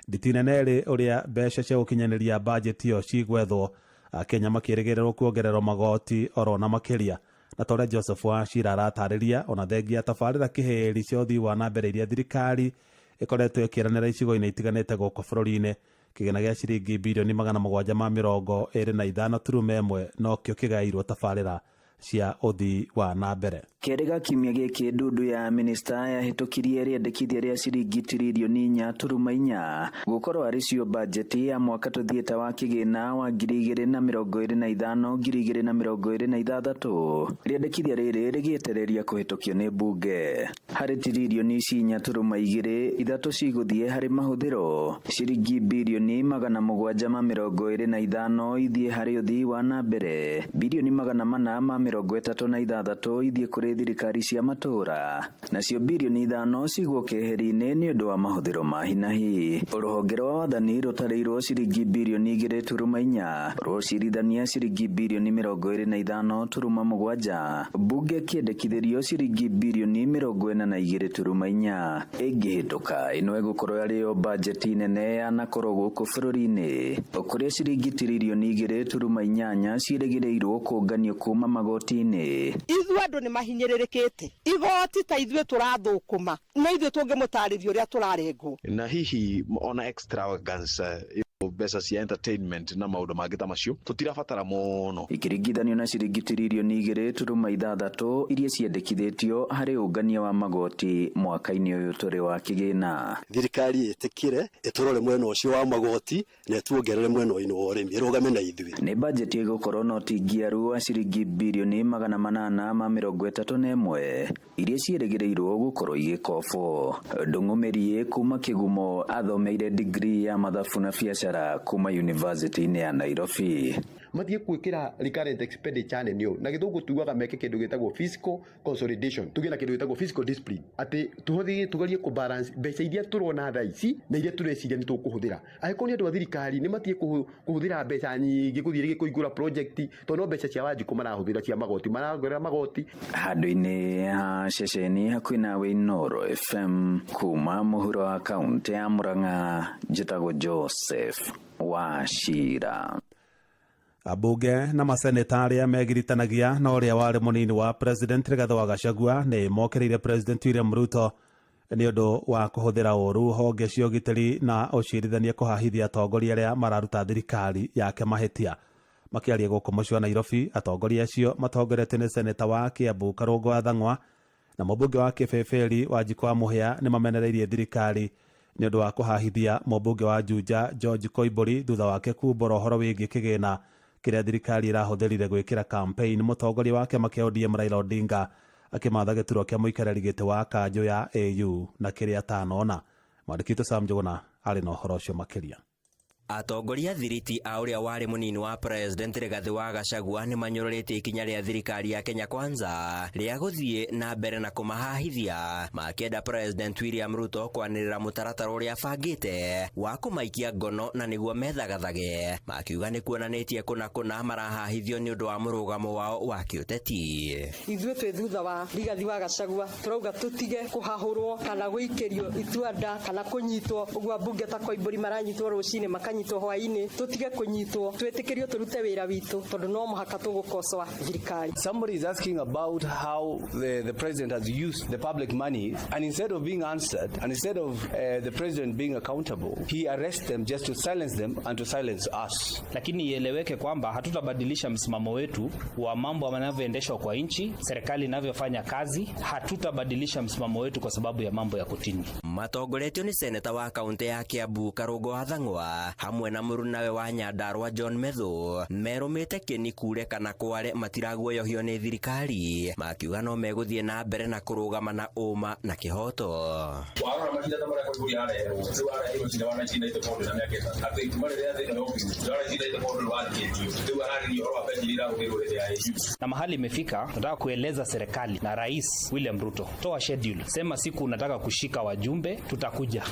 Nditinene rĩ ũrĩa mbeca cia gũkinyanĩria bajeti ĩyo cigwethwo, Akenya makĩrĩgĩrĩrwo kuongererwo magoti oro na makĩria. Na tore Joseph Wachira aratarĩria ona thengia tabarĩra kĩhĩri cia ũthii wa na mbere iria thirikari ĩkoretwo ĩkĩranĩra icigo-inĩ itiganĩte gũkũ bũrũri-inĩ. Kĩgĩna gĩa ciringi birioni 725 nokĩo kĩgaĩirwo tabarĩra cia ũthii wa na mbere. Kĩrĩga kiumia gĩkĩ ndundu ya minista yahĩtũkirie rĩendekithia rĩa ciringi tiririoni 4.4 gũkorwo arĩ cio bajeti ya mwaka tũthiĩte wa kĩgĩna wa 2025-2026. Rĩendekithia rĩrĩ rĩgĩetereria kũhĩtũkio nĩ mbunge. Harĩ tiririoni 4.2 ithatũ cigũthiĩ harĩ mahũthĩro, ciringi birioni 725 ithiĩ harĩ ũthii wa na mbere, birioni 400 36 ithie kuri thirikari cia matura nacio birioni 5 cigwo keheri-ini ni undu wa mahuthiro ma hinahi. Ruhonge rwa wathani rutareirwo ciringi birioni 2.4 rucirithania ciringi birioni 25.7 bunge kiendekithirio ciringi birioni 42.4 ingihituka ino igukorwo yario bajeti nene ya nakoro guku bururi-ini kuria ciringi tiririoni 2.8 ciregereirwo kunganio kuma magoti-ini. Ithuĩ andũ nĩ mahinyĩrĩrĩkĩte igoti ta ithuĩ tũrathũkũma no ithuĩ tũngĩmũtarĩria ũrĩa tũrarengwo na hihi ona extravagance mbeca cia entertainment na maundu mangĩ ta macio tutirabatara muno ikiringithanio na ciringi tiririoni 2.6 iria ciendekithĩtio harĩ ũngania wa magoti mwaka-inĩ ũyũ tũrĩ wa kĩgĩna. Thirikari ĩtĩkĩre ĩtũrore mwena ũcio wa magoti na ĩtuongerere mwena ũyũ wa ũrĩmi ĩrũgame na ithuĩ. Nĩ bajeti ĩgũkorwo no tingiaru wa ciringi birioni 831 iria ciĩrĩgĩrĩirwo gũkorwo igĩkobwo. Ndung'umĩri kuma Kĩgumo athomeire degree ya mathabu na biacara kuma university-inĩ ya Nairobi. Mathie gwikira recurrent expenditure nene na githungu tugaga meke kindu gitagwo fiscal consolidation tugie na kindu gitagwo fiscal discipline ati tuhothie tugarie ku balance mbeca iria turona tha ici na iria tureciria ni tukuhuthira agiko ni andu a thirikari ni matie kuhuthira mbeca nyingi kuthie rigi kuigura project tono mbeca cia Wanjiku marahuthira cia magoti maragorera magoti. Handu-inĩ ha ceceni hakuhĩ nawe Inooro FM kuma mũhuro wa kaunti ya Murang'a njĩtagwo Joseph Wachira. Ambunge na maseneta arĩa megiritanagia na ũrĩa warĩ mũnini wa president Rigathi wa Gachagua nĩ mokereire president William Ruto nĩ ũndũ wa kũhũthĩra ũũru honge cia ũgitĩri na ũcirithania kũhahithia atongoria arĩa mararuta thirikari yake mahĩtia. Makĩaria gũkũ mũciĩ wa Nairobi, atongoria acio matongoretio nĩ seneta wa Kiambu Karũngũ Athang'wa na mũmbunge wa Kĩbĩbĩri Wanjiku wa Mũhĩa nĩ mamenereirie thirikari nĩ ũndũ wa kũhahithia mũmbunge wa Juja George Koimbũri thutha wake kumbũra ũhoro wĩgiĩ kĩgĩna kĩrĩa thirikari ĩrahũthĩrire gwĩkĩra campaign mũtongoria wa kĩama kĩa ODM Raila Odinga akĩmatha gĩturwa kĩa mũikarĩri gĩtĩ wa kanjũ ya AU na kĩrĩa atanona. Mwandĩki Sam Njuguna arĩ na ũhoro ũcio makĩria. Atongoria thiriti a ũrĩa warĩ mũnini wa president Rigathi wa Gachagua nĩ manyũrũrĩte ikinya rĩa thirikari ya Kenya Kwanza rĩa gũthiĩ na mbere na kũmahahithia makĩenda president William Ruto kwanĩrĩra mũtaratara ũrĩa abangĩte wa kũmaikia ngono na nĩguo methagathage, makiuga nĩ kuonanĩtie kũna marahahithio nĩ ũndũ wa mũrũgamo wao wa kĩũteti. Ithuĩ twĩ thutha wa Rigathi wa Gachagua turauga tutige kũhahũrwo kana gũikĩrio ituanda kana kũnyitwo ũguo ambunge ta Koimbũri maranyitwo rũcinĩ makanyitwo hwainĩ tutige kunyitwo twĩtĩkĩrio turute wĩra witũ tondu no mũhaka tũgũkocoa thirikari. Somebody is asking about how the president has used the public money, and instead of being answered and instead of the president being accountable, he arrests them just to silence them and to silence us. Lakini ieleweke kwamba hatutabadilisha msimamo wetu wa mambo yanavyoendeshwa kwa nchi, serikali inavyofanya kazi. Hatutabadilisha msimamo wetu kwa sababu ya mambo ya kotini. Matongoretio ni seneta wa kaunti ya Kiambu Karũngũ Athang'wa hamwe na mũrunawe wa Nyandarua John Methu merũmĩte kĩni kure kana kware matiraguoyohio nĩ thirikari, makiuga no megũthiĩ na mbere na kũrũgama na ũma na kĩhoto. Warora mahinda ta marĩa Koimbũri arehwo rĩu arehwo cira wa 1994 na mĩaka ĩtatũ atĩ ituma rĩrĩa thĩinĩ wa ofisi wa 1994 rĩwandĩkĩtio rĩu ararĩrio ũhoro wa penjini ĩrahũthĩrwo rĩrĩa ya AU. Na mahali imefika, nataka kueleza serikali na Rais William Ruto, toa schedule, sema siku unataka kushika wajumbe,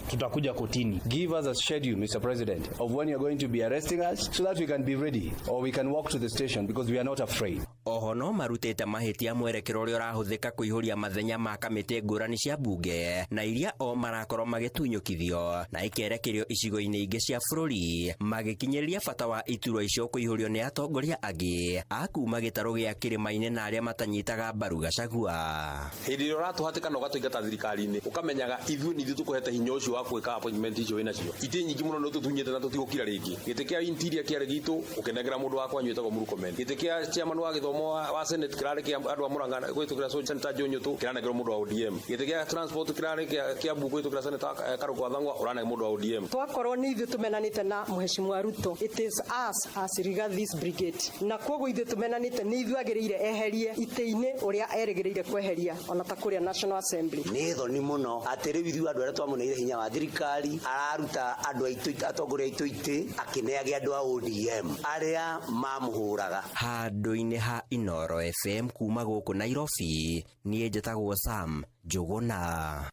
tutakuja kotini. Give us a schedule, Mr. President, of when you're going to be arresting us so that we can be ready or we can walk to the station because we are not afraid. Oho no marutĩte mahĩtia mwerekero ũrĩa ũrahũthĩka kũihũria mathenya ma kamĩtĩ ngũrani cia bunge na iria o marakorwo magĩtunyũkithio na ikerekerio icigo-inĩ ingĩ cia bũrũri, magĩkinyĩrĩria bata wa iturwa icio kũihũrio nĩ atongoria angĩ a kuma gĩtarũ gĩa kĩrĩma-inĩ na arĩa matanyitaga mbaru Gachagua. Hĩndĩ ĩrĩa ũratũhatĩkana ũgatũingata thirikari-inĩ ũkamenyaga ithuĩ nĩ tũkũhete hinya ũcio wa gwĩka appointment icio wĩna cio. Itĩ nyingĩ mũno no tũtunyĩte na tũtigũkira rĩngĩ. Gĩtĩ kĩa interior kĩarĩ gitũ ũkenegera mũndũ wakwa nyuĩtagwo Murkomen. Gĩtĩ kĩa chairman wa gĩthomo wa Senate kĩrarĩ kĩa andũ a Murang'a gwĩtũkĩra Senator John Nyũtũ kĩranengerwo mũndũ wa ODM. Gĩtĩ kĩa transport kĩrarĩ kĩa Mbunge gwĩtũkĩra Senator Karũngũ Athang'wa ũranengerwo mũndũ wa ODM. Twakorwo nĩ ithuĩ tũmenanĩte na Mheshimiwa Ruto, it is us as Rigathi's brigade. Na koguo ithuĩ tũmenanĩte nĩ ithuĩ agĩrĩire eherie itĩ-inĩ ũrĩa erĩgĩrĩire kweheria ona ta kũrĩa National Assembly. Nĩ thoni mũno atĩ rĩu ithuĩ andũ arĩa twamũneire hinya wa thirikari araruta andũ aitũ atongoria aitũ itĩ akĩneagia andũ a ODM arĩa mamũhũraga. Handũ-inĩ ha Inoro FM kuma guku Nairobi niĩ njĩtagwo Sam Njuguna.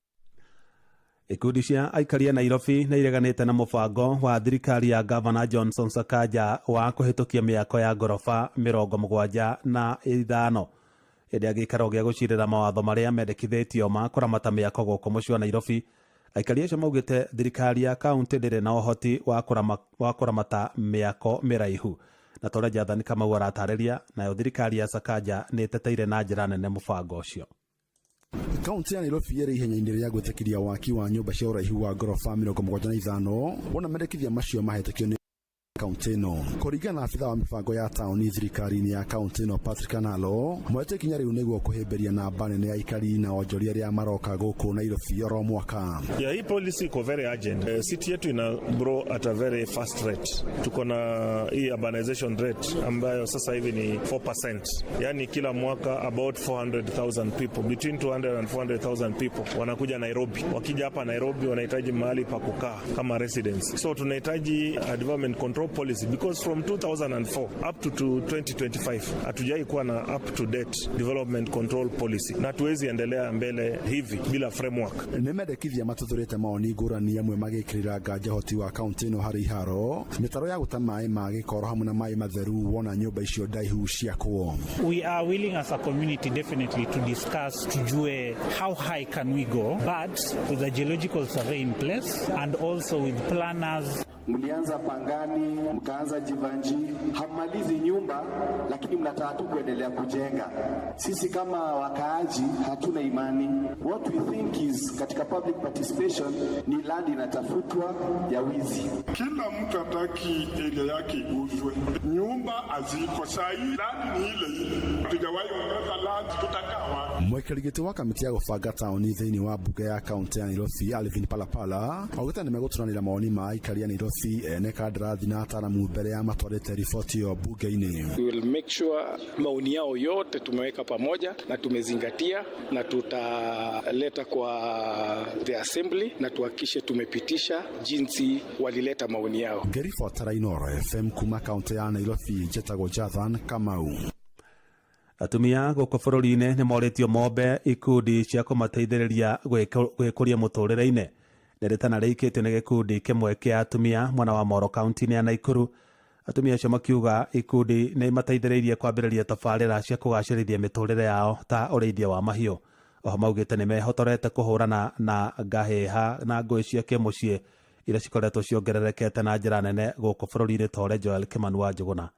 Ikundi cia aikaria Nairobi nĩ ireganĩte na mũbango wa thirikari ya Gavana Johnson Sakaja wa kũhĩtũkia mĩako ya ngorofa 75 ĩrĩa gĩikaro gĩa gũcirĩra mawatho marĩa mendekithĩtio ma kũramata mĩako gũkũ mũciĩ wa Nairobi. Aikaria acio maugĩte thirikari ya kaunti ndĩrĩ na ũhoti wa kũramata mĩako mĩraihu. Na tore Jonathan Kamau aratarĩria, nayo thirikari ya Sakaja nĩ ĩteteire na njĩra nene mũbango ũcio. Kaunti ya Nairobi ĩrĩ ihenya-inĩ rĩa gwĩtĩkĩria waki wa nyũmba cia ũraihu wa ngorofa 75 wona mendekithia macio mahetũkio nĩ kaunti ĩno. Kũringana na afitha wa mĩbango ya taũni thirikari-inĩ ya kaunti ĩno Patrick Analo, mwete ikinya rĩu nĩguo kũhĩmbĩria namba nene ya aikari na onjoria arĩa maroka gũkũ Nairobi oro mwaka. Hii policy iko very urgent. City yetu ina grow at a very fast rate. Tuko na hii urbanization rate ambayo sasa hivi ni 4%. Yani kila mwaka about 400,000 people, between 200 and 400,000 people wanakuja Nairobi. Wakija hapa Nairobi wanahitaji mahali pa kukaa kama residence. So tunahitaji a development control policy because from 2004 up to 2025 hatujai kuwa na up to date development control policy na tuwezi endelea mbele hivi bila framework. Nimendekithia matuthurite maoni ngũrani amwe magĩkĩrĩra nganja hoti wa kaunti ĩno harĩ iharo, mĩtaro ya gũta maĩ ma gĩkoro hamwe na maĩ matheru wona nyũmba icio ndaihu ciakwo. We are willing as a community definitely to discuss tujue how high can we go, but with a geological survey in place and also with planners. Mlianza Pangani, mkaanza Jivanji, hamalizi nyumba lakini mnataka tu kuendelea kujenga. Sisi kama wakaaji hatuna imani. What we think is katika public participation ni land inatafutwa ya wizi. Kila mtu ataki area yake iguzwe. Nyumba aziko sahi, land ni ile ile. Tujawahi ongeza land tutakawa. Mwekirigiti wa kamiti ya gũbanga taũni thĩinĩ wa mbunge ya kaunti ya Nairobi Alvin Palapala augĩte nĩ megũturanĩra mawoni ma aikari ya Nairobi ene kandarathi na ataramu mbere ya matwarĩte riboti yo bunge-inĩ. We will make sure maoni yao yote tumeweka pamoja na tumezingatia na tutaleta kwa the assembly na tuhakikishe tumepitisha jinsi walileta maoni yao. Ngĩribotera Inoro FM kuma kaunti ya Nairobi, njĩtagwo Jonathan Kamau. Atumia gũkũ bũrũri-inĩ nĩ morĩtio mombe ikundi cia kũmateithĩrĩria gwĩkũria mũtũrĩre-inĩ. Nderetana rĩikĩtio nĩ gĩkundi kĩmwe kĩa atumia mwena wa Moro kaunti-inĩ ya Naikuru. Atumia acio makiuga ikundi nĩ mateithĩrĩirie kwambĩrĩria tabarĩra cia kũgacĩrithia mĩtũrĩre yao ta ũrĩithia wa mahiũ. Oho maugĩte nĩ mehotorete kũhũrana na ngahĩha na ngũĩ cia kĩmũciĩ iria cikoretwo ciongererekete na njĩra nene gũkũ bũrũri-inĩ. Tore Joel Kimanu wa Njuguna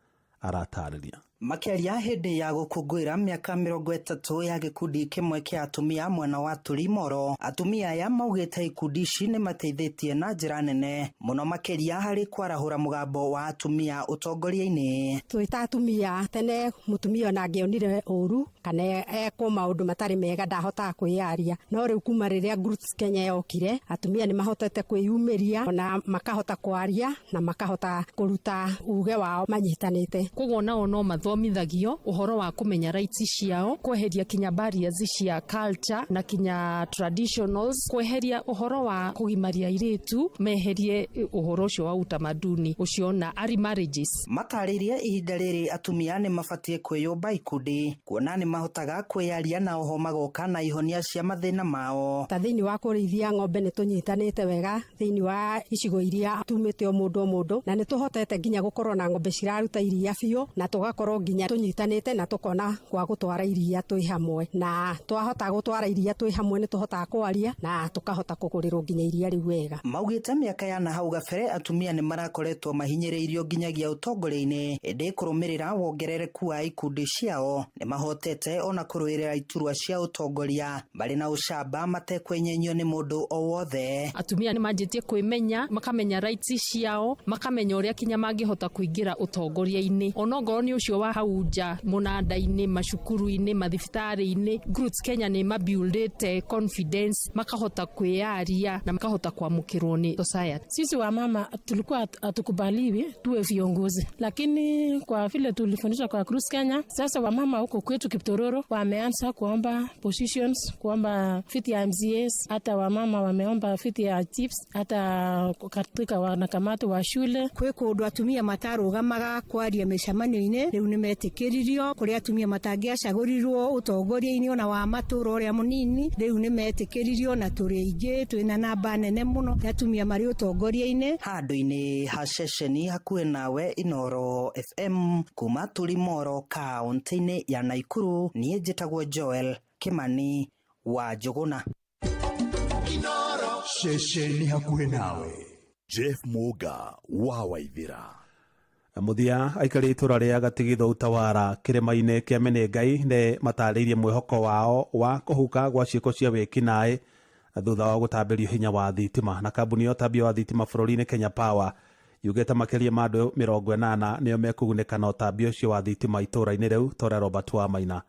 aratarĩria. Makiaria hĩndĩ ya gũkũngũĩra mĩaka 30 ya gĩkundi kĩmwe kĩa atumia mwena wa Turimoro, atumia aya maugĩte ikundi ici nĩ mateithĩtie na njĩra nene mũno makĩria harĩ kwarahũra mũgambo wa atumia ũtongoria-inĩ. Twĩta atumia tene mũtumia ona angĩonire ũru kana ekwo maũndũ matarĩ mega ndahotaga kwĩyaria, no rĩu kuma rĩrĩa Groups Kenya yokire atumia nĩ mahotete kwĩyumĩria na makahota kwaria na makahota kũruta uge wao manyitanĩte. Koguo nao no thomithagio uhoro wa kumenya rights ciao, kweheria kinya barriers cia culture na kinya traditionals, kweheria uhoro wa kugimaria iritu, meherie uhoro ucio wa utamaduni ucio na early marriages. Matarĩrie ihinda rĩrĩ atumia nĩ mabatie kwĩyũmba ikundi kuona nĩ mahotaga kwĩyaria na oho magoka na ihonia cia mathĩna mao. Ta thĩinĩ wa kũrĩithia ng'ombe nĩ tũnyitanĩte wega thĩinĩ wa icigo iria tumĩte o mũndũ na nĩ tũhotete nginya gũkorwo na ng'ombe ciraruta iria biũ na tũgakorwo nginya tunyitanite na tukona kwa gutwara iria twi hamwe, na twahota gutwara iria twi hamwe ni tuhotaga kwaria na tukahota kugurirwo nginya iria riu wega. Maugite miaka ya na hau gabere atumia ni marakoretwo mahinyĩrĩirio nginyagia ũtongoria-inĩ, ĩndĩ kũrũmĩrĩra wongerereku wa ikundi ciao ni mahotete ona kũrũĩrĩra iturwa cia ũtongoria bari na ũcamba matekwenyenyo ni mũndũ o wothe. Atumia ni manjĩtie kwĩmenya, makamenya rights ciao, makamenya ũrĩa kinya mangĩhota kũingĩra ũtongoria-inĩ. Onongorwo ni ucio wa hauja munanda-inĩ, macukuru-inĩ, mathibitari-inĩ, Groups Kenya ni mabuildete confidence, makahota kwĩyaria na makahota kuamukirwo ni society. Sisi wa mama tulikuwa hatukubaliwi tuwe viongozi, lakini kwa vile tulifundishwa kwa Groups Kenya, sasa wa mama huko kwetu Kiptororo wameanza kuomba positions, kuomba viti ya MCAs, hata wa mama wameomba viti ya chiefs, hata katika wanakamati wa shule. Kwĩ kũndũ atumia matarũgamaga kwaria mĩcemanio-inĩ, rĩu nĩ nĩ metĩkĩririo kũrĩa atumia matangĩacagũrirwo ũtongoria-inĩ ona wa matũũra ũrĩa mũnini rĩu nĩ metĩkĩririo na tũrĩ aingĩ twĩna namba nene mũno ya atumia marĩ ũtongoria-inĩ. Handũ-inĩ ha ceceni hakuhĩ nawe Inooro FM kuma Tulimoro kaunti-inĩ ya Naikuru, niĩ njĩtagwo Joel Kimani wa Njuguna. Inooro ceceni hakuhĩ nawe. Jeff Muga wa Waithira. Muthia aikari itura ria Gatigitho Utawara kirima-inĩ kĩa Menengai nĩ matarĩirie mwĩhoko wao wa kũhuka gwa ciĩko cia wĩkinaĩ thutha wa gũtambĩrio hinya wa thitima. Na kambuni ya ũtambia wa thitima bũrũri-inĩ Kenya Power yugĩte makĩria ma andũ 80 nĩo mekũgunĩka na ũtambia ũcio wa thitima itũũra-inĩ rĩu. Tora Robert Wamaina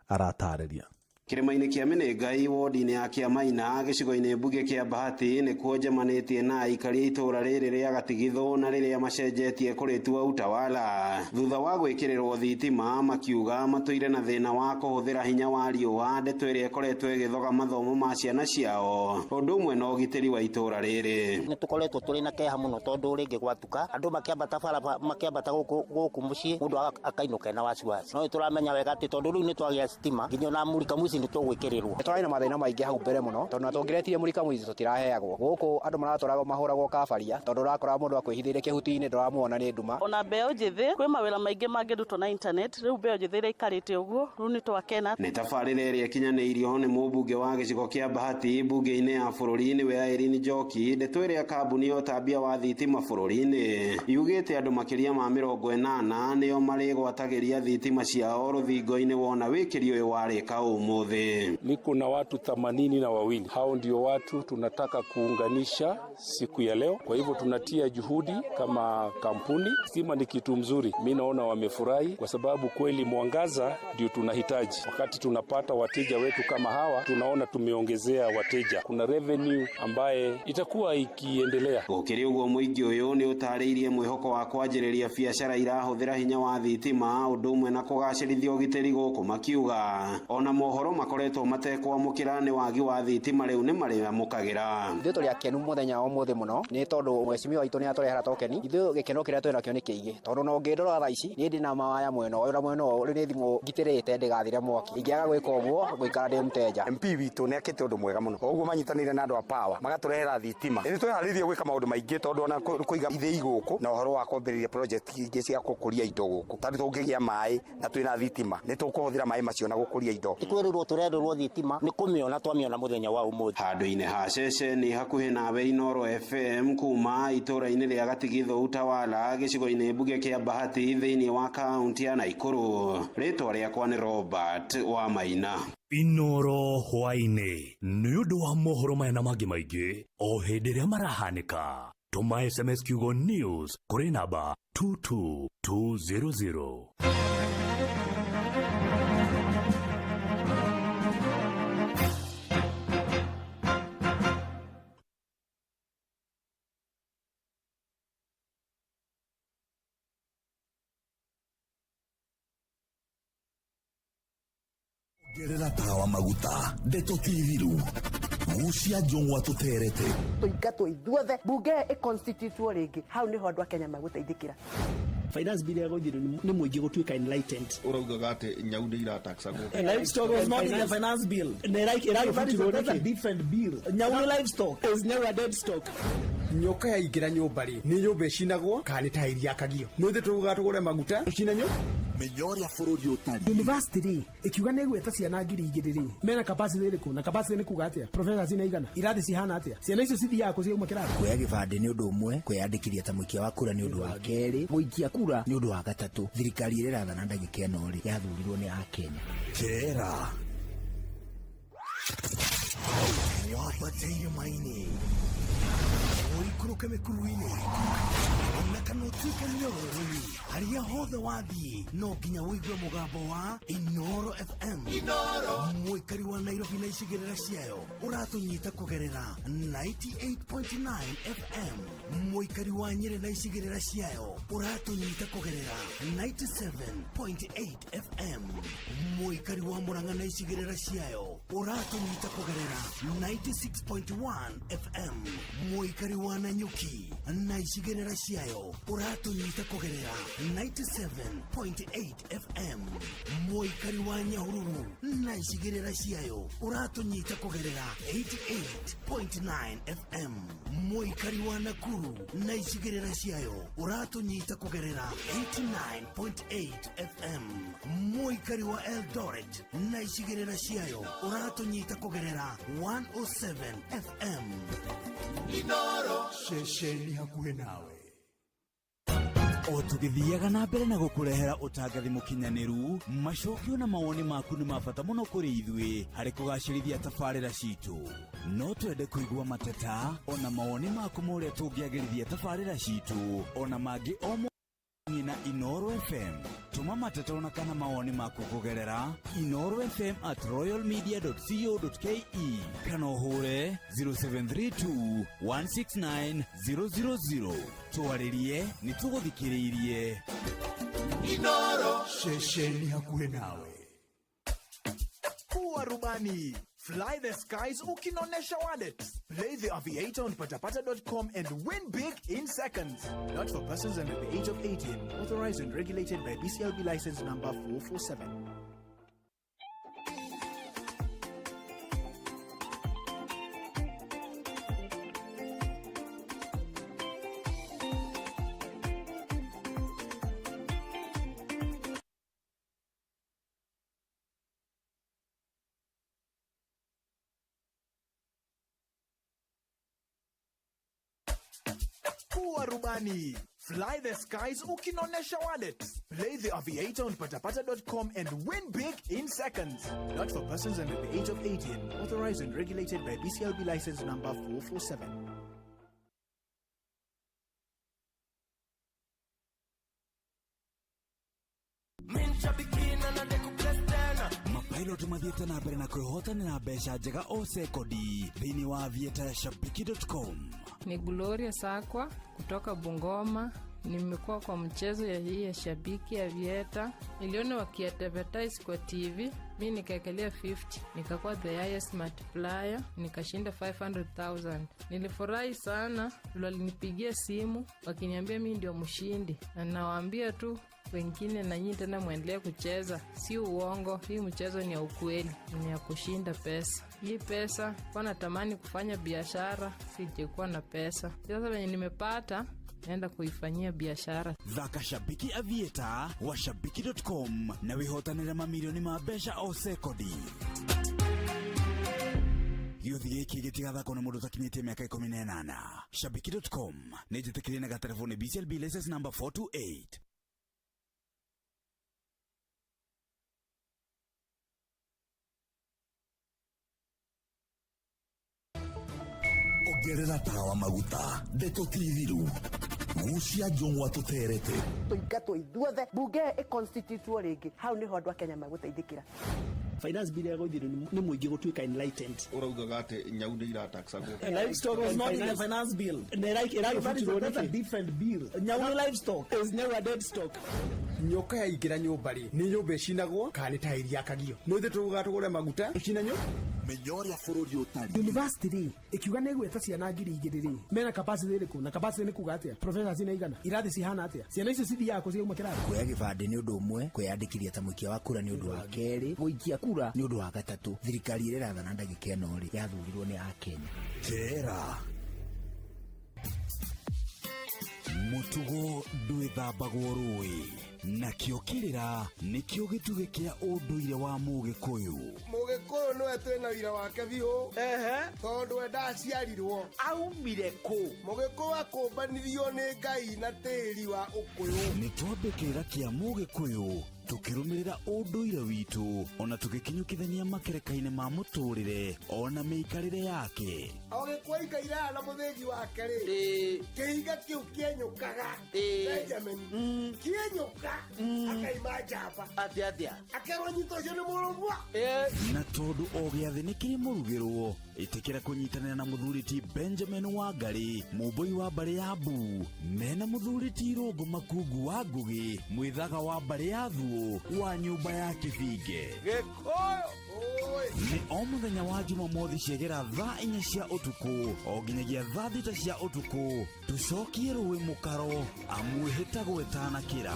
aratarĩria. Kirima-inĩ kĩa Menengai wodi-inĩ ya Kiamaina gĩcigo-inĩ mbunge kĩa Bahati nĩkuo njemanĩtie na aikari itũũra rĩrĩ rĩa Gatigitho na rĩrĩa macenjetie kũrĩtua Utawala thutha wa gwĩkĩrĩrwo thitima, makiuga matũire na thĩna wa kũhũthĩra hinya wa riũa, ndeto ĩrĩa ĩkoretwo ĩgĩthoga mathomo ma ciana ciao ũndũ ũmwe na ũgitĩri wa itũũra rĩrĩ. Nĩtũkoretwo tũrĩ na kĩeha mũno tondũ rĩngĩ gwatuka andũ makĩambata gũkũ mũciĩ mũndũ akainũka na wasiwasi. No tũramenya wega atĩ tondũ rĩu nĩtwagĩa sitima nginya na mũrika mũici nĩtũgwĩkĩrĩrwo. Tũrarĩ na mathĩna maingĩ hau mbere mũno tondũ natũngĩretire mũrika mũici tũtiraheagwo. Gũkũ andũ maratwaragwo mahũragwo kabaria tondũ ũrakora mũndũ akwĩhithĩire kĩhuti-inĩ ndũramuona nĩ nduma. Ona mbeũ njĩthĩ kwĩ mawĩra maingĩ mangĩrutwo na internet, rĩu mbeũ njĩthĩ ĩrĩa ikarĩte ũguo rĩu nĩtwakena. Nĩ tabarĩra ĩrĩa ĩkinyanĩirio nĩ mũmbunge wa gĩcigo kĩa Bahati mbunge-inĩ ya bũrũri nĩwe Irene Njoki, ndeto ĩrĩa kambuni ya ũtambia wa thitima bũrũri-inĩ yugĩte andũ makĩria ma 80 nĩo marĩgwatagĩria thitima ciao rũthingo-inĩ wona wĩkĩri ũyũ warĩka ũmũthĩ. Niko na watu 82. Hao ndio watu tunataka kuunganisha siku ya leo. Kwa hivyo tunatia juhudi kama kampuni. Stima ni kitu mzuri. Mimi naona wamefurahi kwa sababu kweli mwangaza ndio tunahitaji. Wakati tunapata wateja wetu kama hawa, tunaona tumeongezea wateja. Kuna revenue ambaye itakuwa ikiendelea. Ukiri uguo muingi uyu ni utarĩirie mwĩhoko wa kwanjĩrĩria biacara irahũthĩra hinya wa thitima ũndũ ũmwe na kũgacĩrithia ũgitĩri gũkũ, makiuga ona mohoro makoretwo matekwamũkĩra nĩ wagi wa thitima rĩu nĩ marĩamũkagĩra. Ithuĩ tũrĩ akenu mũthenya wa ũmũthĩ mũno nĩ tondũ mwecimiwa witũ nĩatũrehera tokeni. Ithuĩ gĩkeno kĩrĩa twĩ nakĩo nĩ kĩingĩ tondũ no ngĩndora thaa ici nĩ ndĩ na mawaya mwena ũyũ na mwena ũyũ nĩ thimũ ngitĩrĩte ndĩgathire mwaki. Ingĩaga gwĩka ũguo gũikara ndĩ mteja. MP witũ nĩakĩte ũndũ mwega mũno. Ũguo manyitanĩire na andũ a Power magatũrehera thitima. Nĩ twĩharĩirie gwĩka maũndũ maingĩ tondũ ona kũiga ithĩi gũkũ na ũhoro wa kwambĩrĩria project ingĩ cia gũkũria indo gũkũ. Tondũ tũngĩgĩa maĩ na twĩna thitima nĩ tũkũhũthĩra maĩ macio na gũkũria indo. Tũkwĩrĩrwo tũrendwo thitima nĩ kũmĩona twamĩona mũthenya wa ũmũthĩ. Handũ-inĩ ha ceceni hakuhĩ nawe Inooro FM kuma itũũra-inĩ rĩa Gatigitho Utawala gĩcigo-inĩ mbunge kĩa Bahati thĩinĩ wa kaunti ya Naikuru, rĩtwa rĩakwa nĩ Robert Wamaina. Inooro hwainĩ nĩ ũndũ wa mohoro maya na mangĩ maingĩ o hĩndĩ ĩrĩa marahanĩka. Tũma SMS kiugo news kũrĩ namba 22200. Gerera tawa maguta ndeto tithiru gucia njongwa tuterete tuingatwo ithuothe bunge iconstitutwo ringi hau niho andu a Kenya magũteithĩkĩra. Finance bill ya gũthirwo nĩ mũingĩ gũtuĩka enlightened. Uraugaga atĩ nyau nĩ irataxagwo. Livestock was not in the finance bill. That's a different bill. Nyau nĩ livestock. Is never a dead stock. Nyoka yaingĩra nyũmba rĩ nĩ nyũmba ĩcinagwo kana nĩ ta iria akagio. Nĩ thĩ tũgatũgũre maguta ĩcina nyũmba. Menyoria bũrũri ũtari. University rĩ ikiuga nĩ gweta ciana 2,000 rĩ mena capacity ĩrĩkũ na capacity nĩ kuga atĩa? Professors ina igana irathi cihana atĩa? Ciana icio cithiaga kũciuma kĩrathi. Kuoya gĩbandĩ nĩ ũndũ ũmwe, kwĩyandĩkithia ta mũikia wa kura nĩ ũndũ wa kerĩ, mũikia kura nĩ ũndũ wa gatatũ. Thirikari ĩrĩa ĩrathana ndagĩka ĩno rĩ yathurirwo nĩ Akenya. Kera nĩwabatĩire maini ũikũrũke mĩkuru-inĩ ona kana ũtuĩke nyororo-inĩ harĩa hothe wathiĩ no nginya wĩigue mũgambo wa Inooro FM. Mũikari wa Nairobi na icigĩrĩra ciayo ũratũnyita kũgerera 98.9 FM. Mũikari wa Nyĩrĩ na icigĩrĩra ciayo ũratũnyita kũgerera 97.8 FM. Mũikari wa Murang'a na icigĩrĩra ciayo uratunyita kugerera 96.1 FM muikari wa Nanyuki na icigerera ciayo uratunyita kugerera 97.8 FM muikari wa Nyahururu na icigerera ciayo uratunyita kugerera 88.9 FM muikari wa Nakuru na icigerera ciayo uratunyita kugerera 89.8 FM muikari wa Eldoret na icigerera ciayo uratunyita kugerera 107 FM Inoro shesheni hakuhe nawe. O tugithiaga na mbere na gukurehera utangathi mukinyaniru macokio na mawoni maku ni mabata muno kuri ithui hari kugacirithia tabarira citu no twende kuigua mateta ona mawoni maku muria tungiagirithia tabarira citu ona mangi o na Inoro FM. Tuma mateta ona kana mawoni maku kugerera inorofm@royalmedia.co.ke kana uhure 0732169000 tuwaririe nituguthikiririe. Inoro shesheni hakuhe nawe. Kuwa rubani, fly the skies ukinonesha wallet. Play the aviator on patapata.com and win big in seconds. Not for persons under the age of 18. Authorized and regulated by BCLB license number 447. Kuwa rubani, fly the skies ukinonesha wallet. Play the aviator on patapata.com and win big in seconds. Not for persons under the age of 18. Authorized and regulated by BCLB license number 447. Mapailot mathiete na mbere na kwihotanira mbeca njega o sekodi thiini wa aviatashabiki.com. Ni Gloria Sakwa kutoka Bungoma. Nimekuwa kwa mchezo ya hii ya Shabiki Avieta. Niliona wakiadvertise kwa TV, mimi nikaekelea 50, nikakuwa the highest multiplier, nikashinda 500,000. Nilifurahi sana, walinipigia simu wakiniambia mimi ndio mshindi, na nawaambia tu wengine na nyinyi tena muendelee kucheza, si uongo, hii mchezo ni ya ukweli, ni ya kushinda pesa. Hii pesa kwa natamani kufanya biashara, sijekuwa na pesa. Sasa venye nimepata naenda kuifanyia biashara. Thaka Shabiki Avieta wa shabiki.com na wihotanira mamilioni ma mbeca o sekodi. Yuthi giki gitigathako na mundu takinyite miaka 18. Shabiki.com nejitikirire na telefoni BCLB license number 428. Gerera tawa maguta deto tithiru gucia njungwa tuterete tuingatwo ithuothe bunge iconstitutwo ringi hau niho andu a Kenya magutaithikira. Finance bill ya gothiro ni muingi gutuika enlightened. Uraugaga ati nyau ni irataxagwo. Livestock was not in the finance bill. That's a different bill. Nyau livestock is never dead stock. Nyoka ya igira nyumba ri ni nyumba icinagwo kana ni tairi yakagio no ithe tugatugure maguta icinanyo menyoria bururi utari university ri ikiuga ni gweta ciana 2,000 mena capacity iriku na capacity ni kuga atia professors ni igana irathi cihana atia ciana icio cithi yako cia uma kirari kuya gibande ni undu umwe kwiyandikithia ta muikia wa kura ni undu wa keri guikia kura ni undu wa gatatu thirikari ire rathana ndagika eno ri yathurirwo ni Akenya tera mutugo ndwithambagwo rui nakio kirira nikio gituge kia unduire wa Mugikuyu. Mugikuyu no twina wira wake biu tondu enda aciarirwo aumire ku Mugikuyu akumbanithio ni Ngai na tiri wa ukuyu ni twambikira kia Mugikuyu tukirumirira unduire witu ona tugikinyukithania makerekaine ma muturire ona meikarire yake ogikwaika ira na muthengi wake ri kihiga kiu kienyukaga Benjamin kienyuka akaima jamba atia akeronyito cio ni murumwa na tondu o giathi ni kiri murugirwo itikira kunyitanira na muthuriti Benjamin Wangari muboi wa mbari ya Mbu mena muthuriti Irungu Makungu wa Ngugi mwithaga wa mbari ya Thuo wa nyumba ya Kibinge Gikuyu nĩ o mũthenya wa Jumamothi ciagera thaa 4 cia ũtukũ o nginyagia thaa 6 cia ũtukũ tucokie rũĩ mũkaro amwĩhĩta gwetana kĩra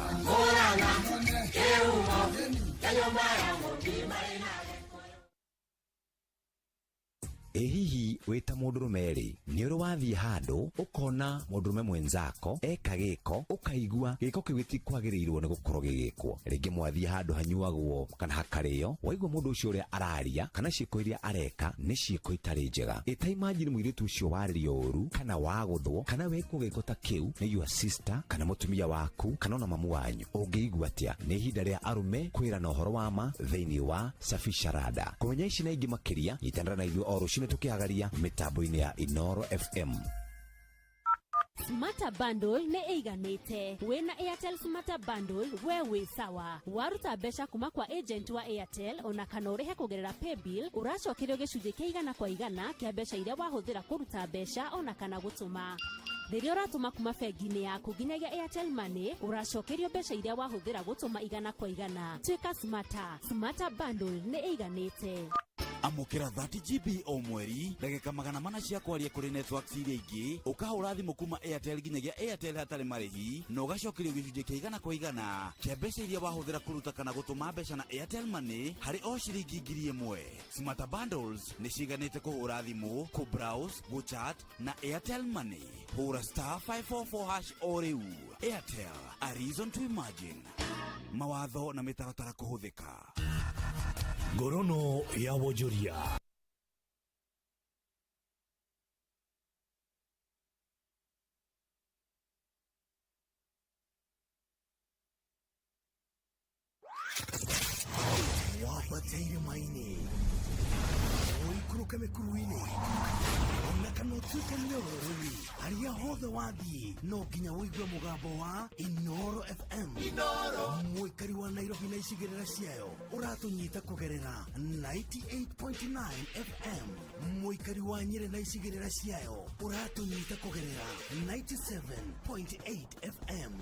hihi wita mũndũrũme rĩ nĩ ũrĩ wathiĩ handũ ũkona mũndũrũme mwenzako eka gĩko ũkaigua gĩko kĩu gĩtikwagĩrĩirwo nĩ gũkorwo gĩgĩkwo rĩngĩ mwathiĩ handũ hanyuagwo kana hakarĩo waigua mũndũ ũcio ũrĩa araria kana ciĩko iria areka nĩ ciĩko itarĩ njega ĩtaimagine mũirĩtu ũcio warĩrio ũru kana wagũthwo kana wekwo gĩko ta kĩu nĩ your sister kana mũtumia waku kana ona mamu wanyu ũngĩigua atĩa nĩ ihinda rĩa arũme kwĩrana ũhoro wa ma thĩinĩ wa Safisha Rada kũmenya ici na ingĩ makĩria nyitanĩra na ithuĩ o rũciinĩ tukiagaria mitambo-inĩ ya Inoro FM. Smarta Bundle nĩ ĩiganĩte. Wĩna Airtel Smarta Bundle we wĩ sawa. Waruta mbeca kuma kwa agent wa Airtel ona kana ũrĩhe kũgerera paybill ũracokerio gĩcunjĩ kĩa igana kwa igana kĩa mbeca iria wahũthĩra kũruta mbeca ona kana gũtũma. Rĩrĩa ũratũma kuma bengi-inĩ yaku nginyagia Airtel Money ũracokerio mbeca iria wahũthĩra gũtũma igana kwa igana. Tuĩka Smarta. Smarta Bundle nĩ ĩiganĩte. Amukira 30GB o mweri ndagĩka 400 cia kwaria kũrĩ networks iria ingĩ ũkahũra thimũ kuma Airtel nginyagia Airtel hatarĩ marĩhi na ũgacokerio gĩcunjĩ kĩa igana kwa igana kĩa mbeca iria wahũthĩra kũruta kana gũtũma mbeca na Airtel Money harĩ o ciringi 1000. Smarta Bundles nĩ ciganĩte kũhũra thimũ, kũbrowse, gũchat na Airtel Money. Hũra *544# o rĩu. Airtel, a reason to imagine. Mawatho na mĩtaratara kũhũthĩka. Ngorono ya Wonjoria. Wabateire maini oikuruka mekuruini ona kana utuke mnyororo-ini haria hothe wathiĩ no nginya wĩigue mũgambo wa Inoro FM. Inoro mũikari wa Nairobi na icigĩrĩra ciayo ũratũnyita kũgerera 98.9 FM. Mũikari wa Nyeri na icigĩrĩra ciayo ũratũnyita kũgerera 97.8 FM.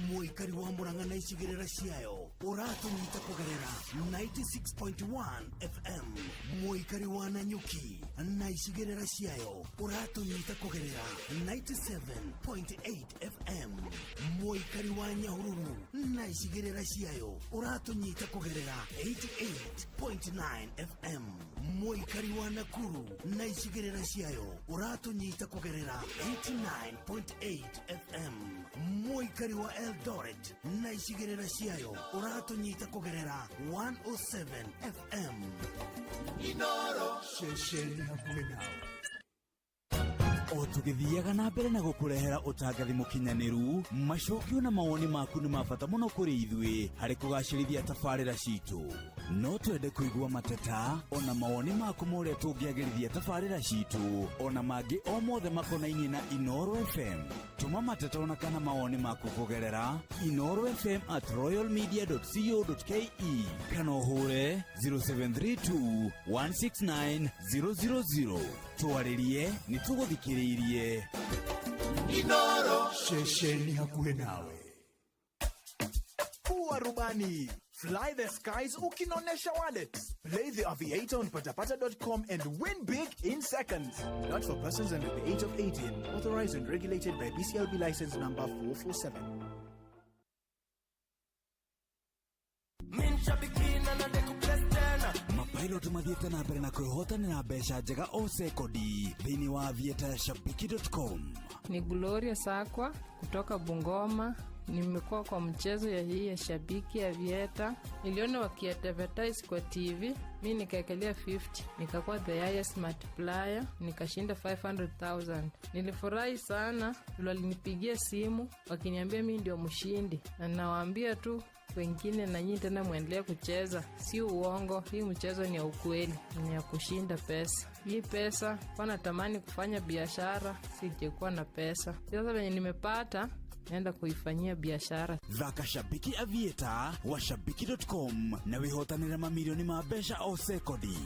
Mũikari wa Murang'a na icigĩrĩra ciayo ũratũnyita kũgerera 96.1 FM. Mũikari wa Nanyuki na icigĩrĩra ciayo ũratũnyita kũgerera 97.8 FM. Mũikari wa Nyahururu na icigĩrĩra ciayo ũratũnyita kũgerera 88.9 FM. Mũikari wa Nakuru na icigĩrĩra ciayo ũratũnyita kũgerera 89.8 FM. Mũikari wa Eldoret na icigĩrĩra ciayo ũratũnyita kũgerera 107 FM. Inoro shesheni hakuhĩ nawe. O tũgĩthiaga na mbere na gũkũrehera ũtangathi mũkinyanĩru macokio na mawoni maku nĩ ma bata mũno kũrĩ ithuĩ harĩ kũgacĩrithia tabarĩra citũ no twende kũigua mateta ona mawoni maku ma ũrĩa tũngĩagĩrithia tabarĩra citũ ona mangĩ o mothe makonainie na Inoro FM. Tuma mateta ona kana mawoni maku kũgerera inorofm@royalmedia.co.ke kana ũhũre 0732 169 000. Twarĩrie nĩ tũgũthikĩrĩirie. Inoro shesheni hakuhĩ nawe. Kuwa rubani. Fly the skies ukinonesha wallets. Play the aviator on patapata.com and win big in seconds. Not for persons under the age of 18. Authorized and regulated by BCLB license number 447. Mapilot mathiĩte na mbere na kwĩhotanĩra mbeca njega o sekodi thĩinĩ wa aviator shabiki.com. Ni Gloria Sakwa kutoka Bungoma. Nimekuwa kwa mchezo ya hii ya Shabiki ya Vieta. Niliona wakiadvertise kwa TV. Mimi nikaekelea 50. Nikakuwa the highest multiplier. Nikashinda 500,000. Nilifurahi sana. Walinipigia simu. Wakiniambia mimi ndio mshindi. Na nawaambia tu wengine na nyinyi tena muendelee kucheza. Si uongo. Hii mchezo ni ya ukweli. Ni ya kushinda pesa. Hii pesa. Kwa natamani kufanya biashara. Sijekuwa na pesa. Sasa venye nimepata. Naenda kuifanyia biashara. Thaka Shabiki Aviator wa shabiki.com na wihotanĩre mamilioni ma mbeca o sekodi.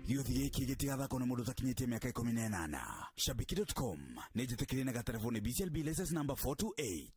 Gĩuthi gĩkĩ gĩtigathakwo nĩ mũndũ ũtakinyĩtie mĩaka 18. Shabiki.com nĩ njĩtĩkĩrie na gatelefoni BCLB license number 428.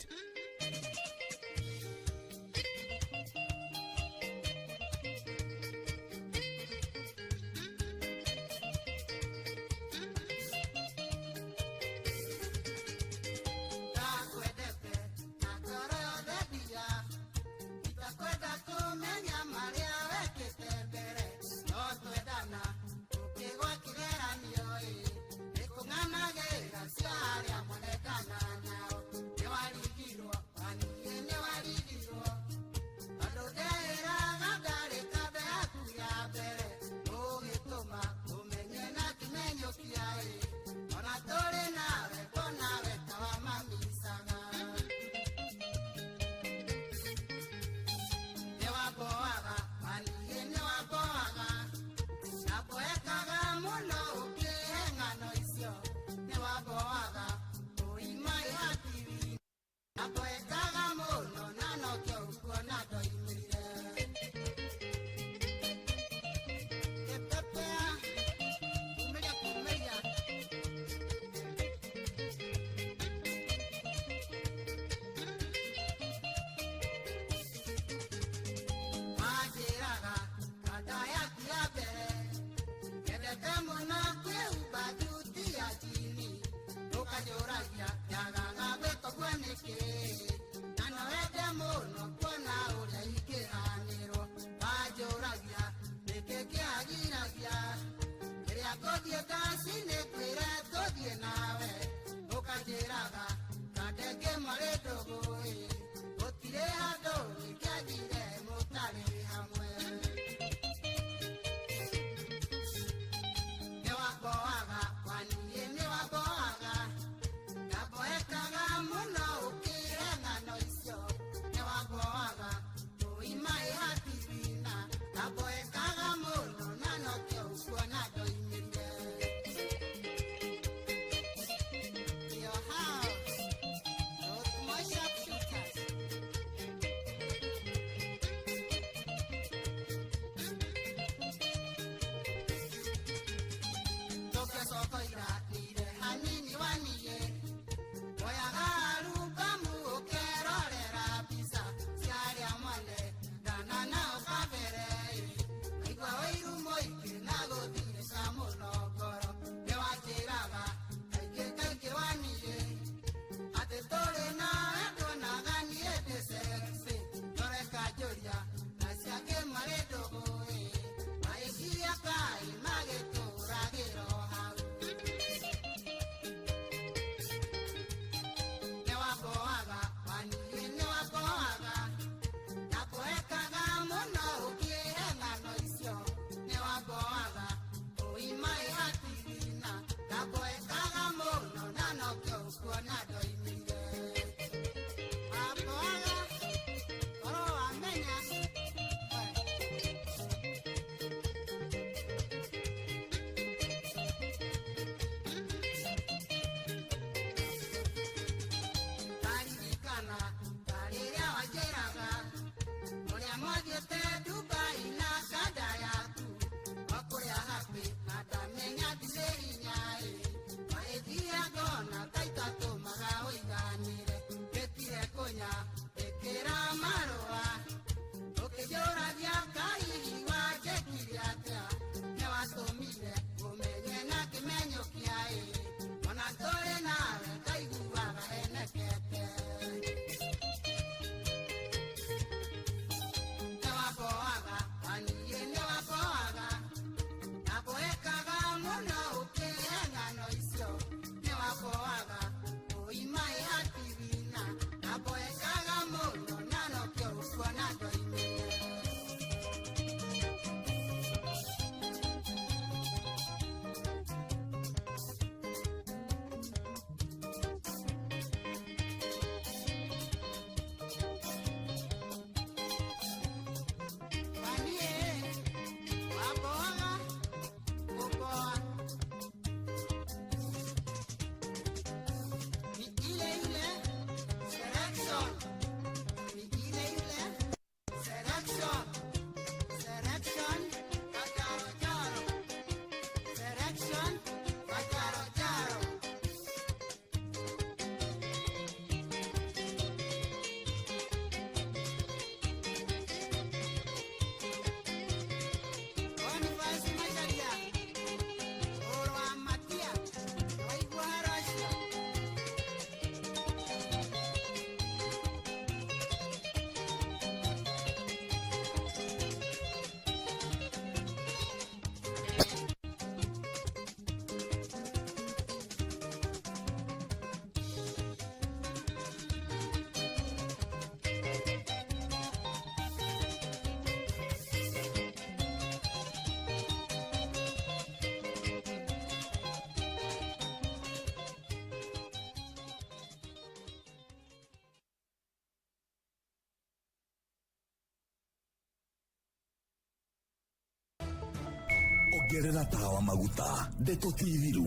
ongerera tawa maguta Ndeto TV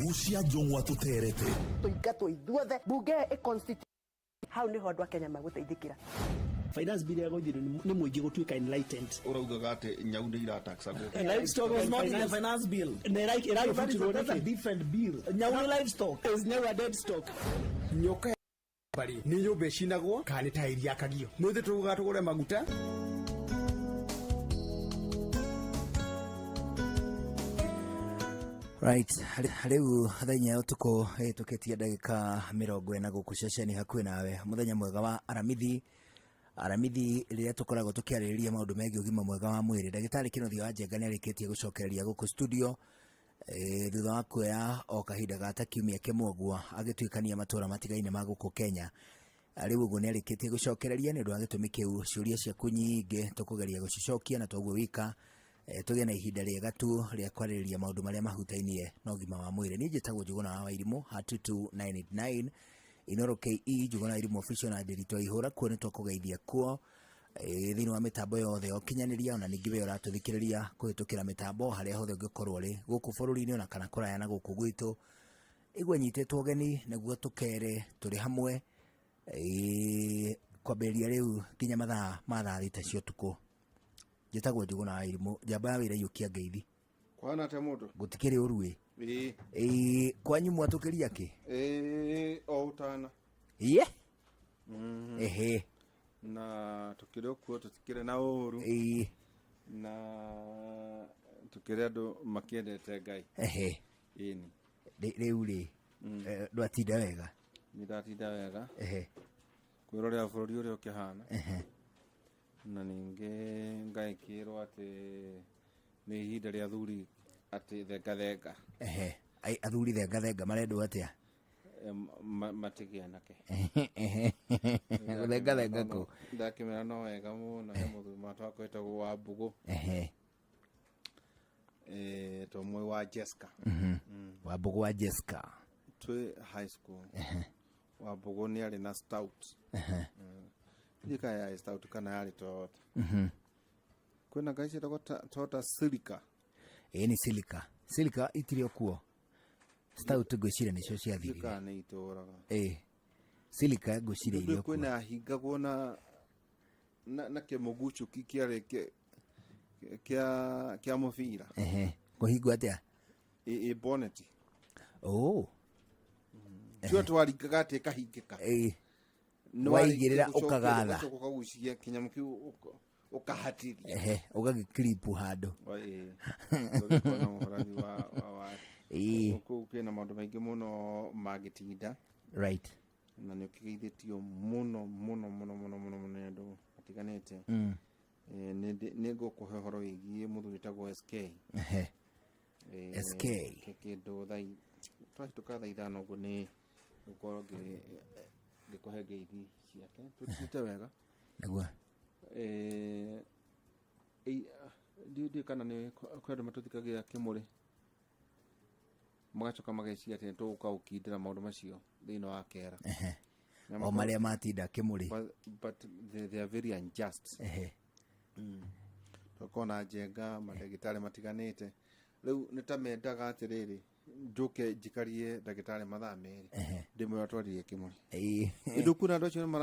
gucia njongwa tuterete tuingatwo ithuothe bunge constitute hau niho andu a Kenya magũteithĩkĩra. Finance bill yagothire ni muingi gutuika enlightened. Uraugaga ati nyau ndi irataxagwo. Livestock was not in the finance bill. That's a different bill. Nyau livestock is never a dead stock. Nyoka bari ni nyumba icinagwo kana ni ta iria kagio. Muthi tuga tugure maguta. Right, hariu thenya utuko tuketia ndagika 40 guku ceceni hakuhi nawe muthenya mwega wa aramithi riria tukoragwo tukiarĩrĩria maundu megiĩ ũgima mwega wa mwĩrĩ. Ndagĩtarĩ Kĩnuthia wa Njenga nĩarĩkĩtie gũcokereria gũkũ studio thutha wa kuoya o kahinda gata kiumia kĩmwe ũguo agĩtuĩkania matũra matigaine ma gũkũ Kenya. Rĩu ũguo nĩarĩkĩtie gũcokereria nĩ ũndũ wa gĩtũmi kĩu. Ciũria ciaku nyingĩ tũkũgeria gũcicokia na toguo wika tũgĩe na ihinda rĩega tu rĩa kwarĩrĩria maũndũ marĩa mahutainie na ũgima wa mwĩrĩ. Niĩ njĩtagwo Njuguna wa Wairimũ #22989 Inoro KE Njuguna Wairimũ official na Ndĩritũ Ihũra kuo nĩ twakũgeithia kuo thĩinĩ wa mĩtambo yothe ya ũkinyanĩria ona ningĩ we ũratũthikĩrĩria kũhĩtũkĩra mĩtambo harĩa hothe ũngĩkorwo ũrĩ gũkũ bũrũri-inĩ ona kana kũraya na gũkũ gwitũ. Igwe nyitĩtwo ũgeni nĩguo tũkere tũrĩ hamwe kwambĩrĩria rĩu nginya mathaa ma thaa 6 cia ũtukũ. Njĩtagwo Njuguna wa Wairimũ, njamba ya wĩra yũkia ngeithi. Kwana te mũndũ. Gũtikĩrĩ ũru ĩ. kwanyu mwatukiria ki o utana ehe na tukire okuo tutikire na uru na tukire andu makiendete Ngai ini riu ri ndwatinda wega ndatinda wega kwirorera bururi uria ukihana na ningi ngaikirwo ati ni ihinda ria thuri ati thenga athuri thenga marendwo atia matigia nake thenga ko ndakimera no wega muno he muthuri matwa etagwo wa Mbugu to mwe wa Jessica wa Mbugu wa Jessica twi high school wa Mbugu ni ari na stout ndika ya stout kana yari tota kwena gaisi tota silika ni silika itirio kuo stout gwicire nicio cia thiri silika ni itoraga silika gwicire irio kuo kwena hinga kuona na kemuguchu kikiare kia mufira kuhingo atia bonnet tio twarikaga ati kahingika waigirira ukagatha ukagucia kinyamu kiu ukahatiri ugagikripu hando kona muhorani wa uko kwena maundu maingi muno magitinda right na ni ukigeithitio muno andu atiganite ni ngukuhe horo wigie muthuri tagwo SK SK kindu thai twahituka thaa ithano uguo ni gukorwo ngikuhe ngeithi ciake tutite wega naguo ndi kana ni kwendu matutikagira kimuri magacoka mageciria ati tuguka ukindira maundu macio thiini wa kera o maria matinda kimuri but they are very unjust tukona jenga madagitari matiganite riu nitamendaga atiriri njuke njikarie ndagitari mathaa meri ndimwe atwaririe kimuri ndukuna ndo cio mara